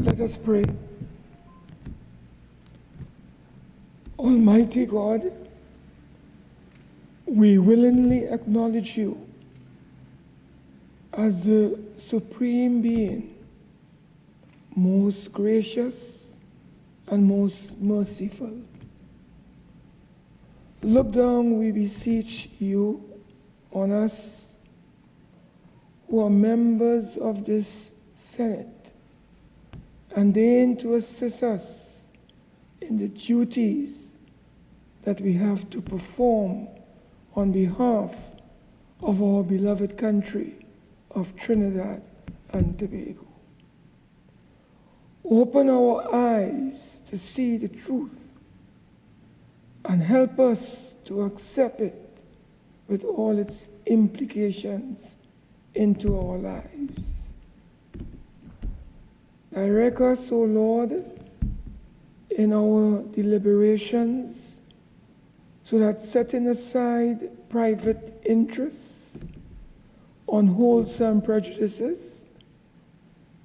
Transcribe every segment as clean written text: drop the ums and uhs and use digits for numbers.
Let us pray. Almighty God, we willingly acknowledge you as the supreme being, most gracious and most merciful. Look down, we beseech you, on us who are members of this Senate, and deign to assist us in the duties that we have to perform on behalf of our beloved country of Trinidad and Tobago. Open our eyes to see the truth and help us to accept it with all its implications into our lives. Direct us, O Lord, in our deliberations, so that setting aside private interests, unwholesome prejudices,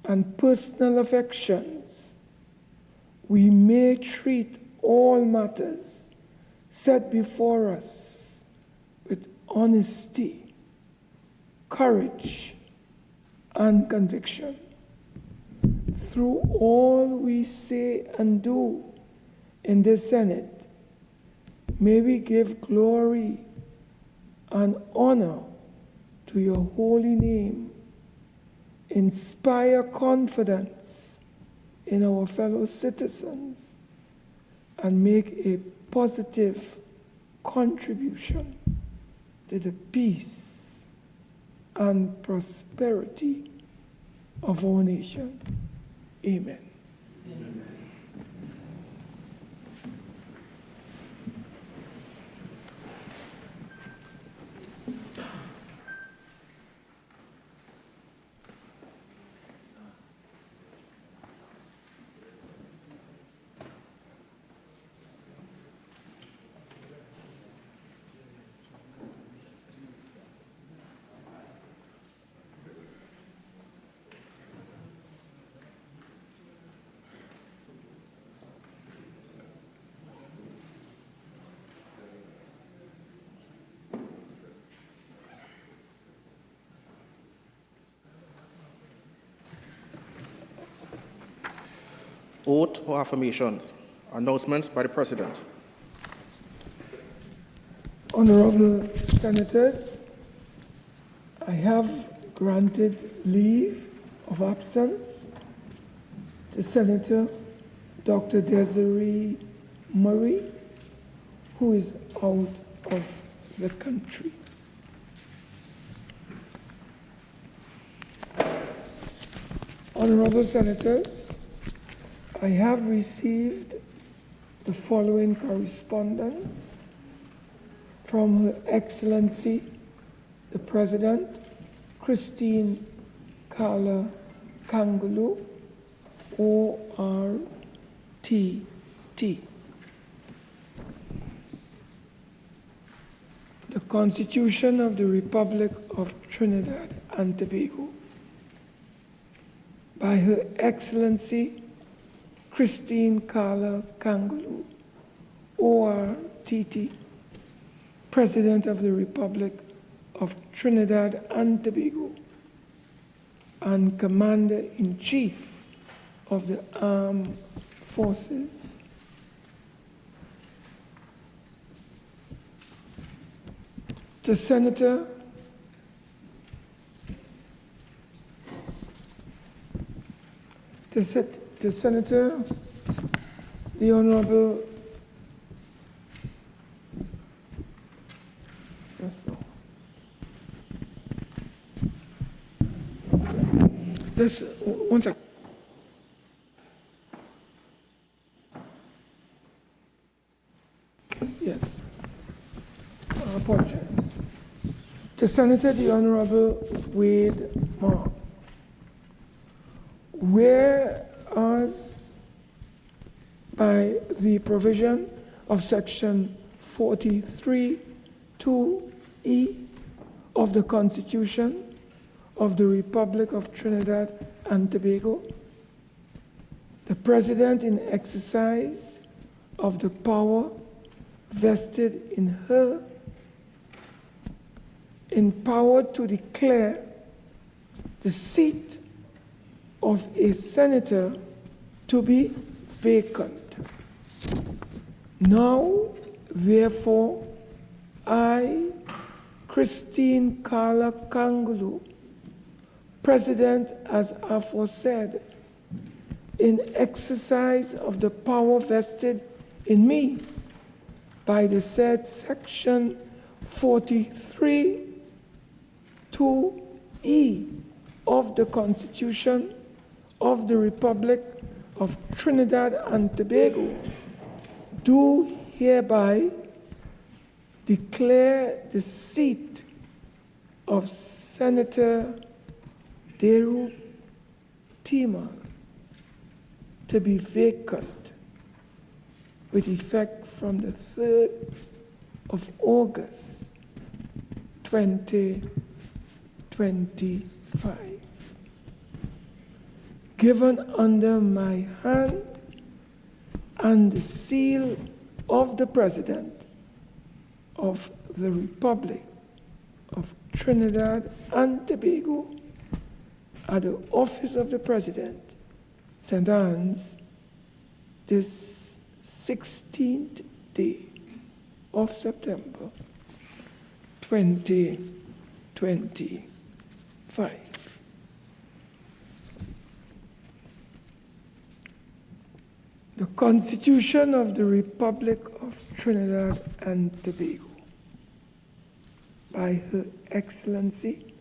and personal affections, we may treat all matters set before us with honesty, courage, and conviction. Through all we say and do in this Senate, may we give glory and honor to your holy name, inspire confidence in our fellow citizens, and make a positive contribution to the peace and prosperity of our nation. Amen. Amen. Oath or affirmations. Announcements by the President. Honorable Senators, I have granted leave of absence to Senator Dr. Desiree Murray, who is out of the country. Honorable Senators, I have received the following correspondence from Her Excellency, the President, Christine Kala Kangulu, ORTT. The Constitution of the Republic of Trinidad and Tobago. By Her Excellency, Christine Kala Kangulu, ORTT, President of the Republic of Trinidad and Tobago, and Commander-in-Chief of the Armed Forces. To Senator the Honorable one second. Yes. Apologize. To Senator the Honorable Wade Mark. Whereas by the provision of Section 43(2)(e) of the Constitution of the Republic of Trinidad and Tobago, the President, in exercise of the power vested in her, empowered to declare the seat of a senator to be vacant. Now, therefore, I, Christine Carla Kangulu, President as aforesaid, in exercise of the power vested in me by the said Section 43 2E of the Constitution of the Republic of Trinidad and Tobago, do hereby declare the seat of Senator Deru Tima to be vacant with effect from the 3rd of August 2025. Given under my hand and the seal of the President of the Republic of Trinidad and Tobago at the office of the President, St. Anne's, this 16th day of September 2025. The Constitution of the Republic of Trinidad and Tobago, by Her Excellency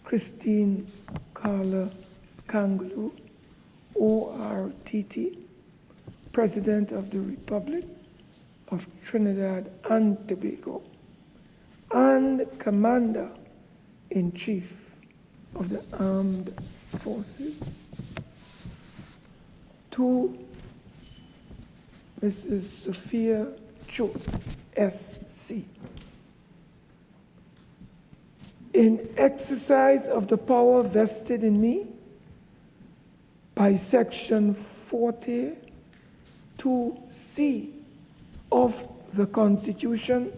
Christine Carla Kangulu, ORTT, President of the Republic of Trinidad and Tobago, and Commander-in-Chief of the Armed Forces, to Mrs. Sophia Chote, SC. In exercise of the power vested in me by Section 42C of the Constitution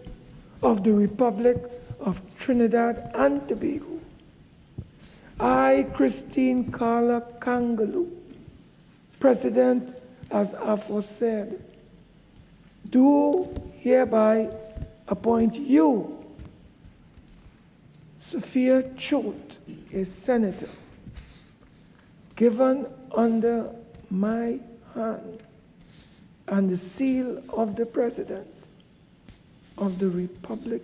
of the Republic of Trinidad and Tobago, I, Christine Carla Kangulu, President as aforesaid, do hereby appoint you, Sophia Chote, a senator, given under my hand and the seal of the President of the Republic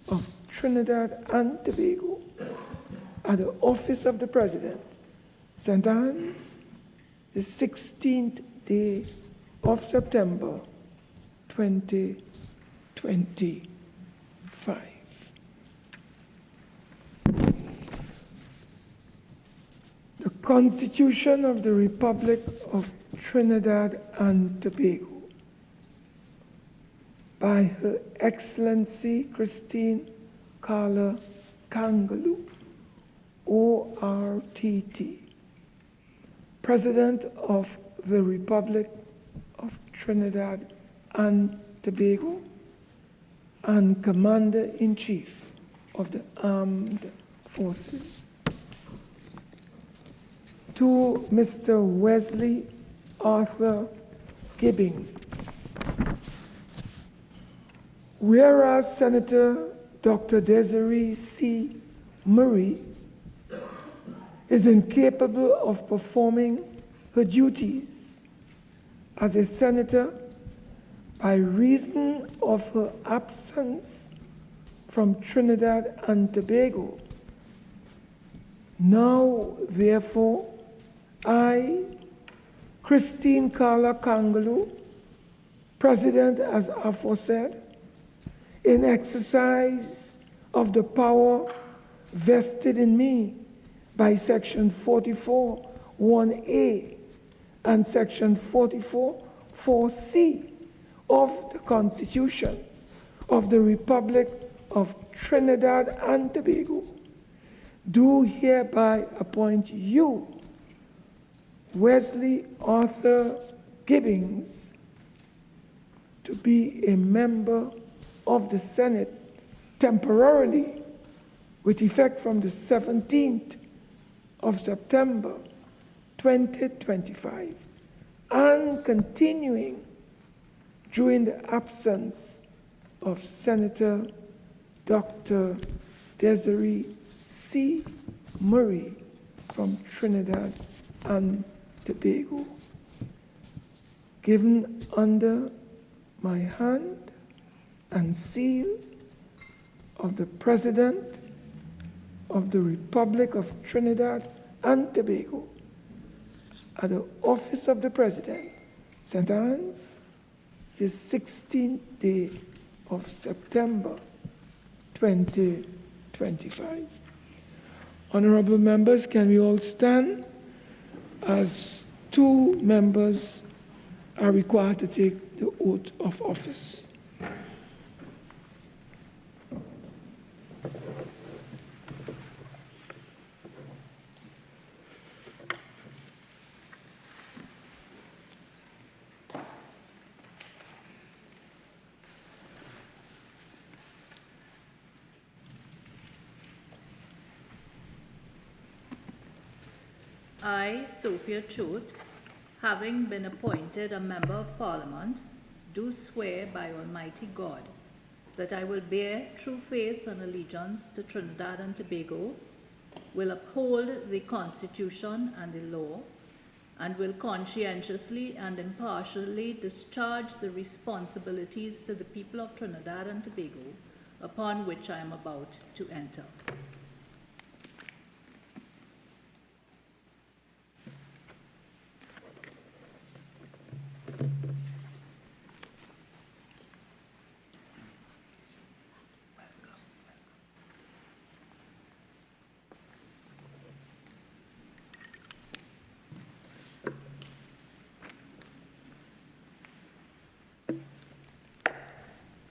of Trinidad and Tobago at the office of the President, St. Anne's, the 16th day of September 2025. The Constitution of the Republic of Trinidad and Tobago, by Her Excellency Christine Carla Kangulu, ORTT, President of the Republic of Trinidad and Tobago, and Commander-in-Chief of the Armed Forces. To Mr. Wesley Arthur Gibbings, whereas Senator Dr. Desiree C. Murray is incapable of performing her duties as a senator by reason of her absence from Trinidad and Tobago. Now, therefore, I, Christine Carla Kangulu, President as aforesaid, in exercise of the power vested in me by Section 44 1A and Section 44 4C of the Constitution of the Republic of Trinidad and Tobago, do hereby appoint you, Wesley Arthur Gibbings to be a member of the Senate temporarily with effect from the 17th of September 2025 and continuing during the absence of Senator Dr. Desiree C. Murray from Trinidad and Tobago, given under my hand and seal of the President of the Republic of Trinidad and Tobago at the office of the President, St. Anne's, the 16th day of September 2025. Honorable members, can we all stand as 2 members are required to take the oath of office. I, Sophia Chote, having been appointed a Member of Parliament, do swear by Almighty God that I will bear true faith and allegiance to Trinidad and Tobago, will uphold the Constitution and the law, and will conscientiously and impartially discharge the responsibilities to the people of Trinidad and Tobago upon which I am about to enter.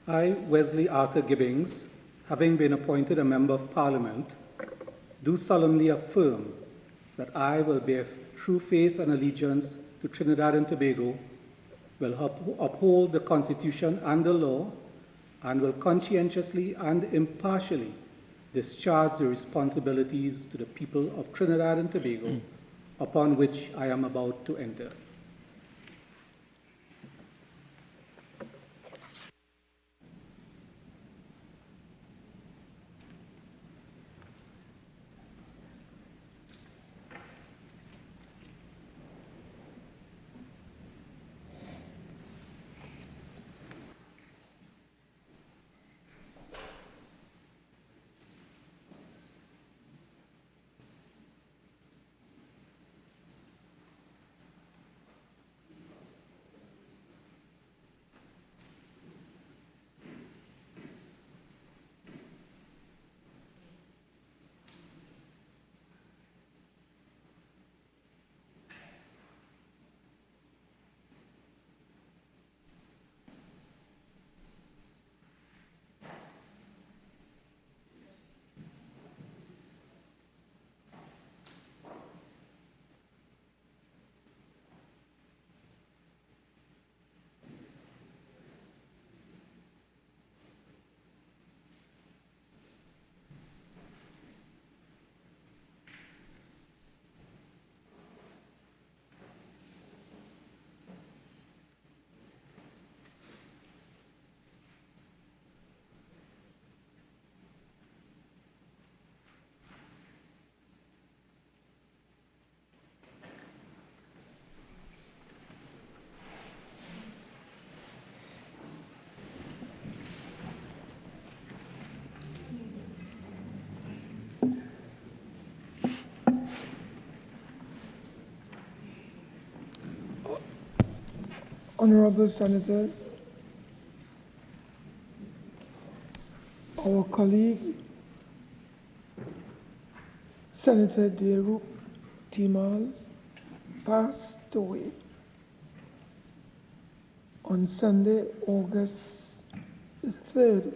I, Wesley Arthur Gibbings, having been appointed a Member of Parliament, do solemnly affirm that I will bear true faith and allegiance to Trinidad and Tobago, will uphold the Constitution and the law, and will conscientiously and impartially discharge the responsibilities to the people of Trinidad and Tobago upon which I am about to enter. Honorable Senators, our colleague, Senator Deruk Timal, passed away on Sunday, August the 3rd,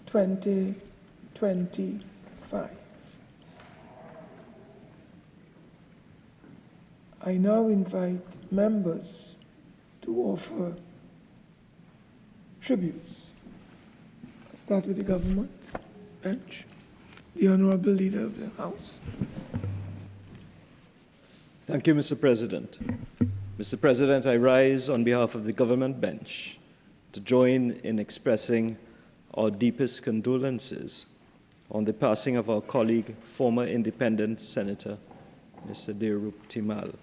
2025. I now invite members to offer tributes. I'll start with the government bench. The Honorable Leader of the House. Thank you, Mr. President. Mr. President, I rise on behalf of the government bench to join in expressing our deepest condolences on the passing of our colleague, former independent Senator, Mr. Derup Timal.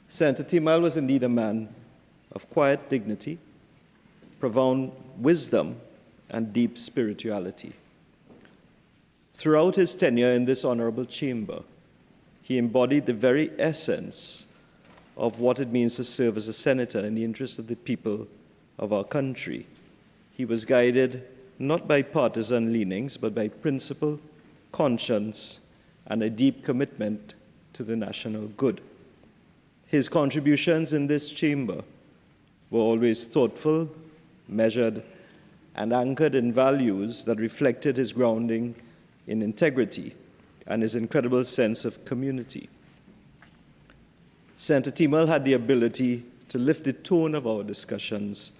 Senator Timal was indeed a man of quiet dignity, profound wisdom, and deep spirituality. Throughout his tenure in this honorable chamber, he embodied the very essence of what it means to serve as a senator in the interest of the people of our country. He was guided not by partisan leanings, but by principle, conscience, and a deep commitment to the national good. His contributions in this chamber were always thoughtful, measured, and anchored in values that reflected his grounding in integrity and his incredible sense of community. Senator Timal had the ability to lift the tone of our discussions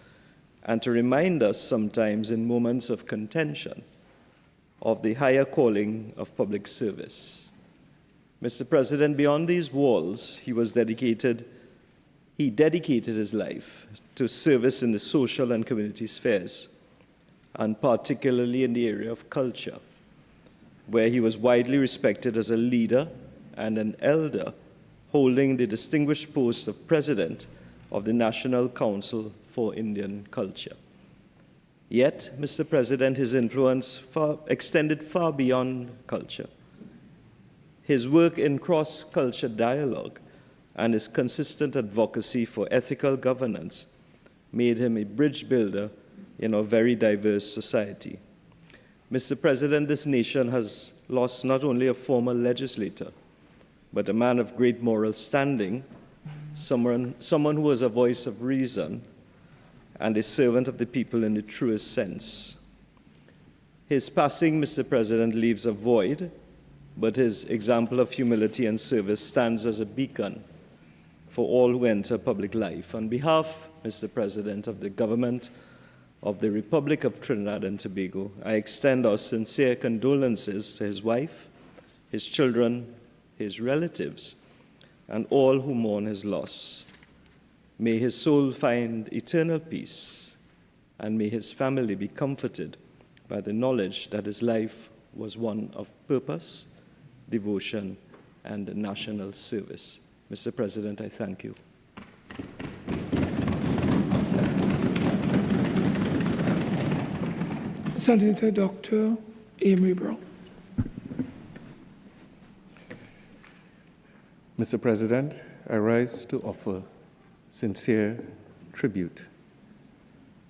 and to remind us sometimes in moments of contention of the higher calling of public service. Mr. President, beyond these walls, he dedicated his life to service in the social and community spheres, and particularly in the area of culture, where he was widely respected as a leader and an elder, holding the distinguished post of President of the National Council for Indian Culture. Yet, Mr. President, his influence extended far beyond culture. His work in cross-culture dialogue and his consistent advocacy for ethical governance made him a bridge builder in a very diverse society. Mr. President, this nation has lost not only a former legislator, but a man of great moral standing, someone who was a voice of reason and a servant of the people in the truest sense. His passing, Mr. President, leaves a void, but his example of humility and service stands as a beacon for all who enter public life. On behalf, Mr. President, of the government of the Republic of Trinidad and Tobago, I extend our sincere condolences to his wife, his children, his relatives, and all who mourn his loss. May his soul find eternal peace, and may his family be comforted by the knowledge that his life was one of purpose, devotion, and national service. Mr. President, I thank you. Senator Dr. Amery Browne. Mr. President, I rise to offer sincere tribute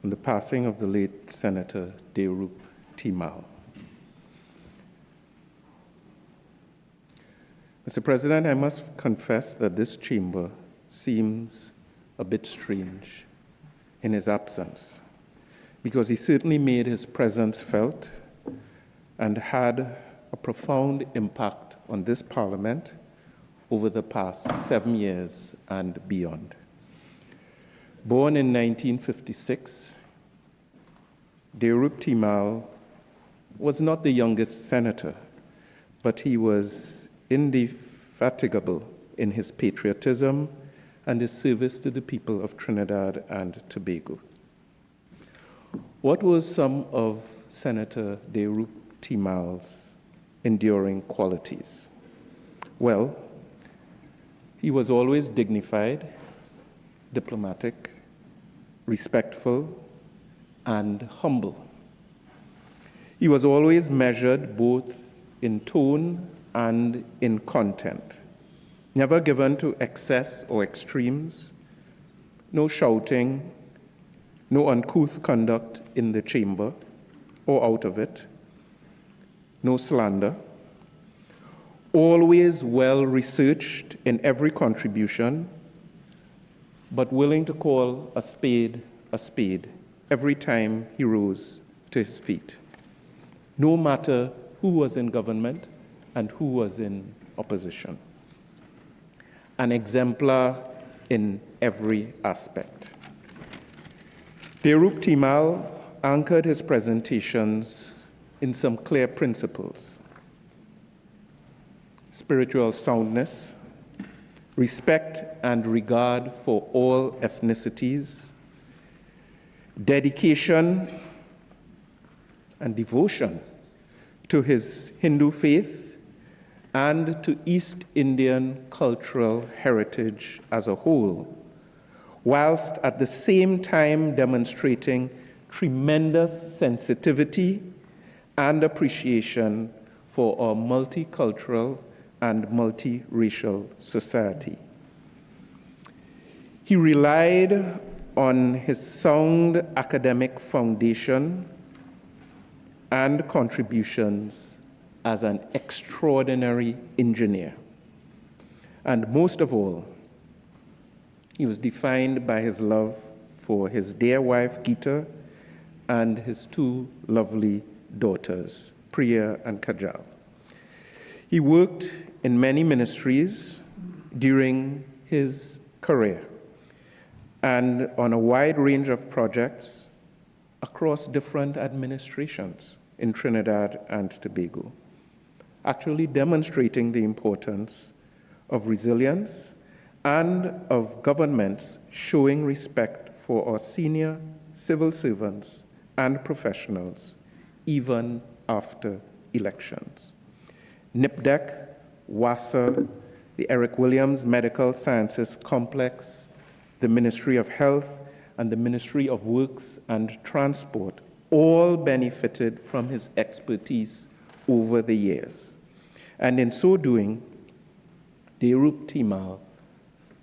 on the passing of the late Senator Derup Timal. Mr. President, I must confess that this chamber seems a bit strange in his absence, because he certainly made his presence felt and had a profound impact on this Parliament over the past 7 years and beyond. Born in 1956, Derup Timal was not the youngest senator, but he was indefatigable in his patriotism and his service to the people of Trinidad and Tobago. What were some of Senator Derup Timal's enduring qualities? Well, he was always dignified, diplomatic, respectful, and humble. He was always measured both in tone and in content, never given to excess or extremes, no shouting, no uncouth conduct in the chamber or out of it, no slander, always well-researched in every contribution, but willing to call a spade every time he rose to his feet, no matter who was in government and who was in opposition. an exemplar in every aspect. Derup Timal anchored his presentations in some clear principles: spiritual soundness, respect and regard for all ethnicities, dedication and devotion to his Hindu faith and to East Indian cultural heritage as a whole, whilst at the same time demonstrating tremendous sensitivity and appreciation for our multicultural and multiracial society. He relied on his sound academic foundation and contributions as an extraordinary engineer. And most of all, he was defined by his love for his dear wife, Gita, and his two lovely daughters, Priya and Kajal. He worked in many ministries during his career and on a wide range of projects across different administrations in Trinidad and Tobago, actually demonstrating the importance of resilience and of governments showing respect for our senior civil servants and professionals, even after elections. NIPDEC, WASA, the Eric Williams Medical Sciences Complex, the Ministry of Health, and the Ministry of Works and Transport all benefited from his expertise over the years. And in so doing, Derup Timal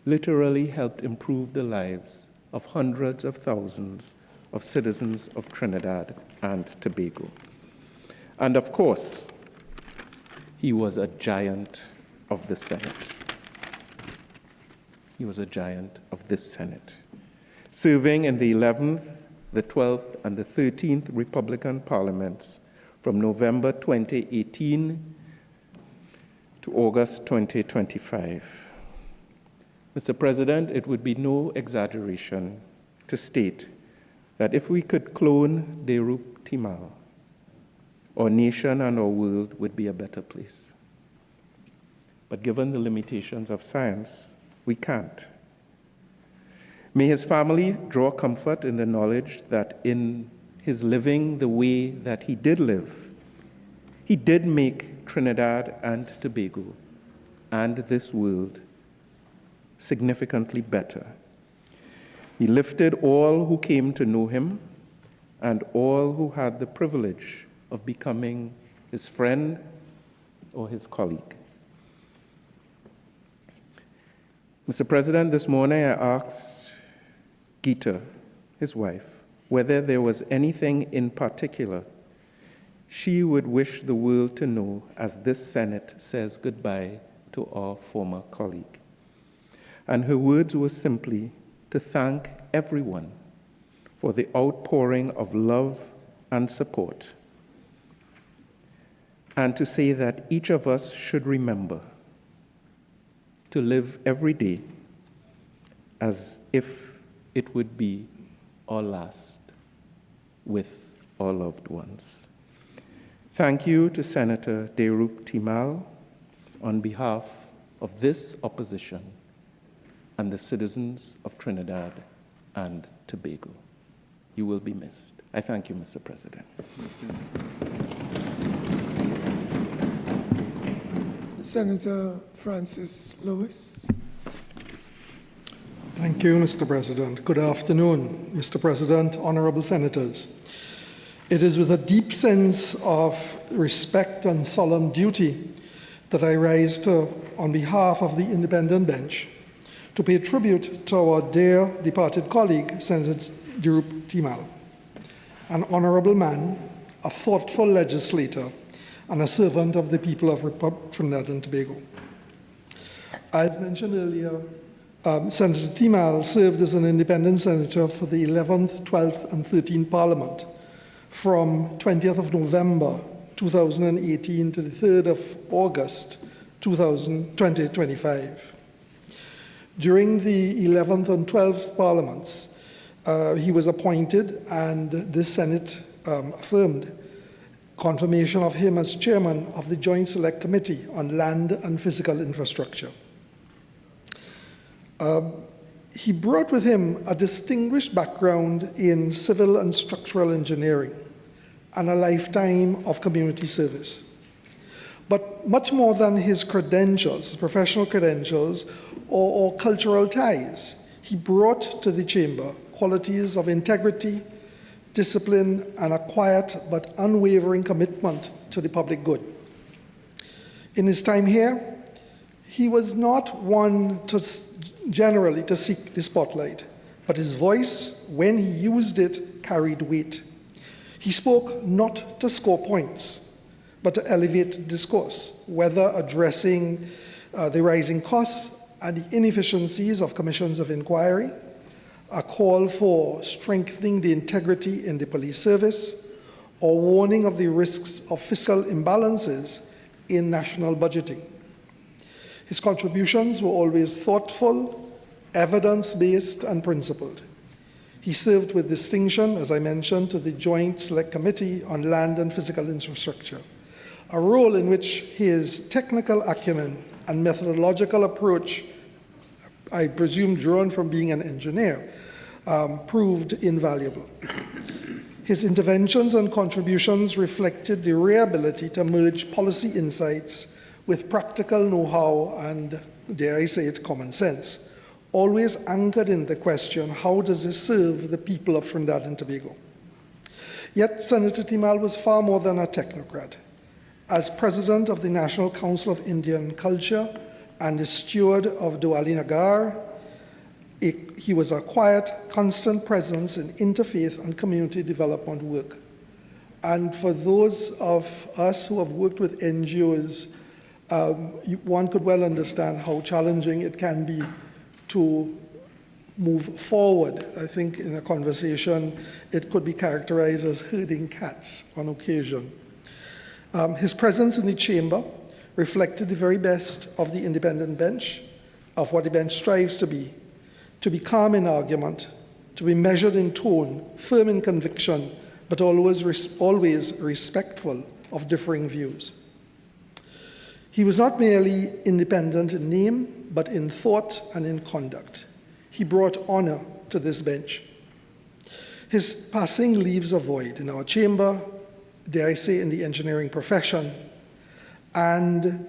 literally helped improve the lives of hundreds of thousands of citizens of Trinidad and Tobago. And of course, he was a giant of the Senate. He was a giant of this Senate, serving in the 11th, the 12th, and the 13th Republican parliaments from November 2018 to August 2025. Mr. President, it would be no exaggeration to state that if we could clone Derup Timal, our nation and our world would be a better place. But given the limitations of science, we can't. May his family draw comfort in the knowledge that in his living the way that he did live, he did make Trinidad and Tobago and this world significantly better. He lifted all who came to know him and all who had the privilege of becoming his friend or his colleague. Mr. President, this morning I asked Gita, his wife, whether there was anything in particular she would wish the world to know as this Senate says goodbye to our former colleague. And her words were simply to thank everyone for the outpouring of love and support, and to say that each of us should remember to live every day as if it would be our last with our loved ones. Thank you to Senator Derup Timal on behalf of this opposition and the citizens of Trinidad and Tobago. You will be missed. I thank you, Mr. President. Senator Francis Lewis. Thank you, Mr. President. Good afternoon, Mr. President, honorable senators. It is with a deep sense of respect and solemn duty that I rise on behalf of the independent bench, to pay tribute to our dear departed colleague, Senator Derup Timal, an honorable man, a thoughtful legislator, and a servant of the people of Trinidad and Tobago. As mentioned earlier, Senator Timal served as an independent senator for the 11th, 12th, and 13th Parliament from 20th of November 2018 to the 3rd of August 2025. During the 11th and 12th Parliaments, he was appointed, and the Senate affirmed confirmation of him as chairman of the Joint Select Committee on Land and Physical Infrastructure. He brought with him a distinguished background in civil and structural engineering and a lifetime of community service. But much more than his credentials, his professional credentials, or cultural ties, he brought to the chamber qualities of integrity, discipline, and a quiet but unwavering commitment to the public good. In his time here, he was not one to generally to seek the spotlight, but his voice, when he used it, carried weight. He spoke not to score points, but to elevate discourse, whether addressing the rising costs and the inefficiencies of commissions of inquiry, a call for strengthening the integrity in the police service, or warning of the risks of fiscal imbalances in national budgeting. His contributions were always thoughtful, evidence-based, and principled. He served with distinction, as I mentioned, to the Joint Select Committee on Land and Physical Infrastructure, a role in which his technical acumen and methodological approach, I presume drawn from being an engineer, proved invaluable. His interventions and contributions reflected the rare ability to merge policy insights with practical know-how and, dare I say it, common sense, always anchored in the question, how does this serve the people of Trinidad and Tobago? Yet Senator Timal was far more than a technocrat. As president of the National Council of Indian Culture and the steward of Diwali Nagar, he was a quiet, constant presence in interfaith and community development work. And for those of us who have worked with NGOs, one could well understand how challenging it can be to move forward. I think in a conversation, it could be characterized as herding cats on occasion. His presence in the chamber reflected the very best of the independent bench, of what the bench strives to be calm in argument, to be measured in tone, firm in conviction, but always respectful of differing views. He was not merely independent in name, but in thought and in conduct. He brought honor to this bench. His passing leaves a void in our chamber, dare I say, in the engineering profession, and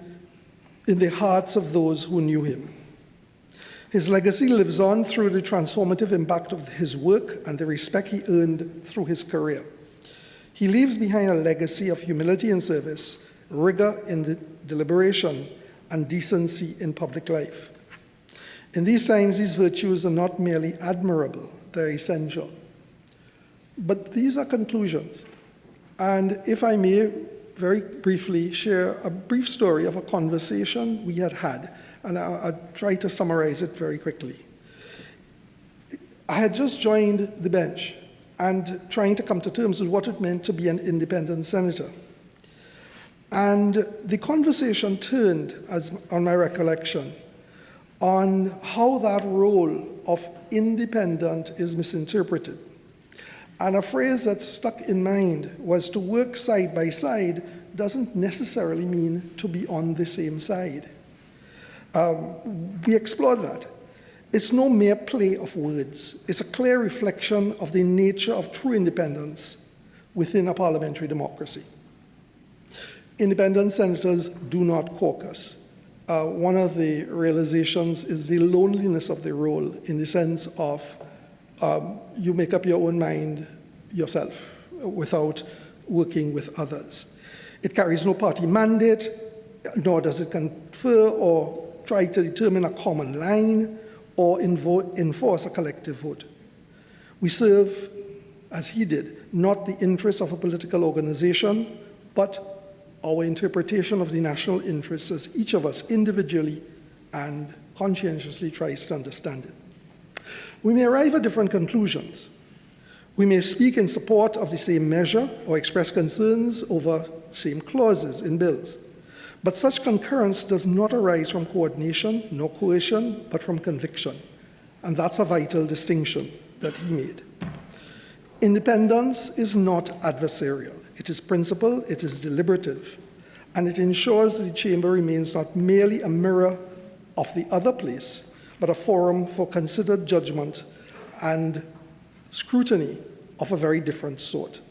in the hearts of those who knew him. His legacy lives on through the transformative impact of his work and the respect he earned through his career. He leaves behind a legacy of humility in service, rigor in the deliberation, and decency in public life. In these times, these virtues are not merely admirable, they're essential. But these are conclusions. And if I may very briefly share a brief story of a conversation we had, and I'll try to summarize it very quickly. I had just joined the bench and trying to come to terms with what it meant to be an independent senator. And the conversation turned, as on my recollection, on how that role of independent is misinterpreted. And a phrase that stuck in mind was to work side by side doesn't necessarily mean to be on the same side. We explored that. It's no mere play of words. It's a clear reflection of the nature of true independence within a parliamentary democracy. Independent senators do not caucus. One of the realizations is the loneliness of the role in the sense of you make up your own mind yourself without working with others. It carries no party mandate, nor does it confer or try to determine a common line or enforce a collective vote. We serve, as he did, not the interests of a political organization, but our interpretation of the national interests as each of us individually and conscientiously tries to understand it. We may arrive at different conclusions. We may speak in support of the same measure or express concerns over same clauses in bills. But such concurrence does not arise from coordination nor coercion, but from conviction. And that's a vital distinction that he made. Independence is not adversarial. It is principled, it is deliberative, and it ensures that the chamber remains not merely a mirror of the other place, but a forum for considered judgment and scrutiny of a very different sort.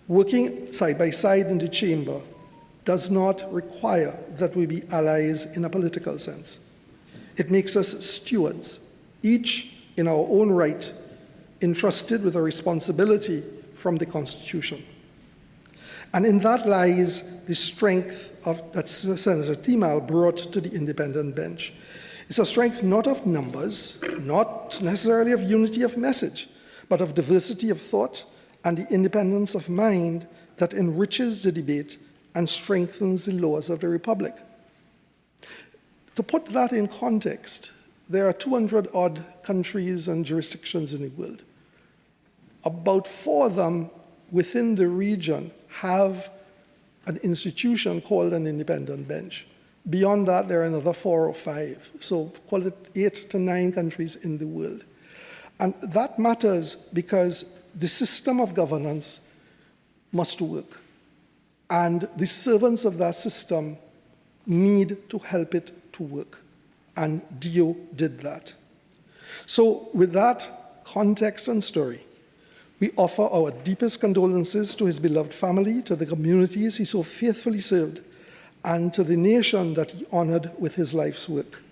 Working side by side in the chamber does not require that we be allies in a political sense. It makes us stewards, each in our own right, entrusted with a responsibility from the Constitution. And in that lies the strength that Senator Thimal brought to the independent bench. It's a strength not of numbers, not necessarily of unity of message, but of diversity of thought and the independence of mind that enriches the debate and strengthens the laws of the Republic. To put that in context, there are 200-odd countries and jurisdictions in the world. About 4 of them within the region have an institution called an independent bench. Beyond that, there are another 4 or 5. So call it 8 to 9 countries in the world. And that matters because the system of governance must work. And the servants of that system need to help it to work. And DO did that. So with that context and story, we offer our deepest condolences to his beloved family, to the communities he so faithfully served, and to the nation that he honored with his life's work.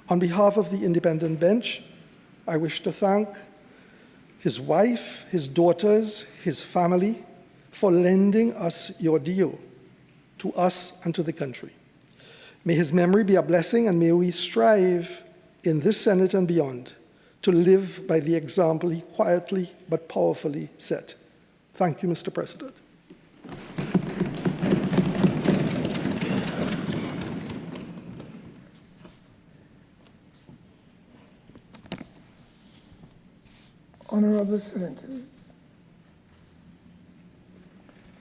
On behalf of the independent bench, I wish to thank his wife, his daughters, his family, for lending us your DO, to us and to the country. May his memory be a blessing, and may we strive in this Senate and beyond to live by the example he quietly but powerfully set. Thank you, Mr. President. Honorable Senators,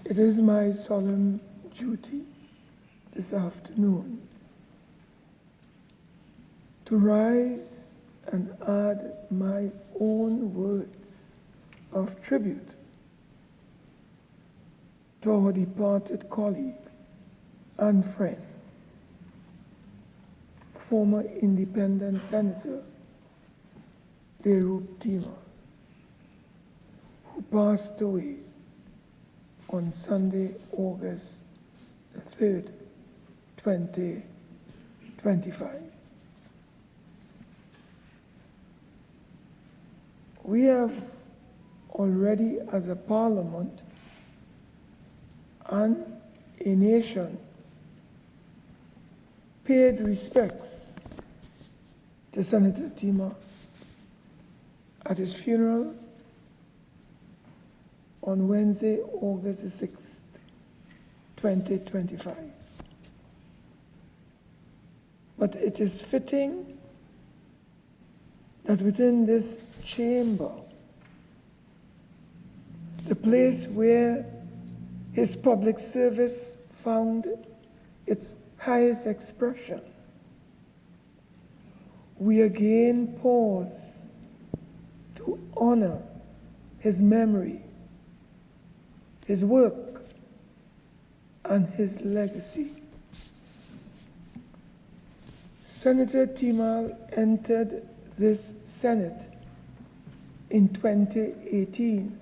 it is my solemn duty this afternoon to rise and add my own words of tribute to our departed colleague and friend, former independent Senator Thimal, who passed away on Sunday, August the 3rd, 2025. We have already, as a parliament and a nation, paid respects to Senator Thimal at his funeral on Wednesday, August the 6th, 2025. But it is fitting that within this chamber, the place where his public service found its highest expression, we again pause to honor his memory, his work, and his legacy. Senator Thimal entered this Senate in 2018,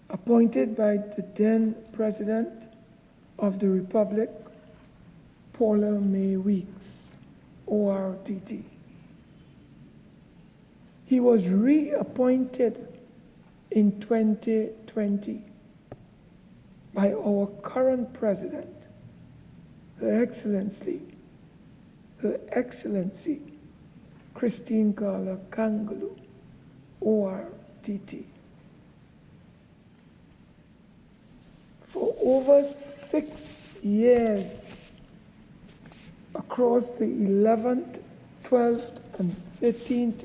appointed by the then President of the Republic, Paula May Weeks, ORTT. He was reappointed in 2020 by our current President, Her Excellency, Christine Carla Kangaloo, ORTT. For over 6 years, across the 11th, 12th, and 13th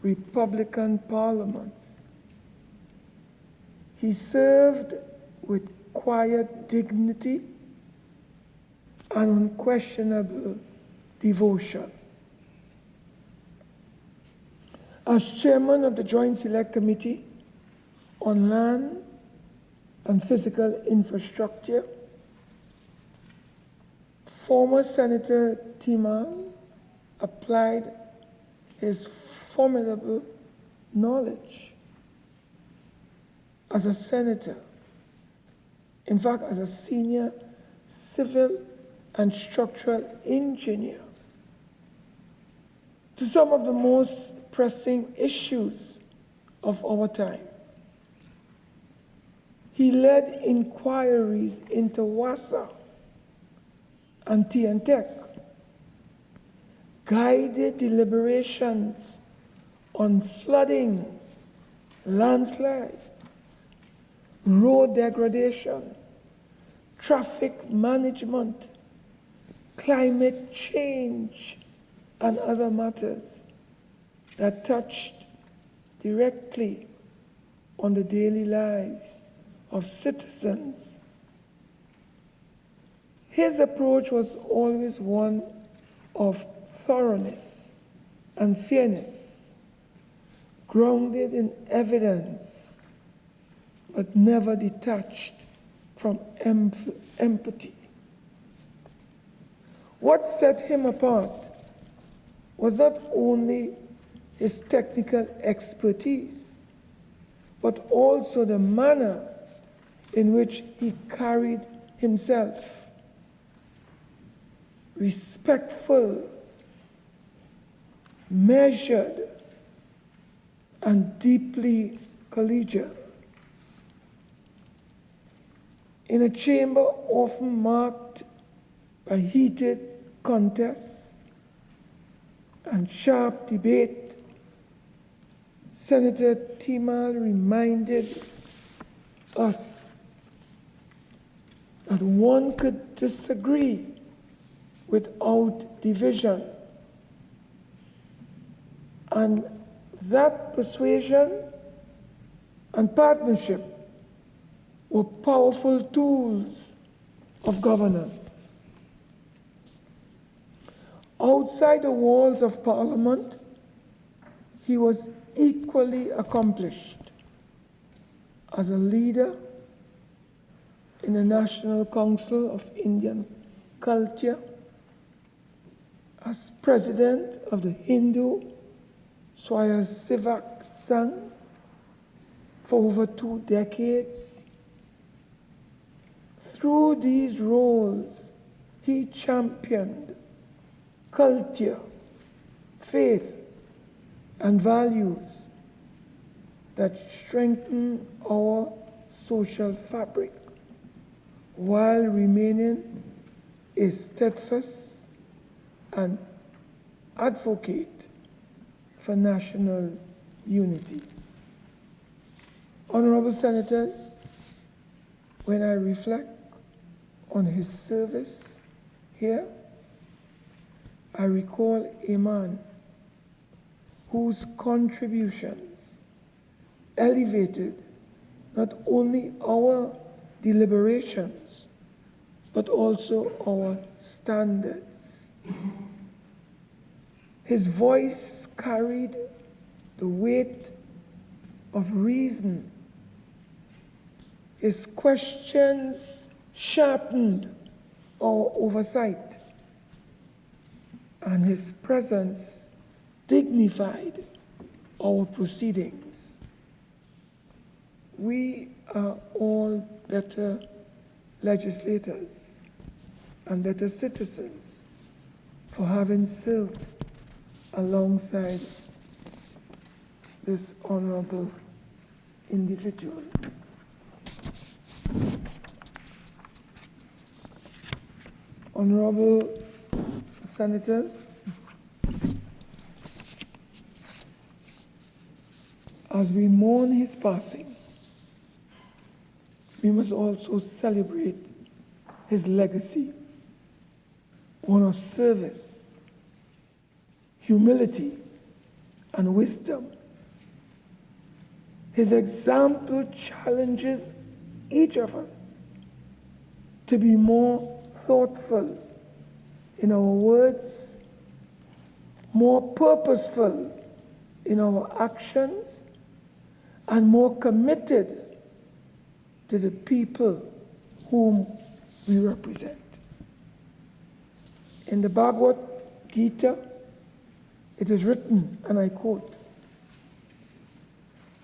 Republican parliaments, he served with quiet dignity and unquestionable devotion. As chairman of the Joint Select Committee on Land and Physical Infrastructure, former Senator Timan applied his formidable knowledge as a senator, in fact, as a senior civil and structural engineer, to some of the most pressing issues of our time. He led inquiries into WASA and TNTech, guided deliberations on flooding, landslides, road degradation, traffic management, climate change, and other matters that touched directly on the daily lives of citizens. His approach was always one of thoroughness and fairness, grounded in evidence, but never detached from empathy. What set him apart was not only his technical expertise, but also the manner in which he carried himself. Respectful, measured, and deeply collegial. In a chamber often marked by heated contests and sharp debate, Senator Timal reminded us that one could disagree without division, and that persuasion and partnership were powerful tools of governance. Outside the walls of Parliament, he was equally accomplished as a leader in the National Council of Indian Culture, as president of the Hindu Swayamsevak Sangh for over 2 decades. Through these roles, he championed culture, faith, and values that strengthen our social fabric while remaining a steadfast and advocate for national unity. Honorable Senators, when I reflect on his service here, I recall a man whose contributions elevated not only our deliberations, but also our standards. His voice carried the weight of reason. His questions sharpened our oversight, and his presence dignified our proceedings. We are all better legislators and better citizens for having served alongside this honorable individual. Honorable Senators, as we mourn his passing, we must also celebrate his legacy, one of service, humility, and wisdom. His example challenges each of us to be more thoughtful in our words, more purposeful in our actions, and more committed to the people whom we represent. In the Bhagavad Gita, it is written, and I quote,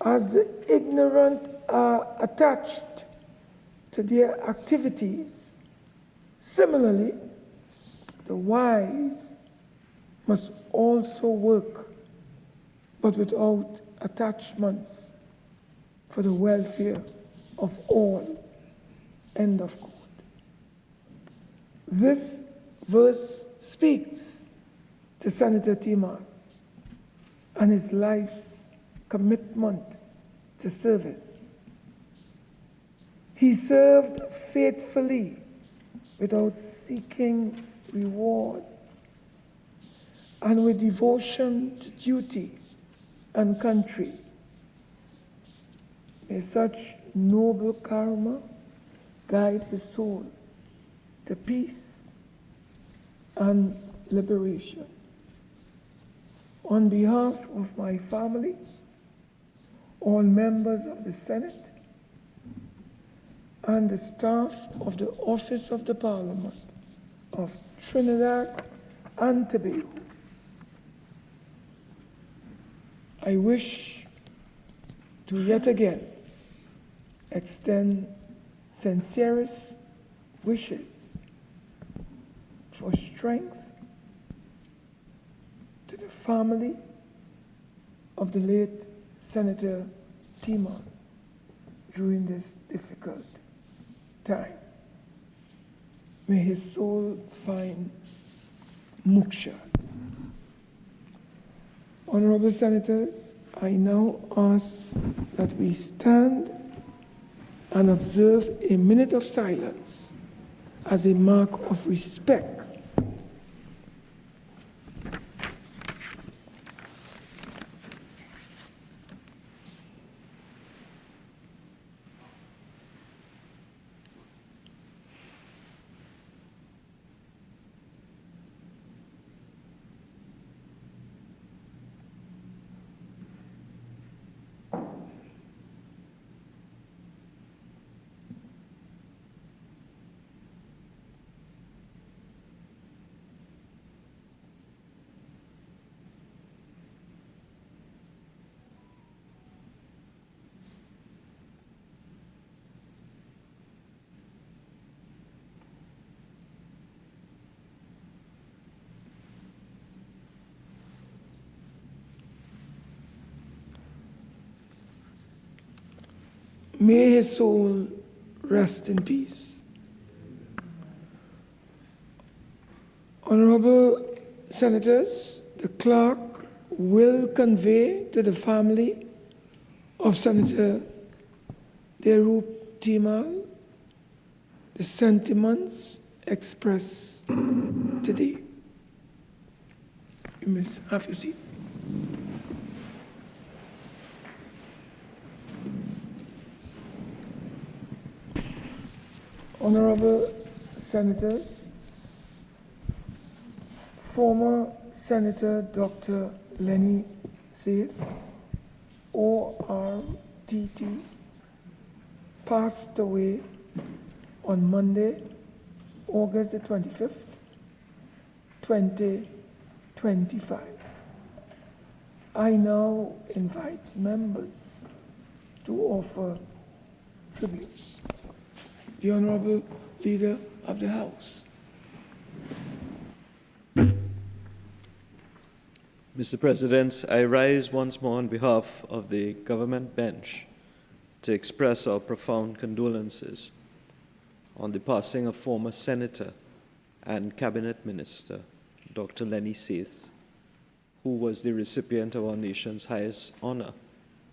"As the ignorant are attached to their activities, similarly, the wise must also work, but without attachments, for the welfare of all." End of quote. This verse speaks to Senator Timar and his life's commitment to service. He served faithfully without seeking reward and with devotion to duty and country. May such noble karma guide his soul to peace and liberation. On behalf of my family, all members of the Senate, and the staff of the Office of the Parliament of Trinidad and Tobago, I wish to yet again extend sincerest wishes for strength to the family of the late Senator Timar during this difficult time. May his soul find moksha. Honorable Senators, I now ask that we stand and observe a minute of silence as a mark of respect. May his soul rest in peace. Honorable Senators, the clerk will convey to the family of Senator Derup Timal the sentiments expressed today. You may have your seat. Honorable Senators, former Senator Dr. Lenny Seith, ORTT, passed away on Monday, August the 25th, 2025. I now invite members to offer tribute. The Honorable Leader of the House. Mr. President, I rise once more on behalf of the government bench to express our profound condolences on the passing of former Senator and Cabinet Minister, Dr. Lenny Seith, who was the recipient of our nation's highest honor,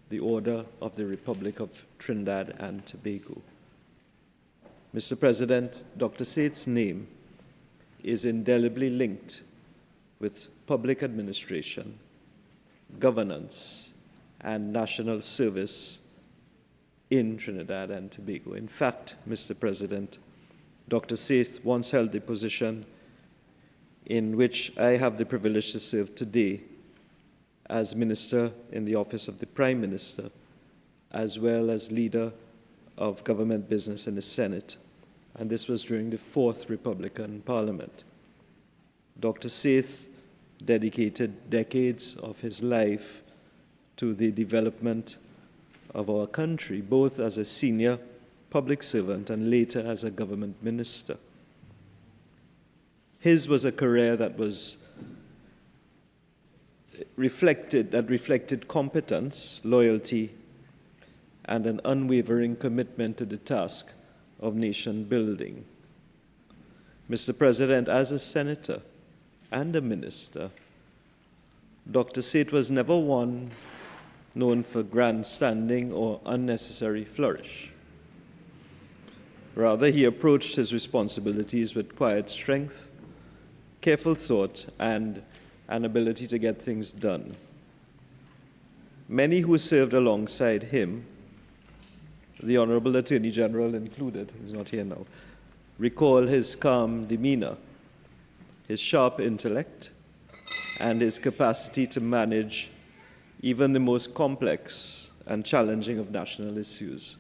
the Order of the Republic of Trinidad and Tobago. Mr. President, Dr. Seith's name is indelibly linked with public administration, governance, and national service in Trinidad and Tobago. In fact, Mr. President, Dr. Seth once held the position in which I have the privilege to serve today as Minister in the Office of the Prime Minister, as well as Leader of Government Business in the Senate, and this was during the 4th Republican Parliament. Dr. Seth dedicated decades of his life to the development of our country, both as a senior public servant and later as a government minister. His was a career that reflected competence, loyalty, and an unwavering commitment to the task of nation building. Mr. President, as a senator and a minister, Dr. Seth was never one known for grandstanding or unnecessary flourish. Rather, he approached his responsibilities with quiet strength, careful thought, and an ability to get things done. Many who served alongside him, the Honorable Attorney General included, who's not here now, recall his calm demeanor, his sharp intellect, and his capacity to manage even the most complex and challenging of national issues.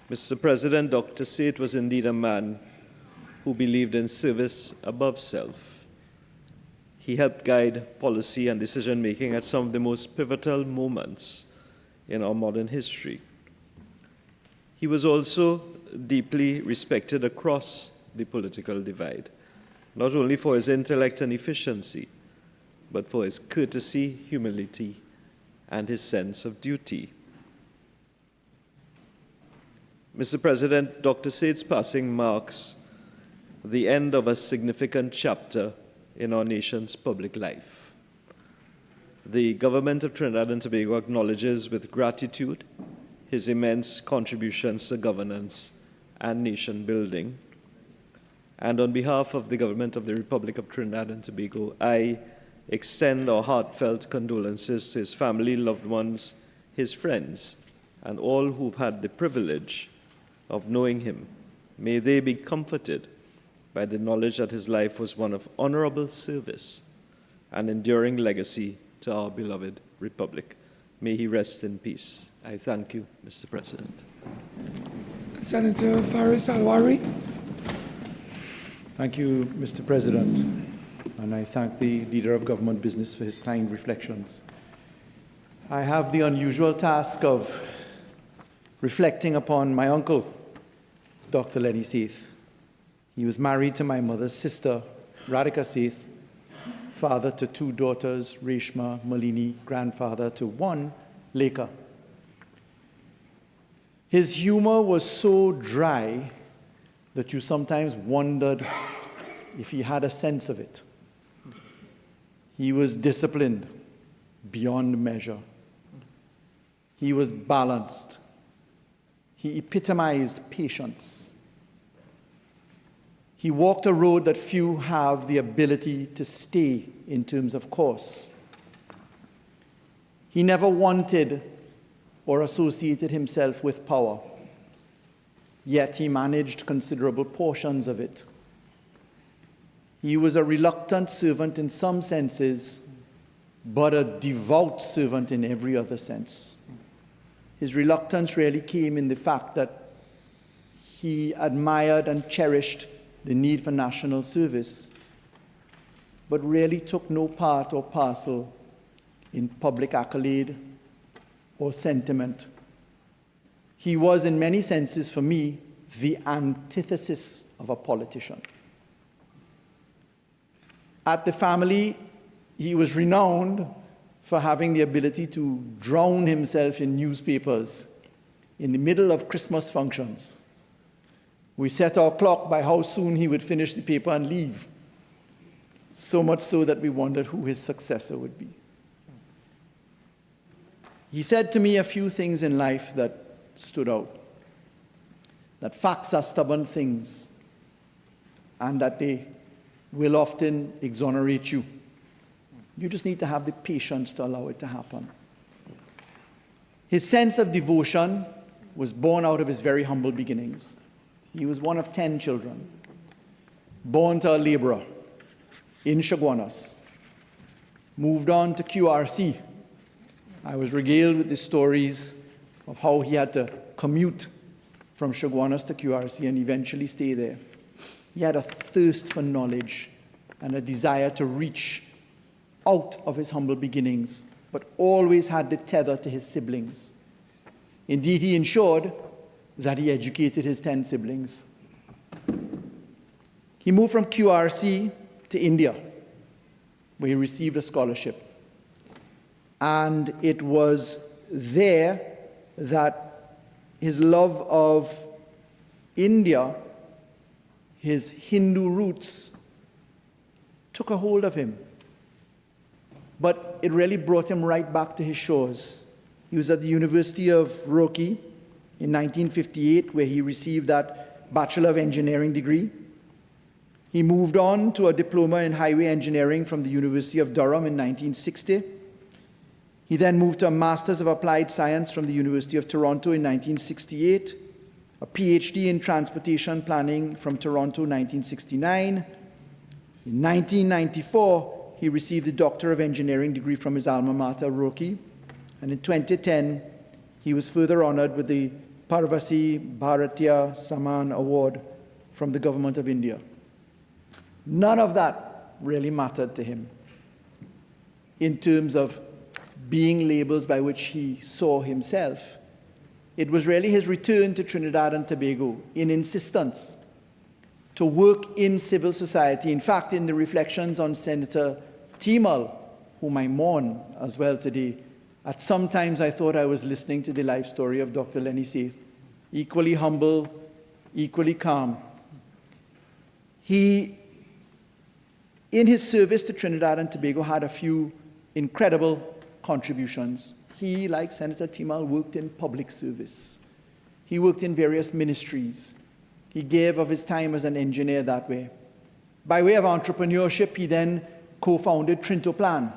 Mr. President, Dr. Seth was indeed a man who believed in service above self. He helped guide policy and decision-making at some of the most pivotal moments in our modern history. He was also deeply respected across the political divide, not only for his intellect and efficiency, but for his courtesy, humility, and his sense of duty. Mr. President, Dr. Seth's passing marks the end of a significant chapter in our nation's public life. The government of Trinidad and Tobago acknowledges with gratitude his immense contributions to governance and nation building. And on behalf of the government of the Republic of Trinidad and Tobago, I extend our heartfelt condolences to his family, loved ones, his friends, and all who've had the privilege of knowing him. May they be comforted by the knowledge that his life was one of honorable service and enduring legacy to our beloved Republic. May he rest in peace. I thank you, Mr. President. Senator Faris Al-Rawi. Thank you, Mr. President, and I thank the Leader of Government Business for his kind reflections. I have the unusual task of reflecting upon my uncle, Dr. Lenny Seth. He was married to my mother's sister, Radhika Seth, father to 2 daughters, Reshma, Melanie, grandfather to 1, Lekha. His humor was so dry that you sometimes wondered if he had a sense of it. He was disciplined beyond measure. He was balanced. He epitomized patience. He walked a road that few have the ability to stay in terms of course. He never wanted or associated himself with power, yet he managed considerable portions of it. He was a reluctant servant in some senses, but a devout servant in every other sense. His reluctance really came in the fact that he admired and cherished the need for national service, but really took no part or parcel in public accolade or sentiment. He was, in many senses, for me, the antithesis of a politician. At the family, he was renowned for having the ability to drown himself in newspapers in the middle of Christmas functions. We set our clock by how soon he would finish the paper and leave, so much so that we wondered who his successor would be. He said to me a few things in life that stood out. That facts are stubborn things, and that they will often exonerate you. You just need to have the patience to allow it to happen. His sense of devotion was born out of his very humble beginnings. He was one of 10 children, born to a laborer in Chaguanas, moved on to QRC. I was regaled with the stories of how he had to commute from Chaguanas to QRC and eventually stay there. He had a thirst for knowledge and a desire to reach out of his humble beginnings, but always had the tether to his siblings. Indeed, he ensured that he educated his 10 siblings. He moved from QRC to India, where he received a scholarship. And it was there that his love of India, his Hindu roots, took a hold of him. But it really brought him right back to his shores. He was at the University of Roorkee in 1958, where he received that Bachelor of Engineering degree. He moved on to a diploma in highway engineering from the University of Durham in 1960. He then moved to a Master's of Applied Science from the University of Toronto in 1968, a PhD in Transportation Planning from Toronto 1969. In 1994, he received the Doctor of Engineering degree from his alma mater, Roorkee. And in 2010, he was further honored with the Parvasi Bharatiya Samman Award from the Government of India. None of that really mattered to him in terms of being labels by which he saw himself. It was really his return to Trinidad and Tobago in insistence to work in civil society. In fact, in the reflections on Senator Timal, whom I mourn as well today, at some times I thought I was listening to the life story of Dr. Lenny Saith, equally humble, equally calm. He, in his service to Trinidad and Tobago, had a few incredible contributions. He, like Senator Timal, worked in public service. He worked in various ministries. He gave of his time as an engineer that way. By way of entrepreneurship, he then co-founded Trinto Plan.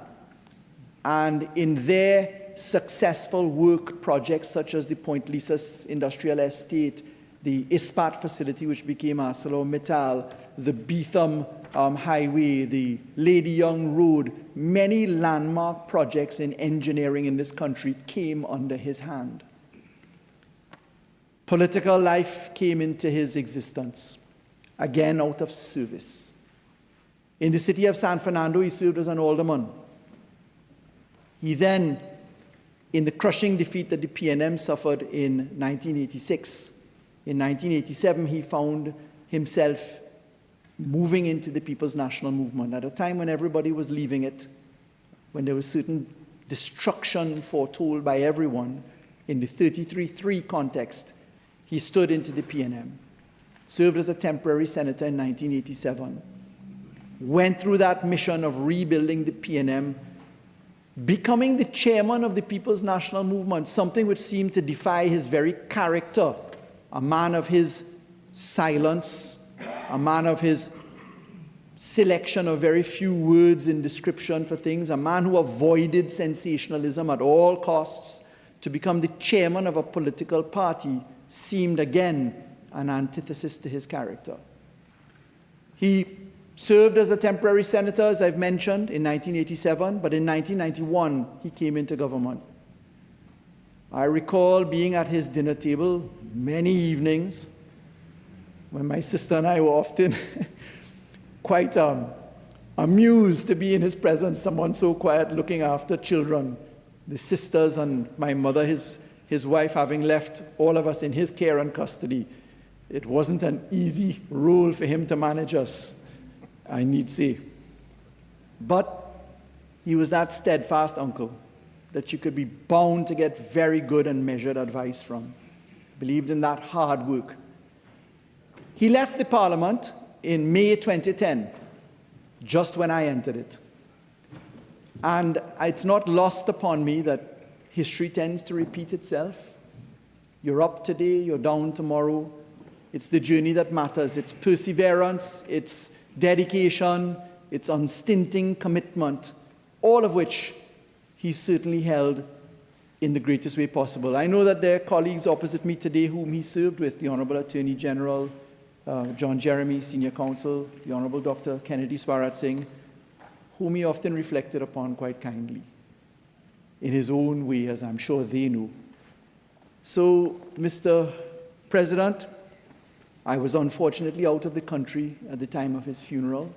And in their successful work projects such as the Point Lisa Industrial Estate, the Ispat facility, which became ArcelorMittal, the Beetham Highway, the Lady Young Road, many landmark projects in engineering in this country came under his hand. Political life came into his existence, again out of service. In the city of San Fernando, he served as an alderman. He then, in the crushing defeat that the PNM suffered in 1986, in 1987, he found himself moving into the People's National Movement at a time when everybody was leaving it, when there was certain destruction foretold by everyone. In the 33-3 context, he stood into the PNM, served as a temporary senator in 1987, went through that mission of rebuilding the PNM, becoming the chairman of the People's National Movement, something which seemed to defy his very character, a man of his silence, a man of his selection of very few words in description for things, a man who avoided sensationalism at all costs. To become the chairman of a political party seemed again an antithesis to his character. He served as a temporary senator, as I've mentioned, in 1987, but in 1991 he came into government. I recall being at his dinner table many evenings when my sister and I were often quite amused to be in his presence, someone so quiet looking after children, the sisters and my mother, his wife, having left all of us in his care and custody. It wasn't an easy role for him to manage us, I need say. But he was that steadfast uncle that you could be bound to get very good and measured advice from. Believed in that hard work. He left the Parliament in May 2010, just when I entered it. And it's not lost upon me that history tends to repeat itself. You're up today, you're down tomorrow. It's the journey that matters. It's perseverance, it's dedication, it's unstinting commitment, all of which he certainly held in the greatest way possible. I know that there are colleagues opposite me today whom he served with, the Honorable Attorney General John Jeremie, Senior Counsel, the Honorable Dr. Kennedy Swarat Singh, whom he often reflected upon quite kindly, in his own way, as I'm sure they know. So, Mr. President, I was unfortunately out of the country at the time of his funeral,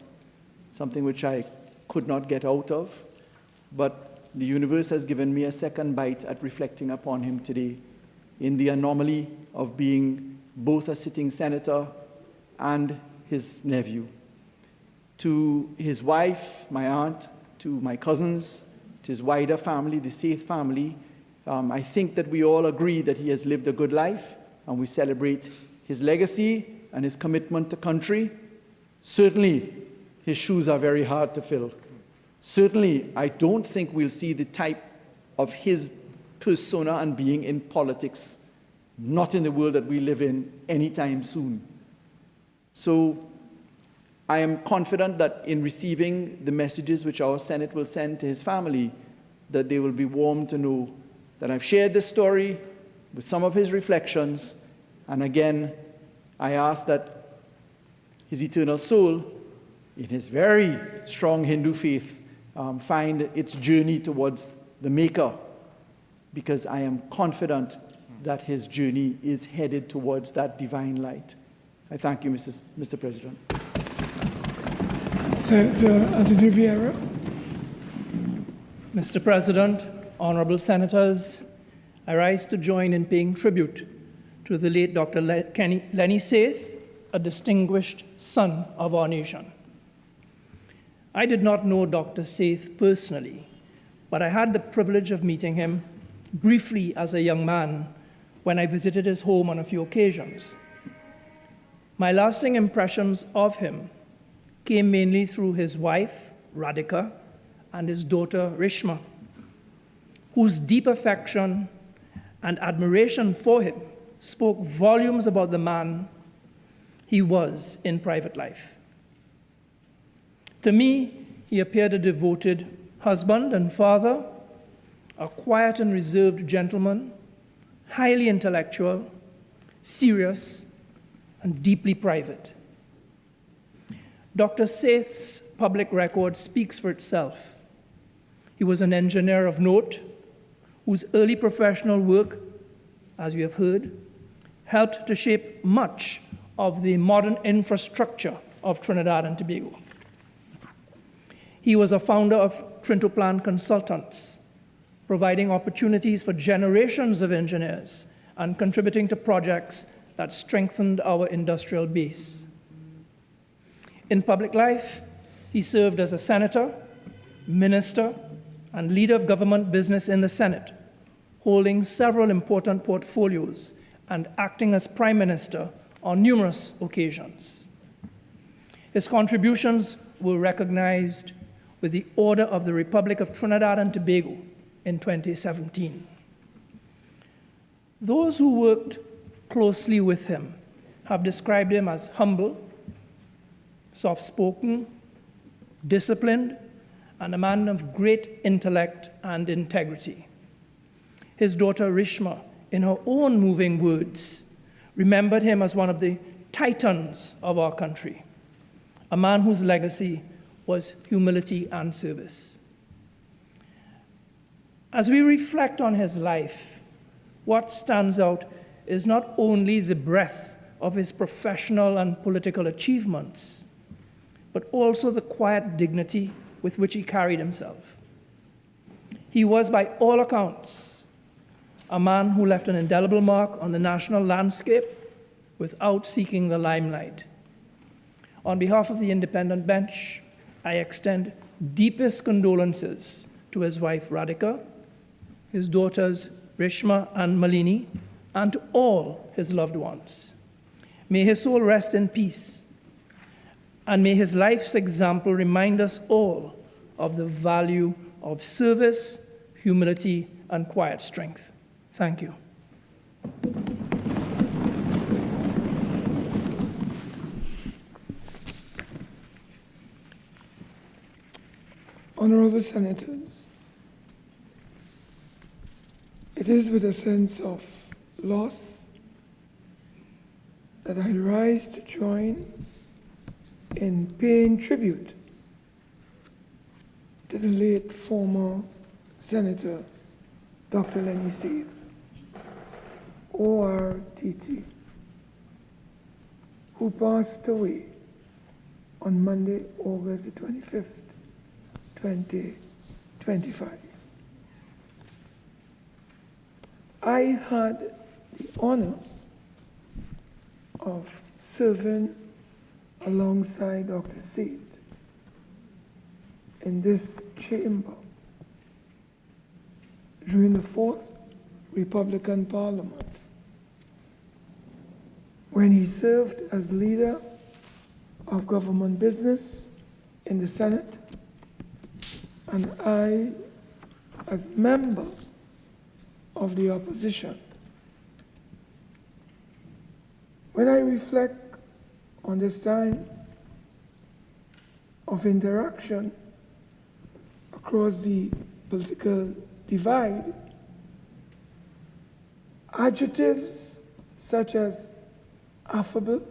something which I could not get out of, but the universe has given me a second bite at reflecting upon him today in the anomaly of being both a sitting senator and his nephew. To his wife, my aunt, to my cousins, to his wider family, the Saith family, I think that we all agree that he has lived a good life, and we celebrate his legacy and his commitment to country. Certainly, his shoes are very hard to fill. Certainly, I don't think we'll see the type of his persona and being in politics, not in the world that we live in, anytime soon. So, I am confident that in receiving the messages which our Senate will send to his family, that they will be warmed to know that I've shared this story with some of his reflections, and again, I ask that his eternal soul, in his very strong Hindu faith, find its journey towards the Maker, because I am confident that his journey is headed towards that divine light. I thank you, Mr. President. Senator Anthony Vieira. Mr. President, honorable senators, I rise to join in paying tribute to the late Dr. Lenny Saith, a distinguished son of our nation. I did not know Dr. Saith personally, but I had the privilege of meeting him briefly as a young man when I visited his home on a few occasions. My lasting impressions of him came mainly through his wife, Radhika, and his daughter, Rishma, whose deep affection and admiration for him spoke volumes about the man he was in private life. To me, he appeared a devoted husband and father, a quiet and reserved gentleman, highly intellectual, serious, and deeply private. Dr. Saith's public record speaks for itself. He was an engineer of note whose early professional work, as we have heard, helped to shape much of the modern infrastructure of Trinidad and Tobago. He was a founder of Trintoplan Consultants, providing opportunities for generations of engineers and contributing to projects that strengthened our industrial base. In public life, he served as a senator, minister, and leader of government business in the Senate, holding several important portfolios and acting as Prime Minister on numerous occasions. His contributions were recognized with the Order of the Republic of Trinidad and Tobago in 2017. Those who worked closely with him have described him as humble, soft-spoken, disciplined, and a man of great intellect and integrity. His daughter Rishma, in her own moving words, remembered him as one of the titans of our country, a man whose legacy was humility and service. As we reflect on his life, what stands out is not only the breadth of his professional and political achievements, but also the quiet dignity with which he carried himself. He was, by all accounts, a man who left an indelible mark on the national landscape without seeking the limelight. On behalf of the independent bench, I extend deepest condolences to his wife Radhika, his daughters Rishma and Melanie, and to all his loved ones. May his soul rest in peace, and may his life's example remind us all of the value of service, humility, and quiet strength. Thank you. Honorable Senators, It is with a sense of loss that I rise to join in paying tribute to the late former Senator Dr. Lenny Seith, ORTT, who passed away on Monday, August the 25th, 2025. I had the honor of serving alongside Dr. Seith in this chamber during the 4th Republican Parliament, when he served as leader of government business in the Senate, and I as member of the opposition. When I reflect on this time of interaction across the political divide, adjectives such as affable,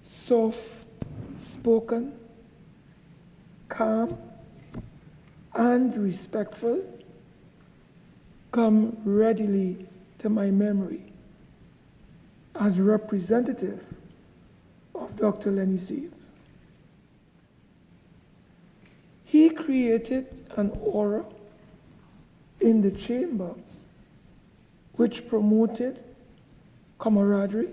soft-spoken, calm, and respectful come readily to my memory as representative of Dr. Lenny Seith. He created an aura in the chamber which promoted camaraderie,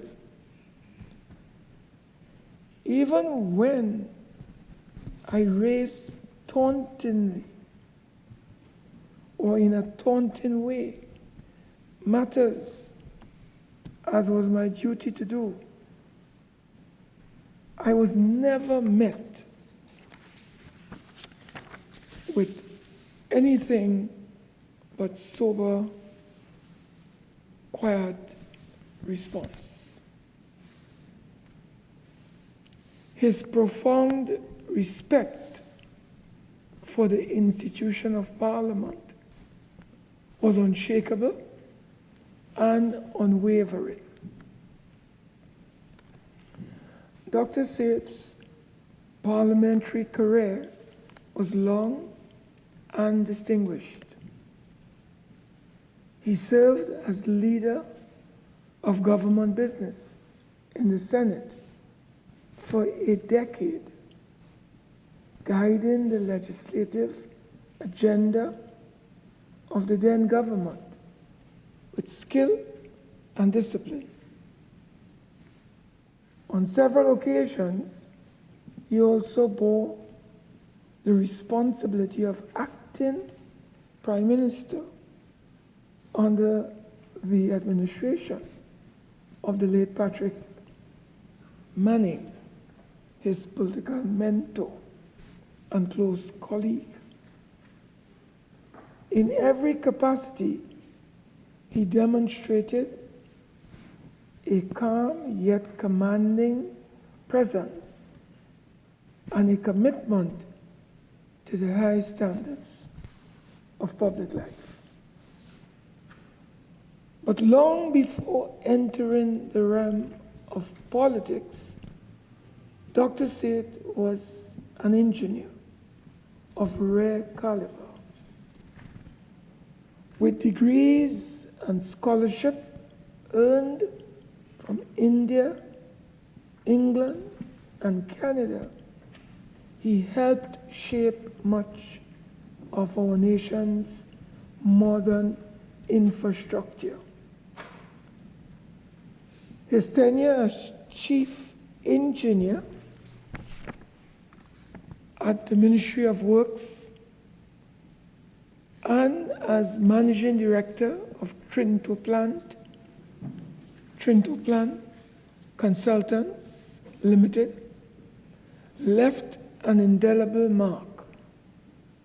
even when I raised tauntingly or in a taunting way matters as was my duty to do. I was never met with anything but sober, quiet response. His profound respect for the institution of Parliament was unshakable and unwavering. Dr. Seith's parliamentary career was long and distinguished. He served as leader of government business in the Senate for a decade, guiding the legislative agenda of the then government with skill and discipline. On several occasions, he also bore the responsibility of acting Prime Minister under the administration of the late Patrick Manning, his political mentor and close colleague. In every capacity, he demonstrated a calm yet commanding presence and a commitment to the high standards of public life. But long before entering the realm of politics, Dr. Seith was an engineer of rare caliber, with degrees and scholarship earned from India, England, and Canada. He helped shape much of our nation's modern infrastructure. His tenure as chief engineer at the Ministry of Works and as managing director of Trinto Plant Consultants Limited left an indelible mark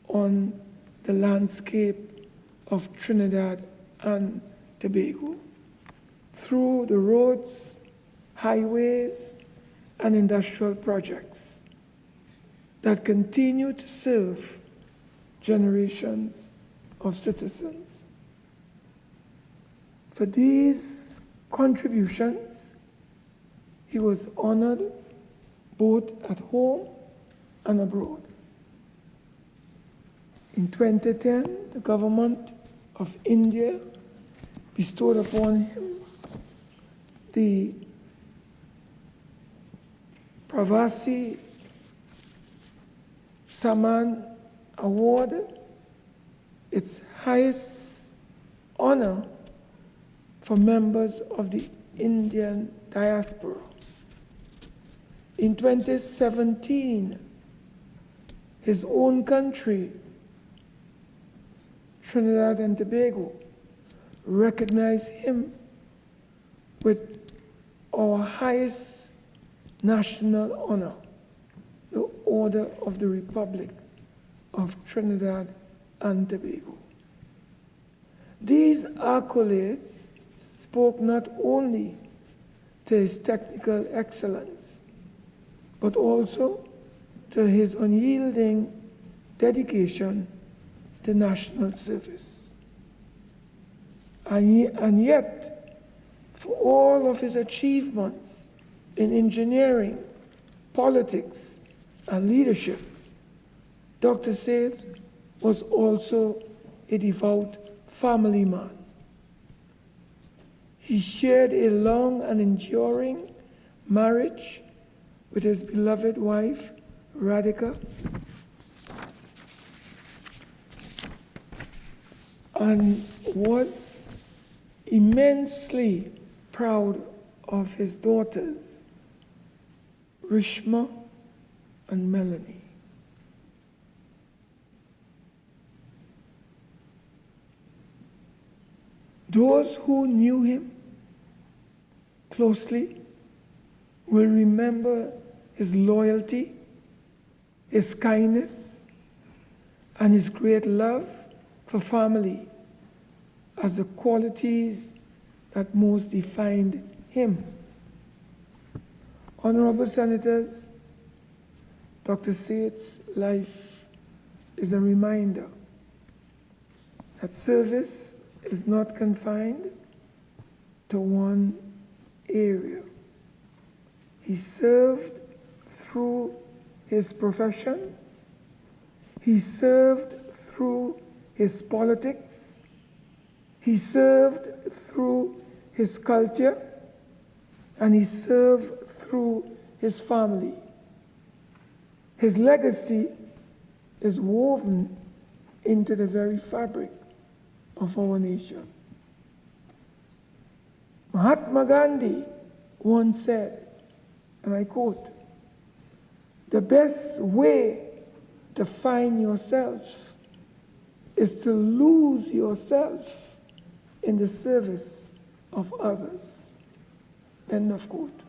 on the landscape of Trinidad and Tobago through the roads, highways, and industrial projects that continue to serve generations of citizens For these contributions, he was honored both at home and abroad. In 2010, the government of India bestowed upon him the Pravasi Samman Award, its highest honor for members of the Indian diaspora. In 2017, his own country, Trinidad and Tobago, recognized him with our highest national honor, the Order of the Republic of Trinidad and Tobago. These accolades spoke not only to his technical excellence, but also to his unyielding dedication to national service. And yet, for all of his achievements in engineering, politics, and leadership, Dr. Seth was also a devout family man. He shared a long and enduring marriage with his beloved wife, Radhika, and was immensely proud of his daughters, Rishma and Melanie. Those who knew him closely will remember his loyalty, his kindness, and his great love for family as the qualities that most defined him. Honorable Senators, Dr. Seth's life is a reminder that service is not confined to one area. He served through his profession, he served through his politics, he served through his culture, and he served through his family. His legacy is woven into the very fabric of our nation. Mahatma Gandhi once said, and I quote, "The best way to find yourself is to lose yourself in the service of others." End of quote.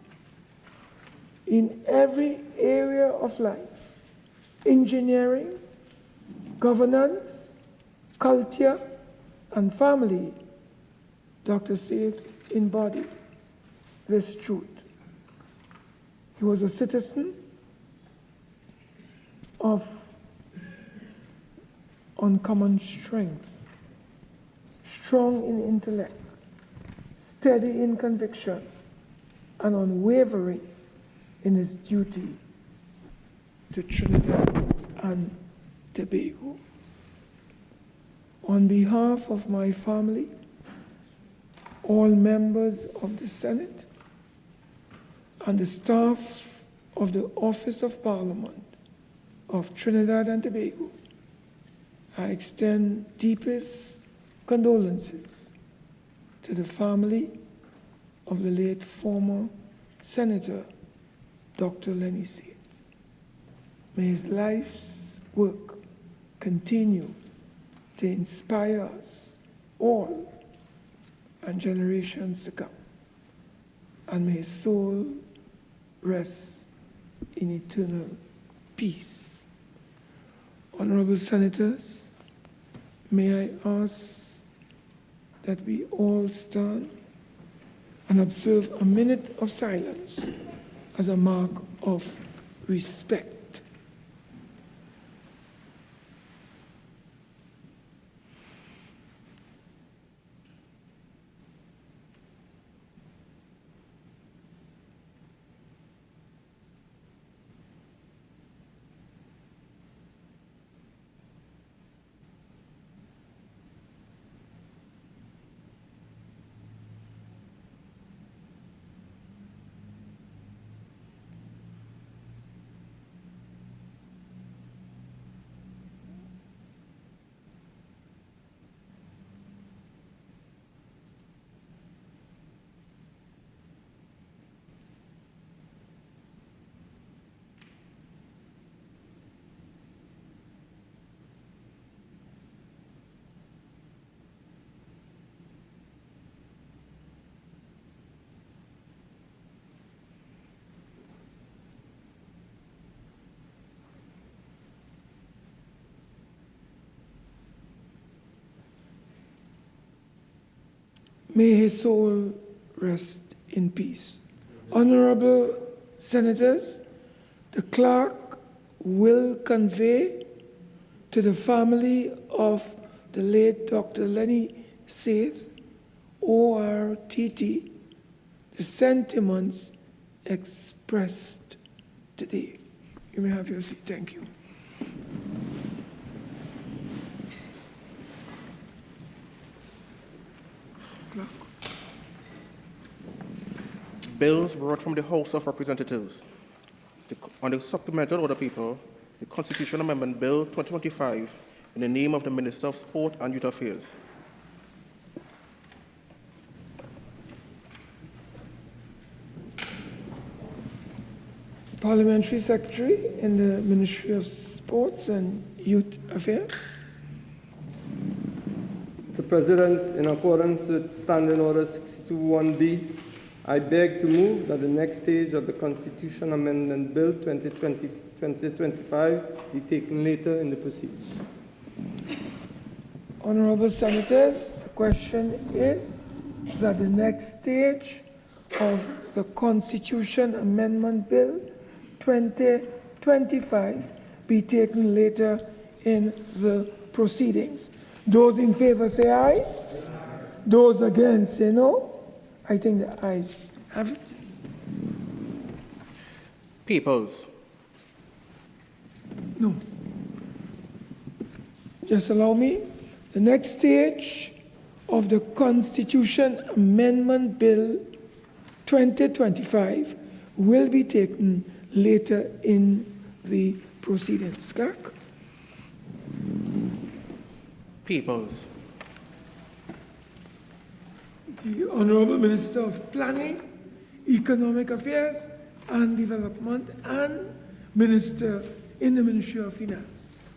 In every area of life, engineering, governance, culture, and family, Dr. Seth embodied this truth. He was a citizen of uncommon strength, strong in intellect, steady in conviction, and unwavering in his duty to Trinidad and Tobago. On behalf of my family, all members of the Senate, and the staff of the Office of Parliament of Trinidad and Tobago, I extend deepest condolences to the family of the late former Senator, Dr. Lenny Seth. May his life's work continue to inspire us all and generations to come. And may his soul rest in eternal peace. Honorable Senators, may I ask that we all stand and observe a minute of silence as a mark of respect. May his soul rest in peace. Honorable Senators, the clerk will convey to the family of the late Dr. Lenny Saith, ORTT, the sentiments expressed today. You may have your seat. Thank you. Clerk. Bills brought from the House of Representatives. On the supplemental order paper, the Constitutional Amendment Bill 2025 in the name of the Minister of Sport and Youth Affairs. Parliamentary Secretary in the Ministry of Sports and Youth Affairs. Mr. President, in accordance with Standing Order 62(1)B, I beg to move that the next stage of the Constitution Amendment Bill 2025 be taken later in the proceedings. Honorable Senators, the question is that the next stage of the Constitution Amendment Bill 2025 be taken later in the proceedings. Those in favor say aye. Aye. Those against say no. I think the ayes have it. Papers. No. Just allow me. The next stage of the Constitution Amendment Bill 2025 will be taken later in the proceedings. Clerk. Papers. The Honorable Minister of Planning, Economic Affairs and Development, and Minister in the Ministry of Finance.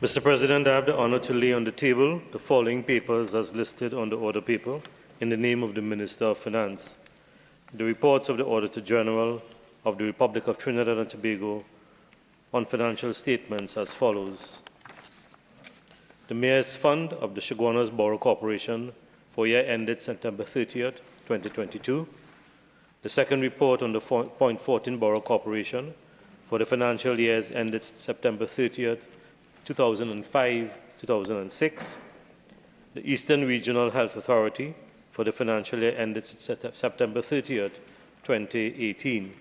Mr. President, I have the honor to lay on the table the following papers as listed on the order paper in the name of the Minister of Finance. The reports of the Auditor General of the Republic of Trinidad and Tobago on financial statements as follows. The Mayor's Fund of the Chaguanas Borough Corporation for year ended September 30th, 2022. The second report on the Point 14 Borough Corporation for the financial years ended September 30th, 2005-2006. The Eastern Regional Health Authority for the financial year ended September 30th, 2018.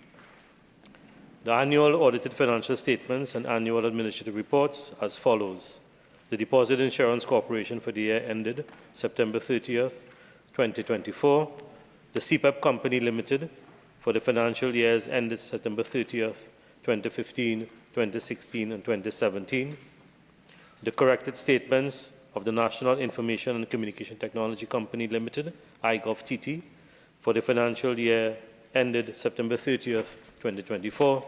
The annual audited financial statements and annual administrative reports as follows. The Deposit Insurance Corporation for the year ended September 30th, 2024. The CPEP Company Limited for the financial years ended September 30th, 2015, 2016, and 2017. The corrected statements of the National Information and Communication Technology Company Limited, IGovTT, for the financial year ended September 30th, 2024.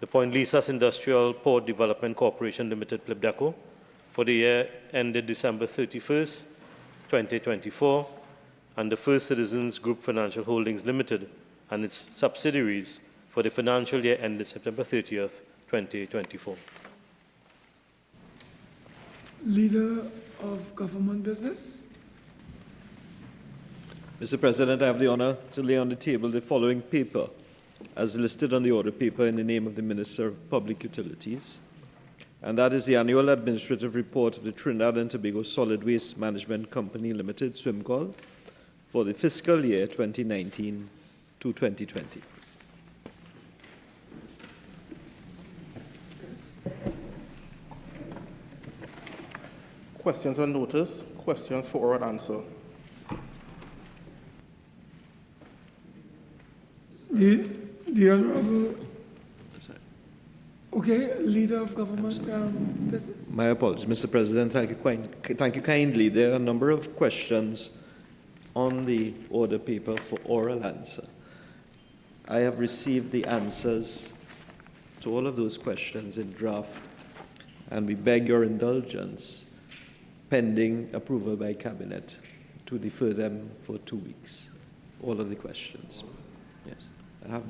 The Point Lisas Industrial Port Development Corporation Limited, PLIBDECO, for the year ended December 31st, 2024, and the First Citizens Group Financial Holdings Limited and its subsidiaries for the financial year ended September 30th, 2024. Leader of Government Business. Mr. President, I have the honor to lay on the table the following paper as listed on the order paper in the name of the Minister of Public Utilities. And that is the annual administrative report of the Trinidad and Tobago Solid Waste Management Company Limited, SWIMCOL, for the fiscal year 2019 to 2020. Questions on notice, questions for oral answer. The Honorable, okay, Leader of Government Business. My apologies, Mr. President. Thank you kindly. There are a number of questions on the order paper for oral answer. I have received the answers to all of those questions in draft, and we beg your indulgence, pending approval by Cabinet, to defer them for 2 weeks, all of the questions. Yes, I have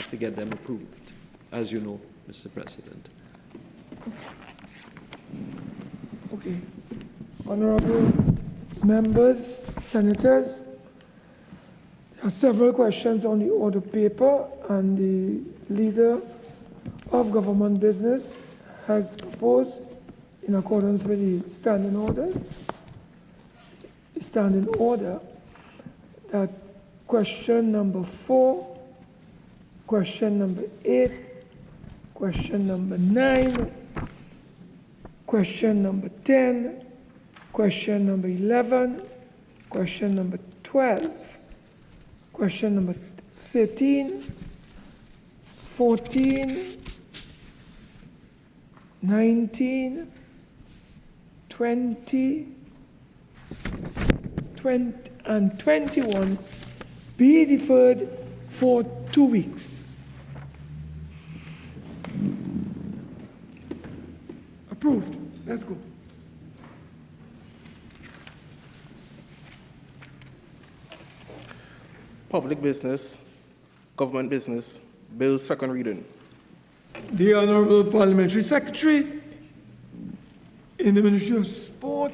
to get them approved, as you know, Mr. President. Okay. Honorable Members, senators, there are several questions on the order paper, and the leader of government business has proposed, in accordance with the standing orders, the standing order, that question number 4, question number 8, question number 9, question number 10, question number 11, question number 12, question number 13, 14, 19, 20, and 21 be deferred for 2 weeks. Approved. Let's go. Public business, government business, bill second reading. The Honorable Parliamentary Secretary in the Ministry of Sport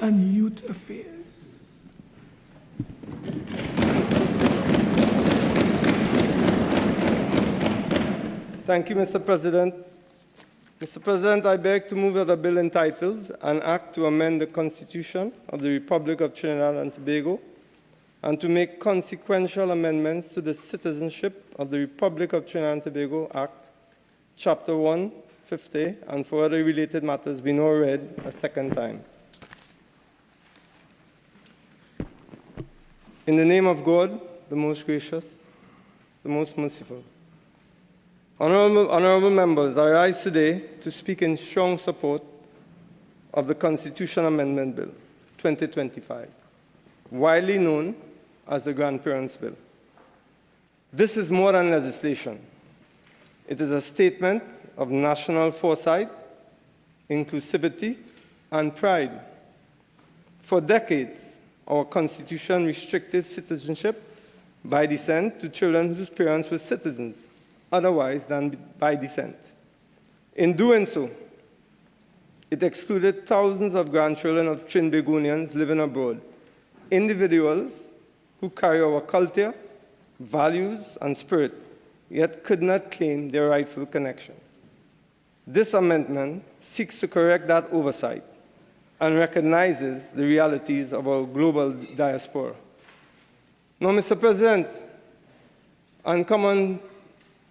and Youth Affairs. Thank you, Mr. President. Mr. President, I beg to move that a bill entitled An Act to Amend the Constitution of the Republic of Trinidad and Tobago and to make consequential amendments to the Citizenship of the Republic of Trinidad and Tobago Act, Chapter 150, and for other related matters be now read a second time. In the name of God, the most gracious, the most merciful. Honorable members, I rise today to speak in strong support of the Constitution Amendment Bill 2025, widely known as the Grandparents' Bill. This is more than legislation. It is a statement of national foresight, inclusivity, and pride. For decades, our Constitution restricted citizenship by descent to children whose parents were citizens, otherwise than by descent. In doing so, it excluded thousands of grandchildren of Trinbagonians living abroad, individuals who carry our culture, values, and spirit, yet could not claim their rightful connection. This amendment seeks to correct that oversight and recognizes the realities of our global diaspora. Now, Mr. President, uncommon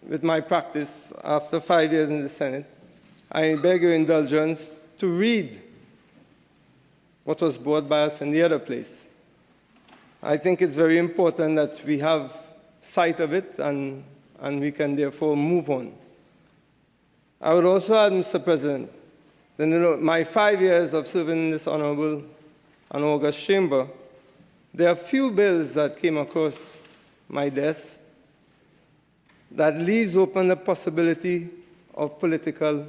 with my practice after 5 years in the Senate, I beg your indulgence to read what was brought by us in the other place. I think it's very important that we have sight of it and we can therefore move on. I would also add, Mr. President, that my 5 years of serving in this honorable and august chamber, there are few bills that came across my desk that leaves open the possibility of political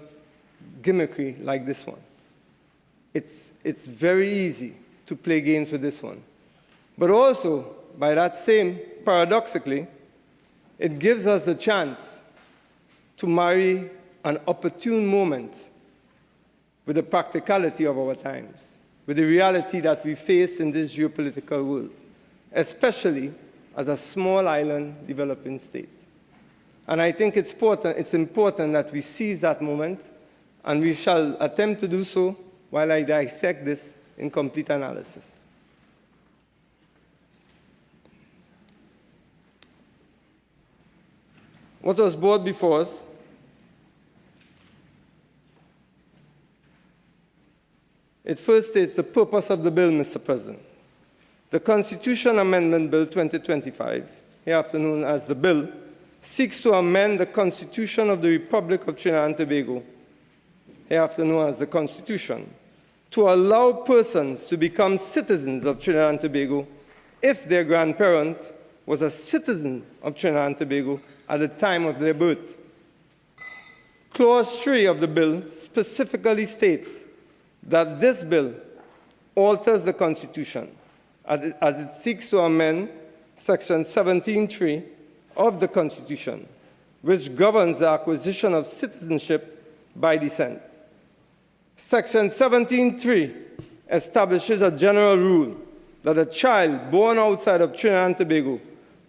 gimmickry like this one. It's very easy to play games with this one. But also, by that same, paradoxically, it gives us a chance to marry an opportune moment with the practicality of our times, with the reality that we face in this geopolitical world, especially as a small island developing state. And I think it's important that we seize that moment, and we shall attempt to do so while I dissect this in complete analysis. What was brought before us it first states the purpose of the bill, Mr. President. The Constitution Amendment Bill 2025, hereafter known as the bill, seeks to amend the Constitution of the Republic of Trinidad and Tobago, hereafter known as the Constitution, to allow persons to become citizens of Trinidad and Tobago if their grandparent was a citizen of Trinidad and Tobago at the time of their birth. Clause 3 of the bill specifically states that this bill alters the Constitution as it seeks to amend Section 17.3 of the Constitution, which governs the acquisition of citizenship by descent. Section 17.3 establishes a general rule that a child born outside of Trinidad and Tobago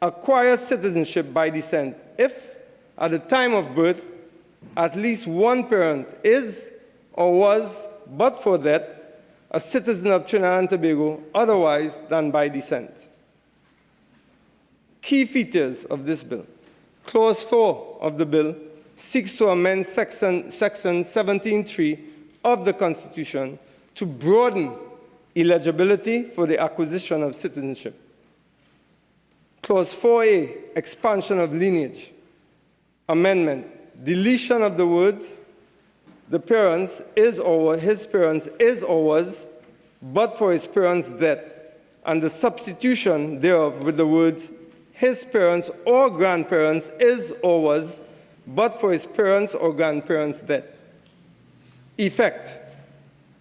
acquires citizenship by descent if, at the time of birth, at least one parent is or was, but for that, a citizen of Trinidad and Tobago otherwise than by descent. Key features of this bill. Clause 4 of the bill seeks to amend Section 17.3 of the Constitution to broaden eligibility for the acquisition of citizenship. Clause 4A, expansion of lineage. Amendment, deletion of the words, the parents is or his parents is or was, but for his parents' death, and the substitution thereof with the words, his parents or grandparents is or was, but for his parents or grandparents' death. Effect,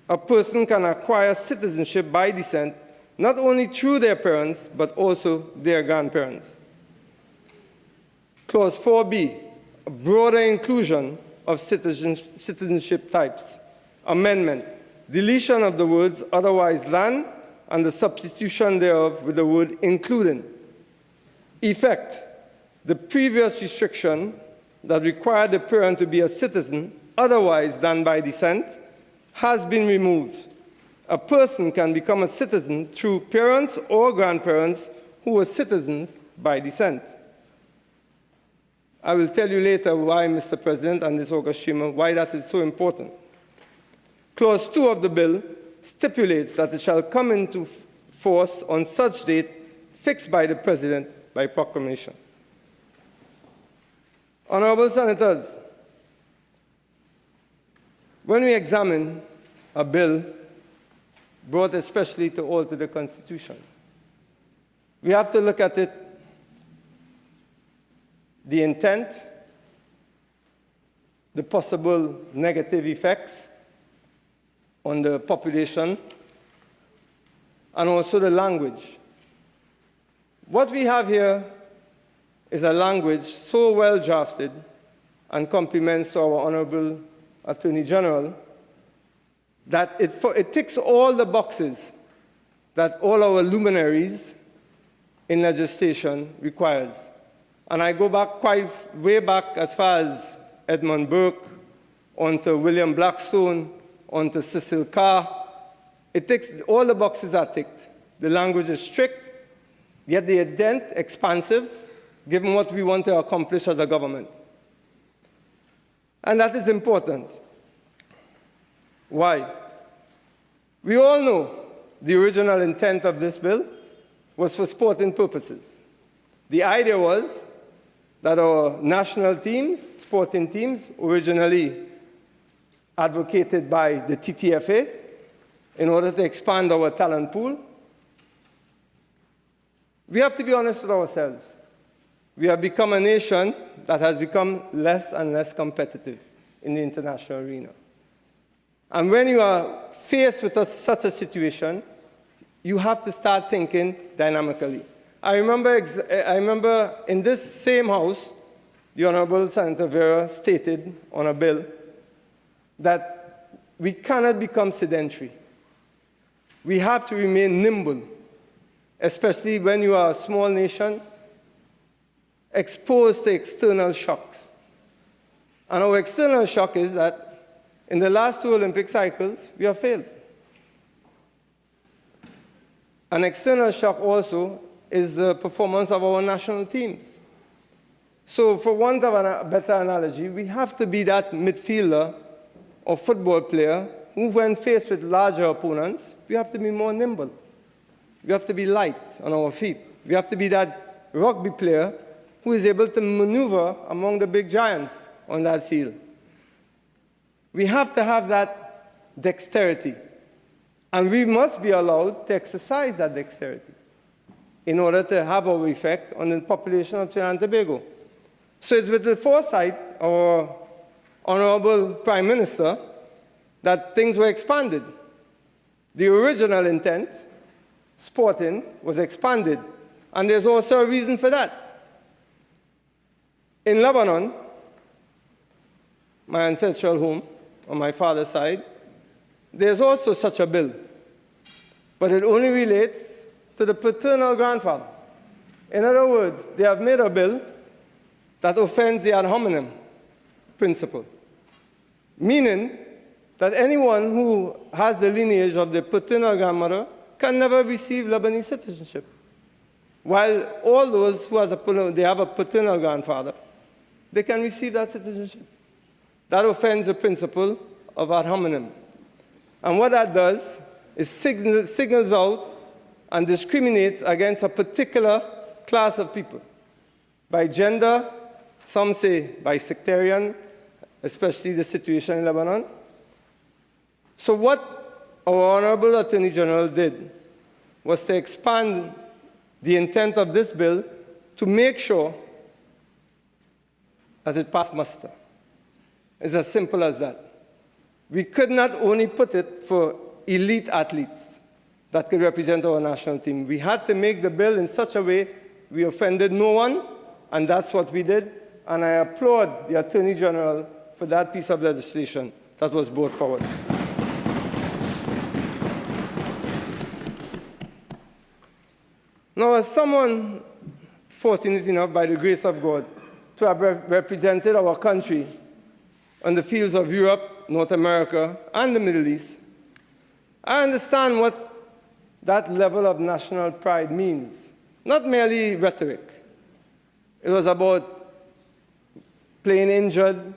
a person can acquire citizenship by descent not only through their parents, but also their grandparents. Clause 4B, a broader inclusion of citizenship types. Amendment, deletion of the words otherwise than and the substitution thereof with the word including. Effect, the previous restriction that required the parent to be a citizen otherwise than by descent has been removed. A person can become a citizen through parents or grandparents who were citizens by descent. I will tell you later why, Mr. President, and this August streamer, why that is so important. Clause 2 of the bill stipulates that it shall come into force on such date fixed by the President by proclamation. Honorable Senators, when we examine a bill brought especially to alter the Constitution, we have to look at it, the intent, the possible negative effects on the population, and also the language. What we have here is a language so well drafted and compliments to our Honorable Attorney General that it ticks all the boxes that all our luminaries in legislation requires. And I go back way back as far as Edmund Burke, onto William Blackstone, onto Cecil Carr. It ticks, all the boxes are ticked. The language is strict, yet the intent expansive, given what we want to accomplish as a government. And that is important. Why? We all know the original intent of this bill was for sporting purposes. The idea was that our national teams, sporting teams, originally advocated by the TTFA in order to expand our talent pool. We have to be honest with ourselves. We have become a nation that has become less and less competitive in the international arena. And when you are faced with such a situation, you have to start thinking dynamically. I remember in this same House, the Honorable Senator Vieira stated on a bill that we cannot become sedentary. We have to remain nimble, especially when you are a small nation exposed to external shocks. And our external shock is that in the last 2 Olympic cycles, we have failed. An external shock also is the performance of our national teams. So for want of a better analogy, we have to be that midfielder or football player who, when faced with larger opponents, we have to be more nimble. We have to be light on our feet. We have to be that rugby player who is able to maneuver among the big giants on that field. We have to have that dexterity. And we must be allowed to exercise that dexterity in order to have our effect on the population of Trinidad and Tobago. So it's with the foresight of our Honorable Prime Minister that things were expanded. The original intent, sporting, was expanded. And there's also a reason for that. In Lebanon, my ancestral home, on my father's side, there's also such a bill. but it only relates to the paternal grandfather. In other words, they have made a bill that offends the ad hominem principle, meaning that anyone who has the lineage of the paternal grandmother can never receive Lebanese citizenship, while all those who have a paternal grandfather, they can receive that citizenship. That offends the principle of ad hominem. And what that does is signals out and discriminates against a particular class of people. By gender, some say by sectarian, especially the situation in Lebanon. So what our Honorable Attorney General did was to expand the intent of this bill to make sure that it passed muster. It's as simple as that. We could not only put it for elite athletes that could represent our national team. We had to make the bill in such a way we offended no one, and that's what we did. And I applaud the Attorney General for that piece of legislation that was brought forward. Now, as someone fortunate enough, by the grace of God, to have represented our country on the fields of Europe, North America, and the Middle East, I understand what that level of national pride means. Not merely rhetoric. It was about playing injured,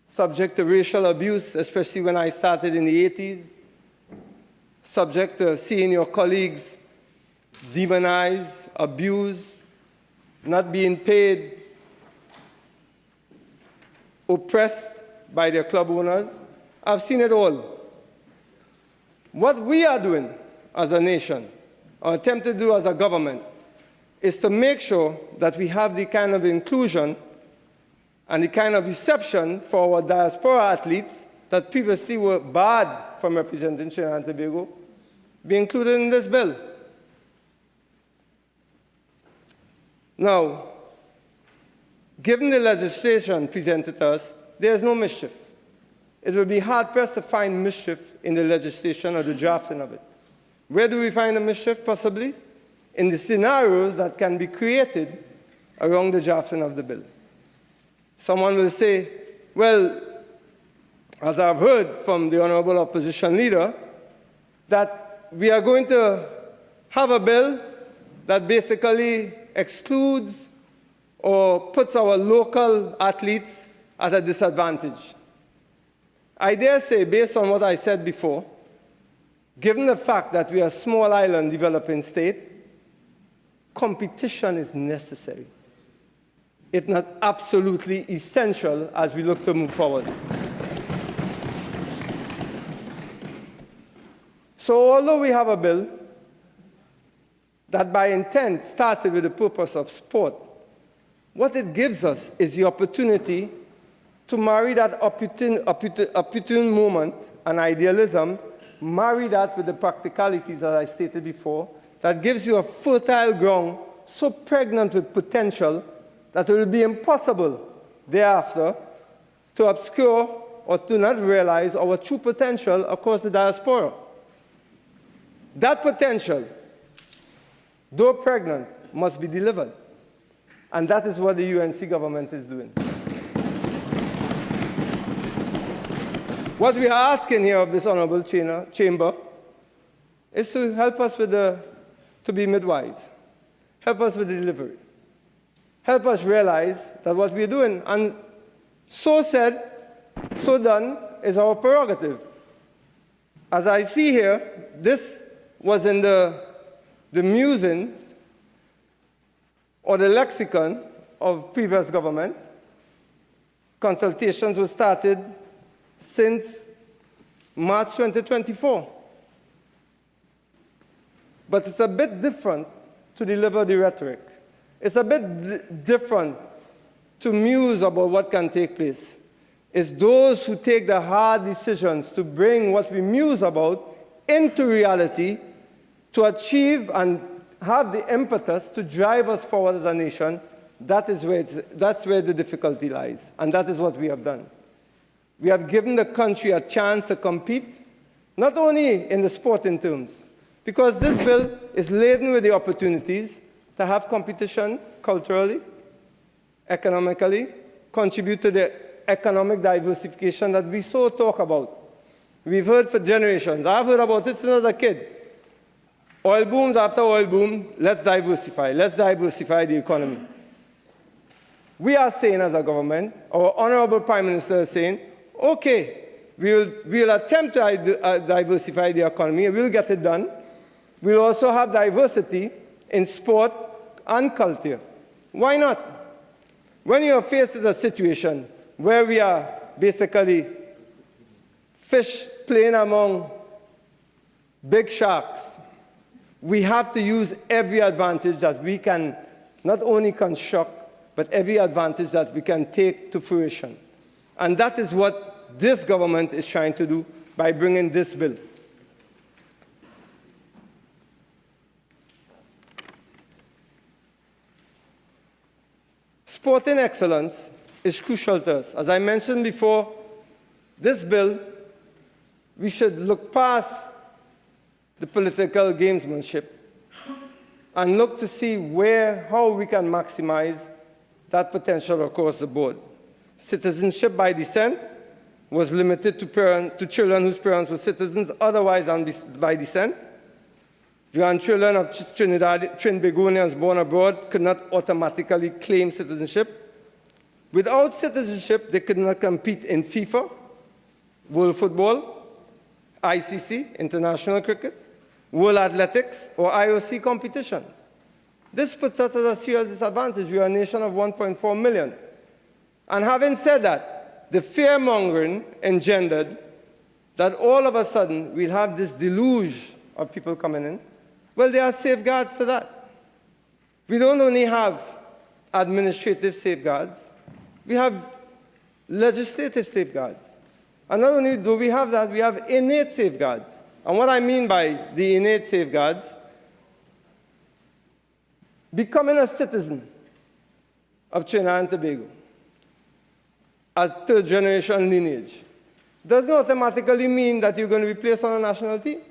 subject to racial abuse, especially when I started in the 80s, subject to seeing your colleagues demonized, abused, not being paid, oppressed by their club owners. I've seen it all. What we are doing as a nation, or attempt to do as a government, is to make sure that we have the kind of inclusion and the kind of reception for our diaspora athletes that previously were barred from representing Trinidad and Tobago be included in this bill. Now, given the legislation presented to us, there is no mischief. It would be hard-pressed to find mischief in the legislation or the drafting of it. Where do we find the mischief, possibly? In the scenarios that can be created around the drafting of the bill. Someone will say, well, as I've heard from the Honorable Opposition Leader, that we are going to have a bill that basically excludes or puts our local athletes at a disadvantage. I dare say, based on what I said before, given the fact that we are a small island developing state, competition is necessary, if not absolutely essential, as we look to move forward. So although we have a bill that by intent started with the purpose of sport, what it gives us is the opportunity to marry that opportune moment and idealism, marry that with the practicalities that I stated before, that gives you a fertile ground so pregnant with potential that it will be impossible thereafter to obscure or to not realize our true potential across the diaspora. That potential, though pregnant, must be delivered. And that is what the UNC government is doing. What we are asking here of this honorable chamber is to help us to be midwives, help us with the delivery, help us realize that what we're doing, and so said, so done, is our prerogative. As I see here, this was in the musings or the lexicon of previous government. Consultations were started since March 2024. But it's a bit different to deliver the rhetoric. It's a bit different to muse about what can take place. It's those who take the hard decisions to bring what we muse about into reality to achieve and have the impetus to drive us forward as a nation. That's where the difficulty lies, and that is what we have done. We have given the country a chance to compete not only in the sporting terms, because this bill is laden with the opportunities to have competition culturally, economically, contribute to the economic diversification that we so talk about. We've heard for generations. I've heard about this since I was a kid. Oil booms after oil boom, let's diversify the economy. We are saying as a government, our Honorable Prime Minister is saying, okay, we'll attempt to diversify the economy, we'll get it done. We'll also have diversity in sport and culture. Why not? When you are faced with a situation where we are basically fish playing among big sharks, we have to use every advantage that we can not only construct, but every advantage that we can take to fruition. And that is what this government is trying to do by bringing this bill. Sporting excellence is crucial to us. As I mentioned before, this bill, we should look past the political gamesmanship and look to see how we can maximize that potential across the board. Citizenship by descent was limited to children whose parents were citizens otherwise than by descent. Grandchildren of Trinbagonians born abroad could not automatically claim citizenship. Without citizenship, they could not compete in FIFA, World Football, ICC, International Cricket, World Athletics, or IOC competitions. This puts us at a serious disadvantage. We are a nation of 1.4 million. And having said that, the fear-mongering engendered that all of a sudden we'll have this deluge of people coming in. Well, there are safeguards to that. We don't only have administrative safeguards, we have legislative safeguards. And not only do we have that, we have innate safeguards. And what I mean by the innate safeguards, becoming a citizen of Trinidad and Tobago as third-generation lineage doesn't automatically mean that you're going to be placed on a national team.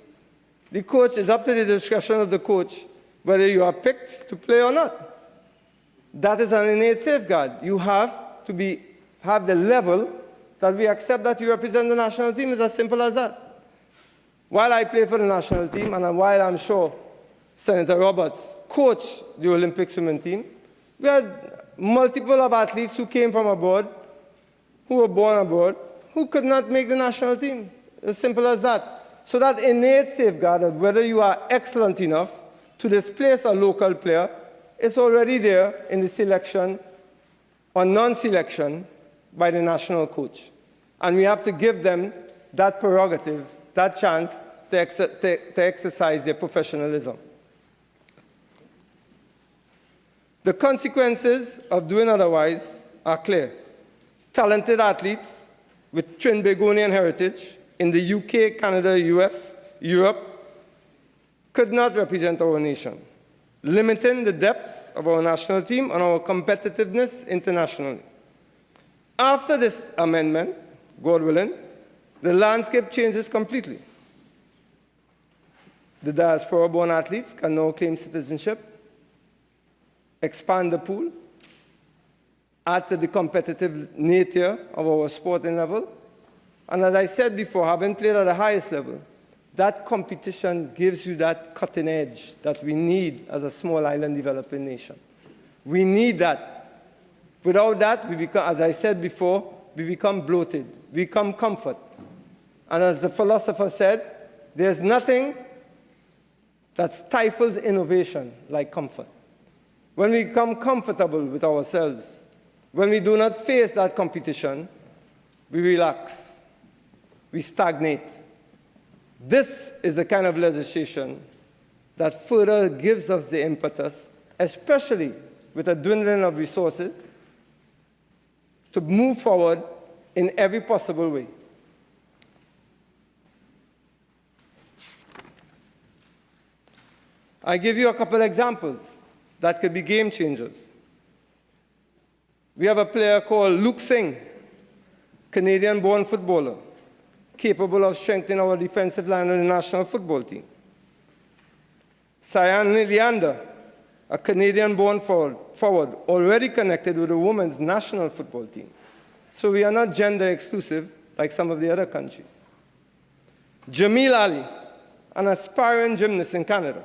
The coach is up to the discretion of the coach whether you are picked to play or not. That is an innate safeguard. You have to have the level that we accept that you represent the national team. It's as simple as that. While I play for the national team, and while I'm sure Senator Roberts coached the Olympic swimming team, we had multiple of athletes who came from abroad, who were born abroad, who could not make the national team. As simple as that. So that innate safeguard of whether you are excellent enough to displace a local player is already there in the selection or non-selection by the national coach. And we have to give them that prerogative, that chance to exercise their professionalism. The consequences of doing otherwise are clear. Talented athletes with Trinbagonian heritage in the UK, Canada, US, Europe could not represent our nation, limiting the depths of our national team and our competitiveness internationally. After this amendment, God willing, the landscape changes completely. The diaspora-born athletes can now claim citizenship, expand the pool, add to the competitive nature of our sporting level. And as I said before, having played at the highest level, that competition gives you that cutting edge that we need as a small island developing nation. We need that. Without that, we become, as I said before, we become bloated, we become comfort. And as the philosopher said, there's nothing that stifles innovation like comfort. When we become comfortable with ourselves, when we do not face that competition, we relax. We stagnate. This is the kind of legislation that further gives us the impetus, especially with a dwindling of resources, to move forward in every possible way. I give you a couple examples that could be game changers. We have a player called Luke Singh, Canadian-born footballer, capable of strengthening our defensive line of the national football team. Cyan Leander, a Canadian-born forward, already connected with the women's national football team. So we are not gender exclusive like some of the other countries. Jamil Ali, an aspiring gymnast in Canada,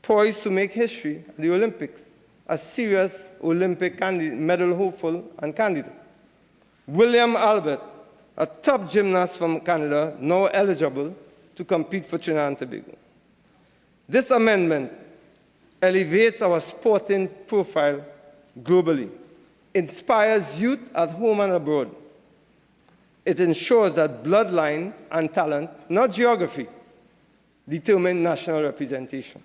poised to make history at the Olympics, a serious Olympic medal hopeful and candidate. William Albert, a top gymnast from Canada, now eligible to compete for Trinidad and Tobago. This amendment elevates our sporting profile globally, inspires youth at home and abroad. It ensures that bloodline and talent, not geography, determine national representation.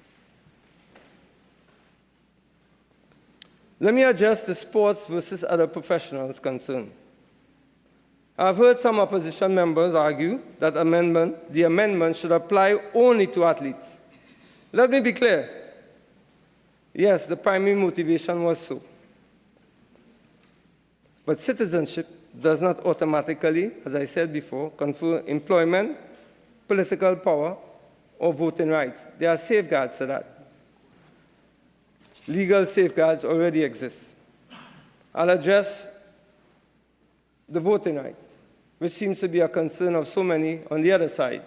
Let me address the sports versus other professionals concern. I've heard some opposition members argue that the amendment should apply only to athletes. Let me be clear. Yes, the primary motivation was so. But citizenship does not automatically, as I said before, confer employment, political power, or voting rights. There are safeguards to that. Legal safeguards already exist. I'll address the voting rights, which seems to be a concern of so many on the other side.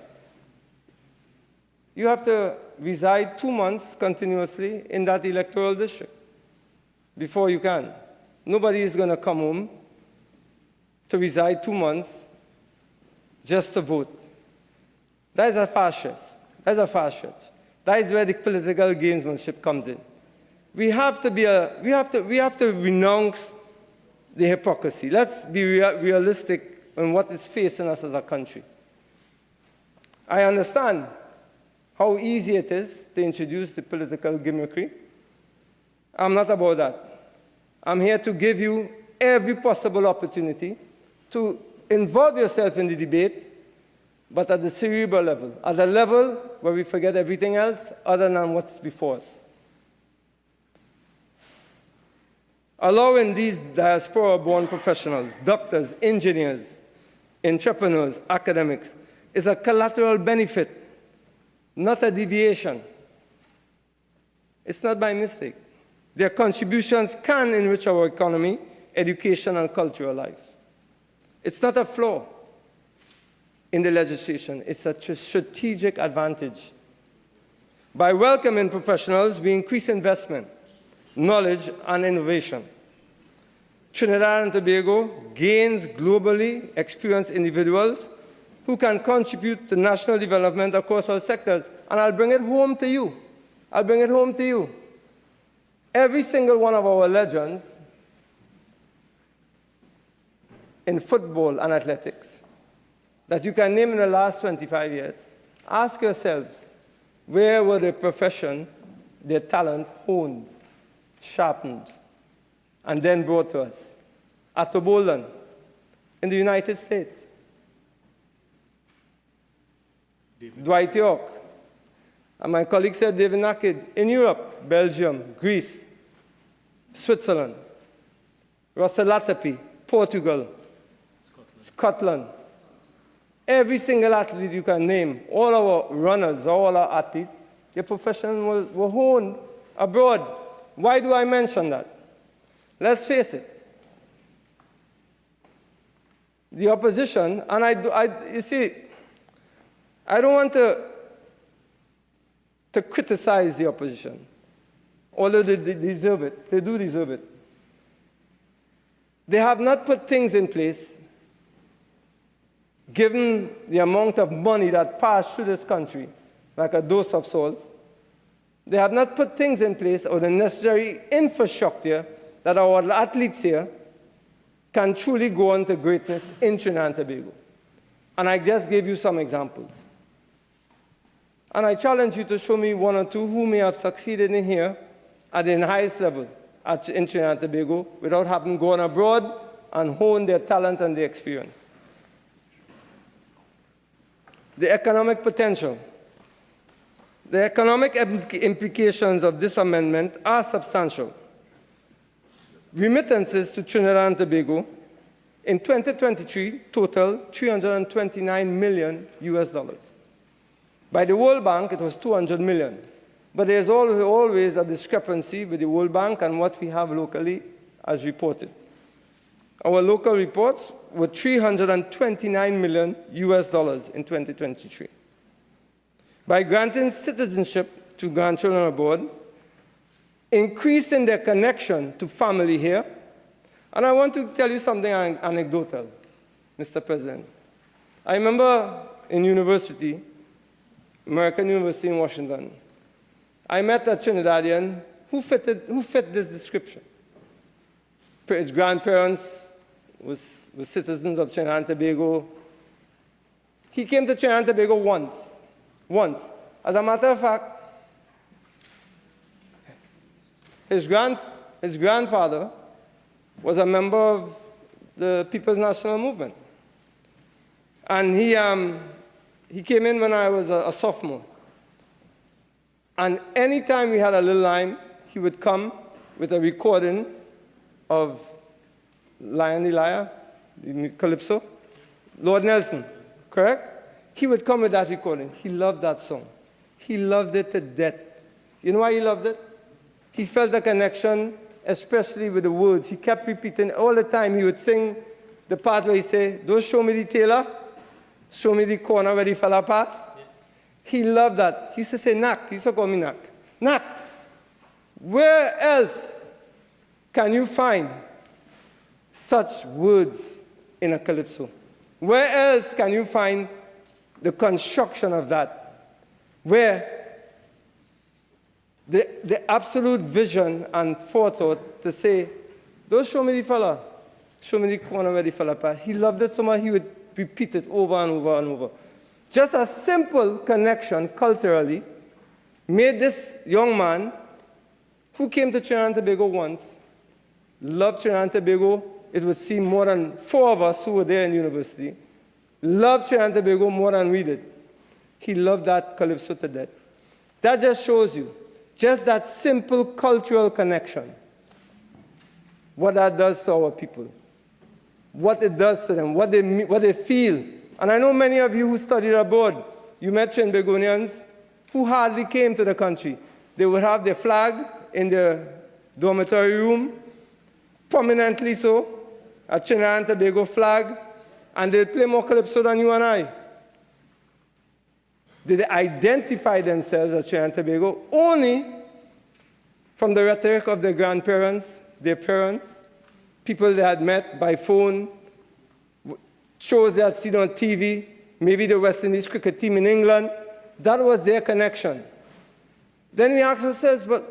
You have to reside 2 months continuously in that electoral district before you can. Nobody is going to come home to reside 2 months just to vote. That is a far stretch. That's a far stretch. That is where the political gamesmanship comes in. We have to renounce the hypocrisy. Let's be realistic on what is facing us as a country. I understand how easy it is to introduce the political gimmickry. I'm not about that. I'm here to give you every possible opportunity to involve yourself in the debate, but at the cerebral level, at a level where we forget everything else other than what's before us. Allowing these diaspora-born professionals, doctors, engineers, entrepreneurs, academics, is a collateral benefit, not a deviation. It's not by mistake. Their contributions can enrich our economy, education, and cultural life. It's not a flaw in the legislation. It's a strategic advantage. By welcoming professionals, we increase investment, knowledge, and innovation. Trinidad and Tobago gains globally experienced individuals who can contribute to national development across all sectors. And I'll bring it home to you. I'll bring it home to you. Every single one of our legends in football and athletics that you can name in the last 25 years, ask yourselves, where were their profession, their talent honed, sharpened, and then brought to us? At Bolden, in the United States. Dwight York, and my colleague said David Nakhid, in Europe, Belgium, Greece, Switzerland, Russell Latapi, Portugal, Scotland. Every single athlete you can name, all our runners, all our athletes, their profession were honed abroad. Why do I mention that? Let's face it. The opposition, and you see, I don't want to criticize the opposition, although they deserve it. They do deserve it. They have not put things in place, given the amount of money that passed through this country, like a dose of salt. They have not put things in place or the necessary infrastructure that our athletes here can truly go on to greatness in Trinidad and Tobago. And I just gave you some examples. And I challenge you to show me one or two who may have succeeded in here at the highest level in Trinidad and Tobago without having gone abroad and honed their talent and their experience. The economic potential. The economic implications of this amendment are substantial. Remittances to Trinidad and Tobago in 2023 total $329 million US dollars. By the World Bank, it was 200 million. But there's always a discrepancy with the World Bank and what we have locally as reported. Our local reports were 329 million US dollars in 2023. By granting citizenship to grandchildren abroad, increasing their connection to family here, and I want to tell you something anecdotal, Mr. President. I remember in university, American University in Washington, I met a Trinidadian who fit this description. His grandparents were citizens of Trinidad and Tobago. He came to Trinidad and Tobago once. As a matter of fact, his grandfather was a member of the People's National Movement. And he came in when I was a sophomore. And anytime we had a little line, he would come with a recording of Lion the Liar, the Calypso, Lord Nelson, correct? He would come with that recording. He loved that song. He loved it to death. You know why he loved it? He felt a connection, especially with the words. He kept repeating all the time. He would sing the part where he said, "Don't show me the tailor, show me the corner where the fella pass." He loved that. He used to say, "Nak." He used to call me Nak. Nak, where else can you find such words in a calypso? Where else can you find the construction of that? Where the absolute vision and forethought to say, "Don't show me the fella, show me the corner where the fella pass." He loved it so much he would repeat it over and over and over. Just a simple connection culturally made this young man who came to Trinidad and Tobago once, loved Trinidad and Tobago. It would seem more than 4 of us who were there in university, loved Trinidad and Tobago more than we did. He loved that calypso to death. That just shows you, just that simple cultural connection, what that does to our people, what it does to them, what they feel. And I know many of you who studied abroad, you met Trinbagonians who hardly came to the country. They would have their flag in their dormitory room, prominently so, a Trinidad and Tobago flag, and they'd play more calypso than you and I. They identify themselves as Trinidad and Tobago only from the rhetoric of their grandparents, their parents, people they had met by phone, shows they had seen on TV, maybe the West Indies cricket team in England. That was their connection. Then we ask ourselves, but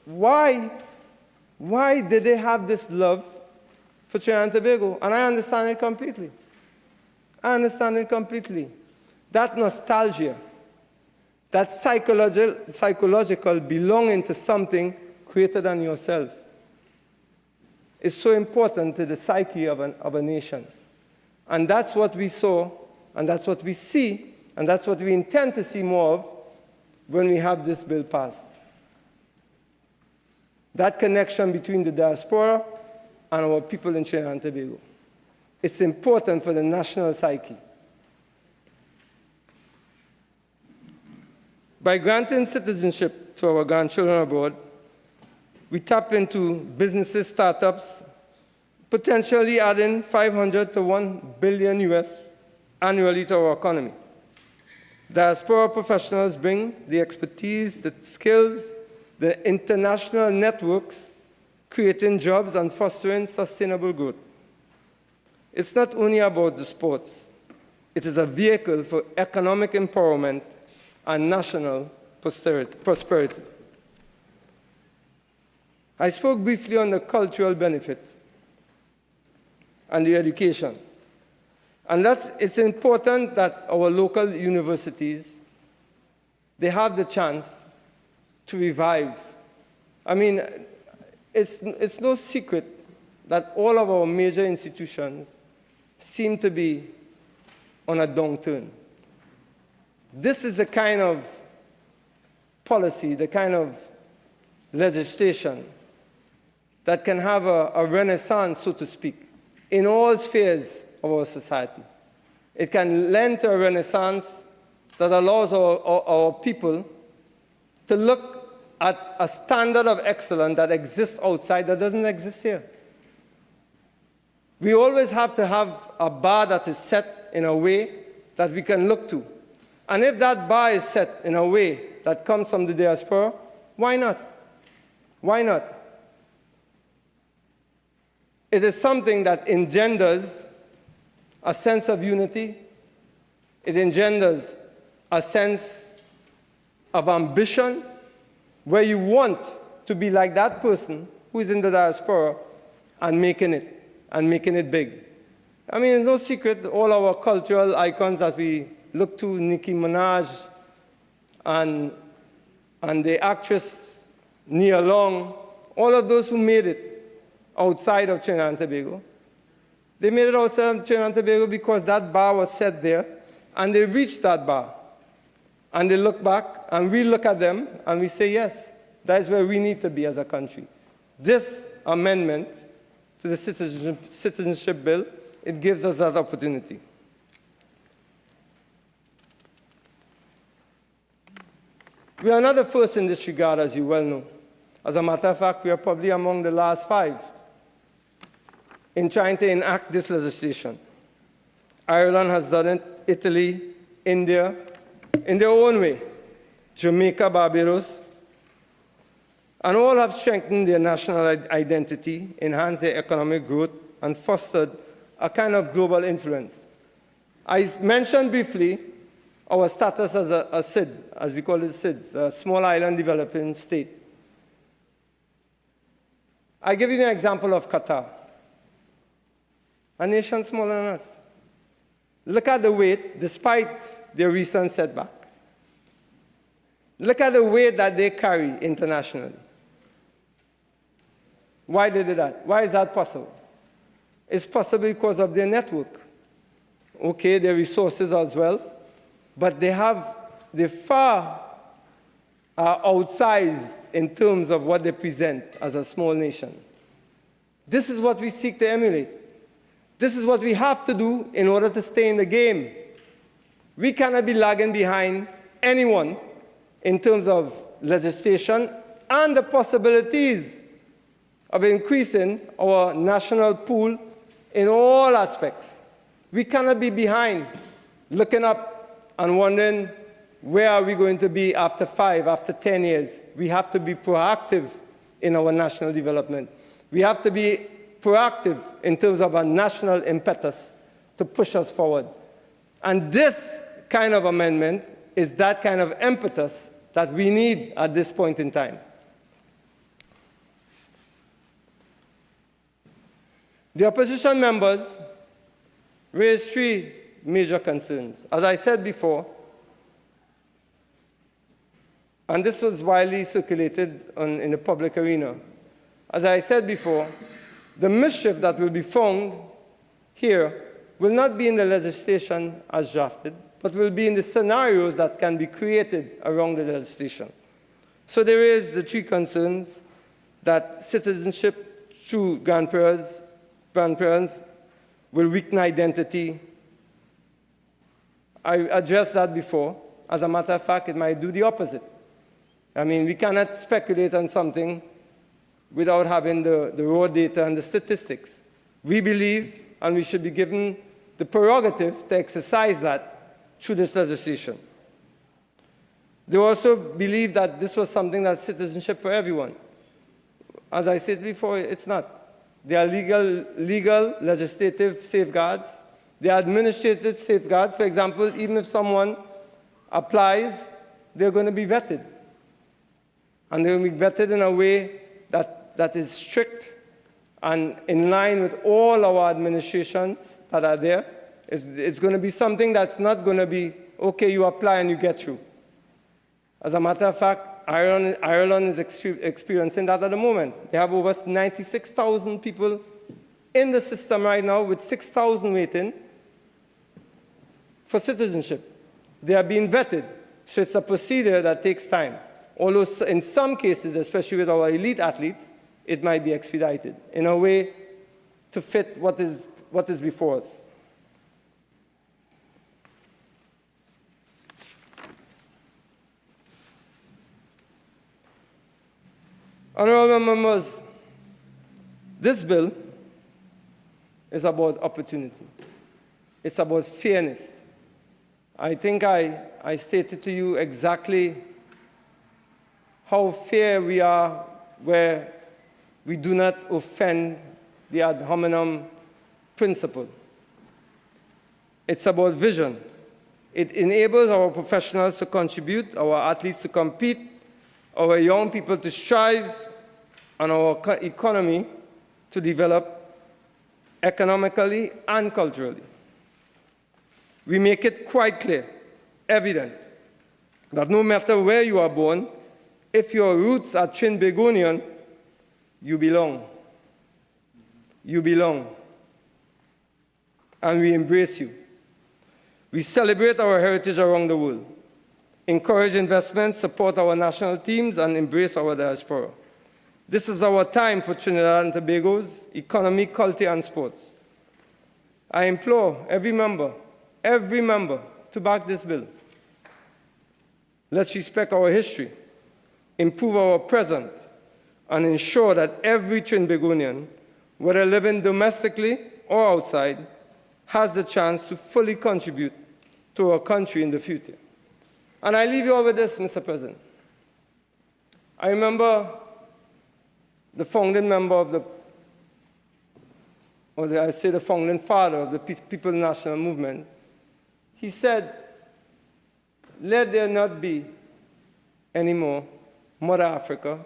why did they have this love for Trinidad and Tobago? And I understand it completely. I understand it completely. That nostalgia, that psychological belonging to something greater than yourself is so important to the psyche of a nation. And that's what we saw, and that's what we see, and that's what we intend to see more of when we have this bill passed. That connection between the diaspora and our people in Trinidad and Tobago. It's important for the national psyche. By granting citizenship to our grandchildren abroad, we tap into businesses, startups, potentially adding 500 to 1 billion US annually to our economy. Diaspora professionals bring the expertise, the skills, the international networks, creating jobs and fostering sustainable growth. It's not only about the sports. It is a vehicle for economic empowerment and national prosperity. I spoke briefly on the cultural benefits and the education. And it's important that our local universities, they have the chance to revive. I mean, it's no secret that all of our major institutions seem to be on a downturn. This is the kind of policy, the kind of legislation that can have a renaissance, so to speak, in all spheres of our society. It can lend to a renaissance that allows our people to look at a standard of excellence that exists outside that doesn't exist here. We always have to have a bar that is set in a way that we can look to. And if that bar is set in a way that comes from the diaspora, why not? Why not? It is something that engenders a sense of unity. It engenders a sense of ambition where you want to be like that person who is in the diaspora and making it big. I mean, it's no secret, all our cultural icons that we look to, Nicki Minaj and the actress Nia Long, all of those who made it outside of Trinidad and Tobago, they made it outside of Trinidad and Tobago because that bar was set there, and they reached that bar. And they look back, and we look at them, and we say, yes, that is where we need to be as a country. This amendment to the citizenship bill, it gives us that opportunity. We are not the first in this regard, as you well know. As a matter of fact, we are probably among the last 5 in trying to enact this legislation. Ireland has done it, Italy, India, in their own way, Jamaica, Barbados, and all have strengthened their national identity, enhanced their economic growth, and fostered a kind of global influence. I mentioned briefly our status as a SID, as we call it SIDS, a small island developing state. I give you an example of Qatar, a nation smaller than us. Look at the weight, despite their recent setback. Look at the weight that they carry internationally. Why they did that? Why is that possible? It's possible because of their network. Okay, their resources as well, but they far are outsized in terms of what they present as a small nation. This is what we seek to emulate. This is what we have to do in order to stay in the game. We cannot be lagging behind anyone in terms of legislation and the possibilities of increasing our national pool in all aspects. We cannot be behind, looking up and wondering, where are we going to be after 5, after 10 years? We have to be proactive in our national development. We have to be proactive in terms of a national impetus to push us forward. And this kind of amendment is that kind of impetus that we need at this point in time. The opposition members raised 3 major concerns. As I said before, and this was widely circulated in the public arena, as I said before, the mischief that will be found here will not be in the legislation as drafted, but will be in the scenarios that can be created around the legislation. So there is the 3 concerns that citizenship through grandparents will weaken identity. I addressed that before. As a matter of fact, it might do the opposite. I mean, we cannot speculate on something without having the raw data and the statistics. We believe, and we should be given the prerogative to exercise that through this legislation. They also believe that this was something that's citizenship for everyone. As I said before, it's not. There are legal, legislative safeguards. There are administrative safeguards. For example, even if someone applies, they're going to be vetted. And they're going to be vetted in a way that is strict and in line with all our administrations that are there. It's going to be something that's not going to be, okay, you apply and you get through. As a matter of fact, Ireland is experiencing that at the moment. They have over 96,000 people in the system right now, with 6,000 waiting for citizenship. They are being vetted, so it's a procedure that takes time. Although in some cases, especially with our elite athletes, it might be expedited in a way to fit what is what is before us. Honorable members, this bill is about opportunity. It's about fairness. I think I stated to you exactly how fair we are where we do not offend the ad hominem principle. It's about vision. It enables our professionals to contribute, our athletes to compete, our young people to strive, and our economy to develop economically and culturally. We make it quite clear, evident, that no matter where you are born, if your roots are Trinbagonian, you belong. You belong. And we embrace you. We celebrate our heritage around the world, encourage investment, support our national teams, and embrace our diaspora. This is our time for Trinidad and Tobago's economy, culture, and sports. I implore every member to back this bill. Let's respect our history, improve our present, and ensure that every Trinbagonian, whether living domestically or outside, has the chance to fully contribute to our country in the future. And I leave you all with this, Mr. President. I remember the founding member of the founding father of the People's National Movement. He said, let there not be any more Mother Africa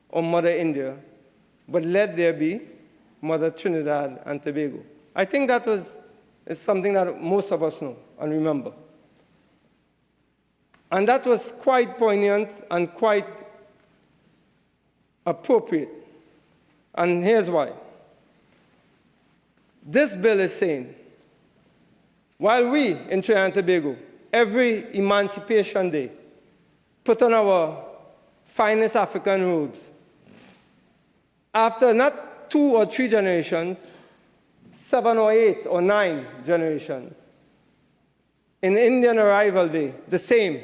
or Mother India, but let there be Mother Trinidad and Tobago. I think that is something that most of us know and remember. And that was quite poignant and quite appropriate. And here's why. This bill is saying, while we in Trinidad and Tobago, every Emancipation Day, put on our finest African robes, after not 2 or 3 generations, 7 or 8 or 9 generations, in Indian Arrival Day, the same,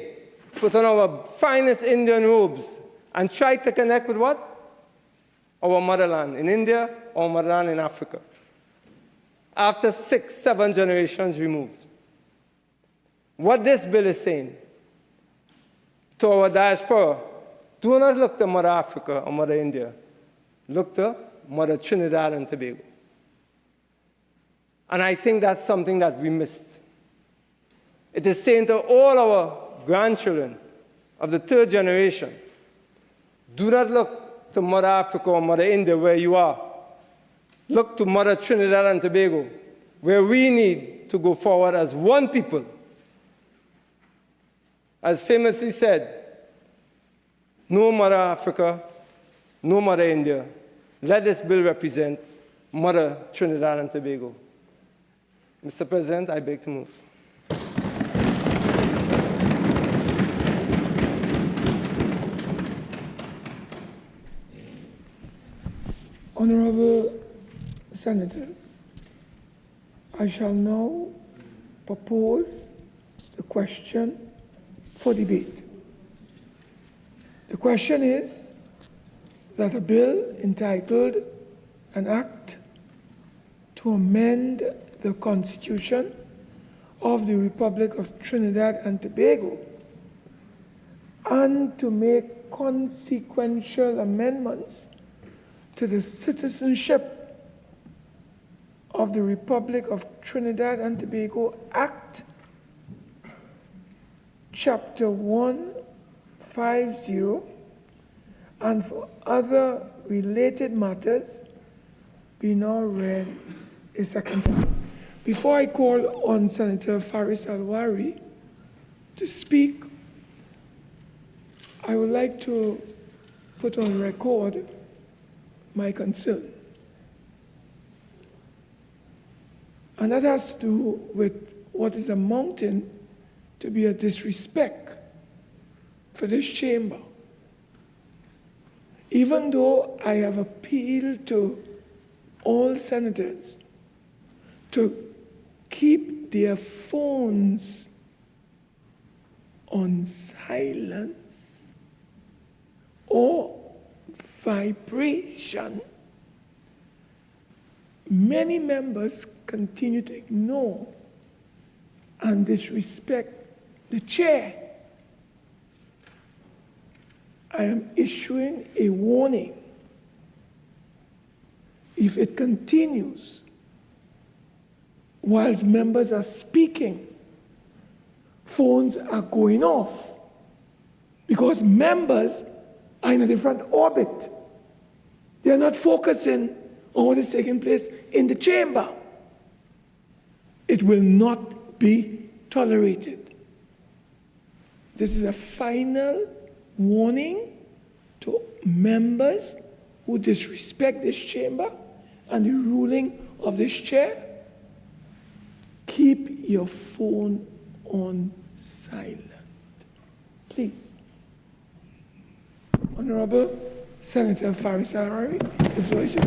put on our finest Indian robes and try to connect with what? Our motherland in India, our motherland in Africa. After 6, 7 generations removed. What this bill is saying to our diaspora, do not look to Mother Africa or Mother India. Look to Mother Trinidad and Tobago. And I think that's something that we missed. It is saying to all our grandchildren of the 3rd generation, do not look to Mother Africa or Mother India where you are. Look to Mother Trinidad and Tobago, where we need to go forward as one people. As famously said, no Mother Africa, no Mother India. Let this bill represent Mother Trinidad and Tobago. Mr. President, I beg to move. Honorable Senators, I shall now propose the question for debate. The question is that a bill entitled An Act to Amend the Constitution of the Republic of Trinidad and Tobago and to make consequential amendments to the Citizenship of the Republic of Trinidad and Tobago Act, Chapter 150, and for other related matters, be now read a second time. Before I call on Senator Faris Al-Rawi to speak, I would like to put on record my concern. And that has to do with what is amounting to be a disrespect for this chamber. Even though I have appealed to all senators to keep their phones on silence or vibration, many members continue to ignore and disrespect the chair. I am issuing a warning. If it continues whilst members are speaking, phones are going off because members are in a different orbit. They are not focusing on what is taking place in the chamber. It will not be tolerated. This is a final warning to members who disrespect this chamber and the ruling of this chair. Keep your phone on silent, please. Honorable Senator Faris Al-Rawi, the floor is yours.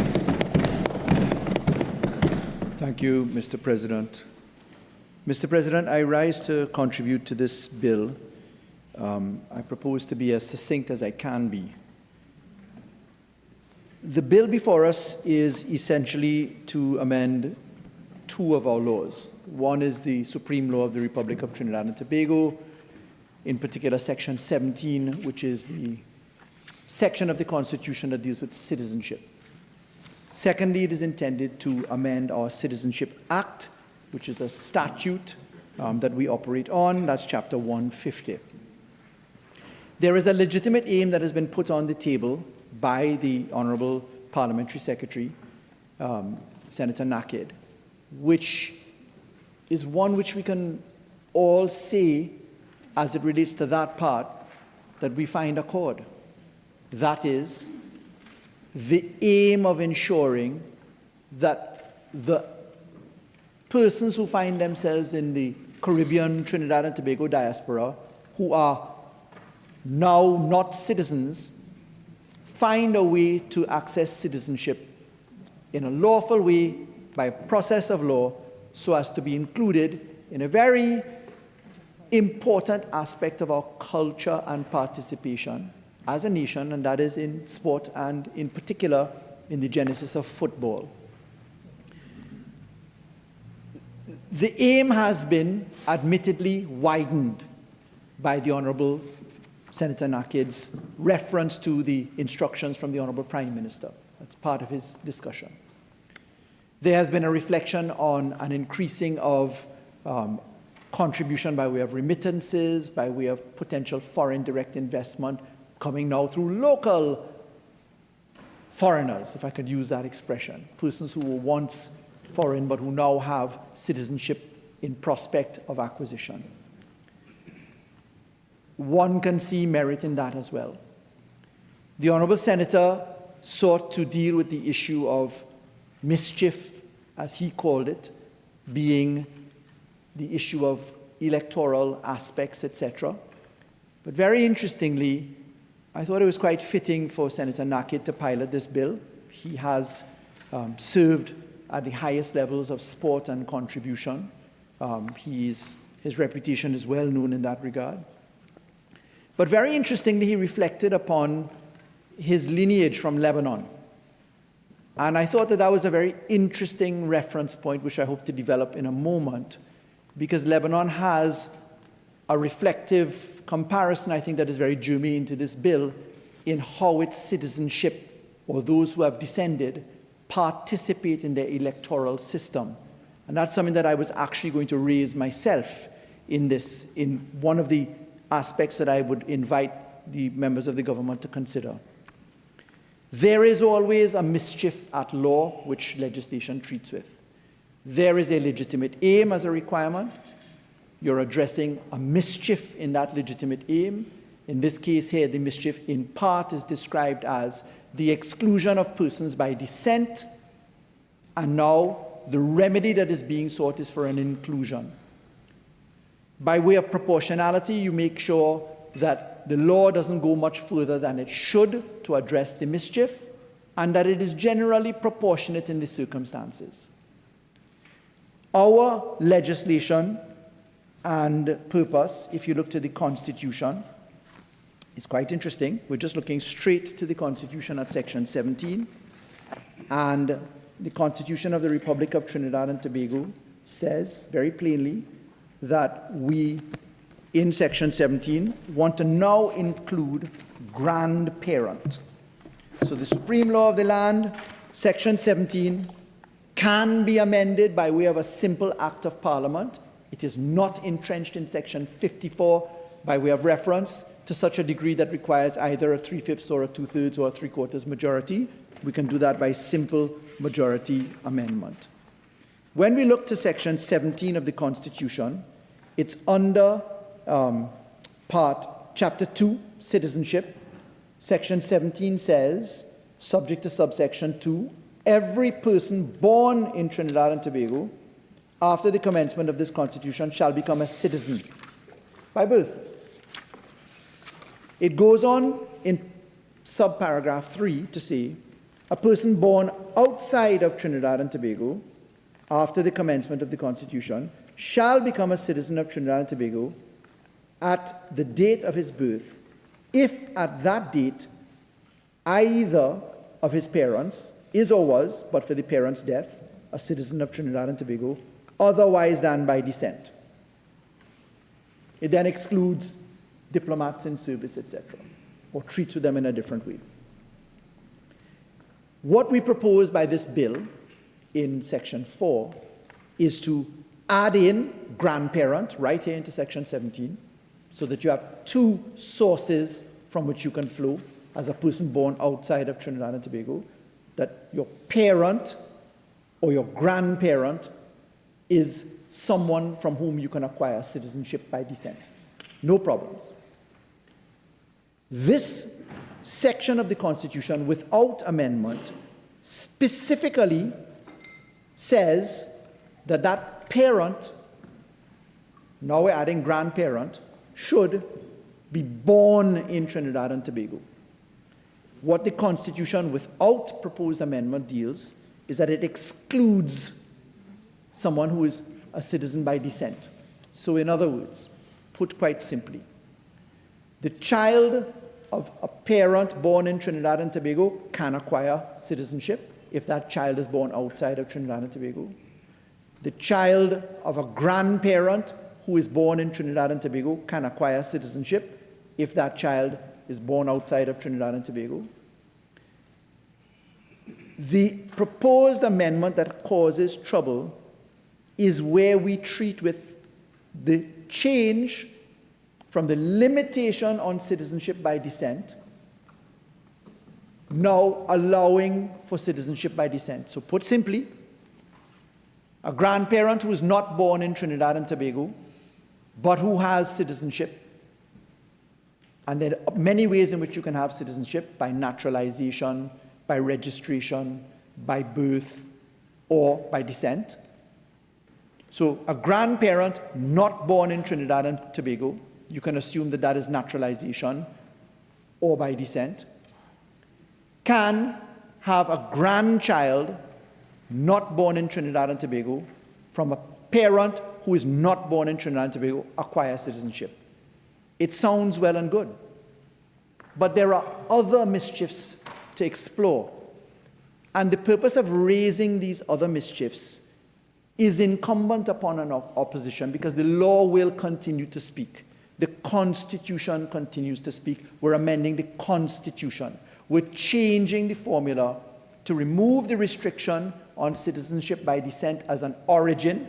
Thank you, Mr. President. Mr. President, I rise to contribute to this bill. I propose to be as succinct as I can be. The bill before us is essentially to amend two of our laws. One is the Supreme Law of the Republic of Trinidad and Tobago, in particular Section 17, which is the section of the Constitution that deals with citizenship. Secondly, it is intended to amend our Citizenship Act, which is a statute that we operate on. That's Chapter 150. There is a legitimate aim that has been put on the table by the Honourable Parliamentary Secretary, Senator Nakhid, which is one which we can all say, as it relates to that part, that we find accord. That is, the aim of ensuring that the persons who find themselves in the Caribbean, Trinidad and Tobago diaspora, who are now not citizens, find a way to access citizenship in a lawful way by a process of law so as to be included in a very important aspect of our culture and participation as a nation, and that is in sport and in particular in the genesis of football. The aim has been admittedly widened by the Honourable Senator Nakhid's reference to the instructions from the Honourable Prime Minister. That's part of his discussion. There has been a reflection on an increasing of contribution by way of remittances, by way of potential foreign direct investment, coming now through local foreigners, if I could use that expression, persons who were once foreign but who now have citizenship in prospect of acquisition. One can see merit in that as well. The Honourable Senator sought to deal with the issue of mischief, as he called it, being the issue of electoral aspects, etc. But very interestingly, I thought it was quite fitting for Senator Nakhid to pilot this bill. He has served at the highest levels of sport and contribution. His reputation is well known in that regard. But very interestingly, he reflected upon his lineage from Lebanon. And I thought that that was a very interesting reference point, which I hope to develop in a moment, because Lebanon has a reflective comparison, I think, that is very germane to this bill in how its citizenship, or those who have descended, participate in their electoral system. And that's something that I was actually going to raise myself in one of the aspects that I would invite the members of the government to consider. There is always a mischief at law which legislation treats with. There is a legitimate aim as a requirement. You're addressing a mischief in that legitimate aim. In this case here, the mischief in part is described as the exclusion of persons by descent, and now the remedy that is being sought is for an inclusion. By way of proportionality, you make sure that the law doesn't go much further than it should to address the mischief, and that it is generally proportionate in the circumstances. Our legislation and purpose, if you look to the Constitution, is quite interesting. We're just looking straight to the Constitution at section 17. And the Constitution of the Republic of Trinidad and Tobago says very plainly that we, in section 17, want to now include grandparent. So the supreme law of the land, section 17, can be amended by way of a simple act of Parliament. It is not entrenched in section 54 by way of reference to such a degree that requires either a 3/5 or a 2/3 or a 3/4 majority. We can do that by simple majority amendment. When we look to section 17 of the Constitution, it's under chapter 2, citizenship. Section 17 says, subject to subsection 2, every person born in Trinidad and Tobago after the commencement of this Constitution shall become a citizen by birth. It goes on in subparagraph 3 to say, a person born outside of Trinidad and Tobago after the commencement of the Constitution shall become a citizen of Trinidad and Tobago at the date of his birth, if at that date either of his parents is or was, but for the parent's death, a citizen of Trinidad and Tobago, otherwise than by descent. It then excludes diplomats in service, etc., or treats with them in a different way. What we propose by this bill in section 4 is to add in grandparent right here into section 17, so that you have two sources from which you can flow as a person born outside of Trinidad and Tobago, that your parent or your grandparent is someone from whom you can acquire citizenship by descent. No problems. This section of the Constitution, without amendment, specifically says that that parent, now we're adding grandparent, should be born in Trinidad and Tobago. What the Constitution without proposed amendment deals is that it excludes someone who is a citizen by descent. So in other words, put quite simply, the child of a parent born in Trinidad and Tobago can acquire citizenship if that child is born outside of Trinidad and Tobago. The child of a grandparent who is born in Trinidad and Tobago can acquire citizenship if that child is born outside of Trinidad and Tobago. The proposed amendment that causes trouble is where we treat with the change from the limitation on citizenship by descent, now allowing for citizenship by descent. So put simply, a grandparent who is not born in Trinidad and Tobago, but who has citizenship, and there are many ways in which you can have citizenship: by naturalization, by registration, by birth, or by descent. So a grandparent not born in Trinidad and Tobago, you can assume that that is naturalization or by descent, can have a grandchild not born in Trinidad and Tobago from a parent who is not born in Trinidad and Tobago acquire citizenship. It sounds well and good, but there are other mischiefs to explore. And the purpose of raising these other mischiefs is incumbent upon an opposition, because the law will continue to speak. The Constitution continues to speak. We're amending the Constitution. We're changing the formula to remove the restriction on citizenship by descent as an origin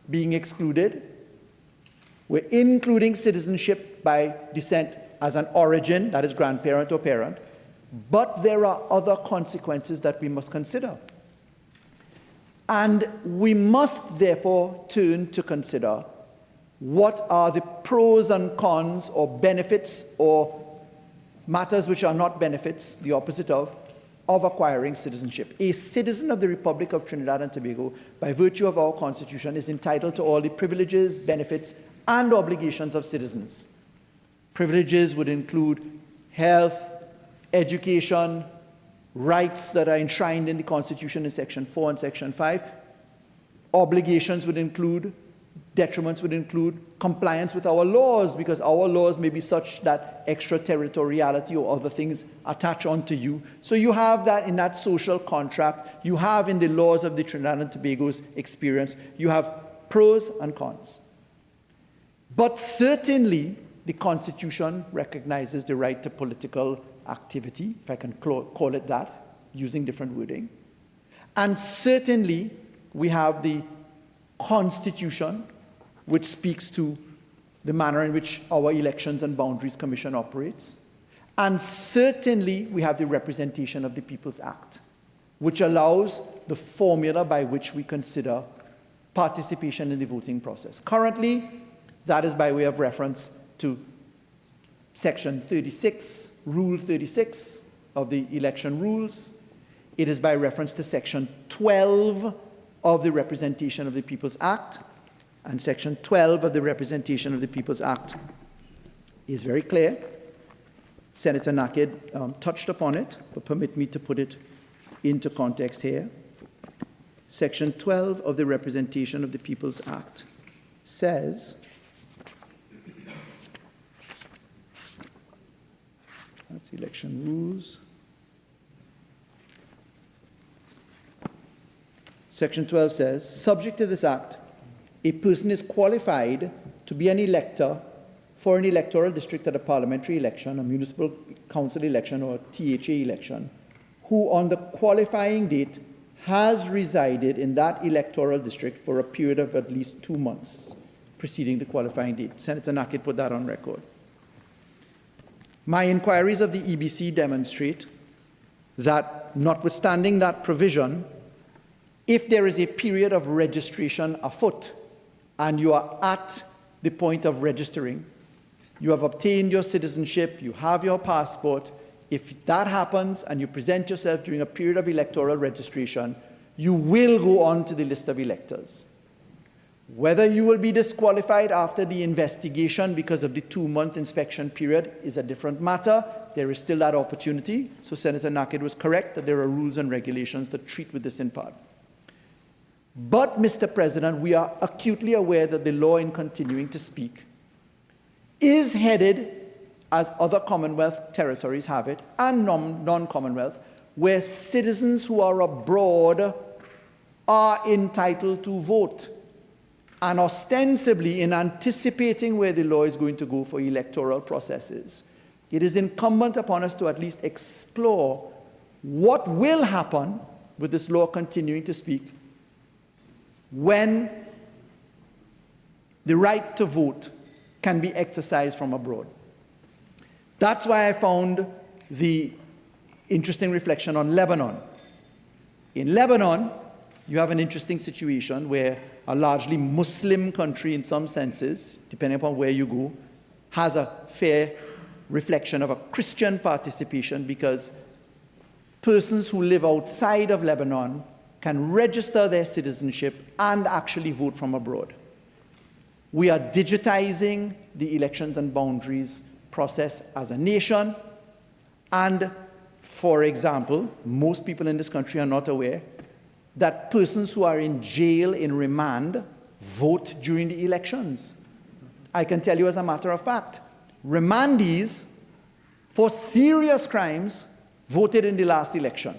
being excluded. We're including citizenship by descent as an origin, that is grandparent or parent. But there are other consequences that we must consider. And we must therefore turn to consider what are the pros and cons, or benefits, or matters which are not benefits, the opposite of acquiring citizenship. A citizen of the Republic of Trinidad and Tobago, by virtue of our Constitution, is entitled to all the privileges, benefits, and obligations of citizens. Privileges would include health, education, rights that are enshrined in the Constitution in Section 4 and Section 5. Obligations would include, detriments would include compliance with our laws, because our laws may be such that extraterritoriality or other things attach onto you. So you have that in that social contract. You have in the laws of the Trinidad and Tobago's experience, you have pros and cons. But certainly, the Constitution recognizes the right to political activity, if I can call it that, using different wording. And certainly, we have the Constitution, which speaks to the manner in which our Elections and Boundaries Commission operates. And certainly, we have the Representation of the People's Act, which allows the formula by which we consider participation in the voting process. Currently, that is by way of reference to Section 36, Rule 36 of the election rules. It is by reference to Section 12 of the Representation of the People's Act. And Section 12 of the Representation of the People's Act is very clear. Senator Nakhid touched upon it, but permit me to put it into context here. Section 12 of the Representation of the People's Act says, that's election rules. Section 12 says, subject to this act, a person is qualified to be an elector for an electoral district at a parliamentary election, a municipal council election, or a THA election, who on the qualifying date has resided in that electoral district for a period of at least 2 months preceding the qualifying date. Senator Nakhid put that on record. My inquiries of the EBC demonstrate that, notwithstanding that provision, if there is a period of registration afoot and you are at the point of registering, you have obtained your citizenship, you have your passport, if that happens and you present yourself during a period of electoral registration, you will go on to the list of electors. Whether you will be disqualified after the investigation because of the 2-month inspection period is a different matter. There is still that opportunity. So Senator Nakhid was correct that there are rules and regulations that treat with this in part. But, Mr. President, we are acutely aware that the law in continuing to speak is headed, as other Commonwealth territories have it, and non-Commonwealth, where citizens who are abroad are entitled to vote. And ostensibly, in anticipating where the law is going to go for electoral processes, it is incumbent upon us to at least explore what will happen with this law continuing to speak when the right to vote can be exercised from abroad. That's why I found the interesting reflection on Lebanon. In Lebanon, you have an interesting situation where a largely Muslim country in some senses, depending upon where you go, has a fair reflection of a Christian participation, because persons who live outside of Lebanon can register their citizenship and actually vote from abroad. We are digitizing the elections and boundaries process as a nation, and, for example, most people in this country are not aware that persons who are in jail in remand vote during the elections. I can tell you as a matter of fact, remandees for serious crimes voted in the last election.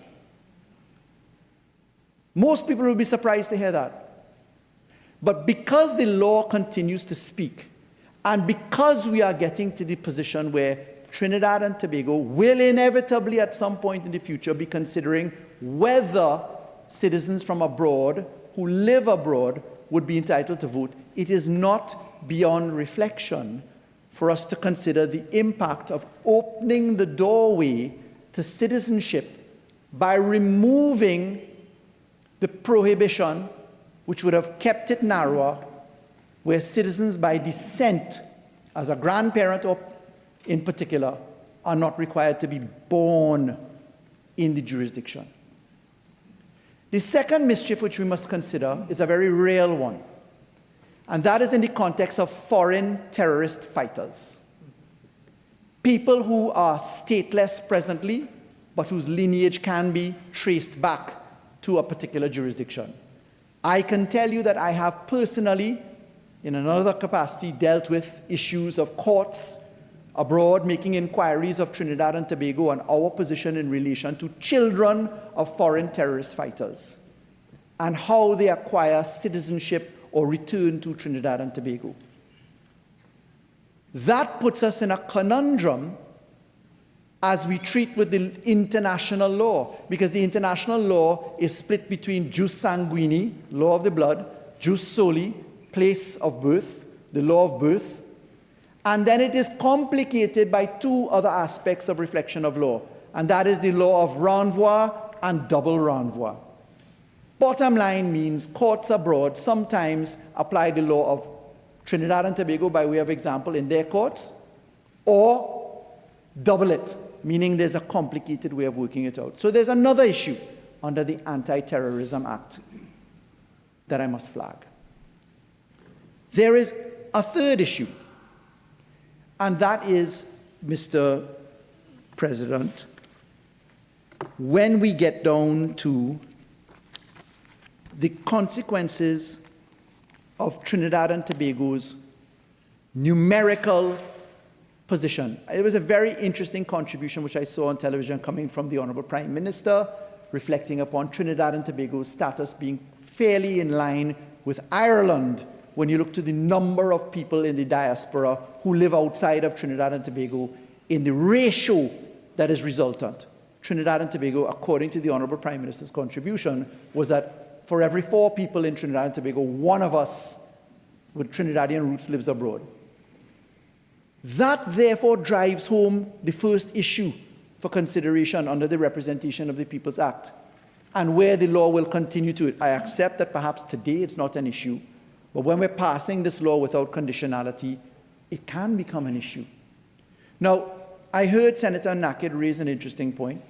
Most people will be surprised to hear that. But because the law continues to speak, and because we are getting to the position where Trinidad and Tobago will inevitably at some point in the future be considering whether citizens from abroad who live abroad would be entitled to vote, it is not beyond reflection for us to consider the impact of opening the doorway to citizenship by removing the prohibition, which would have kept it narrower, where citizens by descent, as a grandparent or in particular, are not required to be born in the jurisdiction. The second mischief which we must consider is a very real one, and that is in the context of foreign terrorist fighters. People who are stateless presently, but whose lineage can be traced back to a particular jurisdiction. I can tell you that I have personally, in another capacity, dealt with issues of courts abroad making inquiries of Trinidad and Tobago on our position in relation to children of foreign terrorist fighters and how they acquire citizenship or return to Trinidad and Tobago. That puts us in a conundrum as we treat with the international law, because the international law is split between jus sanguini, law of the blood, jus soli, place of birth, the law of birth, and then it is complicated by two other aspects of reflection of law, and that is the law of renvoi and double renvoi. Bottom line means courts abroad sometimes apply the law of Trinidad and Tobago by way of example in their courts, or double it, meaning there's a complicated way of working it out. So there's another issue under the Anti-Terrorism Act that I must flag. There is a third issue, and that is, Mr. President, when we get down to the consequences of Trinidad and Tobago's numerical position. It was a very interesting contribution which I saw on television coming from the Honourable Prime Minister, reflecting upon Trinidad and Tobago's status being fairly in line with Ireland when you look to the number of people in the diaspora who live outside of Trinidad and Tobago in the ratio that is resultant. Trinidad and Tobago, according to the Honourable Prime Minister's contribution, was that for every 4 people in Trinidad and Tobago, 1 of us with Trinidadian roots lives abroad. That therefore drives home the first issue for consideration under the Representation of the People's Act, and where the law will continue to. I accept that perhaps today it's not an issue, but when we're passing this law without conditionality, it can become an issue. Now, I heard Senator Nakhid raise an interesting point,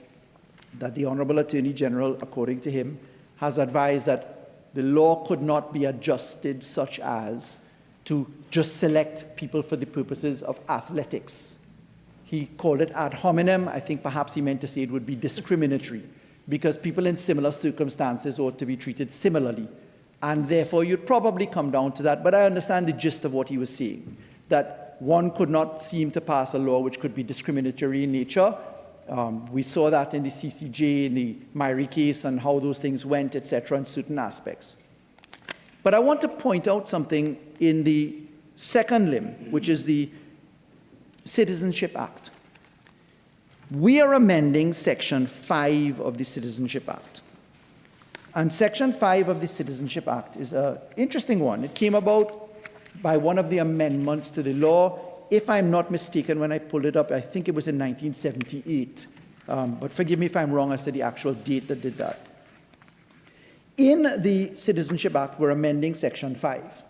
that the Honourable Attorney General, according to him, has advised that the law could not be adjusted such as to just select people for the purposes of athletics. He called it ad hominem. I think perhaps he meant to say it would be discriminatory, because people in similar circumstances ought to be treated similarly. And therefore, you'd probably come down to that. But I understand the gist of what he was saying, that one could not seem to pass a law which could be discriminatory in nature. We saw that in the CCJ, in the Amery case, and how those things went, etc., in certain aspects. But I want to point out something in the second limb, which is the Citizenship Act. We are amending Section 5 of the Citizenship Act. And Section 5 of the Citizenship Act is an interesting one. It came about by one of the amendments to the law. If I'm not mistaken, when I pulled it up, I think it was in 1978. But forgive me if I'm wrong as to the actual date that did that. In the Citizenship Act, we're amending Section 5.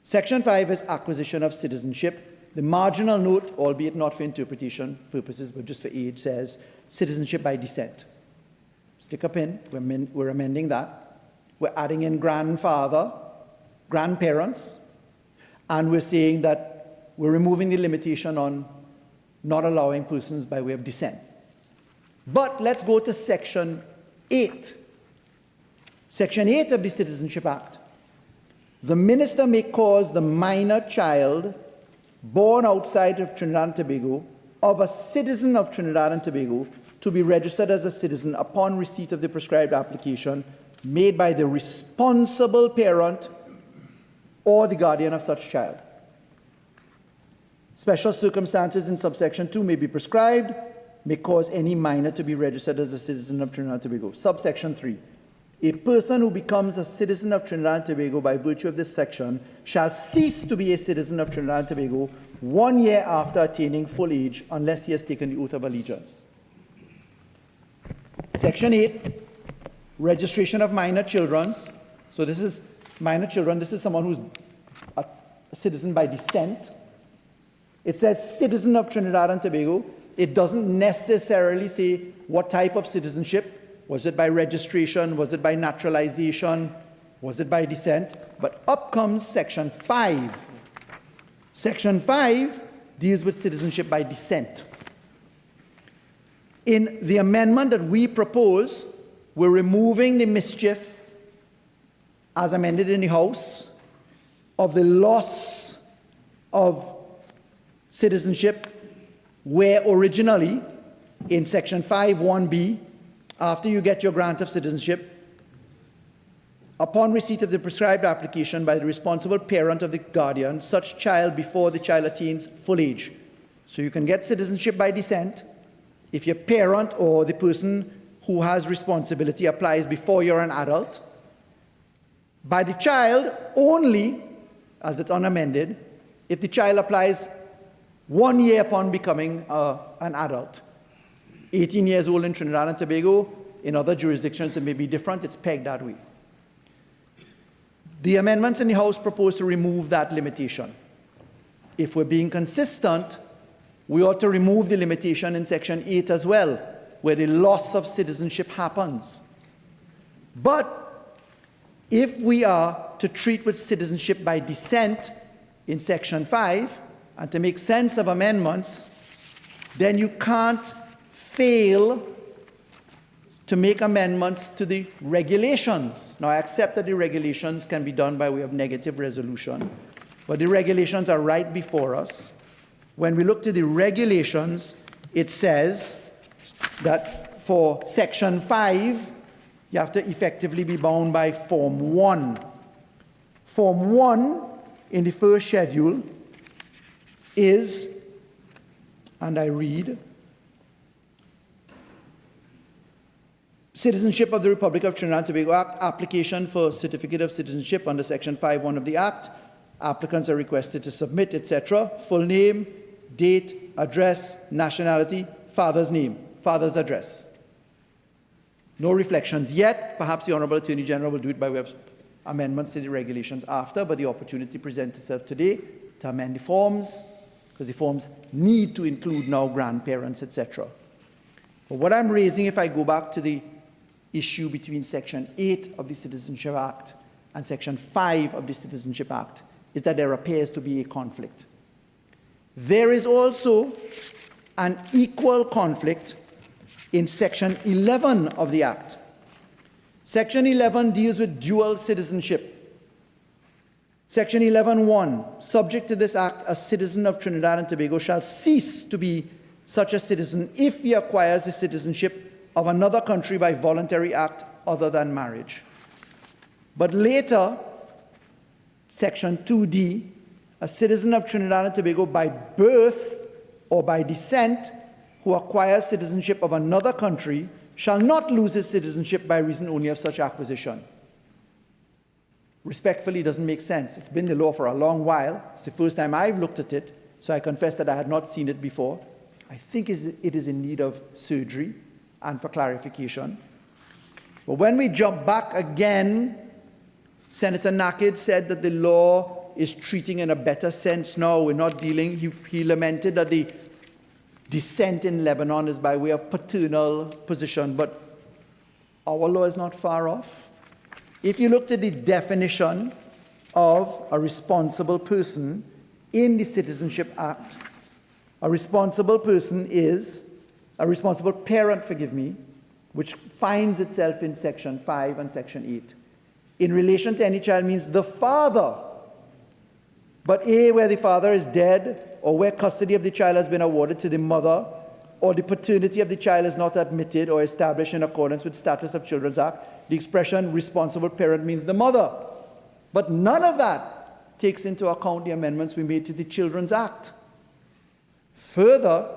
Section 5 is acquisition of citizenship. The marginal note, albeit not for interpretation purposes, but just for aid, says citizenship by descent. Stick a pin. We're amending that. We're adding in grandfather, grandparents, and we're saying that we're removing the limitation on not allowing persons by way of descent. But let's go to Section 8. Section 8 of the Citizenship Act. The minister may cause the minor child born outside of Trinidad and Tobago of a citizen of Trinidad and Tobago to be registered as a citizen upon receipt of the prescribed application made by the responsible parent or the guardian of such child. Special circumstances in subsection 2 may be prescribed, may cause any minor to be registered as a citizen of Trinidad and Tobago. Subsection 3. A person who becomes a citizen of Trinidad and Tobago by virtue of this section shall cease to be a citizen of Trinidad and Tobago 1 year after attaining full age unless he has taken the oath of allegiance. Section 8, registration of minor children. So this is minor children. This is someone who's a citizen by descent. It says citizen of Trinidad and Tobago. It doesn't necessarily say what type of citizenship. Was it by registration? Was it by naturalization? Was it by descent? But up comes Section 5. Section 5 deals with citizenship by descent. In the amendment that we propose, we're removing the mischief as amended in the House, of the loss of citizenship, where originally in Section 5(1)(b), after you get your grant of citizenship, upon receipt of the prescribed application by the responsible parent of the guardian, such child before the child attains full age. So you can get citizenship by descent if your parent or the person who has responsibility applies before you're an adult. By the child only, as it's unamended, if the child applies 1 year upon becoming an adult. 18 years old in Trinidad and Tobago. In other jurisdictions it may be different. It's pegged that way. The amendments in the House propose to remove that limitation. If we're being consistent, we ought to remove the limitation in Section 8 as well, where the loss of citizenship happens. But if we are to treat with citizenship by descent in Section 5, and to make sense of amendments, then you can't fail to make amendments to the regulations. Now, I accept that the regulations can be done by way of negative resolution, but the regulations are right before us. When we look to the regulations, it says that for Section 5, you have to effectively be bound by Form 1. Form 1 in the first schedule is, and I read, Citizenship of the Republic of Trinidad and Tobago Act, application for certificate of citizenship under Section 5(1) of the Act. Applicants are requested to submit, etc. Full name, date, address, nationality, father's name, father's address. No reflections yet. Perhaps the Honourable Attorney General will do it by way of amendments to the regulations after, but the opportunity presents itself today to amend the forms, because the forms need to include now grandparents, etc. But what I'm raising, if I go back to the issue between Section 8 of the Citizenship Act and Section 5 of the Citizenship Act, is that there appears to be a conflict. There is also an equal conflict in Section 11 of the Act. Section 11 deals with dual citizenship. Section 11(1), subject to this Act, a citizen of Trinidad and Tobago shall cease to be such a citizen if he acquires the citizenship of another country by voluntary act other than marriage. But later, Section 2D, a citizen of Trinidad and Tobago by birth or by descent who acquires citizenship of another country shall not lose his citizenship by reason only of such acquisition. Respectfully, it doesn't make sense. It's been the law for a long while. It's the first time I've looked at it, so I confess that I had not seen it before. I think it is in need of surgery and for clarification. But when we jump back again, Senator Nakhid said that the law is treating in a better sense now. We're not dealing, he lamented that the descent in Lebanon is by way of paternal position, but our law is not far off. If you looked at the definition of a responsible person in the Citizenship Act, a responsible person is a responsible parent, which finds itself in Section 5 and Section 8. In relation to any child means the father, but where the father is dead, or where custody of the child has been awarded to the mother, or the paternity of the child is not admitted or established in accordance with Status of Children's Act, the expression responsible parent means the mother. But none of that takes into account the amendments we made to the Children's Act. Further,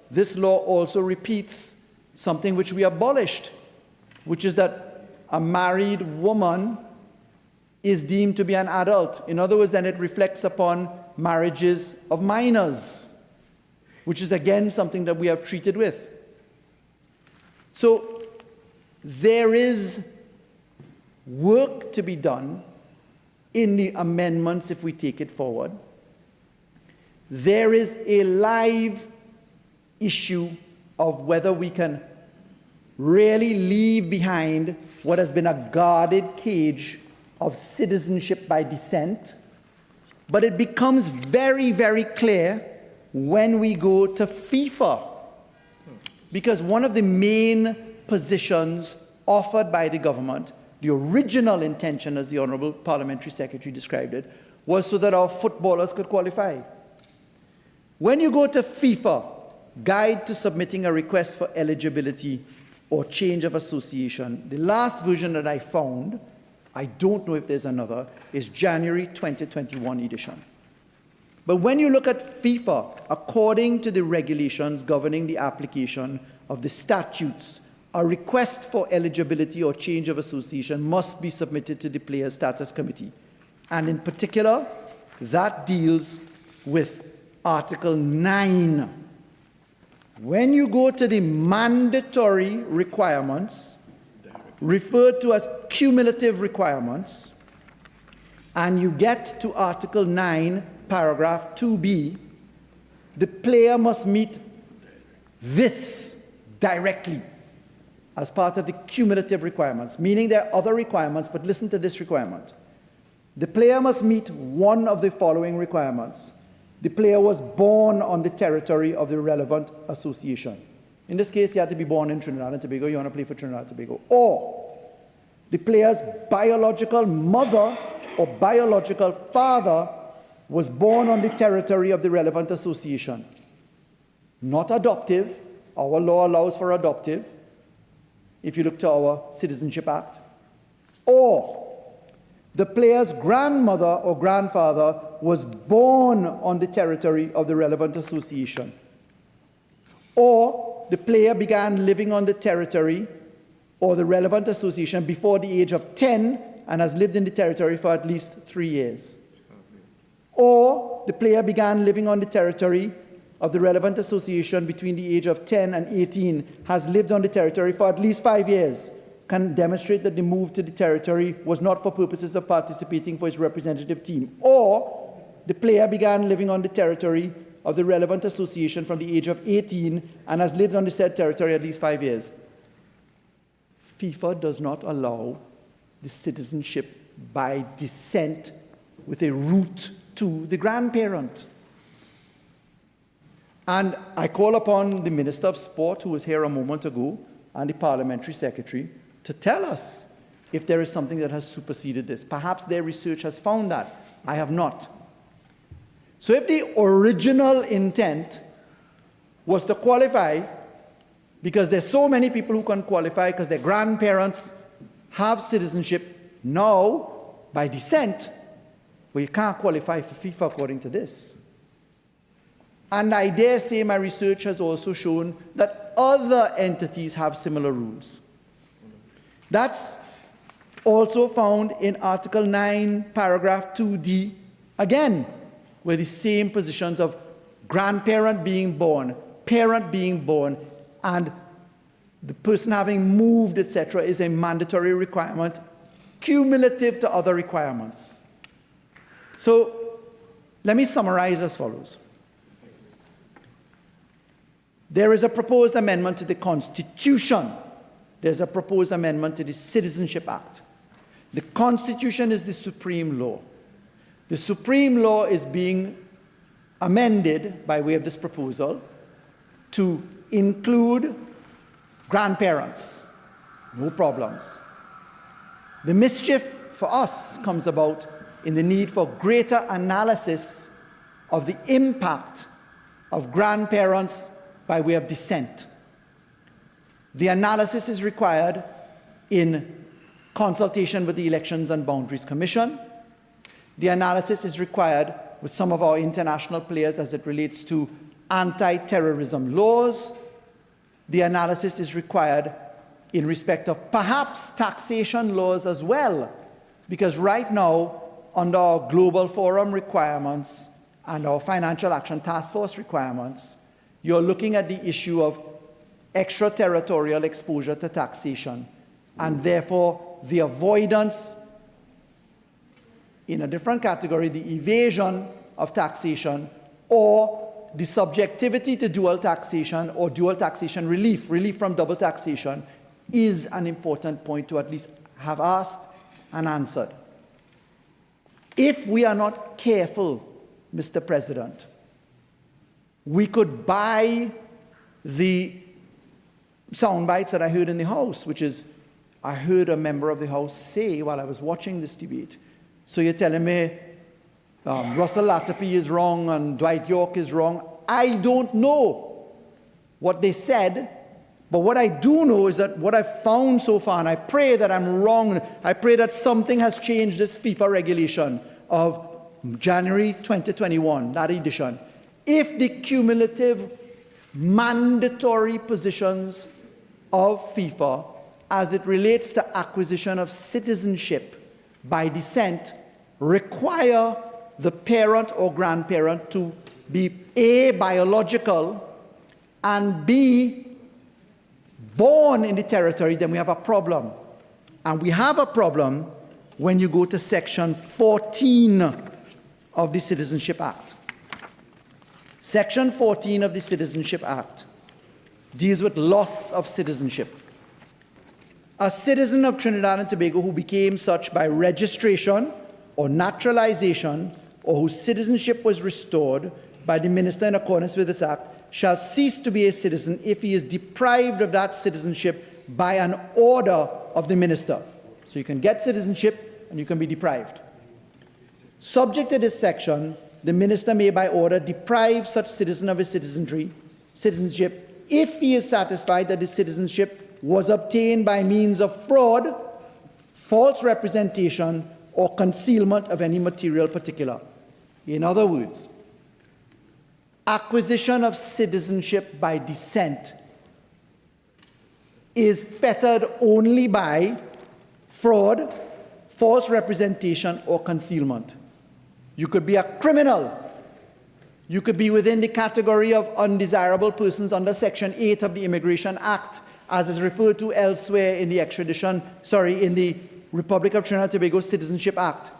this law also repeats something which we abolished, which is that a married woman is deemed to be an adult. In other words, then it reflects upon marriages of minors, which is again something that we have treated with. So there is work to be done in the amendments if we take it forward. There is a live issue of whether we can really leave behind what has been a guarded cage of citizenship by descent, but it becomes very, very clear when we go to FIFA, because one of the main positions offered by the government the original intention, as the Honourable Parliamentary Secretary described it, was so that our footballers could qualify. When you go to FIFA, Guide to Submitting a Request for Eligibility or Change of Association, the last version that I found, I don't know if there's another, is January 2021 edition. But when you look at FIFA, according to the regulations governing the application of the statutes, a request for eligibility or change of association must be submitted to the Players Status Committee. And in particular, that deals with Article 9. When you go to the mandatory requirements, referred to as cumulative requirements, and you get to Article 9, paragraph 2b, the player must meet this directly as part of the cumulative requirements, meaning there are other requirements, but listen to this requirement. The player must meet one of the following requirements. The player was born on the territory of the relevant association. In this case, you had to be born in Trinidad and Tobago, you want to play for Trinidad and Tobago. Or the player's biological mother or biological father was born on the territory of the relevant association. Not adoptive. Our law allows for adoptive, if you look to our Citizenship Act. Or the player's grandmother or grandfather was born on the territory of the relevant association. Or the player began living on the territory or the relevant association before the age of 10 and has lived in the territory for at least 3 years. Or the player began living on the territory of the relevant association between the age of 10 and 18, has lived on the territory for at least 5 years, can demonstrate that the move to the territory was not for purposes of participating for his representative team. Or the player began living on the territory of the relevant association from the age of 18 and has lived on the said territory at least 5 years. FIFA does not allow the citizenship by descent with a root to the grandparent. And I call upon the Minister of Sport, who was here a moment ago, and the Parliamentary Secretary, to tell us if there is something that has superseded this. Perhaps their research has found that. I have not. So if the original intent was to qualify, because there's so many people who can qualify because their grandparents have citizenship now by descent, well, you can't qualify for FIFA according to this. And I dare say my research has also shown that other entities have similar rules. That's also found in Article 9, paragraph 2d, again, where the same positions of grandparent being born, parent being born, and the person having moved, etc., is a mandatory requirement, cumulative to other requirements. So let me summarize as follows. There is a proposed amendment to the Constitution. There's a proposed amendment to the Citizenship Act. The Constitution is the supreme law. The supreme law is being amended by way of this proposal to include grandparents. No problems. The mischief for us comes about in the need for greater analysis of the impact of grandparents by way of descent. The analysis is required in consultation with the Elections and Boundaries Commission. The analysis is required with some of our international players as it relates to anti-terrorism laws. The analysis is required in respect of perhaps taxation laws as well, because right now, under our Global Forum requirements and our Financial Action Task Force requirements, you're looking at the issue of extraterritorial exposure to taxation, and therefore the avoidance, in a different category, the evasion of taxation, or the subjectivity to dual taxation or dual taxation relief, relief from double taxation, is an important point to at least have asked and answered. If we are not careful, Mr. President, we could buy the sound bites that I heard in the House, which is I heard a member of the House say while I was watching this debate, so you're telling me Russell Latapy is wrong and Dwight York is wrong. I don't know what they said, but what I do know is that what I've found so far, and I pray that I'm wrong, I pray that something has changed this FIFA regulation of January 2021, that edition. If the cumulative mandatory positions of FIFA as it relates to acquisition of citizenship by descent require the parent or grandparent to be A, biological, and B, born in the territory, then we have a problem. And we have a problem when you go to Section 14 of the Citizenship Act. Section 14 of the Citizenship Act deals with loss of citizenship. A citizen of Trinidad and Tobago who became such by registration or naturalization, or whose citizenship was restored by the minister in accordance with this act, shall cease to be a citizen if he is deprived of that citizenship by an order of the minister. So you can get citizenship and you can be deprived. Subject to this section, the minister may by order deprive such citizen of his citizenship if he is satisfied that his citizenship was obtained by means of fraud, false representation, or concealment of any material particular. In other words, acquisition of citizenship by descent is fettered only by fraud, false representation, or concealment. You could be a criminal. You could be within the category of undesirable persons under Section 8 of the Immigration Act, as is referred to elsewhere in the in the Republic of Trinidad and Tobago Citizenship Act.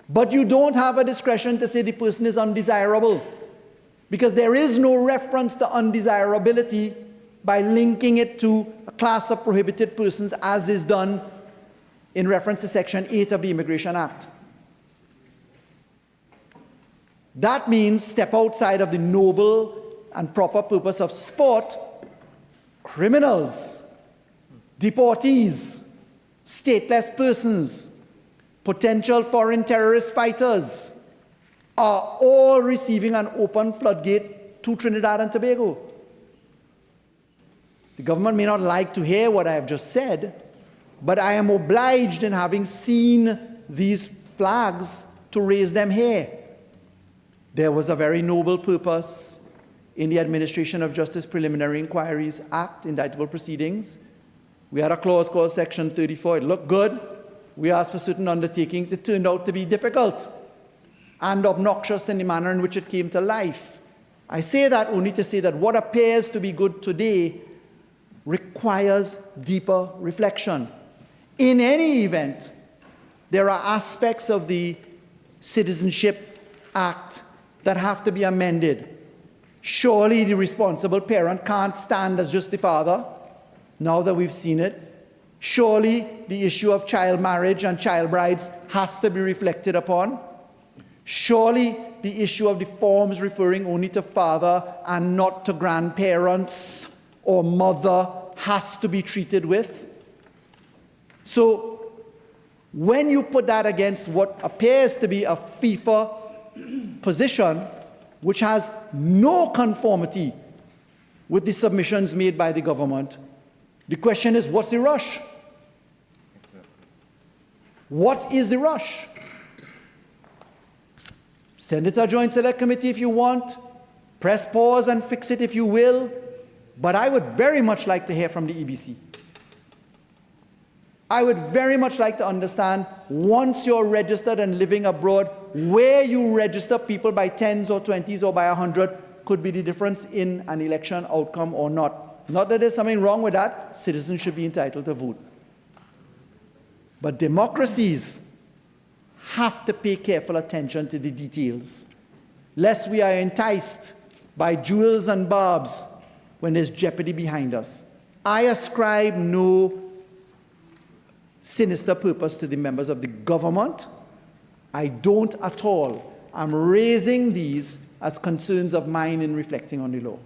But you don't have a discretion to say the person is undesirable, because there is no reference to undesirability by linking it to a class of prohibited persons, as is done in reference to Section 8 of the Immigration Act. That means step outside of the noble and proper purpose of sport. Criminals, deportees, stateless persons, potential foreign terrorist fighters are all receiving an open floodgate to Trinidad and Tobago. The government may not like to hear what I have just said, but I am obliged, in having seen these flags, to raise them here. There was a very noble purpose in the Administration of Justice Preliminary Inquiries Act, indictable proceedings. We had a clause called Section 34. It looked good. We asked for certain undertakings. It turned out to be difficult and obnoxious in the manner in which it came to life. I say that only to say that what appears to be good today requires deeper reflection. In any event, there are aspects of the Citizenship Act that have to be amended. Surely the responsible parent can't stand as just the father, now that we've seen it. Surely the issue of child marriage and child brides has to be reflected upon. Surely the issue of the forms referring only to father and not to grandparents or mother has to be treated with. So when you put that against what appears to be a FIFA position, which has no conformity with the submissions made by the government, the question is, what's the rush? What is the rush? Send it to a Joint Select Committee if you want. Press pause and fix it if you will. But I would very much like to hear from the EBC. I would very much like to understand, once you're registered and living abroad, where you register people by 10s or 20s or by 100 could be the difference in an election outcome or not. Not that there's something wrong with that. Citizens should be entitled to vote. But democracies have to pay careful attention to the details, lest we are enticed by jewels and barbs when there's jeopardy behind us. I ascribe no sinister purpose to the members of the government. I don't at all. I'm raising these as concerns of mine in reflecting on the law.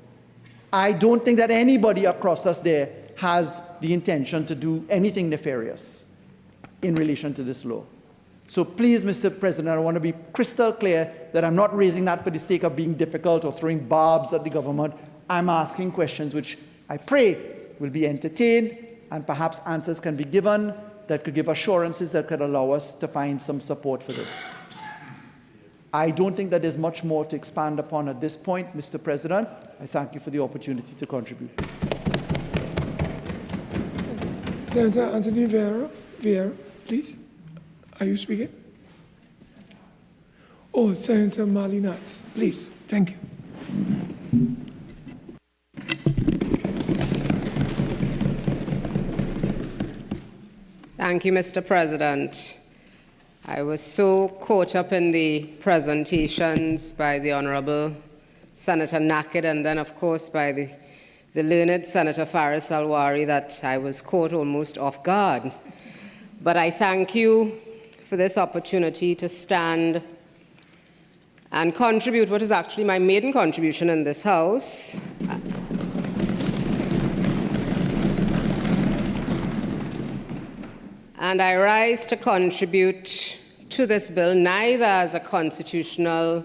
I don't think that anybody across us there has the intention to do anything nefarious in relation to this law. So please, Mr. President, I want to be crystal clear that I'm not raising that for the sake of being difficult or throwing barbs at the government. I'm asking questions which I pray will be entertained and perhaps answers can be given that could give assurances that could allow us to find some support for this. I don't think that there's much more to expand upon at this point, Mr. President. I thank you for the opportunity to contribute. Senator Anthony Vieira, please. Are you speaking? Oh, Senator Marlene, please. Thank you. Thank you, Mr. President. I was so caught up in the presentations by the Honourable Senator Nakhid and then, of course, by the learned Senator Faris Al-Rawi that I was caught almost off guard. But I thank you for this opportunity to stand and contribute what is actually my maiden contribution in this House. And I rise to contribute to this bill neither as a constitutional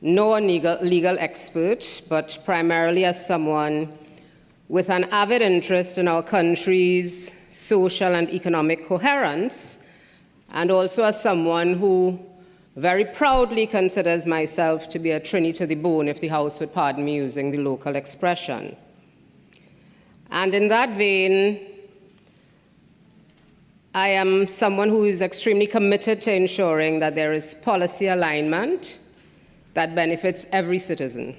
nor legal expert, but primarily as someone with an avid interest in our country's social and economic coherence, and also as someone who very proudly considers myself to be a Trini to the bone, if the House would pardon me using the local expression. And in that vein, I am someone who is extremely committed to ensuring that there is policy alignment that benefits every citizen.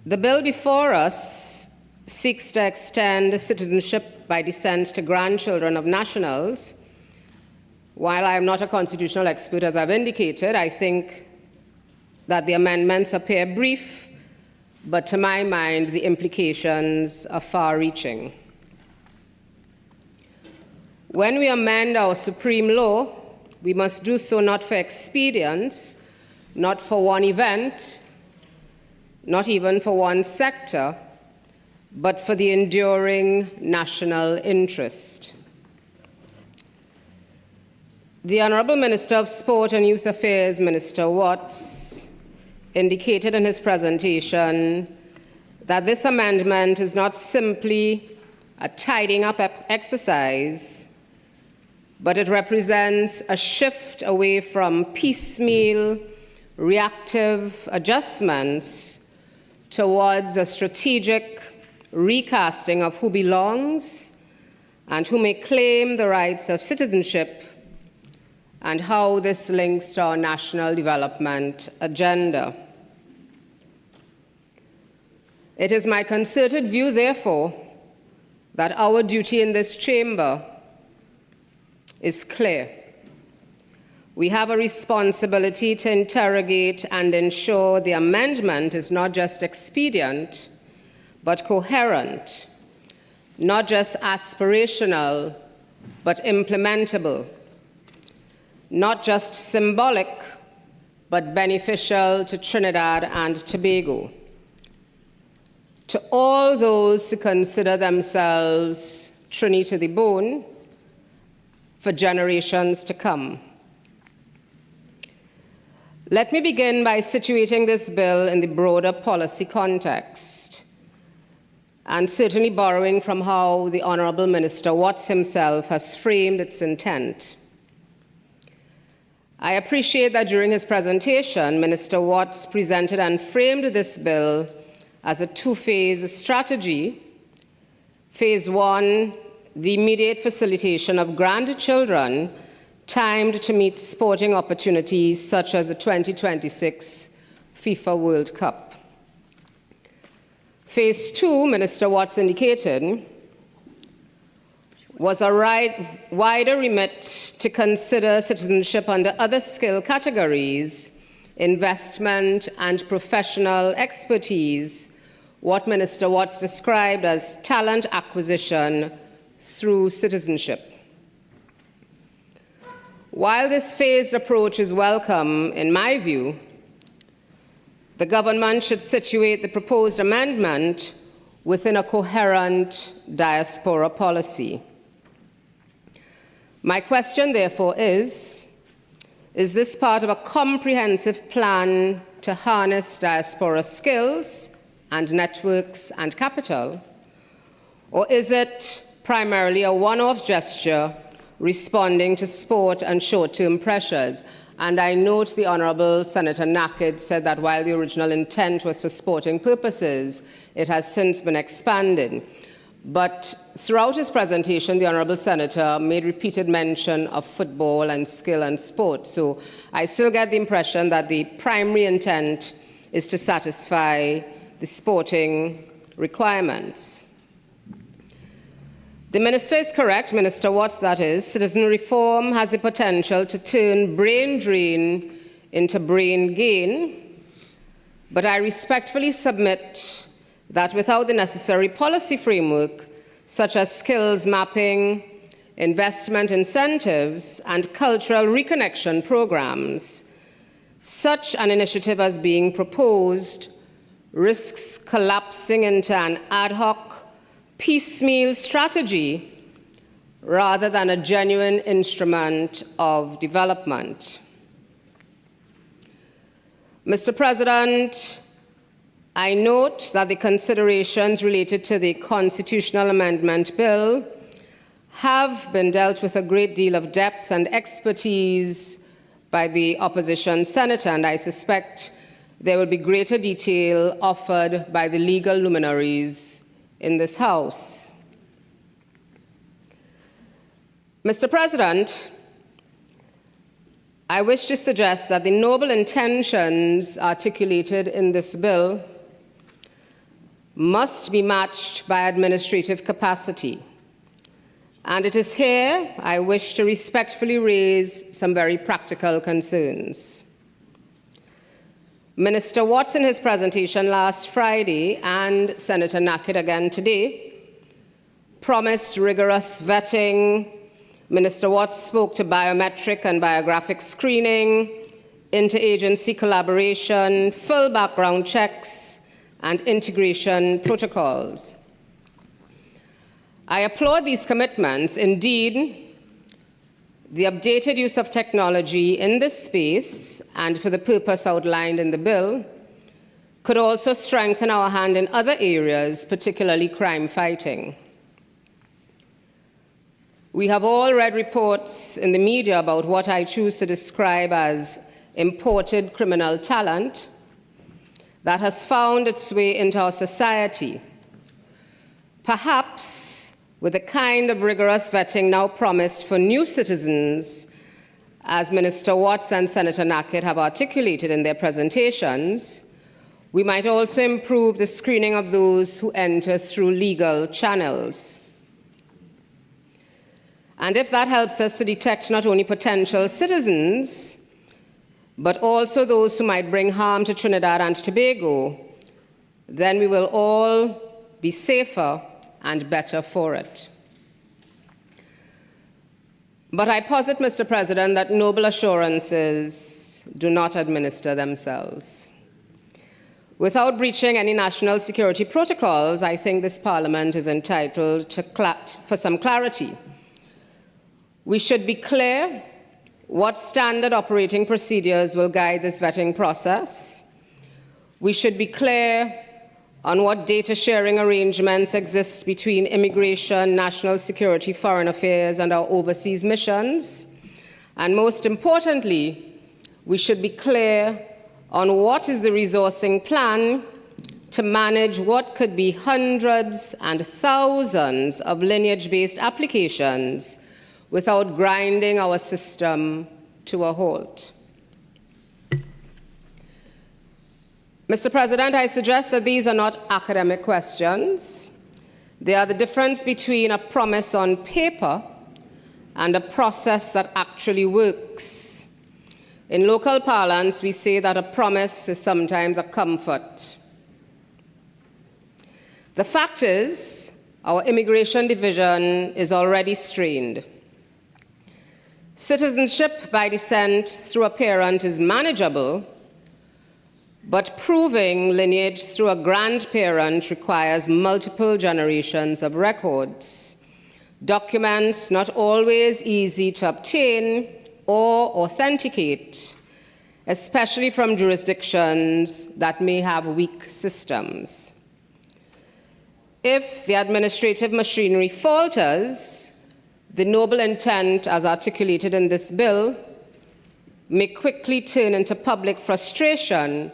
The bill before us seeks to extend citizenship by descent to grandchildren of nationals. While I am not a constitutional expert, as I've indicated, I think that the amendments appear brief, but to my mind, the implications are far-reaching. When we amend our supreme law, we must do so not for expedience, not for one event, not even for one sector, but for the enduring national interest. The Honourable Minister of Sport and Youth Affairs, Minister Watts, indicated in his presentation that this amendment is not simply a tidying up exercise, but it represents a shift away from piecemeal, reactive adjustments towards a strategic recasting of who belongs and who may claim the rights of citizenship and how this links to our national development agenda. It is my concerted view, therefore, that our duty in this chamber is clear. We have a responsibility to interrogate and ensure the amendment is not just expedient, but coherent, not just aspirational, but implementable, not just symbolic, but beneficial to Trinidad and Tobago. To all those who consider themselves Trini to the bone, for generations to come. Let me begin by situating this bill in the broader policy context, and certainly borrowing from how the Honourable Minister Watts himself has framed its intent. I appreciate that during his presentation, Minister Watts presented and framed this bill as a two-phase strategy. Phase one, the immediate facilitation of grandchildren timed to meet sporting opportunities such as the 2026 FIFA World Cup. Phase two, Minister Watts indicated, was a wider remit to consider citizenship under other skill categories, investment and professional expertise, what Minister Watts described as talent acquisition through citizenship. While this phased approach is welcome, in my view, the government should situate the proposed amendment within a coherent diaspora policy. My question, therefore, is this part of a comprehensive plan to harness diaspora skills and networks and capital, or is it primarily a one-off gesture responding to sport and short-term pressures? And I note the Honourable Senator Nakhid said that while the original intent was for sporting purposes, it has since been expanded. But throughout his presentation, the Honourable Senator made repeated mention of football and skill and sport. So I still get the impression that the primary intent is to satisfy the sporting requirements. The Minister is correct, Minister Watts that is. Citizen reform has the potential to turn brain drain into brain gain, but I respectfully submit that without the necessary policy framework, such as skills mapping, investment incentives, and cultural reconnection programs, such an initiative as being proposed risks collapsing into an ad hoc, piecemeal strategy rather than a genuine instrument of development. Mr. President, I note that the considerations related to the constitutional amendment bill have been dealt with a great deal of depth and expertise by the opposition senator, and I suspect there will be greater detail offered by the legal luminaries in this House. Mr. President, I wish to suggest that the noble intentions articulated in this bill must be matched by administrative capacity. And it is here I wish to respectfully raise some very practical concerns. Minister Watts in his presentation last Friday, and Senator Nakhid again today, promised rigorous vetting. Minister Watts spoke to biometric and biographic screening, interagency collaboration, full background checks, and integration protocols. I applaud these commitments. Indeed, the updated use of technology in this space and for the purpose outlined in the bill could also strengthen our hand in other areas, particularly crime fighting. We have all read reports in the media about what I choose to describe as imported criminal talent that has found its way into our society, perhaps with the kind of rigorous vetting now promised for new citizens, as Minister Watts and Senator Nakhid have articulated in their presentations. We might also improve the screening of those who enter through legal channels. And if that helps us to detect not only potential citizens, but also those who might bring harm to Trinidad and Tobago, then we will all be safer and better for it. But I posit, Mr. President, that noble assurances do not administer themselves. Without breaching any national security protocols, I think this Parliament is entitled for some clarity. We should be clear what standard operating procedures will guide this vetting process. We should be clear on what data sharing arrangements exist between immigration, national security, foreign affairs, and our overseas missions. And most importantly, we should be clear on what is the resourcing plan to manage what could be hundreds and thousands of lineage-based applications without grinding our system to a halt. Mr. President, I suggest that these are not academic questions. They are the difference between a promise on paper and a process that actually works. In local parlance, we say that a promise is sometimes a comfort. The fact is, our immigration division is already strained. Citizenship by descent through a parent is manageable, but proving lineage through a grandparent requires multiple generations of records, documents not always easy to obtain or authenticate, especially from jurisdictions that may have weak systems. If the administrative machinery falters, the noble intent as articulated in this bill may quickly turn into public frustration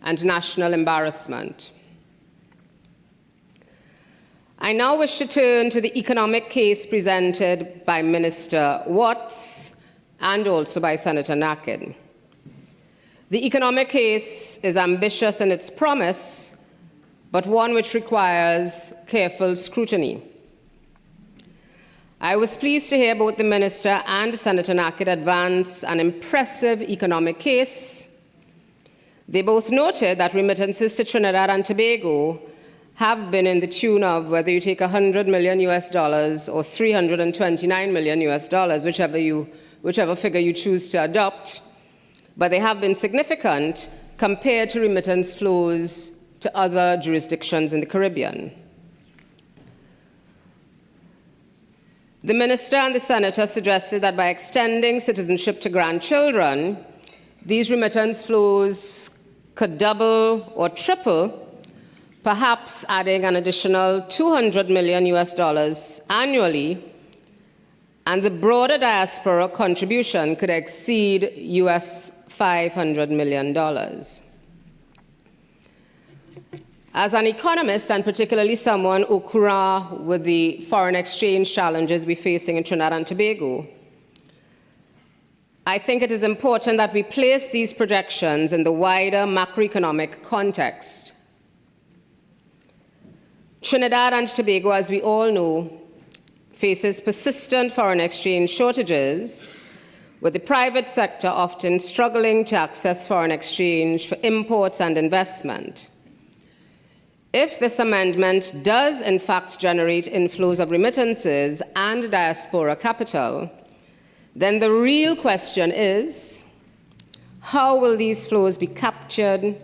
and national embarrassment. I now wish to turn to the economic case presented by Minister Watts and also by Senator Nakhid. The economic case is ambitious in its promise, but one which requires careful scrutiny. I was pleased to hear both the Minister and Senator Nakhid advance an impressive economic case. They both noted that remittances to Trinidad and Tobago have been in the tune of, whether you take $100 million or $329 million, whichever figure you choose to adopt, but they have been significant compared to remittance flows to other jurisdictions in the Caribbean. The Minister and the Senator suggested that by extending citizenship to grandchildren, these remittance flows could double or triple, perhaps adding an additional $200 million annually, and the broader diaspora contribution could exceed $500 million. As an economist, and particularly someone au courant with the foreign exchange challenges we're facing in Trinidad and Tobago, I think it is important that we place these projections in the wider macroeconomic context. Trinidad and Tobago, as we all know, faces persistent foreign exchange shortages, with the private sector often struggling to access foreign exchange for imports and investment. If this amendment does in fact generate inflows of remittances and diaspora capital, then the real question is, how will these flows be captured,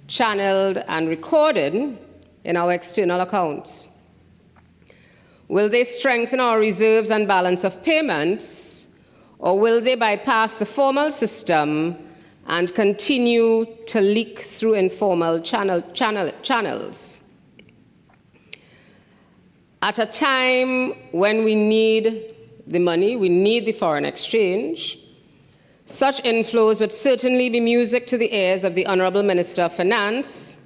channeled, and recorded in our external accounts? Will they strengthen our reserves and balance of payments, or will they bypass the formal system and continue to leak through informal channels? At a time when we need the money, we need the foreign exchange, such inflows would certainly be music to the ears of the Honorable Minister of Finance,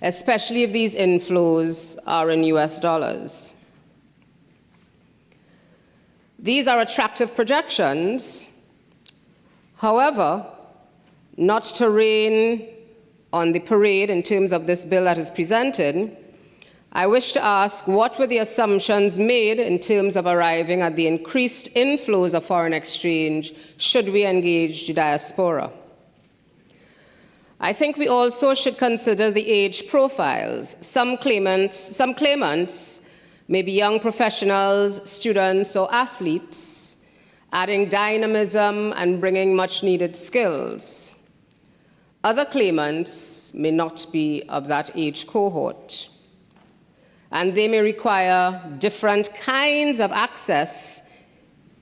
especially if these inflows are in US dollars. These are attractive projections. However, not to rain on the parade in terms of this bill that is presented, I wish to ask, what were the assumptions made in terms of arriving at the increased inflows of foreign exchange should we engage the diaspora? I think we also should consider the age profiles. Some claimants may be young professionals, students, or athletes, adding dynamism and bringing much-needed skills. Other claimants may not be of that age cohort, and they may require different kinds of access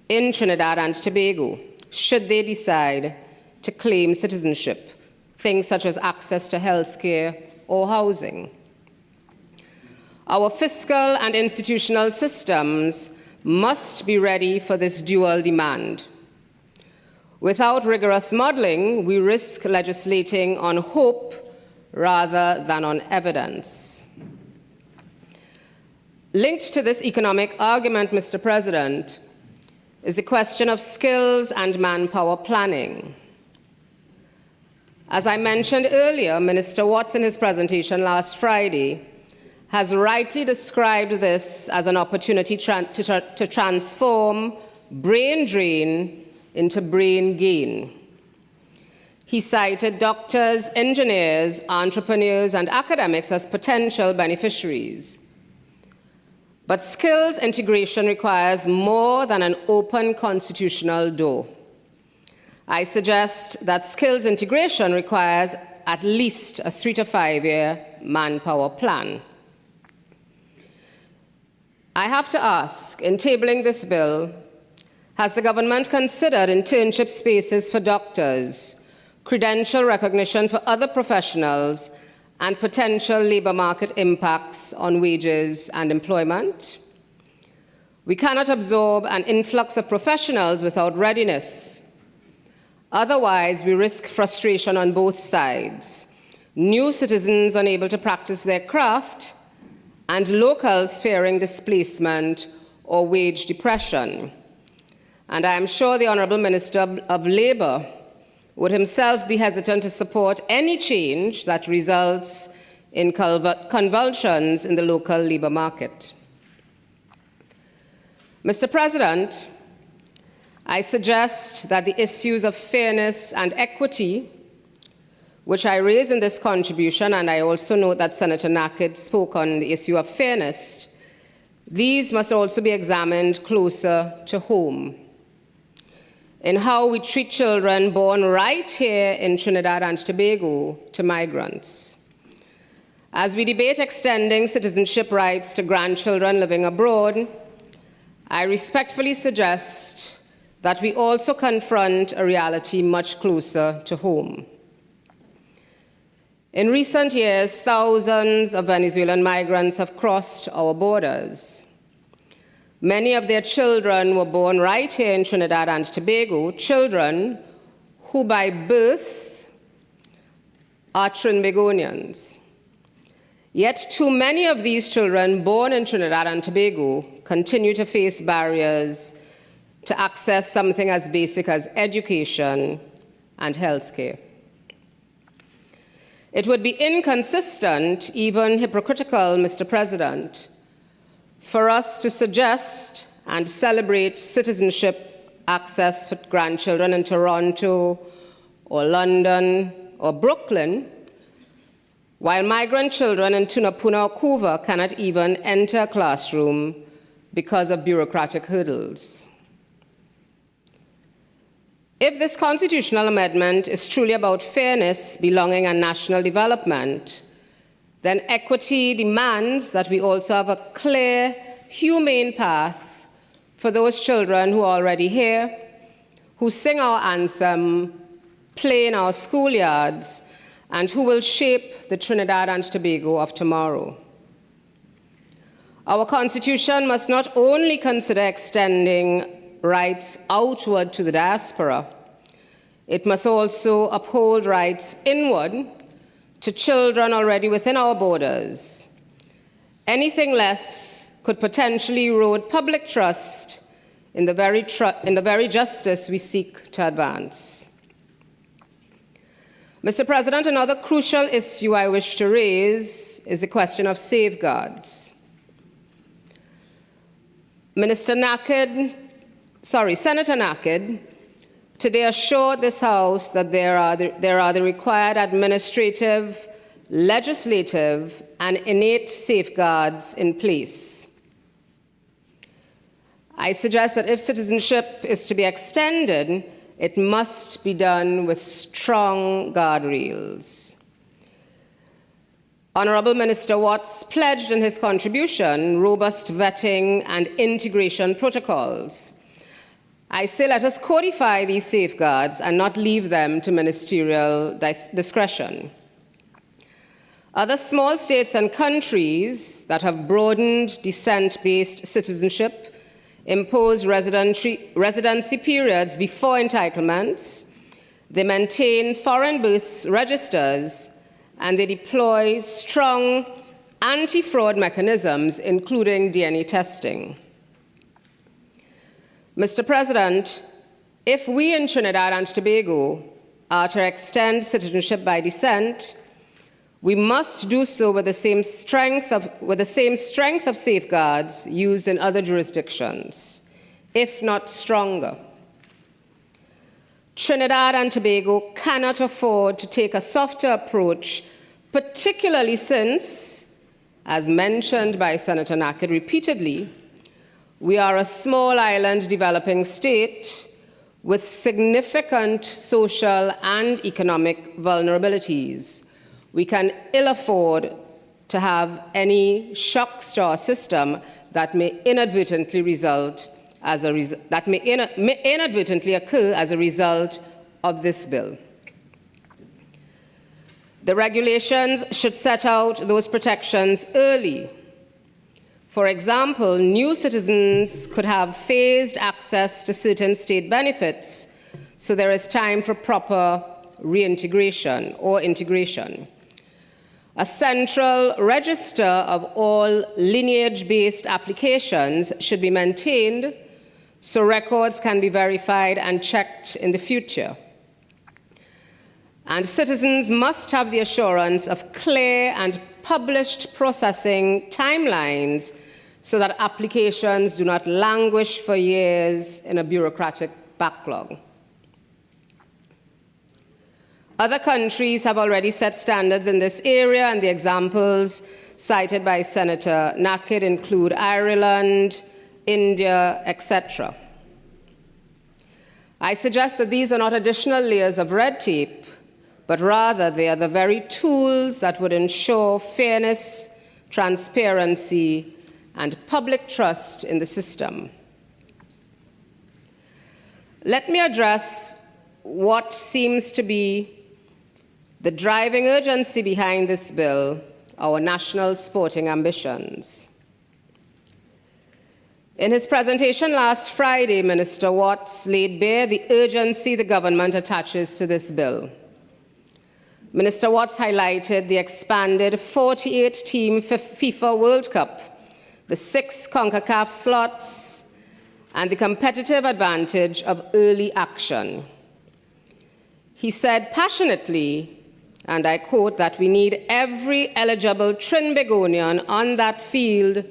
in Trinidad and Tobago, should they decide to claim citizenship, things such as access to healthcare or housing. Our fiscal and institutional systems must be ready for this dual demand. Without rigorous modeling, we risk legislating on hope rather than on evidence. Linked to this economic argument, Mr. President, is the question of skills and manpower planning. As I mentioned earlier, Minister Watts in his presentation last Friday has rightly described this as an opportunity to transform brain drain into brain gain. He cited doctors, engineers, entrepreneurs, and academics as potential beneficiaries. But skills integration requires more than an open constitutional door. I suggest that skills integration requires at least a 3 to 5 year manpower plan. I have to ask, in tabling this bill, has the government considered internship spaces for doctors, credential recognition for other professionals, and potential labor market impacts on wages and employment? We cannot absorb an influx of professionals without readiness. Otherwise, we risk frustration on both sides, new citizens unable to practice their craft, and locals fearing displacement or wage depression. And I am sure the Honourable Minister of Labour would himself be hesitant to support any change that results in convulsions in the local labour market. Mr. President, I suggest that the issues of fairness and equity, which I raise in this contribution, and I also note that Senator Nakhid spoke on the issue of fairness, these must also be examined closer to home, in how we treat children born right here in Trinidad and Tobago to migrants. As we debate extending citizenship rights to grandchildren living abroad, I respectfully suggest that we also confront a reality much closer to home. In recent years, thousands of Venezuelan migrants have crossed our borders. Many of their children were born right here in Trinidad and Tobago, children who by birth are Trinbagonians. Yet too many of these children born in Trinidad and Tobago continue to face barriers to access something as basic as education and healthcare. It would be inconsistent, even hypocritical, Mr. President, for us to suggest and celebrate citizenship access for grandchildren in Toronto or London or Brooklyn, while migrant children in Tunapuna or Couva cannot even enter a classroom because of bureaucratic hurdles. If this constitutional amendment is truly about fairness, belonging, and national development, then equity demands that we also have a clear, humane path for those children who are already here, who sing our anthem, play in our schoolyards, and who will shape the Trinidad and Tobago of tomorrow. Our Constitution must not only consider extending rights outward to the diaspora, it must also uphold rights inward to children already within our borders. Anything less could potentially erode public trust in the very justice we seek to advance. Mr. President, another crucial issue I wish to raise is the question of safeguards. Senator Nakhid today assured this House that there are the required administrative, legislative, and innate safeguards in place. I suggest that if citizenship is to be extended, it must be done with strong guardrails. Honourable Minister Watts pledged in his contribution robust vetting and integration protocols. I say let us codify these safeguards and not leave them to ministerial discretion. Other small states and countries that have broadened descent-based citizenship impose residency periods before entitlements, they maintain foreign births registers, and they deploy strong anti-fraud mechanisms, including DNA testing. Mr. President, if we in Trinidad and Tobago are to extend citizenship by descent, we must do so with the same strength of safeguards used in other jurisdictions, if not stronger. Trinidad and Tobago cannot afford to take a softer approach, particularly since, as mentioned by Senator Nakhid repeatedly, we are a small island developing state with significant social and economic vulnerabilities. We can ill afford to have any shocks to our system that may inadvertently occur as a result of this bill. The regulations should set out those protections early. For example, new citizens could have phased access to certain state benefits, so there is time for proper reintegration or integration. A central register of all lineage-based applications should be maintained so records can be verified and checked in the future. And citizens must have the assurance of clear and published processing timelines so that applications do not languish for years in a bureaucratic backlog. Other countries have already set standards in this area, and the examples cited by Senator Nakhid include Ireland, India, etc. I suggest that these are not additional layers of red tape, but rather they are the very tools that would ensure fairness, transparency, and public trust in the system. Let me address what seems to be the driving urgency behind this bill, our national sporting ambitions. In his presentation last Friday, Minister Watts laid bare the urgency the government attaches to this bill. Minister Watts highlighted the expanded 48-team FIFA World Cup, the 6 CONCACAF slots, and the competitive advantage of early action. He said passionately, and I quote, that we need every eligible Trinbagonian on that field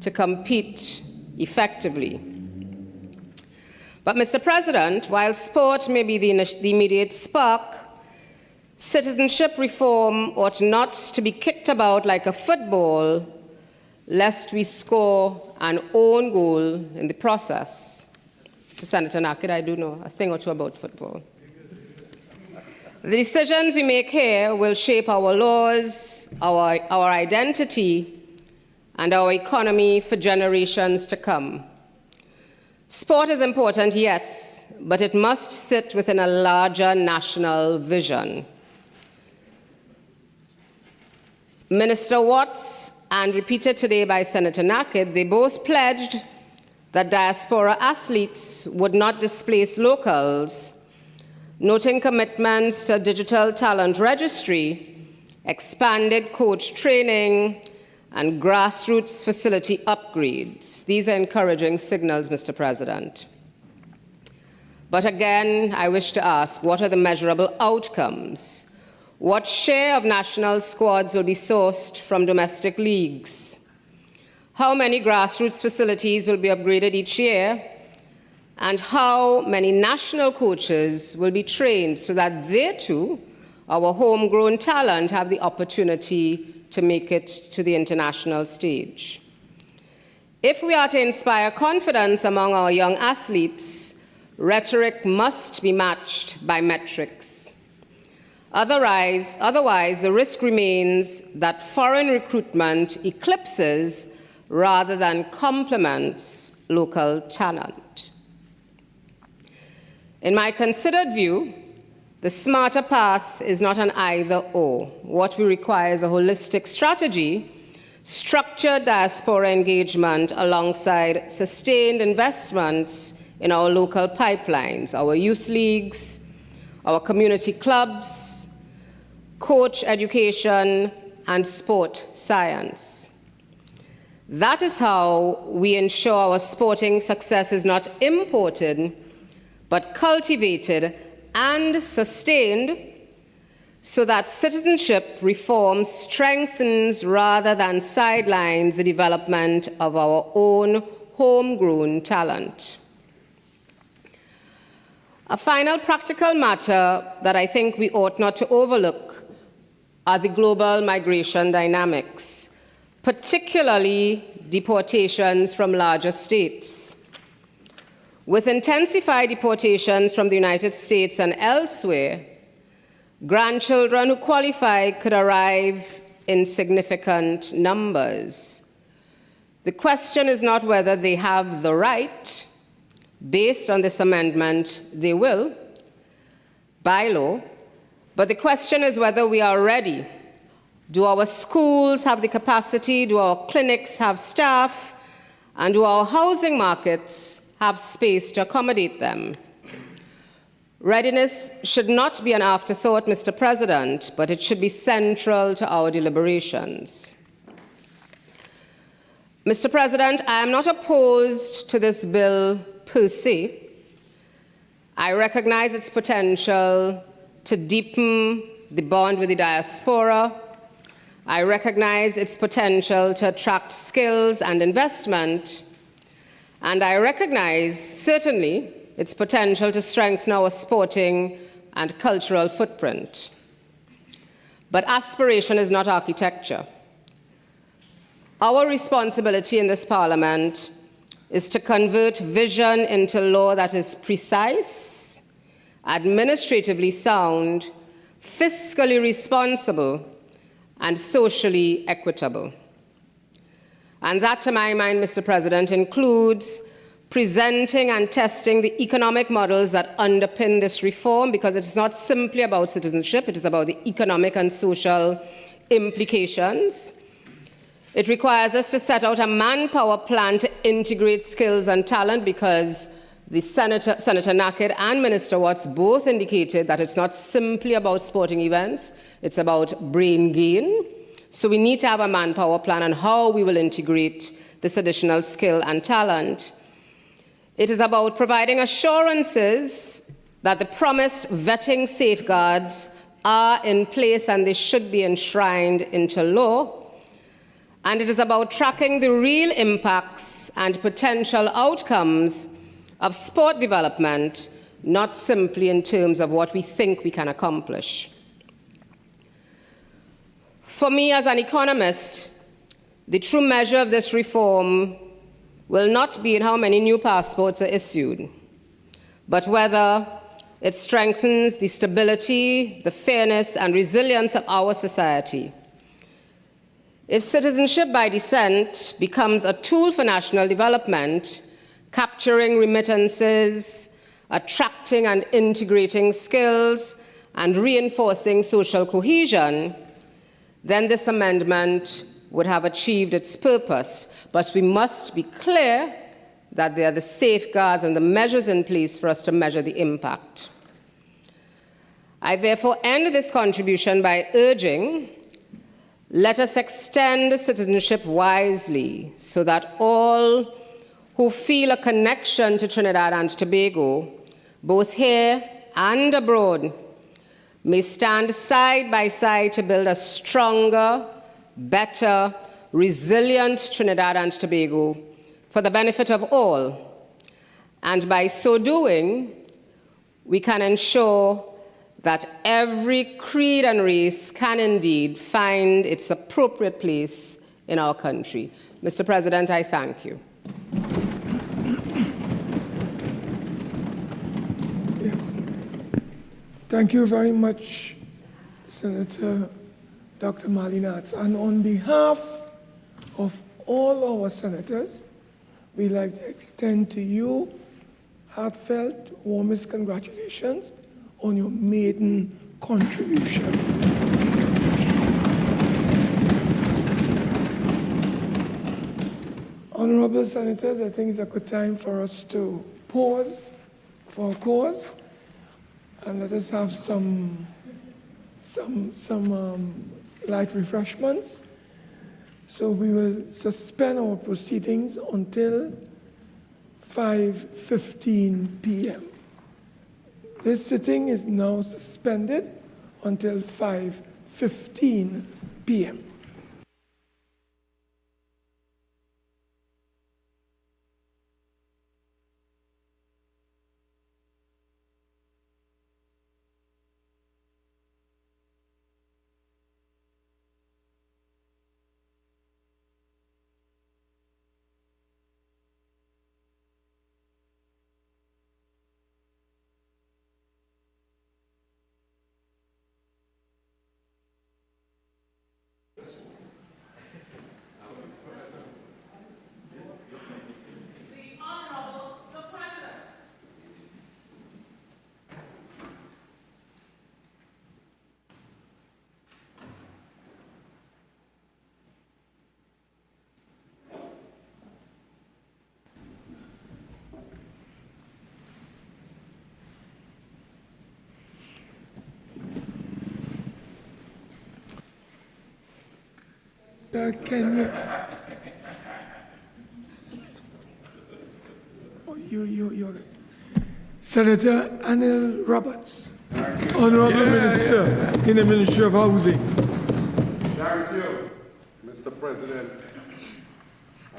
to compete effectively. But, Mr. President, while sport may be the immediate spark, citizenship reform ought not to be kicked about like a football, lest we score an own goal in the process. To Senator Nakhid, I do know a thing or two about football. The decisions we make here will shape our laws, our identity, and our economy for generations to come. Sport is important, yes, but it must sit within a larger national vision. Minister Watts, and repeated today by Senator Nakhid, they both pledged that diaspora athletes would not displace locals, noting commitments to digital talent registry, expanded coach training, and grassroots facility upgrades. These are encouraging signals, Mr. President. But again, I wish to ask, what are the measurable outcomes? What share of national squads will be sourced from domestic leagues? How many grassroots facilities will be upgraded each year? And how many national coaches will be trained so that they too, our homegrown talent, have the opportunity to make it to the international stage? If we are to inspire confidence among our young athletes, rhetoric must be matched by metrics. Otherwise, the risk remains that foreign recruitment eclipses rather than complements local talent. In my considered view, the smarter path is not an either-or. What we require is a holistic strategy, structured diaspora engagement alongside sustained investments in our local pipelines, our youth leagues, our community clubs, coach education, and sport science. That is how we ensure our sporting success is not imported, but cultivated and sustained so that citizenship reform strengthens rather than sidelines the development of our own homegrown talent. A final practical matter that I think we ought not to overlook are the global migration dynamics, particularly deportations from larger states. With intensified deportations from the United States and elsewhere, grandchildren who qualify could arrive in significant numbers. The question is not whether they have the right. Based on this amendment, they will, by law, but the question is whether we are ready. Do our schools have the capacity? Do our clinics have staff? And do our housing markets have space to accommodate them? Readiness should not be an afterthought, Mr. President, but it should be central to our deliberations. Mr. President, I am not opposed to this bill per se. I recognize its potential to deepen the bond with the diaspora. I recognize its potential to attract skills and investment. And I recognize, certainly, its potential to strengthen our sporting and cultural footprint. But aspiration is not architecture. Our responsibility in this Parliament is to convert vision into law that is precise, administratively sound, fiscally responsible, and socially equitable. And that, to my mind, Mr. President, includes presenting and testing the economic models that underpin this reform, because it is not simply about citizenship, it is about the economic and social implications. It requires us to set out a manpower plan to integrate skills and talent, because the Senator Nakhid and Minister Watts both indicated that it's not simply about sporting events, it's about brain gain. So we need to have a manpower plan on how we will integrate this additional skill and talent. It is about providing assurances that the promised vetting safeguards are in place and they should be enshrined into law. And it is about tracking the real impacts and potential outcomes of sport development, not simply in terms of what we think we can accomplish. For me, as an economist, the true measure of this reform will not be in how many new passports are issued, but whether it strengthens the stability, the fairness, and resilience of our society. If citizenship by descent becomes a tool for national development, capturing remittances, attracting and integrating skills, and reinforcing social cohesion, then this amendment would have achieved its purpose. But we must be clear that there are the safeguards and the measures in place for us to measure the impact. I therefore end this contribution by urging, let us extend citizenship wisely so that all who feel a connection to Trinidad and Tobago, both here and abroad, may stand side by side to build a stronger, better, resilient Trinidad and Tobago for the benefit of all. And by so doing, we can ensure that every creed and race can indeed find its appropriate place in our country. Mr. President, I thank you. Yes. Thank you very much, Senator Dr. Marlene. And on behalf of all our senators, we'd like to extend to you heartfelt, warmest congratulations on your maiden contribution. Honorable Senators, I think it's a good time for us to pause for a cause and let us have some light refreshments. So we will suspend our proceedings until 5:15 p.m. This sitting is now suspended until 5:15 p.m. Can you? Oh, you're Senator Anil Roberts, Honorable Minister in the Ministry of Housing. Thank you, Mr. President.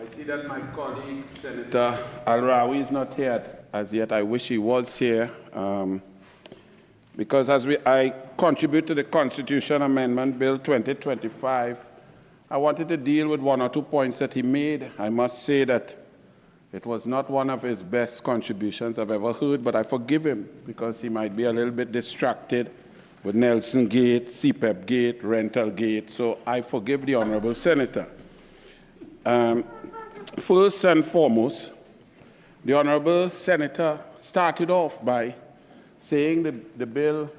I see that my colleague, Senator Al-Rawi, is not here as yet. I wish he was here, because I contribute to the Constitution Amendment Bill 2025, I wanted to deal with one or two points that he made. I must say that it was not one of his best contributions I've ever heard, but I forgive him because he might be a little bit distracted with Nelson Gate, CPEP Gate, Rental Gate, so I forgive the Honorable Senator. First and foremost, the Honorable Senator started off by saying the bill,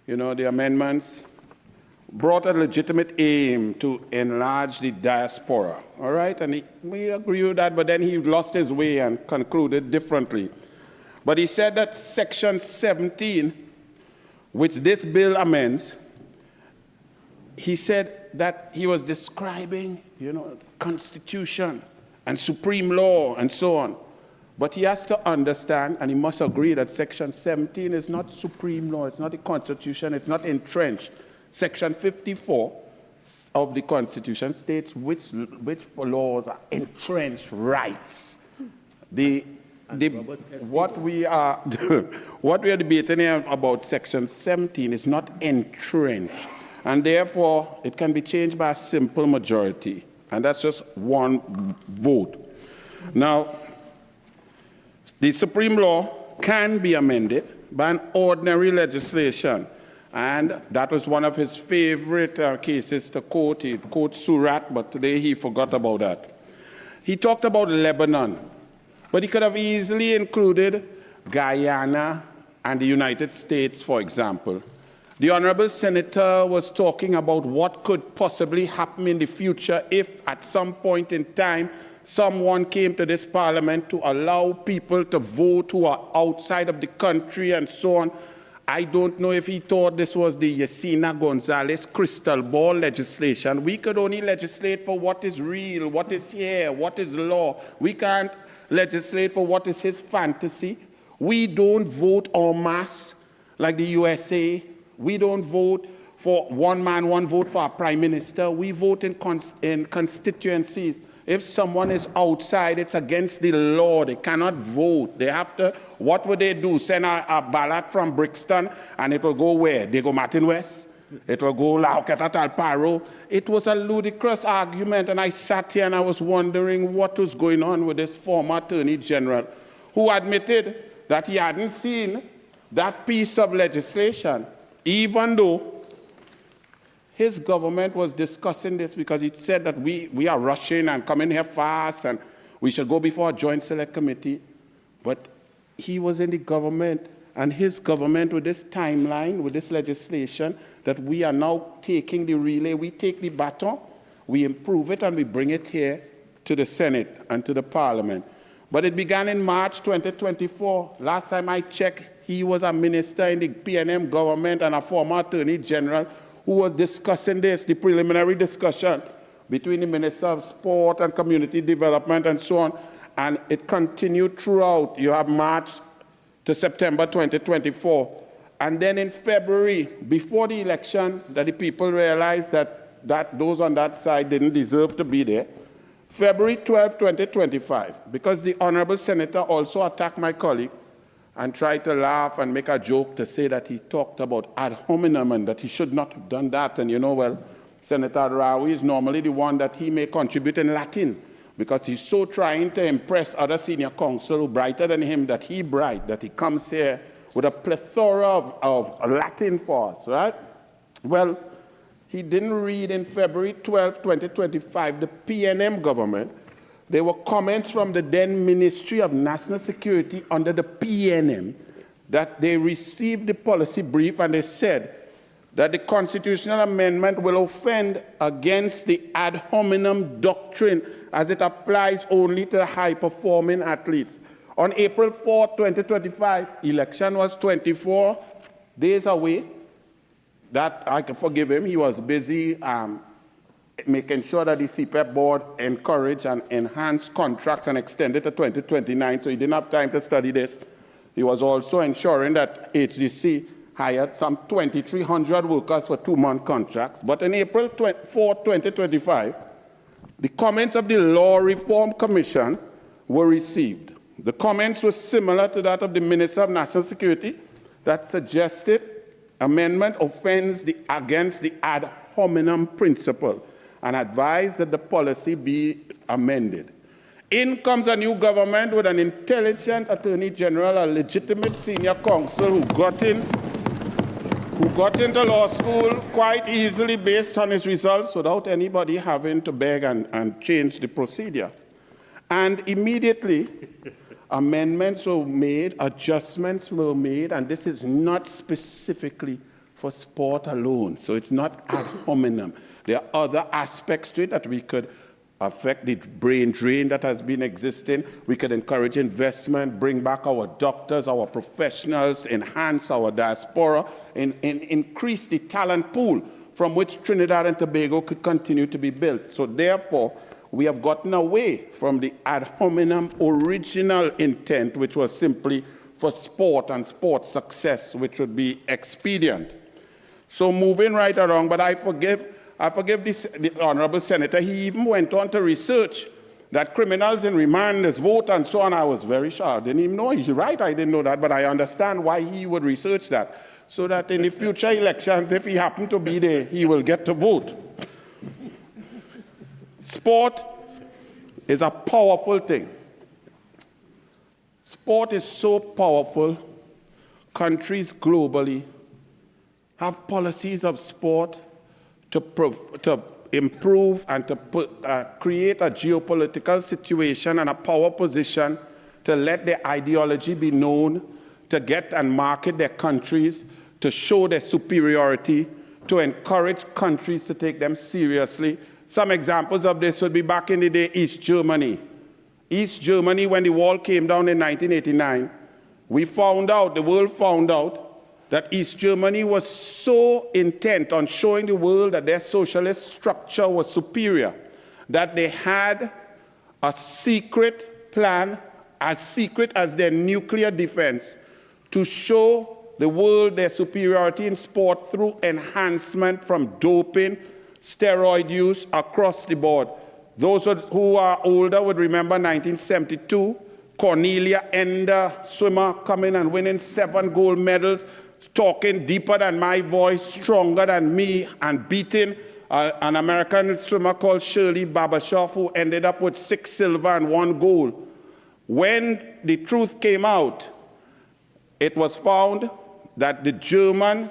the amendments, brought a legitimate aim to enlarge the diaspora, all right? And we agree with that, but then he lost his way and concluded differently. But he said that Section 17, which this bill amends, he said that he was describing, Constitution and supreme law and so on. But he has to understand, and he must agree, that Section 17 is not supreme law, it's not the Constitution, it's not entrenched. Section 54 of the Constitution states which laws are entrenched rights. What we are debating here about Section 17 is not entrenched, and therefore it can be changed by a simple majority, and that's just one vote. Now, the supreme law can be amended by an ordinary legislation. And that was one of his favorite cases to quote. He quotes Surat, but today he forgot about that. He talked about Lebanon, but he could have easily included Guyana and the United States, for example. The Honorable Senator was talking about what could possibly happen in the future if at some point in time someone came to this parliament to allow people to vote who are outside of the country and so on. I don't know if he thought this was the Yesenia Gonzalez crystal ball legislation. We could only legislate for what is real, what is here, what is law. We can't legislate for what is his fantasy. We don't vote en masse like the USA. We don't vote for one man, one vote for our prime minister. We vote in constituencies. If someone is outside, it's against the law. They cannot vote. They have to, what would they do? Send a ballot from Brixton, and it will go where? They go Martin West? It will go Lauketat Alparo. It was a ludicrous argument, and I sat here and I was wondering what was going on with this former Attorney General, who admitted that he hadn't seen that piece of legislation, even though his government was discussing this, because he said that we are rushing and coming here fast and we should go before a joint select committee. But he was in the government, and his government with this timeline, with this legislation, that we are now taking the relay, we take the baton, we improve it, and we bring it here to the Senate and to the Parliament. But it began in March 2024. Last time I checked, he was a minister in the PNM government and a former Attorney General who were discussing this, the preliminary discussion between the Minister of Sport and Community Development and so on, and it continued throughout. You have March to September 2024. And then in February, before the election, that the people realized that those on that side didn't deserve to be there, February 12, 2025, because the Honorable Senator also attacked my colleague, and tried to laugh and make a joke to say that he talked about ad hominem and that he should not have done that. And Senator Al-Rawi is normally the one that he may contribute in Latin, because he's so trying to impress other senior counsel who brighter than him that he comes here with a plethora of Latin for us, right? Well, he didn't read in February 12, 2025, the PNM government. There were comments from the then Ministry of National Security under the PNM that they received the policy brief, and they said that the constitutional amendment will offend against the ad hominem doctrine as it applies only to high-performing athletes. On April 4, 2025, election was 24 days away. That I can forgive him. He was busy making sure that the CPEP board encouraged and enhanced contracts and extended to 2029, so he didn't have time to study this. He was also ensuring that HDC hired some 2,300 workers for 2-month contracts. But in April 4, 2025, the comments of the Law Reform Commission were received. The comments were similar to that of the Minister of National Security that suggested amendment offends against the ad hominem principle and advised that the policy be amended. In comes a new government with an intelligent Attorney General, a legitimate senior counsel who got into law school quite easily based on his results without anybody having to beg and change the procedure. And immediately, amendments were made, adjustments were made, and this is not specifically for sport alone. So it's not ad hominem. There are other aspects to it that we could affect the brain drain that has been existing. We could encourage investment, bring back our doctors, our professionals, enhance our diaspora, and increase the talent pool from which Trinidad and Tobago could continue to be built. So therefore, we have gotten away from the ad hominem original intent, which was simply for sport and sport success, which would be expedient. So moving right along, but I forgive the Honorable Senator. He even went on to research that criminals in remand is vote and so on. I was very sure. I didn't even know. He's right, I didn't know that, but I understand why he would research that, so that in the future elections, if he happened to be there, he will get to vote. Sport is a powerful thing. Sport is so powerful, countries globally have policies of sport to improve and to create a geopolitical situation and a power position to let their ideology be known, to get and market their countries, to show their superiority, to encourage countries to take them seriously. Some examples of this would be back in the day, East Germany. East Germany, when the wall came down in 1989, the world found out that East Germany was so intent on showing the world that their socialist structure was superior, that they had a secret plan, as secret as their nuclear defense, to show the world their superiority in sport through enhancement from doping, steroid use across the board. Those who are older would remember 1972, Cornelia Ender, swimmer, coming and winning 7 gold medals, talking deeper than my voice, stronger than me, and beating an American swimmer called Shirley Babashoff, who ended up with 6 silver and 1 gold. When the truth came out, it was found that the German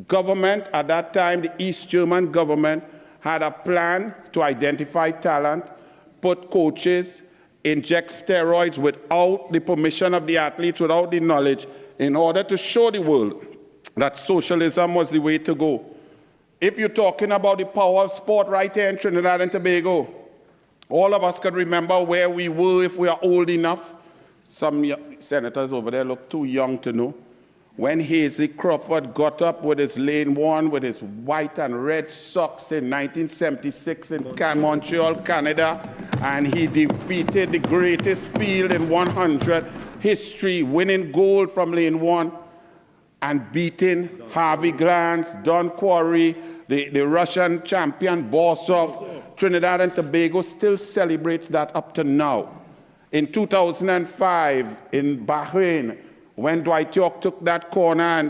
government at that time, the East German government, had a plan to identify talent, put coaches, inject steroids without the permission of the athletes, without the knowledge, in order to show the world that socialism was the way to go. If you're talking about the power of sport right here in Trinidad and Tobago, all of us could remember where we were if we are old enough. Some senators over there look too young to know. When Hazy Crawford got up with his lane 1 with his white and red socks in 1976 in Montreal, Canada, and he defeated the greatest field in 100 history, winning gold from lane 1 and beating Harvey Glantz, Don Quarry, the Russian champion Borsov. Trinidad and Tobago still celebrates that up to now. In 2005, in Bahrain, when Dwight York took that corner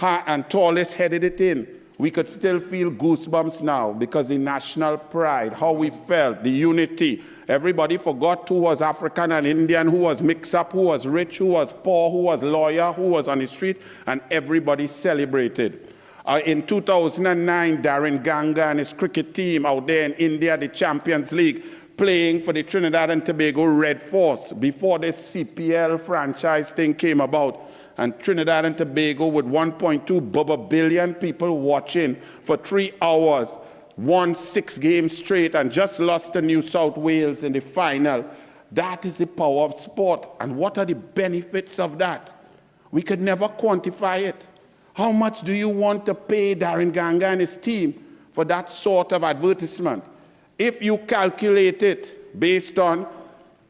and Tallest headed it in, we could still feel goosebumps now because the national pride, how we felt, the unity. Everybody forgot who was African and Indian, who was mixed up, who was rich, who was poor, who was lawyer, who was on the street, and everybody celebrated. In 2009, Darren Ganga and his cricket team out there in India, the Champions League, playing for the Trinidad and Tobago Red Force before this CPL franchise thing came about. And Trinidad and Tobago with 1.2 billion people watching for 3 hours, won 6 games straight and just lost to New South Wales in the final. That is the power of sport. And what are the benefits of that? We could never quantify it. How much do you want to pay Darren Ganga and his team for that sort of advertisement. If you calculate it based on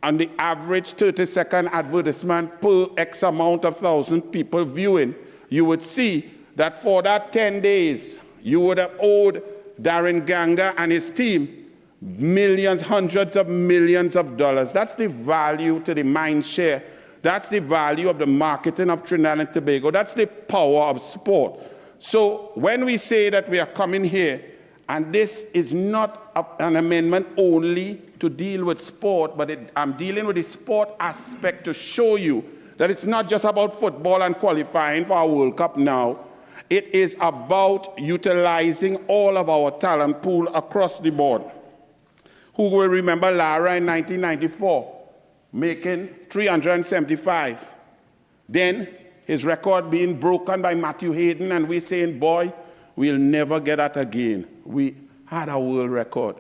the average 30-second advertisement per X amount of thousand people viewing, you would see that for that 10 days, you would have owed Darren Ganga and his team millions, hundreds of millions of dollars. That's the value to the mind share. That's the value of the marketing of Trinidad and Tobago. That's the power of sport. So when we say that we are coming here, and this is not an amendment only to deal with sport, but I'm dealing with the sport aspect to show you that it's not just about football and qualifying for our World Cup now. It is about utilizing all of our talent pool across the board. Who will remember Lara in 1994 making 375? Then his record being broken by Matthew Hayden, and we're saying, boy, we'll never get that again. We had a world record.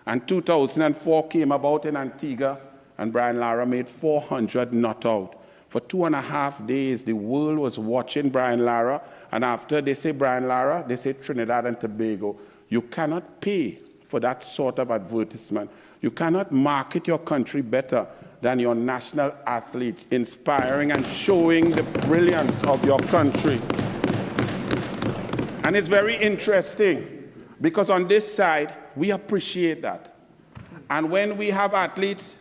And 2004 came about in Antigua, and Brian Lara made 400 not out. For 2.5 days, the world was watching Brian Lara, and after they say Brian Lara, they say Trinidad and Tobago. You cannot pay for that sort of advertisement. You cannot market your country better than your national athletes, inspiring and showing the brilliance of your country. And it's very interesting, because on this side, we appreciate that. And when we have athletes,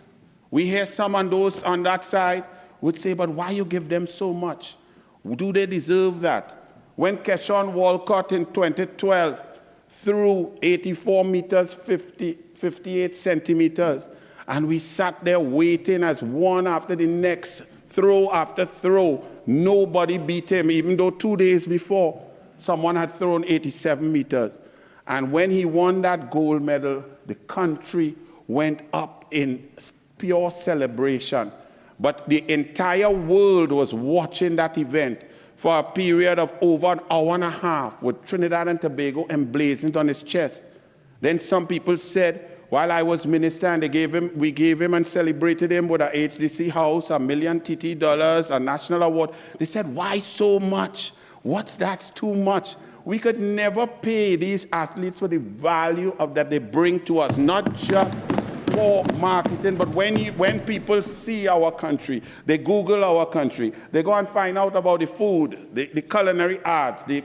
we hear some on those on that side would say, but why you give them so much? Do they deserve that? When Keshawn Walcott in 2012 threw 84 meters, 58 centimeters, and we sat there waiting as one after the next, throw after throw, nobody beat him, even though 2 days before, someone had thrown 87 meters. And when he won that gold medal, the country went up in pure celebration. But the entire world was watching that event for a period of over an hour and a half with Trinidad and Tobago emblazoned on his chest. Then some people said, while I was minister and we gave him and celebrated him with a HDC house, $1 million TT dollars, a national award. They said, why so much? That's too much. We could never pay these athletes for the value that they bring to us, not just for marketing, but when people see our country, they Google our country, they go and find out about the food, the culinary arts, the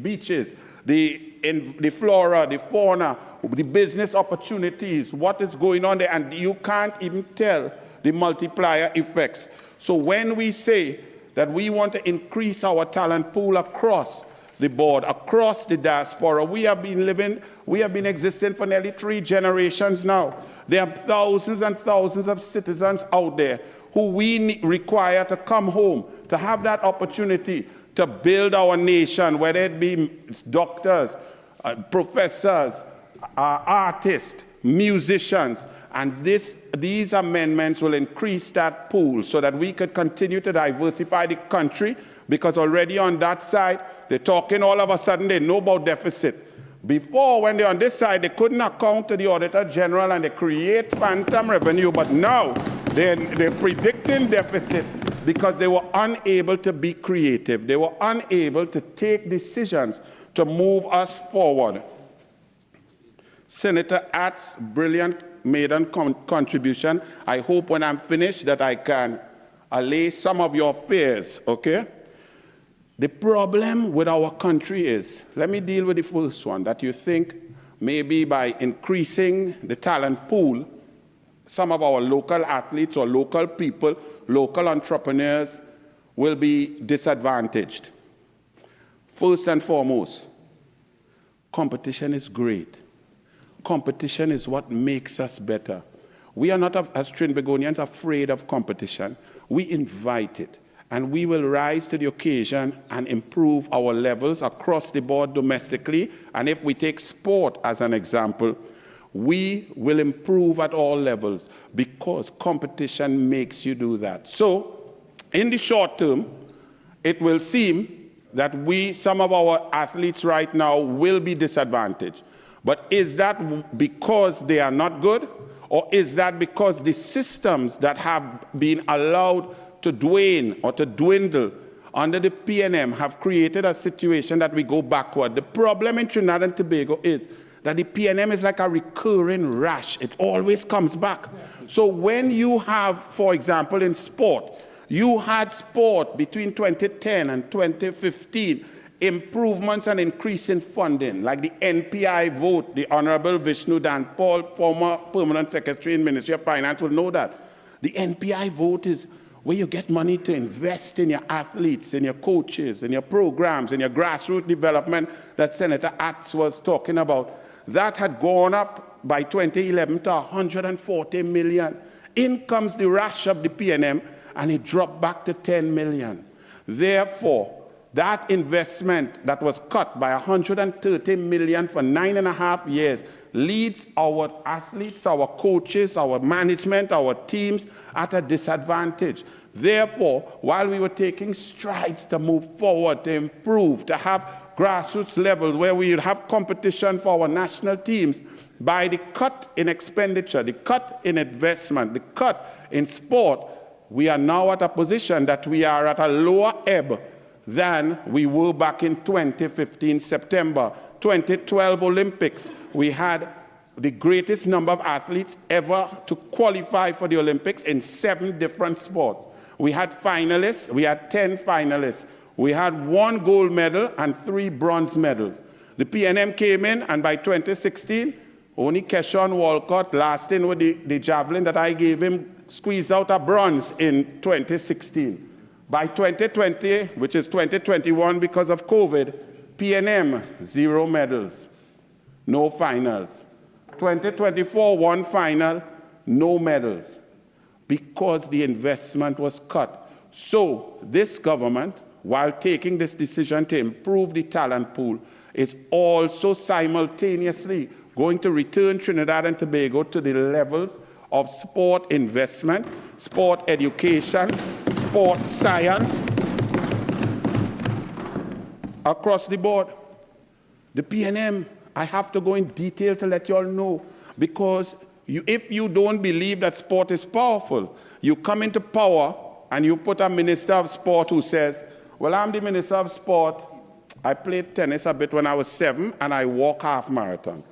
beaches, the flora, the fauna, the business opportunities, what is going on there, and you can't even tell the multiplier effects. So when we say that we want to increase our talent pool across the board, across the diaspora, we have been existing for nearly 3 generations now. There are thousands and thousands of citizens out there who we require to come home, to have that opportunity to build our nation, whether it be doctors, professors, artists, musicians. And these amendments will increase that pool so that we could continue to diversify the country, because already on that side, they're talking all of a sudden they know about deficit. Before, when they're on this side, they couldn't account to the Auditor General and they create phantom revenue, but now they're predicting deficit because they were unable to be creative. They were unable to take decisions to move us forward. Senator Attzs' brilliant maiden contribution. I hope when I'm finished that I can allay some of your fears, okay? The problem with our country is, let me deal with the first one, that you think maybe by increasing the talent pool, some of our local athletes or local people, local entrepreneurs will be disadvantaged. First and foremost, competition is great. Competition is what makes us better. We are not, as Trinbagonians, afraid of competition. We invite it. And we will rise to the occasion and improve our levels across the board domestically. And if we take sport as an example, we will improve at all levels because competition makes you do that. So, in the short term, it will seem that some of our athletes right now will be disadvantaged. But is that because they are not good? Or is that because the systems that have been allowed to wane or to dwindle under the PNM have created a situation that we go backward. The problem in Trinidad and Tobago is that the PNM is like a recurring rash. It always comes back. So when you have, for example, in sport, you had sport between 2010 and 2015, improvements and increase in funding, like the NPI vote. The Honorable Vishnu Dhanpaul, former Permanent Secretary in Ministry of Finance, will know that. The NPI vote is where you get money to invest in your athletes, in your coaches, in your programs, in your grassroots development that Senator Attzs was talking about. That had gone up by 2011 to 140 million. In comes the rush of the PNM, and it dropped back to 10 million. Therefore, that investment that was cut by 130 million for 9.5 years leads our athletes, our coaches, our management, our teams at a disadvantage. Therefore, while we were taking strides to move forward, to improve, to have grassroots levels where we would have competition for our national teams, by the cut in expenditure, the cut in investment, the cut in sport, we are now at a position that we are at a lower ebb than we were back in 2015 September. 2012 Olympics, we had the greatest number of athletes ever to qualify for the Olympics in 7 different sports. We had finalists, we had 10 finalists. We had 1 gold medal and 3 bronze medals. The PNM came in, and by 2016, only Keshawn Walcott, last in with the javelin that I gave him, squeezed out a bronze in 2016. By 2020, which is 2021 because of COVID, PNM, 0 medals, no finals. 2024, 1 final, no medals, because the investment was cut. So this government, while taking this decision to improve the talent pool, is also simultaneously going to return Trinidad and Tobago to the levels of sport investment, sport education, sport science, across the board. The PNM, I have to go in detail to let you all know, because if you don't believe that sport is powerful, you come into power and you put a minister of sport who says, well, I'm the minister of sport. I played tennis a bit when I was 7, and I walk half marathon.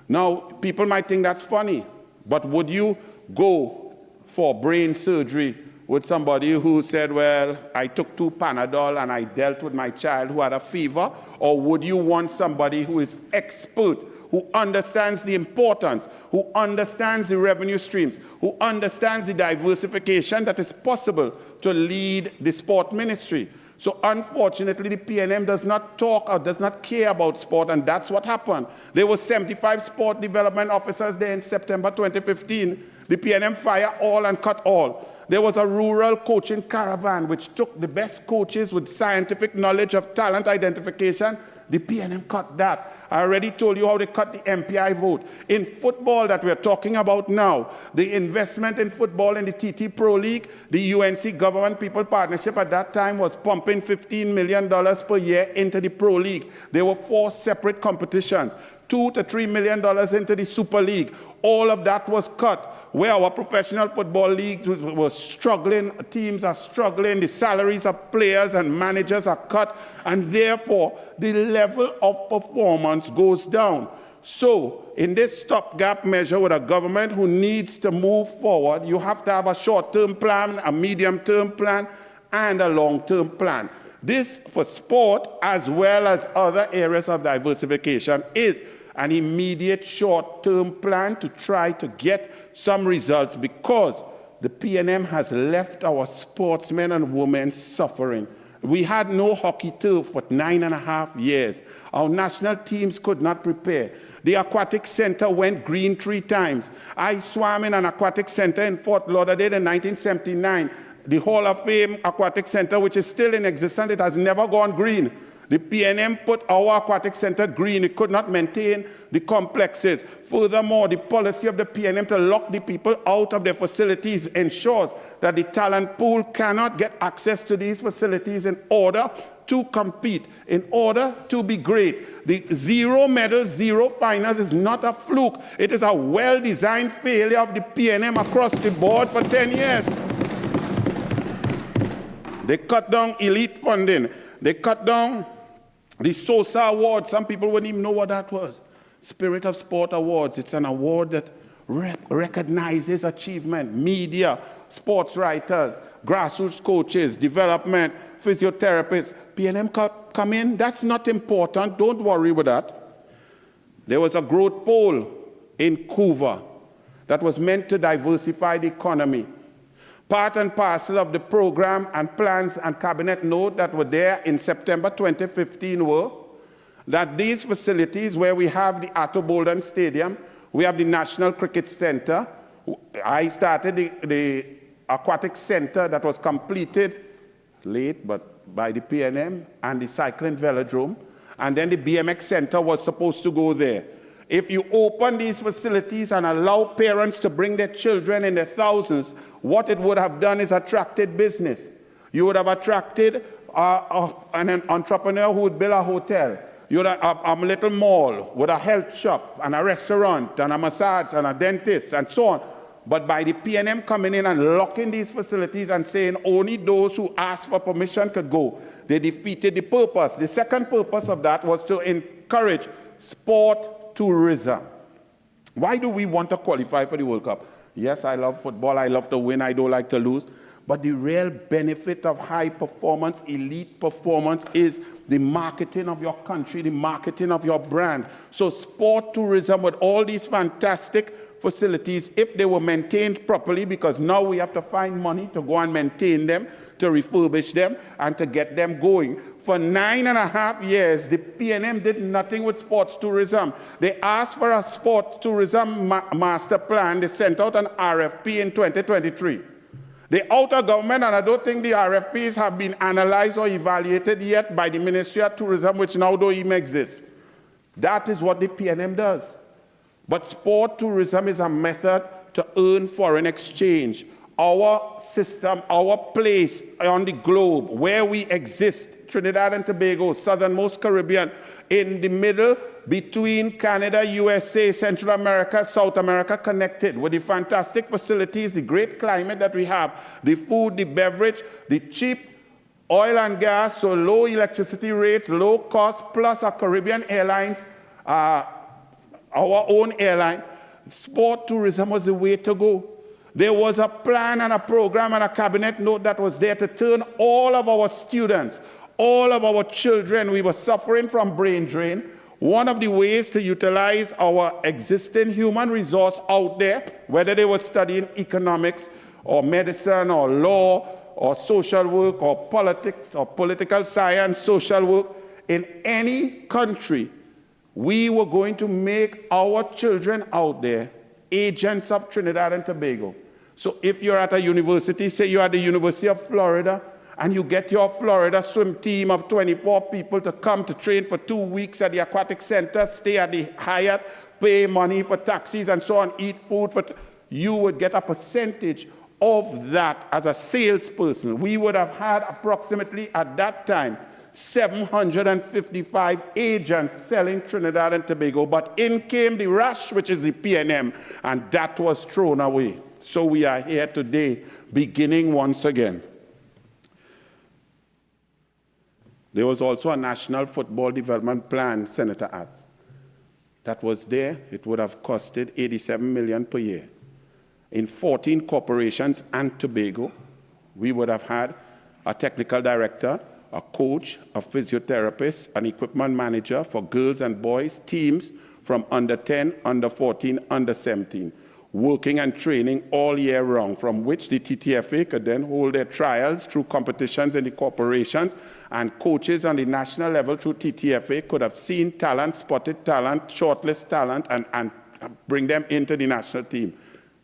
Now, people might think that's funny, but would you go for brain surgery with somebody who said, well, I took 2 Panadol and I dealt with my child who had a fever? Or would you want somebody who is expert, who understands the importance, who understands the revenue streams, who understands the diversification that is possible to lead the sport ministry? So unfortunately, the PNM does not talk or does not care about sport, and that's what happened. There were 75 sport development officers there in September 2015. The PNM fired all and cut all. There was a rural coaching caravan which took the best coaches with scientific knowledge of talent identification. The PNM cut that. I already told you how they cut the MPI vote. In football that we're talking about now, the investment in football in the TT Pro League, the UNC Government-People Partnership at that time was pumping $15 million per year into the Pro League. There were 4 separate competitions, $2 to $3 million into the Super League. All of that was cut. Where our professional football leagues were struggling, teams are struggling, the salaries of players and managers are cut, and therefore the level of performance goes down. So in this stopgap measure with a government who needs to move forward, you have to have a short-term plan, a medium-term plan, and a long-term plan. This, for sport as well as other areas of diversification, is an immediate short-term plan to try to get some results, because the PNM has left our sportsmen and women suffering. We had no hockey turf for 9.5 years. Our national teams could not prepare. The aquatic center went green 3 times. I swam in an aquatic center in Fort Lauderdale in 1979. The Hall of Fame Aquatic Center, which is still in existence, it has never gone green. The PNM put our aquatic center green. It could not maintain the complexes. Furthermore, the policy of the PNM to lock the people out of their facilities ensures that the talent pool cannot get access to these facilities in order to compete, in order to be great. The 0 medals, 0 finals is not a fluke. It is a well-designed failure of the PNM across the board for 10 years. They cut down elite funding. They cut down the SOSA Awards. Some people wouldn't even know what that was. Spirit of Sport Awards. It's an award that recognizes achievement. Media, sports writers, grassroots coaches, development, physiotherapists. PNM come in. That's not important. Don't worry with that. There was a growth pole in Couva that was meant to diversify the economy. Part and parcel of the program and plans and cabinet note that were there in September 2015 were that these facilities where we have the Atto Bolden Stadium, we have the National Cricket Center. I started the aquatic center that was completed late, but by the PNM, and the cycling velodrome. And then the BMX center was supposed to go there. If you open these facilities and allow parents to bring their children in their thousands, what it would have done is attracted business. You would have attracted an entrepreneur who would build a hotel. You would have a little mall with a health shop and a restaurant and a massage and a dentist and so on. But by the PNM coming in and locking these facilities and saying only those who ask for permission could go, they defeated the purpose. The second purpose of that was to encourage sport tourism. Why do we want to qualify for the World Cup? Yes, I love football. I love to win. I don't like to lose. But the real benefit of high performance, elite performance is the marketing of your country, the marketing of your brand. So sport tourism with all these fantastic facilities, if they were maintained properly, because now we have to find money to go and maintain them, to refurbish them, and to get them going. For 9.5 years, the PNM did nothing with sports tourism. They asked for a sports tourism master plan. They sent out an RFP in 2023. The outer government, and I don't think the RFPs have been analyzed or evaluated yet by the Ministry of Tourism, which now don't even exist. That is what the PNM does. But sport tourism is a method to earn foreign exchange. Our system, our place on the globe, where we exist, Trinidad and Tobago, southernmost Caribbean, in the middle between Canada, USA, Central America, South America, connected with the fantastic facilities, the great climate that we have, the food, the beverage, the cheap oil and gas, so low electricity rates, low cost, plus our Caribbean airlines, our own airline. Sport tourism was the way to go. There was a plan and a program and a cabinet note that was there to turn all of our students, all of our children. We were suffering from brain drain. One of the ways to utilize our existing human resource out there, whether they were studying economics or medicine or law or social work or politics or political science, social work, in any country, we were going to make our children out there agents of Trinidad and Tobago. So if you're at a university, say you're at the University of Florida, and you get your Florida swim team of 24 people to come to train for 2 weeks at the aquatic center, stay at the Hyatt, pay money for taxis and so on, eat food, you would get a percentage of that as a salesperson. We would have had approximately, at that time, 755 agents selling Trinidad and Tobago, but in came the rush, which is the PNM, and that was thrown away. So we are here today, beginning once again. There was also a National Football Development Plan, Senator Attzs, that was there. It would have costed $87 million per year. In 14 corporations and Tobago, we would have had a technical director, a coach, a physiotherapist, an equipment manager for girls and boys teams from under 10, under 14, under 17, working and training all year round, from which the TTFA could then hold their trials through competitions in the corporations, and coaches on the national level through TTFA could have seen talent, spotted talent, shortlist talent, and bring them into the national team.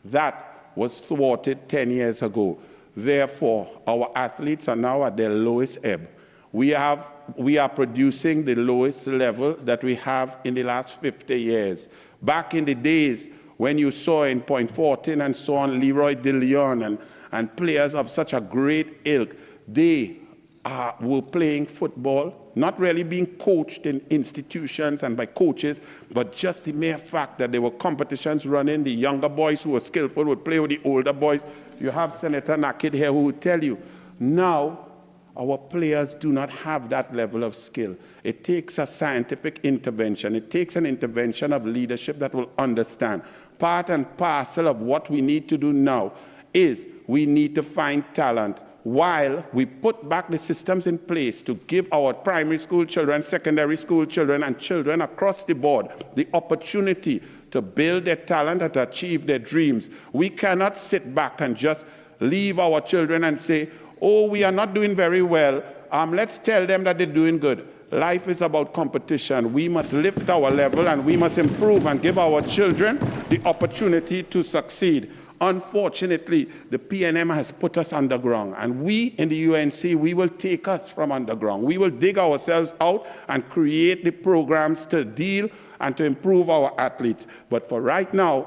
That was thwarted 10 years ago. Therefore, our athletes are now at their lowest ebb. We are producing the lowest level that we have in the last 50 years. Back in the days when you saw in Point Fortin and so on, Leroy De Leon and players of such a great ilk, they were playing football, not really being coached in institutions and by coaches, but just the mere fact that there were competitions running. The younger boys who were skillful would play with the older boys. You have Senator Nakhid here who would tell you, now Our players do not have that level of skill. It takes a scientific intervention. It takes an intervention of leadership that will understand. Part and parcel of what we need to do now is we need to find talent while we put back the systems in place to give our primary school children, secondary school children, and children across the board the opportunity to build their talent and to achieve their dreams. We cannot sit back and just leave our children and say, oh, we are not doing very well. Let's tell them that they're doing good. Life is about competition. We must lift our level and we must improve and give our children the opportunity to succeed. Unfortunately, the PNM has put us underground, and we in the UNC, we will take us from underground. We will dig ourselves out and create the programs to deal and to improve our athletes. But for right now,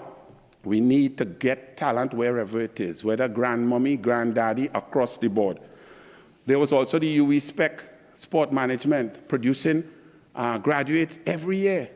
we need to get talent wherever it is, whether grandmommy, granddaddy, across the board. There was also the UE Spec Sport Management producing graduates every year.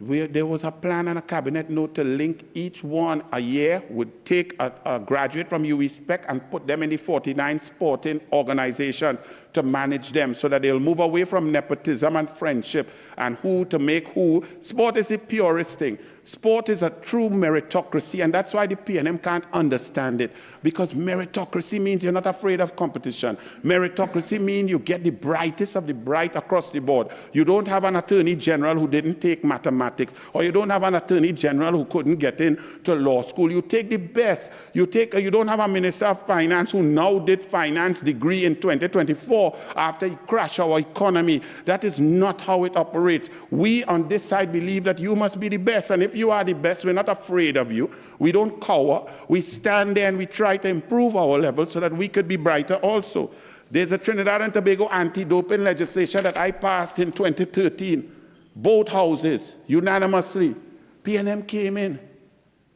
There was a plan and a cabinet note to link each one a year, would take a graduate from UE Spec and put them in the 49 sporting organizations to manage them so that they'll move away from nepotism and friendship and who to make who. Sport is the purest thing. Sport is a true meritocracy, and that's why the PNM can't understand it, because meritocracy means you're not afraid of competition. Meritocracy means you get the brightest of the bright across the board. You don't have an attorney general who didn't take mathematics, or you don't have an attorney general who couldn't get into law school. You take the best. You don't have a minister of finance who now did finance degree in 2024 after he crashed our economy. That is not how it operates. We on this side believe that you must be the best, and if you are the best, we're not afraid of you. We don't cower. We stand there and we try to improve our level so that we could be brighter also. There's a Trinidad and Tobago anti-doping legislation that I passed in 2013. Both houses, unanimously. PNM came in.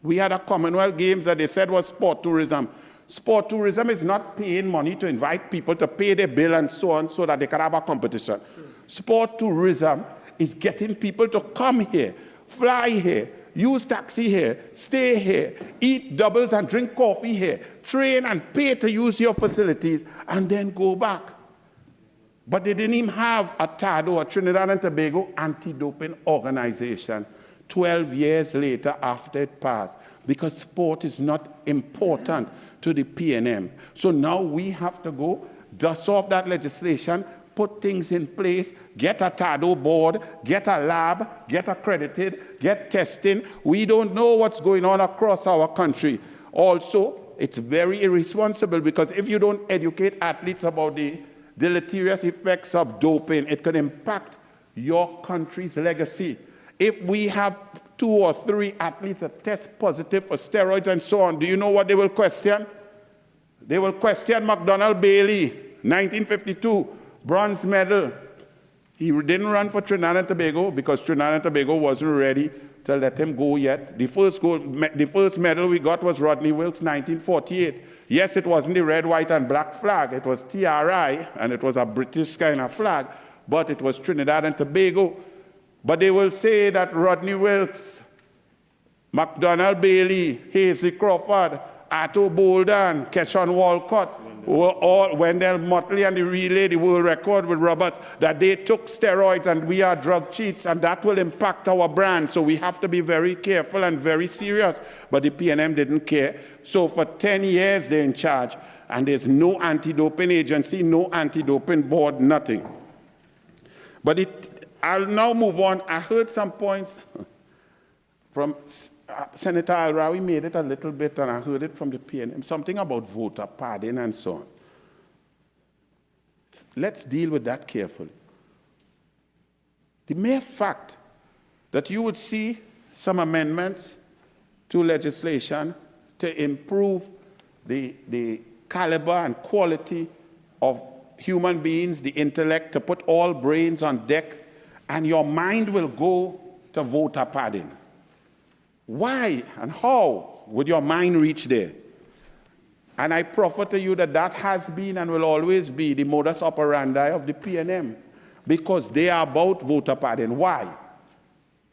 We had a Commonwealth Games that they said was sport tourism. Sport tourism is not paying money to invite people to pay their bill and so on so that they can have a competition. Sport tourism is getting people to come here, fly here, use taxi here, stay here, eat doubles and drink coffee here, train and pay to use your facilities, and then go back. But they didn't even have a TADO, a Trinidad and Tobago anti-doping organization 12 years later after it passed, because sport is not important to the PNM. So now we have to go dust off that legislation, put things in place, get a TADO board, get a lab, get accredited, get testing. We don't know what's going on across our country. Also, it's very irresponsible, because if you don't educate athletes about the deleterious effects of doping, it could impact your country's legacy. If we have 2 or 3 athletes that test positive for steroids and so on, do you know what they will question? They will question McDonnell Bailey, 1952, bronze medal. He didn't run for Trinidad and Tobago because Trinidad and Tobago wasn't ready to let him go yet. The first medal we got was Rodney Wilkes, 1948. Yes, it wasn't the red, white, and black flag. It was TRI, and it was a British kind of flag, but it was Trinidad and Tobago. But they will say that Rodney Wilkes, McDonnell Bailey, Hasely Crawford, Atto Bolden, Keshawn Walcott, were all, Wendell Motley and the relay, the world record with Roberts, that they took steroids and we are drug cheats, and that will impact our brand. So we have to be very careful and very serious. But the PNM didn't care. So for 10 years they're in charge, and there's no anti-doping agency, no anti-doping board, nothing. But I'll now move on. I heard some points from Senator Al-Rawi made it a little bit, and I heard it from the PNM, something about voter pardon and so on. Let's deal with that carefully. The mere fact that you would see some amendments to legislation to improve the caliber and quality of human beings, the intellect, to put all brains on deck, and your mind will go to voter pardon. Why and how would your mind reach there? And I proffer to you that that has been and will always be the modus operandi of the PNM, because they are about voter pardon. Why?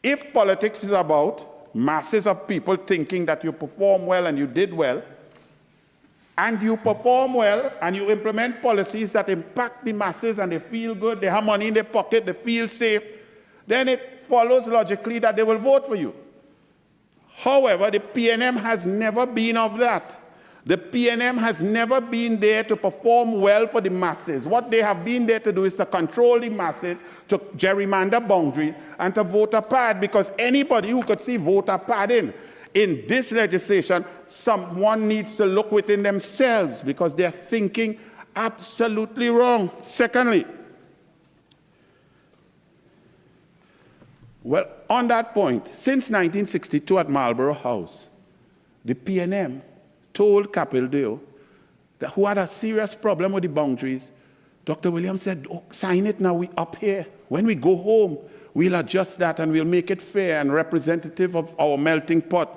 If politics is about masses of people thinking that you perform well and you did well, and you perform well, and you implement policies that impact the masses, and they feel good, they have money in their pocket, they feel safe, then it follows logically that they will vote for you. However, the PNM has never been of that. The PNM has never been there to perform well for the masses. What they have been there to do is to control the masses, to gerrymander boundaries, and to vote apart, because anybody who could see voter padding in this legislation, someone needs to look within themselves, because they're thinking absolutely wrong. Secondly, well, on that point, since 1962 at Marlborough House, the PNM told Capildeo, that who had a serious problem with the boundaries, Dr. Williams said, oh, sign it now, we up here. When we go home, we'll adjust that and we'll make it fair and representative of our melting pot.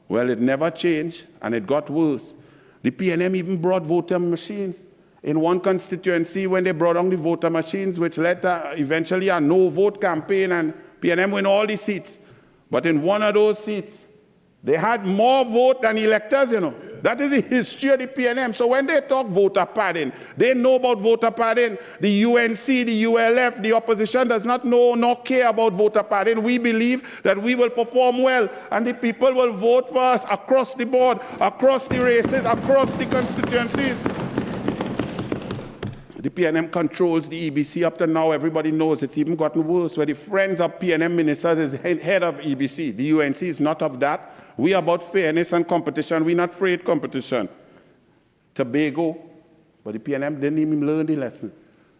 Well, it never changed, and it got worse. The PNM even brought voter machines. In one constituency, when they brought on the voter machines, which led to eventually a no-vote campaign, and PNM win all the seats. But in one of those seats, they had more vote than electors, you know. That is the history of the PNM. So when they talk voter padding, they know about voter padding. The UNC, the ULF, the opposition does not know nor care about voter padding. We believe that we will perform well, and the people will vote for us across the board, across the races, across the constituencies. The PNM controls the EBC up to now. Everybody knows it's even gotten worse, where the friends of PNM ministers is head of EBC. The UNC is not of that. We are about fairness and competition. We're not afraid competition. Tobago, but the PNM didn't even learn the lesson.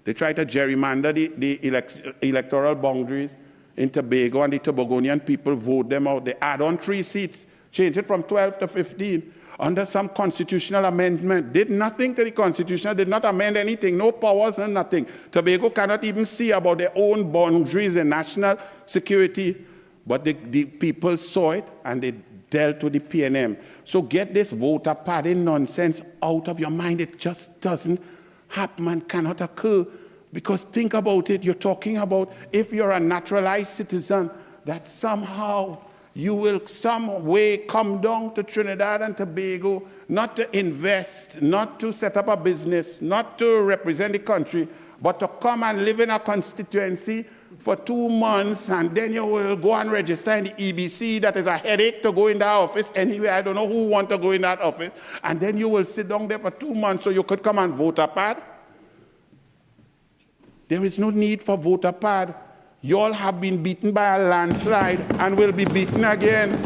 They tried to gerrymander the electoral boundaries in Tobago, and the Tobagonian people vote them out. They add on 3 seats, change it from 12 to 15. Under some constitutional amendment, did nothing to the constitution, did not amend anything, no powers and nothing. Tobago cannot even see about their own boundaries and national security, but the people saw it and they dealt with the PNM. So get this voter padding nonsense out of your mind. It just doesn't happen and cannot occur, because think about it, you're talking about if you're a naturalized citizen, that somehow you will some way come down to Trinidad and Tobago, not to invest, not to set up a business, not to represent the country, but to come and live in a constituency for 2 months, and then you will go and register in the EBC. That is a headache to go in that office. Anyway, I don't know who want to go in that office. And then you will sit down there for 2 months so you could come and vote apart. There is no need for vote apart. You all have been beaten by a landslide and will be beaten again.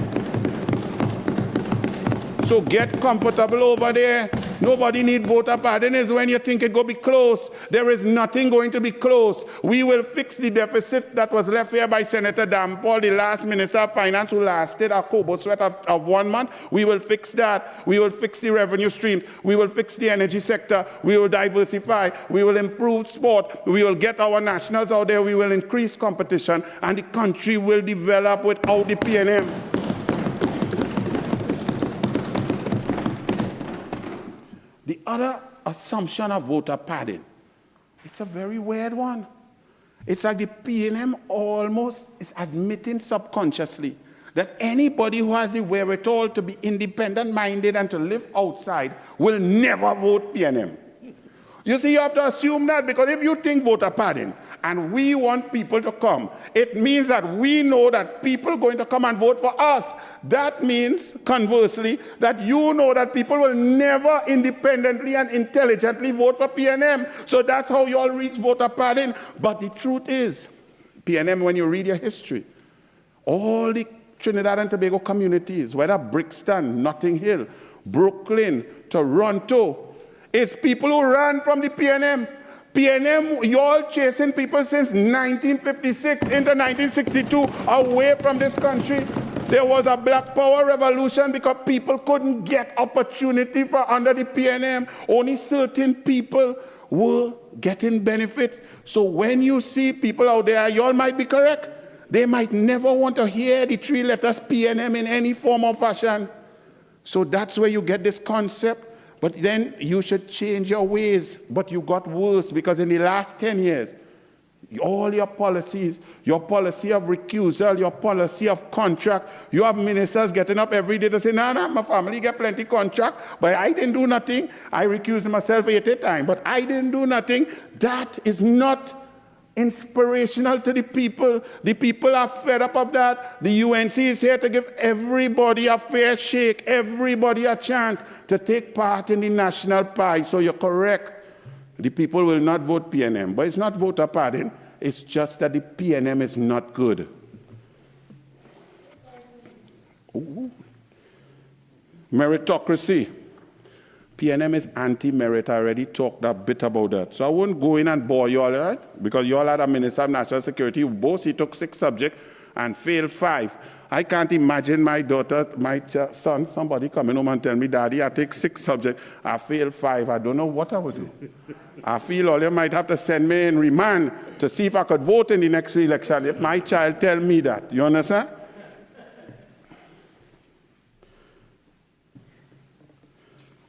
So get comfortable over there. Nobody need voter pardon. Is when you think it going to be close. There is nothing going to be close. We will fix the deficit that was left here by Senator Dhanpaul, the last Minister of Finance, who lasted a kobo sweat of 1 month. We will fix that. We will fix the revenue streams. We will fix the energy sector. We will diversify. We will improve sport. We will get our nationals out there. We will increase competition. And the country will develop without the PNM. The other assumption of voter padding, it's a very weird one. It's like the PNM almost is admitting subconsciously that anybody who has the wherewithal to be independent-minded and to live outside will never vote PNM. You see, you have to assume that, because if you think voter padding and we want people to come, it means that we know that people are going to come and vote for us. That means, conversely, that you know that people will never independently and intelligently vote for PNM. So that's how you all reach voter padding. But the truth is, PNM, when you read your history, all the Trinidad and Tobago communities, whether Brixton, Notting Hill, Brooklyn, Toronto, it's people who ran from the PNM. PNM, you all chasing people since 1956 into 1962 away from this country. There was a Black Power revolution because people couldn't get opportunity for under the PNM. Only certain people were getting benefits. So when you see people out there, you all might be correct. They might never want to hear the 3 letters PNM in any form or fashion. So that's where you get this concept. But then you should change your ways. But you got worse, because in the last 10 years, all your policies, your policy of recusal, your policy of contract. You have ministers getting up every day to say, no, my family get plenty contract, but I didn't do nothing. I recused myself 80 times, but I didn't do nothing. That is not inspirational to the people. The people are fed up of that. The UNC is here to give everybody a fair shake, everybody a chance to take part in the national pie. So you're correct. The people will not vote PNM, but it's not voter pardon. It's just that the PNM is not good. Ooh. Meritocracy. PNM is anti-merit. I already talked a bit about that. So I won't go in and bore you all, right? Because you all had a Minister of National Security who both he took 6 subjects and failed 5. I can't imagine my daughter, my son, somebody coming home and tell me, Daddy, I take 6 subjects, I failed 5. I don't know what I would do. I feel all you might have to send me in remand to see if I could vote in the next election if my child tell me that. You understand?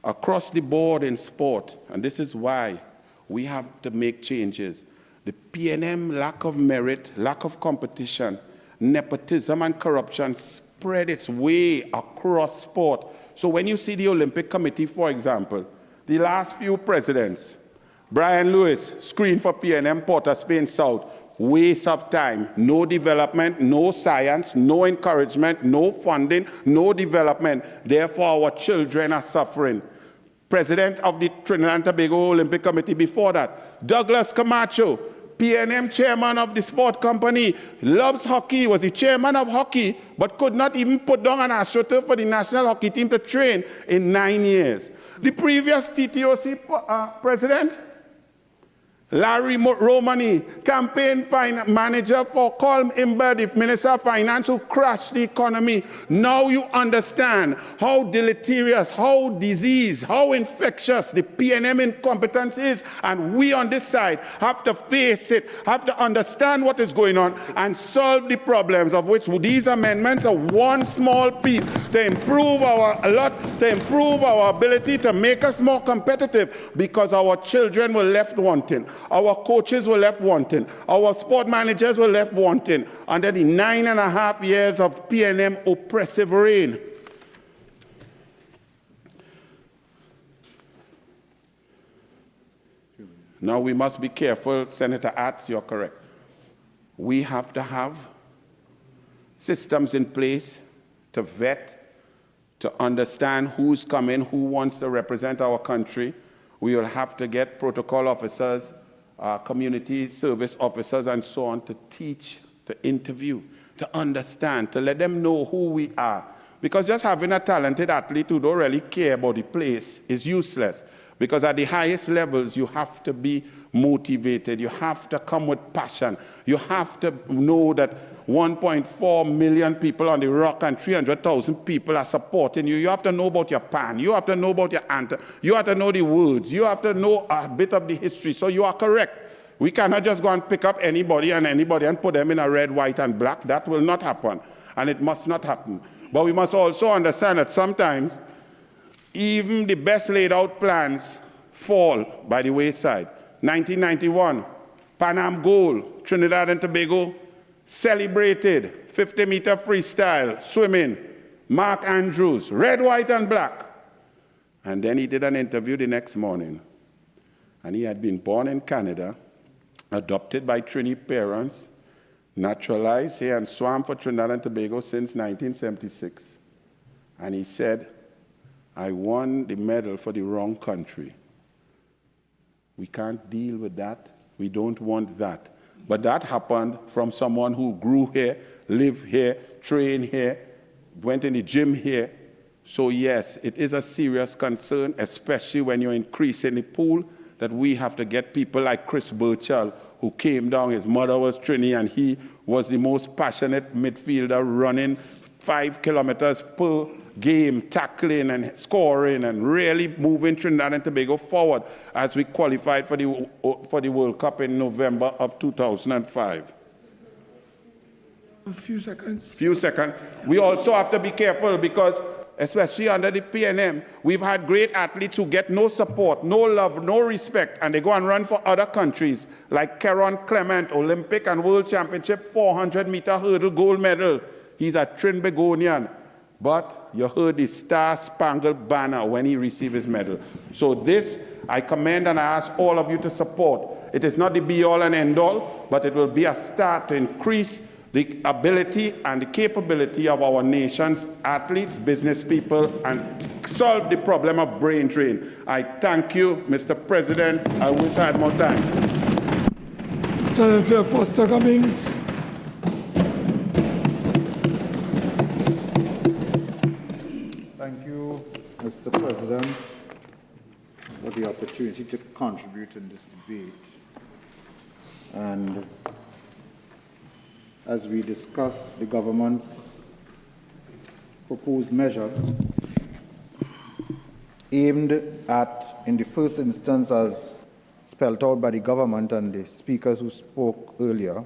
Across the board in sport, and this is why we have to make changes. The PNM lack of merit, lack of competition, nepotism and corruption spread its way across sport. So when you see the Olympic Committee, for example, the last few presidents, Brian Lewis, screened for PNM, Port of Spain South, waste of time, no development, no science, no encouragement, no funding, no development. Therefore, our children are suffering. President of the Trinidad and Tobago Olympic Committee before that, Douglas Camacho, PNM chairman of the sport company, loves hockey, was the chairman of hockey, but could not even put down an AstroTurf for the national hockey team to train in 9 years. The previous TTOC president, Larry Romani, campaign manager for Colm Imber, the Minister of Finance, who crashed the economy. Now you understand how deleterious, how diseased, how infectious the PNM incompetence is, and we on this side have to face it, have to understand what is going on, and solve the problems, of which these amendments are one small piece to improve our ability to make us more competitive, because our children were left wanting. Our coaches were left wanting. Our sport managers were left wanting under the 9.5 years of PNM oppressive reign. Now we must be careful, Senator Attzs, you're correct. We have to have systems in place to vet, to understand who's coming, who wants to represent our country. We will have to get protocol officers, community service officers and so on to teach, to interview, to understand, to let them know who we are. Because just having a talented athlete who don't really care about the place is useless. Because at the highest levels, you have to be motivated. You have to come with passion. You have to know that 1.4 million people on the rock and 300,000 people are supporting you. You have to know about your pan. You have to know about your anthem. You have to know the words. You have to know a bit of the history. So you are correct. We cannot just go and pick up anybody and put them in a red, white, and black. That will not happen. And it must not happen. But we must also understand that sometimes even the best laid out plans fall by the wayside. 1991, Pan Am Gold, Trinidad and Tobago, celebrated 50-meter freestyle, swimming, Mark Andrews, red, white, and black. And then he did an interview the next morning. And he had been born in Canada, adopted by Trini parents, naturalized here and swam for Trinidad and Tobago since 1976. And he said, I won the medal for the wrong country. We can't deal with that. We don't want that. But that happened from someone who grew here, lived here, trained here, went in the gym here. So yes, it is a serious concern, especially when you're increasing the pool, that we have to get people like Chris Burchell, who came down, his mother was Trini, and he was the most passionate midfielder, running 5 kilometers per game, tackling and scoring and really moving Trinidad and Tobago forward as we qualified for the World Cup in November of 2005. A few seconds. We also have to be careful because especially under the PNM, we've had great athletes who get no support, no love, no respect, and they go and run for other countries, like Keron Clement, Olympic and World Championship 400-meter hurdle gold medal. He's a Trinbagonian. But you heard the Star-Spangled Banner when he received his medal. So this, I commend and I ask all of you to support. It is not the be-all and end-all, but it will be a start to increase the ability and the capability of our nation's athletes, business people, and solve the problem of brain drain. I thank you, Mr. President. I wish I had more time. Senator Foster Cummings. Thank you, Mr. President, for the opportunity to contribute in this debate. And as we discuss the government's proposed measure aimed at, in the first instance, as spelled out by the government and the speakers who spoke earlier,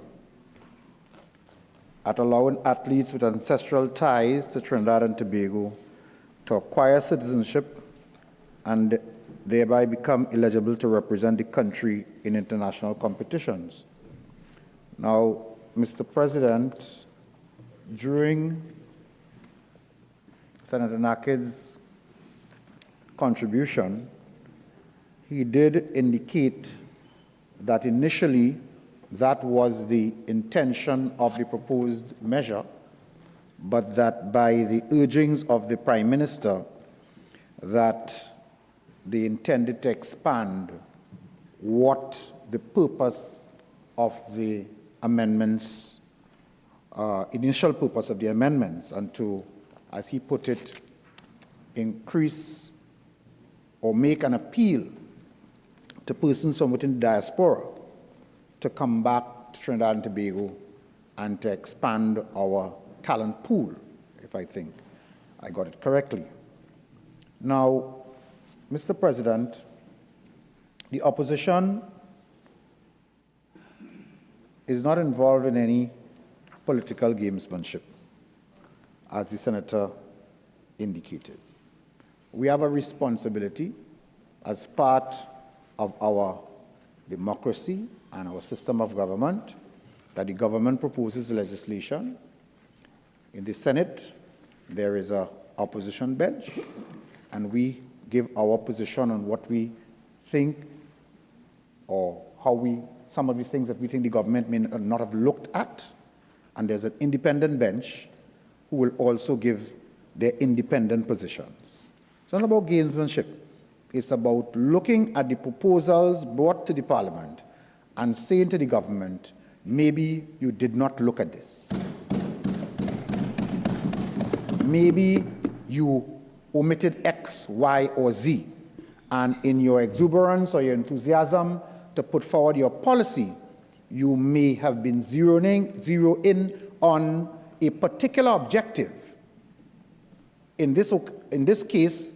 at allowing athletes with ancestral ties to Trinidad and Tobago to acquire citizenship and thereby become eligible to represent the country in international competitions. Now, Mr. President, during Senator Nakhid's contribution, he did indicate that initially that was the intention of the proposed measure, but that by the urgings of the Prime Minister, that they intended to expand what the purpose of the amendments, initial purpose of the amendments, and to, as he put it, increase or make an appeal to persons from within the diaspora to come back to Trinidad and Tobago and to expand our talent pool, if I think I got it correctly. Now, Mr. President, the opposition is not involved in any political gamesmanship, as the Senator indicated. We have a responsibility as part of our democracy and our system of government that the government proposes legislation. In the Senate, there is an opposition bench, and we give our position on what we think or how we, some of the things that we think the government may not have looked at. And there's an independent bench who will also give their independent positions. It's not about gamesmanship. It's about looking at the proposals brought to the Parliament and saying to the government, maybe you did not look at this. Maybe you omitted X, Y, or Z. And in your exuberance or your enthusiasm to put forward your policy, you may have been zero in on a particular objective. In this case,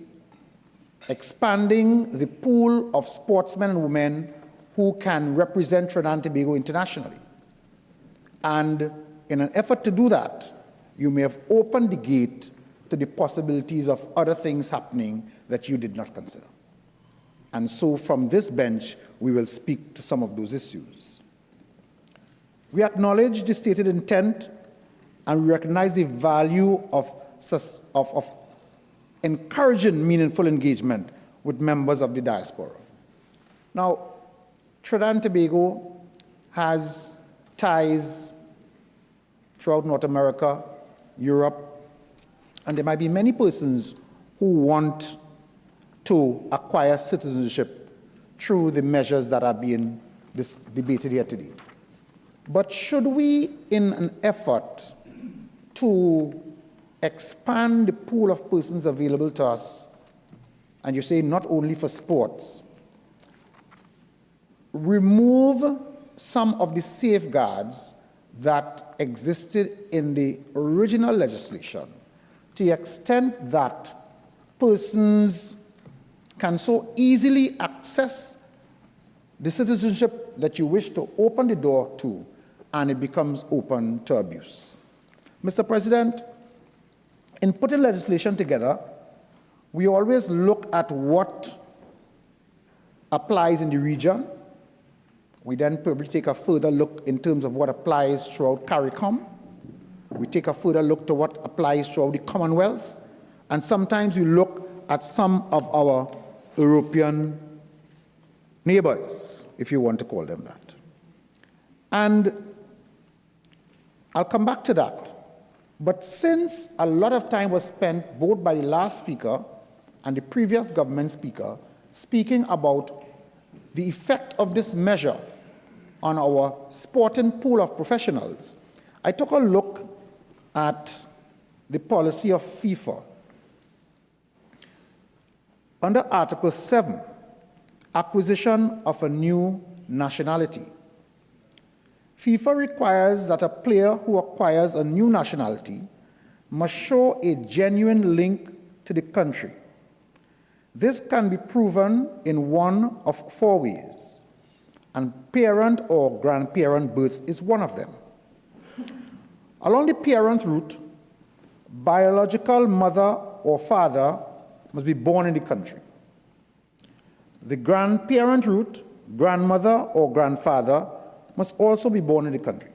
expanding the pool of sportsmen and women who can represent Trinidad and Tobago internationally. And in an effort to do that, you may have opened the gate to the possibilities of other things happening that you did not consider. And so from this bench, we will speak to some of those issues. We acknowledge the stated intent and we recognize the value of encouraging meaningful engagement with members of the diaspora. Now, Trinidad and Tobago has ties throughout North America, Europe, and there might be many persons who want to acquire citizenship through the measures that are being debated here today. But should we, in an effort to expand the pool of persons available to us, and you say not only for sports, remove some of the safeguards that existed in the original legislation to the extent that persons can so easily access the citizenship that you wish to open the door to, and it becomes open to abuse. Mr. President, in putting legislation together, we always look at what applies in the region. We then probably take a further look in terms of what applies throughout CARICOM. We take a further look to what applies throughout the Commonwealth. And sometimes we look at some of our European neighbors, if you want to call them that. And I'll come back to that. But since a lot of time was spent both by the last speaker and the previous government speaker speaking about the effect of this measure on our sporting pool of professionals, I took a look at the policy of FIFA. Under Article 7, acquisition of a new nationality. FIFA requires that a player who acquires a new nationality must show a genuine link to the country. This can be proven in one of 4 ways, and parent or grandparent birth is one of them. Along the parent route, biological mother or father must be born in the country. The grandparent route, grandmother or grandfather must also be born in the country.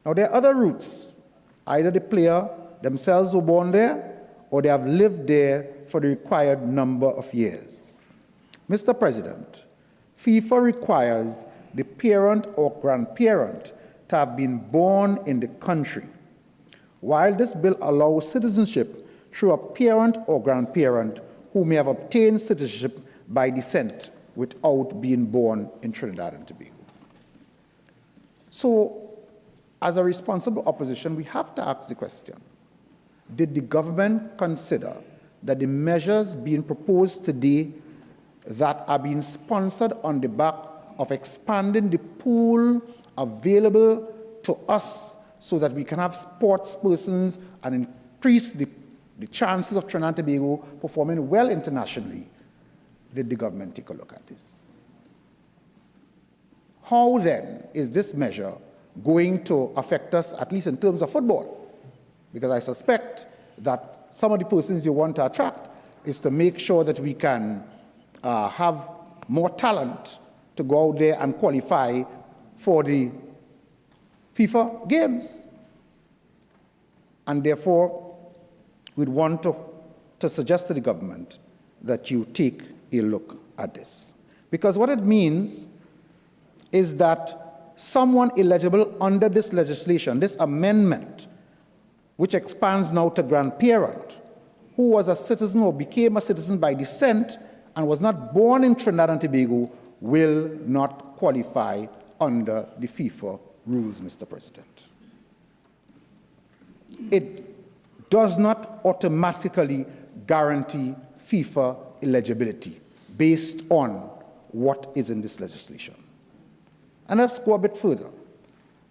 Now, there are other routes. Either the player themselves were born there or they have lived there for the required number of years. Mr. President, FIFA requires the parent or grandparent to have been born in the country, while this bill allows citizenship through a parent or grandparent who may have obtained citizenship by descent without being born in Trinidad and Tobago. So, as a responsible opposition, we have to ask the question, did the government consider that the measures being proposed today that are being sponsored on the back of expanding the pool available to us so that we can have sports persons and increase the chances of Trinidad and Tobago performing well internationally, did the government take a look at this? How then is this measure going to affect us, at least in terms of football? Because I suspect that some of the persons you want to attract is to make sure that we can have more talent to go out there and qualify for the FIFA games. And therefore, we'd want to suggest to the government that you take a look at this. Because what it means is that someone eligible under this legislation, this amendment, which expands now to grandparent, who was a citizen or became a citizen by descent and was not born in Trinidad and Tobago, will not qualify under the FIFA rules, Mr. President. It does not automatically guarantee FIFA eligibility based on what is in this legislation. And let's go a bit further.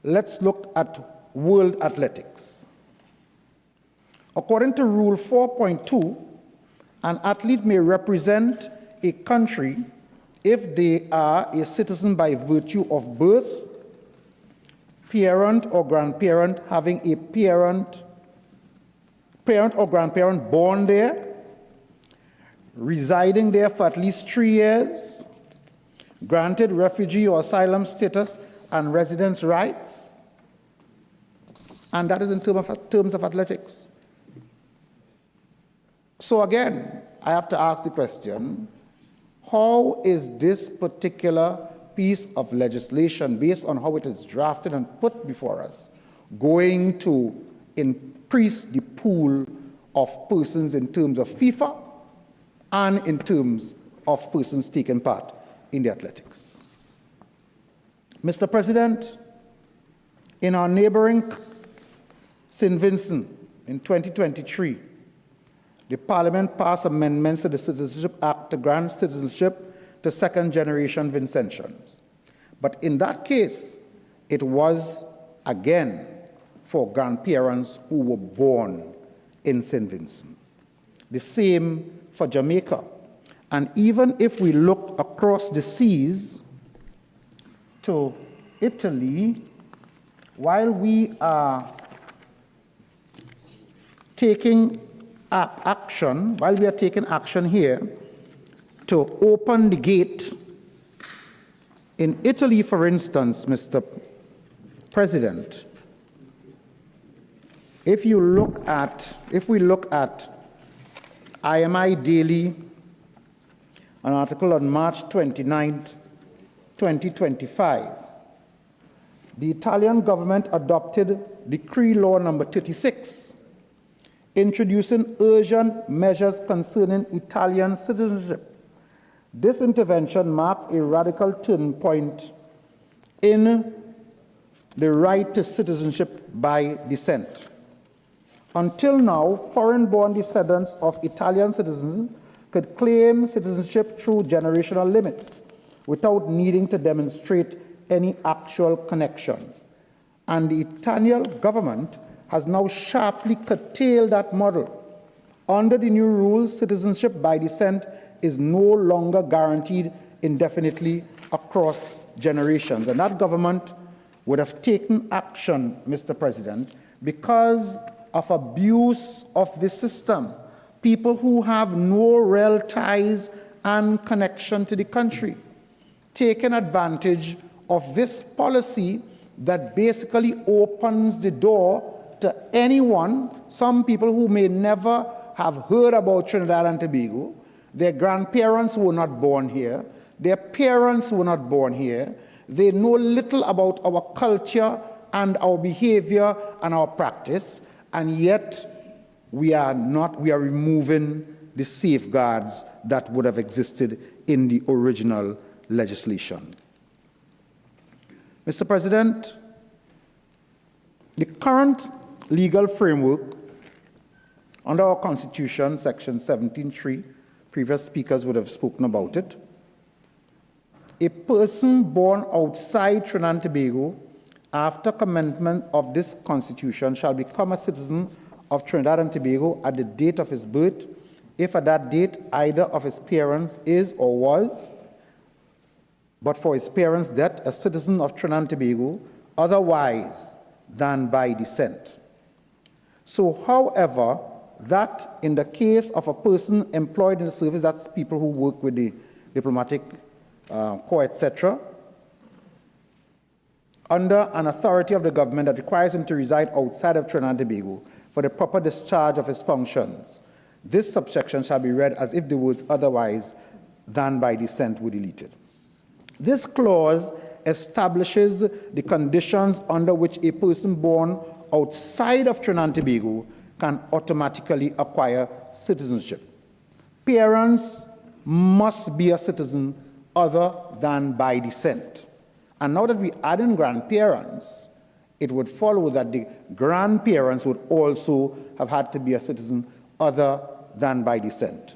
Let's look at world athletics. According to Rule 4.2, an athlete may represent a country if they are a citizen by virtue of birth, parent or grandparent having a parent or grandparent born there, residing there for at least 3 years, granted refugee or asylum status and residence rights, and that is in terms of athletics. So again, I have to ask the question, how is this particular piece of legislation, based on how it is drafted and put before us, going to increase the pool of persons in terms of FIFA and in terms of persons taking part in the athletics? Mr. President, in our neighboring St. Vincent in 2023, the Parliament passed amendments to the Citizenship Act to grant citizenship to second-generation Vincentians. But in that case, it was, again, for grandparents who were born in St. Vincent. The same for Jamaica. And even if we look across the seas to Italy, while we are taking action, while we are taking action here, to open the gate. In Italy, for instance, Mr. President, if we look at IMI Daily, an article on March 29th, 2025, the Italian government adopted Decree Law number 36, introducing urgent measures concerning Italian citizenship. This intervention marks a radical turning point in the right to citizenship by descent. Until now, foreign-born descendants of Italian citizens could claim citizenship through generational limits without needing to demonstrate any actual connection. And the Italian government has now sharply curtailed that model. Under the new rules, citizenship by descent is no longer guaranteed indefinitely across generations. And that government would have taken action, Mr. President, because of abuse of the system. People who have no real ties and connection to the country, taking advantage of this policy that basically opens the door to anyone, some people who may never have heard about Trinidad and Tobago. Their grandparents were not born here. Their parents were not born here. They know little about our culture and our behavior and our practice, and yet we are removing the safeguards that would have existed in the original legislation. Mr. President, the current legal framework under our Constitution, Section 17(3), previous speakers would have spoken about it. A person born outside Trinidad and Tobago after commencement of this Constitution shall become a citizen of Trinidad and Tobago at the date of his birth, if at that date either of his parents is or was, but for his parents' death, a citizen of Trinidad and Tobago, otherwise than by descent. So, however, that in the case of a person employed in the service, that's people who work with the diplomatic corps, etc., under an authority of the government that requires him to reside outside of Trinidad and Tobago for the proper discharge of his functions, this subsection shall be read as if the words otherwise than by descent were deleted. This clause establishes the conditions under which a person born outside of Trinidad and Tobago can automatically acquire citizenship. Parents must be a citizen other than by descent. And now that we add in grandparents, it would follow that the grandparents would also have had to be a citizen other than by descent.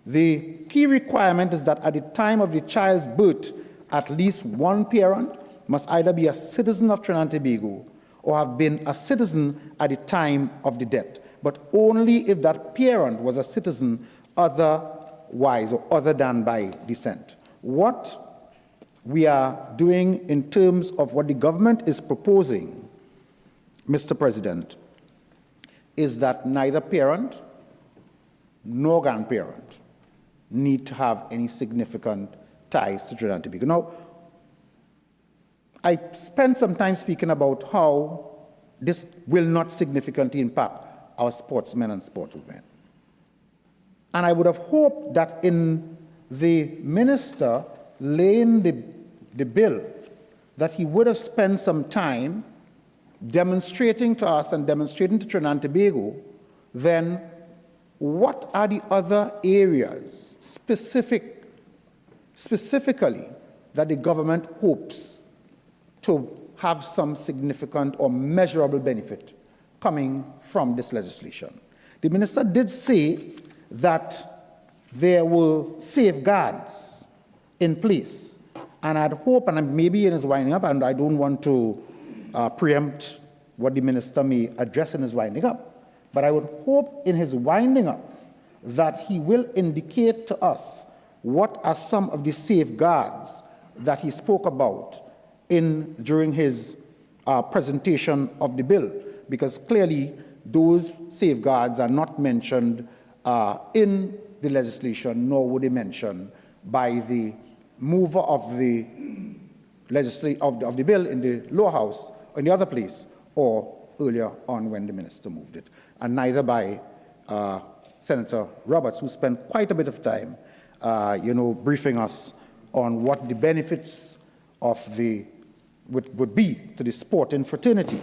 The key requirement is that at the time of the child's birth, at least one parent must either be a citizen of Trinidad and Tobago or have been a citizen at the time of the death, but only if that parent was a citizen otherwise or other than by descent. What we are doing in terms of what the government is proposing, Mr. President, is that neither parent nor grandparent need to have any significant ties to Trinidad and Tobago. Now, I spent some time speaking about how this will not significantly impact our sportsmen and sportswomen. And I would have hoped that in the minister laying the bill, that he would have spent some time demonstrating to us and demonstrating to Trinidad and Tobago, then what are the other areas specifically that the government hopes to have some significant or measurable benefit coming from this legislation. The minister did say that there were safeguards in place, and I'd hope, and maybe in his winding up, and I don't want to preempt what the minister may address in his winding up, but I would hope in his winding up that he will indicate to us what are some of the safeguards that he spoke about during his presentation of the bill, because clearly those safeguards are not mentioned in the legislation, nor were they mentioned by the mover of the of the bill in the lower house, or in the other place, or earlier on when the minister moved it, and neither by Senator Roberts, who spent quite a bit of time, briefing us on what the benefits of would be to the sporting fraternity.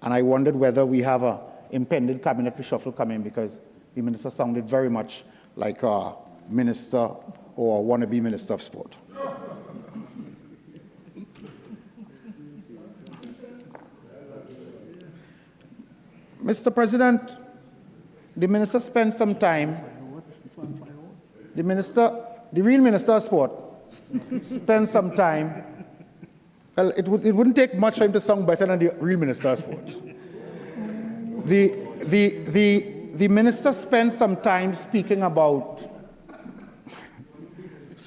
And I wondered whether we have an impending cabinet reshuffle coming, because the minister sounded very much like a minister or a wannabe minister of sport. Mr. President, the minister spent some time, the real minister of sport, spent some time. Well, it wouldn't take much for him to sound better than the real minister of sport. The minister spent some time speaking about,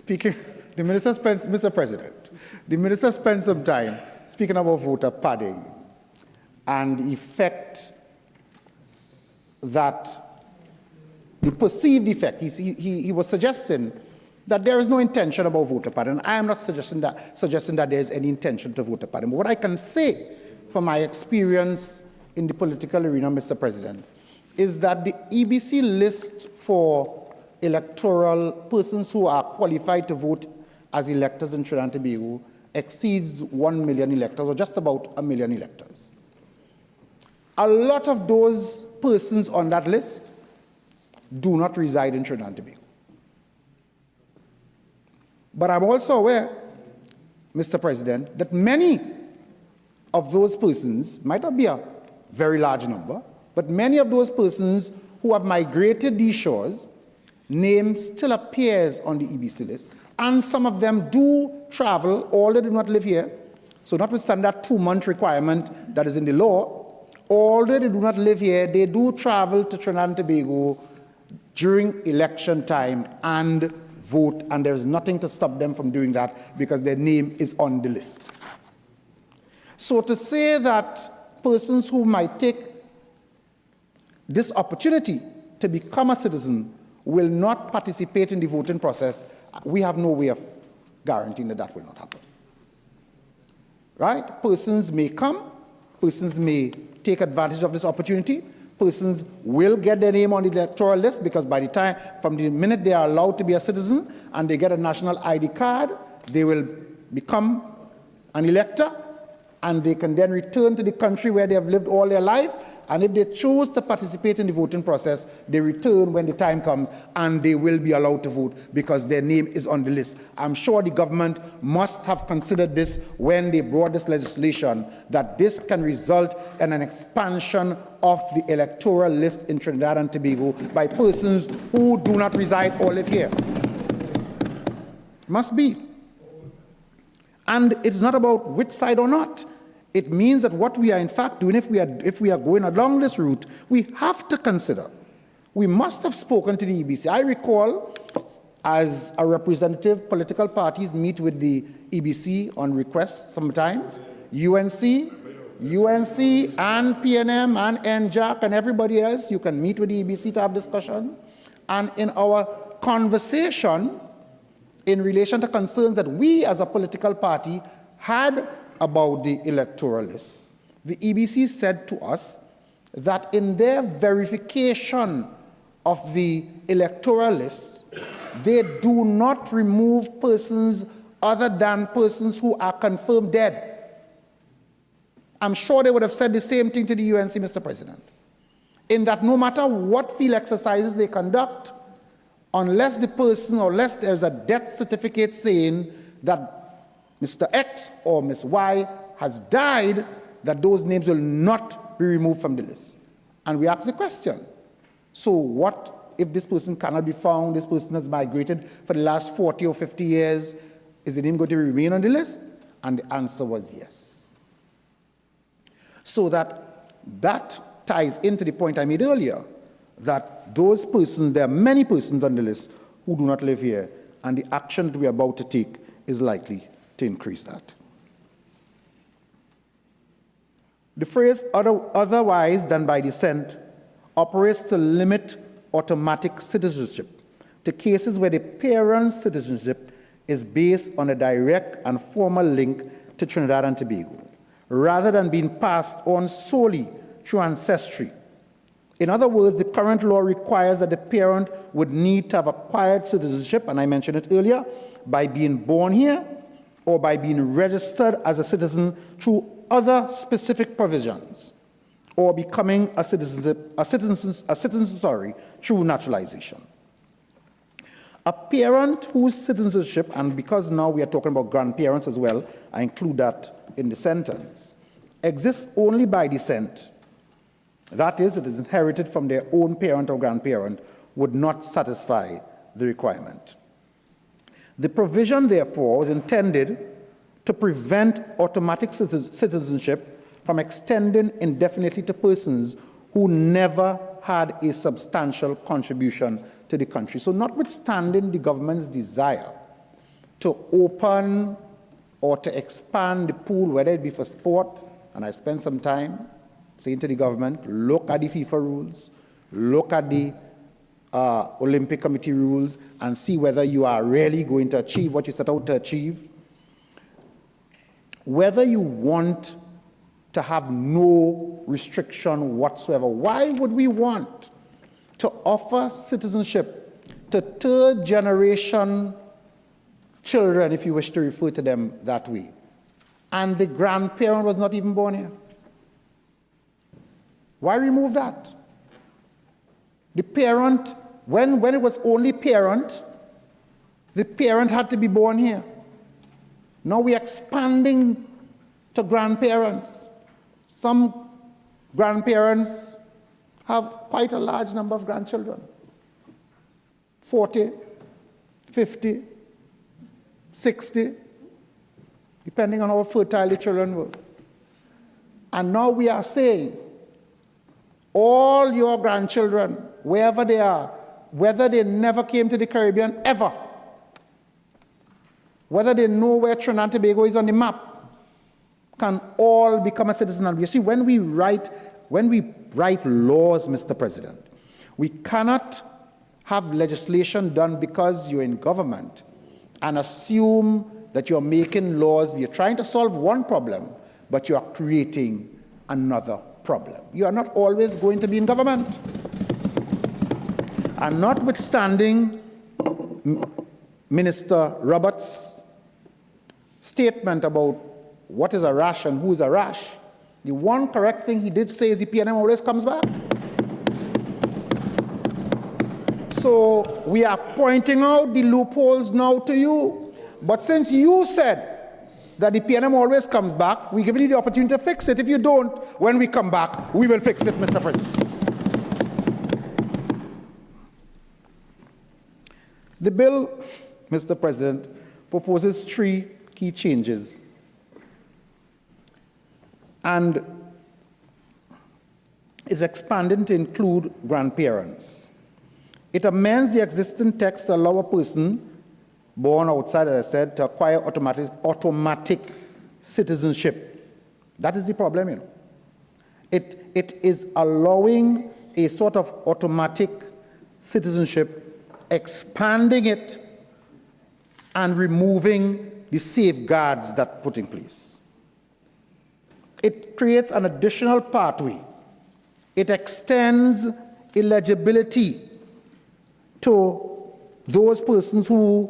Mr. President, the minister spent some time speaking about voter padding and the effect that, the perceived effect. He was suggesting that there is no intention about voter padding. I am not suggesting that there is any intention to voter padding. But what I can say from my experience in the political arena, Mr. President, is that the EBC list for electoral persons who are qualified to vote as electors in Trinidad and Tobago exceeds 1 million electors, or just about 1 million electors. A lot of those persons on that list do not reside in Trinidad and Tobago. But I'm also aware, Mr. President, that many of those persons, might not be a very large number, but many of those persons who have migrated these shores, name still appears on the EBC list, and some of them do travel, although they do not live here. So notwithstanding that 2-month requirement that is in the law, although they do not live here, they do travel to Trinidad and Tobago during election time and vote, and there's nothing to stop them from doing that because their name is on the list. So to say that persons who might take this opportunity to become a citizen will not participate in the voting process, we have no way of guaranteeing that that will not happen. Right? Persons may come, persons may take advantage of this opportunity, persons will get their name on the electoral list, because by the time, from the minute they are allowed to be a citizen and they get a national ID card, they will become an elector, and they can then return to the country where they have lived all their life. And if they choose to participate in the voting process, they return when the time comes, and they will be allowed to vote because their name is on the list. I'm sure the government must have considered this when they brought this legislation, that this can result in an expansion of the electoral list in Trinidad and Tobago by persons who do not reside or live here. Must be. And it's not about which side or not. It means that what we are in fact doing, if we are going along this route, we have to consider. We must have spoken to the EBC. I recall, as a representative, political parties meet with the EBC on request sometimes. UNC and PNM and NJAC and everybody else, you can meet with the EBC to have discussions. And in our conversations in relation to concerns that we as a political party had about the electoral list, the EBC said to us that in their verification of the electoral list, they do not remove persons other than persons who are confirmed dead. I'm sure they would have said the same thing to the UNC, Mr. President, in that no matter what field exercises they conduct, unless the person, or unless there's a death certificate saying that Mr. X or Ms. Y has died, that those names will not be removed from the list. And we ask the question, so what if this person cannot be found, this person has migrated for the last 40 or 50 years, is the name going to remain on the list? And the answer was yes. So that ties into the point I made earlier, that those persons, there are many persons on the list who do not live here, and the action that we are about to take is likely to increase that. The phrase otherwise than by descent operates to limit automatic citizenship to cases where the parent's citizenship is based on a direct and formal link to Trinidad and Tobago, rather than being passed on solely through ancestry. In other words, the current law requires that the parent would need to have acquired citizenship, and I mentioned it earlier, by being born here or by being registered as a citizen through other specific provisions, or becoming a citizen through naturalization. A parent whose citizenship, and because now we are talking about grandparents as well, I include that in the sentence, exists only by descent, that is, it is inherited from their own parent or grandparent, would not satisfy the requirement. The provision, therefore, was intended to prevent automatic citizenship from extending indefinitely to persons who never had a substantial contribution to the country. So notwithstanding the government's desire to open or to expand the pool, whether it be for sport, and I spent some time saying to the government, look at the FIFA rules, look at the Olympic Committee rules, and see whether you are really going to achieve what you set out to achieve. Whether you want to have no restriction whatsoever, why would we want to offer citizenship to third-generation children, if you wish to refer to them that way, and the grandparent was not even born here? Why remove that? The parent, when it was only parent, the parent had to be born here. Now we're expanding to grandparents. Some grandparents have quite a large number of grandchildren, 40, 50, 60, depending on how fertile the children were. And now we are saying, all your grandchildren, wherever they are, whether they never came to the Caribbean ever, whether they know where Trinidad and Tobago is on the map, can all become a citizen. And you see, when we write laws, Mr. President, we cannot have legislation done because you're in government and assume that you're making laws. You're trying to solve one problem, but you are creating another problem. You are not always going to be in government. And notwithstanding Minister Roberts' statement about what is a rash and who is a rash, the one correct thing he did say is the PNM always comes back. So we are pointing out the loopholes now to you. But since you said that the PNM always comes back, we give you the opportunity to fix it. If you don't, when we come back, we will fix it, Mr. President. The bill, Mr. President, proposes 3 key changes. And is expanded to include grandparents. It amends the existing text to allow a person born outside, as I said, to acquire automatic citizenship. That is the problem, you know. It is allowing a sort of automatic citizenship, expanding it, and removing the safeguards that put in place. It creates an additional pathway. It extends eligibility to those persons whose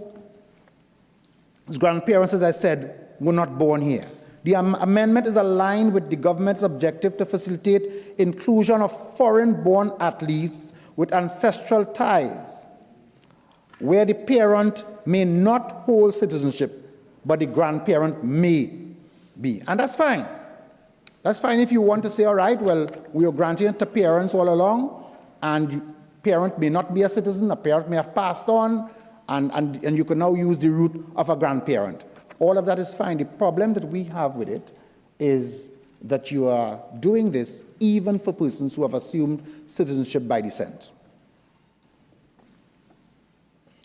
grandparents, as I said, were not born here. The amendment is aligned with the government's objective to facilitate inclusion of foreign-born athletes with ancestral ties, where the parent may not hold citizenship, but the grandparent may be. And that's fine. That's fine if you want to say, all right, well, we are granting it to parents all along, and parent may not be a citizen, a parent may have passed on, and you can now use the route of a grandparent. All of that is fine. The problem that we have with it is that you are doing this even for persons who have assumed citizenship by descent.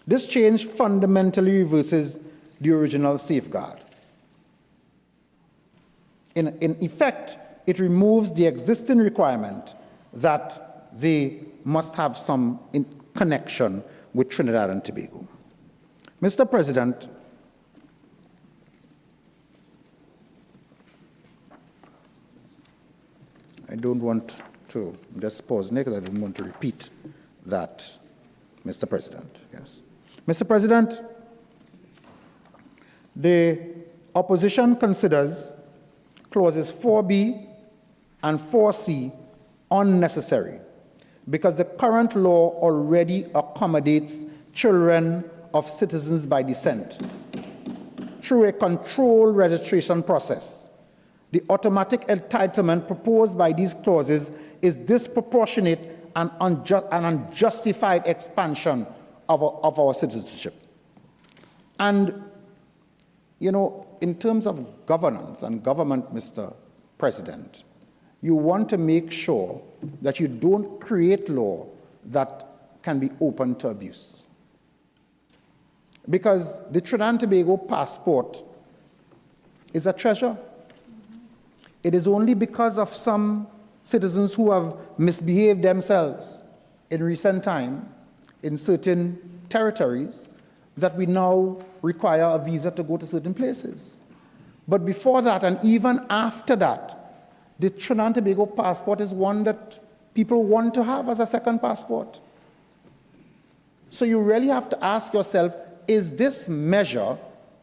This change fundamentally reverses the original safeguard. In effect, it removes the existing requirement that they must have some connection with Trinidad and Tobago. Mr. President, I don't want to just pause because I don't want to repeat that, Mr. President. Yes. Mr. President, the opposition considers clauses 4B and 4C unnecessary because the current law already accommodates children of citizens by descent through a controlled registration process. The automatic entitlement proposed by these clauses is disproportionate and unjustified expansion of our citizenship. And, you know, in terms of governance and government, Mr. President, you want to make sure that you don't create law that can be open to abuse. Because the Trinidad and Tobago passport is a treasure. It is only because of some citizens who have misbehaved themselves in recent time in certain territories that we now require a visa to go to certain places. But before that, and even after that, the Trinidad and Tobago passport is one that people want to have as a second passport. So you really have to ask yourself, is this measure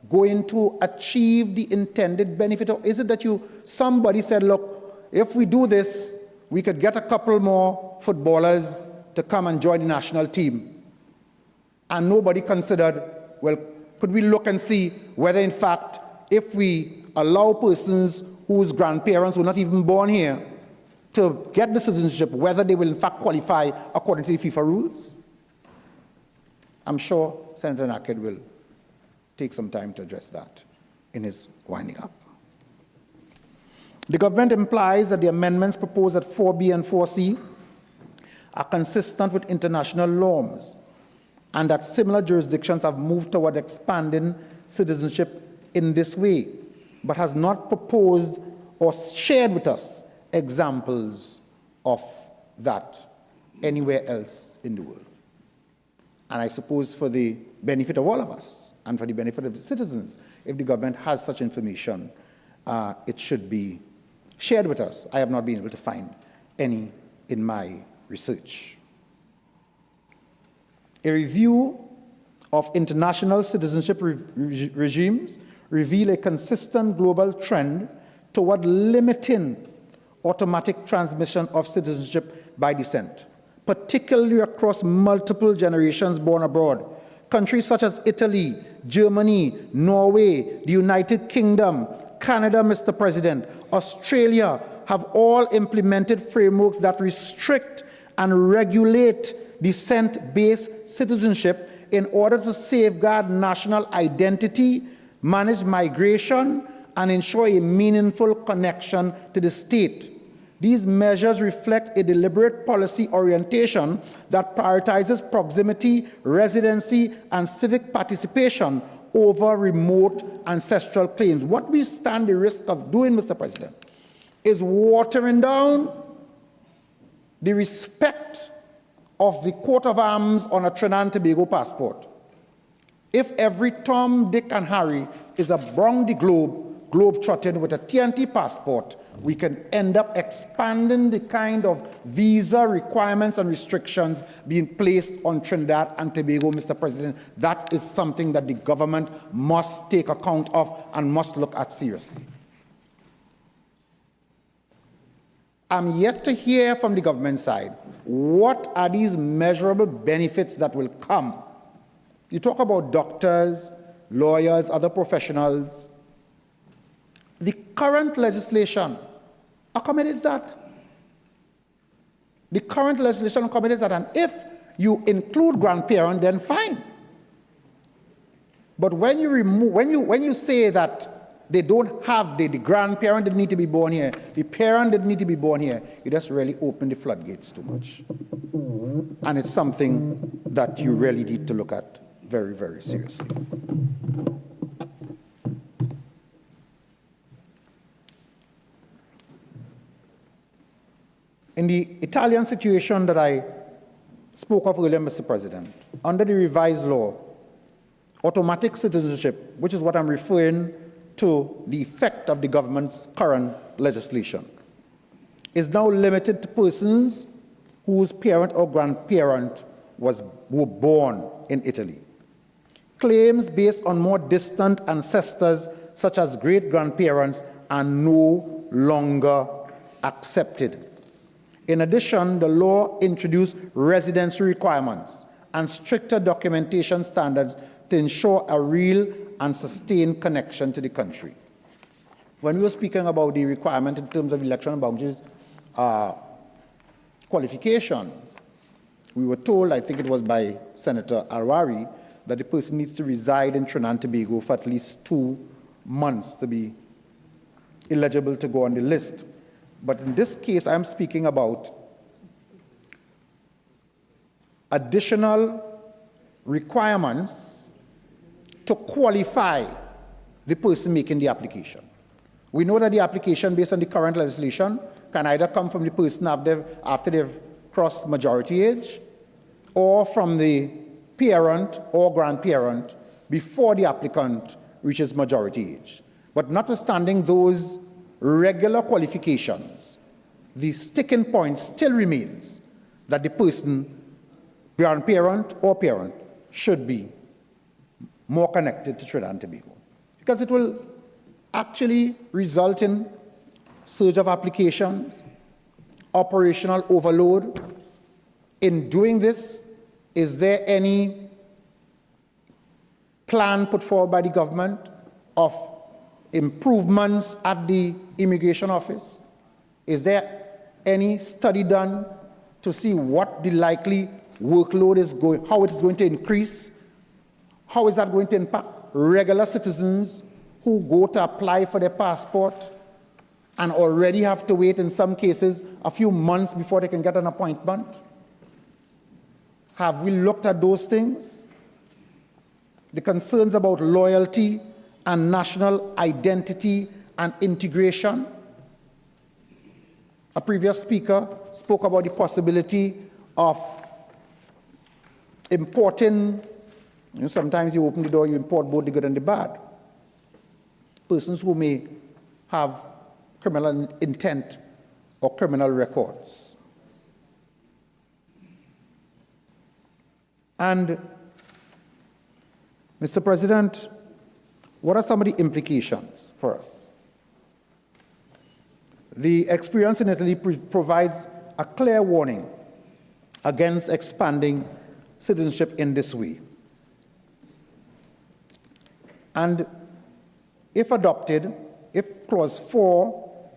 going to achieve the intended benefit, or is it that somebody said, look, if we do this, we could get a couple more footballers to come and join the national team. And nobody considered, well, could we look and see whether in fact, if we allow persons whose grandparents were not even born here to get the citizenship, whether they will in fact qualify according to the FIFA rules? I'm sure Senator Nakhid will take some time to address that in his winding up. The government implies that the amendments proposed at 4B and 4C are consistent with international norms and that similar jurisdictions have moved toward expanding citizenship in this way, but has not proposed or shared with us examples of that anywhere else in the world. And I suppose for the benefit of all of us and for the benefit of the citizens, if the government has such information, it should be shared with us. I have not been able to find any in my research. A review of international citizenship regimes reveal a consistent global trend toward limiting automatic transmission of citizenship by descent, particularly across multiple generations born abroad. Countries such as Italy, Germany, Norway, the United Kingdom, Canada, Mr. President, Australia have all implemented frameworks that restrict and regulate descent-based citizenship in order to safeguard national identity, manage migration, and ensure a meaningful connection to the state. These measures reflect a deliberate policy orientation that prioritizes proximity, residency, and civic participation over remote ancestral claims. What we stand the risk of doing, Mr. President, is watering down the respect of the coat of arms on a Trinidad and Tobago passport. If every Tom, Dick, and Harry is around the globe-trotting with a TNT passport, we can end up expanding the kind of visa requirements and restrictions being placed on Trinidad and Tobago, Mr. President. That is something that the government must take account of and must look at seriously. I'm yet to hear from the government side, what are these measurable benefits that will come? You talk about doctors, lawyers, other professionals. The current legislation accommodates that. The current legislation accommodates that, and if you include grandparent, then fine. But when you remove, when you say that they don't have the grandparent didn't need to be born here, the parent didn't need to be born here, you just really open the floodgates too much. And it's something that you really need to look at very, very seriously. In the Italian situation that I spoke of earlier, Mr. President, under the revised law, automatic citizenship, which is what I'm referring to the effect of the government's current legislation, is now limited to persons whose parent or grandparent were born in Italy. Claims based on more distant ancestors, such as great-grandparents, are no longer accepted. In addition, the law introduced residency requirements and stricter documentation standards to ensure a real and sustained connection to the country. When we were speaking about the requirement in terms of election boundaries qualification, we were told, I think it was by Senator Al-Rawi, that the person needs to reside in Trinidad and Tobago for at least 2 months to be eligible to go on the list. But in this case, I'm speaking about additional requirements to qualify the person making the application. We know that the application based on the current legislation can either come from the person after they've crossed majority age, or from the parent or grandparent before the applicant reaches majority age. But notwithstanding those regular qualifications, the sticking point still remains that the person, grandparent or parent, should be more connected to Trinidad and Tobago, because it will actually result in surge of applications, operational overload. In doing this, is there any plan put forward by the government of improvements at the immigration office? Is there any study done to see what the likely workload is going, how it is going to increase? How is that going to impact regular citizens who go to apply for their passport and already have to wait, in some cases, a few months before they can get an appointment? Have we looked at those things? The concerns about loyalty and national identity and integration. A previous speaker spoke about the possibility of importing, sometimes you open the door, you import both the good and the bad. Persons who may have criminal intent or criminal records. And, Mr. President, what are some of the implications for us? The experience in Italy provides a clear warning against expanding citizenship in this way. And if adopted, if Clause 4,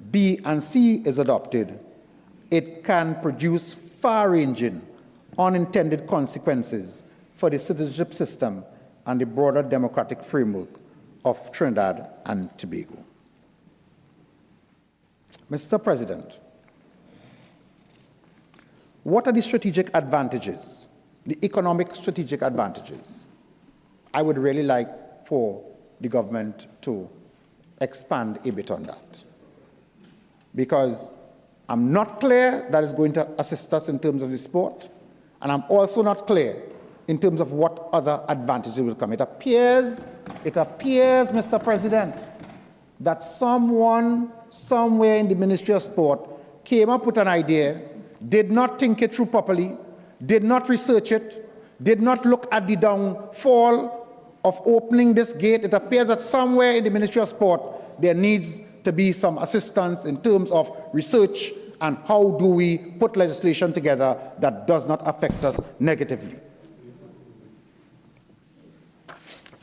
B, and C is adopted, it can produce far-ranging unintended consequences for the citizenship system and the broader democratic framework of Trinidad and Tobago. Mr. President, what are the strategic advantages, the economic strategic advantages? I would really like for the government to expand a bit on that, because I'm not clear that it's going to assist us in terms of the sport, and I'm also not clear in terms of what other advantages will come. It appears, Mr. President, that someone somewhere in the Ministry of Sport came up with an idea, did not think it through properly, did not research it, did not look at the downfall of opening this gate. It appears that somewhere in the Ministry of Sport there needs to be some assistance in terms of research and how do we put legislation together that does not affect us negatively.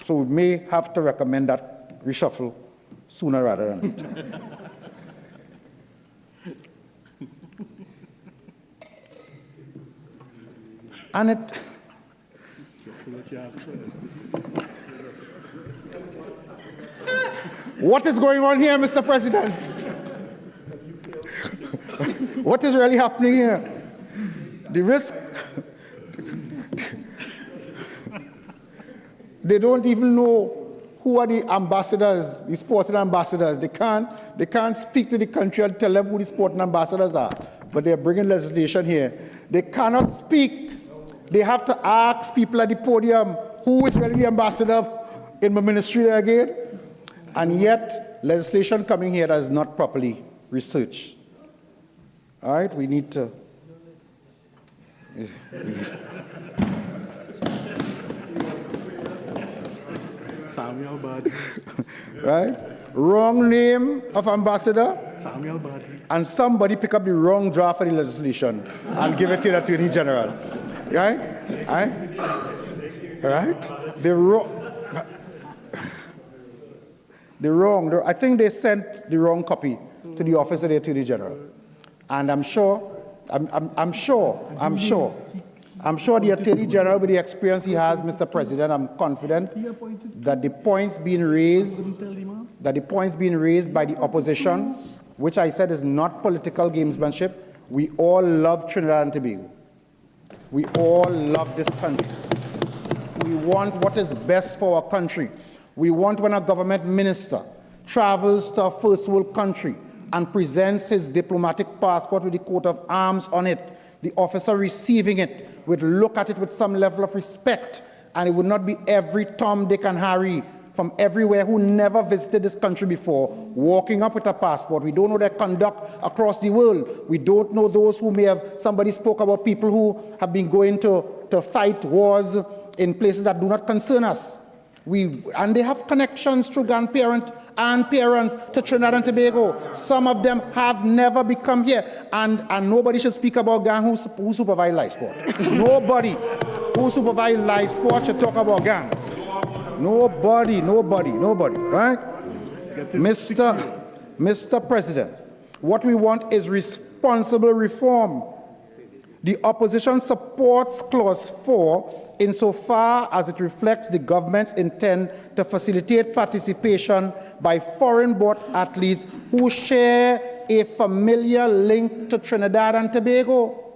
So we may have to recommend that reshuffle sooner rather than later. And it... What is going on here, Mr. President? What is really happening here? The risk... They don't even know who are the ambassadors, the sporting ambassadors. They can't speak to the country and tell them who the sporting ambassadors are. but they're bringing legislation here. They cannot speak. They have to ask people at the podium, who is really the ambassador in my ministry again? And yet, legislation coming here that is not properly researched. All right, we need to. Samuel Badi. Right? Wrong name of ambassador. Samuel Badi. And somebody pick up the wrong draft of the legislation and give it to the Attorney General. Right? Right? Right? I think they sent the wrong copy to the office of the Attorney General. And I'm sure the Attorney General, with the experience he has, Mr. President, I'm confident that the points being raised by the opposition, which I said is not political gamesmanship, we all love Trinidad and Tobago. We all love this country. We want what is best for our country. We want when a government minister travels to a first world country and presents his diplomatic passport with the coat of arms on it, the officer receiving it would look at it with some level of respect, and it would not be every Tom, Dick, and Harry from everywhere who never visited this country before walking up with a passport. We don't know their conduct across the world. We don't know those who may have, somebody spoke about people who have been going to fight wars in places that do not concern us. And they have connections through grandparents and parents to Trinidad and Tobago. Some of them have never become here. And nobody should speak about gang who supervise live sport. Nobody who supervise live sport should talk about gangs. Nobody, right? Mr. President, what we want is responsible reform. The opposition supports Clause 4 insofar as it reflects the government's intent to facilitate participation by foreign-born athletes who share a familiar link to Trinidad and Tobago.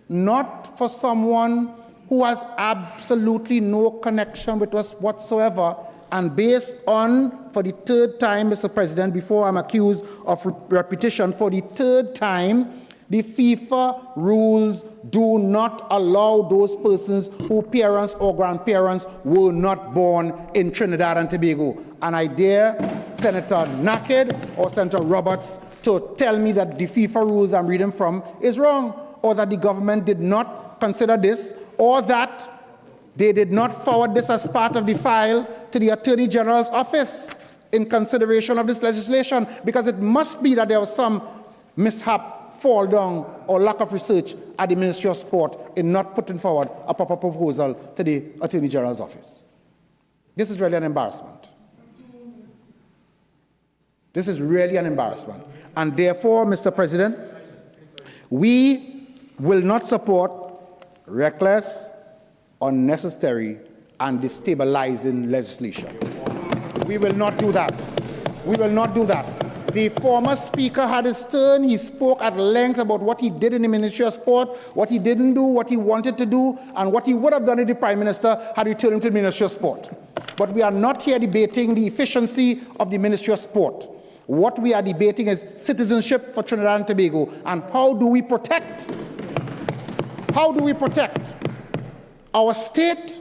Not for someone who has absolutely no connection with us whatsoever, and based on, for the third time, Mr. President, before I'm accused of repetition, for the third time, the FIFA rules do not allow those persons whose parents or grandparents were not born in Trinidad and Tobago. And I dare Senator Nakhid or Senator Roberts to tell me that the FIFA rules I'm reading from is wrong, or that the government did not consider this, or that they did not forward this as part of the file to the Attorney General's office in consideration of this legislation, because it must be that there was some mishap, fall down, or lack of research at the Ministry of Sport in not putting forward a proper proposal to the Attorney General's office. This is really an embarrassment. This is really an embarrassment. And therefore, Mr. President, we will not support reckless, unnecessary, and destabilizing legislation. We will not do that. We will not do that. The former speaker had his turn. He spoke at length about what he did in the Ministry of Sport, what he didn't do, what he wanted to do, and what he would have done if the Prime Minister had returned him to the Ministry of Sport. But we are not here debating the efficiency of the Ministry of Sport. What we are debating is citizenship for Trinidad and Tobago, and how do we protect our state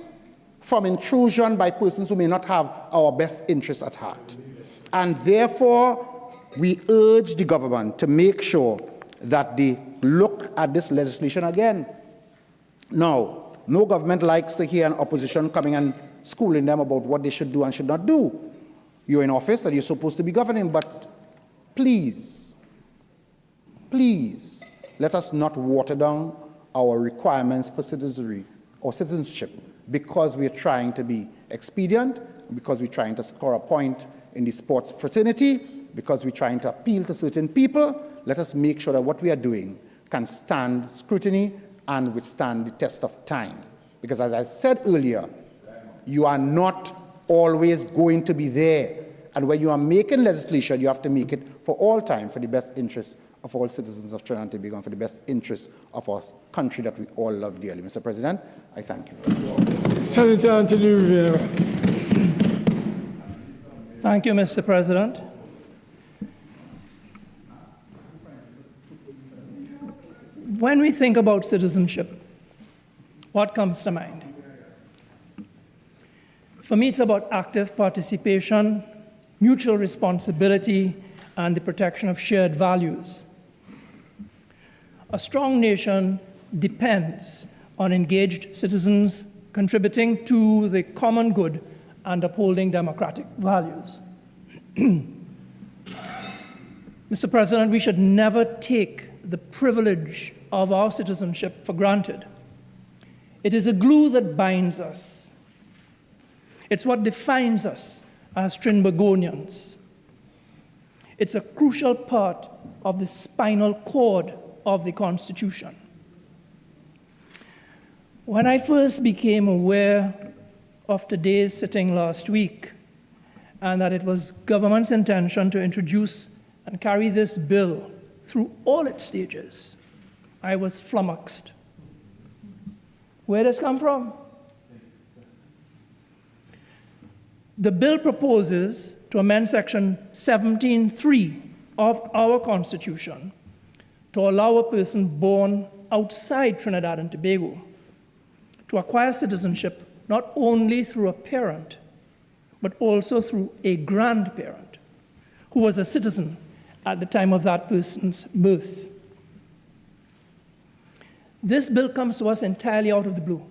from intrusion by persons who may not have our best interests at heart. And therefore, we urge the government to make sure that they look at this legislation again. Now, no government likes to hear an opposition coming and schooling them about what they should do and should not do. You're in office and you're supposed to be governing, but please, let us not water down our requirements for citizenry or citizenship because we're trying to be expedient, because we're trying to score a point in the sports fraternity, because we're trying to appeal to certain people. Let us make sure that what we are doing can stand scrutiny and withstand the test of time. Because as I said earlier, you are not always going to be there. And when you are making legislation, you have to make it for all time, for the best interests of all citizens of Trinidad and Tobago, and for the best interests of our country that we all love dearly. Mr. President, I thank you. Senator Anil Vieira. Thank you, Mr. President. when we think about citizenship, what comes to mind? For me, it's about active participation, mutual responsibility, and the protection of shared values. A strong nation depends on engaged citizens contributing to the common good and upholding democratic values. Mr. President, we should never take the privilege of our citizenship for granted. It is a glue that binds us. It's what defines us as Trinbagonians. It's a crucial part of the spinal cord of the Constitution. When I first became aware of today's sitting last week, and that it was government's intention to introduce and carry this bill through all its stages, I was flummoxed. Where does this come from? The bill proposes to amend Section 17(3) of our Constitution to allow a person born outside Trinidad and Tobago to acquire citizenship not only through a parent, but also through a grandparent who was a citizen at the time of that person's birth. This bill comes to us entirely out of the blue.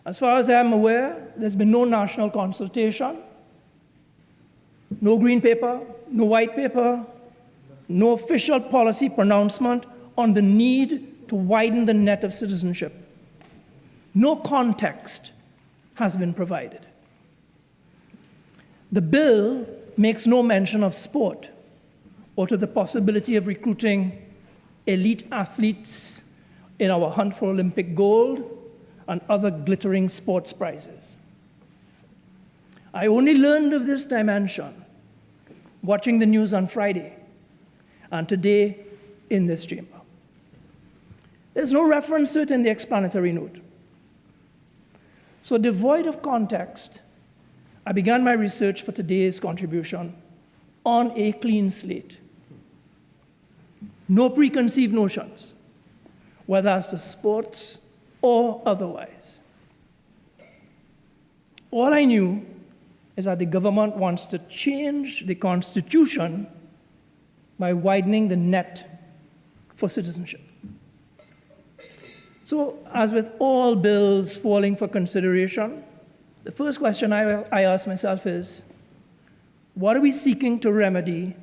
As far as I'm aware, there's been no national consultation, no green paper, no white paper, no official policy pronouncement on the need to widen the net of citizenship. No context has been provided. The bill makes no mention of sport or to the possibility of recruiting elite athletes in our hunt for Olympic gold and other glittering sports prizes. I only learned of this dimension watching the news on Friday and today in this chamber. There's no reference to it in the explanatory note. So devoid of context, I began my research for today's contribution on a clean slate. No preconceived notions, whether as to sports or otherwise. All I knew is that the government wants to change the Constitution by widening the net for citizenship. So, as with all bills falling for consideration, the first question I ask myself is, what are we seeking to remedy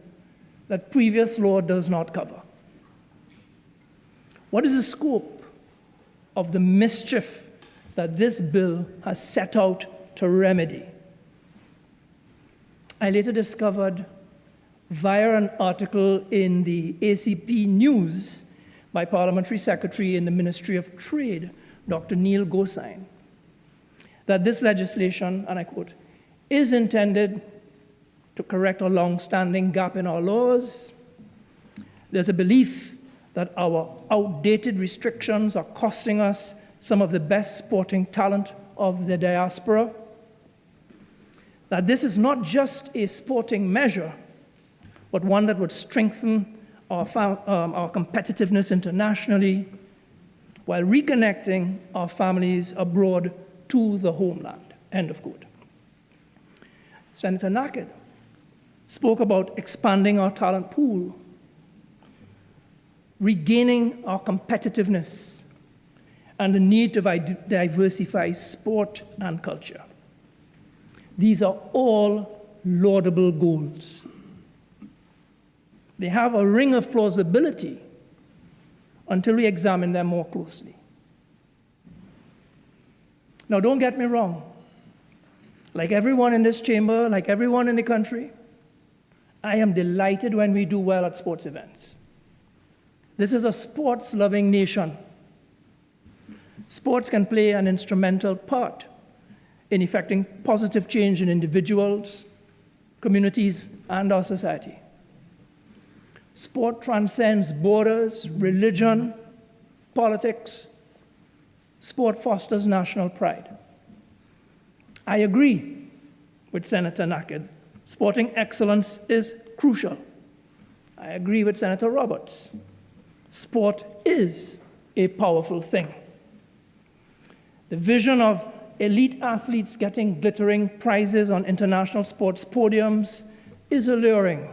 that previous law does not cover? What is the scope of the mischief that this bill has set out to remedy? I later discovered, via an article in the ACP News by Parliamentary Secretary in the Ministry of Trade, Dr. Neil Gosine, that this legislation, and I quote, is intended to correct a long-standing gap in our laws. There's a belief that our outdated restrictions are costing us some of the best sporting talent of the diaspora. That this is not just a sporting measure, but one that would strengthen our competitiveness internationally while reconnecting our families abroad to the homeland, end of quote. Senator Nakhid spoke about expanding our talent pool, regaining our competitiveness, and the need to diversify sport and culture. These are all laudable goals. They have a ring of plausibility until we examine them more closely. Now, don't get me wrong. Like everyone in this chamber, like everyone in the country, I am delighted when we do well at sports events. This is a sports-loving nation. Sports can play an instrumental part in effecting positive change in individuals, communities, and our society. Sport transcends borders, religion, politics. Sport fosters national pride. I agree with Senator Nakhid. Sporting excellence is crucial. I agree with Senator Roberts. Sport is a powerful thing. The vision of elite athletes getting glittering prizes on international sports podiums is alluring.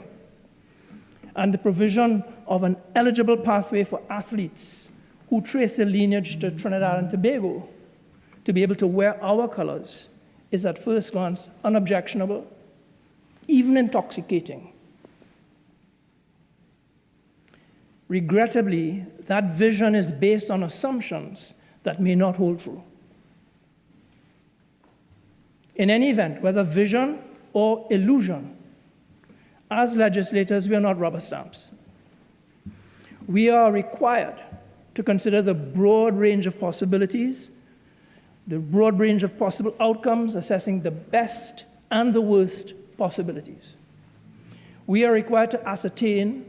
And the provision of an eligible pathway for athletes who trace their lineage to Trinidad and Tobago to be able to wear our colors is at first glance unobjectionable, even intoxicating. Regrettably, that vision is based on assumptions that may not hold true. In any event, whether vision or illusion, as legislators, we are not rubber stamps. We are required to consider the broad range of possibilities, the broad range of possible outcomes, assessing the best and the worst possibilities. We are required to ascertain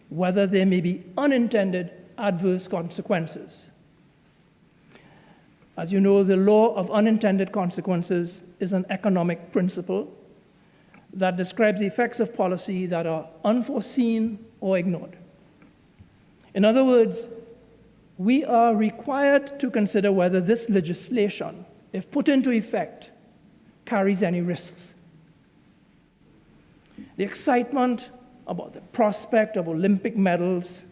whether there may be unintended adverse consequences. As you know, the law of unintended consequences is an economic principle that describes the effects of policy that are unforeseen or ignored. In other words, we are required to consider whether this legislation, if put into effect, carries any risks. The excitement about the prospect of Olympic medals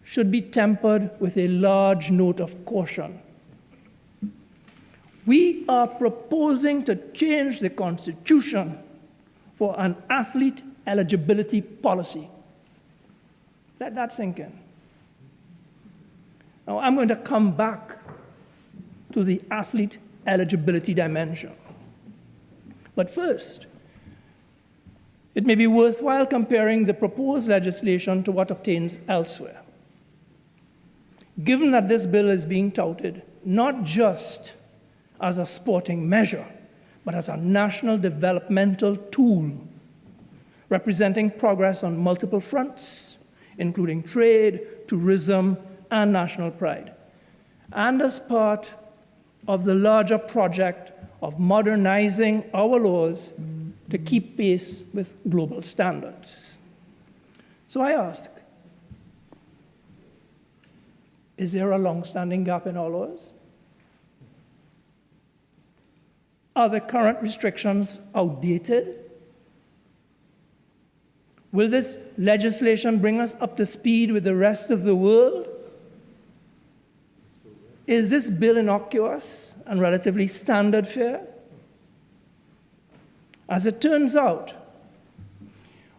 should be tempered with a large note of caution. We are proposing to change the Constitution for an athlete eligibility policy. Let that sink in. Now, I'm going to come back to the athlete eligibility dimension. But first, it may be worthwhile comparing the proposed legislation to what obtains elsewhere. Given that this bill is being touted not just as a sporting measure, but as a national developmental tool representing progress on multiple fronts, including trade, tourism, and national pride, and as part of the larger project of modernizing our laws to keep pace with global standards. So I ask, is there a long-standing gap in our laws? Are the current restrictions outdated? Will this legislation bring us up to speed with the rest of the world? Is this bill innocuous and relatively standard fare? As it turns out,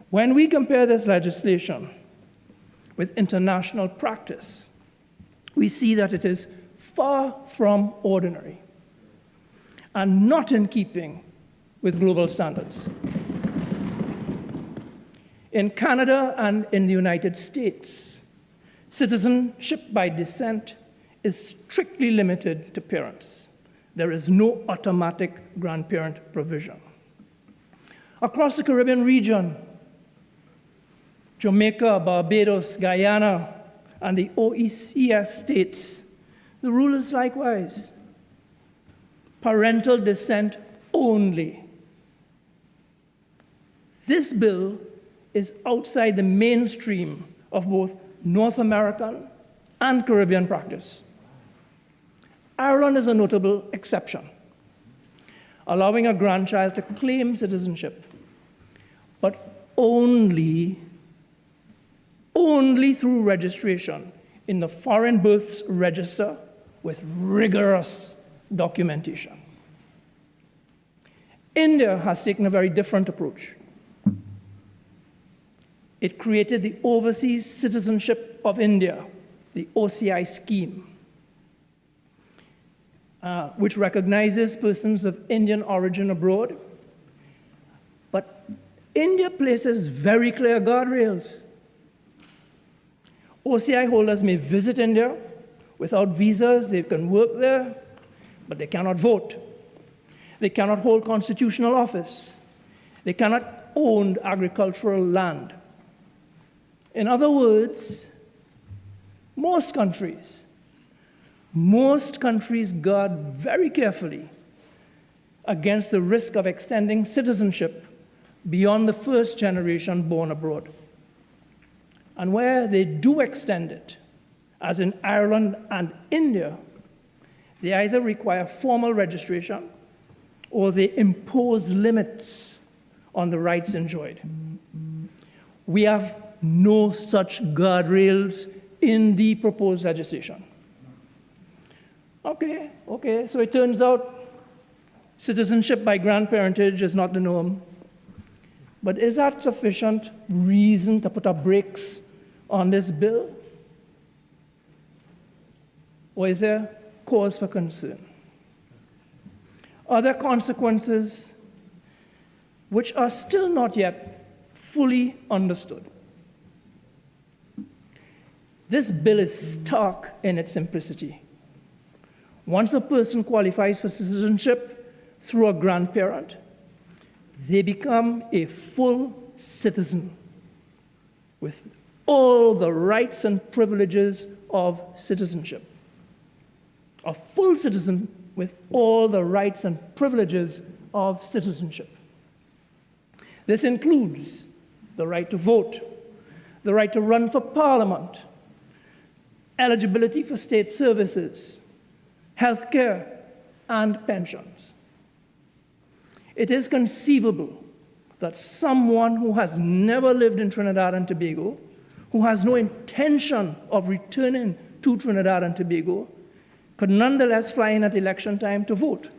when we compare this legislation with international practice, we see that it is far from ordinary and not in keeping with global standards. In Canada and in the United States, citizenship by descent is strictly limited to parents. There is no automatic grandparent provision. Across the Caribbean region, Jamaica, Barbados, Guyana, and the OECS states, the rule is likewise parental descent only. This bill is outside the mainstream of both North American and Caribbean practice. Ireland is a notable exception, allowing a grandchild to claim citizenship, but only through registration in the Foreign Births Register with rigorous documentation. India has taken a very different approach. It created the Overseas Citizenship of India, the OCI scheme, which recognizes persons of Indian origin abroad. But India places very clear guardrails. OCI holders may visit India without visas, they can work there, but they cannot vote. They cannot hold constitutional office. They cannot own agricultural land. In other words, most countries guard very carefully against the risk of extending citizenship beyond the first generation born abroad. And where they do extend it, as in Ireland and India, they either require formal registration or they impose limits on the rights enjoyed. We have no such guardrails in the proposed legislation. Okay, so it turns out citizenship by grandparentage is not the norm. But is that sufficient reason to put up brakes on this bill? Or is there cause for concern? Are there consequences which are still not yet fully understood? This bill is stark in its simplicity. Once a person qualifies for citizenship through a grandparent, they become a full citizen with all the rights and privileges of citizenship. A full citizen with all the rights and privileges of citizenship. This includes the right to vote, the right to run for parliament, eligibility for state services, health care, and pensions. It is conceivable that someone who has never lived in Trinidad and Tobago, who has no intention of returning to Trinidad and Tobago, could nonetheless fly in at election time to vote.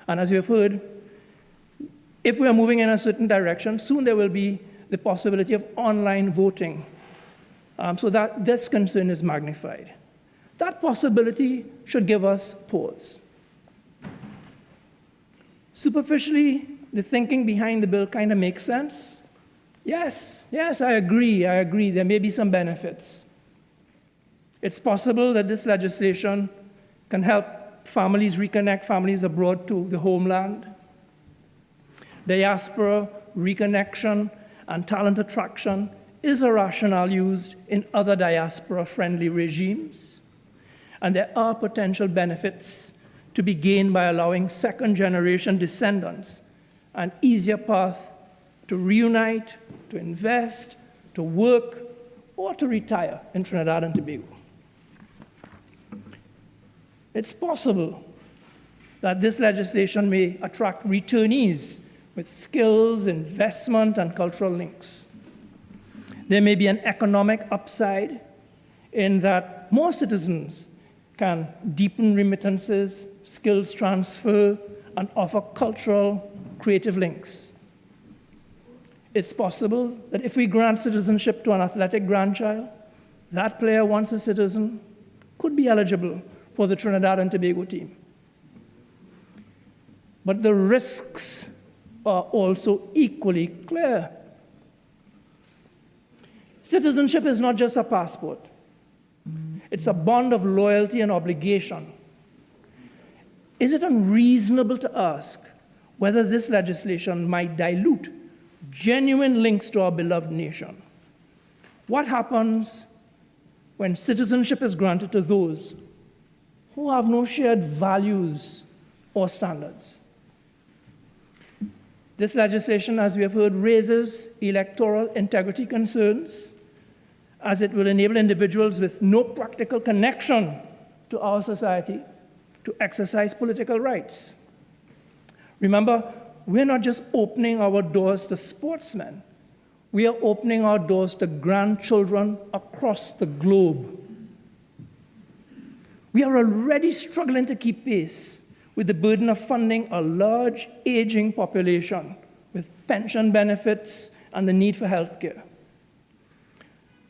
And as you have heard, if we are moving in a certain direction, soon there will be the possibility of online voting. So that this concern is magnified. That possibility should give us pause. Superficially, the thinking behind the bill kind of makes sense. Yes, I agree. There may be some benefits. It's possible that this legislation can help families reconnect families abroad to the homeland. Diaspora, reconnection, and talent attraction is a rationale used in other diaspora-friendly regimes. And there are potential benefits to be gained by allowing second-generation descendants an easier path to reunite, to invest, to work, or to retire in Trinidad and Tobago. It's possible that this legislation may attract returnees with skills, investment, and cultural links. There may be an economic upside in that more citizens can deepen remittances, skills transfer, and offer cultural, creative links. It's possible that if we grant citizenship to an athletic grandchild, that player, once a citizen, could be eligible for the Trinidad and Tobago team. But the risks are also equally clear. Citizenship is not just a passport. It's a bond of loyalty and obligation. Is it unreasonable to ask whether this legislation might dilute genuine links to our beloved nation? What happens when citizenship is granted to those who have no shared values or standards? This legislation, as we have heard, raises electoral integrity concerns, as it will enable individuals with no practical connection to our society to exercise political rights. Remember, we're not just opening our doors to sportsmen. We are opening our doors to grandchildren across the globe. We are already struggling to keep pace with the burden of funding a large aging population with pension benefits and the need for health care.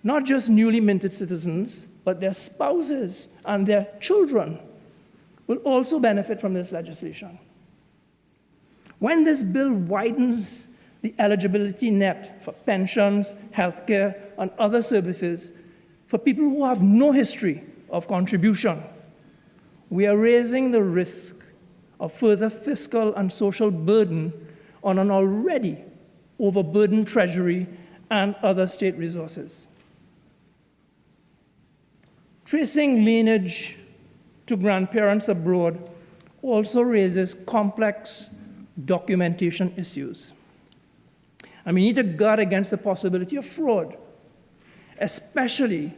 Not just newly minted citizens, but their spouses and their children will also benefit from this legislation. When this bill widens the eligibility net for pensions, health care, and other services for people who have no history of contribution, we are raising the risk of further fiscal and social burden on an already overburdened treasury and other state resources. Tracing lineage to grandparents abroad also raises complex documentation issues. And we need to guard against the possibility of fraud, especially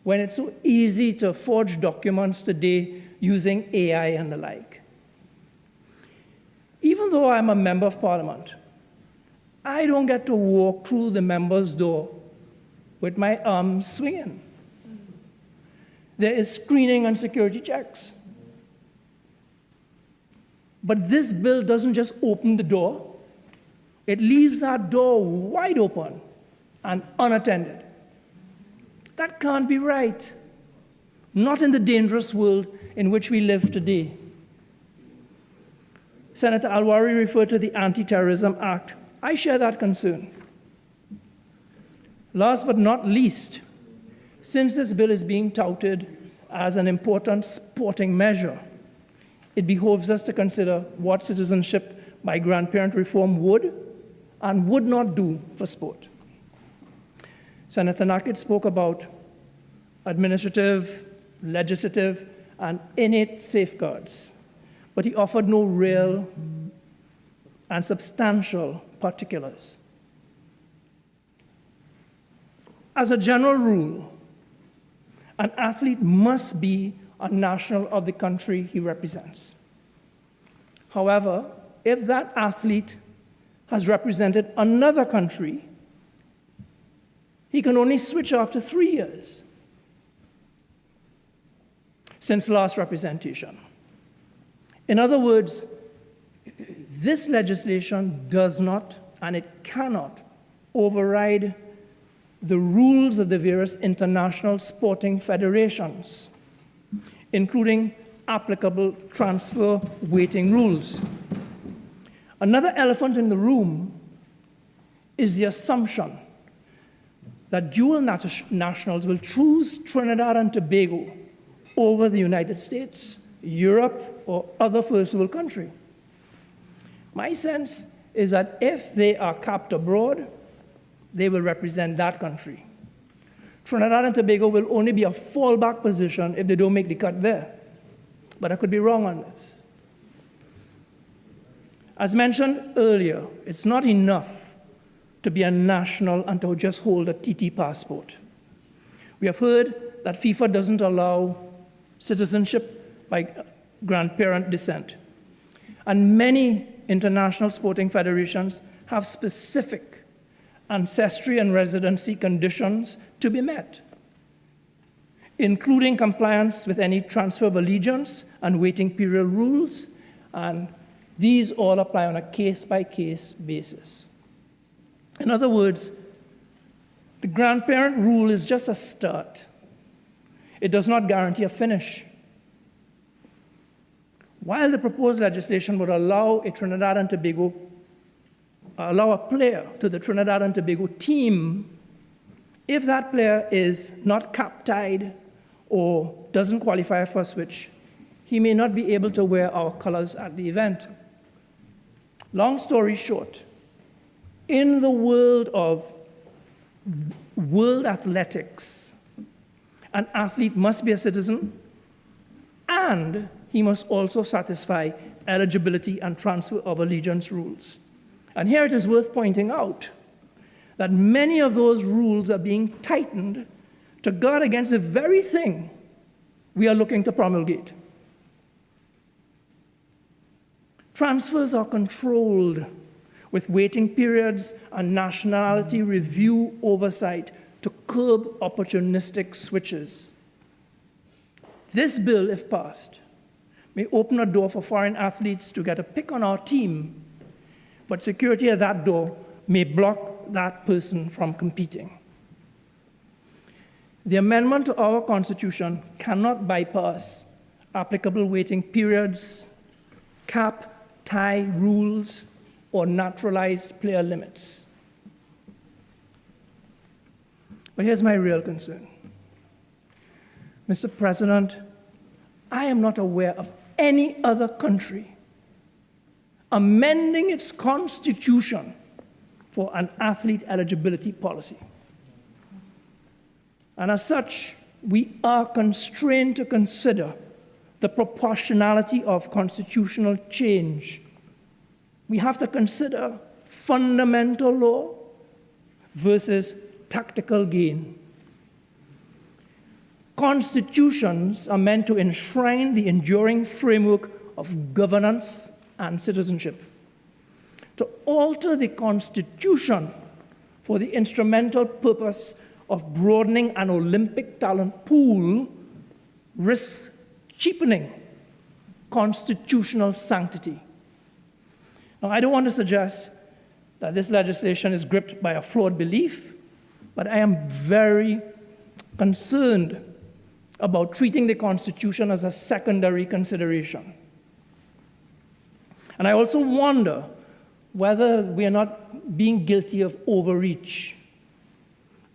when it's so easy to forge documents today using AI and the like. Even though I'm a member of Parliament, I don't get to walk through the member's door with my arms swinging. There is screening and security checks. But this bill doesn't just open the door, it leaves that door wide open and unattended. That can't be right. Not in the dangerous world in which we live today. Senator Al-Rawi referred to the Anti-Terrorism Act. I share that concern. Last but not least, since this bill is being touted as an important sporting measure, it behoves us to consider what citizenship by grandparent reform would and would not do for sport. Senator Nakhid spoke about administrative, legislative, and innate safeguards, but he offered no real and substantial particulars. As a general rule, an athlete must be a national of the country he represents. However, if that athlete has represented another country, he can only switch after 3 years since last representation. In other words, this legislation does not and it cannot override the rules of the various international sporting federations, including applicable transfer weighting rules. Another elephant in the room is the assumption that dual nationals will choose Trinidad and Tobago over the United States, Europe, or other first world country. My sense is that if they are capped abroad, they will represent that country. Trinidad and Tobago will only be a fallback position if they don't make the cut there. But I could be wrong on this. As mentioned earlier, it's not enough to be a national and to just hold a TT passport. We have heard that FIFA doesn't allow citizenship by grandparent descent. And many international sporting federations have specific ancestry and residency conditions to be met, including compliance with any transfer of allegiance and waiting period rules, and these all apply on a case-by-case basis. In other words, the grandparent rule is just a start. It does not guarantee a finish. While the proposed legislation would allow a player to the Trinidad and Tobago team, if that player is not cap-tied or doesn't qualify for a switch, he may not be able to wear our colors at the event. Long story short, in the world of world athletics, an athlete must be a citizen and he must also satisfy eligibility and transfer of allegiance rules. And here it is worth pointing out that many of those rules are being tightened to guard against the very thing we are looking to promulgate. Transfers are controlled with waiting periods and nationality review oversight to curb opportunistic switches. This bill, if passed, may open a door for foreign athletes to get a pick on our team, but security at that door may block that person from competing. The amendment to our Constitution cannot bypass applicable waiting periods, cap, tie rules, or naturalized player limits. But here's my real concern. Mr. President, I am not aware of any other country amending its constitution for an athlete eligibility policy. And as such, we are constrained to consider the proportionality of constitutional change. We have to consider fundamental law versus tactical gain. Constitutions are meant to enshrine the enduring framework of governance and citizenship. To alter the Constitution for the instrumental purpose of broadening an Olympic talent pool risks cheapening constitutional sanctity. Now, I don't want to suggest that this legislation is gripped by a flawed belief, but I am very concerned about treating the Constitution as a secondary consideration. And I also wonder whether we are not being guilty of overreach.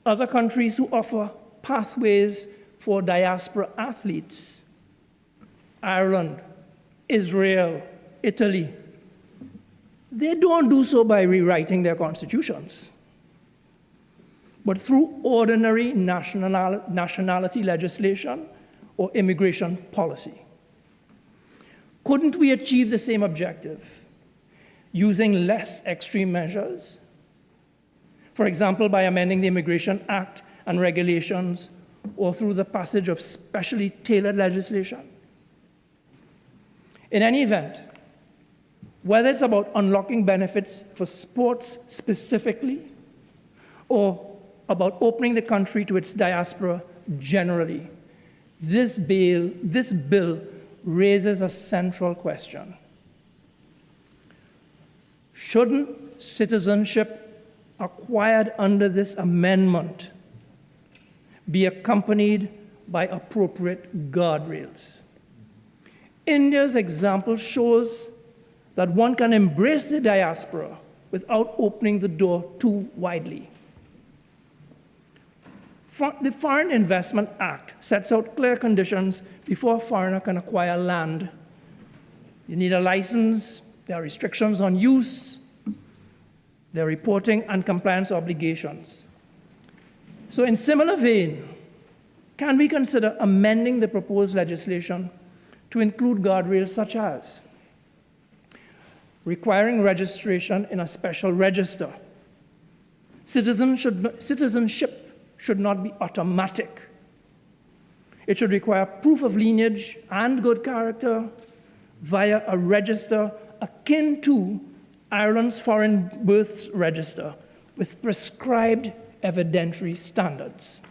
Other countries who offer pathways for diaspora athletes, Ireland, Israel, Italy, they don't do so by rewriting their constitutions, but through ordinary nationality legislation or immigration policy. Couldn't we achieve the same objective using less extreme measures? For example, by amending the Immigration Act and regulations, or through the passage of specially tailored legislation. In any event, whether it's about unlocking benefits for sports specifically, or about opening the country to its diaspora generally, this bill raises a central question. Shouldn't citizenship acquired under this amendment be accompanied by appropriate guardrails? India's example shows that one can embrace the diaspora without opening the door too widely. The Foreign Investment Act sets out clear conditions before a foreigner can acquire land. You need a license, there are restrictions on use, there are reporting and compliance obligations. So in similar vein, can we consider amending the proposed legislation to include guardrails such as requiring registration in a special register? Citizenship should not be automatic. It should require proof of lineage and good character via a register akin to Ireland's Foreign Births Register with prescribed evidentiary standards.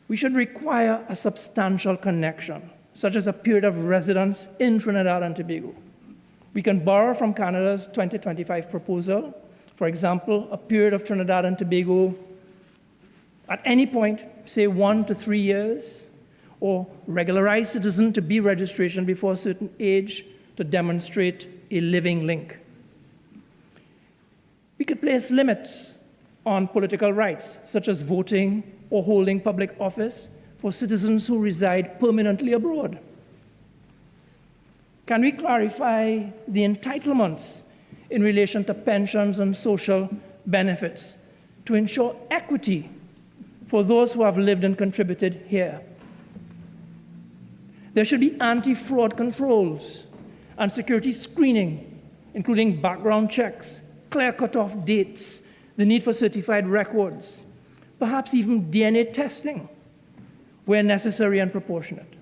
We should require a substantial connection, such as a period of residence in Trinidad and Tobago. We can borrow from Canada's 2025 proposal, for example, a period of Trinidad and Tobago at any point, say 1 to 3 years, or regularized citizen to be registration before a certain age to demonstrate a living link. We could place limits on political rights, such as voting or holding public office for citizens who reside permanently abroad. Can we clarify the entitlements in relation to pensions and social benefits to ensure equity for those who have lived and contributed here? There should be anti-fraud controls and security screening, including background checks, clear cutoff dates, the need for certified records, perhaps even DNA testing where necessary and proportionate,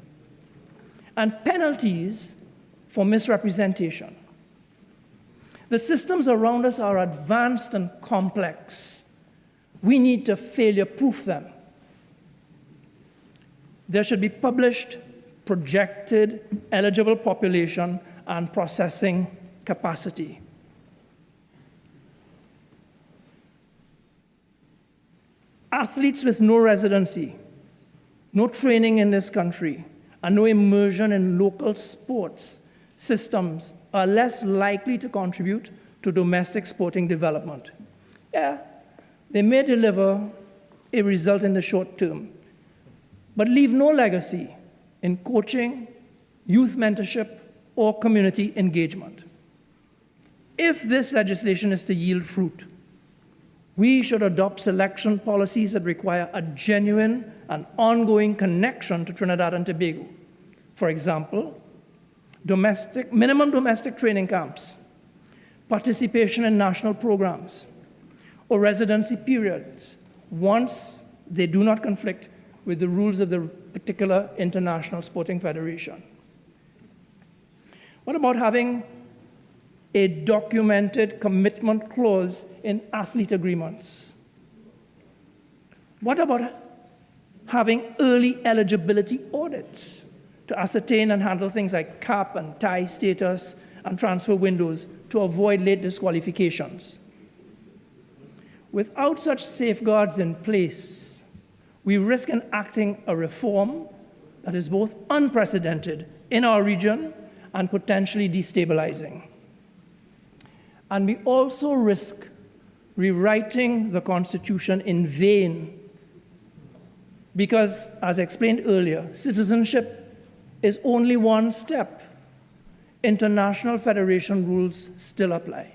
and penalties for misrepresentation. The systems around us are advanced and complex. We need to failure-proof them. There should be published, projected, eligible population and processing capacity. Athletes with no residency, no training in this country, and no immersion in local sports systems are less likely to contribute to domestic sporting development. Yeah, they may deliver a result in the short term, but leave no legacy in coaching, youth mentorship, or community engagement. If this legislation is to yield fruit, we should adopt selection policies that require a genuine and ongoing connection to Trinidad and Tobago. For example, minimum domestic training camps, participation in national programs, or residency periods once they do not conflict with the rules of the particular international sporting federation. What about having a documented commitment clause in athlete agreements? What about having early eligibility audits to ascertain and handle things like cap and tie status and transfer windows to avoid late disqualifications? Without such safeguards in place, we risk enacting a reform that is both unprecedented in our region and potentially destabilizing. And we also risk rewriting the Constitution in vain because, as explained earlier, citizenship is only one step. International federation rules still apply.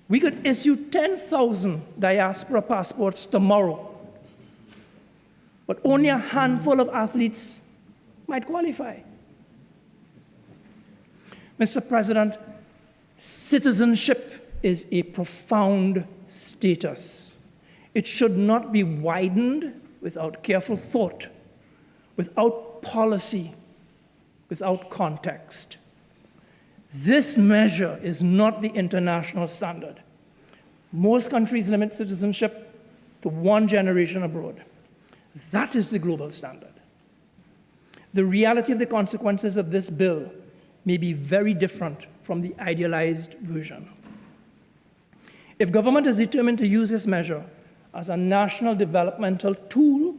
We could issue 10,000 diaspora passports tomorrow, but only a handful of athletes might qualify. Mr. President, citizenship is a profound status. It should not be widened without careful thought, without policy, without context. This measure is not the international standard. Most countries limit citizenship to 1 generation abroad. That is the global standard. The reality of the consequences of this bill may be very different from the idealized version. If government is determined to use this measure as a national developmental tool,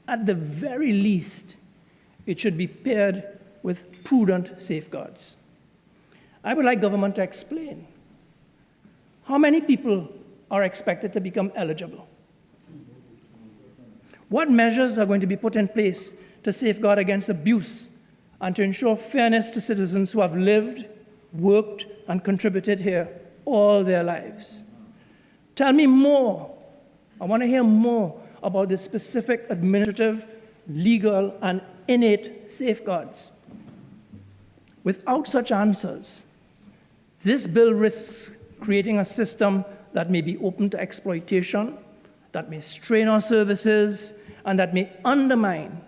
at the very least, it should be paired with prudent safeguards. I would like government to explain how many people are expected to become eligible. What measures are going to be put in place to safeguard against abuse and to ensure fairness to citizens who have lived, worked, and contributed here all their lives? Tell me more. I want to hear more about the specific administrative, legal, and innate safeguards. Without such answers, this bill risks creating a system that may be open to exploitation, that may strain our services, and that may undermine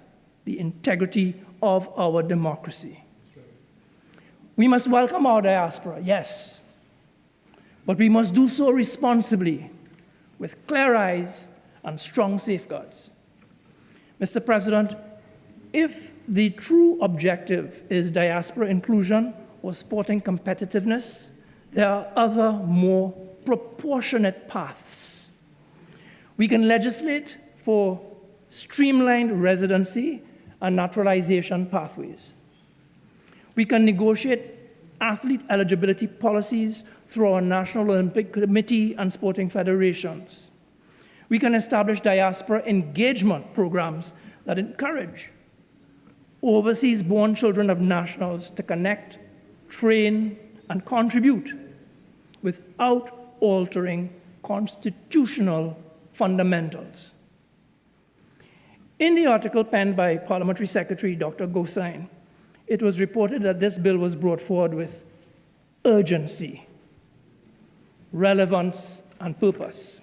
the integrity of our democracy. We must welcome our diaspora, yes, but we must do so responsibly, with clear eyes and strong safeguards. Mr. President, if the true objective is diaspora inclusion or sporting competitiveness, there are other more proportionate paths. We can legislate for streamlined residency and naturalization pathways. We can negotiate athlete eligibility policies through our National Olympic Committee and sporting federations. We can establish diaspora engagement programs that encourage overseas-born children of nationals to connect, train, and contribute without altering constitutional fundamentals. In the article penned by Parliamentary Secretary Dr. Gosain, it was reported that this bill was brought forward with urgency, relevance, and purpose.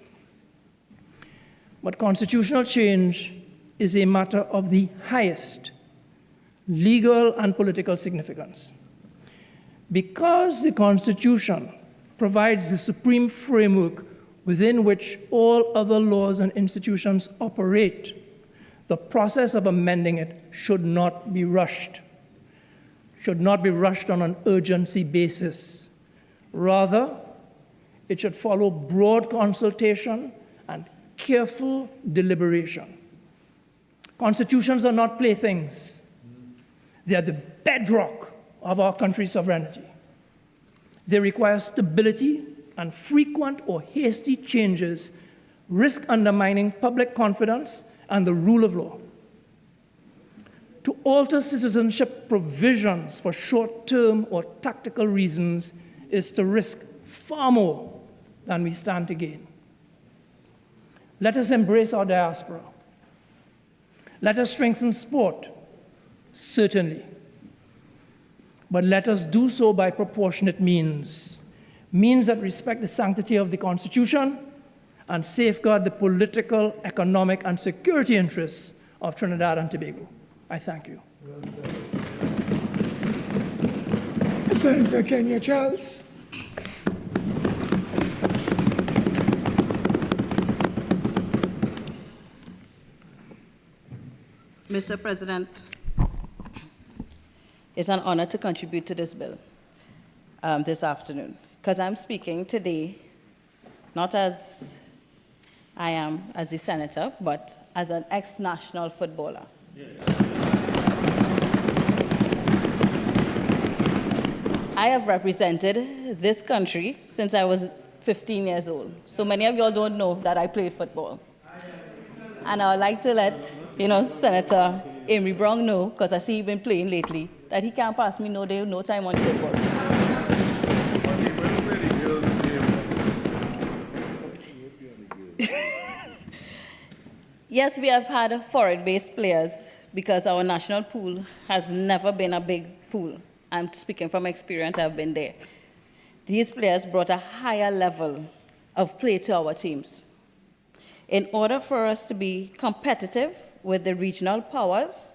But constitutional change is a matter of the highest legal and political significance. Because the Constitution provides the supreme framework within which all other laws and institutions operate, the process of amending it should not be rushed on an urgency basis. Rather, it should follow broad consultation and careful deliberation. Constitutions are not playthings. They are the bedrock of our country's sovereignty. They require stability, and frequent or hasty changes risk undermining public confidence and the rule of law. To alter citizenship provisions for short-term or tactical reasons is to risk far more than we stand to gain. Let us embrace our diaspora. Let us strengthen sport, certainly. But let us do so by proportionate means that respect the sanctity of the Constitution and safeguard the political, economic, and security interests of Trinidad and Tobago. I thank you. Senator Kenya Charles. Mr. President, it's an honor to contribute to this bill this afternoon, because I'm speaking today not as I am as a senator, but as an ex-national footballer. I have represented this country since I was 15 years old. So many of you all don't know that I played football. And I would like to let, Senator Amery Browne know, because I see he's been playing lately, that he can't pass me no day, no time on football. Yes, we have had foreign-based players because our national pool has never been a big pool. I'm speaking from experience, I've been there. These players brought a higher level of play to our teams. In order for us to be competitive with the regional powers,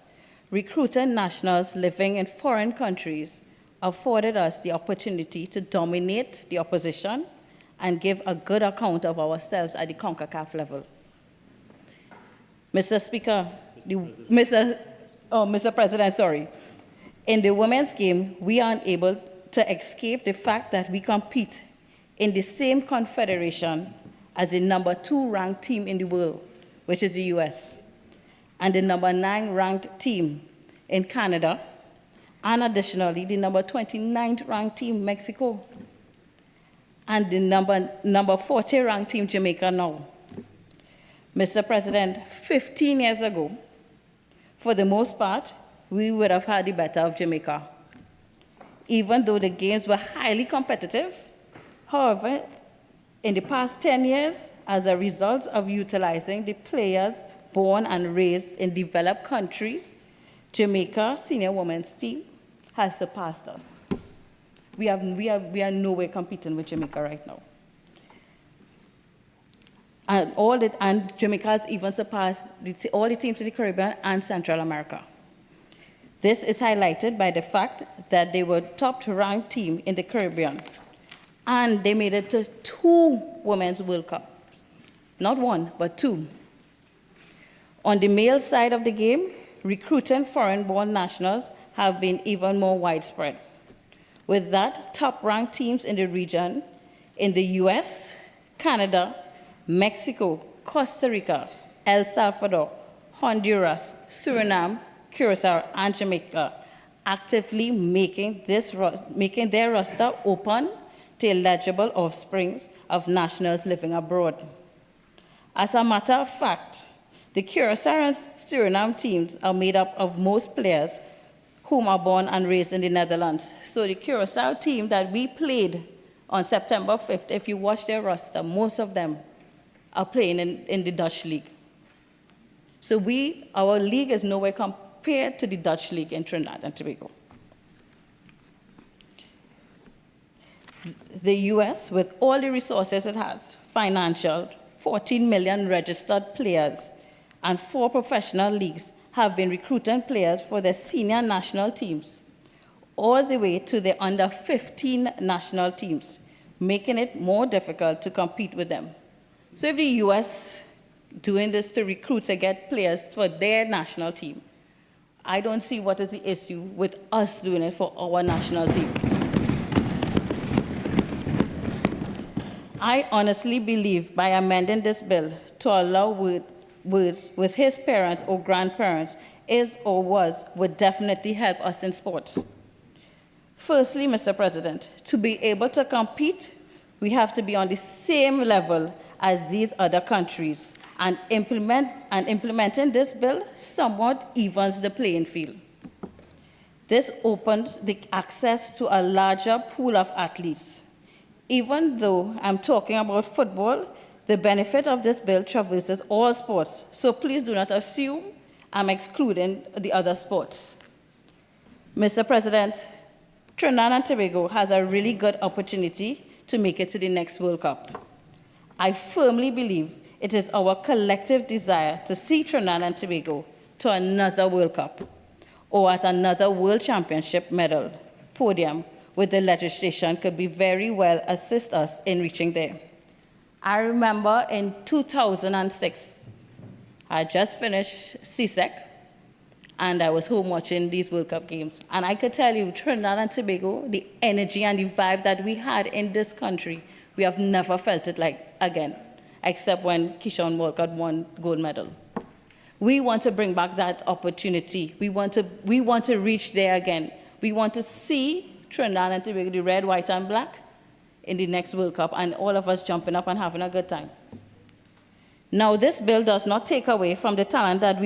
recruited nationals living in foreign countries afforded us the opportunity to dominate the opposition and give a good account of ourselves at the CONCACAF level. Mr. President, in the women's game, we are unable to escape the fact that we compete in the same confederation as the number 2 ranked team in the world, which is the US, and the number 9 ranked team in Canada, and additionally, the number 29th ranked team, Mexico, and the number 40 ranked team, Jamaica now. Mr. President, 15 years ago, for the most part, we would have had the better of Jamaica, even though the games were highly competitive. However, in the past 10 years, as a result of utilizing the players born and raised in developed countries, Jamaica senior women's team has surpassed us. We are nowhere competing with Jamaica right now. And Jamaica has even surpassed all the teams in the Caribbean and Central America. This is highlighted by the fact that they were top-ranked team in the Caribbean, and they made it to 2 Women's World Cups. Not 1, but 2. On the male side of the game, recruiting foreign-born nationals have been even more widespread. With that, top-ranked teams in the region, in the US, Canada, Mexico, Costa Rica, El Salvador, Honduras, Suriname, Curacao, and Jamaica, actively making their roster open to eligible offspring of nationals living abroad. As a matter of fact, the Curacao and Suriname teams are made up of most players whom are born and raised in the Netherlands. So the Curacao team that we played on September 5th, if you watch their roster, most of them are playing in the Dutch league. So our league is nowhere compared to the Dutch league in Trinidad and Tobago. The US, with all the resources it has, financial, 14 million registered players, and 4 professional leagues, have been recruiting players for their senior national teams, all the way to the under 15 national teams, making it more difficult to compete with them. So if the US doing this to recruit to get players for their national team, I don't see what is the issue with us doing it for our national team. I honestly believe by amending this bill to allow words with his parents or grandparents is or would definitely help us in sports. Firstly, Mr. President, to be able to compete, we have to be on the same level as these other countries, and implementing this bill somewhat evens the playing field. This opens the access to a larger pool of athletes. Even though I'm talking about football, the benefit of this bill traverses all sports, so please do not assume I'm excluding the other sports. Mr. President, Trinidad and Tobago has a really good opportunity to make it to the next World Cup. I firmly believe it is our collective desire to see Trinidad and Tobago to another World Cup or at another World Championship medal podium, where the legislation could be very well assist us in reaching there. I remember in 2006, I just finished CSEC, and I was home watching these World Cup games. And I could tell you, Trinidad and Tobago, the energy and the vibe that we had in this country, we have never felt it like again, except when Kishon Walcott won gold medal. We want to bring back that opportunity. We want to reach there again. We want to see Trinidad and Tobago, the red, white, and black, in the next World Cup, and all of us jumping up and having a good time. Now, this bill does not take away from the talent that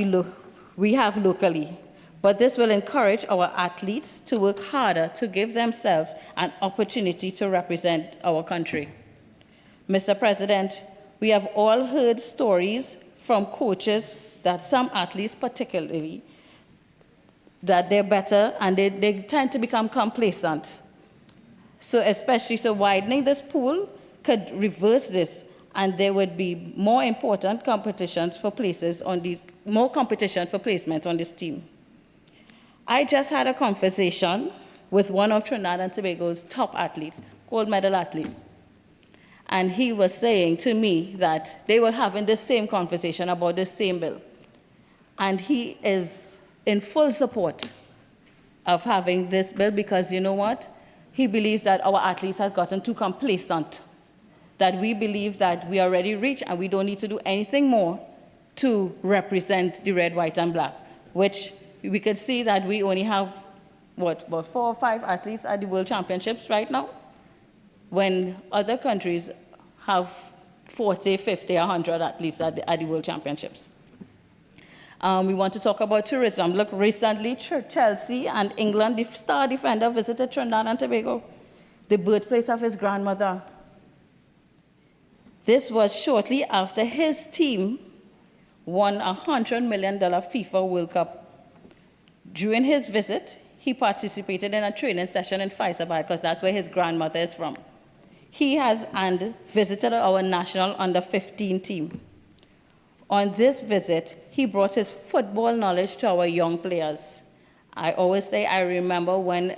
we have locally, but this will encourage our athletes to work harder to give themselves an opportunity to represent our country. Mr. President, we have all heard stories from coaches that some athletes particularly, that they're better and they tend to become complacent. So widening this pool could reverse this, and there would be more important competitions for places on these, more competition for placement on this team. I just had a conversation with one of Trinidad and Tobago's top athletes, gold medal athlete. And he was saying to me that they were having the same conversation about the same bill. And he is in full support of having this bill because, you know what? He believes that our athletes has gotten too complacent, that we believe that we already reached and we don't need to do anything more to represent the red, white, and black, which we could see that we only have, what, about 4 or 5 athletes at the World Championships right now, when other countries have 40, 50, 100 athletes at the World Championships. We want to talk about tourism. Look, recently, Chelsea and England, the star defender, visited Trinidad and Tobago, the birthplace of his grandmother. This was shortly after his team won a $100 million FIFA World Cup. During his visit, he participated in a training session in Faisabad because that's where his grandmother is from. He has and visited our national under-15 team. On this visit, he brought his football knowledge to our young players. I always say I remember when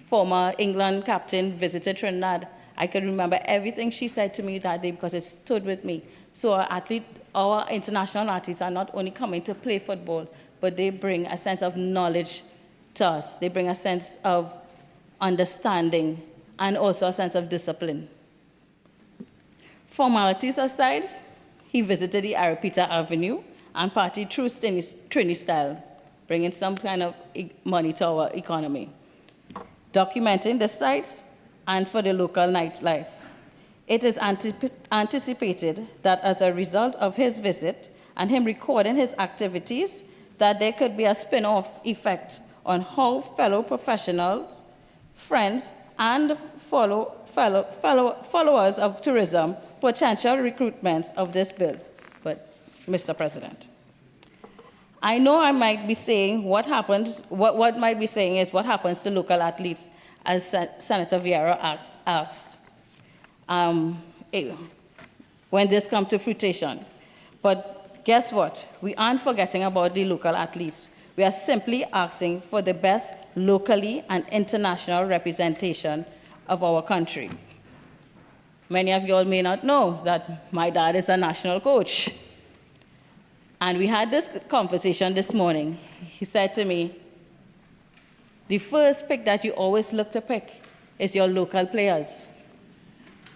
former England captain visited Trinidad. I can remember everything she said to me that day because it stood with me. So our international athletes are not only coming to play football, but they bring a sense of knowledge to us. They bring a sense of understanding and also a sense of discipline. Formalities aside, he visited the Arapita Avenue and partied through Trini style, bringing some kind of money to our economy, documenting the sites and for the local nightlife. It is anticipated that as a result of his visit and him recording his activities, that there could be a spin-off effect on how fellow professionals, friends, and followers of tourism potential recruitments of this bill. But, Mr. President, I know I might be saying what happens to local athletes, as Senator Vieira asked, when this comes to fruition. But guess what? We aren't forgetting about the local athletes. We are simply asking for the best locally and international representation of our country. Many of you all may not know that my dad is a national coach. And we had this conversation this morning. He said to me, the first pick that you always look to pick is your local players.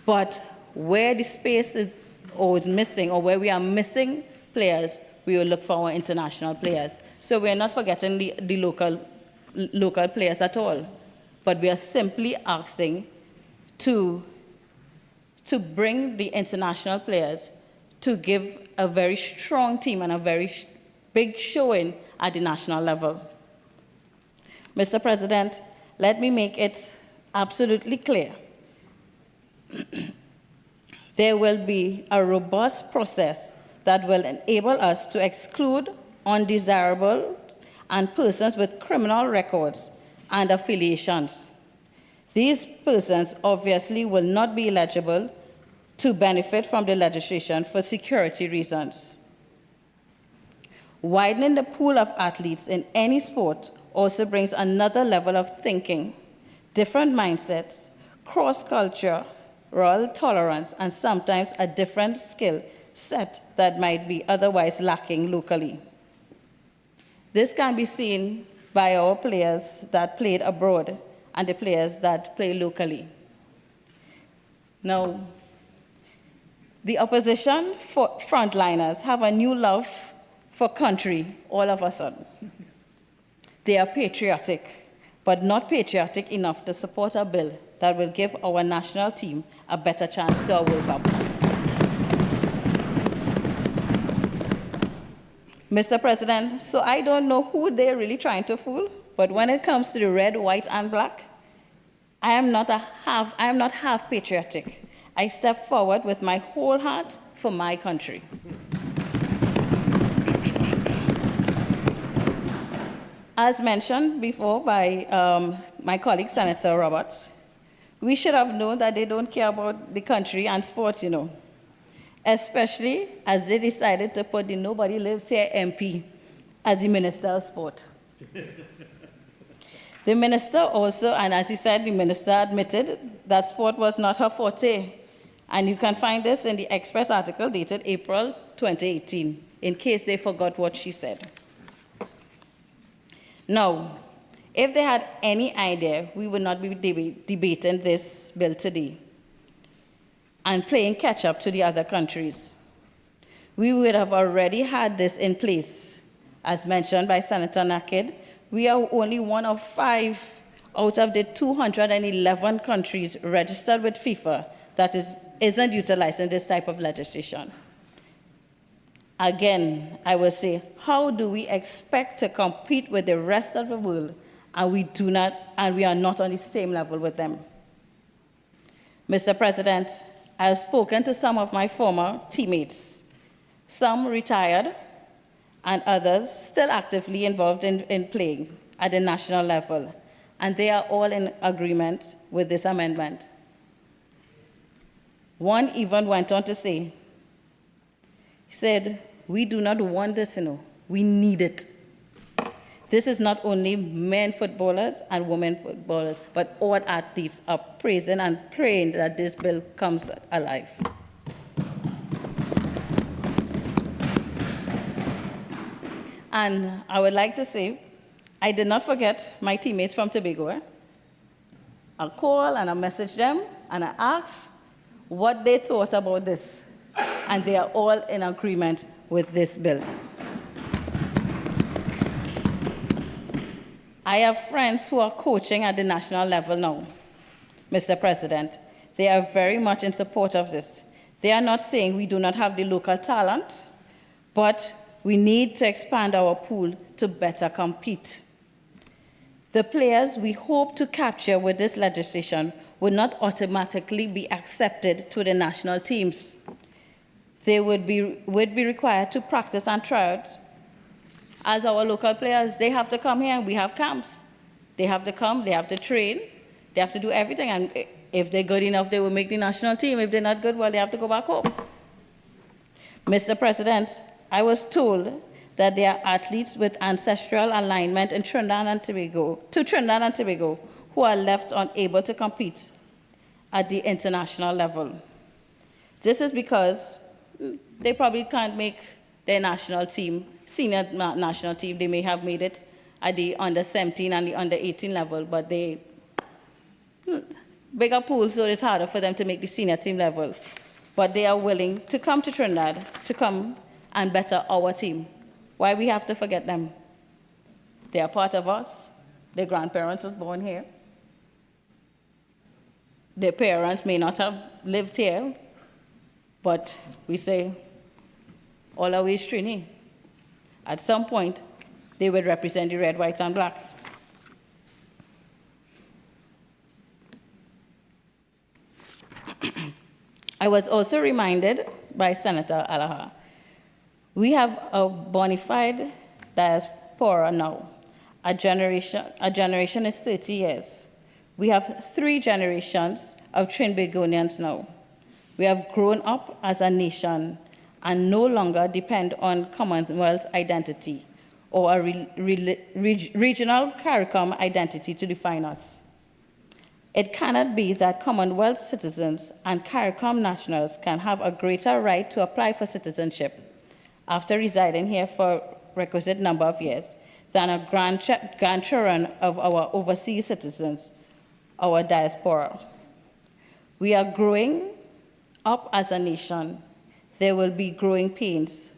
But where the space is always missing, or where we are missing players, we will look for our international players. So we're not forgetting the local players at all. But we are simply asking to bring the international players to give a very strong team and a very big showing at the national level. Mr. President, let me make it absolutely clear. There will be a robust process that will enable us to exclude undesirables and persons with criminal records and affiliations. These persons obviously will not be eligible to benefit from the legislation for security reasons. Widening the pool of athletes in any sport also brings another level of thinking, different mindsets, cross-cultural tolerance, and sometimes a different skill set that might be otherwise lacking locally. This can be seen by our players that played abroad and the players that play locally. Now, the opposition frontliners have a new love for country all of a sudden. They are patriotic, but not patriotic enough to support a bill that will give our national team a better chance to a World Cup. Mr. President, so I don't know who they're really trying to fool, but when it comes to the red, white, and black, I am not half patriotic. I step forward with my whole heart for my country. As mentioned before by my colleague, Senator Roberts, we should have known that they don't care about the country and sport, you know, especially as they decided to put the Nobody Lives Here MP as the Minister of Sport. The minister also, and as he said, the minister admitted that sport was not her forte. And you can find this in the Express article dated April 2018, in case they forgot what she said. Now, if they had any idea, we would not be debating this bill today and playing catch up to the other countries. We would have already had this in place. As mentioned by Senator Nakhid, we are only one of 5 out of the 211 countries registered with FIFA that isn't utilizing this type of legislation. Again, I will say, how do we expect to compete with the rest of the world and we are not on the same level with them? Mr. President, I have spoken to some of my former teammates, some retired and others still actively involved in playing at the national level, and they are all in agreement with this amendment. One even went on to say, he said, we do not want this, we need it. This is not only men footballers and women footballers, but all athletes are praising and praying that this bill comes alive. And I would like to say, I did not forget my teammates from Tobago. I called and I messaged them and I asked what they thought about this. And they are all in agreement with this bill. I have friends who are coaching at the national level now, Mr. President. They are very much in support of this. They are not saying we do not have the local talent, but we need to expand our pool to better compete. The players we hope to capture with this legislation would not automatically be accepted to the national teams. They would be required to practice and try out. As our local players, they have to come here and we have camps. They have to come, they have to train, they have to do everything. And if they're good enough, they will make the national team. If they're not good, well, they have to go back home. Mr. President, I was told that there are athletes with ancestral alignment in Trinidad and Tobago, who are left unable to compete at the international level. This is because they probably can't make their national team, senior national team. They may have made it at the under-17 and the under-18 level, but they bigger pools, so it's harder for them to make the senior team level. But they are willing to come to Trinidad, to come and better our team. Why we have to forget them? They are part of us. Their grandparents was born here. Their parents may not have lived here, but we say, all our ways Trini. At some point, they will represent the red, white, and black. I was also reminded by Senator Alaha, we have a bona fide diaspora now. A generation is 30 years. We have 3 generations of Trinbagonians now. We have grown up as a nation and no longer depend on Commonwealth identity or a regional CARICOM identity to define us. It cannot be that Commonwealth citizens and CARICOM nationals can have a greater right to apply for citizenship after residing here for a requisite number of years than a grandchildren of our overseas citizens, our diaspora. We are growing up as a nation. There will be growing pains.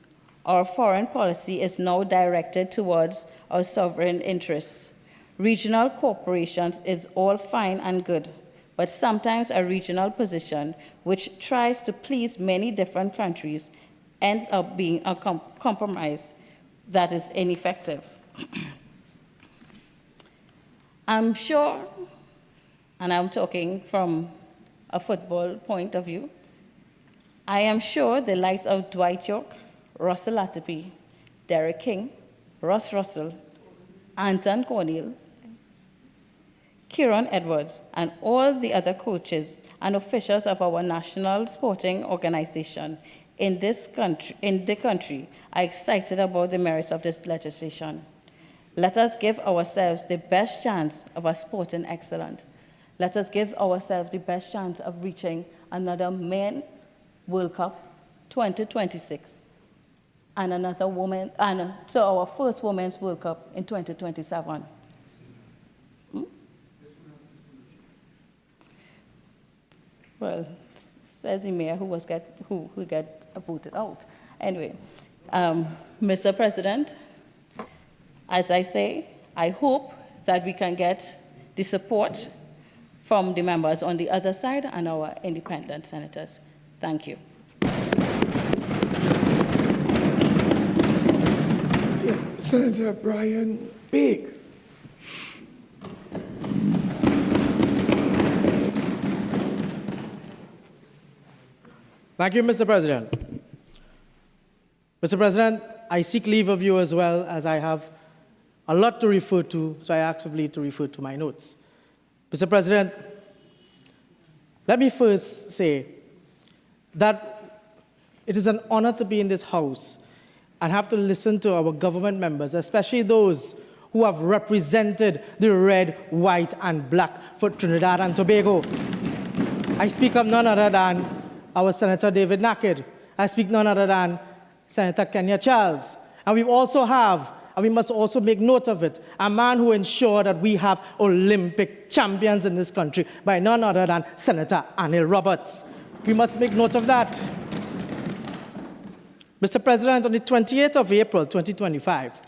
Our foreign policy is now directed towards our sovereign interests. Regional corporations is all fine and good, but sometimes a regional position which tries to please many different countries ends up being a compromise that is ineffective. I'm sure, and I'm talking from a football point of view, I am sure the likes of Dwight York, Russell Latapy, Derek King, Ross Russell, Anton Cornell, Kieran Edwards, and all the other coaches and officials of our national sporting organization in the country are excited about the merits of this legislation. Let us give ourselves the best chance of a sporting excellence. Let us give ourselves the best chance of reaching another Men World Cup 2026 and another woman, and so our first Women's World Cup in 2027. Well, says the mayor who got voted out. Anyway, Mr. President, as I say, I hope that we can get the support from the members on the other side and our independent senators. Thank you. Yeah, Senator Brian Baig. Thank you, Mr. President. Mr. President, I seek leave of you as well, as I have a lot to refer to, so I ask of leave to refer to my notes. Mr. President, let me first say that it is an honor to be in this House and have to listen to our government members, especially those who have represented the red, white, and black for Trinidad and Tobago. I speak of none other than our Senator David Nakhid. I speak none other than Senator Kenya Charles. And we also have, and we must also make note of it, a man who ensured that we have Olympic champions in this country by none other than Senator Anil Roberts. We must make note of that. Mr. President, on the 28th of April, 2025,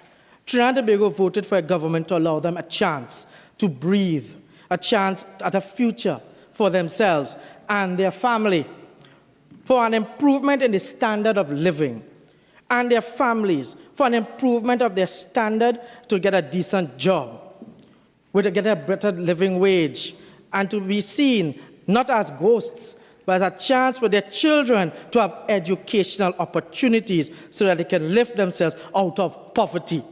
Trinidad and Tobago voted for a government to allow them a chance to breathe, a chance at a future for themselves and their family, for an improvement in the standard of living, and their families, for an improvement of their standard to get a decent job, to get a better living wage, and to be seen not as ghosts, but as a chance for their children to have educational opportunities so that they can lift themselves out of poverty.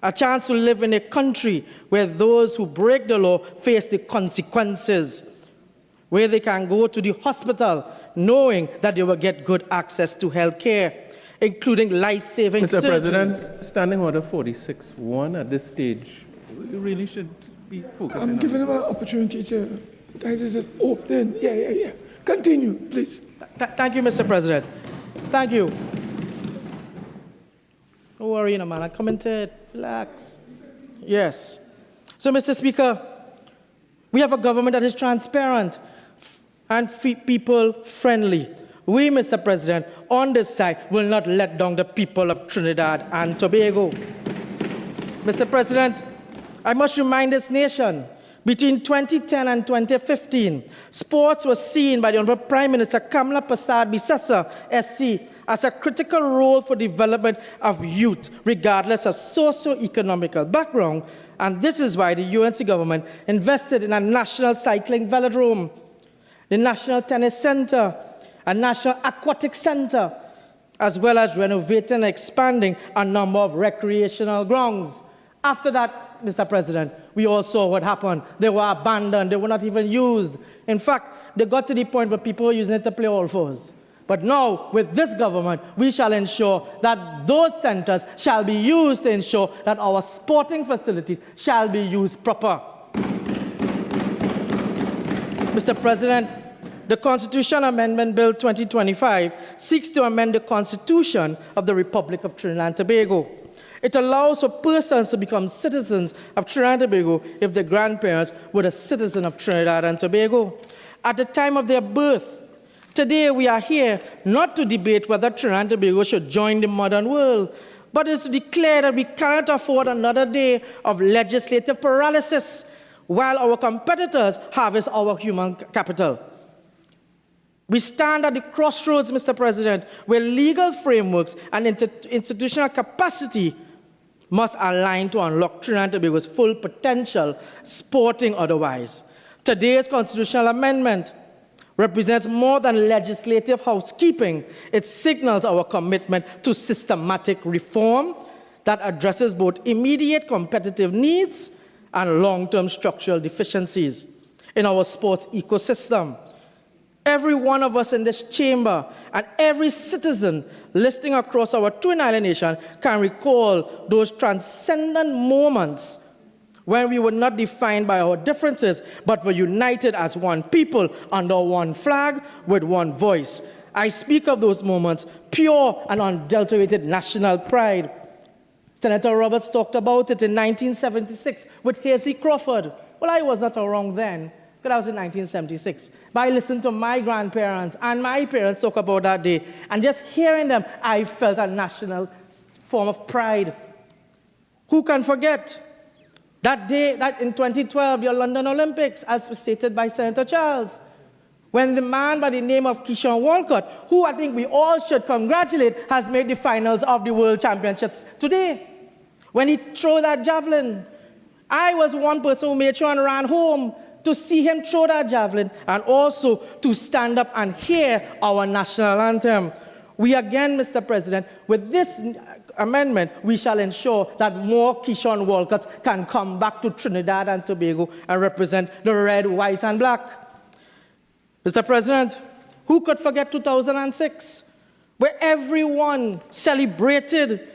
A chance to live in a country where those who break the law face the consequences, where they can go to the hospital knowing that they will get good access to health care, including life-saving surgeries. Mr. President, Standing Order 46-1 at this stage, we really should be focusing on... I'm giving him an opportunity to... That is it open. Yeah. Continue, please. Thank you, Mr. President. Thank you. Don't worry, no, man. I commented. Relax. Yes. So, Mr. Speaker, we have a government that is transparent and people-friendly. We, Mr. President, on this side, will not let down the people of Trinidad and Tobago. Mr. President, I must remind this nation, between 2010 and 2015, sports was seen by the Honorable Prime Minister Kamala Prasad Bisesa, SC, as a critical role for development of youth, regardless of socio-economical background, and this is why the UNC government invested in a national cycling velodrome, the National Tennis Center, a National Aquatic Center, as well as renovating and expanding a number of recreational grounds. After that, Mr. President, we all saw what happened. They were abandoned. They were not even used. In fact, they got to the point where people were using it to play all fours. But now, with this government, we shall ensure that those centers shall be used to ensure that our sporting facilities shall be used proper. Mr. President, the Constitution Amendment Bill 2025 seeks to amend the Constitution of the Republic of Trinidad and Tobago. It allows for persons to become citizens of Trinidad and Tobago if their grandparents were a citizen of Trinidad and Tobago at the time of their birth. Today, we are here not to debate whether Trinidad and Tobago should join the modern world, but is to declare that we cannot afford another day of legislative paralysis while our competitors harvest our human capital. We stand at the crossroads, Mr. President, where legal frameworks and institutional capacity must align to unlock Trinidad and Tobago's full potential, sporting otherwise. Today's constitutional amendment represents more than legislative housekeeping. It signals our commitment to systematic reform that addresses both immediate competitive needs and long-term structural deficiencies in our sports ecosystem. Every one of us in this chamber and every citizen listening across our twin island nation can recall those transcendent moments when we were not defined by our differences, but were united as one people under one flag with one voice. I speak of those moments, pure and unadulterated national pride. Senator Roberts talked about it in 1976 with Hasey Crawford. Well, I was not around then, because I was in 1976. But I listened to my grandparents and my parents talk about that day, and just hearing them, I felt a national form of pride. Who can forget that day, that in 2012, your London Olympics, as was stated by Senator Charles, when the man by the name of Keyshawn Walcott, who I think we all should congratulate, has made the finals of the World Championships today. When he threw that javelin, I was one person who made sure and ran home to see him throw that javelin and also to stand up and hear our national anthem. We again, Mr. President, with this amendment, we shall ensure that more Keyshawn Walcotts can come back to Trinidad and Tobago and represent the red, white, and black. Mr. President, who could forget 2006, where everyone celebrated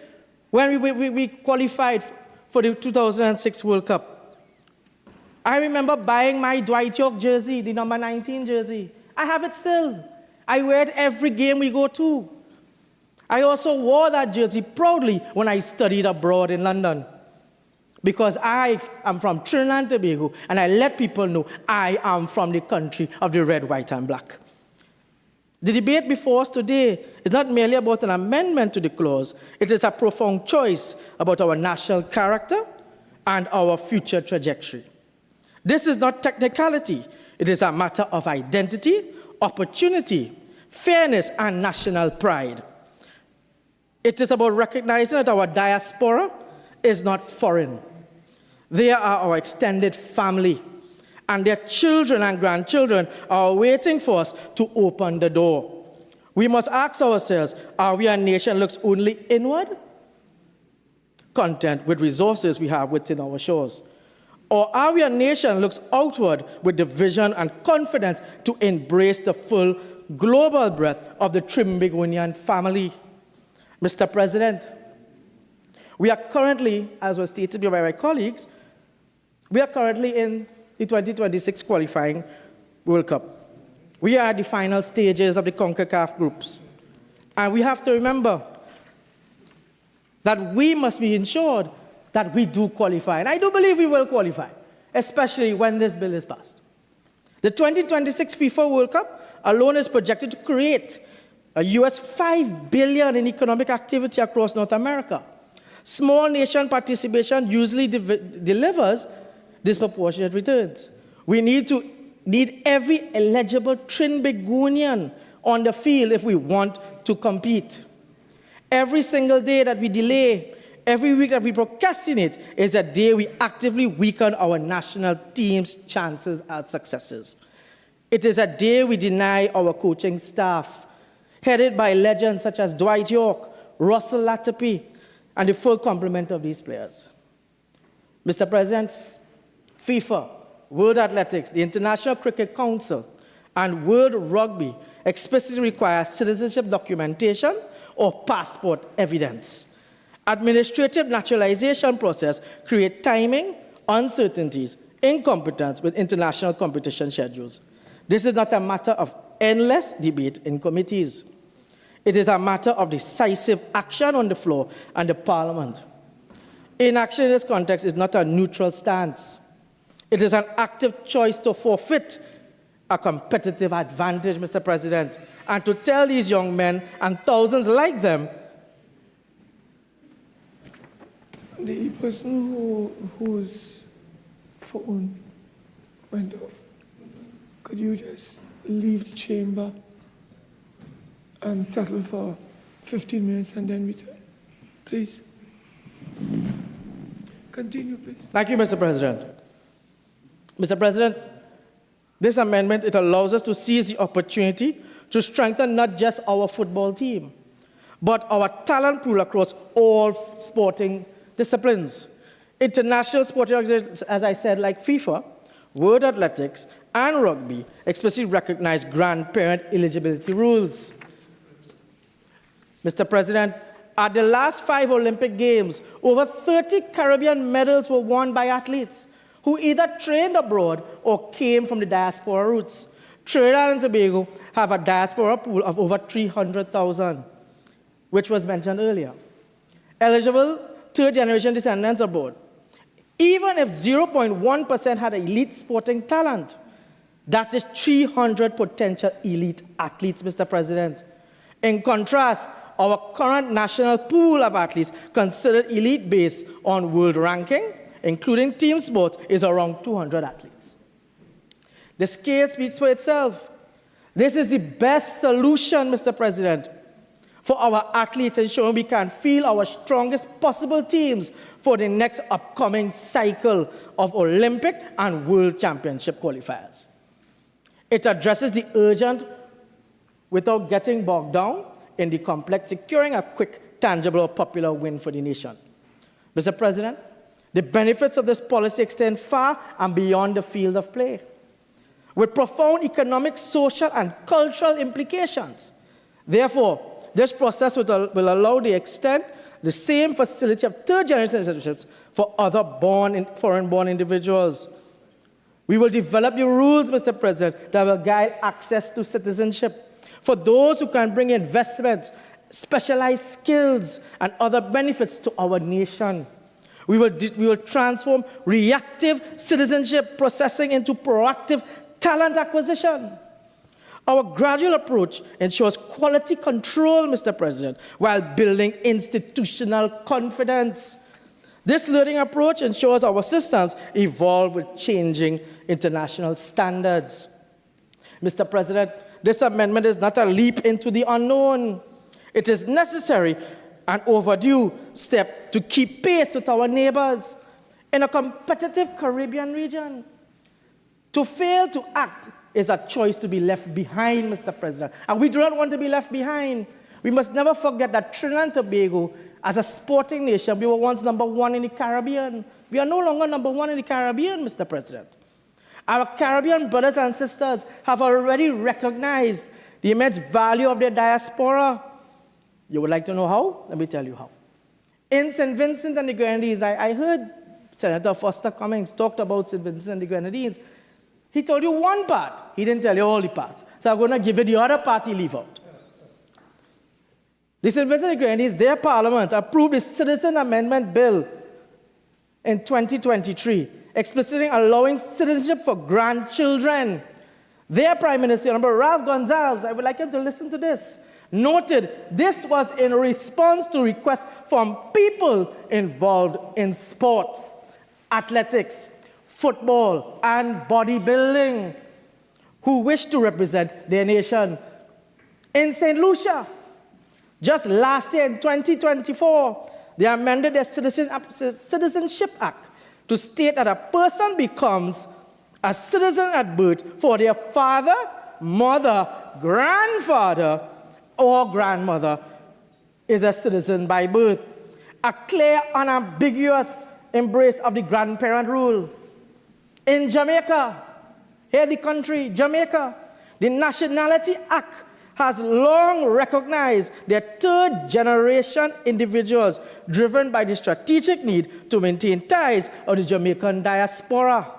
when we qualified for the 2006 World Cup? I remember buying my Dwight York jersey, the number 19 jersey. I have it still. I wear it every game we go to. I also wore that jersey proudly when I studied abroad in London, because I am from Trinidad and Tobago, and I let people know I am from the country of the red, white, and black. The debate before us today is not merely about an amendment to the clause. It is a profound choice about our national character and our future trajectory. This is not technicality. It is a matter of identity, opportunity, fairness, and national pride. It is about recognizing that our diaspora is not foreign. They are our extended family, and their children and grandchildren are waiting for us to open the door. We must ask ourselves, are we a nation that looks only inward, content with resources we have within our shores? Or are we a nation that looks outward with the vision and confidence to embrace the full global breadth of the Trimbigonian family? Mr. President, we are currently, as was stated by my colleagues, we are currently in the 2026 qualifying World Cup. We are at the final stages of the CONCACAF groups. And we have to remember that we must be ensured that we do qualify. And I do believe we will qualify, especially when this bill is passed. The 2026 FIFA World Cup alone is projected to create a US $5 billion in economic activity across North America. Small nation participation usually delivers disproportionate returns. We need every eligible Trinbagonian on the field if we want to compete. Every single day that we delay, every week that we procrastinate is a day we actively weaken our national team's chances at successes. It is a day we deny our coaching staff, headed by legends such as Dwight York, Russell Latapy, and the full complement of these players. Mr. President, FIFA, World Athletics, the International Cricket Council, and World Rugby explicitly require citizenship documentation or passport evidence. Administrative naturalization process create timing, uncertainties, incompetence with international competition schedules. This is not a matter of endless debate in committees. It is a matter of decisive action on the floor and the Parliament. Inaction in this context is not a neutral stance. It is an active choice to forfeit a competitive advantage, Mr. President, and to tell these young men and thousands like them. The person whose phone went off, could you just leave the chamber and settle for 15 minutes and then return? Please. Continue, please. Thank you, Mr. President. Mr. President, this amendment, it allows us to seize the opportunity to strengthen not just our football team, but our talent pool across all sporting disciplines. International sporting organizations, as I said, like FIFA, World Athletics, and Rugby, explicitly recognize grandparent eligibility rules. Mr. President, at the last 5 Olympic Games, over 30 Caribbean medals were won by athletes who either trained abroad or came from the diaspora roots. Trinidad and Tobago have a diaspora pool of over 300,000, which was mentioned earlier. Eligible third-generation descendants abroad. Even if 0.1% had elite sporting talent, that is 300 potential elite athletes, Mr. President. In contrast, our current national pool of athletes considered elite based on world ranking, including team sports, is around 200 athletes. The scale speaks for itself. This is the best solution, Mr. President, for our athletes, ensuring we can field our strongest possible teams for the next upcoming cycle of Olympic and World Championship qualifiers. It addresses the urgent without getting bogged down in the complex, securing a quick, tangible, or popular win for the nation. Mr. President, the benefits of this policy extend far and beyond the field of play, with profound economic, social, and cultural implications. Therefore, this process will allow the extent the same facility of third-generation citizenships for other foreign-born individuals. We will develop the rules, Mr. President, that will guide access to citizenship for those who can bring investment, specialized skills, and other benefits to our nation. We will transform reactive citizenship processing into proactive talent acquisition. Our gradual approach ensures quality control, Mr. President, while building institutional confidence. This learning approach ensures our systems evolve with changing international standards. Mr. President, this amendment is not a leap into the unknown. It is necessary and overdue step to keep pace with our neighbors in a competitive Caribbean region. To fail to act is a choice to be left behind, Mr. President. And we do not want to be left behind. We must never forget that Trinidad and Tobago, as a sporting nation, we were once #1 in the Caribbean. We are no longer #1 in the Caribbean, Mr. President. Our Caribbean brothers and sisters have already recognized the immense value of their diaspora. You would like to know how? Let me tell you how. In St. Vincent and the Grenadines, I heard Senator Foster Cummings talked about St. Vincent and the Grenadines. He told you one part. He didn't tell you all the parts. So I'm going to give you the other part he leave out. The St. Vincent and the Grenadines, their parliament approved a citizen amendment bill in 2023, explicitly allowing citizenship for grandchildren. Their Prime Minister, Honorable Ralph Gonsalves, I would like him to listen to this, noted this was in response to requests from people involved in sports, athletics, football, and bodybuilding who wish to represent their nation. In St. Lucia, just last year in 2024, they amended their Citizenship Act to state that a person becomes a citizen at birth for their father, mother, grandfather, or grandmother is a citizen by birth. A clear, unambiguous embrace of the grandparent rule. In Jamaica, here the country, Jamaica, the Nationality Act has long recognized their third-generation individuals driven by the strategic need to maintain ties of the Jamaican diaspora.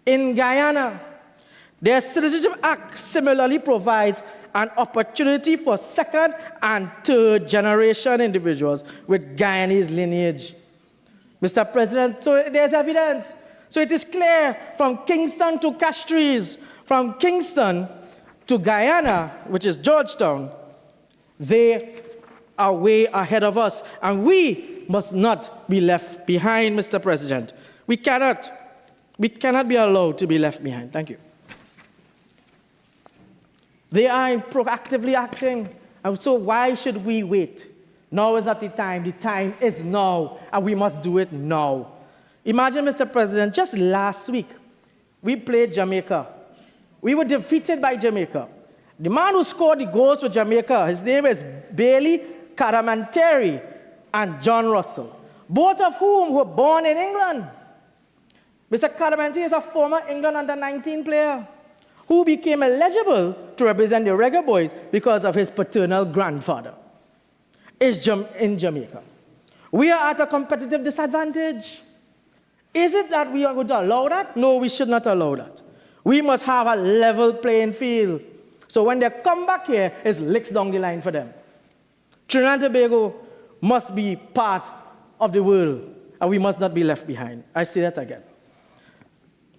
In Guyana, their Citizenship Act similarly provides an opportunity for second and third generation individuals with Guyanese lineage. Mr. President, so there's evidence. So it is clear from Kingston to Castries, from Kingston to Guyana, which is Georgetown, they are way ahead of us, and we must not be left behind, Mr. President. We cannot be allowed to be left behind. Thank you. They are proactively acting, and so why should we wait? Now is not the time. The time is now, and we must do it now. Imagine, Mr. President, just last week, we played Jamaica. We were defeated by Jamaica. The man who scored the goals for Jamaica, his name is Bailey Parliamentary and John Russell, both of whom were born in England. Mr. Parliamentary is a former England under-19 player who became eligible to represent the Reggae Boys because of his paternal grandfather in Jamaica. We are at a competitive disadvantage. Is it that we are going to allow that? No, we should not allow that. We must have a level playing field. So when they come back here, it's licks down the line for them. Trinidad and Tobago must be part of the world, and we must not be left behind. I say that again.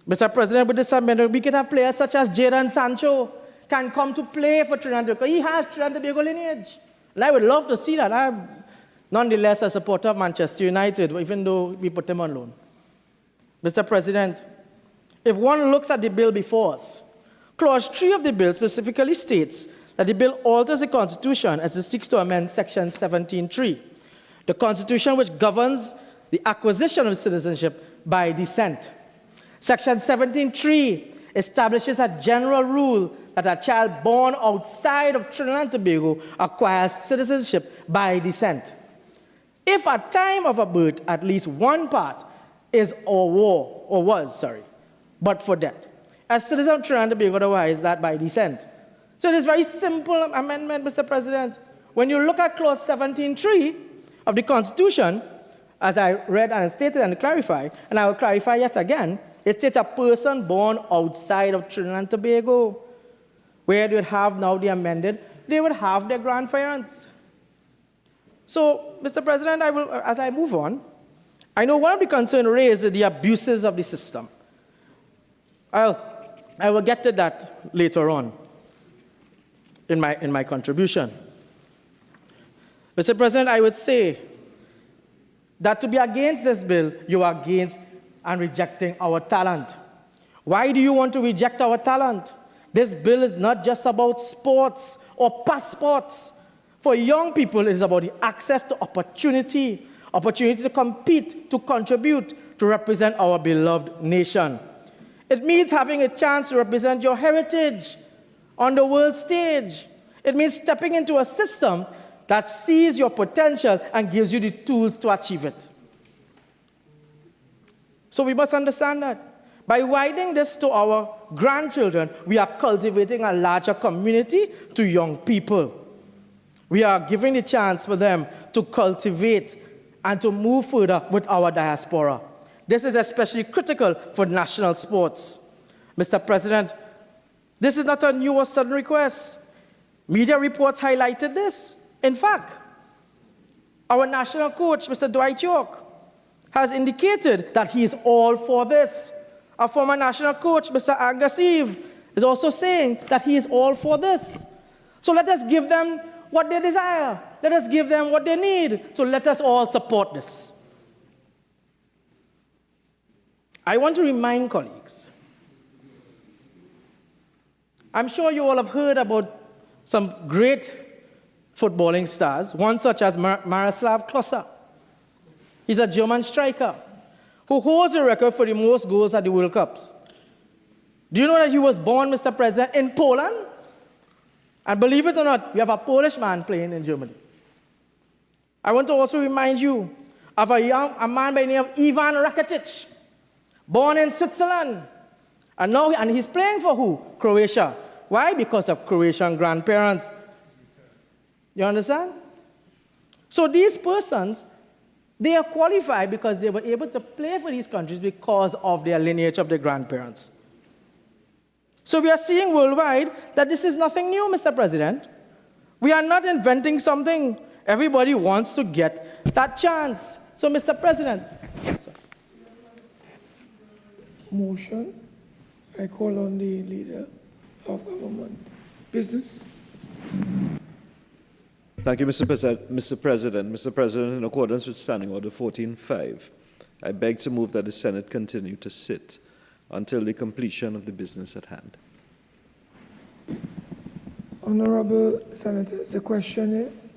Mr. President, with this amendment, we can have players such as Jadon Sancho can come to play for Trinidad and Tobago. He has Trinidad and Tobago lineage. And I would love to see that. I'm nonetheless a supporter of Manchester United, even though we put them on loan. Mr. President, if one looks at the bill before us, Clause 3 of the bill specifically states that the bill alters the Constitution as it seeks to amend Section 17.3, the Constitution which governs the acquisition of citizenship by descent. Section 17.3 establishes a general rule that a child born outside of Trinidad and Tobago acquires citizenship by descent. If at time of a birth, at least one part is but for death. As citizen of Trinidad and Tobago, otherwise that by descent. So it is a very simple amendment, Mr. President. When you look at Clause 17.3 of the Constitution, as I read and stated and clarified, and I will clarify yet again, it states a person born outside of Trinidad and Tobago, where they would have now the amended, they would have their grandparents. So, Mr. President, as I move on, I know one of the concerns raised is the abuses of the system. I will get to that later on in my contribution. Mr. President, I would say that to be against this bill, you are against and rejecting our talent. Why do you want to reject our talent? This bill is not just about sports or passports. For young people, it is about the access to opportunity to compete, to contribute, to represent our beloved nation. It means having a chance to represent your heritage on the world stage. It means stepping into a system that sees your potential and gives you the tools to achieve it. So we must understand that. By widening this to our grandchildren, we are cultivating a larger community to young people. We are giving the chance for them to cultivate and to move further with our diaspora. This is especially critical for national sports. Mr. President, this is not a new or sudden request. Media reports highlighted this. In fact, our national coach, Mr. Dwight York, has indicated that he is all for this. Our former national coach, Mr. Angus Eve, is also saying that he is all for this. So let us give them what they desire. Let us give them what they need. So let us all support this. I want to remind colleagues, I'm sure you all have heard about some great footballing stars, one such as Miroslav Klose. He's a German striker who holds the record for the most goals at the World Cups. Do you know that he was born, Mr. President, in Poland? And believe it or not, we have a Polish man playing in Germany. I want to also remind you of a man by the name of Ivan Rakitic, born in Switzerland. And he's playing for who? Croatia. Why? Because of Croatian grandparents. You understand? So these persons, they are qualified because they were able to play for these countries because of their lineage of their grandparents. So we are seeing worldwide that this is nothing new, Mr. President. We are not inventing something. Everybody wants to get that chance. So, Mr. President. Motion. I call on the leader of government. Business. Thank you, Mr. President. Mr. President, in accordance with Standing Order 14.5, I beg to move that the Senate continue to sit until the completion of the business at hand. Honorable Senators, the question is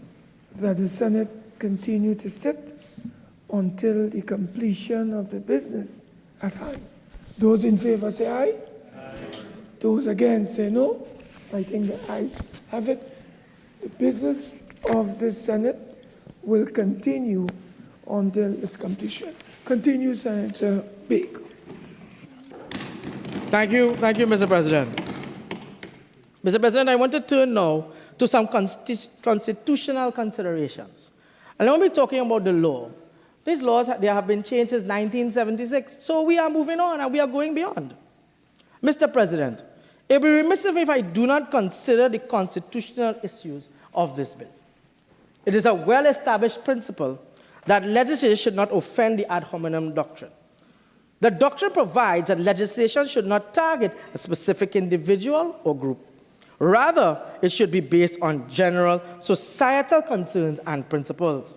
that the Senate continue to sit until the completion of the business at hand. Those in favor say aye. Aye. Those against say no. I think the ayes have it. The business of the Senate will continue until its completion. Continue, Senator Baig. Thank you, Mr. President. Mr. President, I want to turn now to some constitutional considerations. And I want to be talking about the law. These laws, they have been changed since 1976, so we are moving on and we are going beyond. Mr. President, it would be remiss of me if I do not consider the constitutional issues of this bill. It is a well-established principle that legislation should not offend the ad hominem doctrine. The doctrine provides that legislation should not target a specific individual or group. Rather, it should be based on general societal concerns and principles.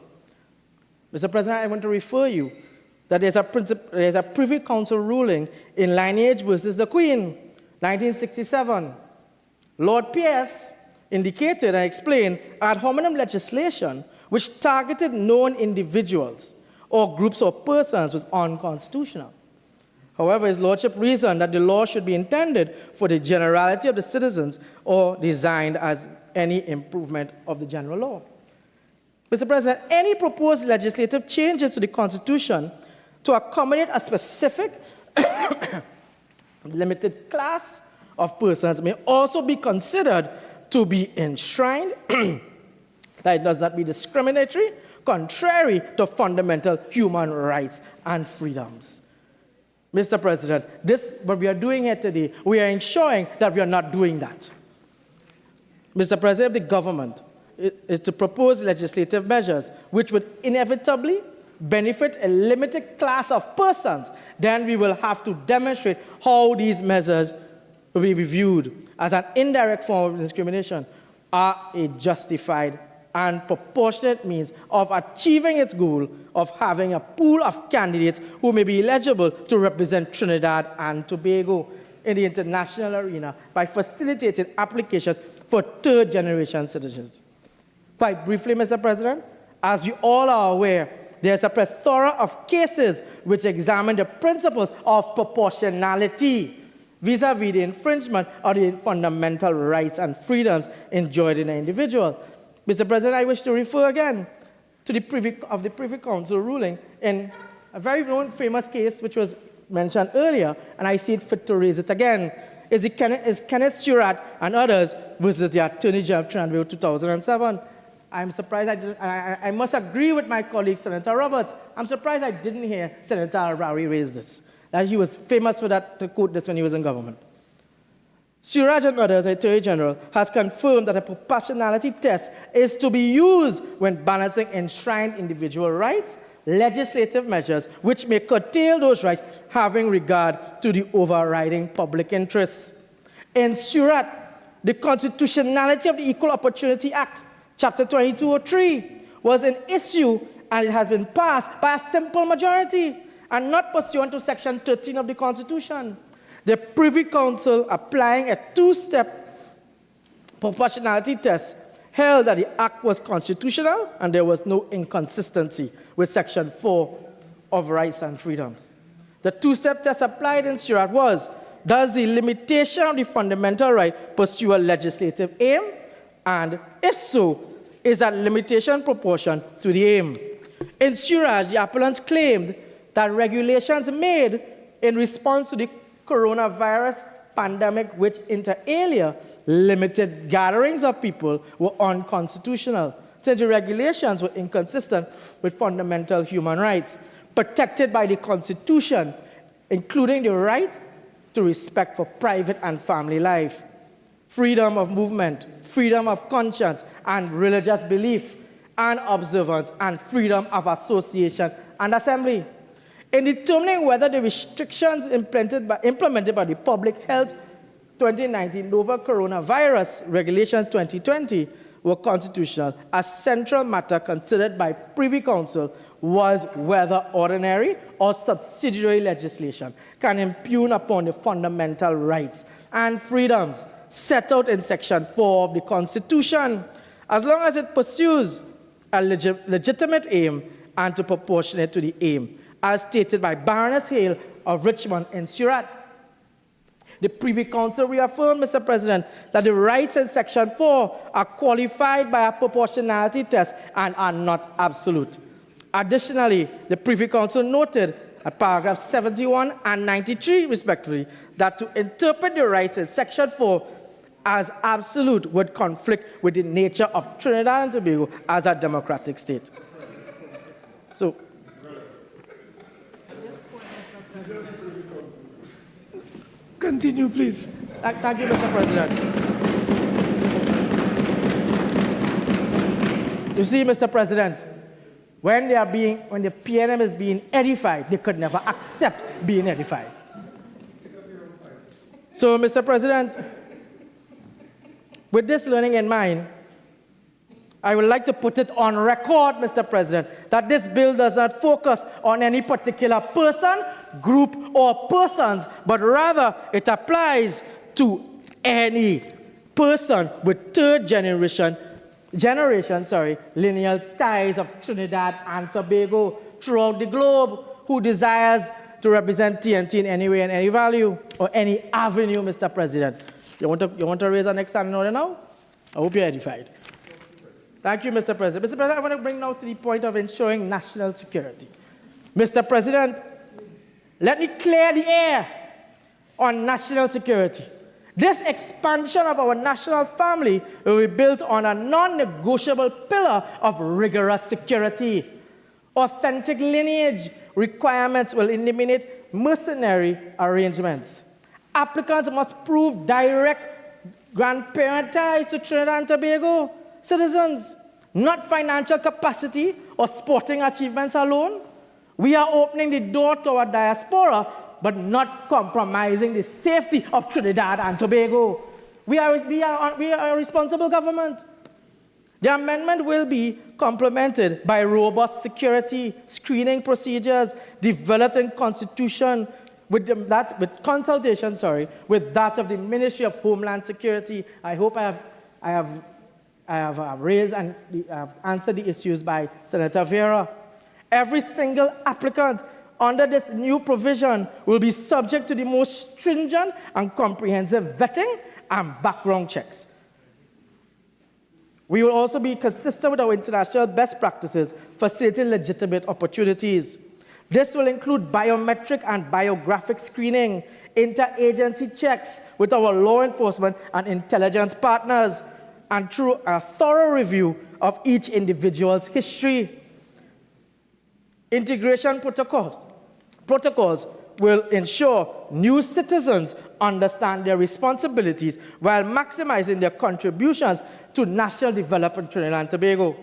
Mr. President, I want to refer you that there's a Privy Council ruling in Lineage versus the Queen, 1967. Lord Pierce indicated and explained ad hominem legislation which targeted known individuals or groups or persons was unconstitutional. However, his lordship reasoned that the law should be intended for the generality of the citizens or designed as any improvement of the general law. Mr. President, any proposed legislative changes to the Constitution to accommodate a specific limited class of persons may also be considered to be enshrined, that it does not be discriminatory, contrary to fundamental human rights and freedoms. Mr. President, what we are doing here today, we are ensuring that we are not doing that. Mr. President, the government is to propose legislative measures which would inevitably benefit a limited class of persons. Then we will have to demonstrate how these measures will be viewed as an indirect form of discrimination are a justified and proportionate means of achieving its goal of having a pool of candidates who may be eligible to represent Trinidad and Tobago in the international arena by facilitating applications for third-generation citizens. Quite briefly, Mr. President, as we all are aware, there's a plethora of cases which examine the principles of proportionality vis-à-vis the infringement of the fundamental rights and freedoms enjoyed in an individual. Mr. President, I wish to refer again to the Privy Council ruling in a very known famous case which was mentioned earlier, and I see it fit to raise it again. Is Kenneth Surratt and others versus the Attorney General of Trinidad 2007. I'm surprised I must agree with my colleague, Senator Roberts. I'm surprised I didn't hear Senator Al-Rawi raise this. That he was famous for that, to quote this when he was in government. Surratt and others, Attorney General, has confirmed that a proportionality test is to be used when balancing enshrined individual rights, legislative measures which may curtail those rights having regard to the overriding public interests. In Surratt, the constitutionality of the Equal Opportunity Act, Chapter 2203, was an issue, and it has been passed by a simple majority and not pursuant to Section 13 of the Constitution. The Privy Council, applying a two-step proportionality test, held that the act was constitutional and there was no inconsistency with Section 4 of Rights and Freedoms. The two-step test applied in Surratt was, does the limitation of the fundamental right pursue a legislative aim? And if so, is that limitation proportion to the aim? In Suraj, the appellants claimed that regulations made in response to the coronavirus pandemic, which inter alia limited gatherings of people, were unconstitutional, since the regulations were inconsistent with fundamental human rights protected by the Constitution, including the right to respect for private and family life, freedom of movement, freedom of conscience and religious belief and observance, and freedom of association and assembly. In determining whether the restrictions implemented by the Public Health 2019 Novel Coronavirus Regulations 2020 were constitutional, a central matter considered by Privy Council was whether ordinary or subsidiary legislation can impugn upon the fundamental rights and freedoms set out in Section 4 of the Constitution, as long as it pursues a legitimate aim and to proportionate to the aim, as stated by Baroness Hale of Richmond in Surat. The Privy Council reaffirmed, Mr. President, that the rights in Section 4 are qualified by a proportionality test and are not absolute. Additionally, the Privy Council noted at paragraphs 71 and 93, respectively, that to interpret the rights in Section 4 as absolute would conflict with the nature of Trinidad and Tobago as a democratic state. So, continue, please. Thank you, Mr. President. You see, Mr. President, when the PNM is being edified, they could never accept being edified. So, Mr. President, with this learning in mind, I would like to put it on record, Mr. President, that this bill does not focus on any particular person, group, or persons, but rather it applies to any person with third generation lineal ties of Trinidad and Tobago throughout the globe who desires to represent TNT in any way and any value or any avenue, Mr. President. You want to raise our next standing order now? I hope you're edified. Thank you, Mr. President. Mr. President, I want to bring now to the point of ensuring national security. Mr. President, let me clear the air on national security. This expansion of our national family will be built on a non-negotiable pillar of rigorous security. Authentic lineage requirements will eliminate mercenary arrangements. Applicants must prove direct grandparent ties to Trinidad and Tobago citizens, not financial capacity or sporting achievements alone. We are opening the door to our diaspora, but not compromising the safety of Trinidad and Tobago. We are a responsible government. The amendment will be complemented by robust security screening procedures developed in Constitution with consultation with that of the Ministry of Homeland Security. I hope I have raised and answered the issues by Senator Vieira. Every single applicant under this new provision will be subject to the most stringent and comprehensive vetting and background checks. We will also be consistent with our international best practices, facilitating legitimate opportunities. This will include biometric and biographic screening, interagency checks with our law enforcement and intelligence partners, and through a thorough review of each individual's history. Integration protocols will ensure new citizens understand their responsibilities while maximizing their contributions to national development in Trinidad and Tobago.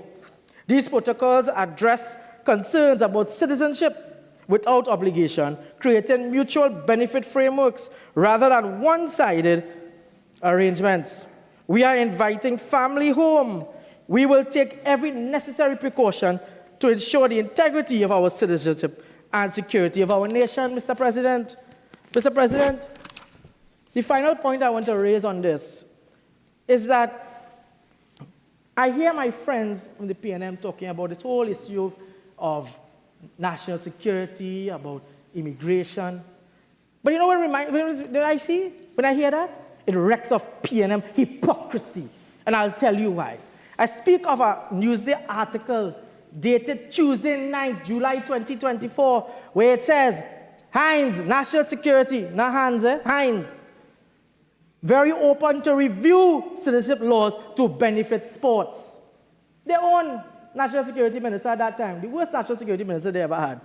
These protocols address concerns about citizenship without obligation, creating mutual benefit frameworks rather than one-sided arrangements. We are inviting family home. We will take every necessary precaution to ensure the integrity of our citizenship and security of our nation, Mr. President. Mr. President, the final point I want to raise on this is that I hear my friends from the PNM talking about this whole issue of national security, about immigration. But you know what I see when I hear that? It reeks of PNM hypocrisy, and I'll tell you why. I speak of a Newsday article dated Tuesday 9th, July 2024, where it says, Hines, national security, not Hans, Hines, very open to review citizenship laws to benefit sports. Their own national security minister at that time, the worst national security minister they ever had.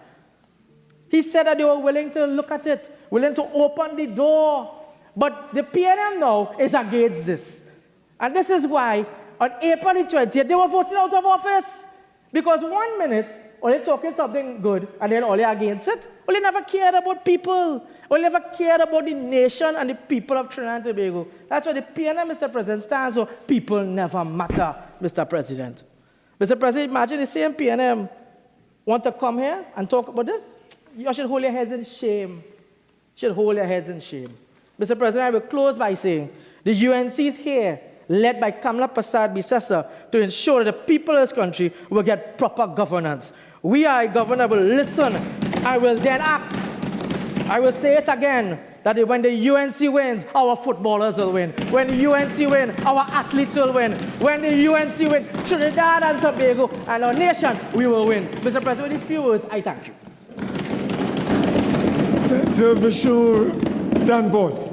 He said that they were willing to look at it, willing to open the door. But the PNM now is against this. And this is why on April the 20th, they were voted out of office. Because 1 minute, only talking something good, and then only against it. Only never cared about people. Only never cared about the nation and the people of Trinidad and Tobago. That's why the PNM, Mr. President, stands for people never matter, Mr. President. Mr. President, imagine the same PNM want to come here and talk about this. You should hold your heads in shame. You should hold your heads in shame. Mr. President, I will close by saying the UNC is here, led by Kamla Prasad Bisesa, to ensure that the people of this country will get proper governance. We are a governor will listen, I will then act. I will say it again, that when the UNC wins, our footballers will win. When the UNC win, our athletes will win. When the UNC win, Trinidad and Tobago and our nation, we will win. Mr. President, with these few words, I thank you. Senator Vishnu, Dhanpaul.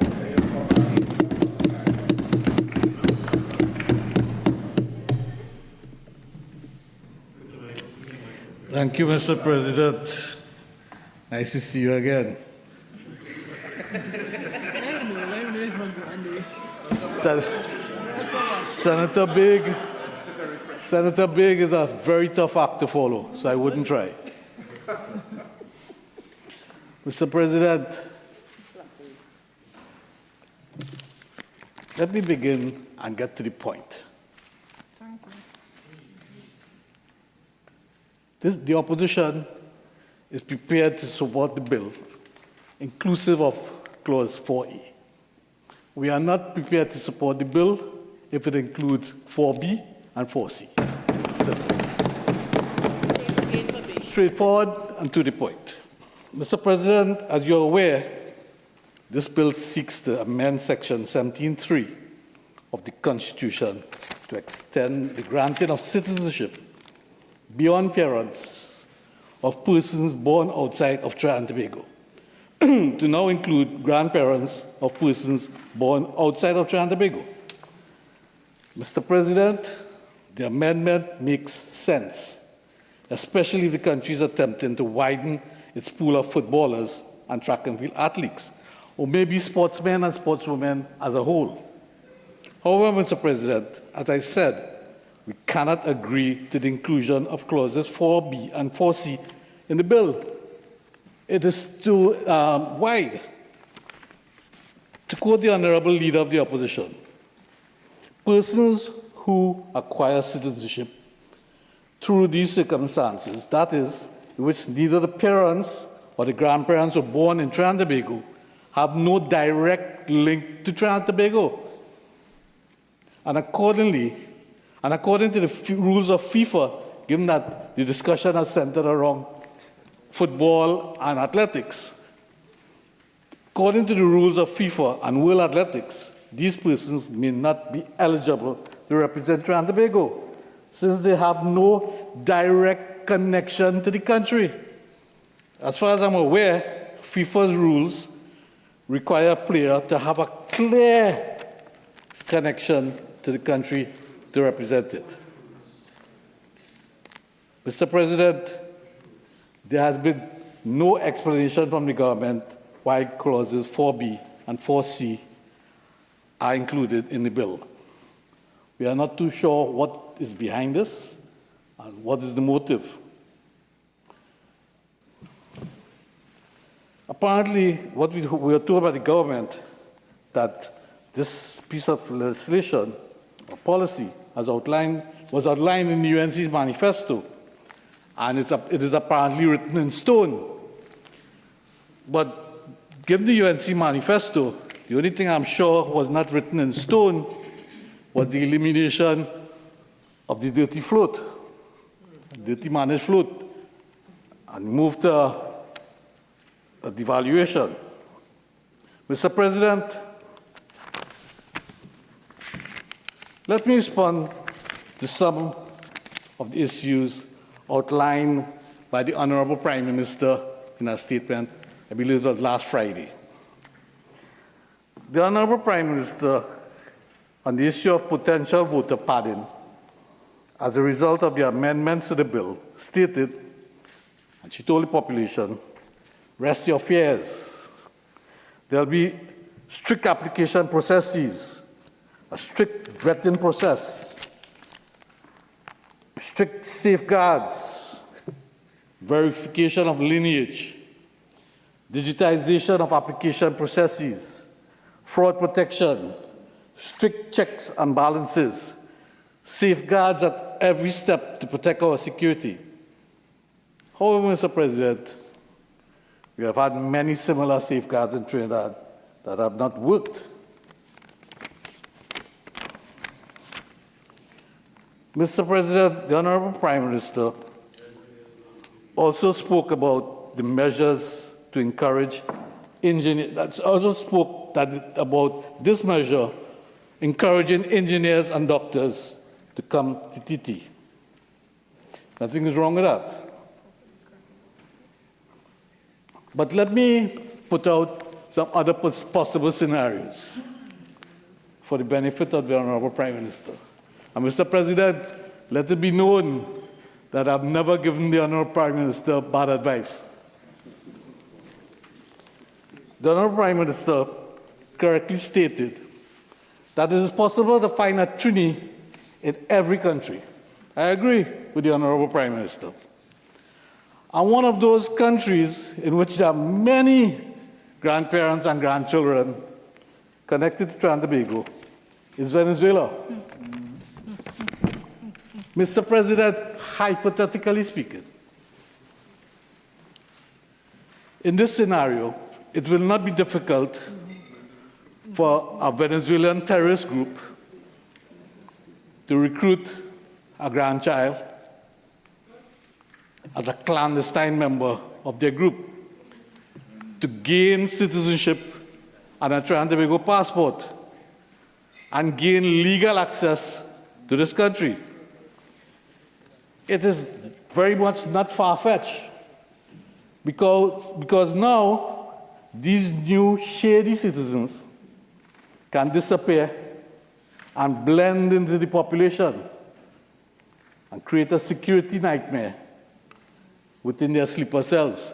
Thank you, Mr. President. Nice to see you again. Senator Baig is a very tough act to follow, so I wouldn't try. Mr. President, let me begin and get to the point. The opposition is prepared to support the bill, inclusive of Clause 4E. We are not prepared to support the bill if it includes 4B and 4C. Straightforward and to the point. Mr. President, as you're aware, this bill seeks to amend Section 17(3) of the Constitution to extend the granting of citizenship beyond parents of persons born outside of Trinidad and Tobago to now include grandparents of persons born outside of Trinidad and Tobago. Mr. President, the amendment makes sense, especially if the country is attempting to widen its pool of footballers and track and field athletes, or maybe sportsmen and sportswomen as a whole. However, Mr. President, as I said, we cannot agree to the inclusion of clauses 4B and 4C in the bill. It is too wide. To quote the Honorable Leader of the Opposition, persons who acquire citizenship through these circumstances, that is, in which neither the parents or the grandparents were born in Trinidad and Tobago, have no direct link to Trinidad and Tobago. And according to the rules of FIFA, given that the discussion has centered around football and athletics, according to the rules of FIFA and World Athletics, these persons may not be eligible to represent Trinidad and Tobago, since they have no direct connection to the country. As far as I'm aware, FIFA's rules require a player to have a clear connection to the country to represent it. Mr. President, there has been no explanation from the government why clauses 4B and 4C are included in the bill. We are not too sure what is behind this and what is the motive. Apparently, what we were told by the government that this piece of legislation or policy was outlined in the UNC's manifesto, and it is apparently written in stone. But given the UNC manifesto, the only thing I'm sure was not written in stone was the elimination of the dirty float, dirty managed float, and move to a devaluation. Mr. President, let me respond to some of the issues outlined by the Honorable Prime Minister in a statement, I believe it was last Friday. The Honorable Prime Minister, on the issue of potential voter pardon, as a result of the amendments to the bill, stated, and she told the population, rest your fears. There'll be strict application processes, a strict vetting process, strict safeguards, verification of lineage, digitization of application processes, fraud protection, strict checks and balances, safeguards at every step to protect our security. However, Mr. President, we have had many similar safeguards in Trinidad that have not worked. Mr. President, the Honorable Prime Minister also spoke about the measures to encourage engineers, also spoke about this measure encouraging engineers and doctors to come to TT. Nothing is wrong with that. But let me put out some other possible scenarios for the benefit of the Honorable Prime Minister. And Mr. President, let it be known that I've never given the Honorable Prime Minister bad advice. The Honorable Prime Minister correctly stated that it is possible to find a Trini in every country. I agree with the Honorable Prime Minister. And one of those countries in which there are many grandparents and grandchildren connected to Trinidad and Tobago is Venezuela. Mr. President, hypothetically speaking, in this scenario, it will not be difficult for a Venezuelan terrorist group to recruit a grandchild as a clandestine member of their group, to gain citizenship and a Trinidad and Tobago passport, and gain legal access to this country. It is very much not far-fetched, because now these new shady citizens can disappear and blend into the population and create a security nightmare within their sleeper cells.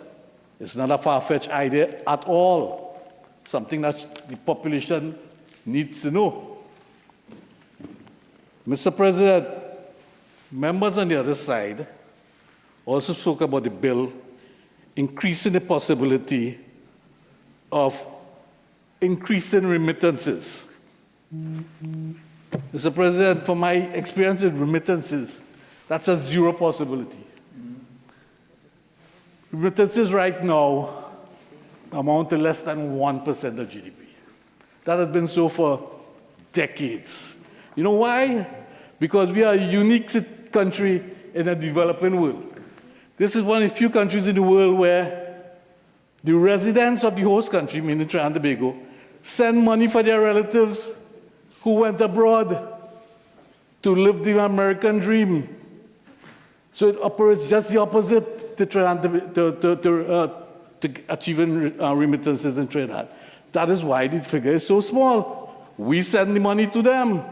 It's not a far-fetched idea at all, something that the population needs to know. Mr. President, members on the other side also spoke about the bill increasing the possibility of increasing remittances. Mr. President, from my experience in remittances, that's a zero possibility. Remittances right now amount to less than 1% of GDP. That has been so for decades. You know why? Because we are a unique country in a developing world. This is one of the few countries in the world where the residents of the host country, meaning Trinidad and Tobago, send money for their relatives who went abroad to live the American dream. So it operates just the opposite to achieving remittances in Trinidad. That is why the figure is so small. We send the money to them.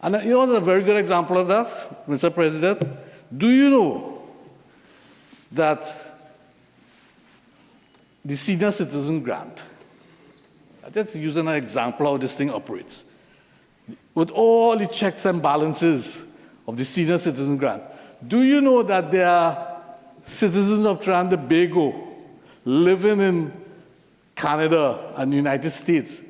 And you know, a very good example of that, Mr. President, do you know that the senior citizen grant, I'm just using an example how this thing operates, with all the checks and balances of the senior citizen grant, do you know that there are citizens of Trinidad and Tobago living in Canada and the United States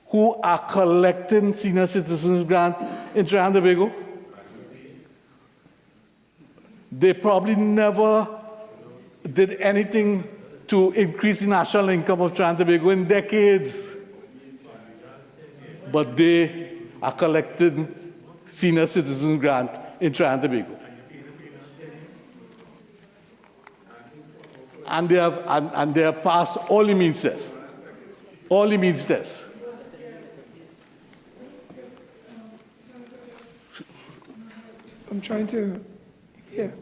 who are collecting senior citizens grant in Trinidad and Tobago? They probably never did anything to increase the national income of Trinidad and Tobago in decades. But they are collecting senior citizen grant in Trinidad and Tobago. And they have passed all the means tests. All the means tests. I'm trying to hear.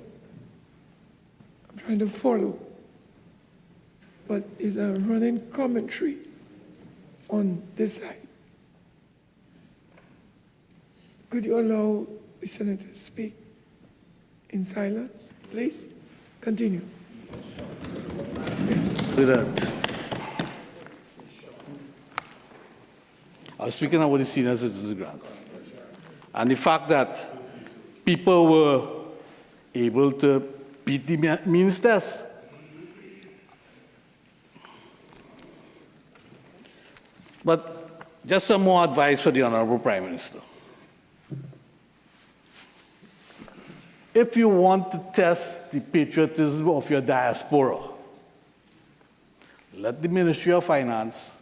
I'm trying to follow. But it's a running commentary on this side. Could you allow the senator to speak in silence, please? Continue. President, I was speaking about the senior citizens grant and the fact that people were able to beat the means test. But just some more advice for the Honorable Prime Minister. If you want to test the patriotism of your diaspora, let the Ministry of Finance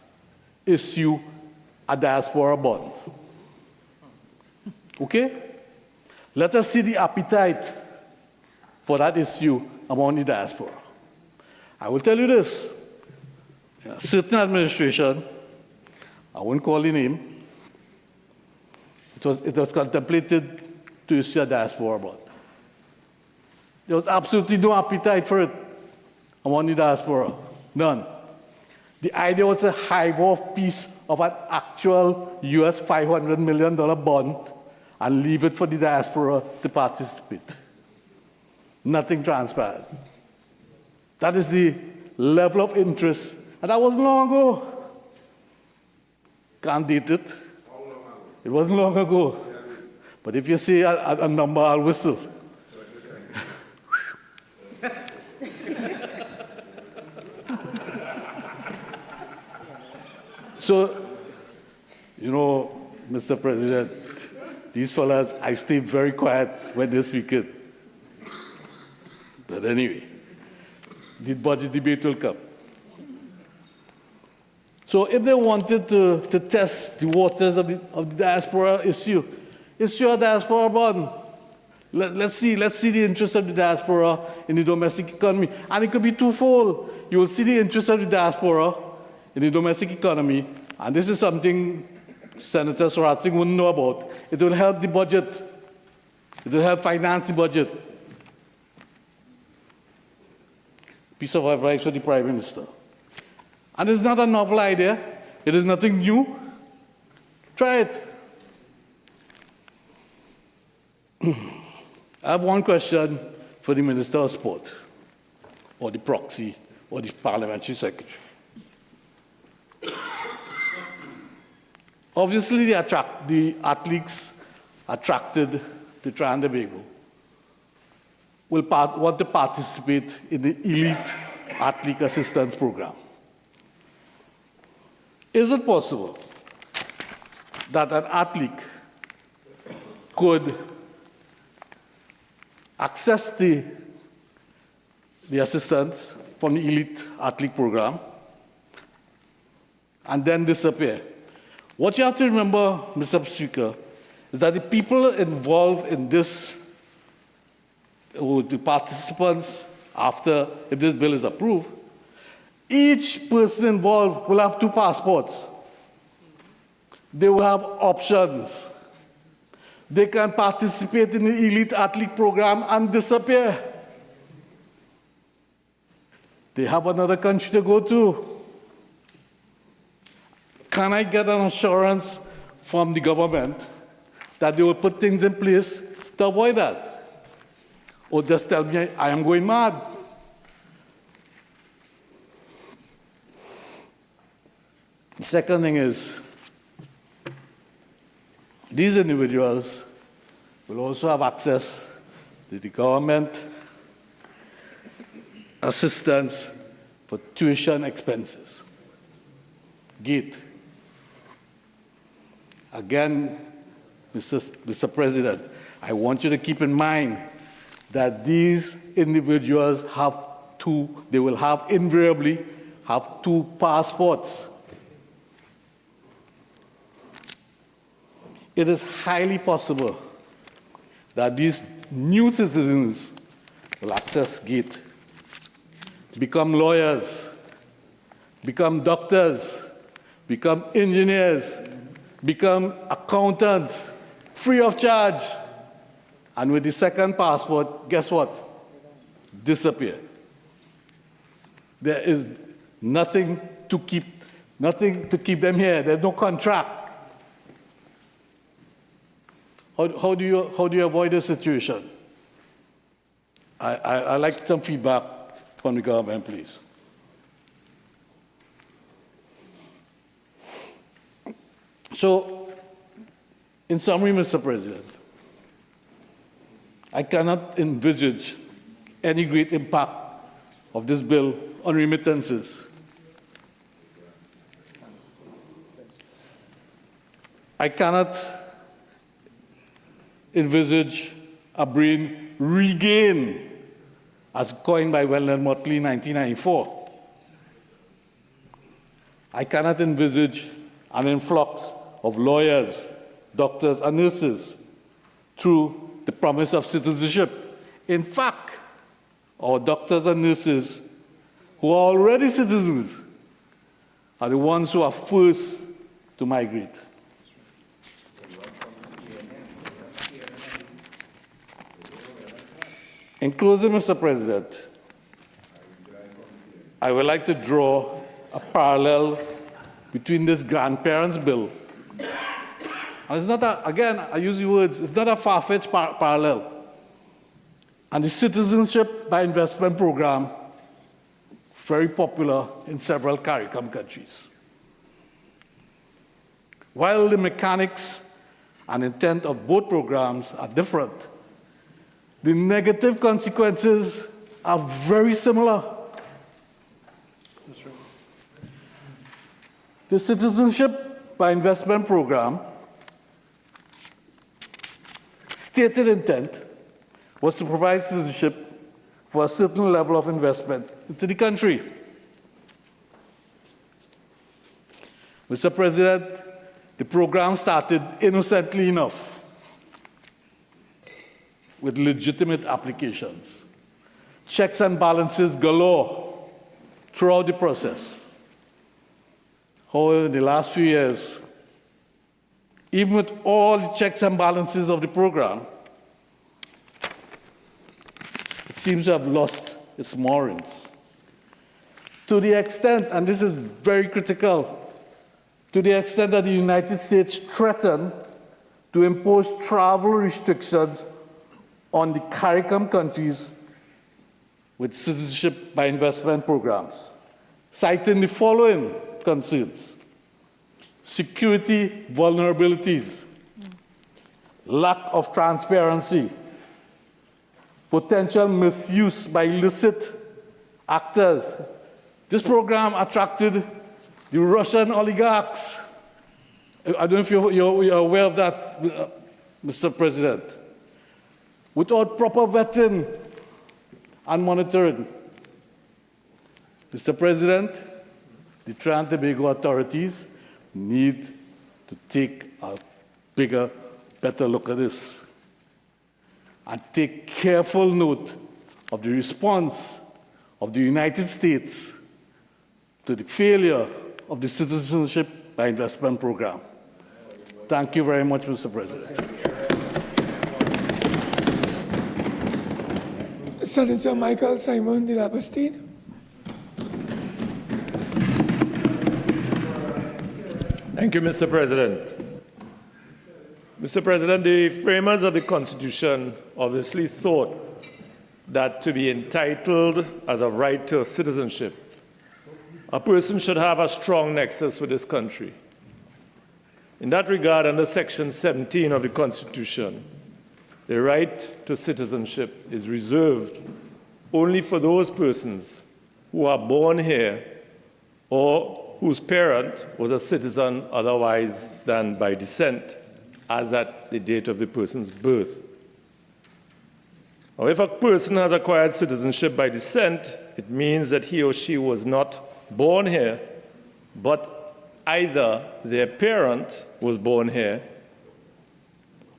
issue a diaspora bond. Okay? Let us see the appetite for that issue among the diaspora. I will tell you this. In a certain administration, I won't call the name, it was contemplated to issue a diaspora bond. There was absolutely no appetite for it among the diaspora. None. The idea was to hive off piece of an actual US $500 million bond and leave it for the diaspora to participate. Nothing transpired. That is the level of interest. And that wasn't long ago. Can't date it. It wasn't long ago. But if you say a number, I'll whistle. So, you know, Mr. President, these fellas, I stay very quiet when they're speaking. But anyway, the budget debate will come. So if they wanted to test the waters of the diaspora issue a diaspora bond. Let's see the interest of the diaspora in the domestic economy. And it could be twofold. You will see the interest of the diaspora in the domestic economy, and this is something Senator Saratsing wouldn't know about. It will help the budget. It will help finance the budget. Piece of advice for the Prime Minister. And it's not a novel idea. It is nothing new. Try it. I have one question for the Minister of Sport, or the proxy, or the Parliamentary Secretary. Obviously, the athletes attracted to Trinidad and Tobago will want to participate in the Elite Athlete Assistance Program. Is it possible that an athlete could access the assistance from the Elite Athlete Program and then disappear? What you have to remember, Mr. Speaker, is that the people involved in this, or the participants after, if this bill is approved, each person involved will have 2 passports. They will have options. They can participate in the Elite Athlete Program and disappear. They have another country to go to. Can I get an assurance from the government that they will put things in place to avoid that? Or just tell me I am going mad? The second thing is, these individuals will also have access to the government assistance for tuition expenses. GATE. Again, Mr. President, I want you to keep in mind that these individuals they will invariably have 2 passports. It is highly possible that these new citizens will access GATE, become lawyers, become doctors, become engineers, become accountants, free of charge. And with the second passport, guess what? Disappear. There is nothing to keep them here. There's no contract. How do you avoid this situation? I like some feedback from the government, please. So, in summary, Mr. President, I cannot envisage any great impact of this bill on remittances. I cannot envisage a brain regain, as coined by Marlene in 1994. I cannot envisage an influx of lawyers, doctors, and nurses through the promise of citizenship. In fact, our doctors and nurses who are already citizens are the ones who are first to migrate. In closing, Mr. President, I would like to draw a parallel between this grandparents' bill. And it's not again, I use the words, it's not a far-fetched parallel. And the citizenship by investment program, very popular in several CARICOM countries. While the mechanics and intent of both programs are different, the negative consequences are very similar. That's right. The citizenship by investment program stated intent was to provide citizenship for a certain level of investment into the country. Mr. President, the program started innocently enough with legitimate applications. Checks and balances galore throughout the process. However, in the last few years, even with all the checks and balances of the program, it seems to have lost its moorings. To the extent, and this is very critical, to the extent that the United States threatened to impose travel restrictions on the CARICOM countries with citizenship by investment programs, citing the following concerns: security vulnerabilities, lack of transparency, potential misuse by illicit actors. This program attracted the Russian oligarchs. I don't know if you're aware of that, Mr. President. Without proper vetting and monitoring. Mr. President, the Trinidad and Tobago authorities need to take a bigger, better look at this and take careful note of the response of the United States to the failure of the citizenship by investment program. Thank you very much, Mr. President. Senator Michael Simon de la Bastide. Thank you, Mr. President. Mr. President, the framers of the Constitution obviously thought that to be entitled as a right to citizenship, a person should have a strong nexus with this country. In that regard, under Section 17 of the Constitution, the right to citizenship is reserved only for those persons who are born here or whose parent was a citizen otherwise than by descent, as at the date of the person's birth. Now, if a person has acquired citizenship by descent, it means that he or she was not born here, but either their parent was born here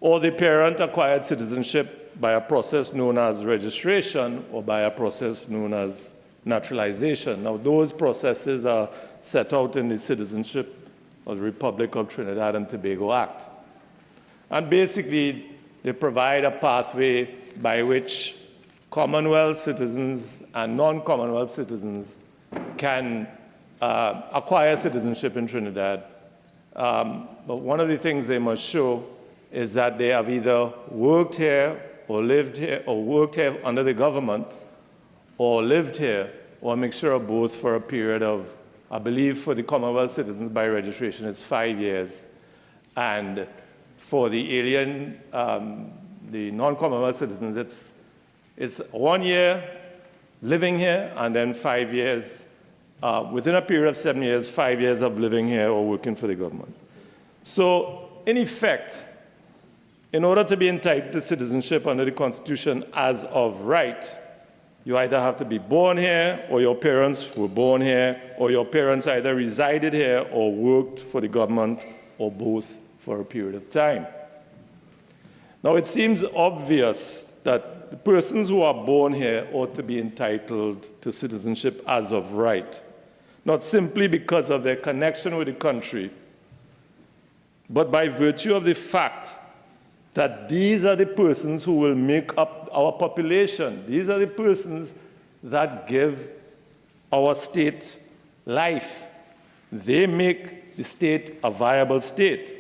or the parent acquired citizenship by a process known as registration or by a process known as naturalization. Now, those processes are set out in the Citizenship of the Republic of Trinidad and Tobago Act. And basically, they provide a pathway by which Commonwealth citizens and non-Commonwealth citizens can acquire citizenship in Trinidad. But one of the things they must show is that they have either worked here or lived here or worked here under the government or lived here or a mixture of both for a period of, I believe for the Commonwealth citizens by registration it's 5 years. And for the alien, the non-Commonwealth citizens, it's 1 year living here and then 5 years, within a period of 7 years, 5 years of living here or working for the government. So in effect, in order to be entitled to citizenship under the Constitution as of right, you either have to be born here or your parents were born here or your parents either resided here or worked for the government or both for a period of time. Now it seems obvious that the persons who are born here ought to be entitled to citizenship as of right, not simply because of their connection with the country, but by virtue of the fact that these are the persons who will make up our population. These are the persons that give our state life. They make the state a viable state.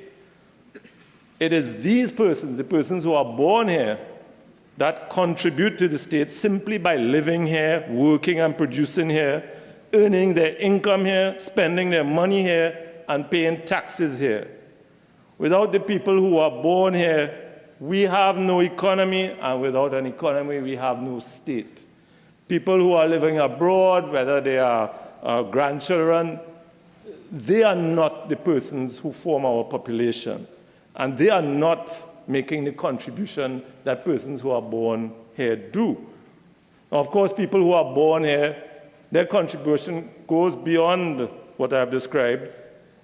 It is these persons, the persons who are born here, that contribute to the state simply by living here, working and producing here, earning their income here, spending their money here, and paying taxes here. Without the people who are born here, we have no economy, and without an economy, we have no state. People who are living abroad, whether they are grandchildren, they are not the persons who form our population, and they are not making the contribution that persons who are born here do. Now, of course, people who are born here, their contribution goes beyond what I have described.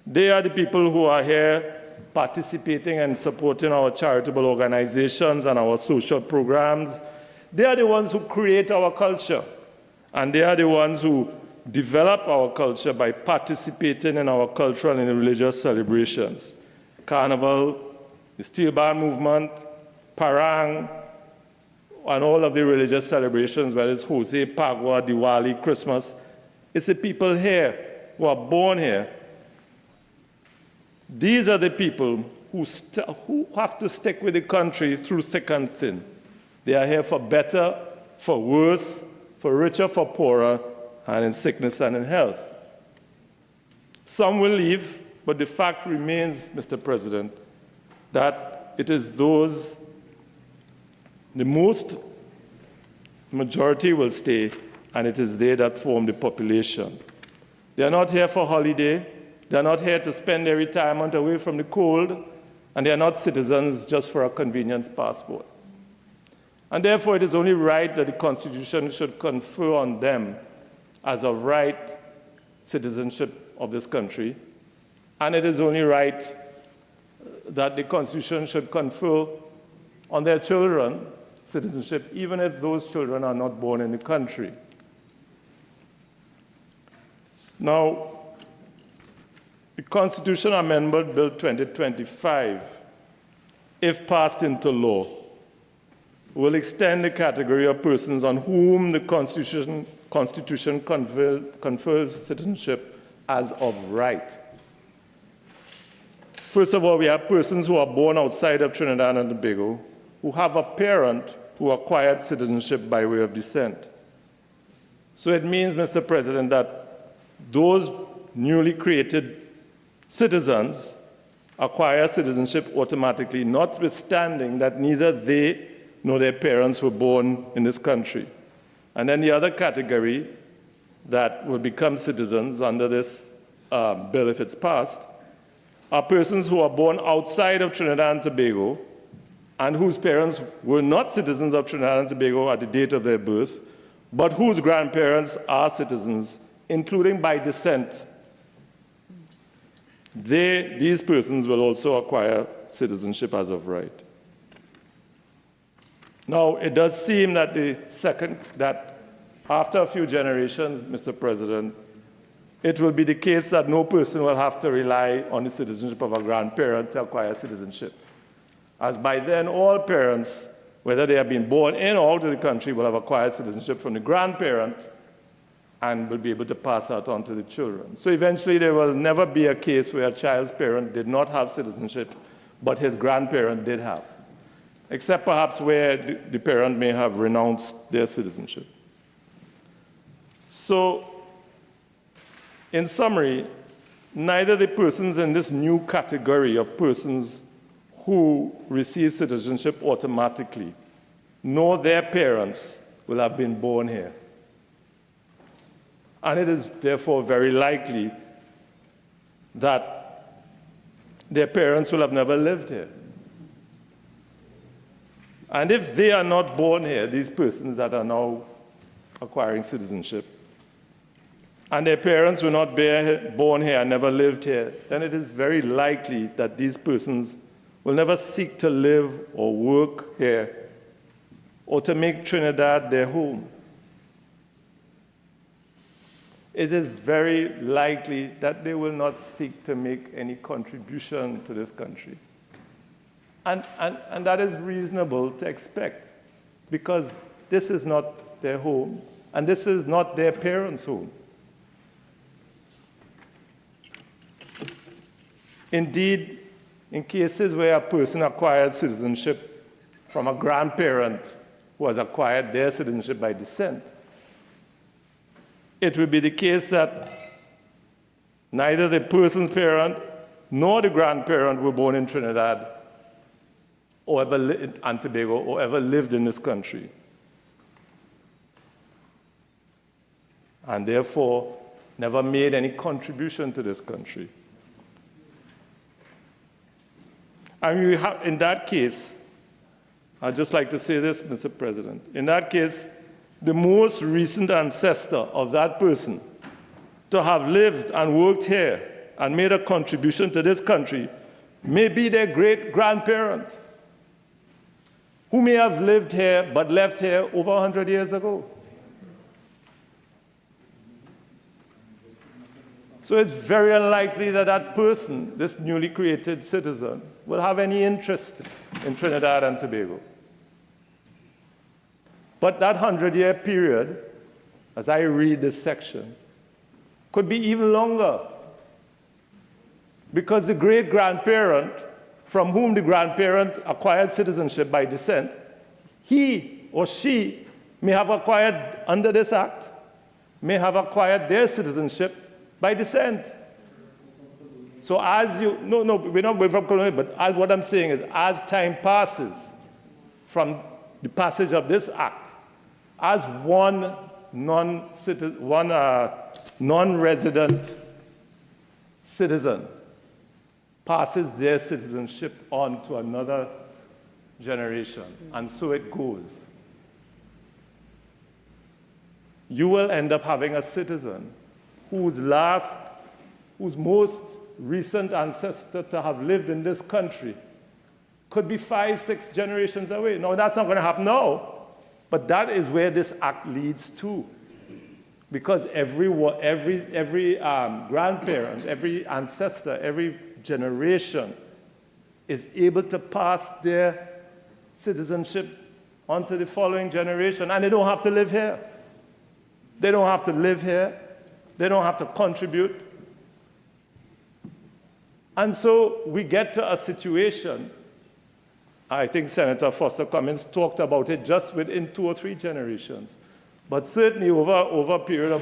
They are the people who are here participating and supporting our charitable organizations and our social programs. They are the ones who create our culture, and they are the ones who develop our culture by participating in our cultural and religious celebrations. Carnival, the Steel Band movement, Parang, and all of the religious celebrations, whether it's Jose, Pagua, Diwali, Christmas. It's the people here who are born here. These are the people who have to stick with the country through thick and thin. They are here for better, for worse, for richer, for poorer, and in sickness and in health. Some will leave, but the fact remains, Mr. President, that it is those, the majority will stay, and it is they that form the population. They are not here for holiday. They are not here to spend their retirement away from the cold, and they are not citizens just for a convenience passport. And therefore, it is only right that the Constitution should confer on them as a right citizenship of this country, and it is only right that the Constitution should confer on their children citizenship, even if those children are not born in the country. Now, the Constitution Amendment Bill 2025, if passed into law, will extend the category of persons on whom the Constitution confers citizenship as of right. First of all, we have persons who are born outside of Trinidad and Tobago who have a parent who acquired citizenship by way of descent. So it means, Mr. President, that those newly created citizens acquire citizenship automatically, notwithstanding that neither they nor their parents were born in this country. And then the other category that will become citizens under this bill, if it's passed, are persons who are born outside of Trinidad and Tobago and whose parents were not citizens of Trinidad and Tobago at the date of their birth, but whose grandparents are citizens, including by descent. These persons will also acquire citizenship as of right. Now, it does seem that that after a few generations, Mr. President, it will be the case that no person will have to rely on the citizenship of a grandparent to acquire citizenship. as by then all parents, whether they have been born in or out of the country, will have acquired citizenship from the grandparent and will be able to pass that on to the children. So eventually there will never be a case where a child's parent did not have citizenship, but his grandparent did have, except perhaps where the parent may have renounced their citizenship. So, in summary, neither the persons in this new category of persons who receive citizenship automatically, nor their parents will have been born here. And it is therefore very likely that their parents will have never lived here. And if they are not born here, these persons that are now acquiring citizenship, and their parents were not born here and never lived here, then it is very likely that these persons will never seek to live or work here or to make Trinidad their home. It is very likely that they will not seek to make any contribution to this country. And that is reasonable to expect, because this is not their home, and this is not their parents' home. Indeed, in cases where a person acquires citizenship from a grandparent who has acquired their citizenship by descent, it will be the case that neither the person's parent nor the grandparent were born in Trinidad or ever lived in Tobago or ever lived in this country. And therefore, never made any contribution to this country. And we have, in that case, I'd just like to say this, Mr. President. In that case, the most recent ancestor of that person to have lived and worked here and made a contribution to this country may be their great-grandparent, who may have lived here but left here over 100 years ago. So it's very unlikely that that person, this newly created citizen, will have any interest in Trinidad and Tobago. But that 100-year period, as I read this section, could be even longer, because the great-grandparent from whom the grandparent acquired citizenship by descent, he or she may have acquired, under this act, may have acquired their citizenship by descent. So as you, no, we're not going from colonial, but as what I'm saying is, as time passes from the passage of this act, as one non-resident citizen passes their citizenship on to another generation, and so it goes, you will end up having a citizen whose most recent ancestor to have lived in this country could be 5-6 generations away. No, that's not going to happen now, but that is where this act leads to. Because every grandparent, every ancestor, every generation is able to pass their citizenship on to the following generation, and they don't have to live here. They don't have to live here. They don't have to contribute. And so we get to a situation, I think Senator Foster Cummings talked about it just within 2 or 3 generations, but certainly over a period of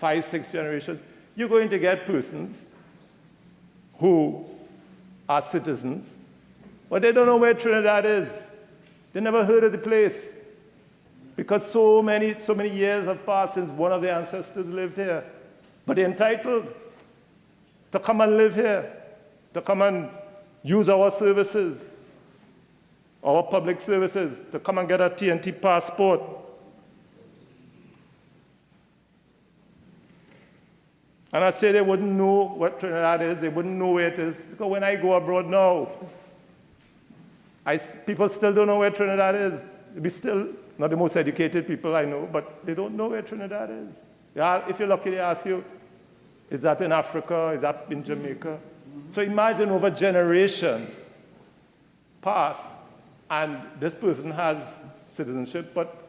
5-6 generations, you're going to get persons who are citizens, but they don't know where Trinidad is. They never heard of the place, because so many years have passed since one of their ancestors lived here. But they're entitled to come and live here, to come and use our services, our public services, to come and get a TNT passport. And I say they wouldn't know what Trinidad is, they wouldn't know where it is, because when I go abroad now, people still don't know where Trinidad is. They're still not the most educated people I know, but they don't know where Trinidad is. If you're lucky, they ask you, is that in Africa? Is that in Jamaica? So imagine over generations past, and this person has citizenship, but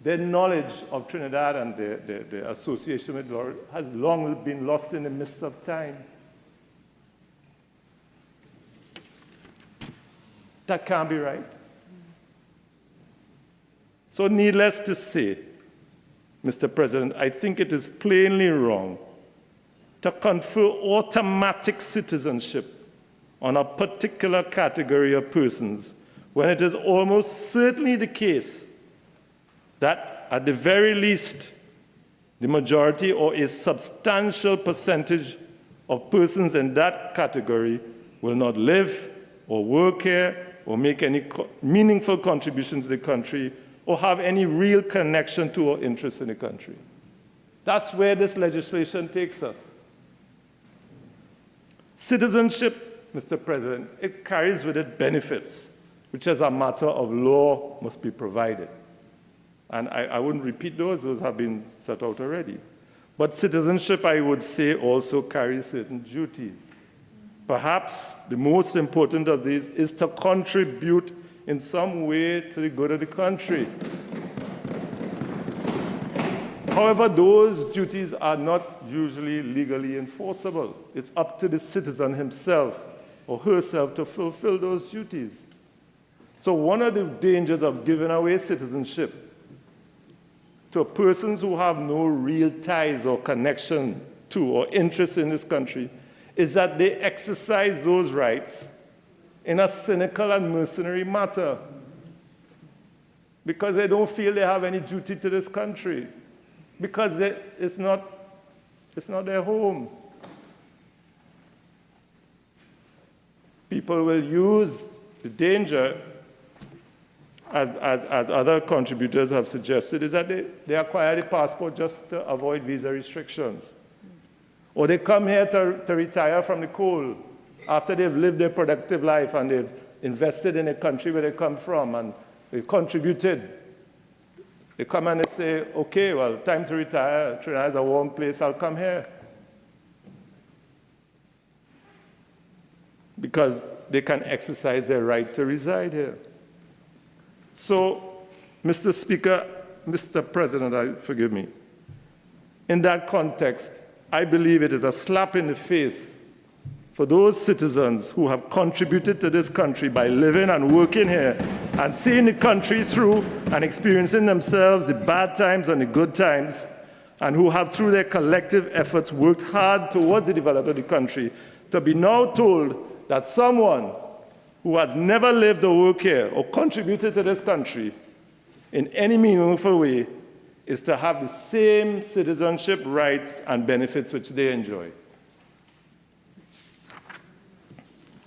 their knowledge of Trinidad and their association with law has long been lost in the mists of time. That can't be right. So needless to say, Mr. President, I think it is plainly wrong to confer automatic citizenship on a particular category of persons when it is almost certainly the case that at the very least, the majority or a substantial percentage of persons in that category will not live or work here or make any meaningful contribution to the country or have any real connection to or interest in the country. That's where this legislation takes us. Citizenship, Mr. President, it carries with it benefits, which as a matter of law must be provided. And I wouldn't repeat those have been set out already. But citizenship, I would say, also carries certain duties. Perhaps the most important of these is to contribute in some way to the good of the country. However, those duties are not usually legally enforceable. It's up to the citizen himself or herself to fulfill those duties. So one of the dangers of giving away citizenship to persons who have no real ties or connection to or interest in this country is that they exercise those rights in a cynical and mercenary manner because they don't feel they have any duty to this country, because it's not their home. People will use the danger, as other contributors have suggested, is that they acquire the passport just to avoid visa restrictions. Or they come here to retire from the coal after they've lived their productive life and they've invested in a country where they come from and they've contributed. They come and they say, okay, well, time to retire. Trinidad is a warm place, I'll come here. Because they can exercise their right to reside here. So, Mr. Speaker, Mr. President, forgive me. In that context, I believe it is a slap in the face for those citizens who have contributed to this country by living and working here and seeing the country through and experiencing themselves the bad times and the good times, and who have, through their collective efforts, worked hard towards the development of the country, to be now told that someone who has never lived or worked here or contributed to this country in any meaningful way is to have the same citizenship rights and benefits which they enjoy.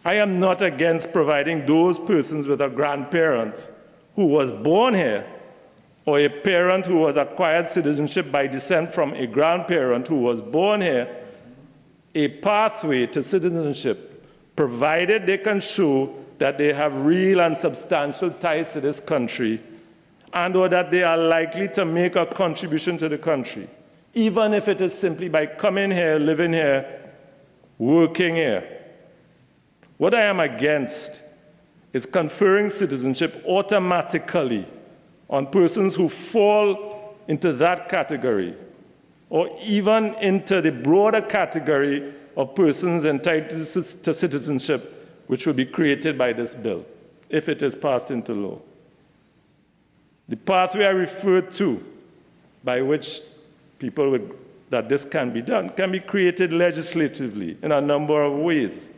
I am not against providing those persons with a grandparent who was born here or a parent who has acquired citizenship by descent from a grandparent who was born here a pathway to citizenship, provided they can show that they have real and substantial ties to this country and or that they are likely to make a contribution to the country, even if it is simply by coming here, living here, working here. What I am against is conferring citizenship automatically on persons who fall into that category, or even into the broader category of persons entitled to citizenship, which will be created by this bill, if it is passed into law. The pathway I referred to, by which that this can be done, can be created legislatively in a number of ways.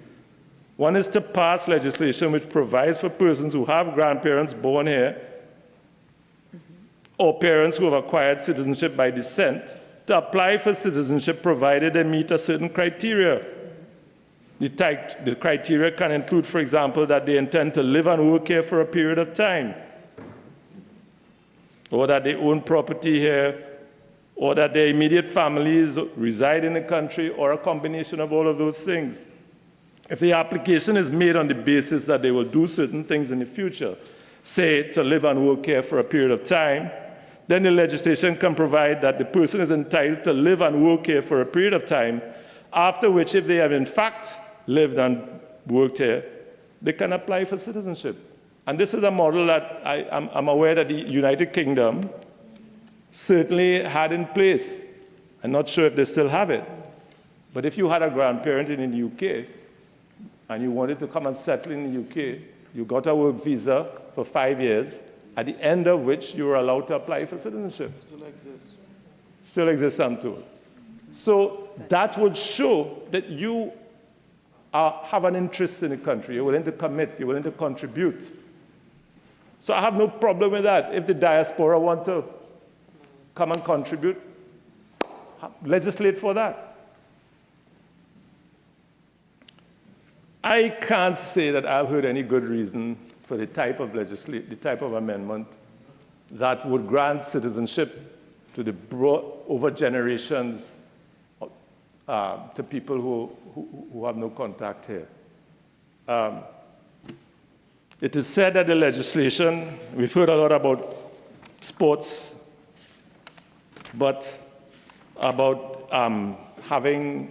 One is to pass legislation which provides for persons who have grandparents born here or parents who have acquired citizenship by descent to apply for citizenship provided they meet a certain criteria. The criteria can include, for example, that they intend to live and work here for a period of time, or that they own property here, or that their immediate families reside in the country, or a combination of all of those things. If the application is made on the basis that they will do certain things in the future, say to live and work here for a period of time, then the legislation can provide that the person is entitled to live and work here for a period of time, after which, if they have in fact lived and worked here, they can apply for citizenship. And this is a model that I'm aware that the United Kingdom certainly had in place. I'm not sure if they still have it. But if you had a grandparent in the UK and you wanted to come and settle in the UK, you got a work visa for 5 years, at the end of which you were allowed to apply for citizenship. Still exists. Still exists, I'm told. So that would show that you have an interest in the country. You're willing to commit. You're willing to contribute. So I have no problem with that. If the diaspora want to come and contribute, legislate for that. I can't say that I've heard any good reason for the type of amendment that would grant citizenship to the over generations to people who have no contact here. It is said that the legislation, we've heard a lot about sports, but about having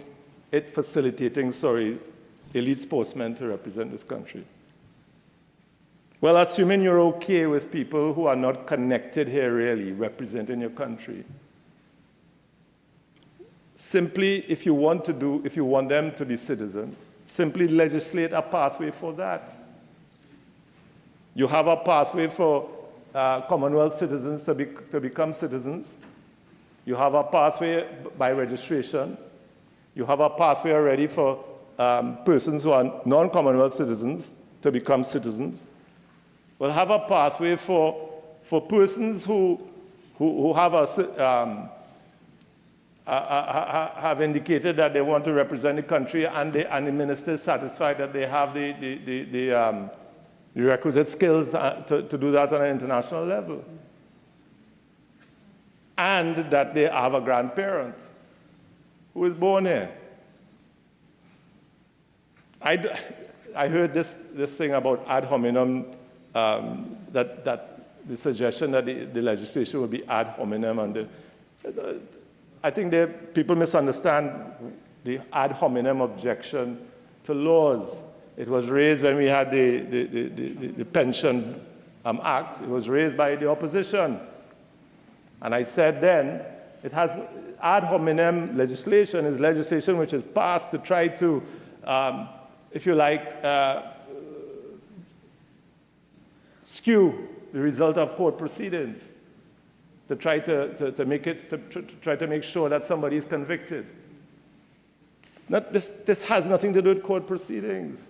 it facilitating, elite sportsmen to represent this country. Well, assuming you're okay with people who are not connected here really, representing your country, simply, if you want them to be citizens, simply legislate a pathway for that. You have a pathway for Commonwealth citizens to become citizens. You have a pathway by registration. You have a pathway already for persons who are non-Commonwealth citizens to become citizens. We'll have a pathway for persons who have indicated that they want to represent the country, and the minister is satisfied that they have the requisite skills to do that on an international level, and that they have a grandparent who is born here. I heard this thing about ad hominem, that the suggestion that the legislation will be ad hominem, and I think people misunderstand the ad hominem objection to laws. It was raised when we had the Pension Act. It was raised by the opposition. And I said then, ad hominem legislation is legislation which is passed to try to, if you like, skew the result of court proceedings, to try to make sure that somebody is convicted. This has nothing to do with court proceedings.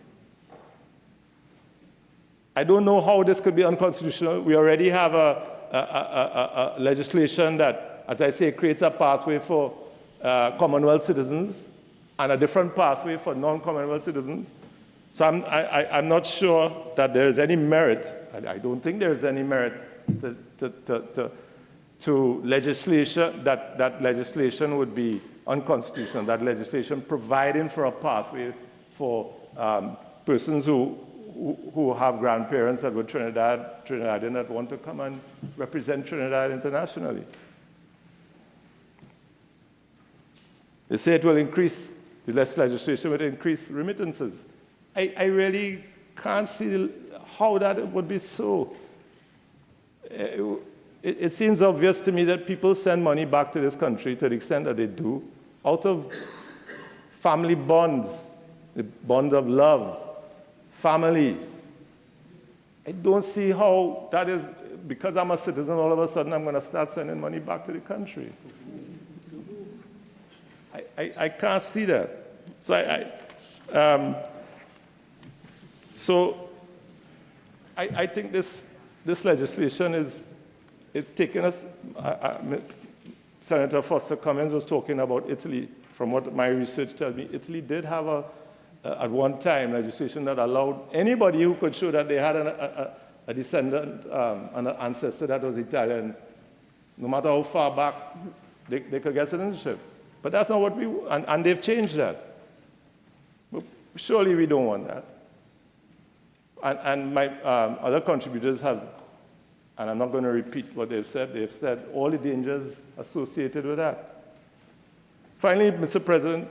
I don't know how this could be unconstitutional. We already have a legislation that, as I say, creates a pathway for Commonwealth citizens and a different pathway for non-Commonwealth citizens. So I'm not sure that there is any merit. I don't think there is any merit to legislation, that legislation would be unconstitutional, that legislation providing for a pathway for persons who have grandparents that were Trinidadian that want to come and represent Trinidad internationally. They say it will increase, the less legislation will increase remittances. I really can't see how that would be so. It seems obvious to me that people send money back to this country to the extent that they do, out of family bonds, the bond of love, family. I don't see how that is, because I'm a citizen, all of a sudden I'm going to start sending money back to the country. I can't see that. So I think this legislation is taking us. Senator Foster Cummings was talking about Italy. From what my research tells me, Italy did have at one time legislation that allowed anybody who could show that they had a descendant, an ancestor that was Italian, no matter how far back, they could get citizenship. But that's not what and they've changed that. But surely we don't want that. And my other contributors have, and I'm not going to repeat what they've said all the dangers associated with that. Finally, Mr. President,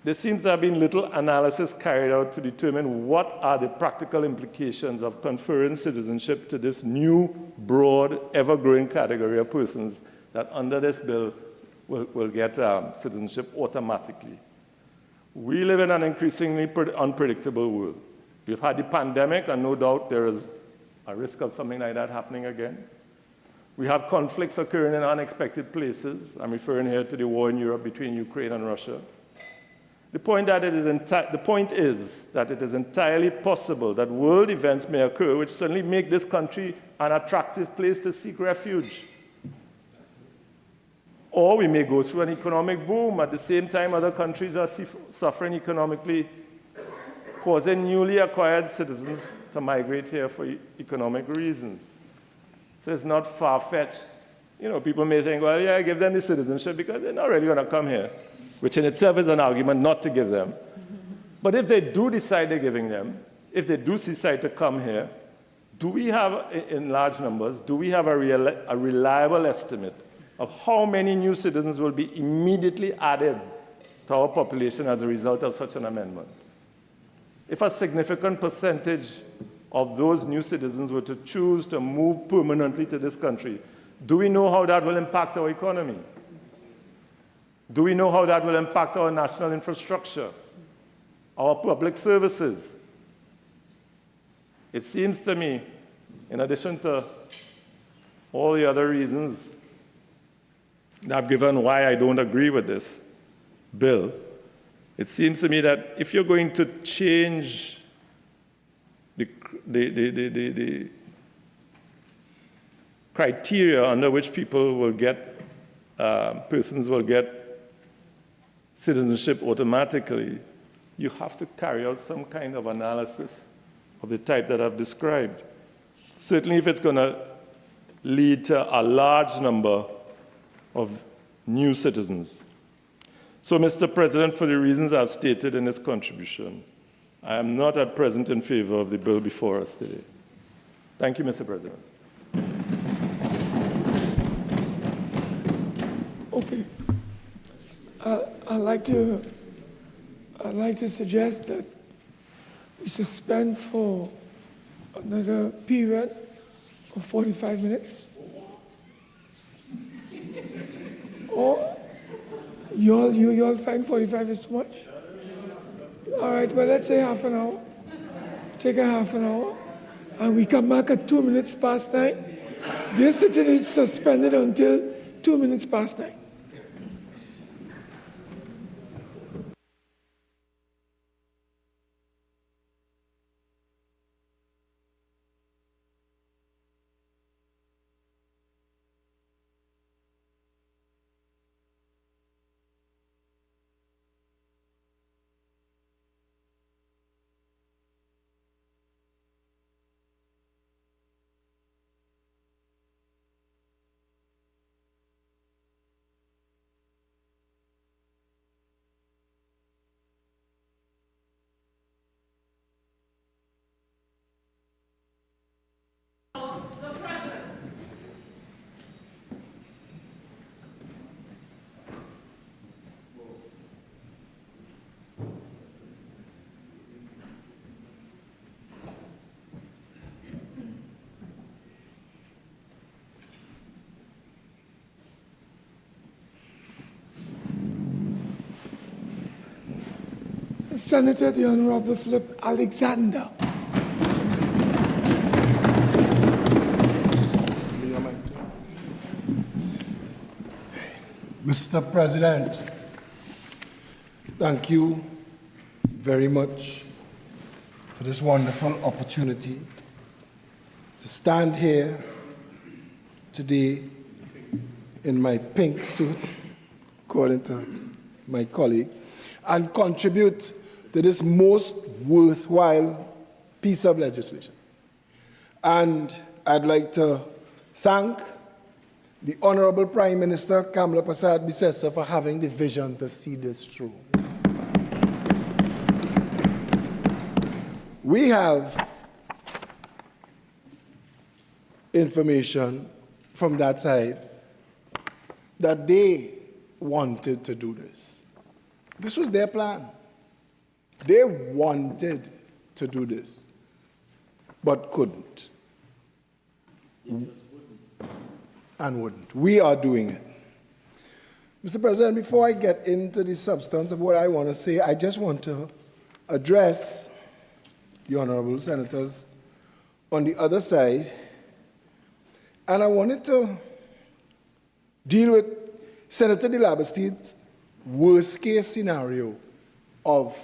there seems to have been little analysis carried out to determine what are the practical implications of conferring citizenship to this new, broad, ever-growing category of persons that under this bill will get citizenship automatically. We live in an increasingly unpredictable world. We've had the pandemic, and no doubt there is a risk of something like that happening again. We have conflicts occurring in unexpected places. I'm referring here to the war in Europe between Ukraine and Russia. The point is that it is entirely possible that world events may occur which suddenly make this country an attractive place to seek refuge. Or we may go through an economic boom at the same time other countries are suffering economically, causing newly acquired citizens to migrate here for economic reasons. So it's not far-fetched. You know, people may think, well, yeah, give them the citizenship because they're not really going to come here, which in itself is an argument not to give them. But if they do decide they're giving them, if they do decide to come here, do we have, in large numbers, do we have a reliable estimate of how many new citizens will be immediately added to our population as a result of such an amendment? If a significant percentage of those new citizens were to choose to move permanently to this country, do we know how that will impact our economy? Do we know how that will impact our national infrastructure, our public services? It seems to me, in addition to all the other reasons that I've given why I don't agree with this bill, it seems to me that if you're going to change the criteria under which people will get, persons will get citizenship automatically, you have to carry out some kind of analysis of the type that I've described. Certainly if it's going to lead to a large number of new citizens. So, Mr. President, for the reasons I've stated in this contribution, I am not at present in favor of the bill before us today. Thank you, Mr. President. Okay. I'd like to suggest that we suspend for another period of 45 minutes. Or you all find 45 is too much? All right, well, let's say half an hour. Take a half an hour. And we come back at 2 minutes past 9. This sitting is suspended until 2 minutes past 9. Senator the Honorable Phillip Alexander. Mr. President, thank you very much for this wonderful opportunity to stand here today in my pink suit, according to my colleague, and contribute to this most worthwhile piece of legislation. And I'd like to thank the Honorable Prime Minister Kamala Prasad Bisesa for having the vision to see this through. We have information from that side that they wanted to do this. This was their plan. They wanted to do this, but couldn't. And wouldn't. We are doing it. Mr. President, before I get into the substance of what I want to say, I just want to address the honorable senators on the other side. And I wanted to deal with Senator de Bastide's worst-case scenario of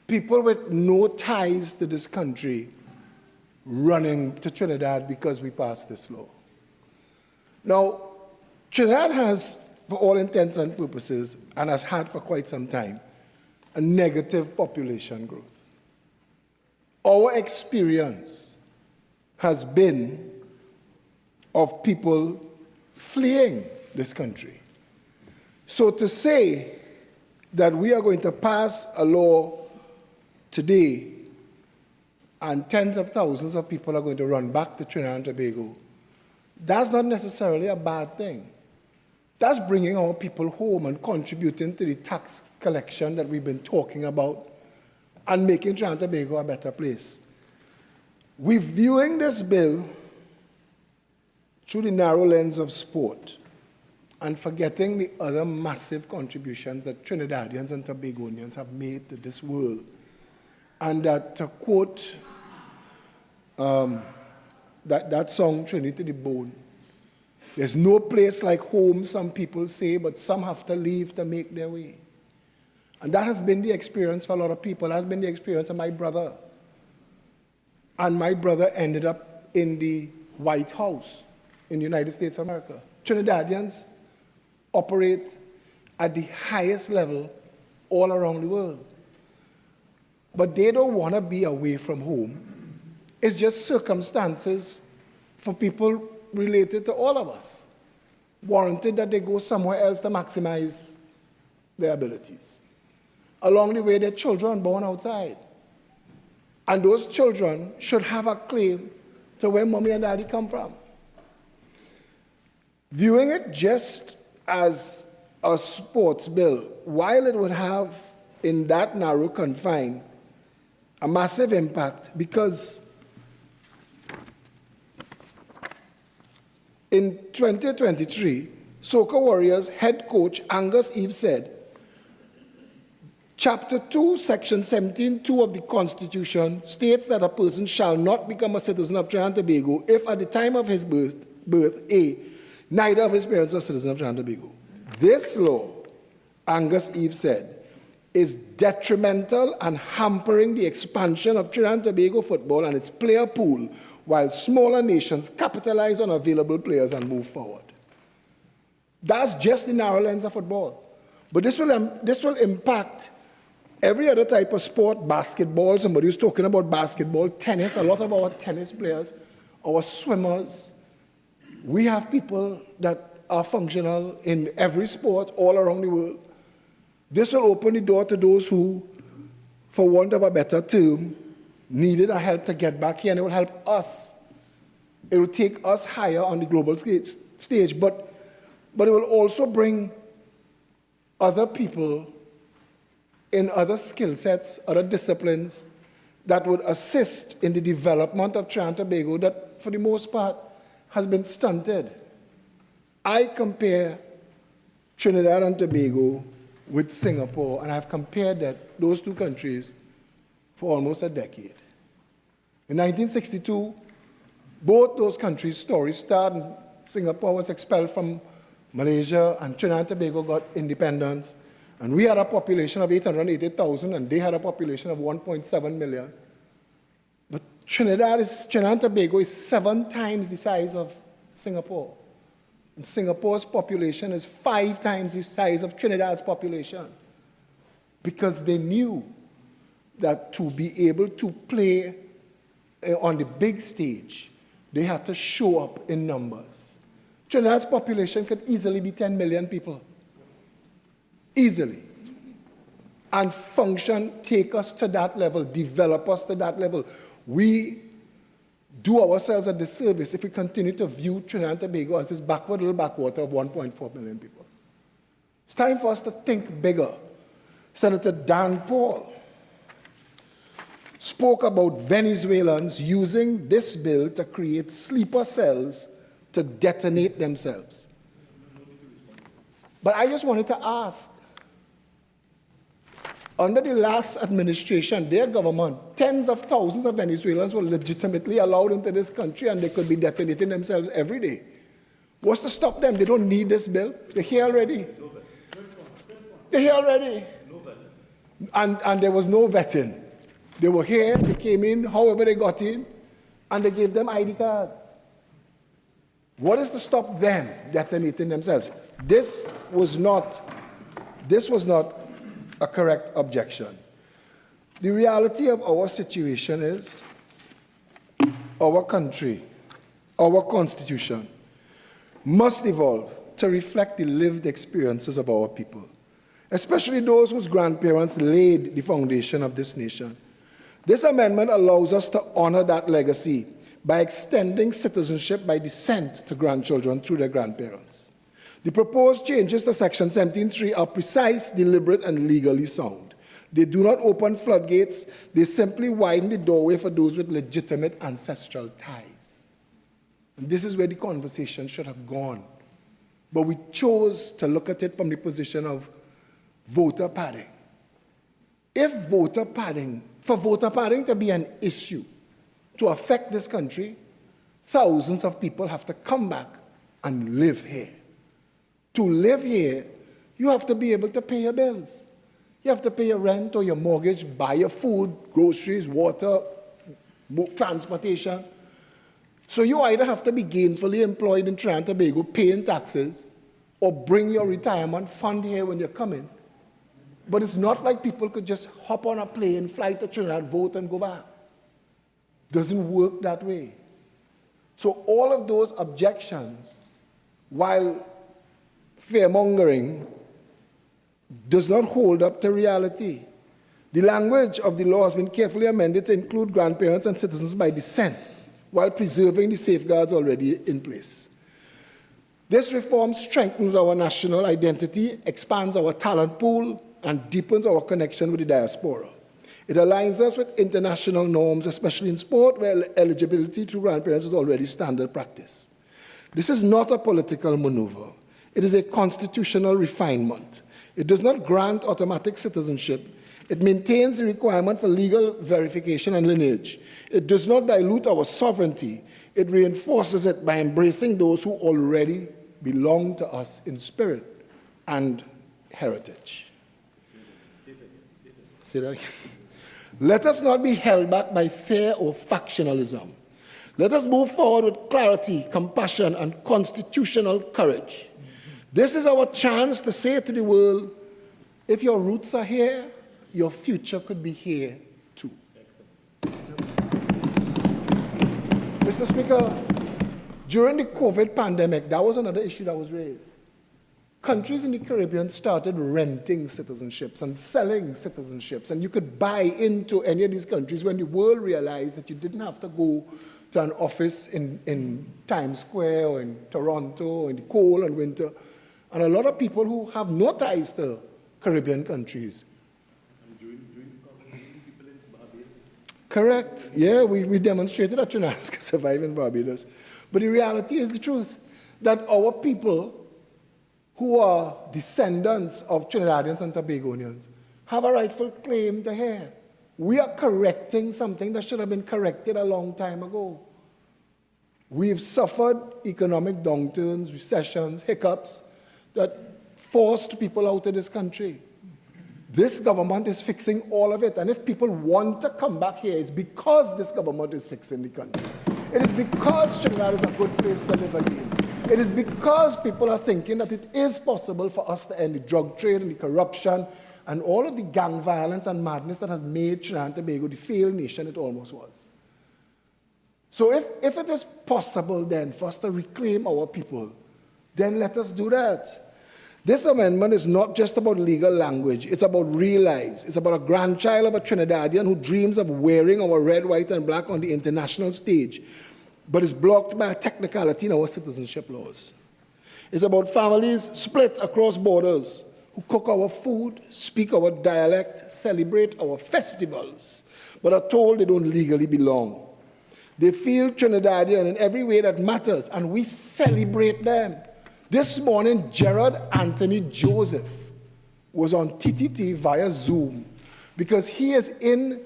people with no ties to this country running to Trinidad because we passed this law. Now, Trinidad has, for all intents and purposes, and has had for quite some time, a negative population growth. Our experience has been of people fleeing this country. So to say that we are going to pass a law today and tens of thousands of people are going to run back to Trinidad and Tobago, that's not necessarily a bad thing. That's bringing our people home and contributing to the tax collection that we've been talking about and making Trinidad and Tobago a better place. We're viewing this bill through the narrow lens of sport and forgetting the other massive contributions that Trinidadians and Tobagonians have made to this world. And that, to quote that song, Trinity the Bone, there's no place like home, some people say, but some have to leave to make their way. And that has been the experience for a lot of people. That has been the experience of my brother. And my brother ended up in the White House in the United States of America. Trinidadians operate at the highest level all around the world. But they don't want to be away from home. It's just circumstances for people related to all of us, warranted that they go somewhere else to maximize their abilities. Along the way, their children born outside. And those children should have a claim to where mommy and daddy come from. Viewing it just as a sports bill, while it would have, in that narrow confine, a massive impact, because in 2023, Soca Warriors head coach Angus Eve said, Chapter 2, Section 17(2) of the Constitution states that a person shall not become a citizen of Trinidad and Tobago if at the time of his birth, A, neither of his parents are citizens of Trinidad and Tobago. This law, Angus Eve said, is detrimental and hampering the expansion of Trinidad and Tobago football and its player pool, while smaller nations capitalize on available players and move forward. That's just the narrow lens of football. But this will impact every other type of sport. Basketball, somebody was talking about basketball, tennis, a lot of our tennis players, our swimmers. We have people that are functional in every sport all around the world. This will open the door to those who, for want of a better term, needed a help to get back here, and it will help us. It will take us higher on the global stage, but it will also bring other people in other skill sets, other disciplines that would assist in the development of Trinidad and Tobago that, for the most part, has been stunted. I compare Trinidad and Tobago with Singapore, and I've compared those two countries for almost a decade. In 1962, both those countries' stories started. Singapore was expelled from Malaysia, and Trinidad and Tobago got independence. And we had a population of 880,000, and they had a population of 1.7 million. But Trinidad and Tobago is 7 times the size of Singapore. And Singapore's population is 5 times the size of Trinidad's population. Because they knew that to be able to play on the big stage, they had to show up in numbers. Trinidad's population could easily be 10 million people. Easily. And function, take us to that level, develop us to that level. We do ourselves a disservice if we continue to view Trinidad and Tobago as this backward little backwater of 1.4 million people. It's time for us to think bigger. Senator Dhanpaul spoke about Venezuelans using this bill to create sleeper cells to detonate themselves. But I just wanted to ask, under the last administration, their government, tens of thousands of Venezuelans were legitimately allowed into this country and they could be detonating themselves every day. What's to stop them? They don't need this bill. They're here already. They're here already. And there was no vetting. They were here, they came in, however they got in, and they gave them ID cards. What is to stop them detonating themselves? This was not a correct objection. The reality of our situation is our country, our constitution, must evolve to reflect the lived experiences of our people, especially those whose grandparents laid the foundation of this nation. This amendment allows us to honor that legacy by extending citizenship by descent to grandchildren through their grandparents. The proposed changes to Section 17.3 are precise, deliberate, and legally sound. They do not open floodgates, they simply widen the doorway for those with legitimate ancestral ties. And this is where the conversation should have gone. But we chose to look at it from the position of voter padding. For voter padding to be an issue, to affect this country, thousands of people have to come back and live here. To live here, you have to be able to pay your bills. You have to pay your rent or your mortgage, buy your food, groceries, water, transportation. So you either have to be gainfully employed in Trinidad and Tobago, paying taxes, or bring your retirement fund here when you're coming. But it's not like people could just hop on a plane, fly to Trinidad, vote, and go back. Doesn't work that way. So all of those objections, while fear-mongering, does not hold up to reality. The language of the law has been carefully amended to include grandparents and citizens by descent, while preserving the safeguards already in place. This reform strengthens our national identity, expands our talent pool, and deepens our connection with the diaspora. It aligns us with international norms, especially in sport, where eligibility to grandparents is already standard practice. This is not a political maneuver. It is a constitutional refinement. It does not grant automatic citizenship. It maintains the requirement for legal verification and lineage. It does not dilute our sovereignty. It reinforces it by embracing those who already belong to us in spirit and heritage. Say that again. Let us not be held back by fear or factionalism. Let us move forward with clarity, compassion, and constitutional courage. This is our chance to say to the world, if your roots are here, your future could be here too. Mr. Speaker, during the COVID pandemic, that was another issue that was raised. Countries in the Caribbean started renting citizenships and selling citizenships, and you could buy into any of these countries when the world realized that you didn't have to go to an office in Times Square or in Toronto or in the cold and winter. And a lot of people who have no ties to Caribbean countries. Correct. Yeah, we demonstrated that Trinidadians can survive in Barbados. But the reality is the truth, that our people who are descendants of Trinidadians and Tobagonians have a rightful claim to here. We are correcting something that should have been corrected a long time ago. We've suffered economic downturns, recessions, hiccups that forced people out of this country. This government is fixing all of it, and if people want to come back here, it's because this government is fixing the country. It is because Trinidad is a good place to live again. It is because people are thinking that it is possible for us to end the drug trade and the corruption and all of the gang violence and madness that has made Trinidad and Tobago the failed nation it almost was. So if it is possible then for us to reclaim our people, then let us do that. This amendment is not just about legal language, it's about real lives. It's about a grandchild of a Trinidadian who dreams of wearing our red, white, and black on the international stage, but is blocked by a technicality in our citizenship laws. It's about families split across borders who cook our food, speak our dialect, celebrate our festivals, but are told they don't legally belong. They feel Trinidadian in every way that matters, and we celebrate them. This morning, Gerard Anthony Joseph was on TTT via Zoom because he is in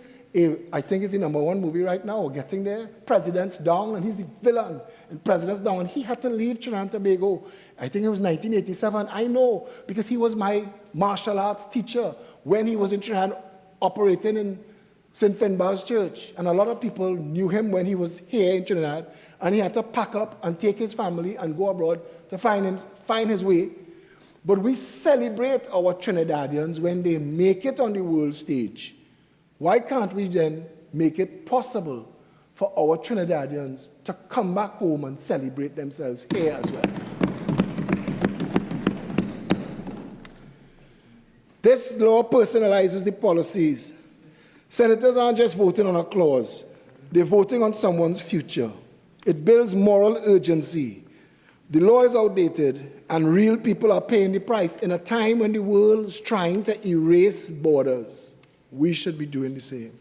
I think it's the #1 movie right now, or getting there, President's Down, and he's the villain in President's Down, and he had to leave Trinidad and Tobago. I think it was 1987. I know, because he was my martial arts teacher when he was in Trinidad operating in St. Finbar's Church, and a lot of people knew him when he was here in Trinidad, and he had to pack up and take his family and go abroad to find his way. But we celebrate our Trinidadians when they make it on the world stage. Why can't we then make it possible for our Trinidadians to come back home and celebrate themselves here as well? This law personalizes the policies. Senators aren't just voting on a clause, they're voting on someone's future. It builds moral urgency. The law is outdated, and real people are paying the price in a time when the world is trying to erase borders. We should be doing the same.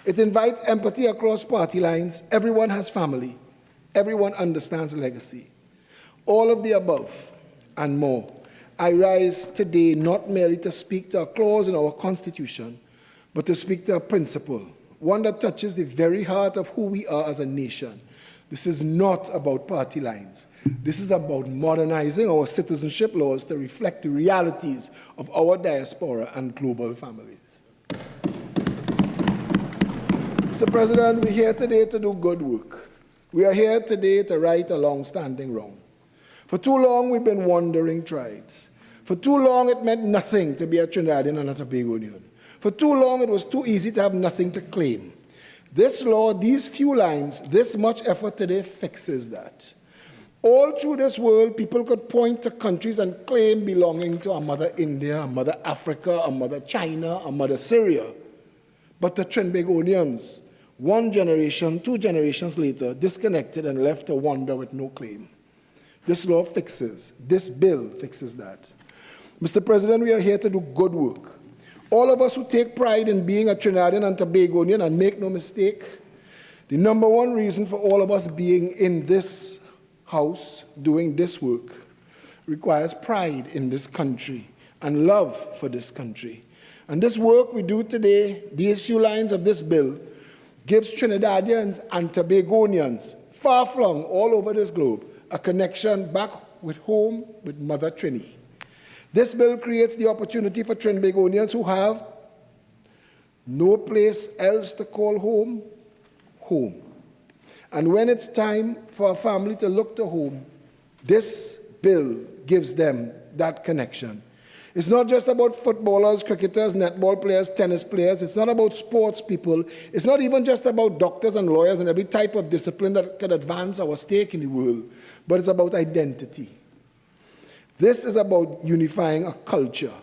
It invites empathy across party lines. Everyone has family. Everyone understands legacy. All of the above and more. I rise today not merely to speak to a clause in our Constitution, but to speak to a principle, one that touches the very heart of who we are as a nation. This is not about party lines. This is about modernizing our citizenship laws to reflect the realities of our diaspora and global families. Mr. President, we're here today to do good work. We are here today to right a long-standing wrong. For too long, we've been wandering tribes. For too long, it meant nothing to be a Trinidadian and a Tobagonian. For too long, it was too easy to have nothing to claim. This law, these few lines, this much effort today fixes that. All through this world, people could point to countries and claim belonging to a Mother India, a Mother Africa, a Mother China, a Mother Syria. But the Trinbagonians, one generation, 2 generations later, disconnected and left to wander with no claim. This law fixes, this bill fixes that. Mr. President, we are here to do good work. All of us who take pride in being a Trinidadian and Tobagonian, and make no mistake, the #1 reason for all of us being in this house doing this work requires pride in this country and love for this country. And this work we do today, these few lines of this bill, gives Trinidadians and Tobagonians, far-flung all over this globe, a connection back with home, with Mother Trini. This bill creates the opportunity for Trinbagonians who have no place else to call home, home. And when it's time for a family to look to home, this bill gives them that connection. It's not just about footballers, cricketers, netball players, tennis players. It's not about sports people. It's not even just about doctors and lawyers and every type of discipline that can advance our stake in the world, but it's about identity. This is about unifying a culture.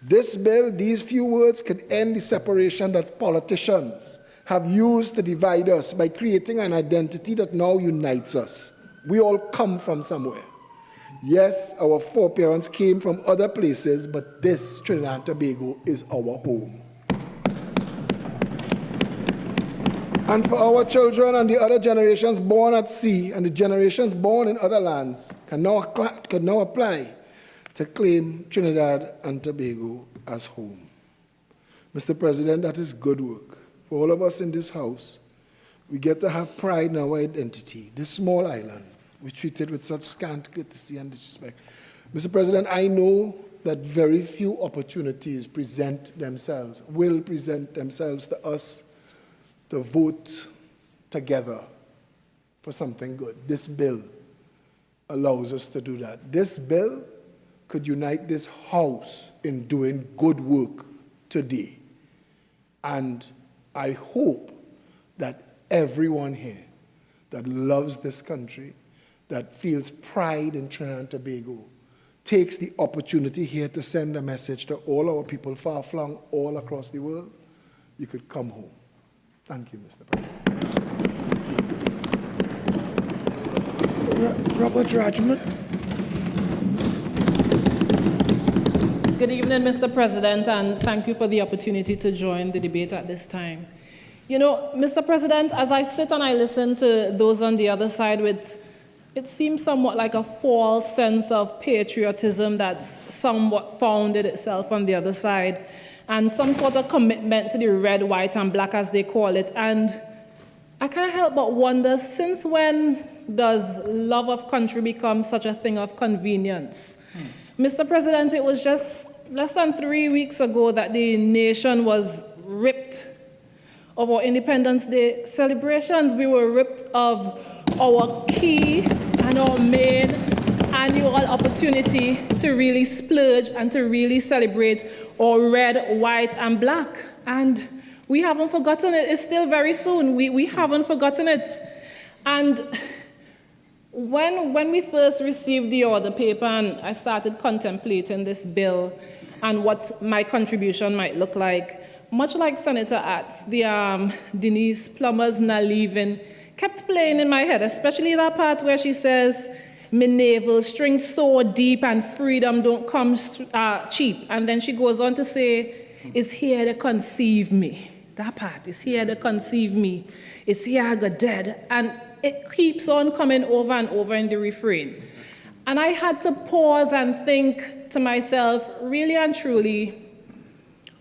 This bill, these few words, can end the separation that politicians have used to divide us by creating an identity that now unites us. We all come from somewhere. Yes, our foreparents came from other places, but this Trinidad and Tobago is our home. And for our children and the other generations born at sea and the generations born in other lands can now apply to claim Trinidad and Tobago as home. Mr. President, that is good work. For all of us in this house, we get to have pride in our identity. This small island, we treat it with such scant courtesy and disrespect. Mr. President, I know that very few opportunities will present themselves to us to vote together for something good. This bill allows us to do that. This bill could unite this house in doing good work today. And I hope that everyone here that loves this country, that feels pride in Trinidad and Tobago, takes the opportunity here to send a message to all our people far-flung all across the world. You could come home. Thank you, Mr. President. Roberts-Radgman. Good evening, Mr. President, and thank you for the opportunity to join the debate at this time. You know, Mr. President, as I sit and I listen to those on the other side with, it seems somewhat like a false sense of patriotism that's somewhat founded itself on the other side, and some sort of commitment to the red, white, and black, as they call it. And I can't help but wonder, since when does love of country become such a thing of convenience? Mr. President, it was just less than 3 weeks ago that the nation was ripped of our Independence Day celebrations. We were ripped of our key and our main annual opportunity to really splurge and to really celebrate our red, white, and black. And we haven't forgotten it. It's still very soon. We haven't forgotten it. And when we first received the order paper and I started contemplating this bill and what my contribution might look like, much like Senator Attzs, the Denise Plummer's "Na Leaving" kept playing in my head, especially that part where she says, "Me navel string so deep and freedom don't come cheap." And then she goes on to say, "It's here to conceive me." That part, "It's here to conceive me. It's here I got dead." And it keeps on coming over and over in the refrain. And I had to pause and think to myself, really and truly,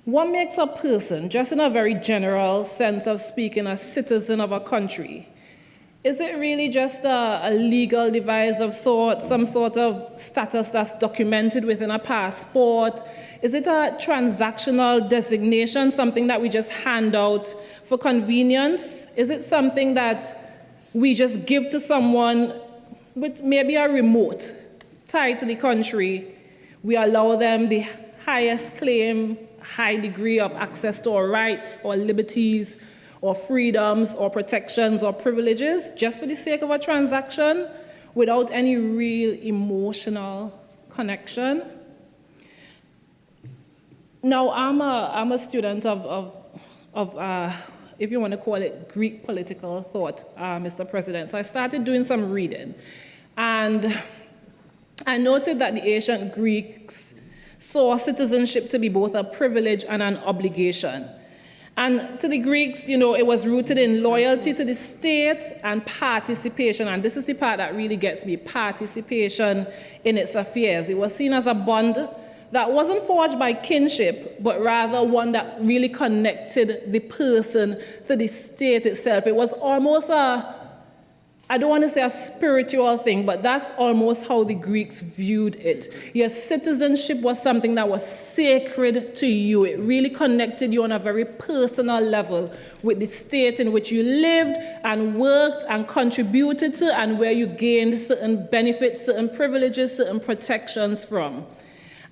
what makes a person, just in a very general sense of speaking, a citizen of a country? Is it really just a legal device of sorts, some sort of status that's documented within a passport? Is it a transactional designation, something that we just hand out for convenience? Is it something that we just give to someone with maybe a remote tied to the country? We allow them the highest claim, high degree of access to our rights or liberties or freedoms or protections or privileges just for the sake of a transaction without any real emotional connection. Now, I'm a student of if you want to call it Greek political thought, Mr. President. So I started doing some reading. And I noted that the ancient Greeks saw citizenship to be both a privilege and an obligation. And to the Greeks, you know, it was rooted in loyalty to the state and participation. And this is the part that really gets me, participation in its affairs. It was seen as a bond that wasn't forged by kinship, but rather one that really connected the person to the state itself. It was almost I don't want to say a spiritual thing, but that's almost how the Greeks viewed it. Your citizenship was something that was sacred to you. It really connected you on a very personal level with the state in which you lived and worked and contributed to, and where you gained certain benefits, certain privileges, certain protections from.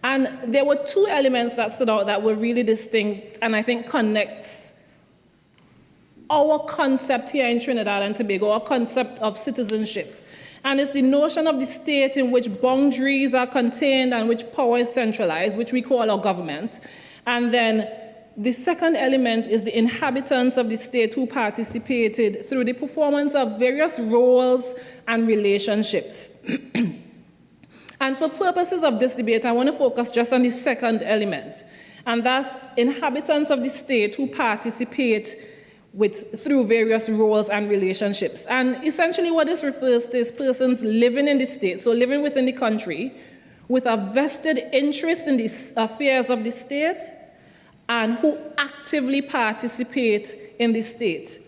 And there were two elements that stood out that were really distinct and I think connects our concept here in Trinidad and Tobago, our concept of citizenship. And it's the notion of the state in which boundaries are contained and which power is centralized, which we call our government. And then the second element is the inhabitants of the state who participated through the performance of various roles and relationships. And for purposes of this debate, I want to focus just on the second element, and that's inhabitants of the state who participate through various roles and relationships. And essentially what this refers to is persons living in the state, so living within the country, with a vested interest in the affairs of the state, and who actively participate in the state.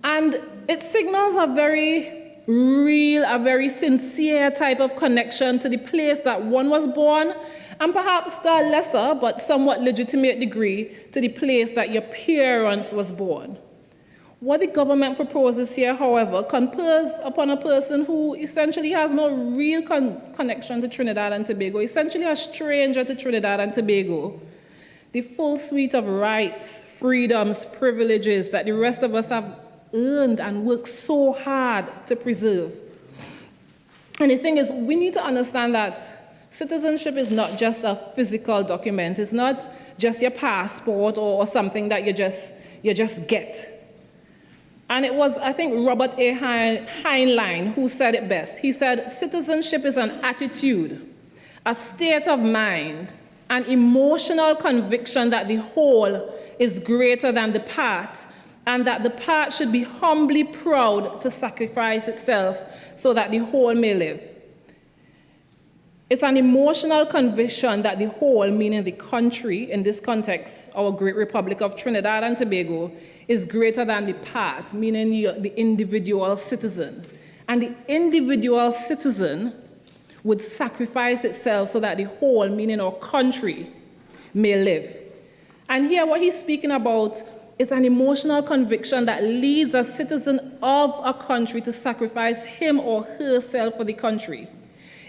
And it signals a very real, a very sincere type of connection to the place that one was born, and perhaps to a lesser but somewhat legitimate degree to the place that your parents was born. What the government proposes here, however, confers upon a person who essentially has no real connection to Trinidad and Tobago, essentially a stranger to Trinidad and Tobago, the full suite of rights, freedoms, privileges that the rest of us have earned and worked so hard to preserve. And the thing is, we need to understand that citizenship is not just a physical document. It's not just your passport or something that you just get. And it was, I think, Robert A. Heinlein who said it best. He said, citizenship is an attitude, a state of mind, an emotional conviction that the whole is greater than the part, and that the part should be humbly proud to sacrifice itself so that the whole may live. It's an emotional conviction that the whole, meaning the country, in this context, our great Republic of Trinidad and Tobago, is greater than the part, meaning the individual citizen. And the individual citizen would sacrifice itself so that the whole, meaning our country, may live. And here what he's speaking about is an emotional conviction that leads a citizen of a country to sacrifice him or herself for the country.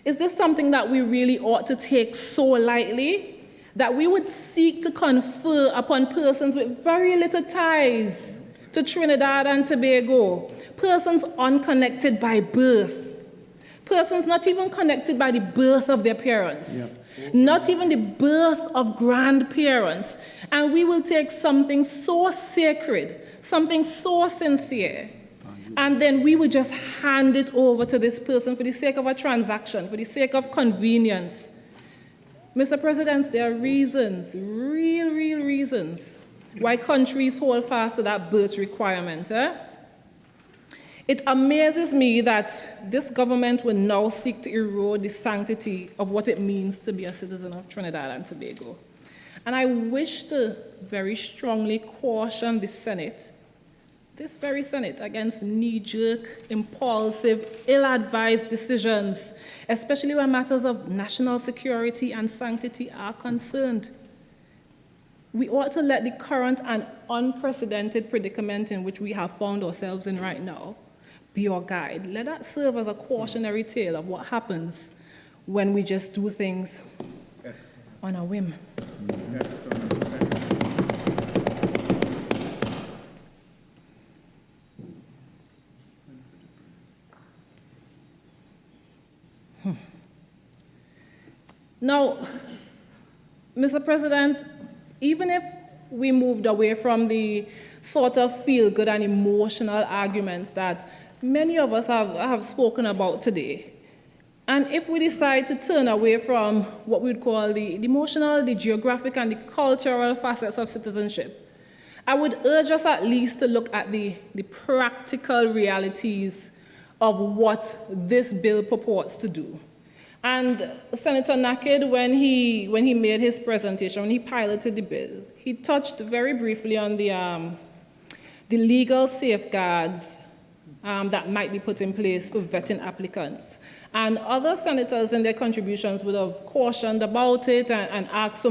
Is this something that we really ought to take so lightly? That we would seek to confer upon persons with very little ties to Trinidad and Tobago, persons unconnected by birth, persons not even connected by the birth of their parents, not even the birth of grandparents, and we will take something so sacred, something so sincere, and then we would just hand it over to this person for the sake of a transaction, for the sake of convenience. Mr. President, there are reasons, real reasons, why countries hold fast to that birth requirement. It amazes me that this government will now seek to erode the sanctity of what it means to be a citizen of Trinidad and Tobago. And I wish to very strongly caution the Senate, this very Senate, against knee-jerk, impulsive, ill-advised decisions, especially when matters of national security and sanctity are concerned. We ought to let the current and unprecedented predicament in which we have found ourselves in right now be our guide. Let that serve as a cautionary tale of what happens when we just do things on a whim. Now, Mr. President, even if we moved away from the sort of feel-good and emotional arguments that many of us have spoken about today, and if we decide to turn away from what we'd call the emotional, the geographic, and the cultural facets of citizenship, I would urge us at least to look at the practical realities of what this bill purports to do. And Senator Nakhid, when he made his presentation, when he piloted the bill, he touched very briefly on the legal safeguards that might be put in place for vetting applicants. And other senators in their contributions would have cautioned about it and asked for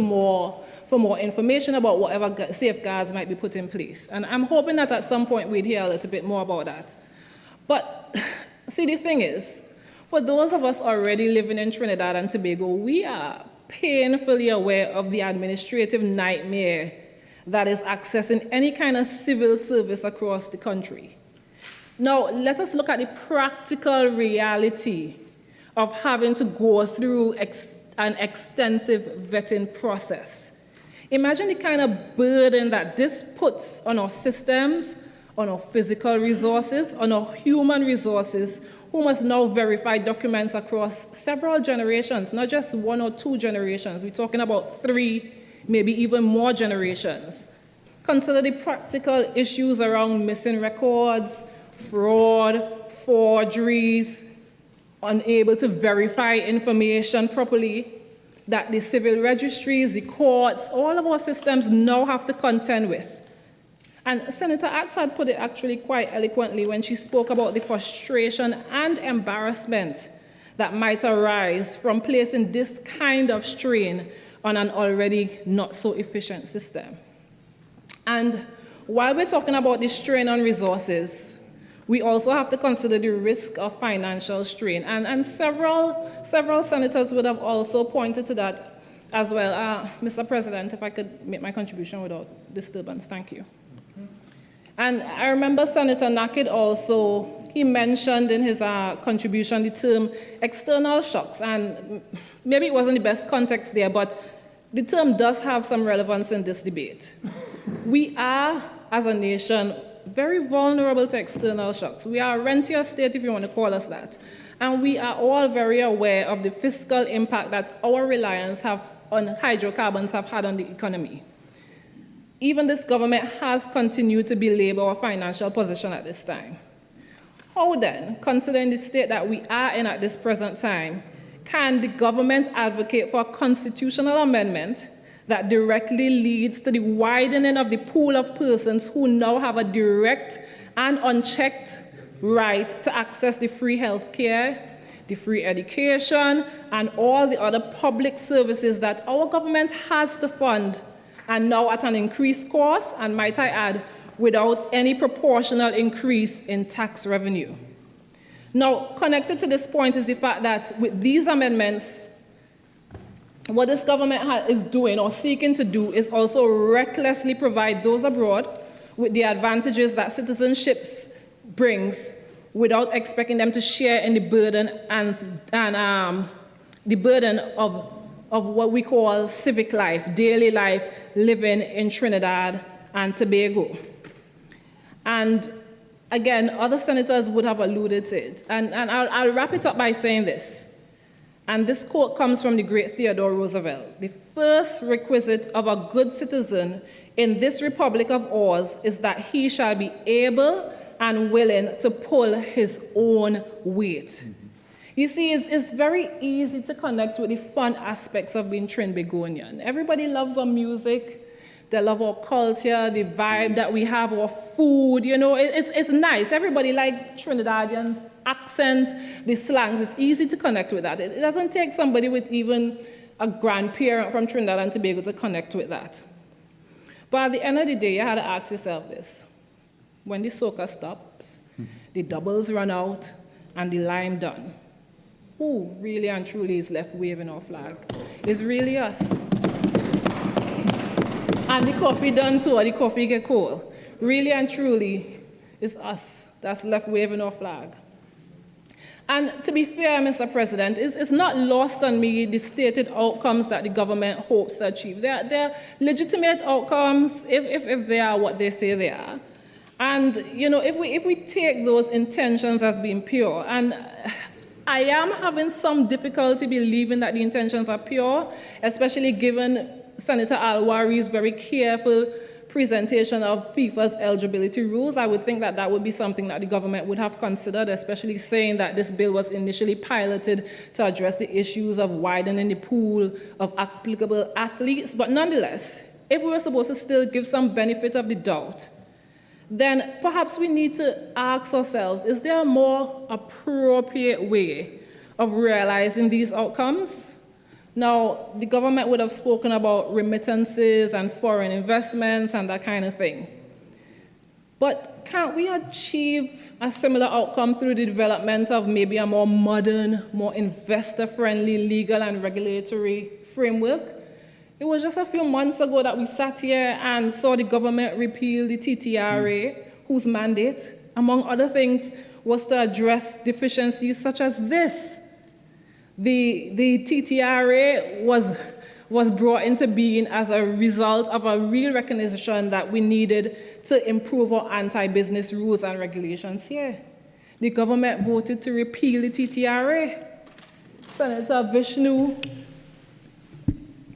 more information about whatever safeguards might be put in place. And I'm hoping that at some point we'd hear a little bit more about that. But see, the thing is, for those of us already living in Trinidad and Tobago, we are painfully aware of the administrative nightmare that is accessing any kind of civil service across the country. Now, let us look at the practical reality of having to go through an extensive vetting process. Imagine the kind of burden that this puts on our systems, on our physical resources, on our human resources, who must now verify documents across several generations, not just 1 or 2 generations. We're talking about 3, maybe even more generations. Consider the practical issues around missing records, fraud, forgeries, unable to verify information properly, that the civil registries, the courts, all of our systems now have to contend with. And Senator Attzs had put it actually quite eloquently when she spoke about the frustration and embarrassment that might arise from placing this kind of strain on an already not so efficient system. And while we're talking about the strain on resources, we also have to consider the risk of financial strain. And several senators would have also pointed to that as well. Mr. President, if I could make my contribution without disturbance, thank you. And I remember Senator Nakhid also, he mentioned in his contribution the term external shocks, and maybe it wasn't the best context there, but the term does have some relevance in this debate. We are, as a nation, very vulnerable to external shocks. We are a rentier state, if you want to call us that, and we are all very aware of the fiscal impact that our reliance on hydrocarbons have had on the economy. Even this government has continued to belabor our financial position at this time. How then, considering the state that we are in at this present time, can the government advocate for a constitutional amendment that directly leads to the widening of the pool of persons who now have a direct and unchecked right to access the free health care, the free education, and all the other public services that our government has to fund, and now at an increased cost, and might I add, without any proportional increase in tax revenue? Now, connected to this point is the fact that with these amendments, what this government is doing or seeking to do is also recklessly provide those abroad with the advantages that citizenship brings without expecting them to share in the burden and the burden of what we call civic life, daily life, living in Trinidad and Tobago. And again, other senators would have alluded to it. And I'll wrap it up by saying this. And this quote comes from the great Theodore Roosevelt. The first requisite of a good citizen in this republic of ours is that he shall be able and willing to pull his own weight. You see, it's very easy to connect with the fun aspects of being Trinbagonian. Everybody loves our music, they love our culture, the vibe that we have, our food, you know, it's nice. Everybody likes Trinidadian accent, the slangs. It's easy to connect with that. It doesn't take somebody with even a grandparent from Trinidad and Tobago to connect with that. But at the end of the day, you had to ask yourself this. When the soca stops, the doubles run out, and the lime done, who really and truly is left waving our flag? It's really us. And the coffee done too, or the coffee get cold. Really and truly, it's us that's left waving our flag. And to be fair, Mr. President, it's not lost on me the stated outcomes that the government hopes to achieve. They're legitimate outcomes if they are what they say they are. And you know, if we take those intentions as being pure, and I am having some difficulty believing that the intentions are pure, especially given Senator Al-Rawi's very careful presentation of FIFA's eligibility rules. I would think that that would be something that the government would have considered, especially saying that this bill was initially piloted to address the issues of widening the pool of applicable athletes. But nonetheless, if we were supposed to still give some benefit of the doubt, then perhaps we need to ask ourselves, is there a more appropriate way of realizing these outcomes? Now, the government would have spoken about remittances and foreign investments and that kind of thing. But can't we achieve a similar outcome through the development of maybe a more modern, more investor-friendly legal and regulatory framework? It was just a few months ago that we sat here and saw the government repeal the TTRA, whose mandate, among other things, was to address deficiencies such as this. The TTRA was brought into being as a result of a real recognition that we needed to improve our anti-business rules and regulations here. The government voted to repeal the TTRA. Senator Vishnu.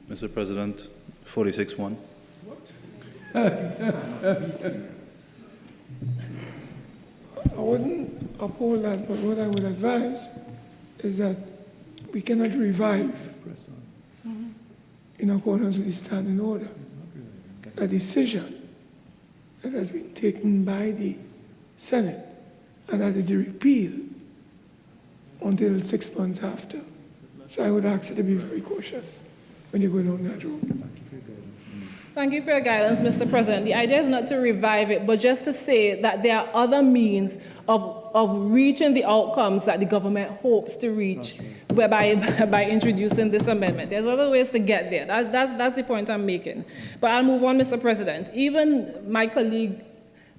Mr. President, 46-1. I wouldn't uphold that, but what I would advise is that we cannot revive in accordance with the standing order a decision that has been taken by the Senate, and that is the repeal until 6 months after. So I would ask you to be very cautious when you're going on that road. Thank you for your guidance, Mr. President. The idea is not to revive it, but just to say that there are other means of reaching the outcomes that the government hopes to reach by introducing this amendment. There's other ways to get there. That's the point I'm making. But I'll move on, Mr. President. Even my colleague,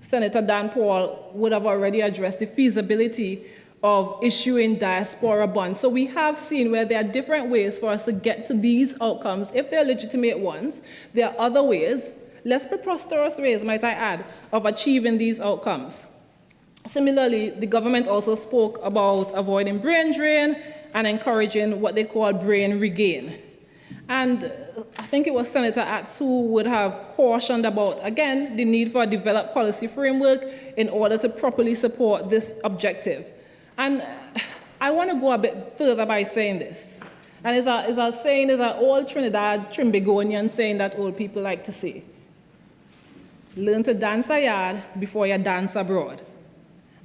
Senator Dhanpaul, would have already addressed the feasibility of issuing diaspora bonds. So we have seen where there are different ways for us to get to these outcomes. If they're legitimate ones, there are other ways, less preposterous ways, might I add, of achieving these outcomes. Similarly, the government also spoke about avoiding brain drain and encouraging what they call brain regain. And I think it was Senator Attzs who would have cautioned about, again, the need for a developed policy framework in order to properly support this objective. And I want to go a bit further by saying this. And it's an old Trinidad, Trimbigonian saying that old people like to say. Learn to dance a yard before you dance abroad.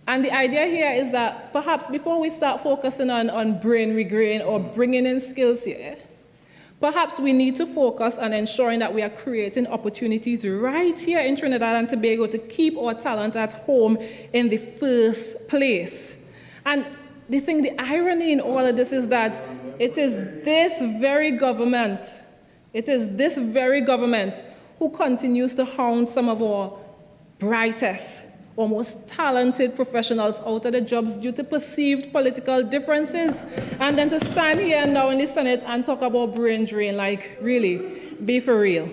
And the idea here is that perhaps before we start focusing on brain regrain or bringing in skills here, perhaps we need to focus on ensuring that we are creating opportunities right here in Trinidad and Tobago to keep our talent at home in the first place. And the irony in all of this is that it is this very government who continues to hound some of our brightest, or most talented professionals out of their jobs due to perceived political differences. And then to stand here now in the Senate and talk about brain drain, like, really, be for real.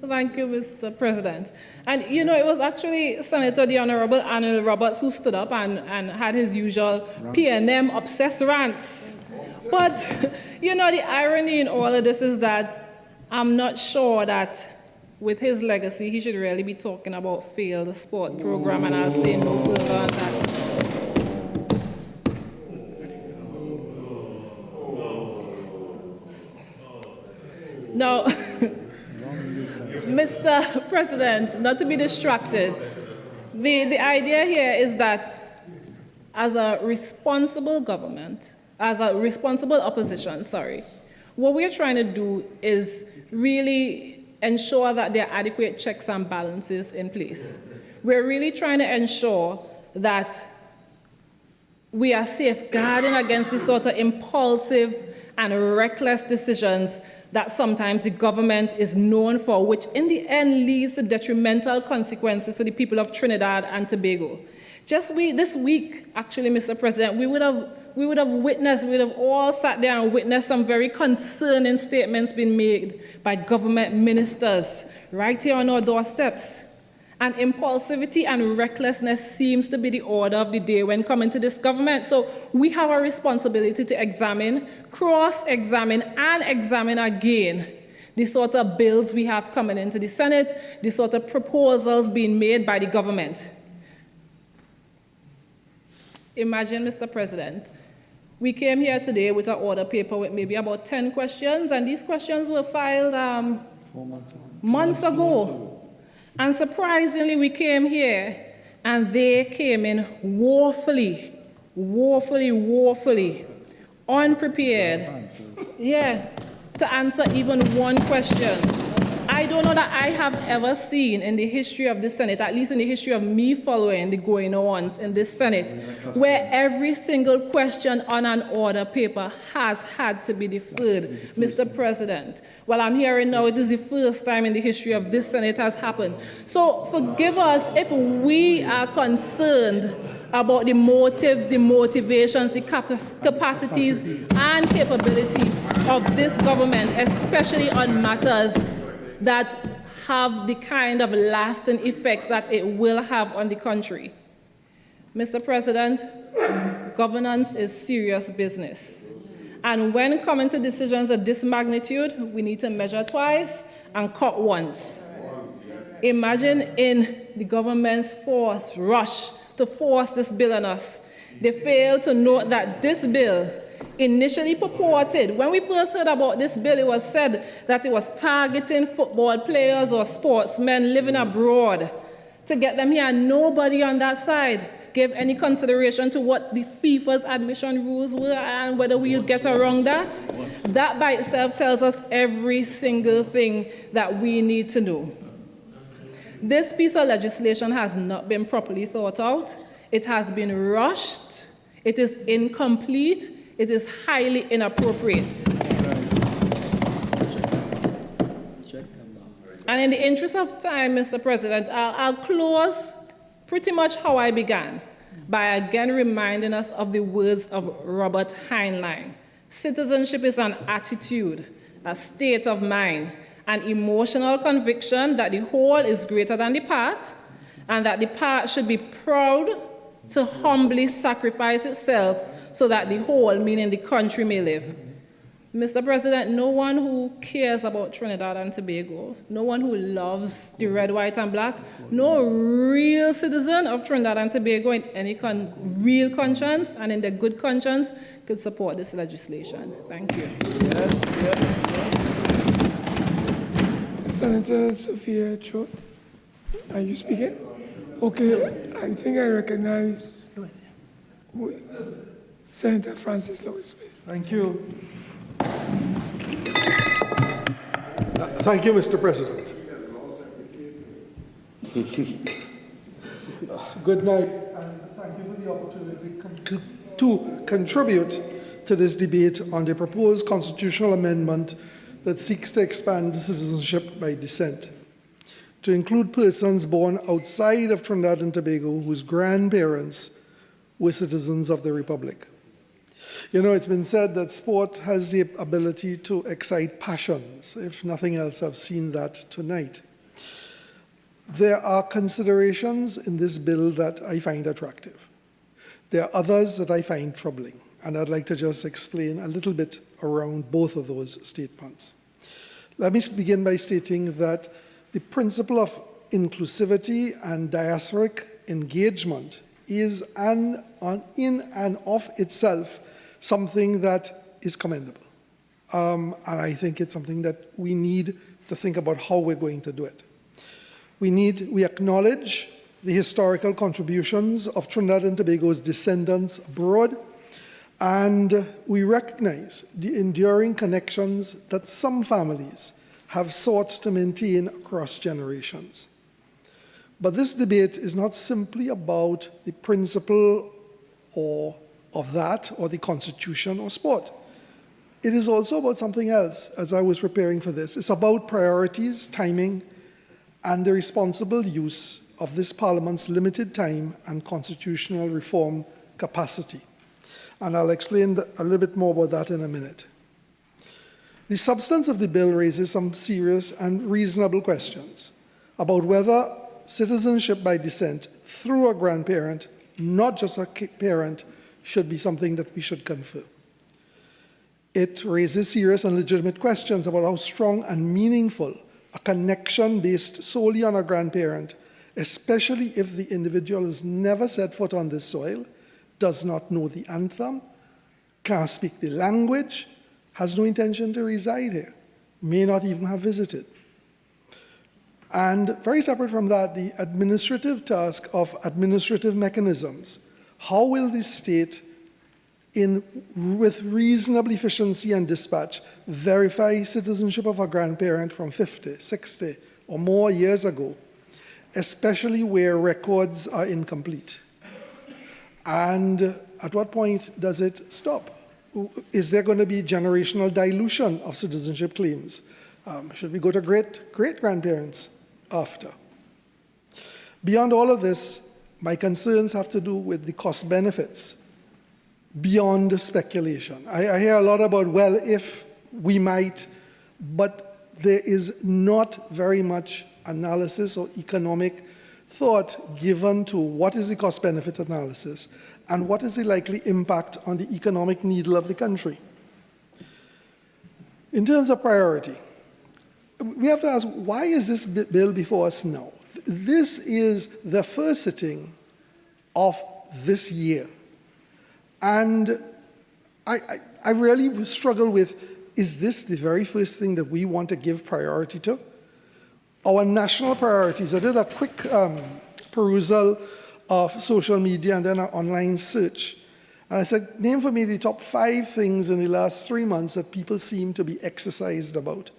Thank you, Mr. President. And you know, it was actually Senator the Honorable Anil Roberts who stood up and had his usual PNM obsessed rants. But you know, the irony in all of this is that I'm not sure that with his legacy, he should really be talking about failed sport program, and I'll say no further on that. Now, Mr. President, not to be distracted, the idea here is that as a responsible government, as a responsible opposition, what we're trying to do is really ensure that there are adequate checks and balances in place. We're really trying to ensure that we are safeguarding against the sort of impulsive and reckless decisions that sometimes the government is known for, which in the end leads to detrimental consequences to the people of Trinidad and Tobago. Just this week, actually, Mr. President, we would have all sat there and witnessed some very concerning statements being made by government ministers right here on our doorsteps. And impulsivity and recklessness seems to be the order of the day when coming to this government. So we have a responsibility to examine, cross-examine, and examine again the sort of bills we have coming into the Senate, the sort of proposals being made by the government. Imagine, Mr. President, we came here today with an order paper with maybe about 10 questions, and these questions were filed 4 months ago. Months ago. And surprisingly, we came here and they came in woefully unprepared. Yeah, to answer even one question. I don't know that I have ever seen in the history of the Senate, at least in the history of me following the going-ons in this Senate, where every single question on an order paper has had to be deferred, Mr. President. Well, I'm hearing now it is the first time in the history of this Senate has happened. So forgive us if we are concerned about the motives, the motivations, the capacities and capabilities of this government, especially on matters that have the kind of lasting effects that it will have on the country. Mr. President, governance is serious business. And when coming to decisions of this magnitude, we need to measure twice and cut once. Imagine in the government's forced rush to force this bill on us, they failed to note that this bill initially purported, when we first heard about this bill, it was said that it was targeting football players or sportsmen living abroad to get them here, and nobody on that side gave any consideration to what the FIFA's admission rules were and whether we'll get around that. That by itself tells us every single thing that we need to know. This piece of legislation has not been properly thought out. It has been rushed. It is incomplete. It is highly inappropriate. And in the interest of time, Mr. President, I'll close pretty much how I began. by again reminding us of the words of Robert Heinlein. Citizenship is an attitude, a state of mind, an emotional conviction that the whole is greater than the part, and that the part should be proud to humbly sacrifice itself so that the whole, meaning the country, may live. Mr. President, no one who cares about Trinidad and Tobago, no one who loves the red, white, and black, no real citizen of Trinidad and Tobago in any real conscience and in their good conscience could support this legislation. Thank you. Senator Sophia Chote, are you speaking? Okay, I think I recognize Senator Francis Lewis, please. Thank you. Thank you, Mr. President. Good night, and thank you for the opportunity to contribute to this debate on the proposed constitutional amendment that seeks to expand citizenship by descent to include persons born outside of Trinidad and Tobago whose grandparents were citizens of the Republic. You know, it's been said that sport has the ability to excite passions. If nothing else, I've seen that tonight. There are considerations in this bill that I find attractive. There are others that I find troubling, and I'd like to just explain a little bit around both of those statements. Let me begin by stating that the principle of inclusivity and diasporic engagement is in and of itself something that is commendable. And I think it's something that we need to think about how we're going to do it. We acknowledge the historical contributions of Trinidad and Tobago's descendants abroad, and we recognize the enduring connections that some families have sought to maintain across generations. But this debate is not simply about the principle of that or the Constitution or sport. It is also about something else as I was preparing for this. It's about priorities, timing, and the responsible use of this Parliament's limited time and constitutional reform capacity. And I'll explain a little bit more about that in a minute. The substance of the bill raises some serious and reasonable questions about whether citizenship by descent through a grandparent, not just a parent, should be something that we should confer. It raises serious and legitimate questions about how strong and meaningful a connection based solely on a grandparent, especially if the individual has never set foot on this soil, does not know the anthem, can't speak the language, has no intention to reside here, may not even have visited. And very separate from that, the administrative task of administrative mechanisms. How will the state, with reasonable efficiency and dispatch, verify citizenship of a grandparent from 50, 60, or more years ago, especially where records are incomplete? And at what point does it stop? Is there going to be generational dilution of citizenship claims? Should we go to great-grandparents after? Beyond all of this, my concerns have to do with the cost benefits beyond speculation. I hear a lot about, well, if we might, but there is not very much analysis or economic thought given to what is the cost benefit analysis and what is the likely impact on the economic needle of the country. In terms of priority, we have to ask, why is this bill before us now? This is the first sitting of this year. And I really struggle with, is this the very first thing that we want to give priority to? Our national priorities, I did a quick perusal of social media and then an online search. And I said, name for me the top 5 things in the last 3 months that people seem to be exercised about.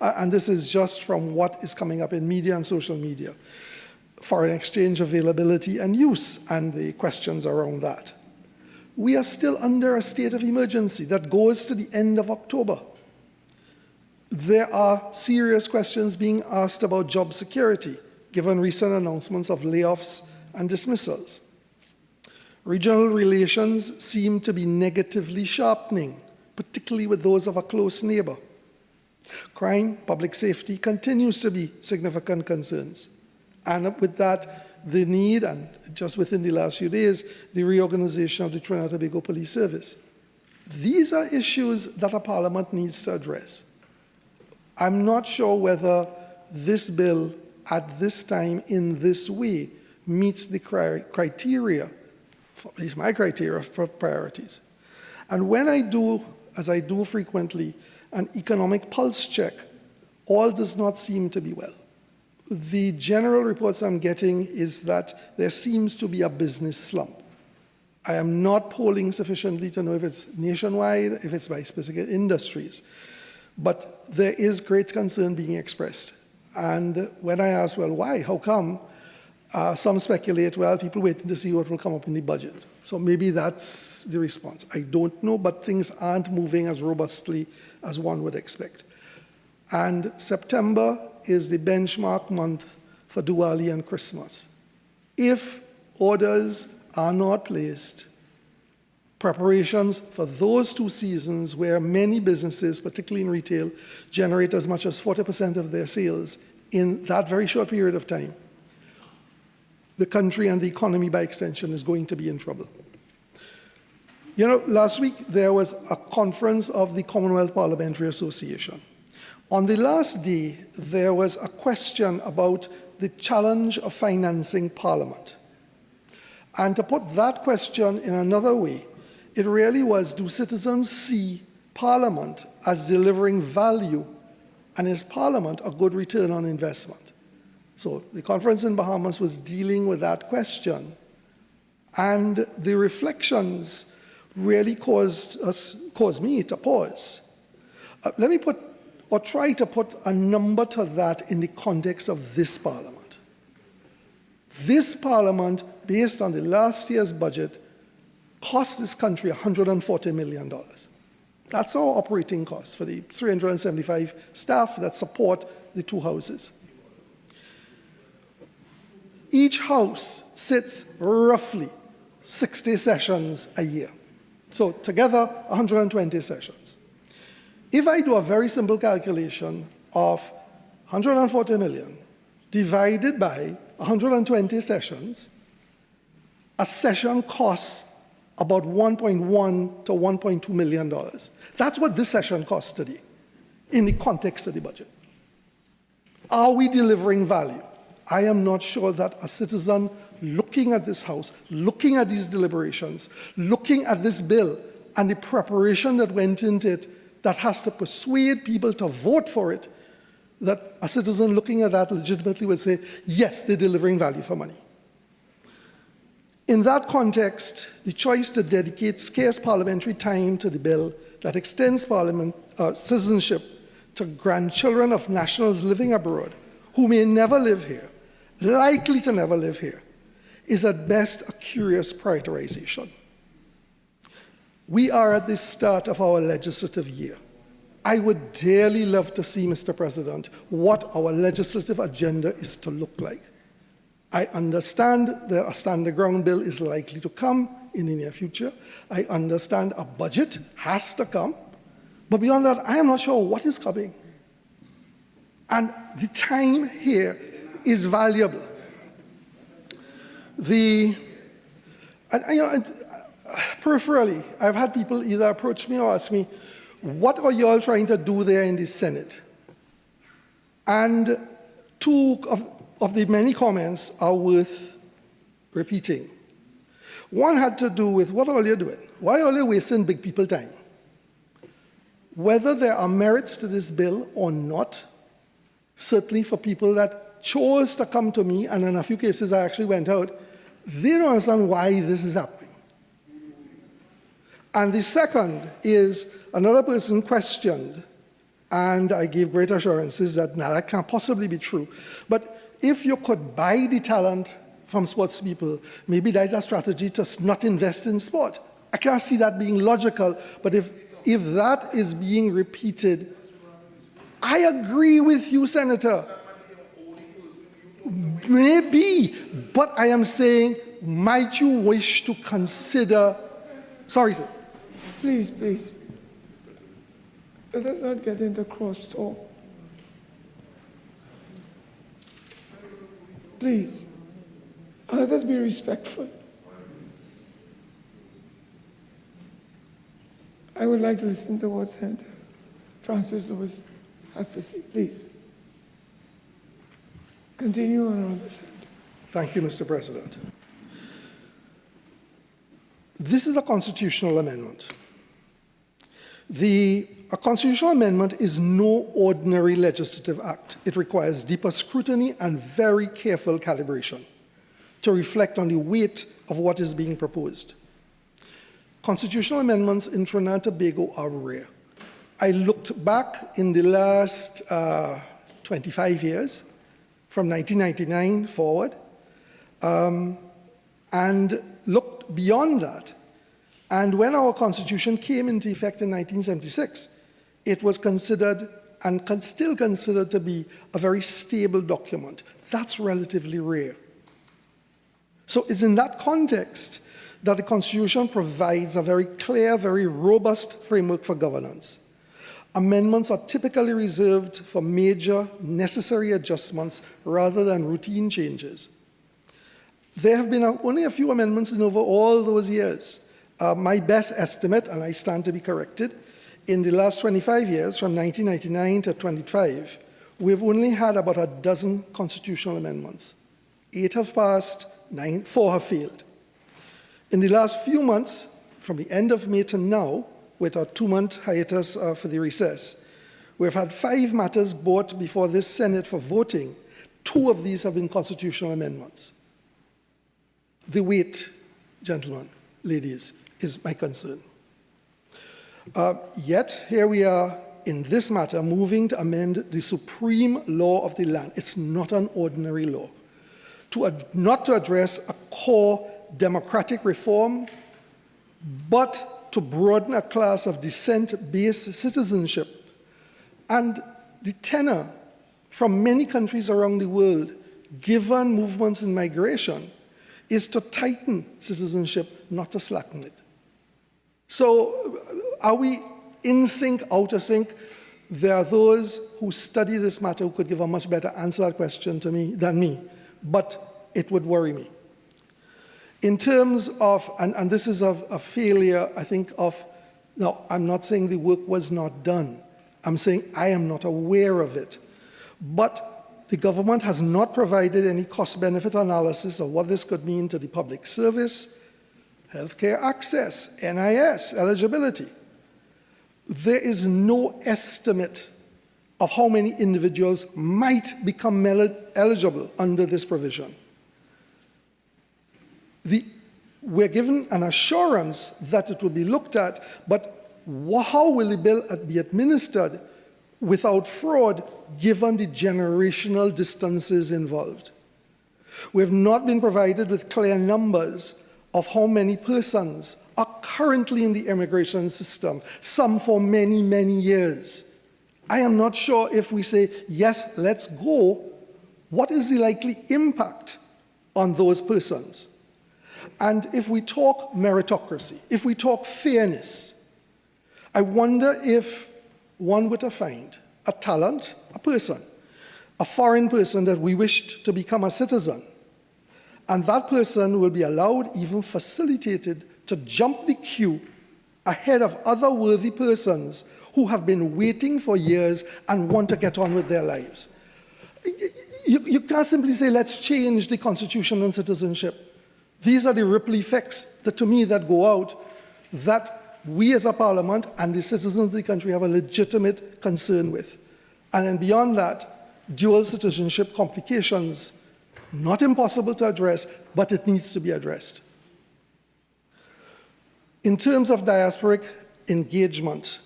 And this is just from what is coming up in media and social media. Foreign exchange availability and use, and the questions around that. We are still under a state of emergency that goes to the end of October. There are serious questions being asked about job security, given recent announcements of layoffs and dismissals. Regional relations seem to be negatively sharpening, particularly with those of a close neighbor. Crime, public safety continues to be significant concerns. And with that, the need, and just within the last few days, the reorganization of the Trinidad and Tobago Police Service. These are issues that a parliament needs to address. I'm not sure whether this bill at this time in this way meets the criteria, at least my criteria for priorities. And when I do, as I do frequently, an economic pulse check, all does not seem to be well. The general reports I'm getting is that there seems to be a business slump. I am not polling sufficiently to know if it's nationwide, if it's by specific industries, but there is great concern being expressed. And when I ask, well, why? How come? Some speculate, well, people waiting to see what will come up in the budget. So maybe that's the response. I don't know, but things aren't moving as robustly as one would expect. And September is the benchmark month for Diwali and Christmas. If orders are not placed, preparations for those two seasons where many businesses, particularly in retail, generate as much as 40% of their sales in that very short period of time, the country and the economy by extension is going to be in trouble. You know, last week there was a conference of the Commonwealth Parliamentary Association. On the last day, there was a question about the challenge of financing Parliament. And to put that question in another way, it really was, do citizens see Parliament as delivering value, and is Parliament a good return on investment? So the conference in Bahamas was dealing with that question, and the reflections really caused me to pause. Let me try to put a number to that in the context of this Parliament. This Parliament, based on the last year's budget, cost this country $140 million. That's our operating costs for the 375 staff that support the two houses. Each house sits roughly 60 sessions a year. So together, 120 sessions. If I do a very simple calculation of 140 million divided by 120 sessions, a session costs about $1.1 to $1.2 million. That's what this session costs today in the context of the budget. Are we delivering value? I am not sure that a citizen looking at this House, looking at these deliberations, looking at this bill and the preparation that went into it, that has to persuade people to vote for it, that a citizen looking at that legitimately would say, yes, they're delivering value for money. In that context, the choice to dedicate scarce parliamentary time to the bill that extends citizenship to grandchildren of nationals living abroad who may never live here, likely to never live here, is at best a curious prioritization. We are at the start of our legislative year. I would dearly love to see, Mr. President, what our legislative agenda is to look like. I understand that a stand ground bill is likely to come in the near future. I understand a budget has to come. But beyond that, I am not sure what is coming. And the time here is valuable. Peripherally, I've had people either approach me or ask me, what are you all trying to do there in the Senate? And two of the many comments are worth repeating. One had to do with, what are you doing? Why are you wasting big people time? Whether there are merits to this bill or not, certainly for people that chose to come to me, and in a few cases I actually went out, they don't understand why this is happening. And the second is another person questioned, and I gave great assurances that that can't possibly be true. But if you could buy the talent from sports people, maybe there's a strategy to not invest in sport. I can't see that being logical, but if that is being repeated, I agree with you, Senator. Maybe, but I am saying might you wish to consider, sorry, sir. Please, please. Let us not get into crosstalk. Please. And let us be respectful. I would like to listen to what Senator Francis Lewis has to say. Please. Continue, Honorable Senator. Thank you, Mr. President. This is a constitutional amendment. A constitutional amendment is no ordinary legislative act. It requires deeper scrutiny and very careful calibration to reflect on the weight of what is being proposed. Constitutional amendments in Trinidad and Tobago are rare. I looked back in the last 25 years, from 1999 forward, and looked beyond that. And when our Constitution came into effect in 1976, it was considered and still considered to be a very stable document. That's relatively rare. So it's in that context that the Constitution provides a very clear, very robust framework for governance. Amendments are typically reserved for major necessary adjustments rather than routine changes. There have been only a few amendments in over all those years. My best estimate, and I stand to be corrected, in the last 25 years, from 1999 to 25, we've only had about a dozen constitutional amendments. 8 have passed, 4 have failed. In the last few months, from the end of May to now, with a 2-month hiatus for the recess, we've had 5 matters brought before this Senate for voting. 2 of these have been constitutional amendments. The weight, gentlemen, ladies, is my concern. Yet, here we are in this matter moving to amend the supreme law of the land. It's not an ordinary law. Not to address a core democratic reform, but to broaden a class of descent-based citizenship. And the tenor from many countries around the world, given movements in migration, is to tighten citizenship, not to slacken it. So are we in sync, out of sync? There are those who study this matter who could give a much better answer to that question to me than me, but it would worry me. In terms of, and this is a failure, I think, now I'm not saying the work was not done. I'm saying I am not aware of it. But the government has not provided any cost-benefit analysis of what this could mean to the public service, healthcare access, NIS, eligibility. There is no estimate of how many individuals might become eligible under this provision. We're given an assurance that it will be looked at, but how will the bill be administered without fraud, given the generational distances involved? We have not been provided with clear numbers of how many persons are currently in the immigration system, some for many, many years. I am not sure if we say, yes, let's go, what is the likely impact on those persons? And if we talk meritocracy, if we talk fairness, I wonder if one were to find a talent, a person, a foreign person that we wished to become a citizen, and that person will be allowed, even facilitated, to jump the queue ahead of other worthy persons who have been waiting for years and want to get on with their lives. You can't simply say, let's change the Constitution and citizenship. These are the ripple effects that, to me, that go out, that we as a parliament and the citizens of the country have a legitimate concern with. And then beyond that, dual citizenship complications, not impossible to address, but it needs to be addressed. In terms of diasporic engagement,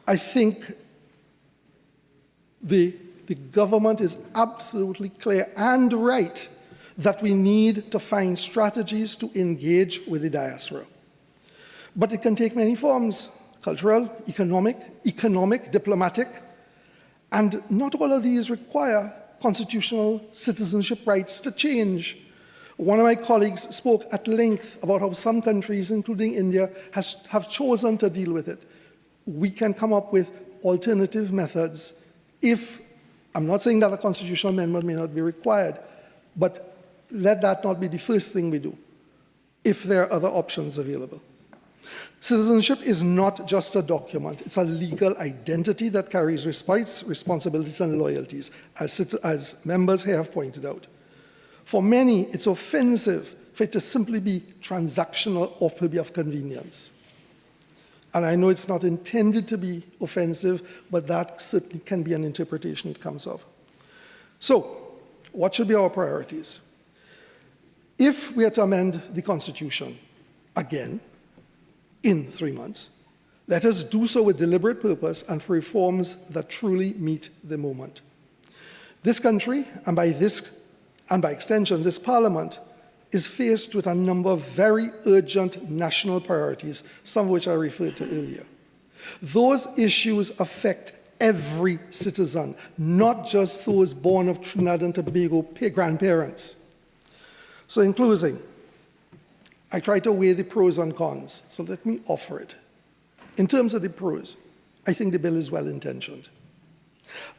I think the government is absolutely clear and right that we need to find strategies to engage with the diaspora. But it can take many forms: cultural, economic, diplomatic, and not all of these require constitutional citizenship rights to change. One of my colleagues spoke at length about how some countries, including India, have chosen to deal with it. We can come up with alternative methods if, I'm not saying that a constitutional amendment may not be required, but let that not be the first thing we do if there are other options available. Citizenship is not just a document, it's a legal identity that carries responsibilities and loyalties, as members here have pointed out. For many, it's offensive for it to simply be transactional or to be of convenience. And I know it's not intended to be offensive, but that certainly can be an interpretation it comes of. So, what should be our priorities? If we are to amend the Constitution again in 3 months, let us do so with deliberate purpose and for reforms that truly meet the moment. This country, and by extension, this Parliament, is faced with a number of very urgent national priorities, some of which I referred to earlier. Those issues affect every citizen, not just those born of Trinidad and Tobago grandparents. So in closing, I try to weigh the pros and cons, so let me offer it. In terms of the pros, I think the bill is well-intentioned.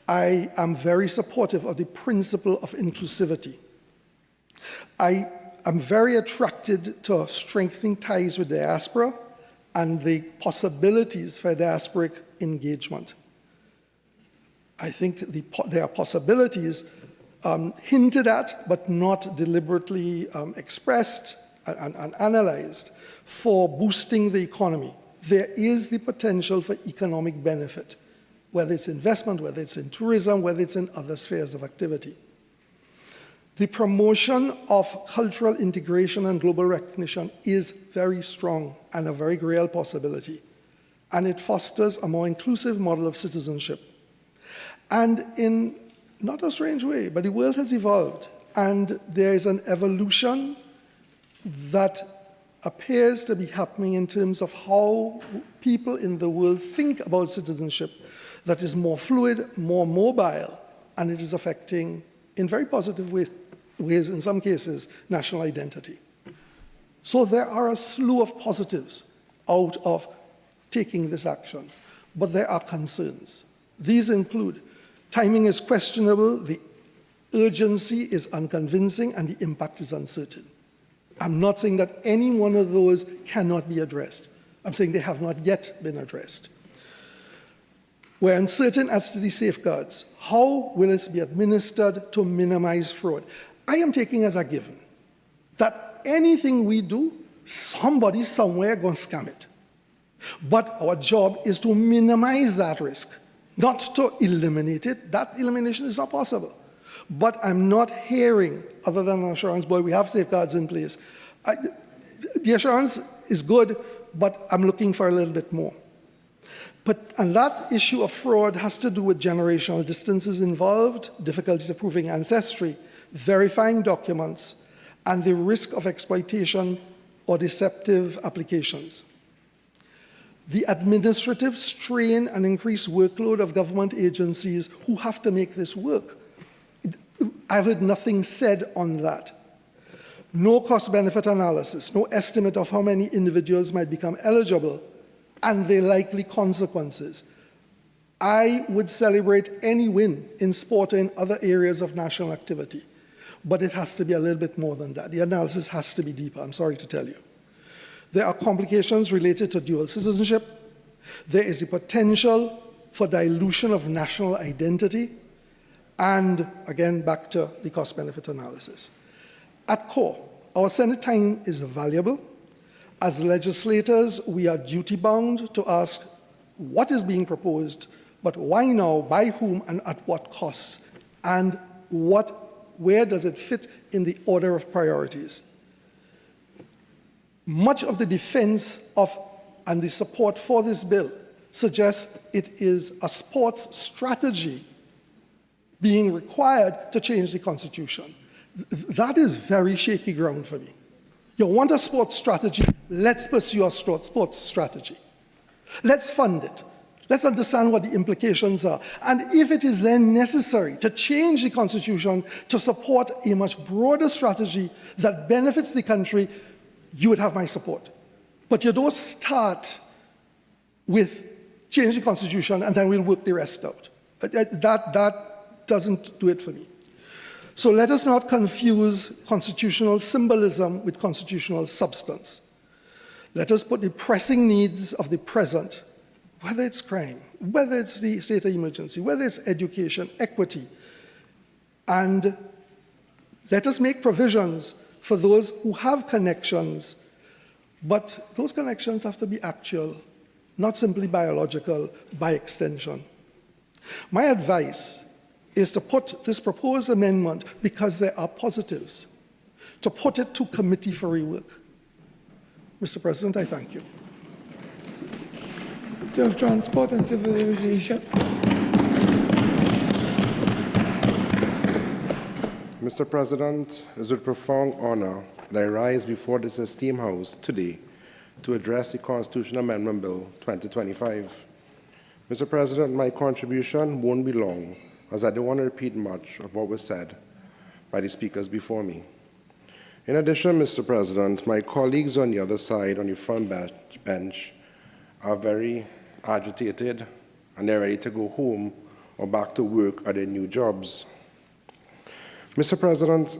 I am very supportive of the principle of inclusivity. I am very attracted to strengthening ties with diaspora and the possibilities for diasporic engagement. I think there are possibilities hinted at but not deliberately expressed and analyzed for boosting the economy. There is the potential for economic benefit, whether it's investment, whether it's in tourism, whether it's in other spheres of activity. The promotion of cultural integration and global recognition is very strong and a very real possibility, and it fosters a more inclusive model of citizenship. And in not a strange way, but the world has evolved, and there is an evolution that appears to be happening in terms of how people in the world think about citizenship that is more fluid, more mobile, and it is affecting, in very positive ways in some cases, national identity. So there are a slew of positives out of taking this action, but there are concerns. These include timing is questionable, the urgency is unconvincing, and the impact is uncertain. I'm not saying that any one of those cannot be addressed. I'm saying they have not yet been addressed. We're uncertain as to the safeguards. How will it be administered to minimize fraud? I am taking as a given that anything we do, somebody somewhere going to scam it. But our job is to minimize that risk, not to eliminate it. That elimination is not possible. But I'm not hearing, other than an assurance, boy, we have safeguards in place. The assurance is good, but I'm looking for a little bit more. And that issue of fraud has to do with generational distances involved, difficulties of proving ancestry, verifying documents, and the risk of exploitation or deceptive applications. The administrative strain and increased workload of government agencies who have to make this work. I've heard nothing said on that. No cost-benefit analysis, no estimate of how many individuals might become eligible, and their likely consequences. I would celebrate any win in sport or in other areas of national activity, but it has to be a little bit more than that. The analysis has to be deeper, I'm sorry to tell you. There are complications related to dual citizenship. There is the potential for dilution of national identity, and again, back to the cost-benefit analysis. At core, our Senate time is valuable. As legislators, we are duty-bound to ask what is being proposed, but why now, by whom, and at what costs, and where does it fit in the order of priorities. Much of the defense of and the support for this bill suggests it is a sports strategy being required to change the Constitution. That is very shaky ground for me. You want a sports strategy, let's pursue a sports strategy. Let's fund it. Let's understand what the implications are. And if it is then necessary to change the Constitution to support a much broader strategy that benefits the country, you would have my support. But you don't start with change the Constitution and then we'll work the rest out. That doesn't do it for me. So let us not confuse constitutional symbolism with constitutional substance. Let us put the pressing needs of the present, whether it's crime, whether it's the state of emergency, whether it's education, equity, and let us make provisions for those who have connections, but those connections have to be actual, not simply biological, by extension. My advice is to put this proposed amendment, because there are positives, to put it to committee for rework. Mr. President, I thank you. Minister of Transport and Civil Aviation. Mr. President, it is with profound honor that I rise before this esteemed House today to address the Constitutional Amendment Bill 2025. Mr. President, my contribution won't be long, as I don't want to repeat much of what was said by the speakers before me. In addition, Mr. President, my colleagues on the other side, on the front bench, are very agitated and they're ready to go home or back to work at their new jobs. Mr. President,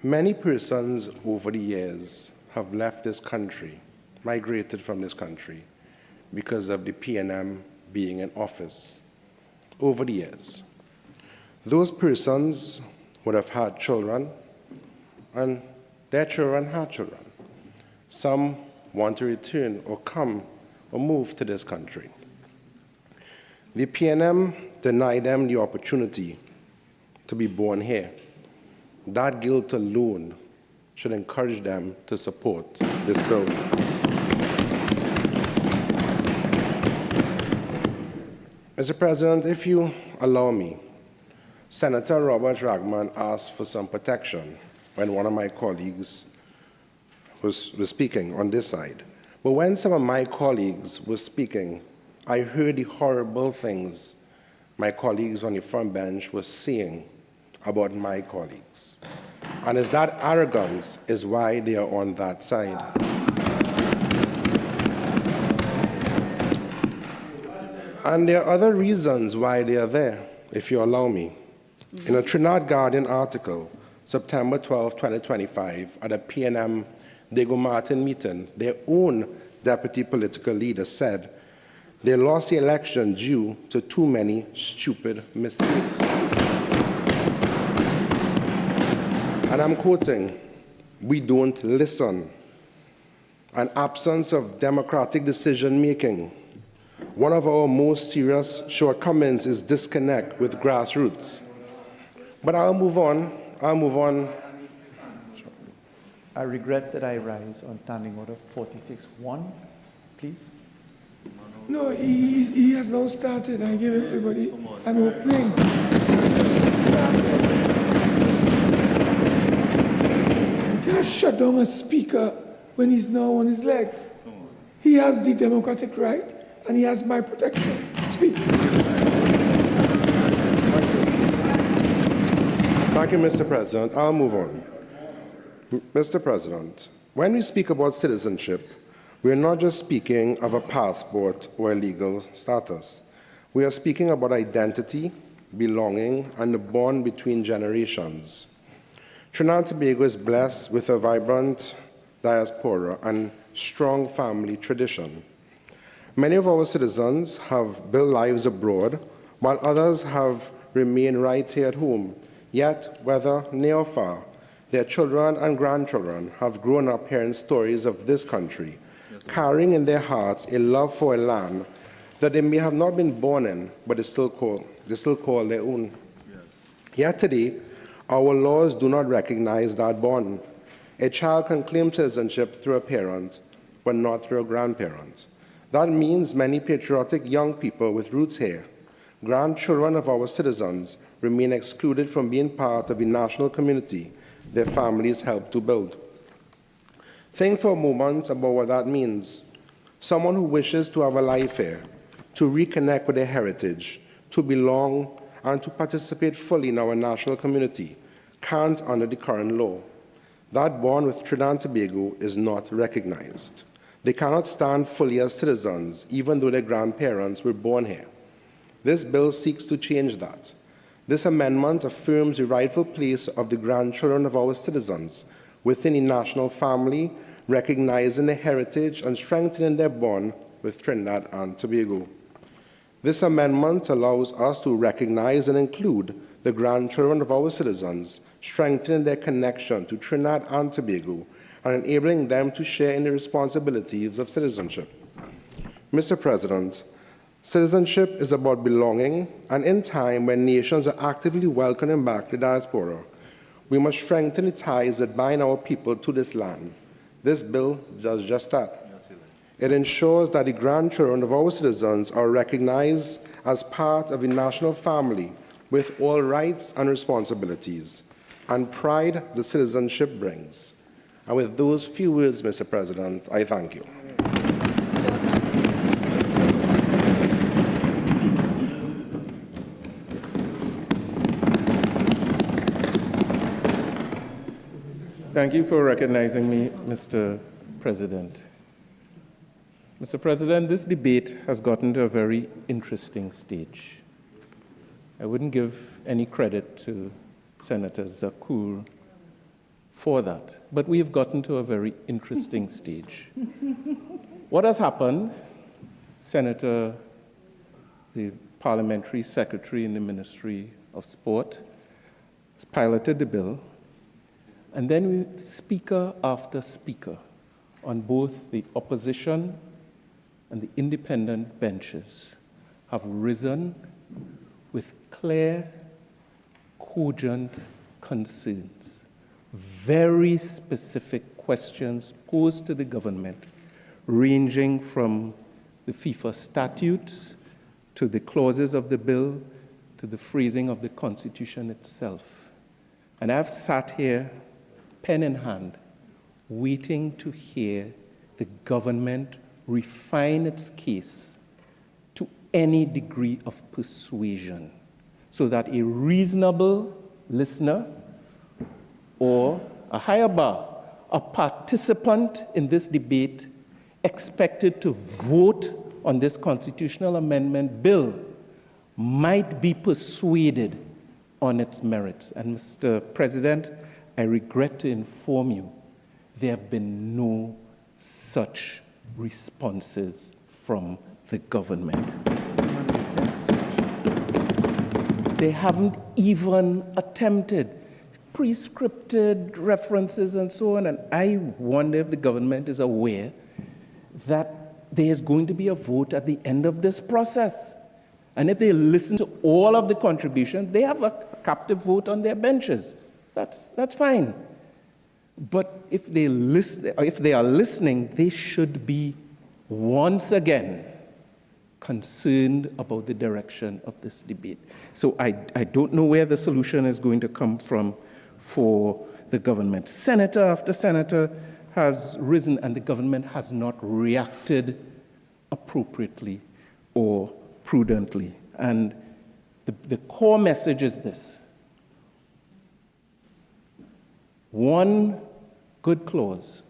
many persons over the years have left this country, migrated from this country, because of the PNM being in office over the years. Those persons would have had children, and their children had children. Some want to return or come or move to this country. The PNM denied them the opportunity to be born here. That guilt alone should encourage them to support this bill. Mr. President, if you allow me, Senator Roberts-Radgman asked for some protection when one of my colleagues was speaking on this side. But when some of my colleagues were speaking, I heard the horrible things my colleagues on the front bench were saying about my colleagues. And it's that arrogance is why they are on that side. And there are other reasons why they are there, if you allow me. In a Trinidad Guardian article, September 12, 2025, at a PNM Diego Martin meeting, their own deputy political leader said they lost the election due to too many stupid mistakes. And I'm quoting, "We don't listen. An absence of democratic decision-making. One of our most serious shortcomings is disconnect with grassroots." But I'll move on. I regret that I rise on Standing Order 46-1, please. No, he has now started. I give everybody an opening. You can't shut down a speaker when he's now on his legs. He has the democratic right, and he has my protection. Speak. Thank you, Mr. President. I'll move on. Mr. President, when we speak about citizenship, we are not just speaking of a passport or a legal status. We are speaking about identity, belonging, and the bond between generations. Trinidad and Tobago is blessed with a vibrant diaspora and strong family tradition. Many of our citizens have built lives abroad, while others have remained right here at home. Yet, whether near or far, their children and grandchildren have grown up hearing stories of this country, carrying in their hearts a love for a land that they may have not been born in, but they still call their own. Yet today, our laws do not recognize that bond. A child can claim citizenship through a parent, but not through a grandparent. That means many patriotic young people with roots here, grandchildren of our citizens, remain excluded from being part of the national community their families help to build. Think for a moment about what that means. Someone who wishes to have a life here, to reconnect with their heritage, to belong, and to participate fully in our national community can't under the current law. That bond with Trinidad and Tobago is not recognized. They cannot stand fully as citizens, even though their grandparents were born here. This bill seeks to change that. This amendment affirms the rightful place of the grandchildren of our citizens within the national family, recognizing their heritage and strengthening their bond with Trinidad and Tobago. This amendment allows us to recognize and include the grandchildren of our citizens, strengthening their connection to Trinidad and Tobago, and enabling them to share in the responsibilities of citizenship. Mr. President, citizenship is about belonging, and in time when nations are actively welcoming back the diaspora, we must strengthen the ties that bind our people to this land. This bill does just that. It ensures that the grandchildren of our citizens are recognized as part of the national family with all rights and responsibilities and pride the citizenship brings. And with those few words, Mr. President, I thank you. Thank you for recognizing me, Mr. President. Mr. President, this debate has gotten to a very interesting stage. I wouldn't give any credit to Senator Zakour for that, but we have gotten to a very interesting stage. What has happened, Senator, the Parliamentary Secretary in the Ministry of Sport, has piloted the bill, and then speaker after speaker on both the opposition and the independent benches have risen with clear, cogent concerns, very specific questions posed to the government, ranging from the FIFA statutes to the clauses of the bill to the phrasing of the Constitution itself. And I've sat here, pen in hand, waiting to hear the government refine its case to any degree of persuasion so that a reasonable listener or a higher bar, a participant in this debate expected to vote on this constitutional amendment bill might be persuaded on its merits. And Mr. President, I regret to inform you, there have been no such responses from the government. They haven't even attempted prescripted references and so on, and I wonder if the government is aware that there is going to be a vote at the end of this process. And if they listen to all of the contributions, they have a captive vote on their benches. That's fine. But if they are listening, they should be once again concerned about the direction of this debate. So I don't know where the solution is going to come from for the government. Senator after senator has risen, and the government has not reacted appropriately or prudently. And the core message is this: one good clause,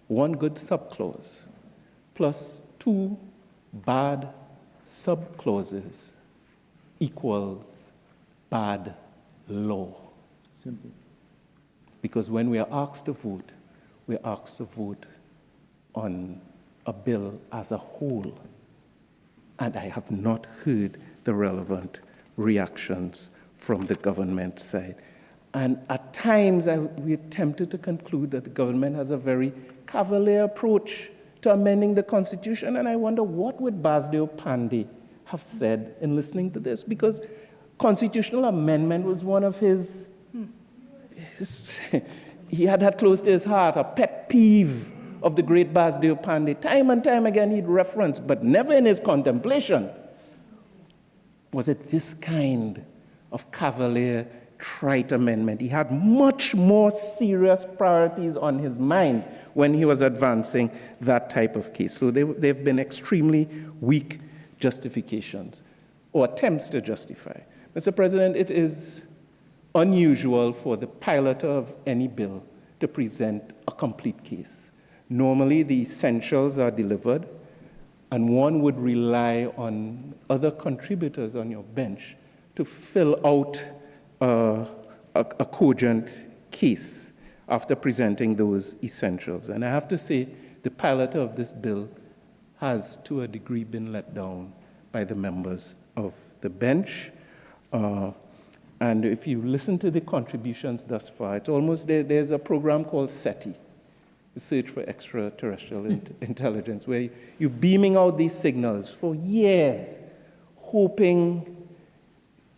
one good subclause, plus two bad subclauses equals bad law. Simple. Because when we are asked to vote, we're asked to vote on a bill as a whole. And I have not heard the relevant reactions from the government side. And at times, we're tempted to conclude that the government has a very cavalier approach to amending the Constitution. And I wonder, what would Bastide Pandey have said in listening to this? Because constitutional amendment was one of his he had that close to his heart, a pet peeve of the great Bastide Pandey. Time and time again he'd reference, but never in his contemplation was it this kind of cavalier trite amendment. He had much more serious priorities on his mind when he was advancing that type of case. So they've been extremely weak justifications or attempts to justify. Mr. President, it is unusual for the pilot of any bill to present a complete case. Normally, the essentials are delivered, and one would rely on other contributors on your bench to fill out a cogent case after presenting those essentials. And I have to say, the pilot of this bill has, to a degree, been let down by the members of the bench. And if you listen to the contributions thus far, it's almost there's a program called SETI, the Search for Extraterrestrial Intelligence, where you're beaming out these signals for years, hoping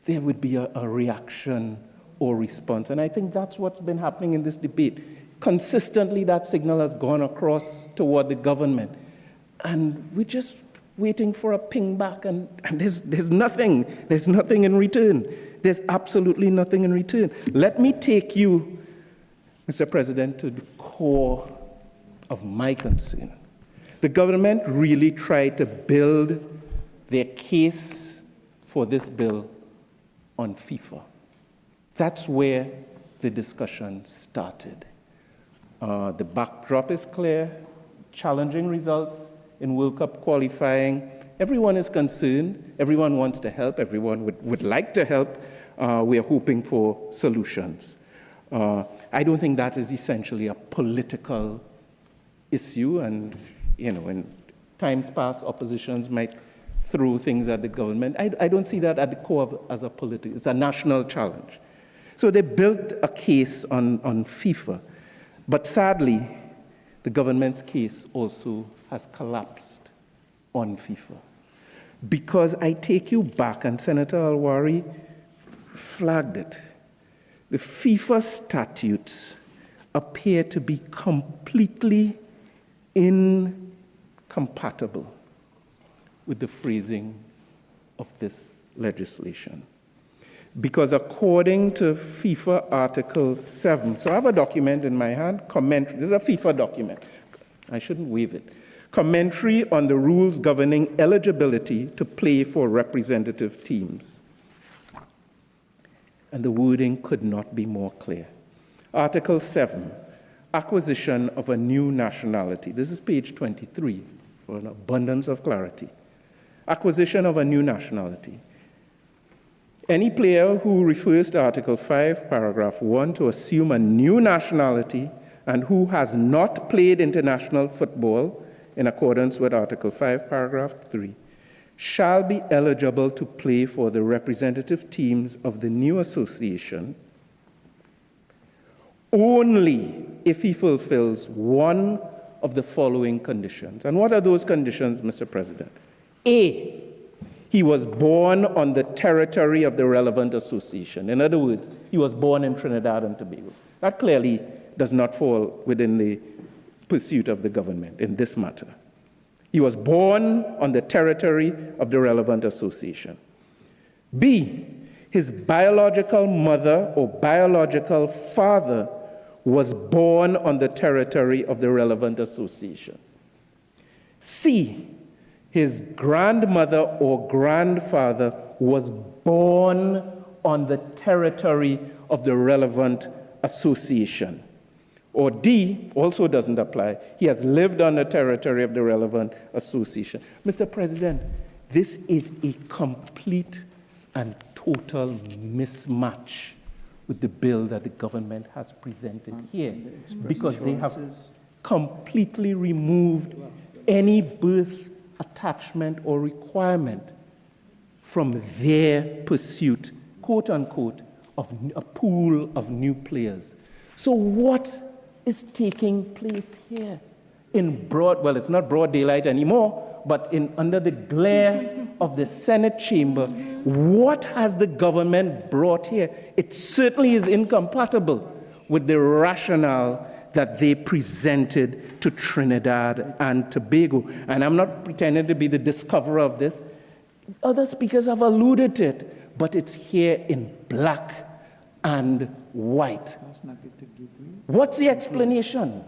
there would be a reaction or response. And I think that's what's been happening in this debate. Consistently, that signal has gone across toward the government. And we're just waiting for a ping back, and there's nothing in return. There's absolutely nothing in return. Let me take you, Mr. President, to the core of my concern. The government really tried to build their case for this bill on FIFA. That's where the discussion started. The backdrop is clear, challenging results in World Cup qualifying. Everyone is concerned, everyone wants to help, everyone would like to help. We are hoping for solutions. I don't think that is essentially a political issue, and in times past, oppositions might throw things at the government. I don't see that at the core as a political, it's a national challenge. So they built a case on FIFA, but sadly, the government's case also has collapsed on FIFA. Because I take you back, and Senator Al-Rawi flagged it, the FIFA statutes appear to be completely incompatible with the phrasing of this legislation. Because according to FIFA Article 7, so I have a document in my hand, commentary, this is a FIFA document, I shouldn't waive it, commentary on the rules governing eligibility to play for representative teams. And the wording could not be more clear. Article 7, acquisition of a new nationality. This is page 23, for an abundance of clarity. Acquisition of a new nationality. Any player who refers to Article 5, paragraph 1, to assume a new nationality and who has not played international football in accordance with Article 5, paragraph 3, shall be eligible to play for the representative teams of the new association only if he fulfills one of the following conditions. And what are those conditions, Mr. President? A, he was born on the territory of the relevant association. In other words, he was born in Trinidad and Tobago. That clearly does not fall within the pursuit of the government in this matter. He was born on the territory of the relevant association. B, his biological mother or biological father was born on the territory of the relevant association. C, his grandmother or grandfather was born on the territory of the relevant association. Or D, also doesn't apply, he has lived on the territory of the relevant association. Mr. President, this is a complete and total mismatch with the bill that the government has presented here, because they have completely removed any birth attachment or requirement from their pursuit, quote unquote, of a pool of new players. So what is taking place here in broad, well, it's not broad daylight anymore, but under the glare of the Senate chamber, what has the government brought here? It certainly is incompatible with the rationale that they presented to Trinidad and Tobago. And I'm not pretending to be the discoverer of this. Other speakers have alluded to it, but it's here in black and white. What's the explanation?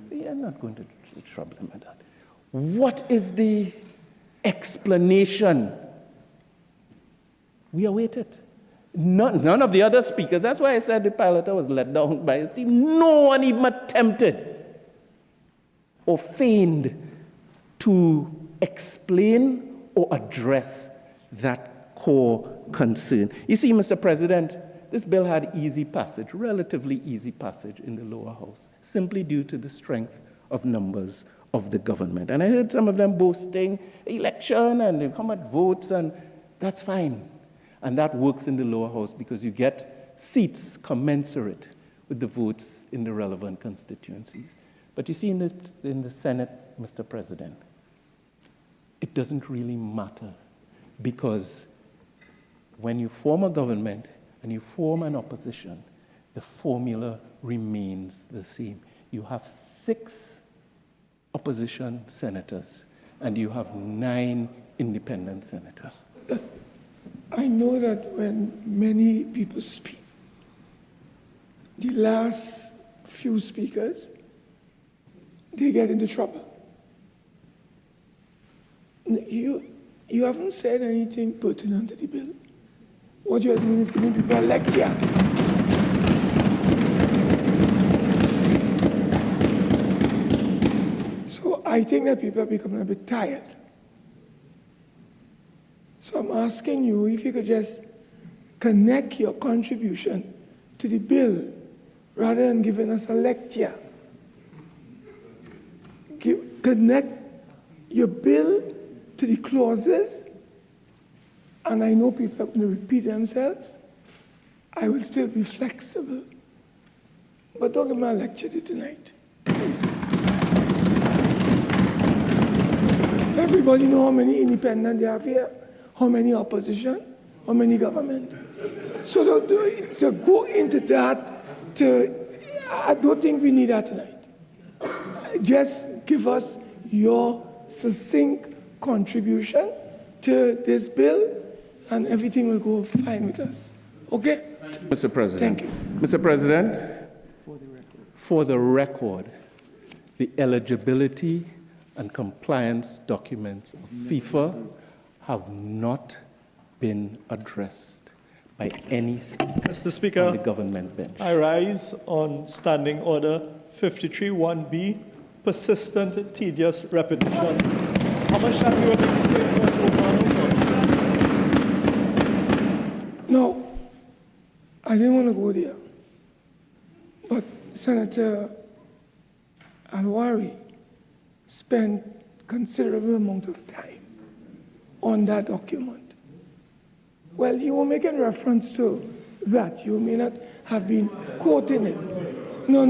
They are not going to trouble him with that. What is the explanation? We await it. None of the other speakers, that's why I said the piloter was let down by his team. No one even attempted or feigned to explain or address that core concern. You see, Mr. President, this bill had easy passage, relatively easy passage in the lower house, simply due to the strength of numbers of the government. And I heard some of them boasting election and they come at votes, and that's fine. And that works in the lower house because you get seats commensurate with the votes in the relevant constituencies. But you see, in the Senate, Mr. President, it doesn't really matter, because when you form a government and you form an opposition, the formula remains the same. You have 6 opposition senators and you have 9 independent senators. I know that when many people speak, the last few speakers, they get into trouble. You haven't said anything pertinent to the bill. What you are doing is giving people a lecture. So I think that people are becoming a bit tired. So I'm asking you if you could just connect your contribution to the bill rather than giving us a lecture. Connect your bill to the clauses, and I know people are going to repeat themselves. I will still be flexible. But don't give me a lecture tonight, please. Everybody know how many independent they have here, how many opposition, how many government. So to go into that, I don't think we need that tonight. Just give us your succinct contribution to this bill, and everything will go fine with us. Okay? Mr. President. Thank you. Mr. President, for the record, the eligibility and compliance documents of FIFA have not been addressed by any speaker, Mr. Speaker, on the government bench. I rise on Standing Order 53-1B, persistent, tedious repetition. How much time do you want me to say over and over? No, I didn't want to go there. But Senator Al-Rawi spent considerable amount of time on that document. Well, you were making reference to that. You may not have been quoting it. No,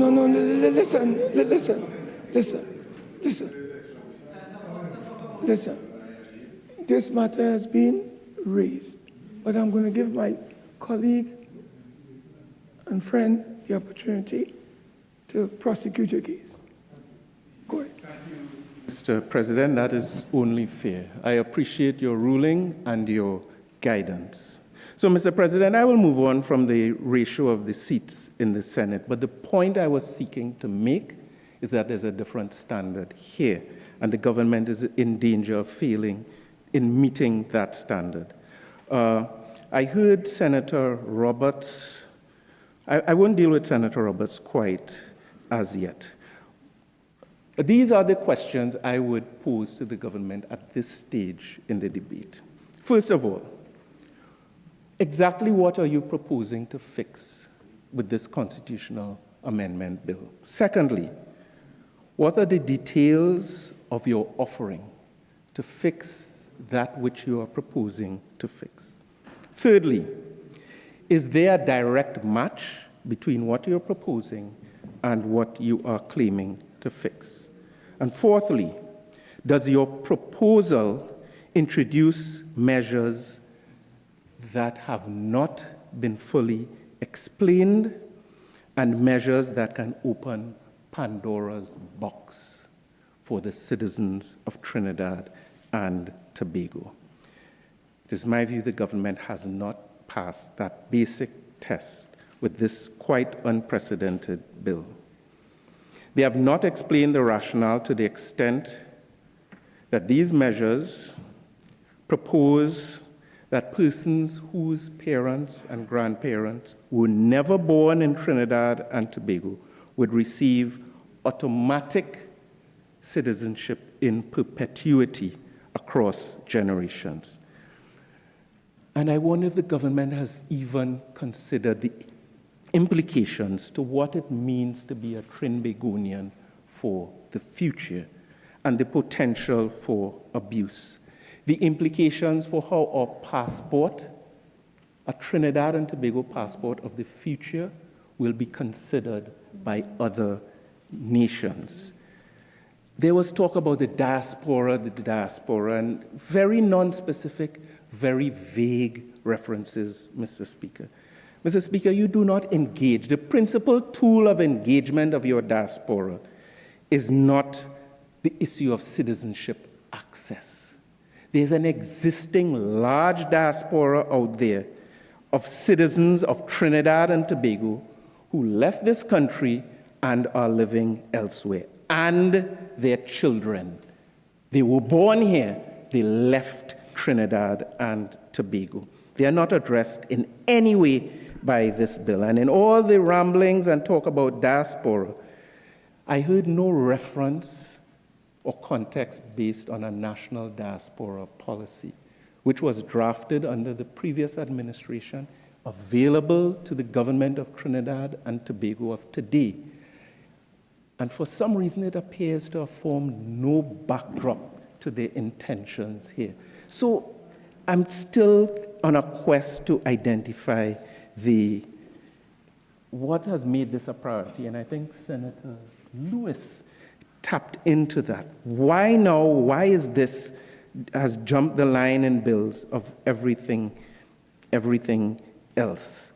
listen. This matter has been raised, but I'm going to give my colleague and friend the opportunity to prosecute your case. Go ahead. Mr. President, that is only fair. I appreciate your ruling and your guidance. So, Mr. President, I will move on from the ratio of the seats in the Senate, but the point I was seeking to make is that there's a different standard here, and the government is in danger of failing in meeting that standard. I heard Senator Roberts. I won't deal with Senator Roberts quite as yet. These are the questions I would pose to the government at this stage in the debate. First of all, exactly what are you proposing to fix with this constitutional amendment bill? Secondly, what are the details of your offering to fix that which you are proposing to fix? Thirdly, is there a direct match between what you're proposing and what you are claiming to fix? And fourthly, does your proposal introduce measures that have not been fully explained and measures that can open Pandora's box for the citizens of Trinidad and Tobago? It is my view the government has not passed that basic test with this quite unprecedented bill. They have not explained the rationale to the extent that these measures propose that persons whose parents and grandparents were never born in Trinidad and Tobago would receive automatic citizenship in perpetuity across generations. And I wonder if the government has even considered the implications to what it means to be a Trinbagonian for the future and the potential for abuse. The implications for how our passport, a Trinidad and Tobago passport of the future, will be considered by other nations. There was talk about the diaspora, and very non-specific, very vague references, Mr. Speaker. Mr. Speaker, you do not engage. The principal tool of engagement of your diaspora is not the issue of citizenship access. There's an existing large diaspora out there of citizens of Trinidad and Tobago who left this country and are living elsewhere, and their children. They were born here, they left Trinidad and Tobago. They are not addressed in any way by this bill. And in all the ramblings and talk about diaspora, I heard no reference or context based on a national diaspora policy, which was drafted under the previous administration, available to the government of Trinidad and Tobago of today. And for some reason, it appears to have formed no backdrop to their intentions here. So I'm still on a quest to identify what has made this a priority, and I think Senator Lewis tapped into that. Why now? Why is this has jumped the line in bills of everything else?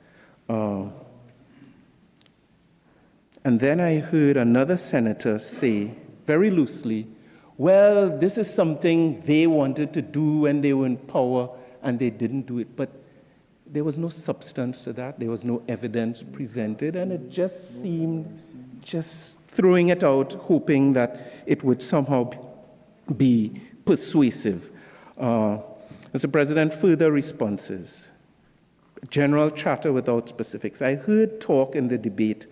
And then I heard another senator say, very loosely, well, this is something they wanted to do when they were in power, and they didn't do it. But there was no substance to that. There was no evidence presented, and it just seemed just throwing it out, hoping that it would somehow be persuasive. Mr. President, further responses. General chatter without specifics. I heard talk in the debate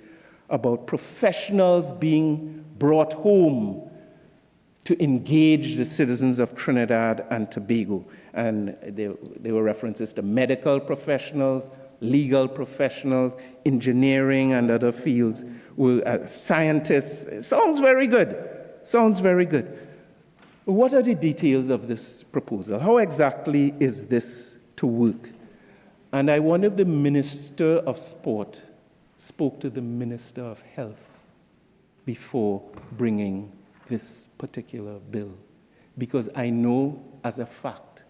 about professionals being brought home to engage the citizens of Trinidad and Tobago. And there were references to medical professionals, legal professionals, engineering and other fields, scientists. It sounds very good. Sounds very good. What are the details of this proposal? How exactly is this to work? And I wonder if the Minister of Sport spoke to the Minister of Health before bringing this particular bill, because I know as a fact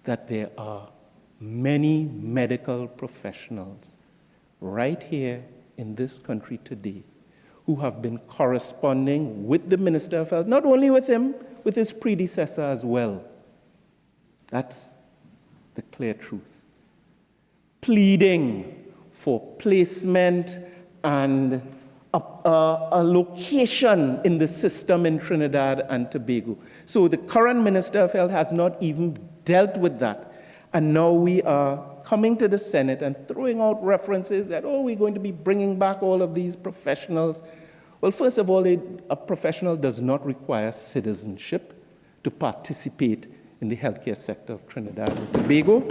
that there are many medical professionals right here in this country today who have been corresponding with the Minister of Health, not only with him, with his predecessor as well. That's the clear truth. Pleading for placement and a location in the system in Trinidad and Tobago. So the current Minister of Health has not even dealt with that. And now we are coming to the Senate and throwing out references that, oh, we're going to be bringing back all of these professionals. Well, first of all, a professional does not require citizenship to participate in the healthcare sector of Trinidad and Tobago.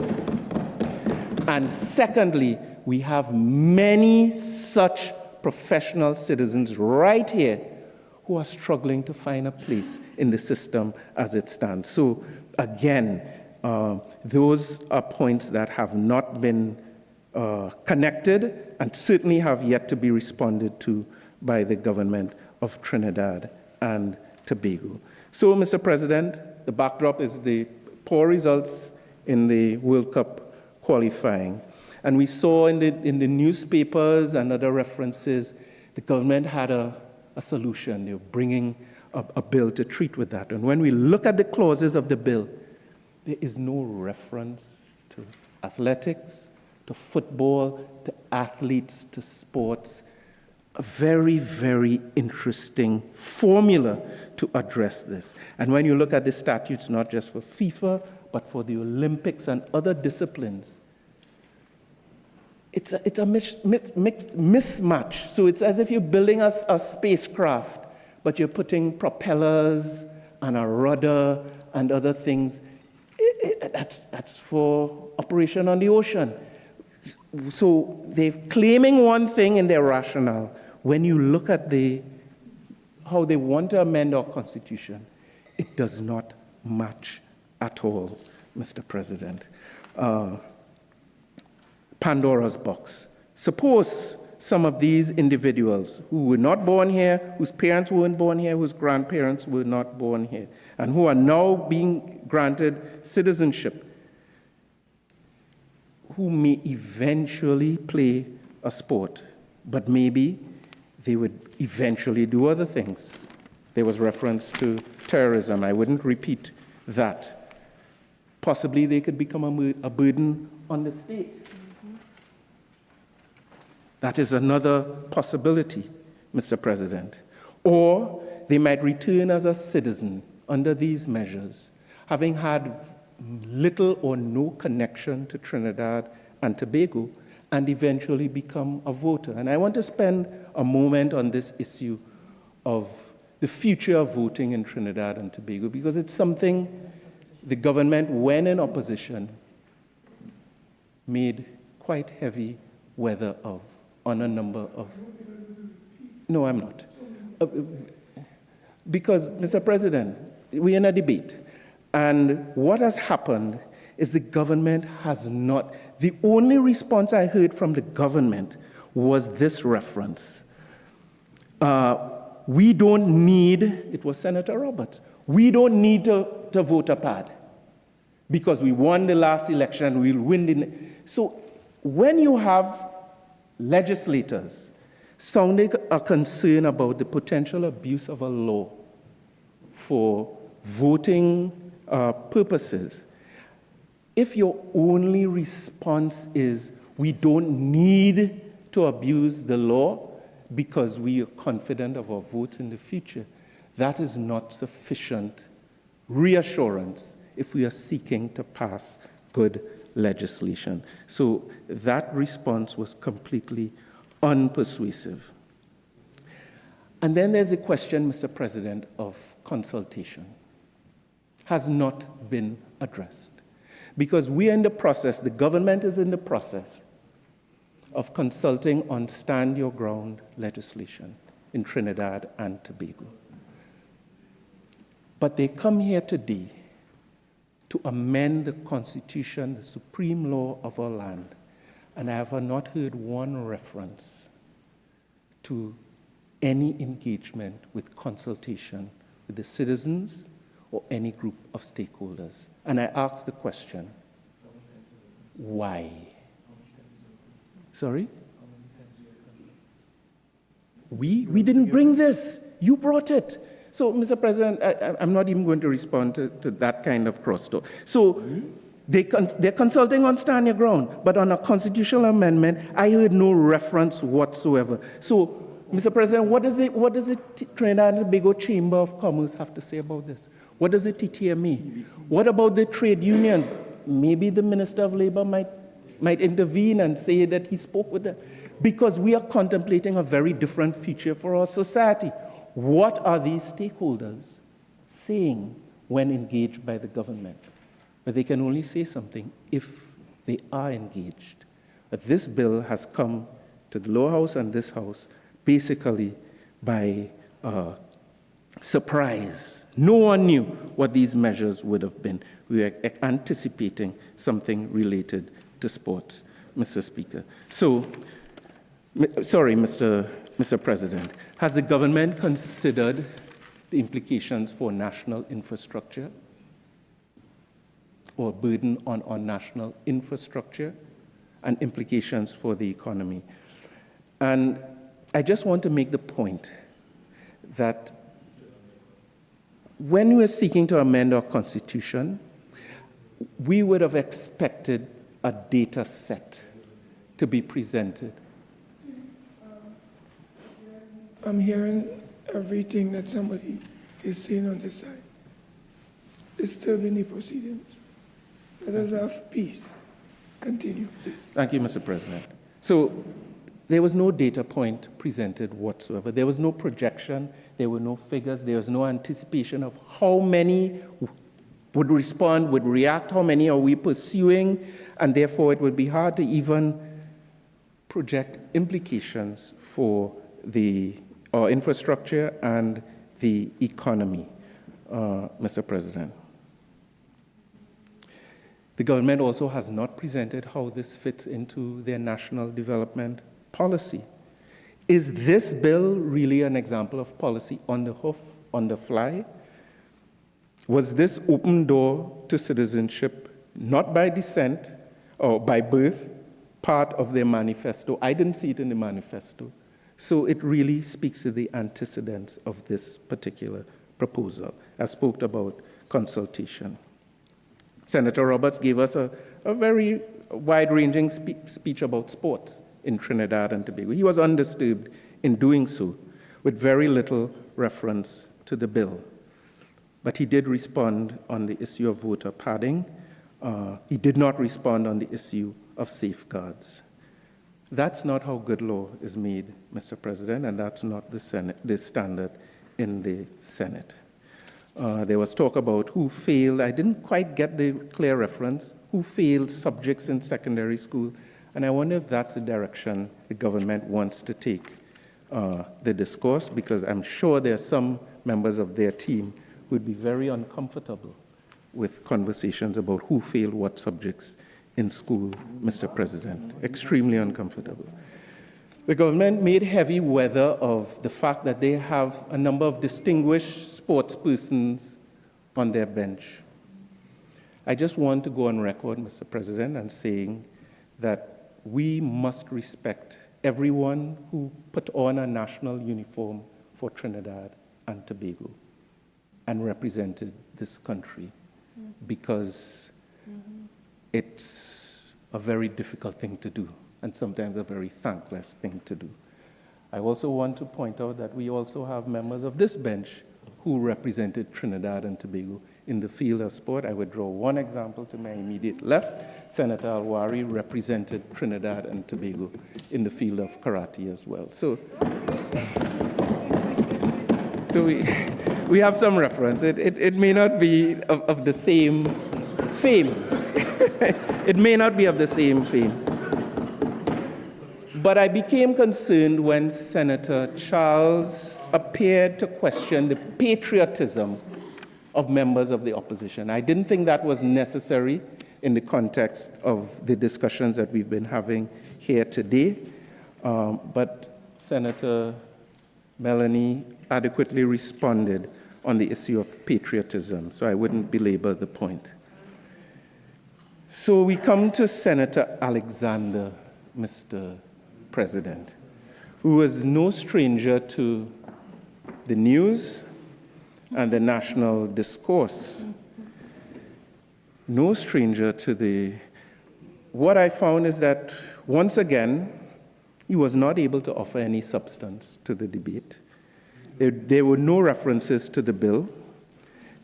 And secondly, we have many such professional citizens right here who are struggling to find a place in the system as it stands. So again, those are points that have not been connected and certainly have yet to be responded to by the government of Trinidad and Tobago. So, Mr. President, the backdrop is the poor results in the World Cup qualifying. And we saw in the newspapers and other references, the government had a solution. They were bringing a bill to treat with that. And when we look at the clauses of the bill, there is no reference to athletics, to football, to athletes, to sports. A very, very interesting formula to address this. And when you look at the statutes, not just for FIFA, but for the Olympics and other disciplines, it's a mixed mismatch. So it's as if you're building a spacecraft, but you're putting propellers and a rudder and other things. That's for operation on the ocean. So they're claiming one thing in their rationale. When you look at how they want to amend our Constitution, it does not match at all, Mr. President. Pandora's box. Suppose some of these individuals who were not born here, whose parents weren't born here, whose grandparents were not born here, and who are now being granted citizenship, who may eventually play a sport, but maybe they would eventually do other things. There was reference to terrorism. I wouldn't repeat that. Possibly they could become a burden on the state. That is another possibility, Mr. President. Or they might return as a citizen under these measures, having had little or no connection to Trinidad and Tobago, and eventually become a voter. And I want to spend a moment on this issue of the future of voting in Trinidad and Tobago, because it's something the government, when in opposition, made quite heavy weather of on a number of... No, I'm not. Because, Mr. President, we're in a debate, and what has happened is the government has not... The only response I heard from the government was this reference. We don't need, it was Senator Roberts, we don't need to vote a pad because we won the last election, we'll win the... So when you have legislators sounding a concern about the potential abuse of a law for voting purposes, if your only response is we don't need to abuse the law because we are confident of our votes in the future, that is not sufficient reassurance if we are seeking to pass good legislation. So that response was completely unpersuasive. And then there's a question, Mr. President, of consultation. Has not been addressed. Because we are in the process, the government is in the process of consulting on stand your ground legislation in Trinidad and Tobago. But they come here today to amend the Constitution, the supreme law of our land. And I have not heard one reference to any engagement with consultation with the citizens or any group of stakeholders. And I ask the question, why? Sorry? We didn't bring this. You brought it. So, Mr. President, I'm not even going to respond to that kind of cross-talk. So, they're consulting on stand your ground, but on a constitutional amendment, I heard no reference whatsoever. So, Mr. President, what does the Trinidad and Tobago Chamber of Commerce have to say about this? What does the TTME? What about the trade unions? Maybe the Minister of Labor might intervene and say that he spoke with them. Because we are contemplating a very different future for our society. What are these stakeholders saying when engaged by the government? But they can only say something if they are engaged. But this bill has come to the lower house and this house basically by surprise. No one knew what these measures would have been. We were anticipating something related to sports, Mr. Speaker. So, sorry, Mr. President, has the government considered the implications for national infrastructure or burden on national infrastructure and implications for the economy? And I just want to make the point that when we are seeking to amend our Constitution, we would have expected a data set to be presented. I'm hearing everything that somebody is saying on this side. Disturbing the proceedings. Let us have peace. Continue, please. Thank you, Mr. President. So there was no data point presented whatsoever. There was no projection. There were no figures. There was no anticipation of how many would respond, would react, how many are we pursuing, and therefore it would be hard to even project implications for our infrastructure and the economy, Mr. President. The government also has not presented how this fits into their national development policy. Is this bill really an example of policy on the hoof, on the fly? Was this open door to citizenship, not by descent or by birth, part of their manifesto? I didn't see it in the manifesto. So it really speaks to the antecedents of this particular proposal. I spoke about consultation. Senator Roberts gave us a very wide-ranging speech about sports in Trinidad and Tobago. He was undisturbed in doing so, with very little reference to the bill. But he did respond on the issue of voter padding. He did not respond on the issue of safeguards. That's not how good law is made, Mr. President, and that's not the standard in the Senate. There was talk about who failed. I didn't quite get the clear reference. Who failed subjects in secondary school? And I wonder if that's the direction the government wants to take the discourse, because I'm sure there are some members of their team who would be very uncomfortable with conversations about who failed what subjects in school, Mr. President. Extremely uncomfortable. The government made heavy weather of the fact that they have a number of distinguished sports persons on their bench. I just want to go on record, Mr. President, and saying that we must respect everyone who put on a national uniform for Trinidad and Tobago and represented this country, because it's a very difficult thing to do, and sometimes a very thankless thing to do. I also want to point out that we also have members of this bench who represented Trinidad and Tobago in the field of sport. I would draw one example to my immediate left. Senator Al-Rawi represented Trinidad and Tobago in the field of karate as well. So we have some reference. It may not be of the same fame. It may not be of the same fame. But I became concerned when Senator Charles appeared to question the patriotism of members of the opposition. I didn't think that was necessary in the context of the discussions that we've been having here today. But Senator Melanie adequately responded on the issue of patriotism, so I wouldn't belabor the point. So we come to Senator Alexander, Mr. President, who was no stranger to the news and the national discourse. No stranger to what I found is that, once again, he was not able to offer any substance to the debate. There were no references to the bill.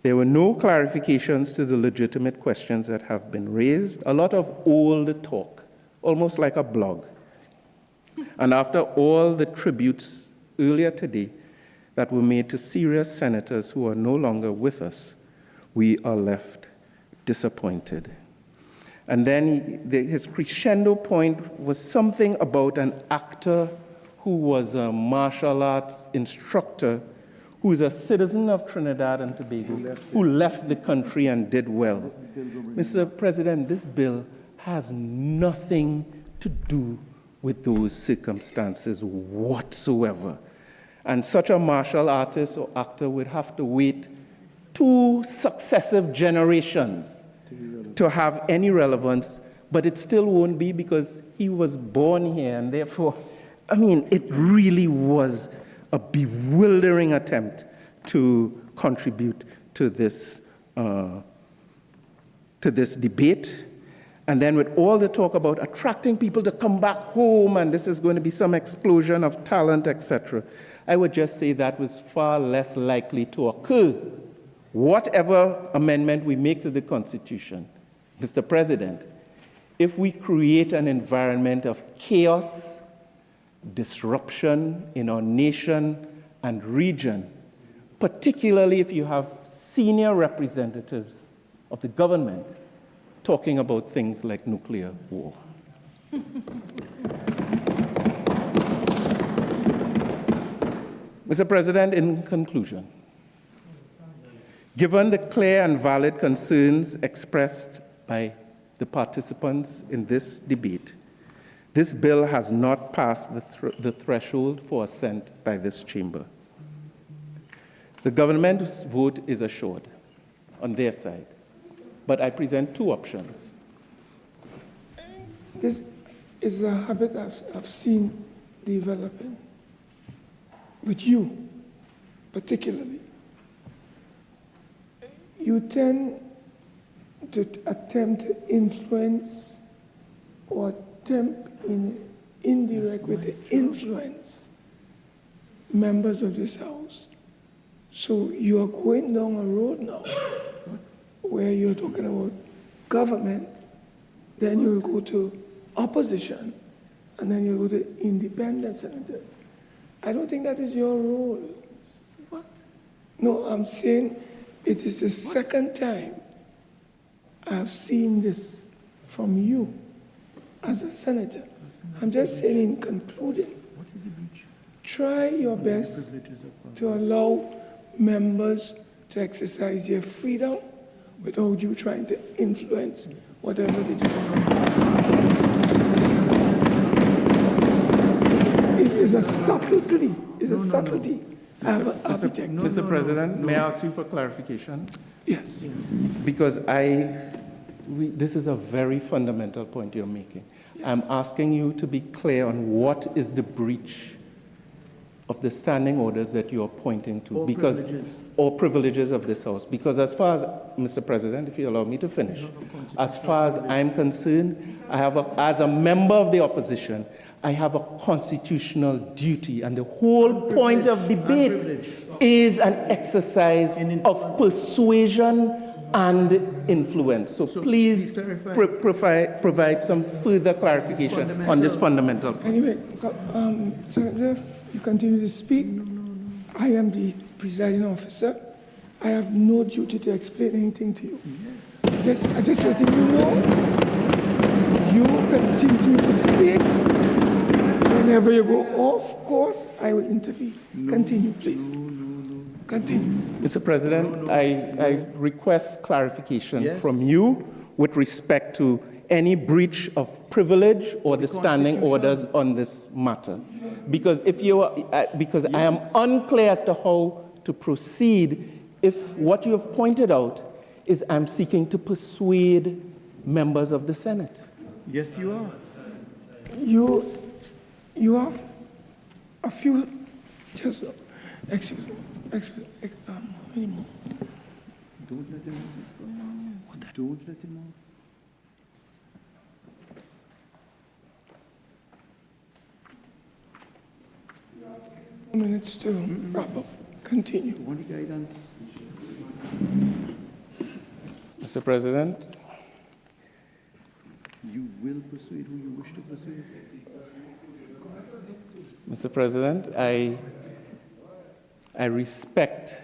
There were no clarifications to the legitimate questions that have been raised. A lot of old talk, almost like a blog. And after all the tributes earlier today that were made to serious senators who are no longer with us, we are left disappointed. And then his crescendo point was something about an actor who was a martial arts instructor, who is a citizen of Trinidad and Tobago, who left the country and did well. Mr. President, this bill has nothing to do with those circumstances whatsoever. And such a martial artist or actor would have to wait 2 successive generations to have any relevance, but it still won't be, because he was born here, and therefore, I mean, it really was a bewildering attempt to contribute to this debate. And then with all the talk about attracting people to come back home and this is going to be some explosion of talent, etc., I would just say that was far less likely to occur. Whatever amendment we make to the Constitution, Mr. President, if we create an environment of chaos, disruption in our nation and region, particularly if you have senior representatives of the government talking about things like nuclear war. Mr. President, in conclusion, given the clear and valid concerns expressed by the participants in this debate, this bill has not passed the threshold for assent by this chamber. The government's vote is assured on their side, but I present two options. This is a habit I've seen developing, with you particularly. You tend to attempt to influence or attempt in indirect way to influence members of this House. So you are going down a road now where you're talking about government, then you'll go to opposition, and then you'll go to independent senators. I don't think that is your role. What? No, I'm saying it is the second time I've seen this from you as a senator. I'm just saying in concluding, try your best to allow members to exercise their freedom without you trying to influence whatever they do. It's a subtlety. It's a subtlety. Mr. President, may I ask you for clarification? Yes. Because this is a very fundamental point you're making. Yes. I'm asking you to be clear on what is the breach of the standing orders that you're pointing to, or privileges of this House. Because as far as, Mr. President, if you allow me to finish, as far as I'm concerned, as a member of the opposition, I have a constitutional duty, and the whole point of debate is an exercise of persuasion and influence. So please provide some further clarification on this fundamental point. Anyway, Senator, you continue to speak. I am the presiding officer. I have no duty to explain anything to you. Yes. I just letting you know, you continue to speak. Whenever you go off course, I will intervene. Continue, please. Continue. Mr. President, I request clarification from you with respect to any breach of privilege or the standing orders on this matter. Because I am unclear as to how to proceed if what you have pointed out is I'm seeking to persuade members of the Senate. Yes, you are. You have a few, just, excuse me, anymore. Don't let him move. Don't let him move. Minutes to wrap up. Continue. What guidance? Mr. President. You will persuade who you wish to persuade. Mr. President, I respect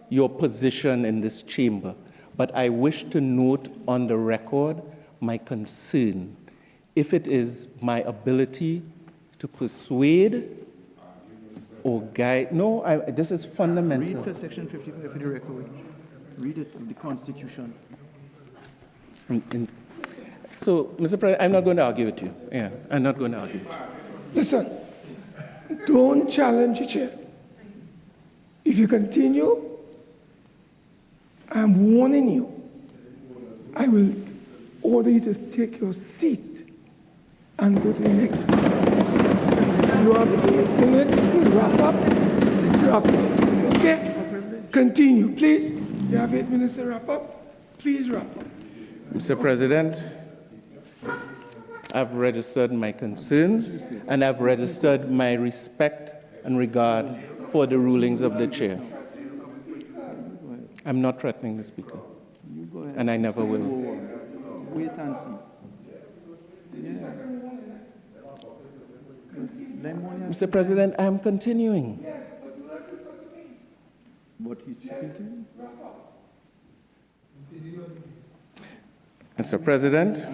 your position in this chamber, but I wish to note on the record my concern if it is my ability to persuade or guide. No, this is fundamental. Read section 55 of the record. Read it of the Constitution. So, Mr. President, I'm not going to argue with you. Yeah, I'm not going to argue with you. Listen, don't challenge the chair. If you continue, I'm warning you. I will order you to take your seat and go to the next one. You have 8 minutes to wrap up. Wrap up. Okay? Continue, please. You have 8 minutes to wrap up. Please wrap up. Mr. President, I've registered my concerns, and I've registered my respect and regard for the rulings of the chair. I'm not threatening the speaker, and I never will. Wait and see. Mr. President, I am continuing. What he's speaking to you? Mr. President,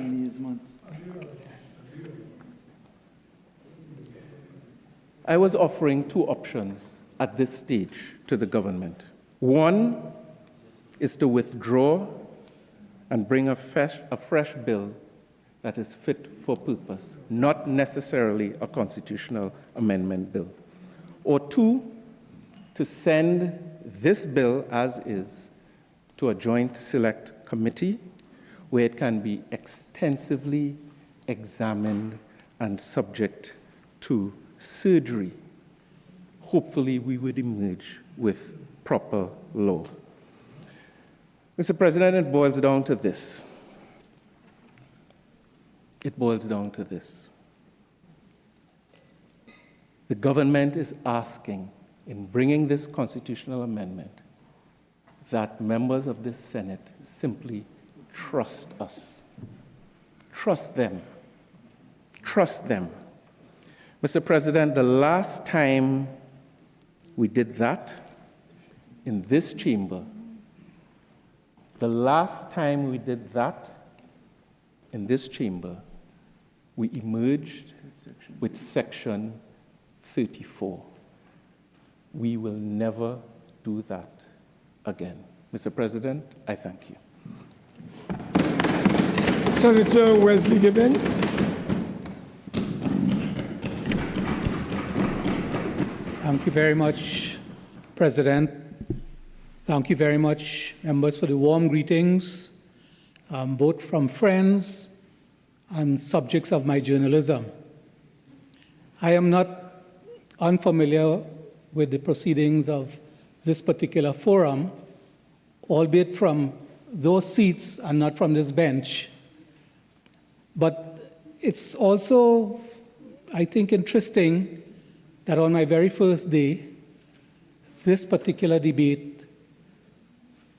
I was offering two options at this stage to the government. One is to withdraw and bring a fresh bill that is fit for purpose, not necessarily a constitutional amendment bill. Or two, to send this bill as is to a joint select committee where it can be extensively examined and subject to surgery. Hopefully, we would emerge with proper law. Mr. President, it boils down to this. It boils down to this. The government is asking, in bringing this constitutional amendment, that members of this Senate simply trust us. Trust them. Trust them. Mr. President, the last time we did that in this chamber, we emerged with Section 34. We will never do that again. Mr. President, I thank you. Senator Wesley Gibbings. Thank you very much, President. Thank you very much, members, for the warm greetings, both from friends and subjects of my journalism. I am not unfamiliar with the proceedings of this particular forum, albeit from those seats and not from this bench. But it's also, I think, interesting that on my very first day, this particular debate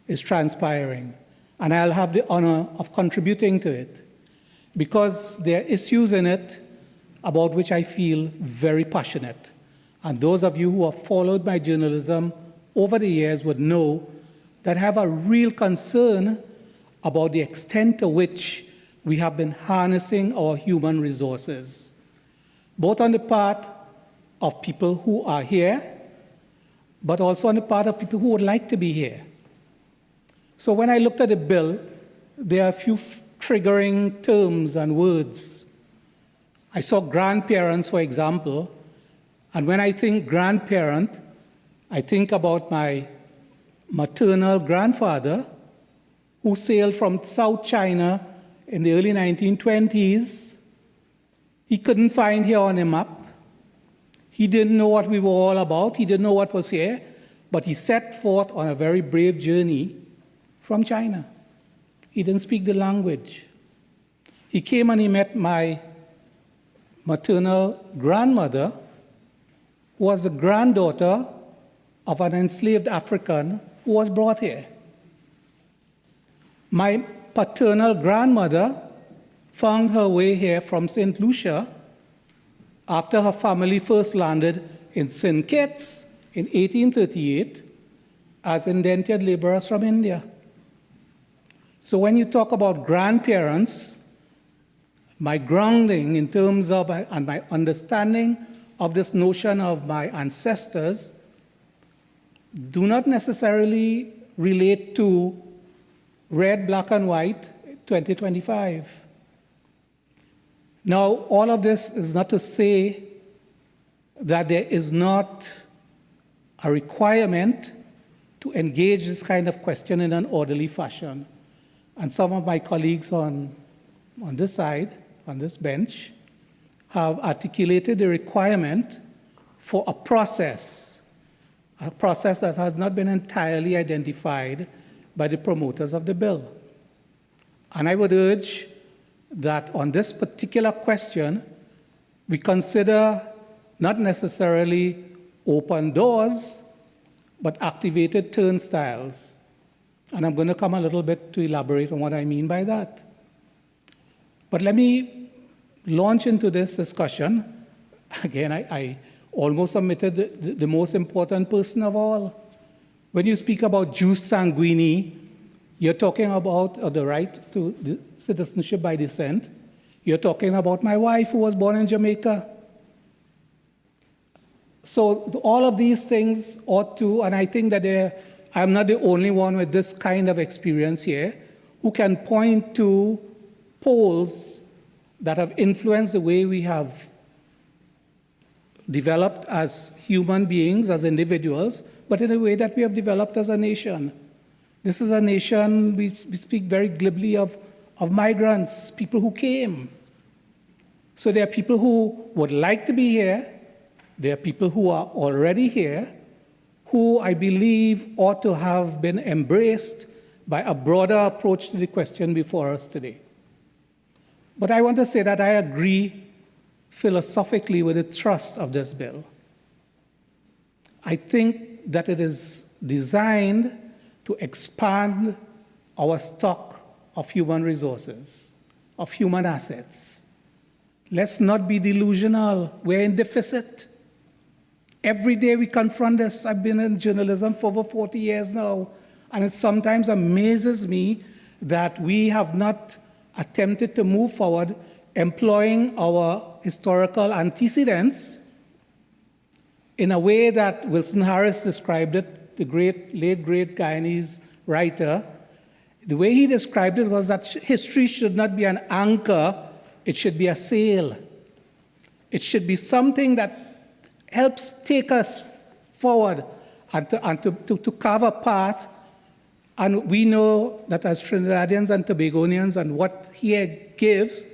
is transpiring. And I'll have the honor of contributing to it because there are issues in it about which I feel very passionate. And those of you who have followed my journalism over the years would know that I have a real concern about the extent to which we have been harnessing our human resources, both on the part of people who are here, but also on the part of people who would like to be here. So when I looked at the bill, there are a few triggering terms and words. I saw grandparents, for example, and when I think grandparent, I think about my maternal grandfather who sailed from South China in the early 1920s. He couldn't find here on a map. He didn't know what we were all about. He didn't know what was here, but he set forth on a very brave journey from China. He didn't speak the language. He came and he met my maternal grandmother, who was the granddaughter of an enslaved African who was brought here. My paternal grandmother found her way here from St. Lucia after her family first landed in St. Kitts in 1838 as indentured laborers from India. So when you talk about grandparents, my grounding in terms of and my understanding of this notion of my ancestors do not necessarily relate to red, black, and white 2025. Now, all of this is not to say that there is not a requirement to engage this kind of question in an orderly fashion. And some of my colleagues on this side, on this bench, have articulated the requirement for a process that has not been entirely identified by the promoters of the bill. And I would urge that on this particular question, we consider not necessarily open doors, but activated turnstiles. And I'm going to come a little bit to elaborate on what I mean by that. But let me launch into this discussion. Again, I almost omitted the most important person of all. When you speak about jus sanguini, you're talking about the right to citizenship by descent. You're talking about my wife who was born in Jamaica. So all of these things ought to, and I think that I'm not the only one with this kind of experience here, who can point to polls that have influenced the way we have developed as human beings, as individuals, but in a way that we have developed as a nation. This is a nation, we speak very glibly of migrants, people who came. So there are people who would like to be here. There are people who are already here, who I believe ought to have been embraced by a broader approach to the question before us today. But I want to say that I agree philosophically with the thrust of this bill. I think that it is designed to expand our stock of human resources, of human assets. Let's not be delusional. We're in deficit. Every day we confront this. I've been in journalism for over 40 years now, and it sometimes amazes me that we have not attempted to move forward employing our historical antecedents in a way that Wilson Harris described it, the late great Guyanese writer. The way he described it was that history should not be an anchor, it should be a sail. It should be something that helps take us forward and to carve a path. And we know that as Trinidadians and Tobagonians, and what here gives,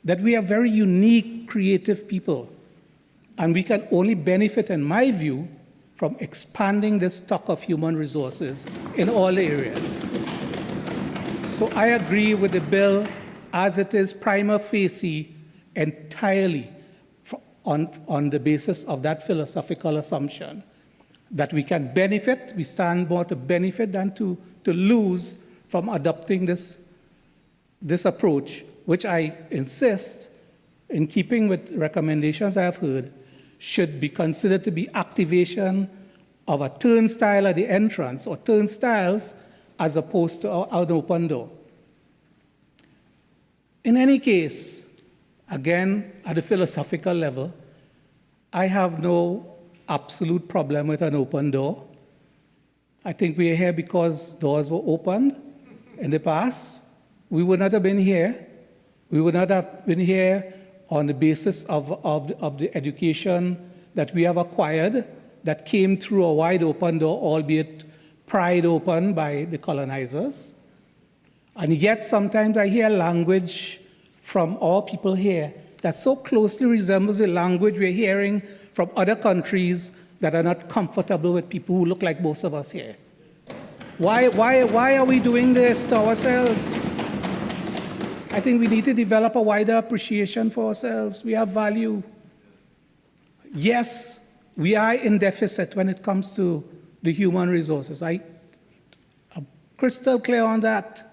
that we are very unique, creative people. And we can only benefit, in my view, from expanding the stock of human resources in all areas. So I agree with the bill as it is prima facie entirely on the basis of that philosophical assumption that we can benefit, we stand more to benefit than to lose from adopting this approach, which I insist, in keeping with recommendations I have heard, should be considered to be activation of a turnstile at the entrance, or turnstiles, as opposed to an open door. In any case, again, at a philosophical level, I have no absolute problem with an open door. I think we are here because doors were opened in the past. We would not have been here. We would not have been here on the basis of the education that we have acquired that came through a wide open door, albeit pried open by the colonizers. And yet sometimes I hear language from our people here that so closely resembles the language we're hearing from other countries that are not comfortable with people who look like most of us here. Why are we doing this to ourselves? I think we need to develop a wider appreciation for ourselves. We have value. Yes, we are in deficit when it comes to the human resources. I'm crystal clear on that.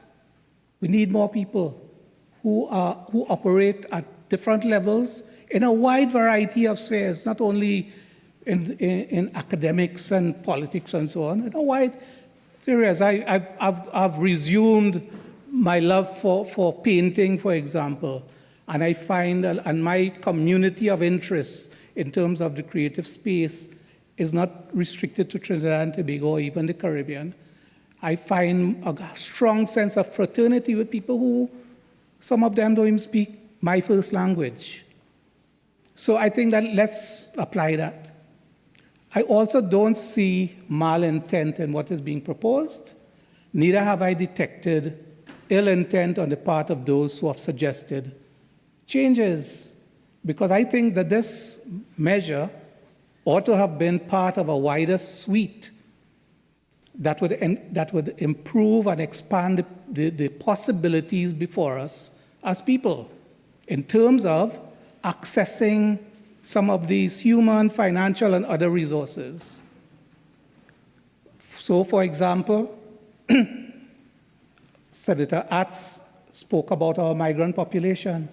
We need more people who operate at different levels in a wide variety of spheres, not only in academics and politics and so on, in a wide areas. I've resumed my love for painting, for example, and I find and my community of interests in terms of the creative space is not restricted to Trinidad and Tobago or even the Caribbean. I find a strong sense of fraternity with people who, some of them don't even speak my first language. So I think that let's apply that. I also don't see malintent in what is being proposed. Neither have I detected ill intent on the part of those who have suggested changes, because I think that this measure ought to have been part of a wider suite that would improve and expand the possibilities before us as people in terms of accessing some of these human, financial, and other resources. So, for example, Senator Attzs spoke about our migrant population.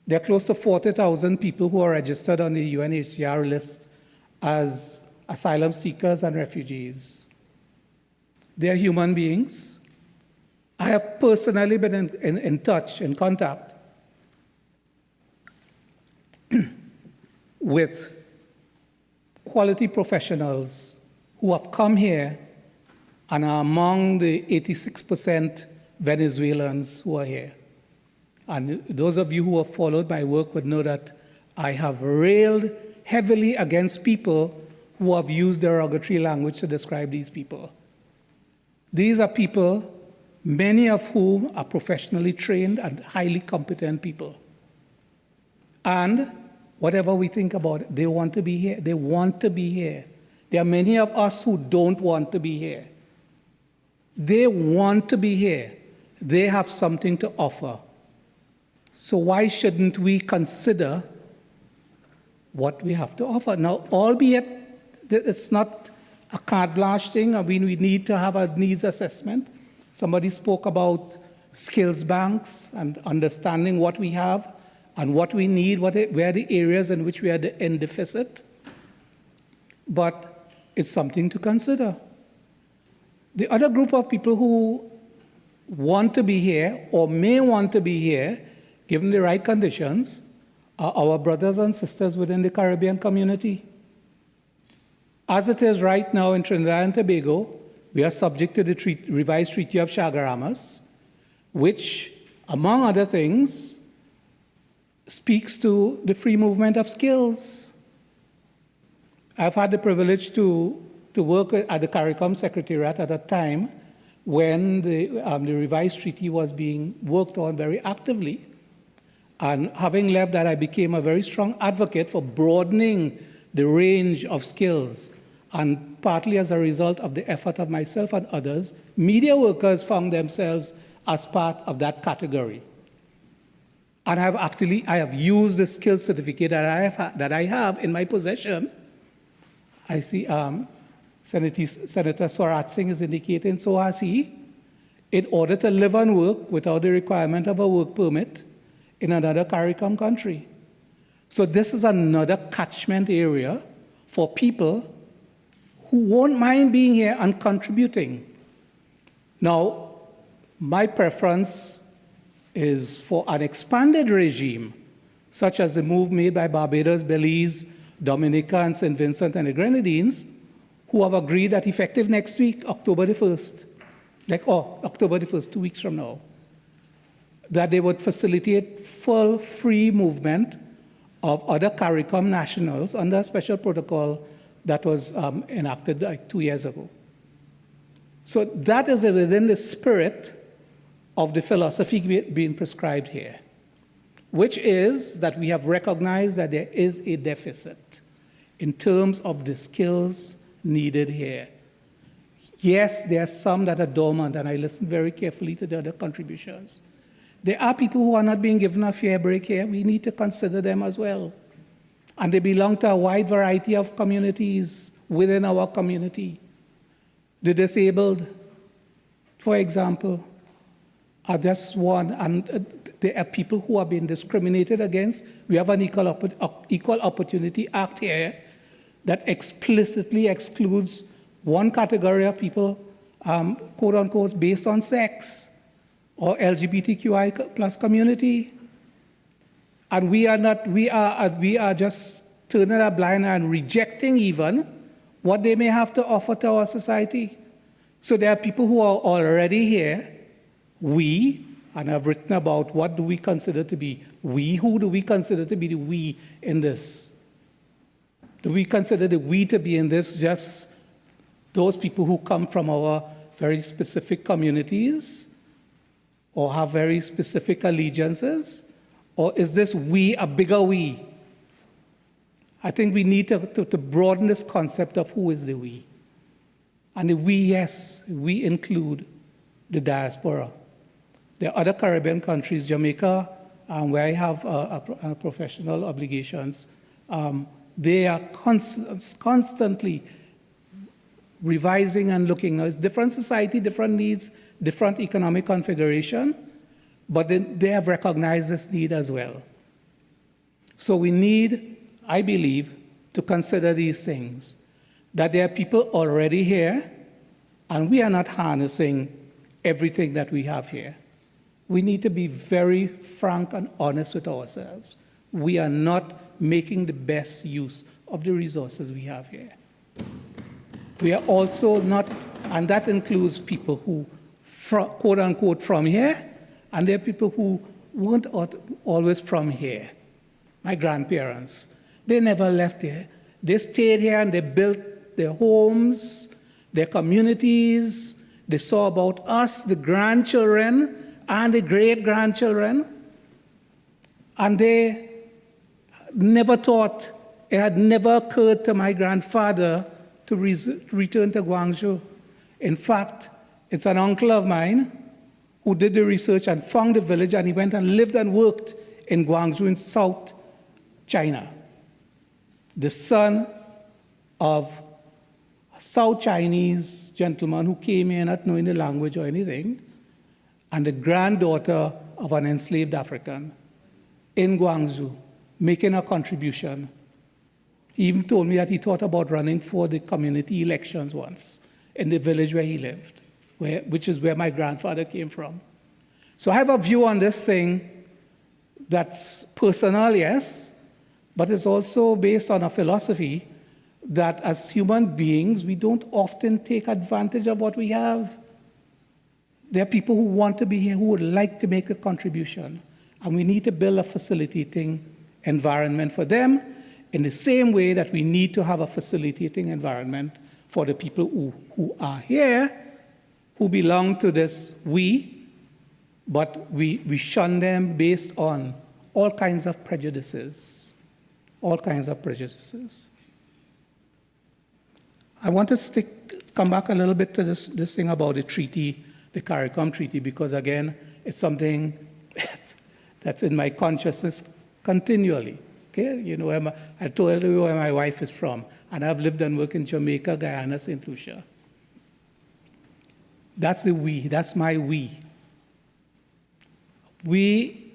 There are close to 40,000 people who are registered on the UNHCR list as asylum seekers and refugees. They are human beings. I have personally been in touch, in contact with quality professionals who have come here and are among the 86% Venezuelans who are here. And those of you who have followed my work would know that I have railed heavily against people who have used derogatory language to describe these people. These are people, many of whom are professionally trained and highly competent people. And whatever we think about it, they want to be here. They want to be here. There are many of us who don't want to be here. They want to be here. They have something to offer. So why shouldn't we consider what we have to offer? Now, albeit it's not a carte blanche thing, I mean, we need to have a needs assessment. Somebody spoke about skills banks and understanding what we have and what we need, where are the areas in which we are in deficit. But it's something to consider. The other group of people who want to be here or may want to be here, given the right conditions, are our brothers and sisters within the Caribbean community. As it is right now in Trinidad and Tobago, we are subject to the revised Treaty of Chaguaramas, which, among other things, speaks to the free movement of skills. I've had the privilege to work at the CARICOM Secretariat at a time when the revised treaty was being worked on very actively. And having left that, I became a very strong advocate for broadening the range of skills. And partly as a result of the effort of myself and others, media workers found themselves as part of that category. And I have used the skills certificate that I have in my possession. I see Senator Swarat Singh is indicating, so has he, in order to live and work without the requirement of a work permit in another CARICOM country. So this is another catchment area for people who won't mind being here and contributing. Now, my preference is for an expanded regime, such as the move made by Barbados, Belize, Dominica, and St. Vincent and the Grenadines, who have agreed that effective next week, October the 1st, October the 1st, 2 weeks from now, that they would facilitate full free movement of other CARICOM nationals under a special protocol that was enacted like 2 years ago. So that is within the spirit of the philosophy being prescribed here, which is that we have recognized that there is a deficit in terms of the skills needed here. Yes, there are some that are dormant, and I listened very carefully to the other contributions. There are people who are not being given a fair break here. We need to consider them as well. And they belong to a wide variety of communities within our community. The disabled, for example, are just one, and there are people who are being discriminated against. We have an Equal Opportunity Act here that explicitly excludes one category of people, quote unquote, based on sex or LGBTQI plus community. And we are just turning a blind eye and rejecting even what they may have to offer to our society. So there are people who are already here. And I've written about what do we consider to be we, who do we consider to be the we in this? Do we consider the we to be in this just those people who come from our very specific communities or have very specific allegiances? Or is this we a bigger we? I think we need to broaden this concept of who is the we. And the we, yes, we include the diaspora. There are other Caribbean countries, Jamaica, where I have professional obligations. They are constantly revising and looking. Now, it's different society, different needs, different economic configuration, but they have recognized this need as well. So we need, I believe, to consider these things, that there are people already here, and we are not harnessing everything that we have here. We need to be very frank and honest with ourselves. We are not making the best use of the resources we have here. We are also not, and that includes people who, quote unquote, from here, and there are people who weren't always from here. My grandparents, they never left here. They stayed here and they built their homes, their communities. They saw about us, the grandchildren and the great-grandchildren. And they never thought, it had never occurred to my grandfather to return to Guangzhou. In fact, it's an uncle of mine who did the research and found the village, and he went and lived and worked in Guangzhou in South China. The son of a South Chinese gentleman who came here not knowing the language or anything, and the granddaughter of an enslaved African in Guangzhou, making a contribution. He even told me that he thought about running for the community elections once in the village where he lived, which is where my grandfather came from. So I have a view on this thing that's personal, yes, but it's also based on a philosophy that as human beings, we don't often take advantage of what we have. There are people who want to be here, who would like to make a contribution, and we need to build a facilitating environment for them in the same way that we need to have a facilitating environment for the people who are here, who belong to this but we shun them based on all kinds of prejudices. All kinds of prejudices. I want to come back a little bit to this thing about the treaty, the CARICOM treaty, because again, it's something that's in my consciousness continually. Okay? You know, I told you where my wife is from, and I've lived and worked in Jamaica, Guyana, St. Lucia. That's the we, that's my we. We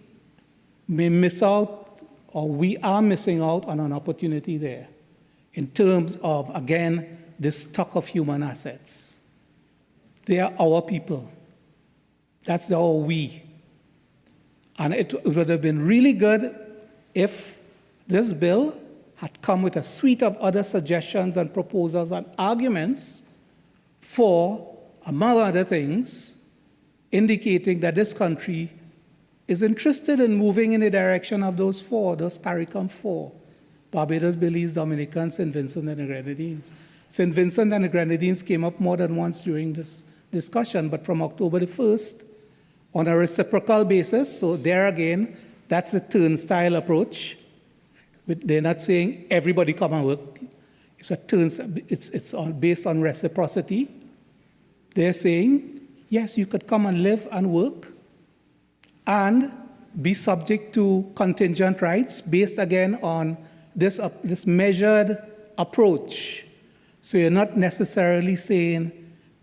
may miss out, or we are missing out on an opportunity there in terms of, again, the stock of human assets. They are our people. That's our we. And it would have been really good if this bill had come with a suite of other suggestions and proposals and arguments for, among other things, indicating that this country is interested in moving in the direction of those CARICOM 4, Barbados, Belize, Dominica, and St. Vincent and the Grenadines. St. Vincent and the Grenadines came up more than once during this discussion, but from October the 1st, on a reciprocal basis, so there again, that's a turnstile approach. They're not saying everybody come and work. It's all based on reciprocity. They're saying, yes, you could come and live and work and be subject to contingent rights based again on this measured approach. So you're not necessarily saying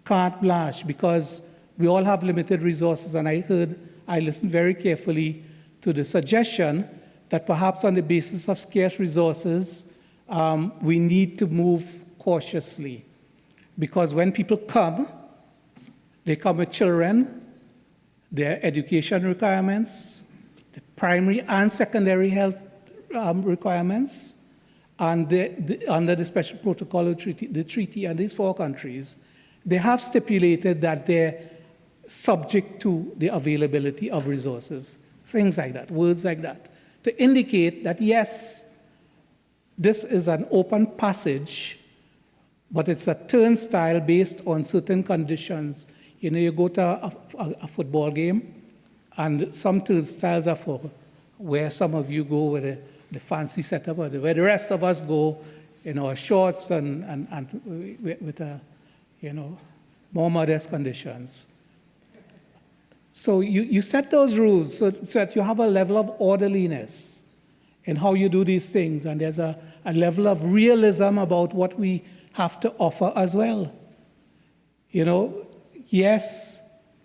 carte blanche, because we all have limited resources, and I listened very carefully to the suggestion that perhaps on the basis of scarce resources, we need to move cautiously. Because when people come, they come with children, their education requirements, the primary and secondary health requirements, and under the special protocol of the treaty and these 4 countries, they have stipulated that they're subject to the availability of resources, things like that, words like that, to indicate that yes, this is an open passage, but it's a turnstile based on certain conditions. You know, you go to a football game, and some turnstiles are for where some of you go with the fancy setup, or where the rest of us go in our shorts and with more modest conditions. So you set those rules so that you have a level of orderliness in how you do these things, and there's a level of realism about what we have to offer as well. You know, yes,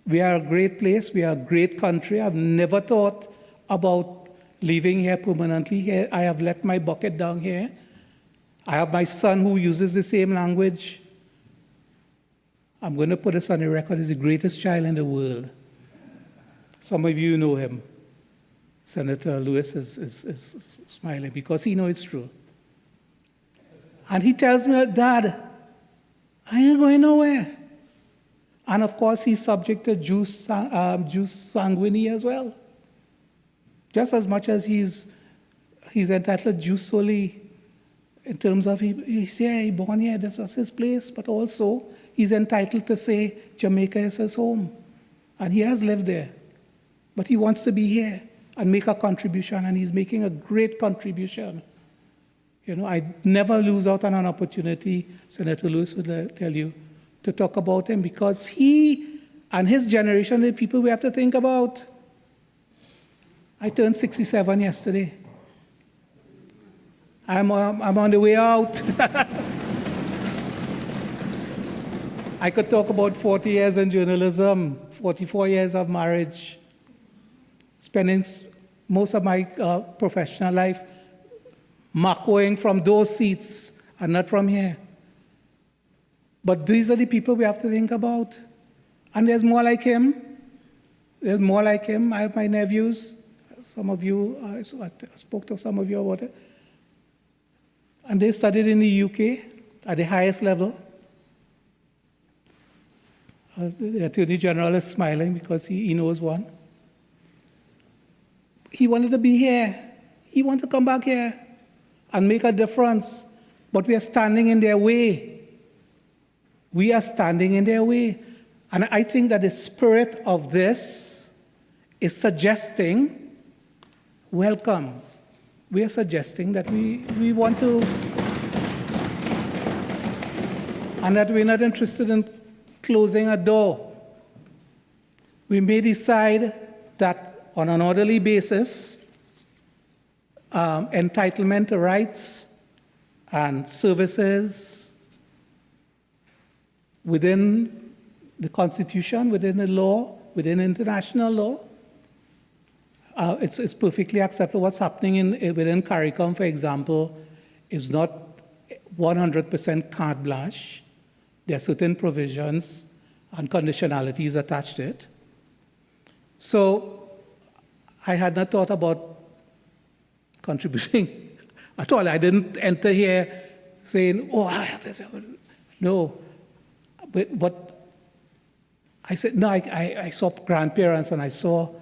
we are a great place, we are a great country. I've never thought about living here permanently. Here, I have let my bucket down here. I have my son who uses the same language. I'm going to put this on the record. He's the greatest child in the world. Some of you know him. Senator Lewis is smiling because he knows it's true. And he tells me, Dad, I ain't going nowhere. And of course, he's subject to jus sanguinis as well. Just as much as he's entitled to jus soli in terms of he's born here, this is his place, but also he's entitled to say Jamaica is his home. And he has lived there. But he wants to be here and make a contribution, and he's making a great contribution. You know, I never lose out on an opportunity, Senator Lewis would tell you, to talk about him, because he and his generation are the people we have to think about. I turned 67 yesterday. I'm on the way out. I could talk about 40 years in journalism, 44 years of marriage, spending most of my professional life marking from those seats and not from here. But these are the people we have to think about. And there's more like him. There's more like him. I have my nephews. Some of you, I spoke to some of you about it. And they studied in the UK at the highest level. The Attorney General is smiling because he knows one. He wanted to be here. He wanted to come back here and make a difference. But we are standing in their way. We are standing in their way. And I think that the spirit of this is suggesting, welcome. We are suggesting that we want to, and that we're not interested in closing a door. We may decide that on an orderly basis, entitlement to rights and services within the Constitution, within the law, within international law, it's perfectly acceptable. What's happening within CARICOM, for example, is not 100% carte blanche. There are certain provisions and conditionalities attached to it. So I had not thought about contributing at all. I didn't enter here saying, oh, no. But I said, no, I saw grandparents and I saw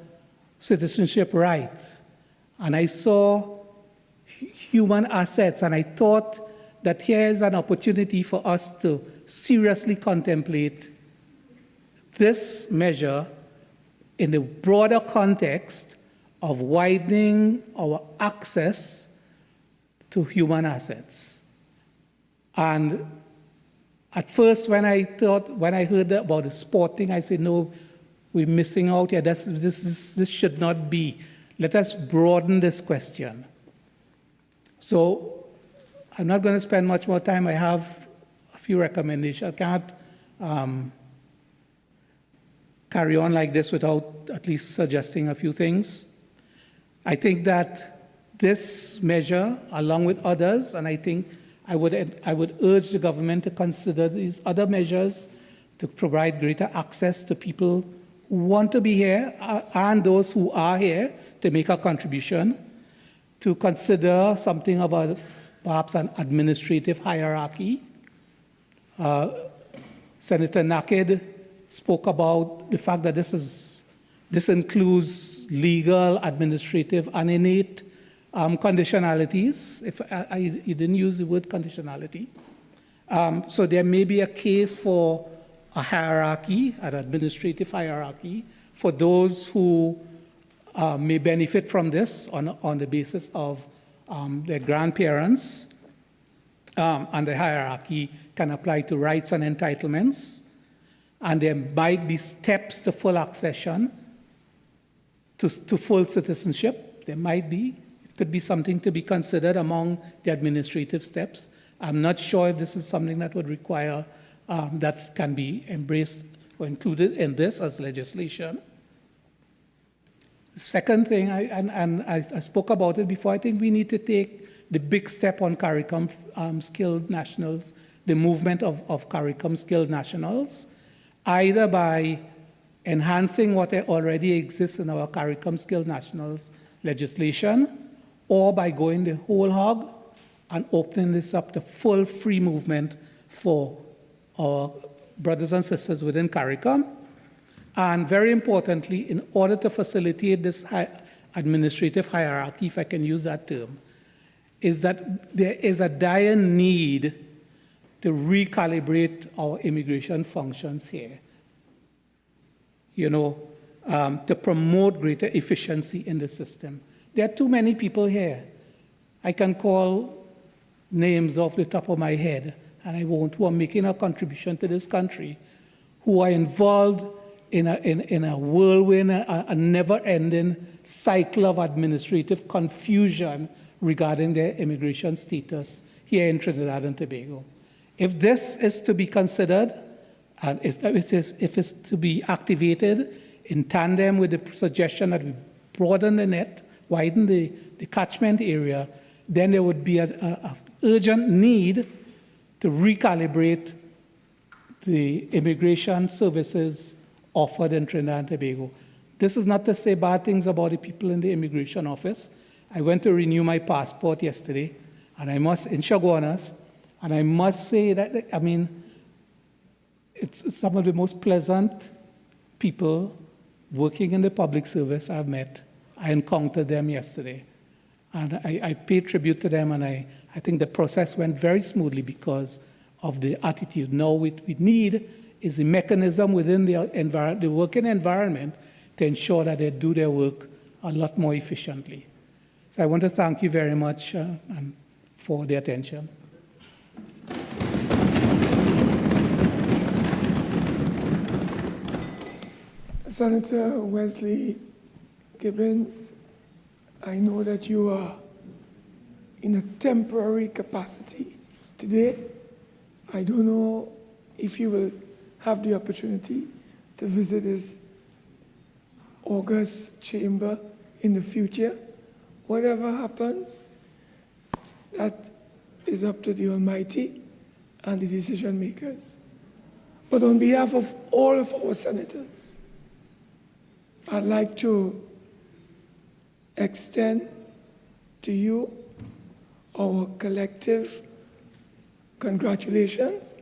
citizenship rights and I saw human assets, and I thought that here is an opportunity for us to seriously contemplate this measure in the broader context of widening our access to human assets. And at first, when I heard about the sport thing, I said, no, we're missing out here. This should not be. Let us broaden this question. So I'm not going to spend much more time. I have a few recommendations. I can't carry on like this without at least suggesting a few things. I think that this measure, along with others, and I think I would urge the government to consider these other measures to provide greater access to people who want to be here and those who are here to make a contribution, to consider something about perhaps an administrative hierarchy. Senator Nakhid spoke about the fact that this includes legal, administrative, and innate conditionalities. You didn't use the word conditionality. So there may be a case for a hierarchy, an administrative hierarchy, for those who may benefit from this on the basis of their grandparents, and the hierarchy can apply to rights and entitlements. And there might be steps to full accession to full citizenship. There might be. It could be something to be considered among the administrative steps. I'm not sure if this is something that would require, that can be embraced or included in this as legislation. The second thing, I spoke about it before, I think we need to take the big step on CARICOM skilled nationals, the movement of CARICOM skilled nationals, either by enhancing what already exists in our CARICOM skilled nationals legislation, or by going the whole hog and opening this up to full free movement for our brothers and sisters within CARICOM. And very importantly, in order to facilitate this administrative hierarchy, if I can use that term, is that there is a dire need to recalibrate our immigration functions here, to promote greater efficiency in the system. There are too many people here. I can call names off the top of my head, and I won't, who are making a contribution to this country, who are involved in a whirlwind, a never-ending cycle of administrative confusion regarding their immigration status here in Trinidad and Tobago. If this is to be considered, and if it's to be activated in tandem with the suggestion that we broaden the net, widen the catchment area, then there would be an urgent need to recalibrate the immigration services offered in Trinidad and Tobago. This is not to say bad things about the people in the immigration office. I went to renew my passport yesterday, and in Chaguanas, and I must say that, it's some of the most pleasant people working in the public service I've met. I encountered them yesterday, and I pay tribute to them, and I think the process went very smoothly because of the attitude. Now what we need is a mechanism within the working environment to ensure that they do their work a lot more efficiently. So I want to thank you very much for the attention. Senator Wesley Gibbings, I know that you are in a temporary capacity today. I don't know if you will have the opportunity to visit this august chamber in the future. Whatever happens, that is up to the Almighty and the decision makers. But on behalf of all of our senators, I'd like to extend to you our collective congratulations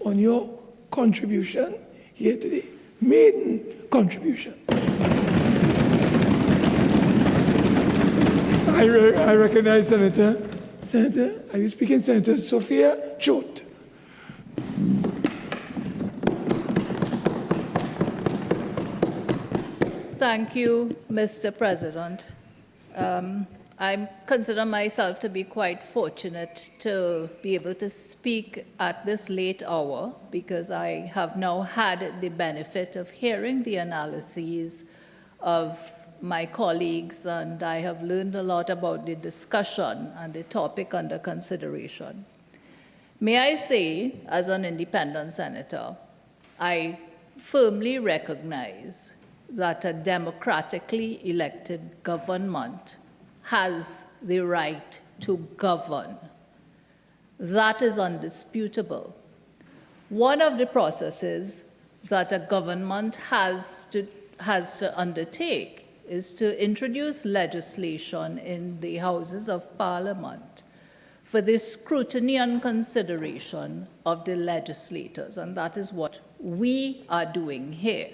on your contribution here today, maiden contribution. I recognize Senator, are you speaking, Senator Sophia Chote? Thank you, Mr. President. I consider myself to be quite fortunate to be able to speak at this late hour because I have now had the benefit of hearing the analyses of my colleagues, and I have learned a lot about the discussion and the topic under consideration. May I say, as an independent senator, I firmly recognize that a democratically elected government has the right to govern. That is undisputable. One of the processes that a government has to undertake is to introduce legislation in the Houses of Parliament for the scrutiny and consideration of the legislators, and that is what we are doing here.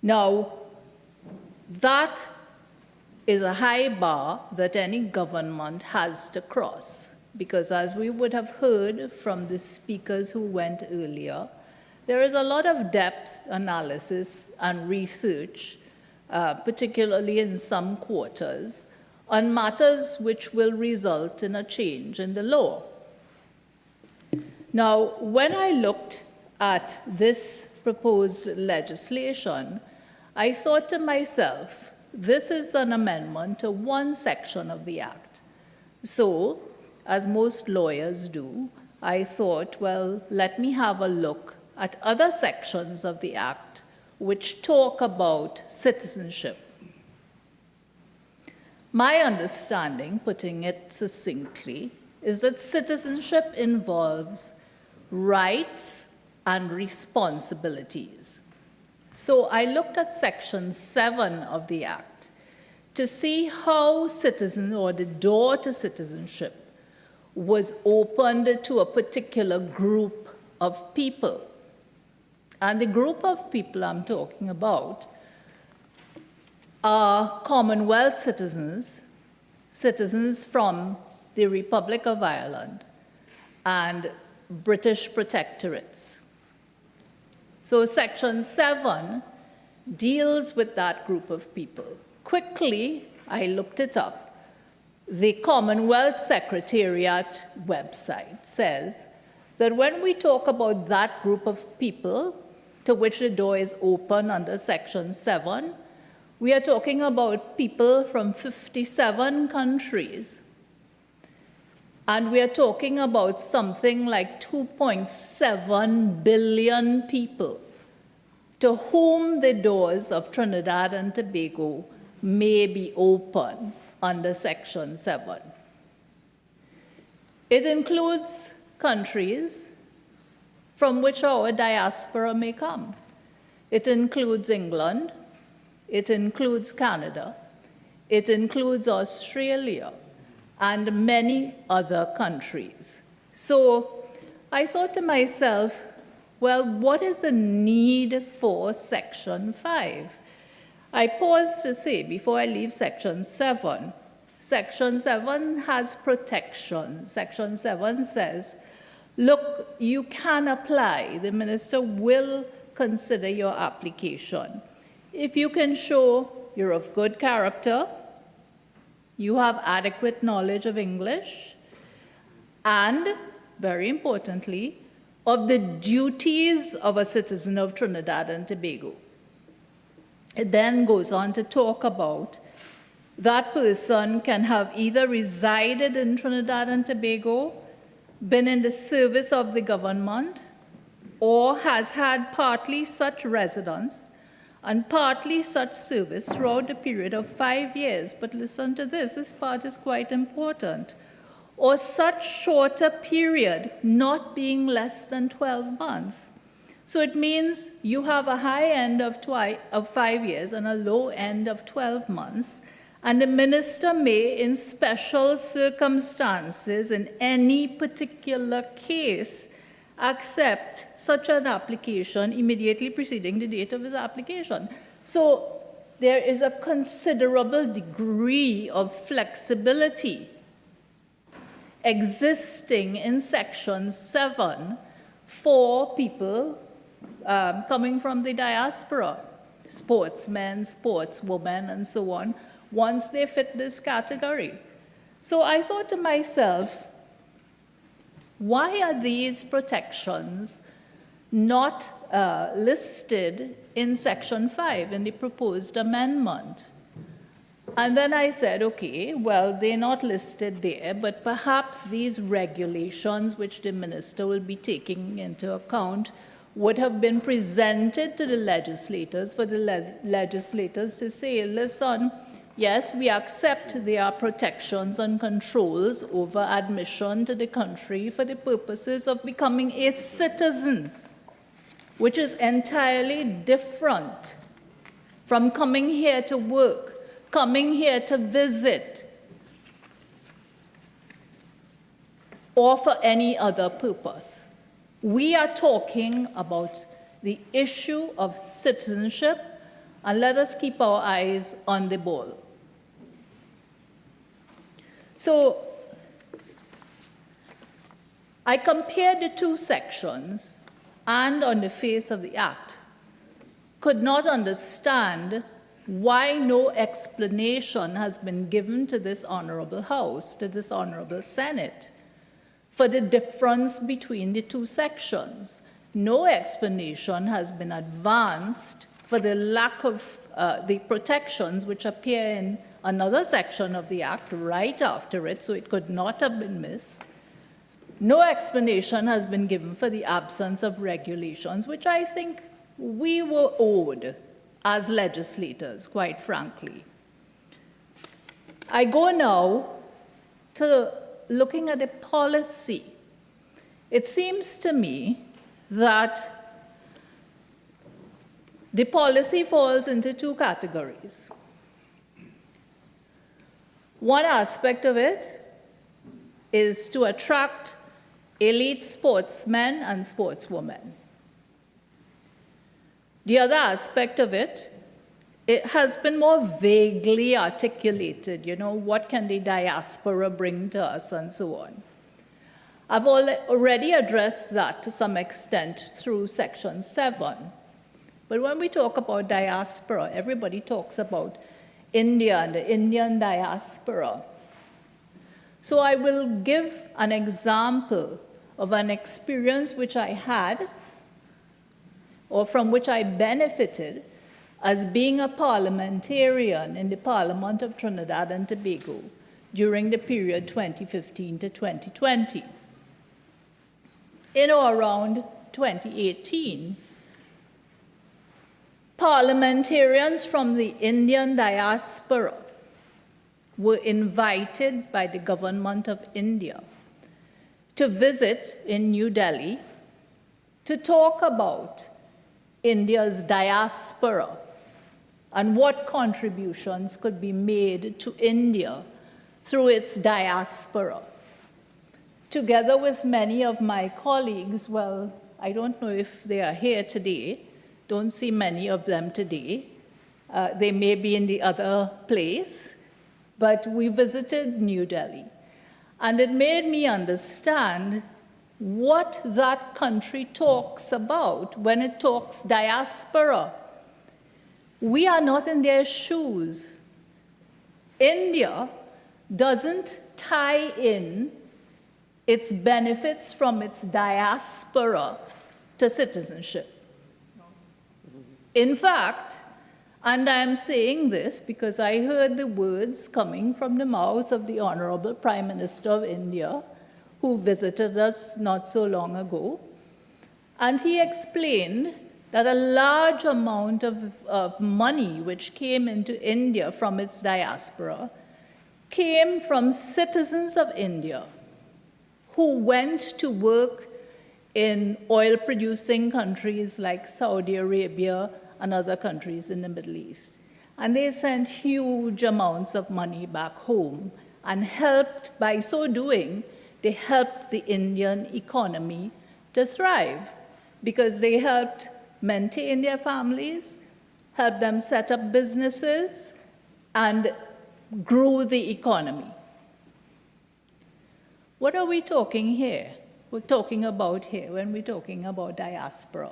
Now, that is a high bar that any government has to cross, because as we would have heard from the speakers who went earlier, there is a lot of depth analysis and research, particularly in some quarters, on matters which will result in a change in the law. Now, when I looked at this proposed legislation, I thought to myself, this is an amendment to one section of the Act. So, as most lawyers do, I thought, well, let me have a look at other sections of the Act which talk about citizenship. My understanding, putting it succinctly, is that citizenship involves rights and responsibilities. So I looked at Section 7 of the Act to see how citizen, or the door to citizenship, was opened to a particular group of people. And the group of people I'm talking about are Commonwealth citizens, citizens from the Republic of Ireland, and British protectorates. So Section 7 deals with that group of people. Quickly, I looked it up. The Commonwealth Secretariat website says that when we talk about that group of people to which the door is open under Section 7, we are talking about people from 57 countries. And we are talking about something like 2.7 billion people to whom the doors of Trinidad and Tobago may be open under Section 7. It includes countries from which our diaspora may come. It includes England, it includes Canada, it includes Australia, and many other countries. So I thought to myself, well, what is the need for Section 5? I paused to say, before I leave Section 7, Section 7 has protection. Section 7 says, look, you can apply. The minister will consider your application. If you can show you're of good character, you have adequate knowledge of English, and, very importantly, of the duties of a citizen of Trinidad and Tobago. It then goes on to talk about that person can have either resided in Trinidad and Tobago, been in the service of the government, or has had partly such residence and partly such service throughout a period of 5 years. But listen to this, this part is quite important. Or such shorter period, not being less than 12 months. So it means you have a high end of 5 years and a low end of 12 months, and the minister may, in special circumstances, in any particular case, accept such an application immediately preceding the date of his application. So there is a considerable degree of flexibility existing in Section 7 for people coming from the diaspora, sportsmen, sportswomen, and so on, once they fit this category. So I thought to myself, why are these protections not listed in Section 5 in the proposed amendment? And then I said, okay, well, they're not listed there, but perhaps these regulations, which the minister will be taking into account, would have been presented to the legislators for the legislators to say, listen, yes, we accept there are protections and controls over admission to the country for the purposes of becoming a citizen, which is entirely different from coming here to work, coming here to visit, or for any other purpose. We are talking about the issue of citizenship, and let us keep our eyes on the ball. So I compared the two sections, and on the face of the Act, could not understand why no explanation has been given to this Honorable House, to this Honorable Senate, for the difference between the two sections. No explanation has been advanced for the lack of the protections which appear in another section of the Act right after it, so it could not have been missed. No explanation has been given for the absence of regulations, which I think we were owed as legislators, quite frankly. I go now to looking at the policy. It seems to me that the policy falls into two categories. One aspect of it is to attract elite sportsmen and sportswomen. The other aspect of it, it has been more vaguely articulated, you know, what can the diaspora bring to us and so on. I've already addressed that to some extent through Section 7. But when we talk about diaspora, everybody talks about India and the Indian diaspora. So I will give an example of an experience which I had, or from which I benefited, as being a parliamentarian in the Parliament of Trinidad and Tobago during the period 2015 to 2020. In or around 2018, parliamentarians from the Indian diaspora were invited by the government of India to visit in New Delhi to talk about India's diaspora and what contributions could be made to India through its diaspora. Together with many of my colleagues, well, I don't know if they are here today, don't see many of them today. They may be in the other place, but we visited New Delhi. And it made me understand what that country talks about when it talks diaspora. We are not in their shoes. India doesn't tie in its benefits from its diaspora to citizenship. In fact, and I'm saying this because I heard the words coming from the mouth of the Honorable Prime Minister of India, who visited us not so long ago, and he explained that a large amount of money which came into India from its diaspora came from citizens of India who went to work in oil-producing countries like Saudi Arabia and other countries in the Middle East. And they sent huge amounts of money back home and helped, by so doing, they helped the Indian economy to thrive because they helped maintain their families, helped them set up businesses, and grew the economy. What are we talking here? We're talking about here when we're talking about diaspora.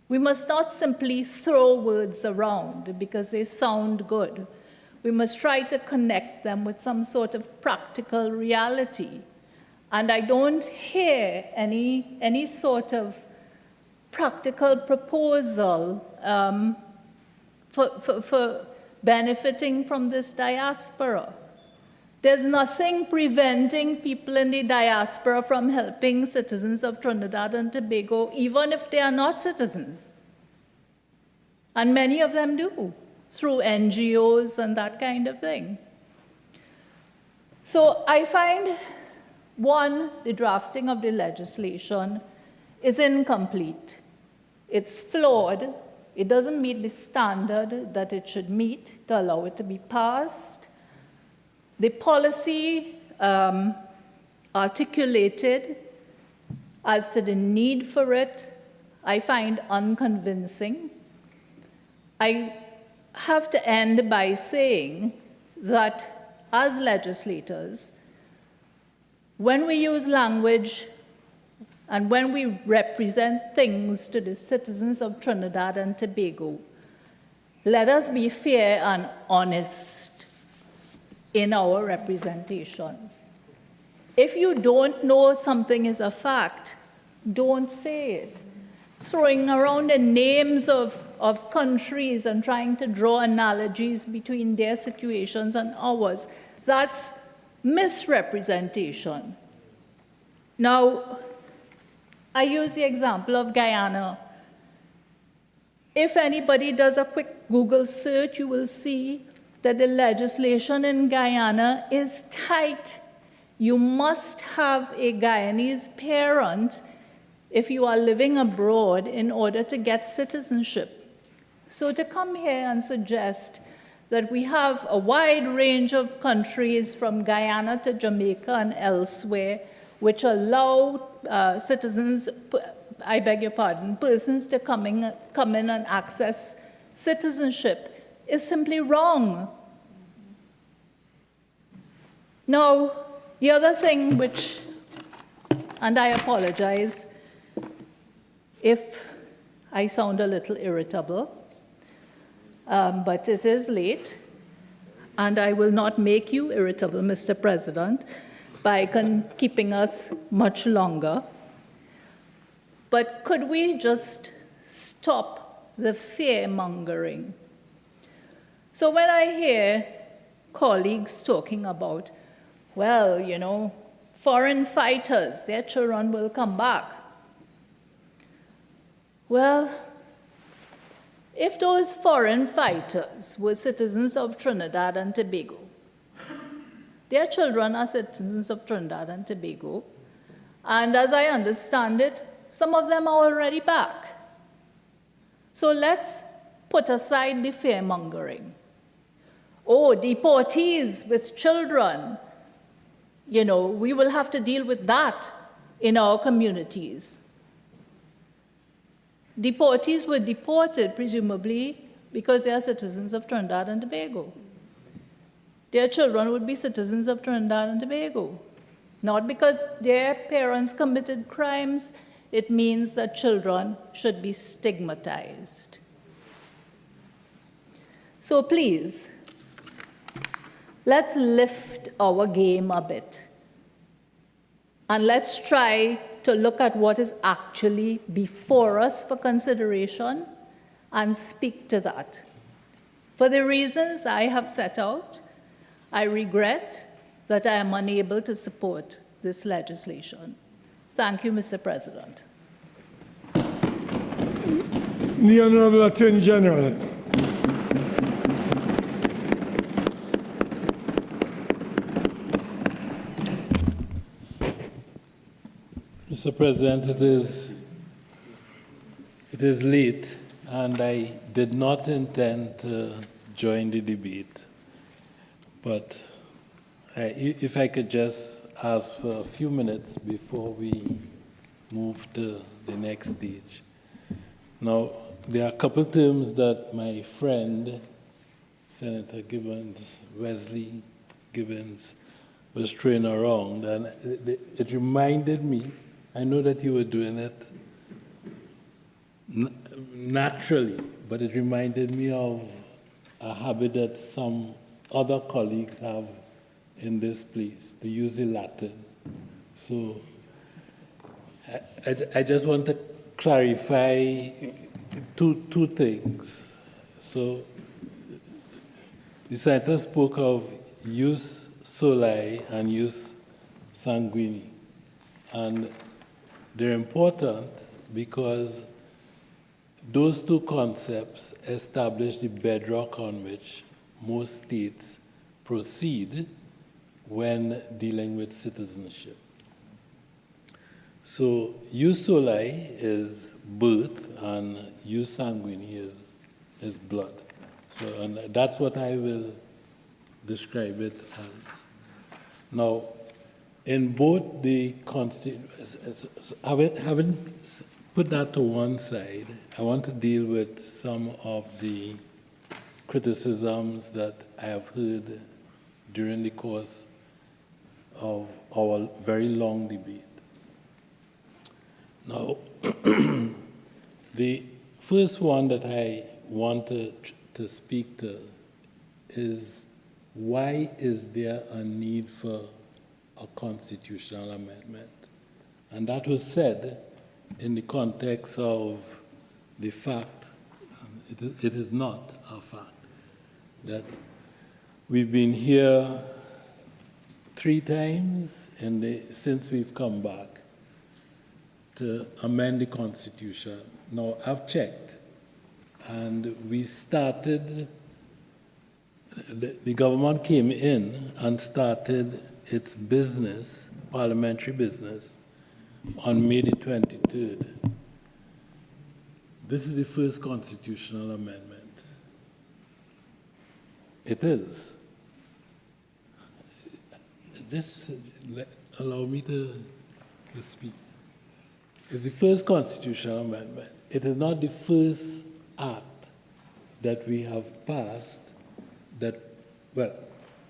We must not simply throw words around because they sound good. We must try to connect them with some sort of practical reality. And I don't hear any sort of practical proposal for benefiting from this diaspora. There's nothing preventing people in the diaspora from helping citizens of Trinidad and Tobago, even if they are not citizens. And many of them do, through NGOs and that kind of thing. So I find, one, the drafting of the legislation is incomplete. It's flawed. It doesn't meet the standard that it should meet to allow it to be passed. The policy articulated as to the need for it, I find unconvincing. I have to end by saying that as legislators, when we use language and when we represent things to the citizens of Trinidad and Tobago, let us be fair and honest in our representations. If you don't know something is a fact, don't say it. Throwing around the names of of countries and trying to draw analogies between their situations and ours. That's misrepresentation. Now, I use the example of Guyana. If anybody does a quick Google search, you will see that the legislation in Guyana is tight. You must have a Guyanese parent if you are living abroad in order to get citizenship. So to come here and suggest that we have a wide range of countries from Guyana to Jamaica and elsewhere which allow citizens, I beg your pardon, persons to come in and access citizenship is simply wrong. Now, the other thing which, and I apologize if I sound a little irritable, but it is late, and I will not make you irritable, Mr. President, by keeping us much longer. But could we just stop the fear-mongering? So when I hear colleagues talking about, well, you know, foreign fighters, their children will come back. Well, if those foreign fighters were citizens of Trinidad and Tobago, their children are citizens of Trinidad and Tobago, and as I understand it, some of them are already back. So let's put aside the fear-mongering. Oh, deportees with children, you know, we will have to deal with that in our communities. Deportees were deported, presumably, because they are citizens of Trinidad and Tobago. Their children would be citizens of Trinidad and Tobago. Not because their parents committed crimes, it means that children should be stigmatized. So please, let's lift our game a bit. And let's try to look at what is actually before us for consideration and speak to that. For the reasons I have set out, I regret that I am unable to support this legislation. Thank you, Mr. President. The Honorable Attorney General. Mr. President, it is late, and I did not intend to join the debate. But if I could just ask for a few minutes before we move to the next stage. Now, there are a couple terms that my friend, Senator Gibbons, Wesley Gibbons, was throwing around, and it reminded me, I know that you were doing it naturally, but it reminded me of a habit that some other colleagues have in this place, to use the Latin. So I just want to clarify two things. So the senator spoke of jus soli and jus sanguini. And they're important because those two concepts establish the bedrock on which most states proceed when dealing with citizenship. So jus soli is birth and jus sanguini is blood. So and that's what I will describe it as. Now, in both the having put that to one side, I want to deal with some of the criticisms that I have heard during the course of our very long debate. Now, the first one that I wanted to speak to is, why is there a need for a constitutional amendment? And that was said in the context of the fact, it is not a fact that we've been here 3 times since we've come back to amend the Constitution. Now, I've checked, and we started, the government came in and started its business, parliamentary business, on May the 23rd. This is the first constitutional amendment. It is. Just allow me to speak. It's the first constitutional amendment. It is not the first act that we have passed that, well,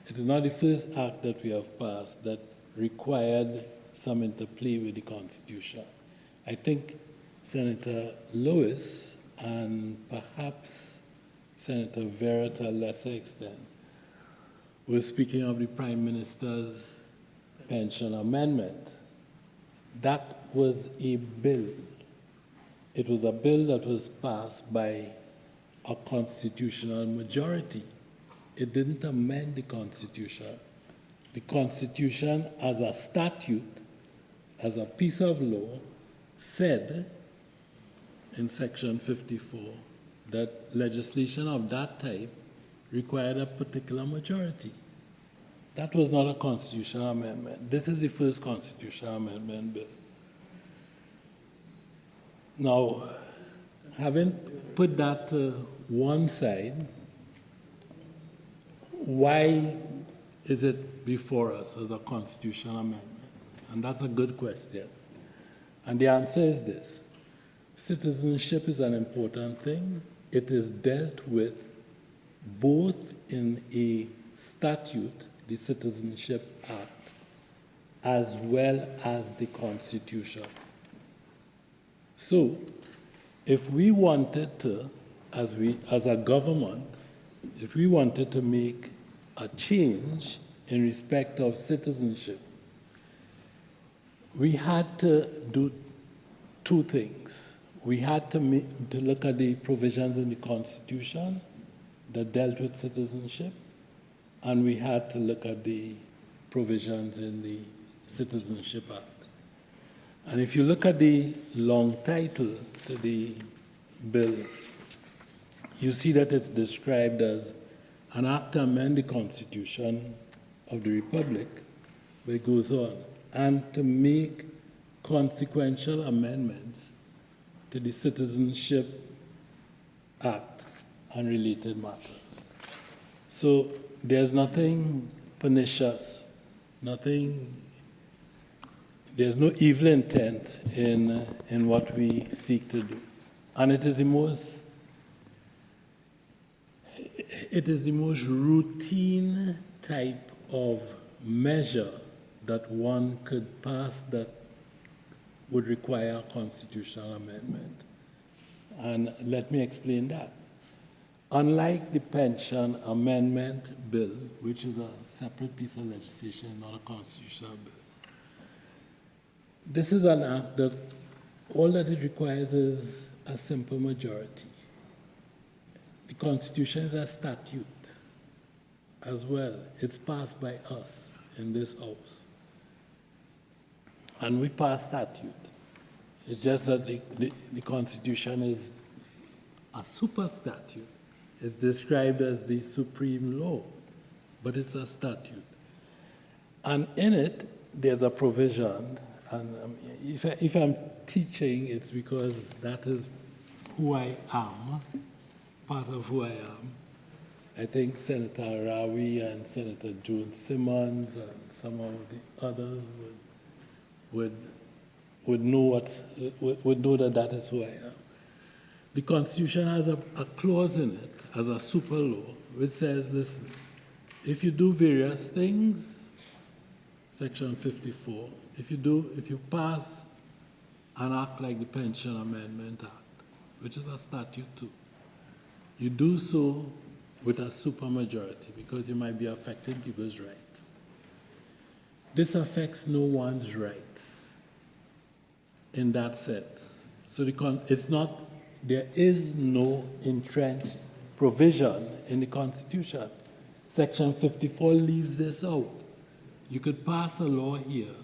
it is not the first act that we have passed that required some interplay with the Constitution. I think Senator Lewis and perhaps Senator Vieira to a lesser extent were speaking of the Prime Minister's pension amendment. That was a bill. It was a bill that was passed by a constitutional majority. It didn't amend the Constitution. The Constitution, as a statute, as a piece of law, said in Section 54 that legislation of that type required a particular majority. That was not a constitutional amendment. This is the first constitutional amendment bill. Now, having put that to one side, why is it before us as a constitutional amendment? And that's a good question. And the answer is this. Citizenship is an important thing. It is dealt with both in a statute, the Citizenship Act, as well as the Constitution. So, if we wanted to, as a government, if we wanted to make a change in respect of citizenship, we had to do 2 things. We had to look at the provisions in the Constitution that dealt with citizenship, and we had to look at the provisions in the Citizenship Act. And if you look at the long title to the bill, you see that it's described as an act to amend the Constitution of the Republic, where it goes on, and to make consequential amendments to the Citizenship Act and related matters. So there's nothing pernicious, there's no evil intent in what we seek to do. And it is the most routine type of measure that one could pass that would require a constitutional amendment. And let me explain that. Unlike the pension amendment bill, which is a separate piece of legislation, not a constitutional bill, this is an act that all that it requires is a simple majority. The Constitution is a statute as well. It's passed by us in this House. And we pass statute. It's just that the Constitution is a super statute. It's described as the supreme law, but it's a statute. And in it, there's a provision, and if I'm teaching, it's because that is who I am, part of who I am. I think Senator Al-Rawi and Senator Joan Simmons and some of the others would know that is who I am. The Constitution has a clause in it as a super law which says, listen, if you do various things, Section 54, if you pass an act like the Pension Amendment Act, which is a statute too, you do so with a supermajority because you might be affecting people's rights. This affects no one's rights in that sense. So it's not there is no entrenched provision in the Constitution. Section 54 leaves this out. You could pass a law here.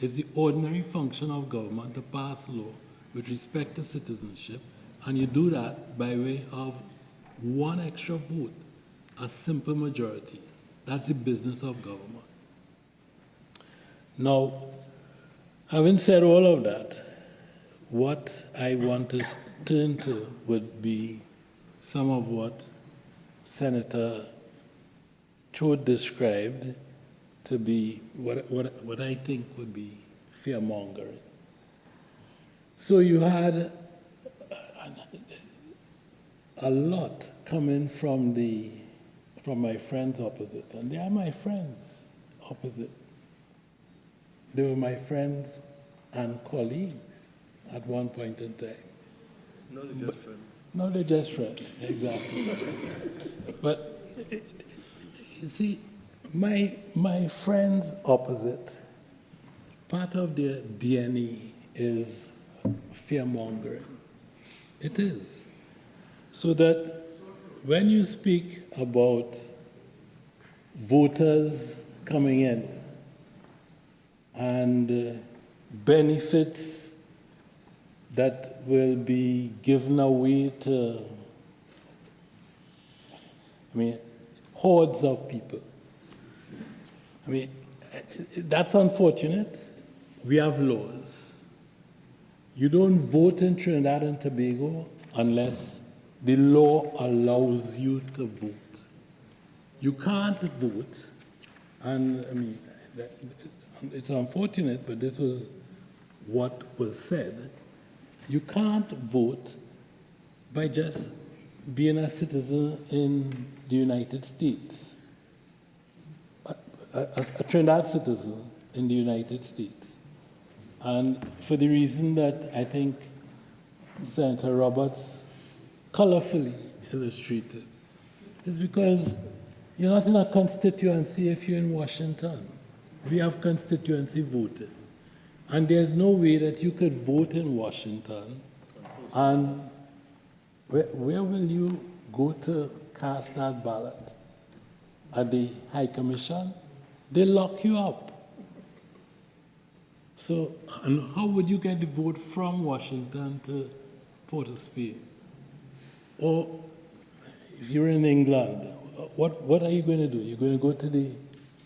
It's the ordinary function of government to pass law with respect to citizenship, and you do that by way of one extra vote, a simple majority. That's the business of government. Now, having said all of that, what I want to turn to would be some of what Senator Chote described to be what I think would be fear-mongering. So you had a lot coming from my friends opposite, and they are my friends opposite. They were my friends and colleagues at one point in time. No, they're just friends. No, they're just friends, exactly. But you see, my friends opposite, part of their DNA is fear-mongering. It is. So that when you speak about voters coming in and benefits that will be given away to, hordes of people. That's unfortunate. We have laws. You don't vote in Trinidad and Tobago unless the law allows you to vote. You can't vote, and it's unfortunate, but this was what was said. You can't vote by just being a citizen in the United States, a Trinidad citizen in the United States. And for the reason that I think Senator Roberts colorfully illustrated, is because you're not in a constituency if you're in Washington. We have constituency voting. And there's no way that you could vote in Washington. And where will you go to cast that ballot? At the High Commission? They lock you up. So, and how would you get the vote from Washington to Port of Spain? Or if you're in England, what are you going to do? You're going to go to the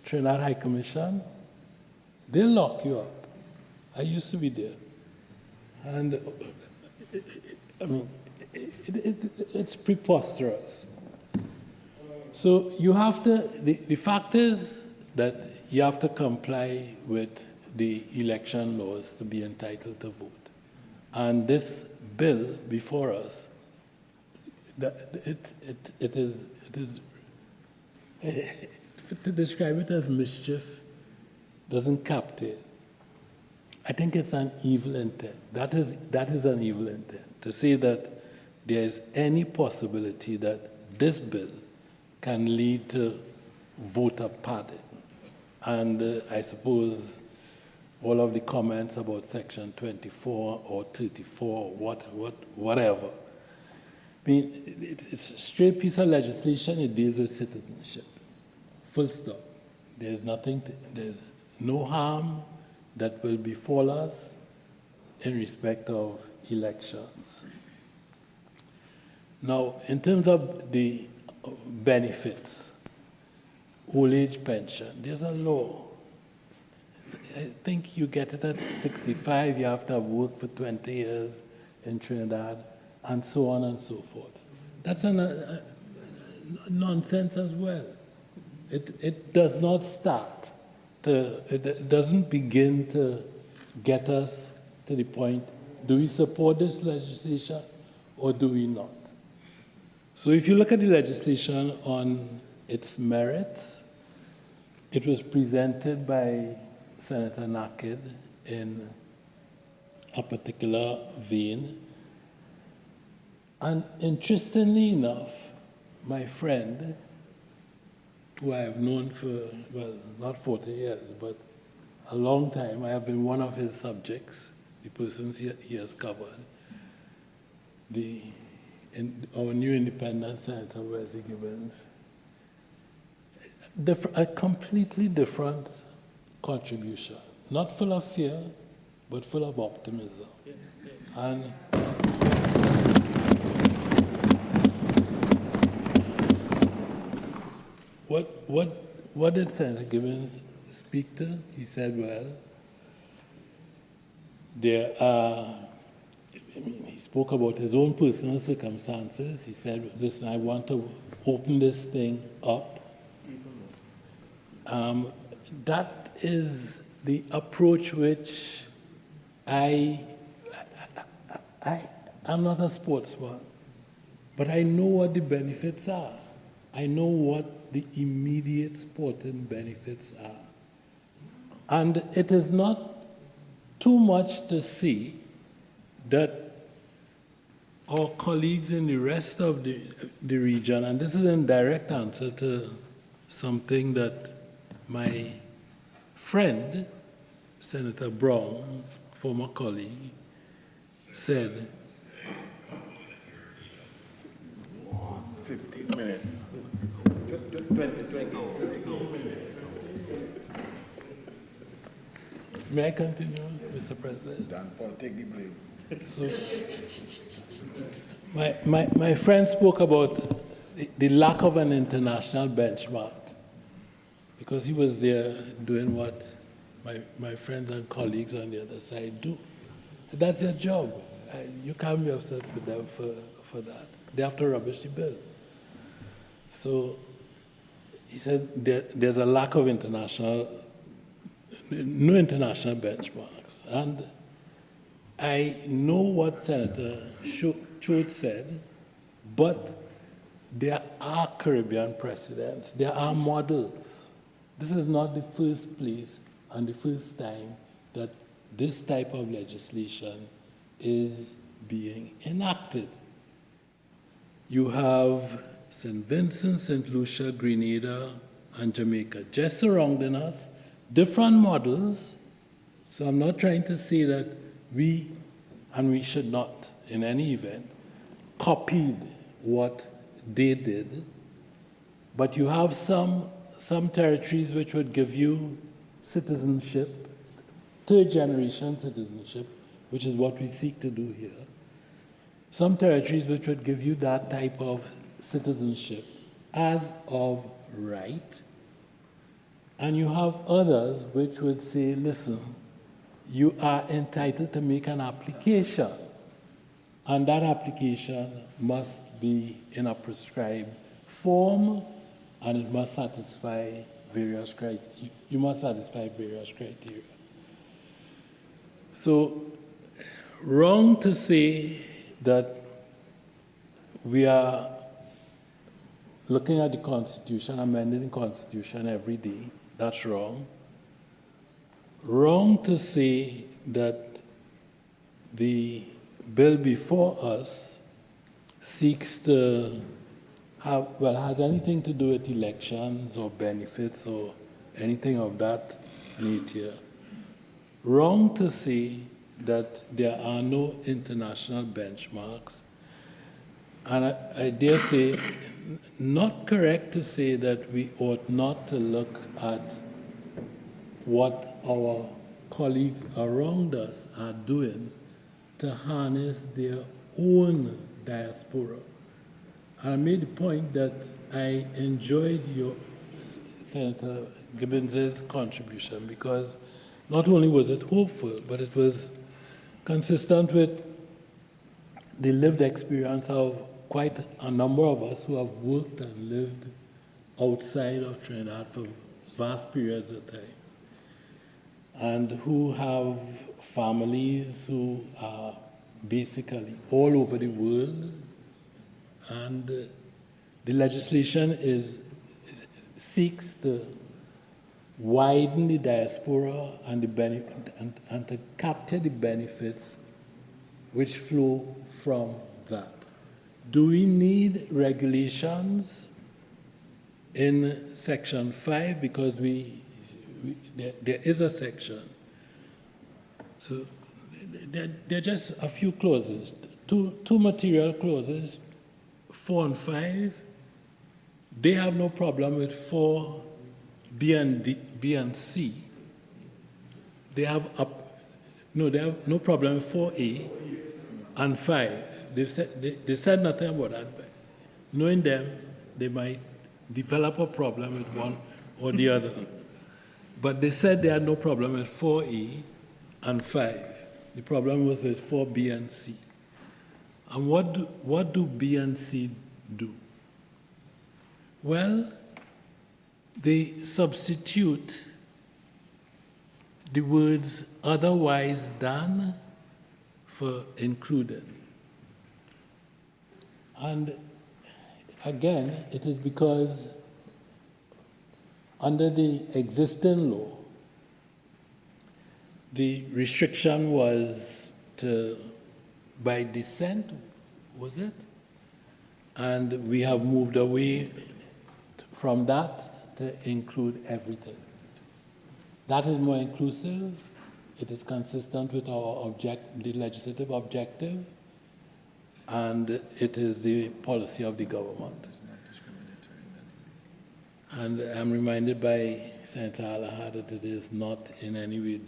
Trinidad High Commission? They'll lock you up. I used to be there. And it's preposterous. So you have to, the fact is that you have to comply with the election laws to be entitled to vote. And this bill before us, it is to describe it as mischief doesn't capture it. I think it's an evil intent. That is an evil intent, to say that there is any possibility that this bill can lead to voter pardon. And I suppose all of the comments about Section 24 or 34, whatever. It's a straight piece of legislation. It deals with citizenship. Full stop. There's no harm that will befall us in respect of elections. Now, in terms of the benefits, old age pension, there's a law. I think you get it at 65, you have to have worked for 20 years in Trinidad, and so on and so forth. That's nonsense as well. It does not start. It doesn't begin to get us to the point, do we support this legislation or do we not? So if you look at the legislation on its merits, it was presented by Senator Nakhid in a particular vein. And interestingly enough, my friend, who I have known for, well, not 40 years, but a long time, I have been one of his subjects, the persons he has covered. our new independent senator, Wesley Gibbings, a completely different contribution, not full of fear, but full of optimism. And what did Senator Gibbings speak to? He said, well, he spoke about his own personal circumstances. He said, listen, I want to open this thing up. That is the approach which I'm not a sportsman, but I know what the benefits are. I know what the immediate sporting benefits are. And it is not too much to see that our colleagues in the rest of the region, and this is in direct answer to something that my friend, Senator Browne, former colleague, said. 15 minutes. 20. May I continue, Mr. President? Dhanpaul, take the blame. So, my friend spoke about the lack of an international benchmark, because he was there doing what my friends and colleagues on the other side do. That's their job. You can't be upset with them for that. They have to rubbish the bill. So he said there's a lack of no international benchmarks. And I know what Senator Chote said, but there are Caribbean precedents. There are models. This is not the first place and the first time that this type of legislation is being enacted. You have St. Vincent, St. Lucia, Grenada, and Jamaica just surrounding us, different models. So I'm not trying to say that we should not, in any event, copied what they did, but you have some territories which would give you citizenship, third-generation citizenship, which is what we seek to do here. Some territories which would give you that type of citizenship as of right, and you have others which would say, listen, you are entitled to make an application, and that application must be in a prescribed form, and it must satisfy various criteria. You must satisfy various criteria. So, wrong to say that we are looking at the Constitution, amending the Constitution every day. That's wrong. Wrong to say that the bill before us seeks to has anything to do with elections or benefits or anything of that nature. Wrong to say that there are no international benchmarks. And I dare say, not correct to say that we ought not to look at what our colleagues around us are doing to harness their own diaspora. And I made the point that I enjoyed your, Senator Gibbings' contribution, because not only was it hopeful, but it was consistent with the lived experience of quite a number of us who have worked and lived outside of Trinidad for vast periods of time, and who have families who are basically all over the world. And the legislation seeks to widen the diaspora and and to capture the benefits which flow from that. Do we need regulations in Section 5? Because there is a section. So there are just a few clauses. two material clauses, 4 and 5, they have no problem with 4, B and C. They have they have no problem with 4A and 5. They said nothing about that. But knowing them, they might develop a problem with one or the other. But they said they had no problem with 4A and 5. The problem was with 4B and C. And what do B and C do? Well, they substitute the words otherwise than for included. And again, it is because under the existing law, the restriction was by descent, was it? And we have moved away from that to include everything. That is more inclusive. It is consistent with our the legislative objective, and it is the policy of the government. And I'm reminded by Senator Allaha that it is not in any way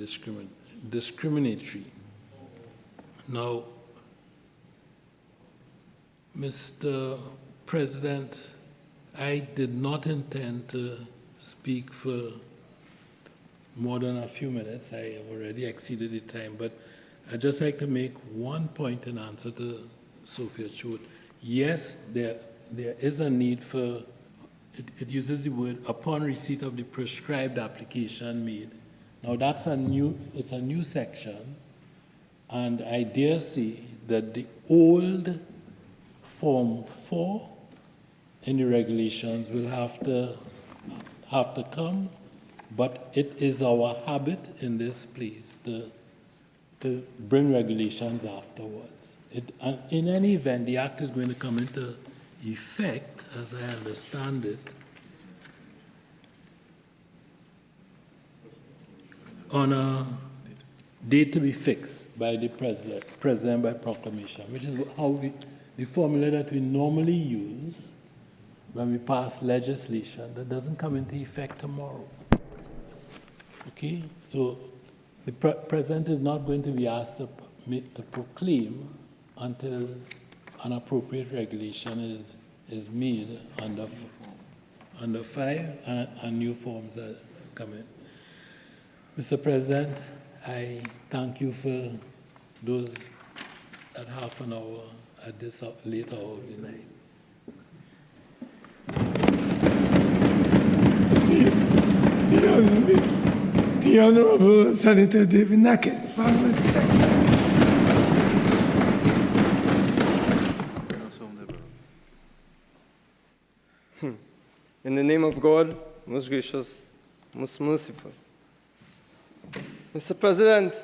discriminatory. Now, Mr. President, I did not intend to speak for more than a few minutes. I have already exceeded the time, but I'd just like to make one point in answer to Sophia Chote. Yes, there is a need for, it uses the word, upon receipt of the prescribed application made. Now it's a new section, and I dare say that the old Form 4 in the regulations will have to come, but it is our habit in this place to bring regulations afterwards. And in any event, the Act is going to come into effect, as I understand it, on a date to be fixed by the President by proclamation, which is how the formula that we normally use when we pass legislation that doesn't come into effect tomorrow. Okay, so the President is not going to be asked to proclaim until an appropriate regulation is made under 5 and new forms are coming. Mr. President, I thank you for those at half an hour at this late hour of the night. The Honorable Senator David Nakhid, Parliamentary. In the name of God, most gracious, most merciful. Mr. President,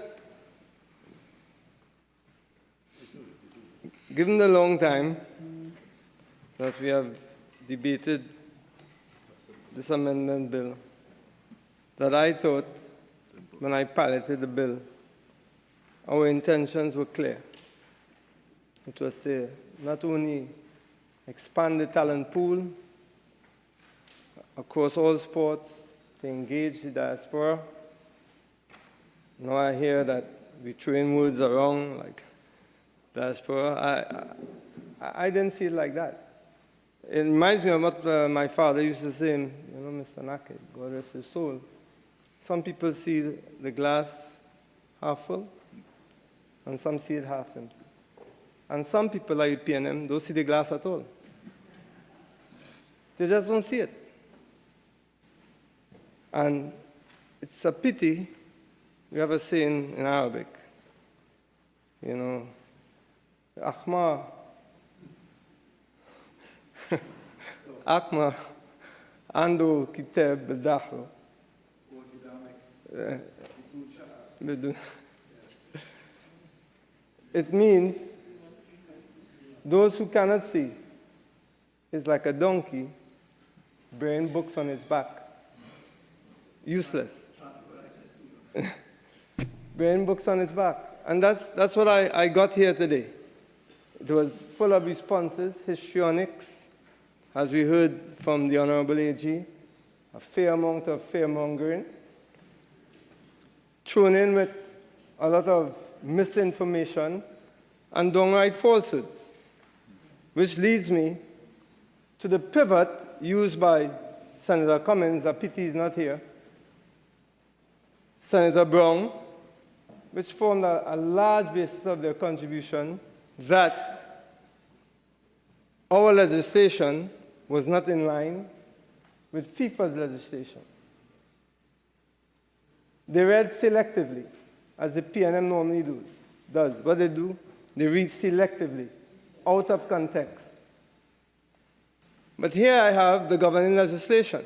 given the long time that we have debated this amendment bill, that I thought when I piloted the bill, our intentions were clear. It was to not only expand the talent pool across all sports, to engage the diaspora. Now I hear that we throwing words around like diaspora. I didn't see it like that. It reminds me of what my father used to say, Mr. Nakhid, God rest his soul. Some people see the glass half full, and some see it half empty. And some people, like PNM, don't see the glass at all. They just don't see it. And it's a pity. We have a saying in Arabic, Akhma, Akhma, Ando Kitab B'Dahro. It means those who cannot see is like a donkey bearing books on its back. Useless. Bearing books on its back. And that's what I got here today. It was full of responses, histrionics, as we heard from the Honorable AG, a fair amount of fear-mongering, thrown in with a lot of misinformation and downright falsehoods, which leads me to the pivot used by Senator Cummings, a pity he's not here, Senator Browne, which formed a large basis of their contribution, that our legislation was not in line with FIFA's legislation. They read selectively, as the PNM normally does. What they do, they read selectively, out of context. But here I have the governing legislation,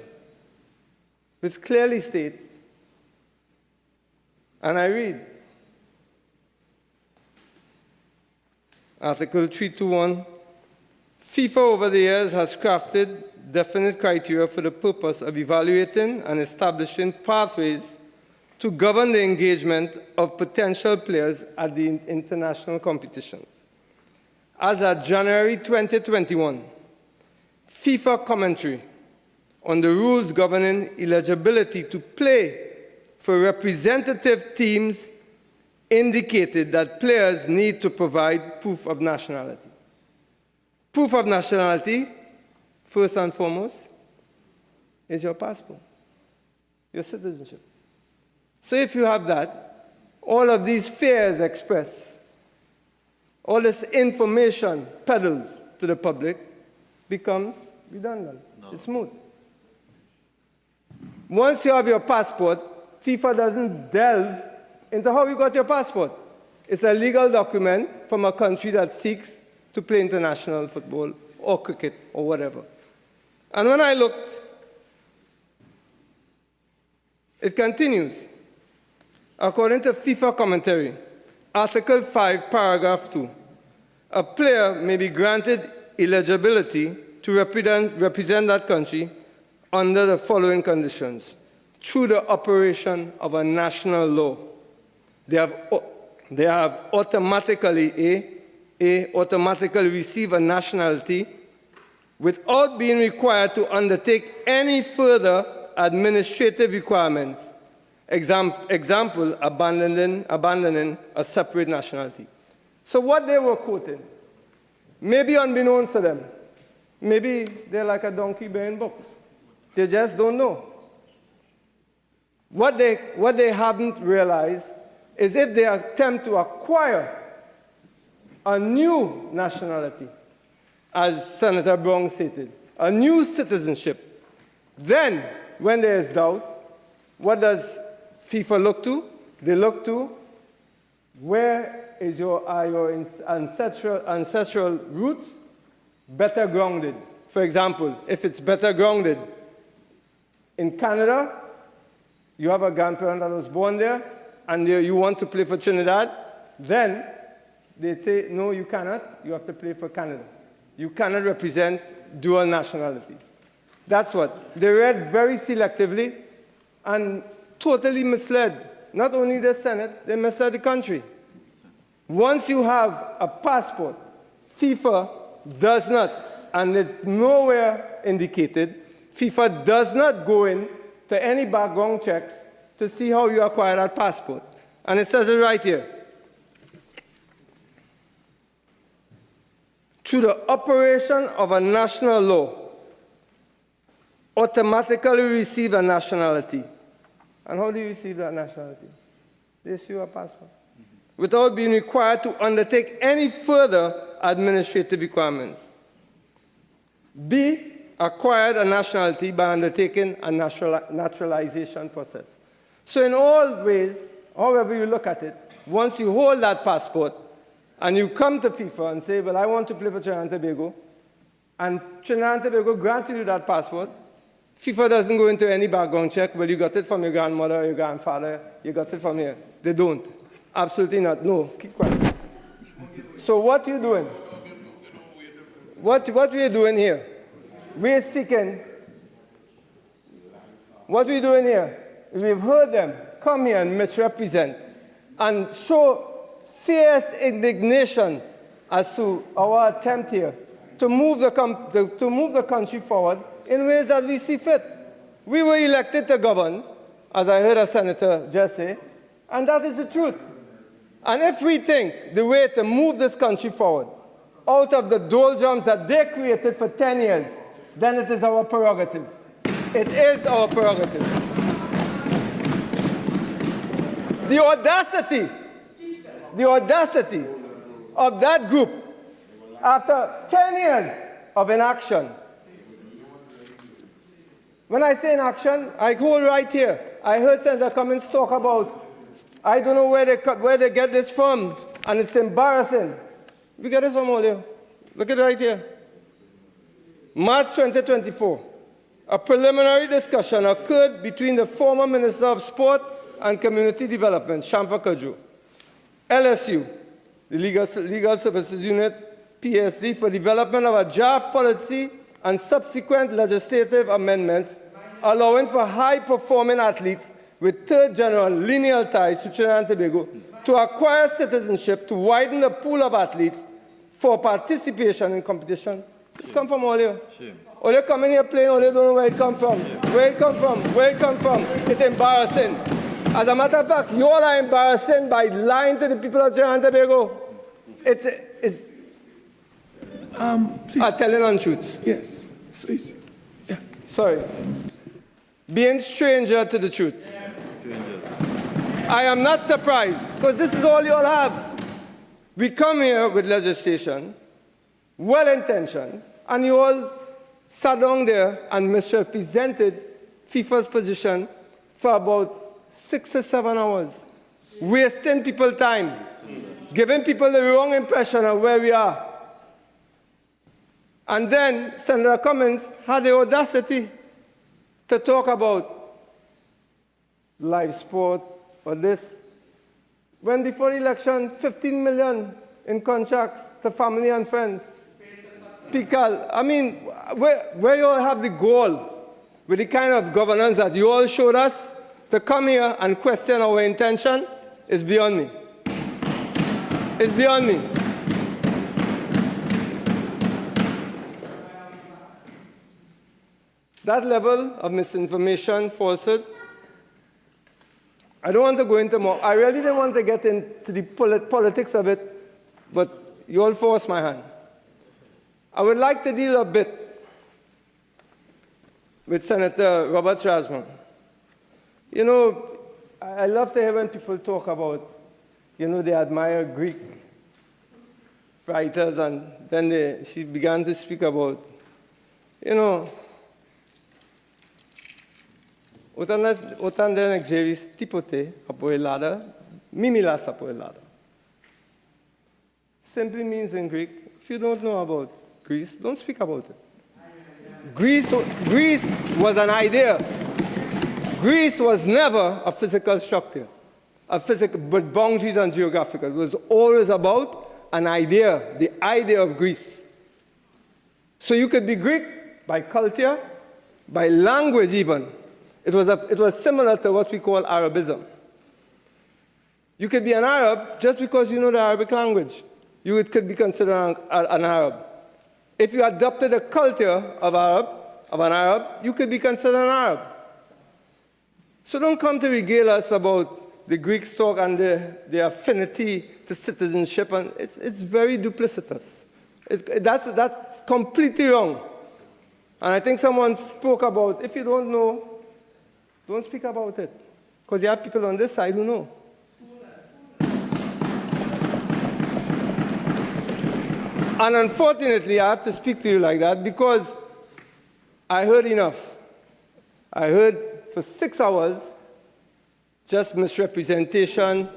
which clearly states, and I read, Article 321, FIFA over the years has crafted definite criteria for the purpose of evaluating and establishing pathways to govern the engagement of potential players at the international competitions. As of January 2021, FIFA commentary on the rules governing eligibility to play for representative teams indicated that players need to provide proof of nationality. Proof of nationality, first and foremost, is your passport, your citizenship. So if you have that, all of these fears expressed, all this information peddled to the public becomes redundant. It's moot. Once you have your passport, FIFA doesn't delve into how you got your passport. It's a legal document from a country that seeks to play international football or cricket or whatever. And when I looked, it continues. According to FIFA commentary, Article 5, Paragraph 2, a player may be granted eligibility to represent that country under the following conditions: through the operation of a national law. They have automatically automatically receive a nationality without being required to undertake any further administrative requirements. Example, abandoning a separate nationality. So what they were quoting, maybe unbeknownst to them, maybe they're like a donkey bearing books. They just don't know. What they haven't realized is if they attempt to acquire a new nationality, as Senator Browne stated, a new citizenship, then when there is doubt, what does FIFA look to? They look to where are your ancestral roots better grounded. For example, if it's better grounded in Canada, you have a grandparent that was born there, and you want to play for Trinidad, then they say, no, you cannot. You have to play for Canada. You cannot represent dual nationality. That's what. They read very selectively and totally misled not only the Senate, they misled the country. Once you have a passport, FIFA does not, and it's nowhere indicated, FIFA does not go in to any background checks to see how you acquire that passport. And it says it right here. Through the operation of a national law, automatically receive a nationality. And how do you receive that nationality? They issue a passport. Without being required to undertake any further administrative requirements. B, acquired a nationality by undertaking a naturalization process. So in all ways, however you look at it, once you hold that passport and you come to FIFA and say, well, I want to play for Trinidad and Tobago, and Trinidad and Tobago granted you that passport, FIFA doesn't go into any background check. Well, you got it from your grandmother or your grandfather, you got it from here. They don't. Absolutely not. No, keep quiet. So what you doing? What we're doing here? We're seeking. What we're doing here? We've heard them come here and misrepresent and show fierce indignation as to our attempt here to move the country forward in ways that we see fit. We were elected to govern, as I heard a senator just say, and that is the truth. And if we think the way to move this country forward out of the doldrums that they created for 10 years, then it is our prerogative. It is our prerogative. The audacity of that group, after 10 years of inaction. When I say inaction, I hold right here. I heard Senator Cummings talk about, I don't know where they get this from, and it's embarrassing. We get this from all here. Look at it right here. March 2024, a preliminary discussion occurred between the former Minister of Sport and Community Development, Shamfa Kudjo, LSU, the Legal Services Unit, PSD, for development of a draft policy and subsequent legislative amendments allowing for high-performing athletes with third general lineal ties to Trinidad and Tobago to acquire citizenship to widen the pool of athletes for participation in competition. This come from all here. All they come in here playing, all they don't know where it come from. Where it come from? Where it come from? It's embarrassing. As a matter of fact, you all are embarrassing by lying to the people of Trinidad and Tobago. It's are telling untruths. Yes. Please. Yeah. Sorry. Being stranger to the truth. I am not surprised, because this is all you all have. We come here with legislation, well-intentioned, and you all sat down there and misrepresented FIFA's position for about 6 or 7 hours, wasting people's time, giving people the wrong impression of where we are. And then Senator Cummings had the audacity to talk about live sport or this, when before the election, 15 million in contracts to family and friends. Pical, I mean, where you all have the goal with the kind of governance that you all showed us to come here and question our intention is beyond me. It's beyond me. That level of misinformation, falsehood, I don't want to go into more. I really didn't want to get into the politics of it, but you all forced my hand. I would like to deal a bit with Senator Roberts-Radgman. You know, I love to hear when people talk about, you know, they admire Greek writers, and then she began to speak about, you know, όταν δεν ξέρεις τίποτε από Ελλάδα, μη μιλάς από Ελλάδα. Simply means in Greek, if you don't know about Greece, don't speak about it. Greece was an idea. Greece was never a physical structure, with boundaries and geographical. It was always about an idea, the idea of Greece. So you could be Greek by culture, by language even. It was similar to what we call Arabism. You could be an Arab just because you know the Arabic language. You could be considered an Arab. If you adopted the culture of an Arab, you could be considered an Arab. So don't come to regale us about the Greeks talk and their affinity to citizenship. And it's very duplicitous. That's completely wrong. And I think someone spoke about, if you don't know, don't speak about it. Because you have people on this side who know. And unfortunately, I have to speak to you like that because I heard enough. I heard for 6 hours just misrepresentation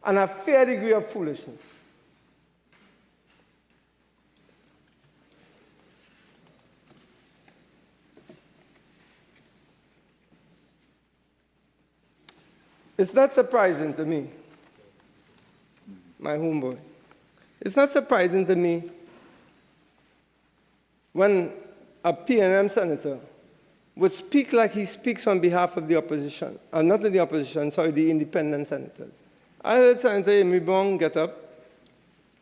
and a fair degree of foolishness. It's not surprising to me, my homeboy. It's not surprising to me when a PNM senator would speak like he speaks on behalf of the opposition, not the opposition, sorry, the independent senators. I heard Senator Amery get up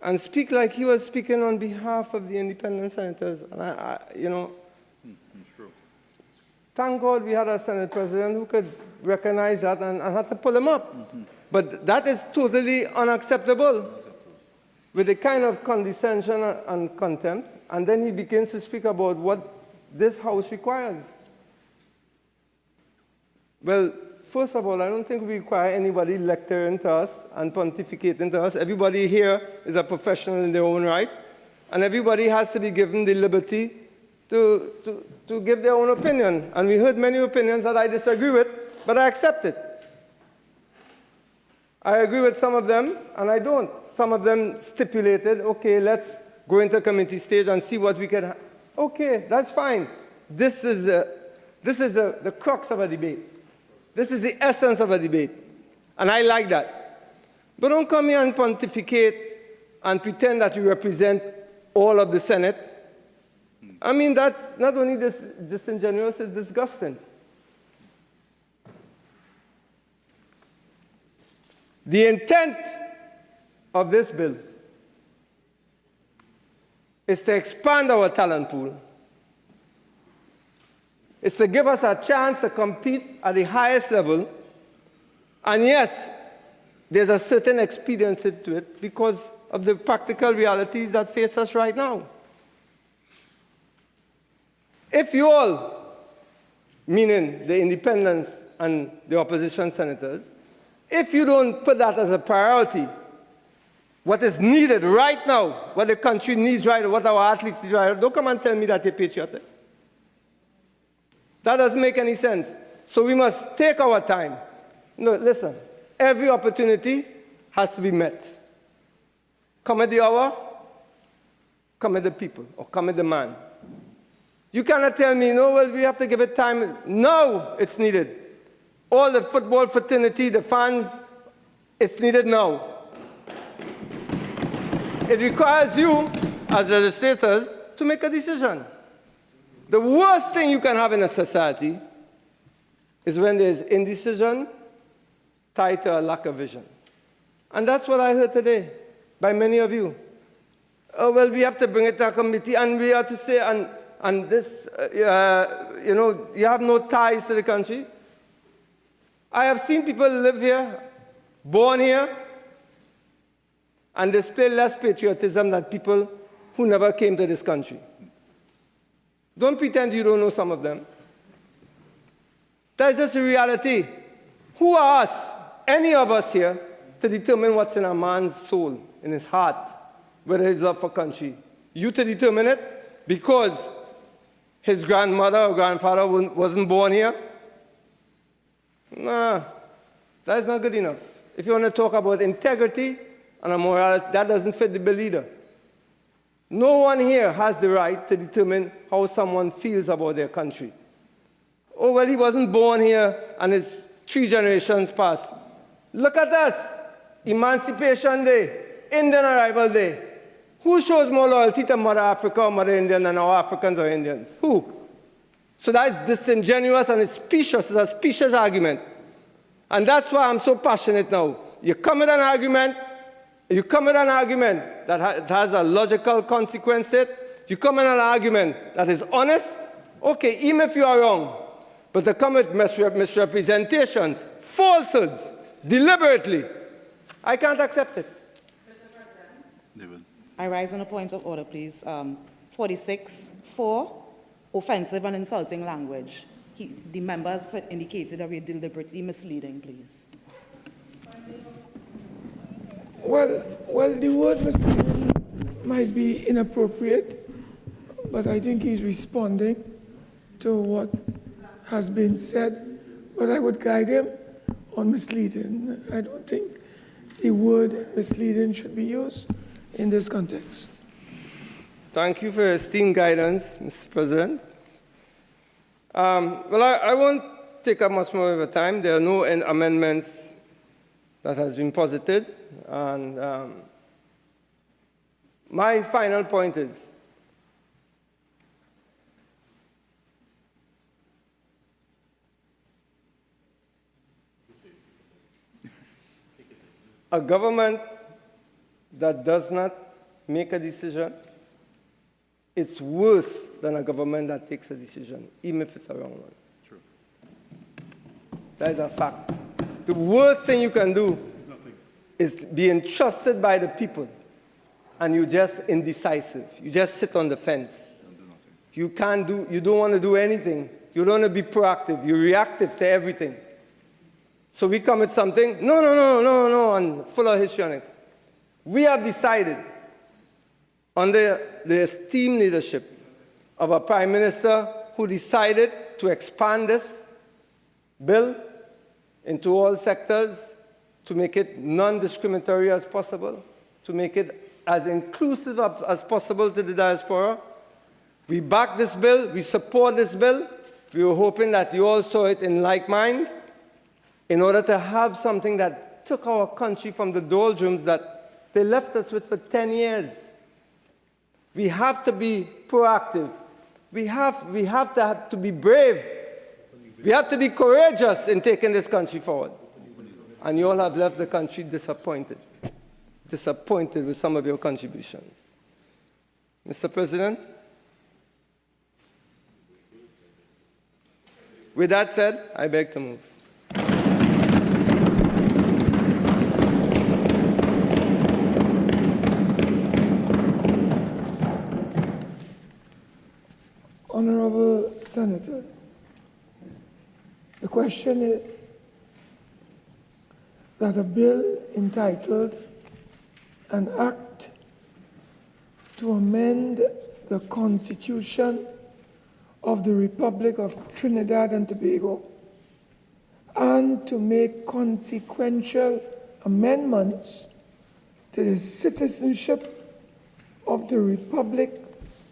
and speak like he was speaking on behalf of the independent senators. And you know, thank God we had a Senate president who could recognize that and had to pull him up. But that is totally unacceptable with the kind of condescension and contempt. And then he begins to speak about what this House requires. Well, first of all, I don't think we require anybody lecturing to us and pontificating to us. Everybody here is a professional in their own right, and everybody has to be given the liberty to give their own opinion. And we heard many opinions that I disagree with, but I accept it. I agree with some of them, and I don't. Some of them stipulated, okay, let's go into committee stage and see what we can. Okay, that's fine. This is the crux of a debate. This is the essence of a debate, and I like that. But don't come here and pontificate and pretend that you represent all of the Senate. I mean, that's not only disingenuous, it's disgusting. The intent of this bill is to expand our talent pool. It's to give us a chance to compete at the highest level. And yes, there's a certain expediency to it because of the practical realities that face us right now. If you all, meaning the independents and the opposition senators, if you don't put that as a priority, what is needed right now, what the country needs right now, what our athletes need right now, don't come and tell me that you're patriotic. That doesn't make any sense. So we must take our time. No, listen, every opportunity has to be met. Come at the hour, come at the people, or come at the man. You cannot tell me, no, well, we have to give it time. No, it's needed. All the football fraternity, the fans, it's needed now. It requires you, as legislators, to make a decision. The worst thing you can have in a society is when there's indecision tied to a lack of vision. And that's what I heard today by many of you. Oh, well, we have to bring it to a committee, and we have to say, and this, you know, you have no ties to the country. I have seen people live here, born here, and display less patriotism than people who never came to this country. Don't pretend you don't know some of them. That's just a reality. Who are us, any of us here, to determine what's in a man's soul, in his heart, whether his love for country? You to determine it because his grandmother or grandfather wasn't born here? Nah, that's not good enough. If you want to talk about integrity and a morality, that doesn't fit the bill either. No one here has the right to determine how someone feels about their country. Oh, well, he wasn't born here and it's 3 generations past. Look at us. Emancipation Day, Indian Arrival Day. Who shows more loyalty to Mother Africa or Mother Indian than our Africans or Indians? Who? So that's disingenuous and it's specious. It's a specious argument. And that's why I'm so passionate now. You come with an argument that has a logical consequence to it. You come with an argument that is honest. Okay, even if you are wrong. But to come with misrepresentations, falsehoods, deliberately, I can't accept it. Mr. President, I rise on a point of order, please. 46(4), offensive and insulting language. The members indicated that we're deliberately misleading, please. Well, the word misleading might be inappropriate, but I think he's responding to what has been said. But I would guide him on misleading. I don't think the word misleading should be used in this context. Thank you for your esteemed guidance, Mr. President. Well, I won't take up much more of your time. There are no amendments that has been posited. And my final point is, a government that does not make a decision, it's worse than a government that takes a decision, even if it's a wrong one. True. That is a fact. The worst thing you can do is be entrusted by the people, and you're just indecisive. You just sit on the fence. You don't want to do anything. You don't want to be proactive. You're reactive to everything. So we come with something, no, and full of history on it. We have decided, under the esteemed leadership of a Prime Minister who decided to expand this bill into all sectors, to make it non-discriminatory as possible, to make it as inclusive as possible to the diaspora. We back this bill, we support this bill. We were hoping that you all saw it in like mind, in order to have something that took our country from the doldrums that they left us with for 10 years. We have to be proactive. We have to be brave. We have to be courageous in taking this country forward. And you all have left the country disappointed with some of your contributions. Mr. President, with that said, I beg to move. Honorable Senators, the question is that a bill entitled An Act to Amend the Constitution of the Republic of Trinidad and Tobago and to make consequential amendments to the Citizenship of the Republic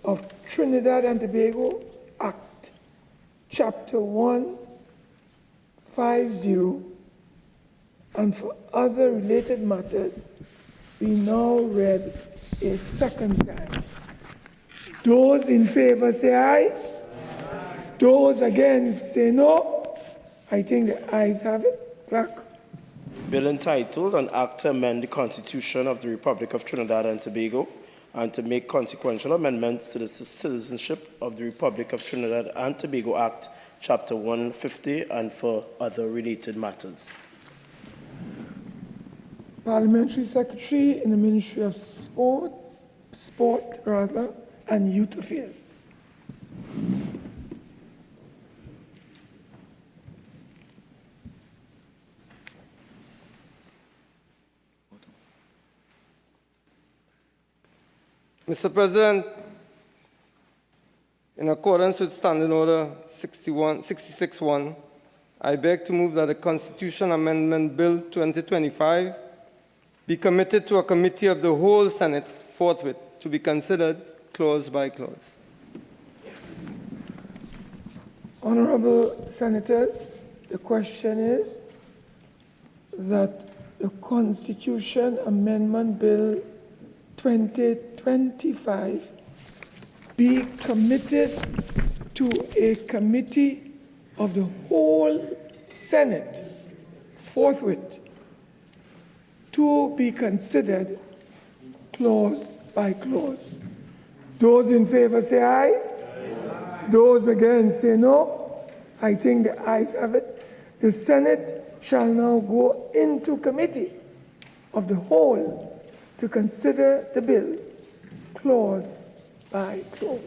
of Trinidad and Tobago Act, Chapter 150, and for other related matters, be now read a second time. Those in favor say aye. Those against say no. I think the ayes have it. Clerk. Bill entitled An Act to Amend the Constitution of the Republic of Trinidad and Tobago and to make consequential amendments to the Citizenship of the Republic of Trinidad and Tobago Act, Chapter 150, and for other related matters. Parliamentary Secretary in the Ministry of Sport and Youth Affairs. Mr. President, in accordance with Standing Order 66-1, I beg to move that the Constitution Amendment Bill 2025 be committed to a committee of the whole Senate forthwith to be considered clause by clause. Honorable Senators, the question is that the Constitution Amendment Bill 2025 be committed to a committee of the whole Senate forthwith to be considered clause by clause. Those in favor say aye. Aye. Those against say no. I think the ayes have it. The Senate shall now go into committee of the whole to consider the bill clause by clause.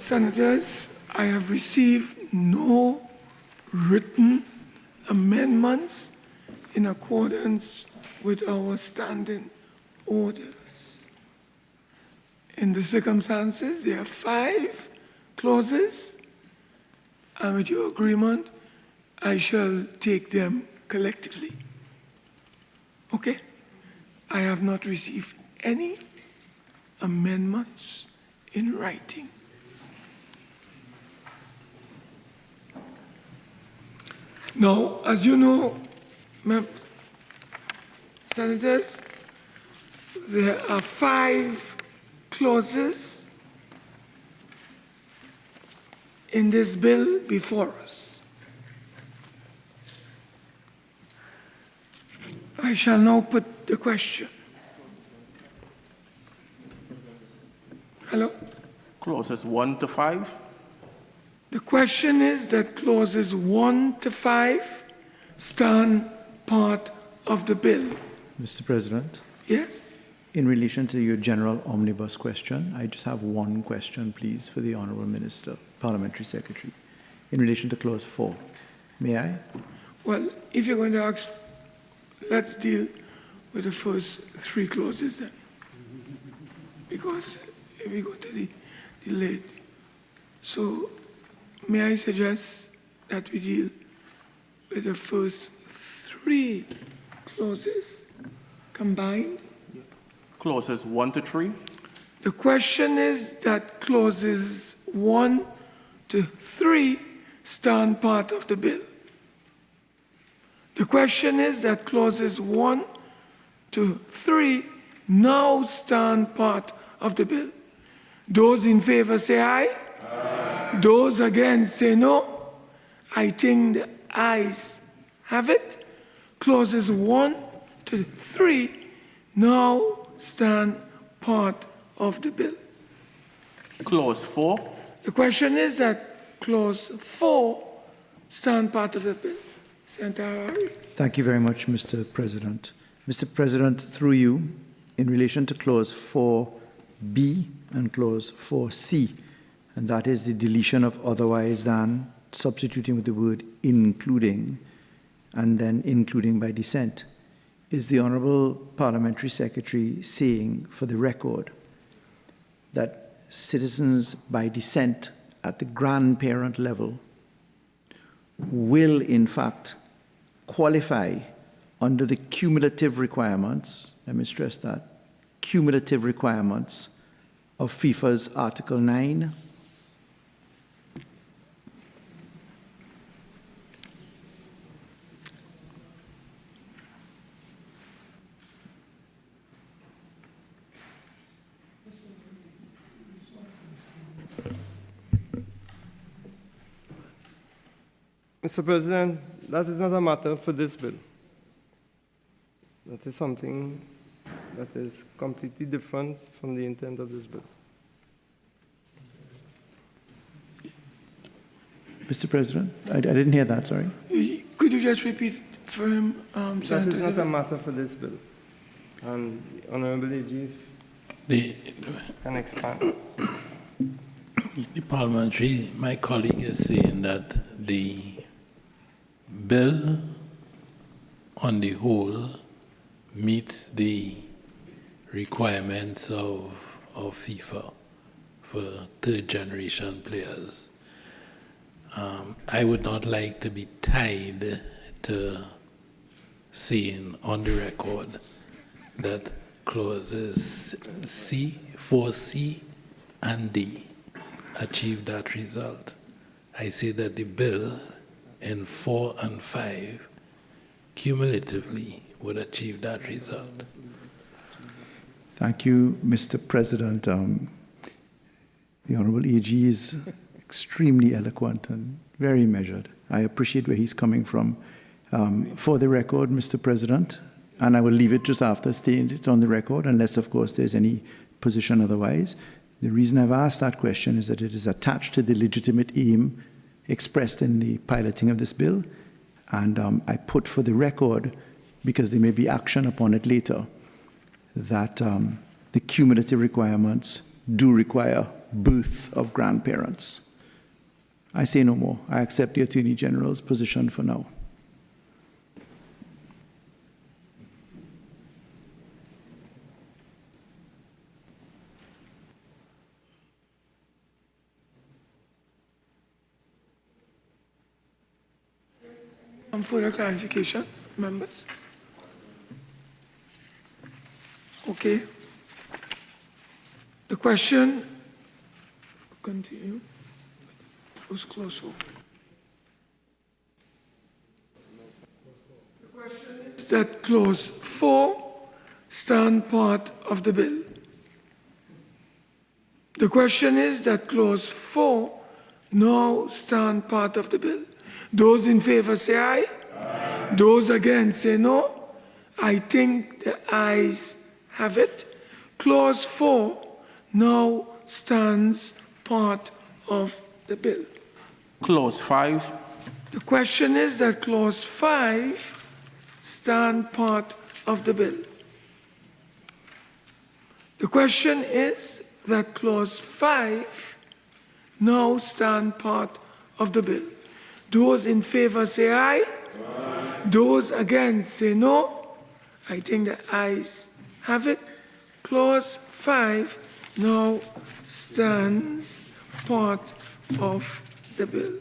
Senators, I have received no written amendments in accordance with our standing orders. In the circumstances, there are 5 clauses, and with your agreement, I shall take them collectively. Okay? I have not received any amendments in writing. Now, as you know, Senators, there are 5 clauses in this bill before us. I shall now put the question. Hello? Clauses 1 to 5. The question is that clauses 1 to 5 stand part of the bill. Mr. President? Yes? In relation to your general omnibus question, I just have one question, please, for the Honourable Minister, Parliamentary Secretary, in relation to Clause 4. May I? Well, if you're going to ask, let's deal with the first 3 clauses then. Because if we go to the late. So, may I suggest that we deal with the first 3 clauses combined? Clauses 1 to 3. The question is that clauses 1 to 3 stand part of the bill. The question is that clauses 1 to 3 now stand part of the bill. Those in favor say aye. Aye. Those against say no. I think the ayes have it. Clauses 1 to 3 now stand part of the bill. Clause 4. The question is that clause 4 stand part of the bill. Senator Al-Rawi. Thank you very much, Mr. President. Mr. President, through you, in relation to Clause 4B and Clause 4C, and that is the deletion of otherwise than, substituting with the word including, and then including by dissent. Is the Honourable Parliamentary Secretary saying, for the record, that citizens by dissent at the grandparent level will, in fact, qualify under the cumulative requirements, let me stress that, cumulative requirements of FIFA's Article 9? Mr. President, that is not a matter for this bill. That is something that is completely different from the intent of this bill. Mr. President, I didn't hear that, sorry. Could you just repeat for him, That is not a matter for this bill. And Honourable AG can expand. The parliamentary, my colleague is saying that the bill on the whole meets the requirements of FIFA for third-generation players. I would not like to be tied to saying on the record that clauses C, 4C, and D achieve that result. I say that the bill in 4 and 5 cumulatively would achieve that result. Thank you, Mr. President. The Honourable AG is extremely eloquent and very measured. I appreciate where he's coming from. For the record, Mr. President, and I will leave it just after stating it on the record, unless, of course, there's any position otherwise. The reason I've asked that question is that it is attached to the legitimate aim expressed in the piloting of this bill, and I put for the record, because there may be action upon it later, that the cumulative requirements do require birth of grandparents. I say no more. I accept the Attorney General's position for now. Further clarification, members? Okay. The question, continue. Close, close. The question is that clause 4 stand part of the bill. The question is that clause 4 now stand part of the bill. Those in favor say aye. Aye. Those against say no. I think the ayes have it. Clause 4 now stands part of the bill. Clause 5. The question is that clause 5 stand part of the bill. The question is that clause 5 now stand part of the bill. Those in favor say aye. Aye. Those against say no. I think the ayes have it. Clause 5 now stands part of the bill.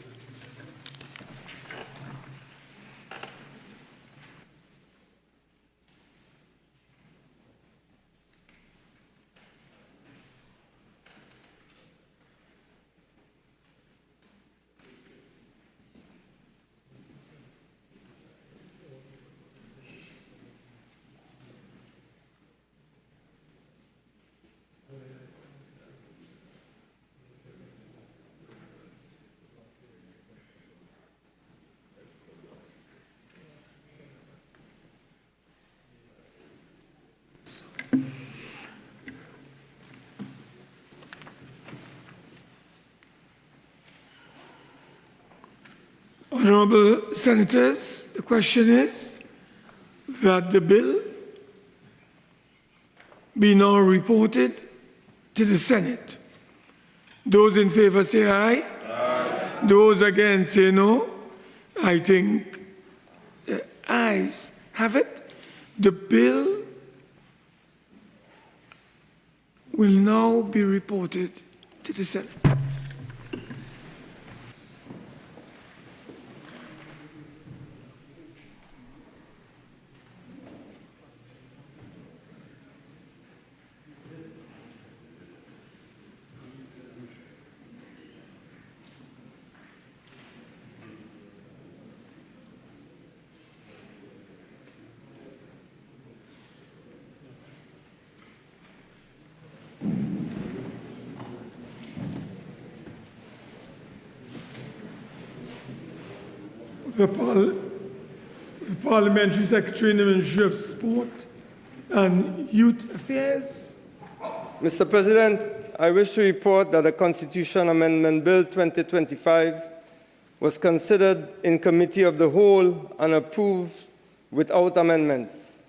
Honorable Senators, the question is that the bill be now reported to the Senate. Those in favor say aye. Aye. Those against say no. I think the ayes have it. The bill will now be reported to the Senate. The Parliamentary Secretary in the Ministry of Sport and Youth Affairs. Mr. President, I wish to report that the Constitution Amendment Bill 2025 was considered in Committee of the Whole and approved without amendments.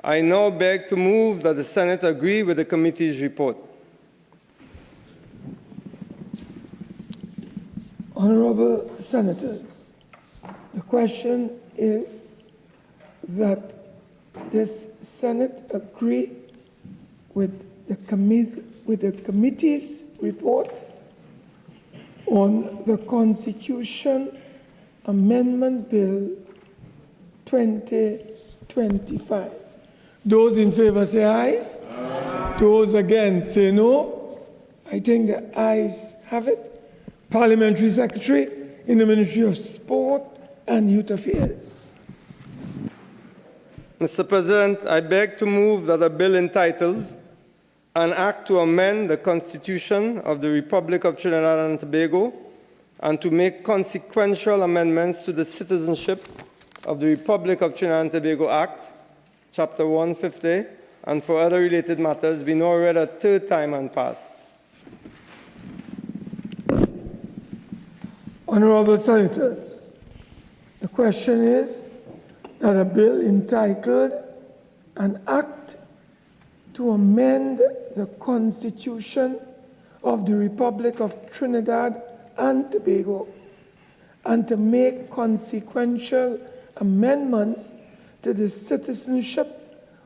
I now beg to move that the Senate agree with the committee's report. Honorable Senators, the question is that this Senate agree with the committee's report on the Constitution Amendment Bill 2025. Those in favor say aye. Aye. Those against say no. I think the ayes have it. Parliamentary Secretary in the Ministry of Sport and Youth Affairs. Mr. President, I beg to move that a bill entitled An Act to Amend the Constitution of the Republic of Trinidad and Tobago and to make consequential amendments to the Citizenship of the Republic of Trinidad and Tobago Act, Chapter 150, and for other related matters be now read a third time and passed. Honorable Senators, the question is that a bill entitled An Act to Amend the Constitution of the Republic of Trinidad and Tobago, and to make consequential amendments to the Citizenship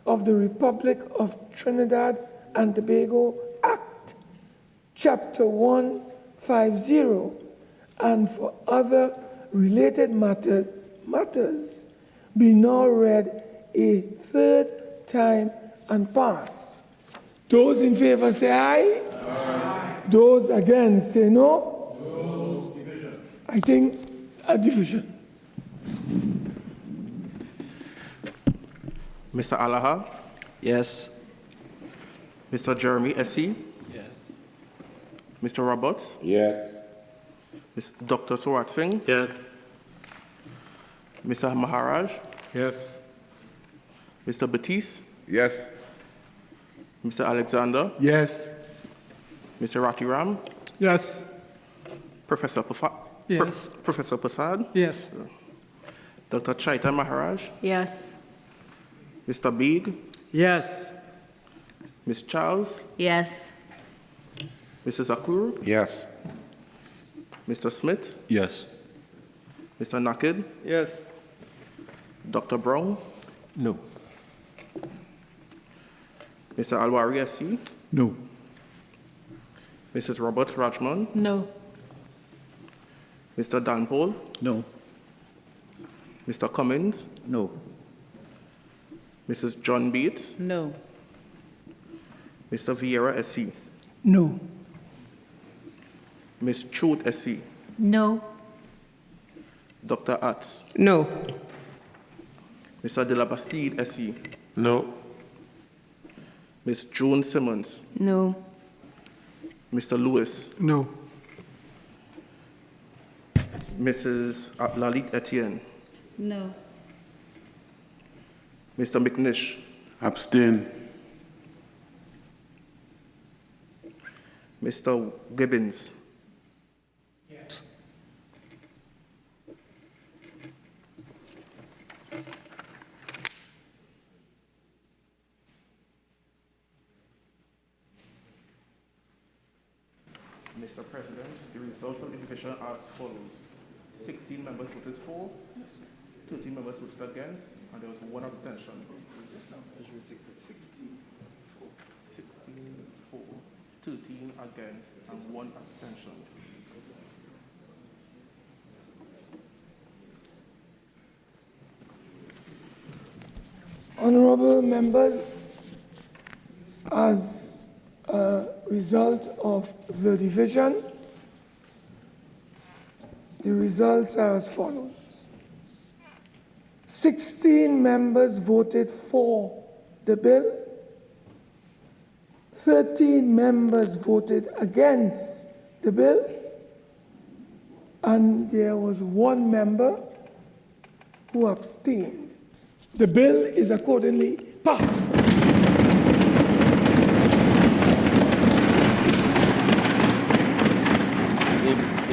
of the Republic of Trinidad and Tobago Act, Chapter 150, and for other related matters, be now read a third time and pass. Those in favor say aye. Aye. Those against say no. No. Division. I think a division. Mr. Alaha? Yes. Mr. Jeremie, SC? Yes. Mr. Roberts? Yes. Dr. Surat Singh? Yes. Mr. Maharaj? Yes. Mr. Batiste? Yes. Mr. Alexander? Yes. Mr. Ratiram? Yes. Professor Yes. Professor Prasad? Yes. Dr. Chaita Maharaj? Yes. Mr. Baig? Yes. Ms. Charles? Yes. Mrs. Zakour? Yes. Mr. Smith? Yes. Mr. Nakhid? Yes. Dr. Browne? No. Mr. Al-Rawi, SC? No. Mrs. Roberts-Radgman? No. Mr. Dhanpaul? No. Mr. Cummings? No. Mrs. John Bates? No. Mr. Vieira, SC? No. Ms. Chote, SC? No. Dr. Attzs? No. Mr. de la Bastide, SC? No. Ms. Joan Simmons? No. Mr. Lewis? No. Mrs. Lalit Etienne? No. Mr. McNish? Abstain. Mr. Gibbings? Yes. Mr. President, the results of the division are as follows. 16 members voted for, 13 members voted against, and there was one abstention. 16 for, 13 against, and one abstention. Honorable members, as a result of the division, the results are as follows. 16 members voted for the bill, 13 members voted against the bill, and there was one member who abstained. The bill is accordingly passed.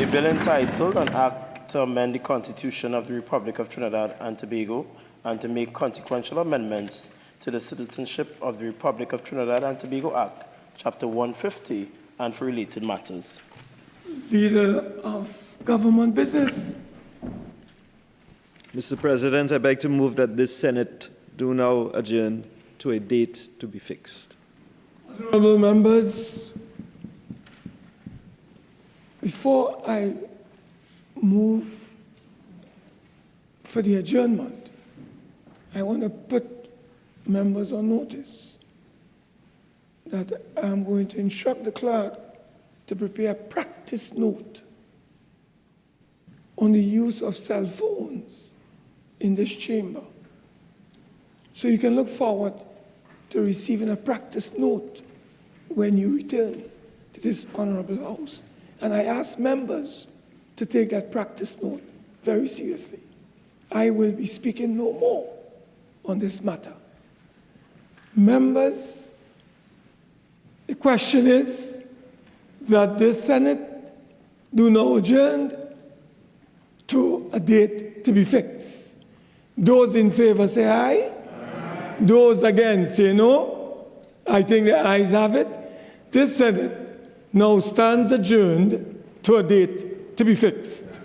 A bill entitled An Act to Amend the Constitution of the Republic of Trinidad and Tobago and to make consequential amendments to the Citizenship of the Republic of Trinidad and Tobago Act, Chapter 150, and for related matters. Leader of Government Business. Mr. President, I beg to move that this Senate do now adjourn to a date to be fixed. Honorable members, before I move for the adjournment, I want to put members on notice that I'm going to instruct the clerk to prepare a practice note on the use of cell phones in this chamber. So you can look forward to receiving a practice note when you return to this honorable house. And I ask members to take that practice note very seriously. I will be speaking no more on this matter. Members, the question is that the Senate do now adjourn to a date to be fixed. Those in favor say aye. Aye. Those against say no. I think the ayes have it. This Senate now stands adjourned to a date to be fixed.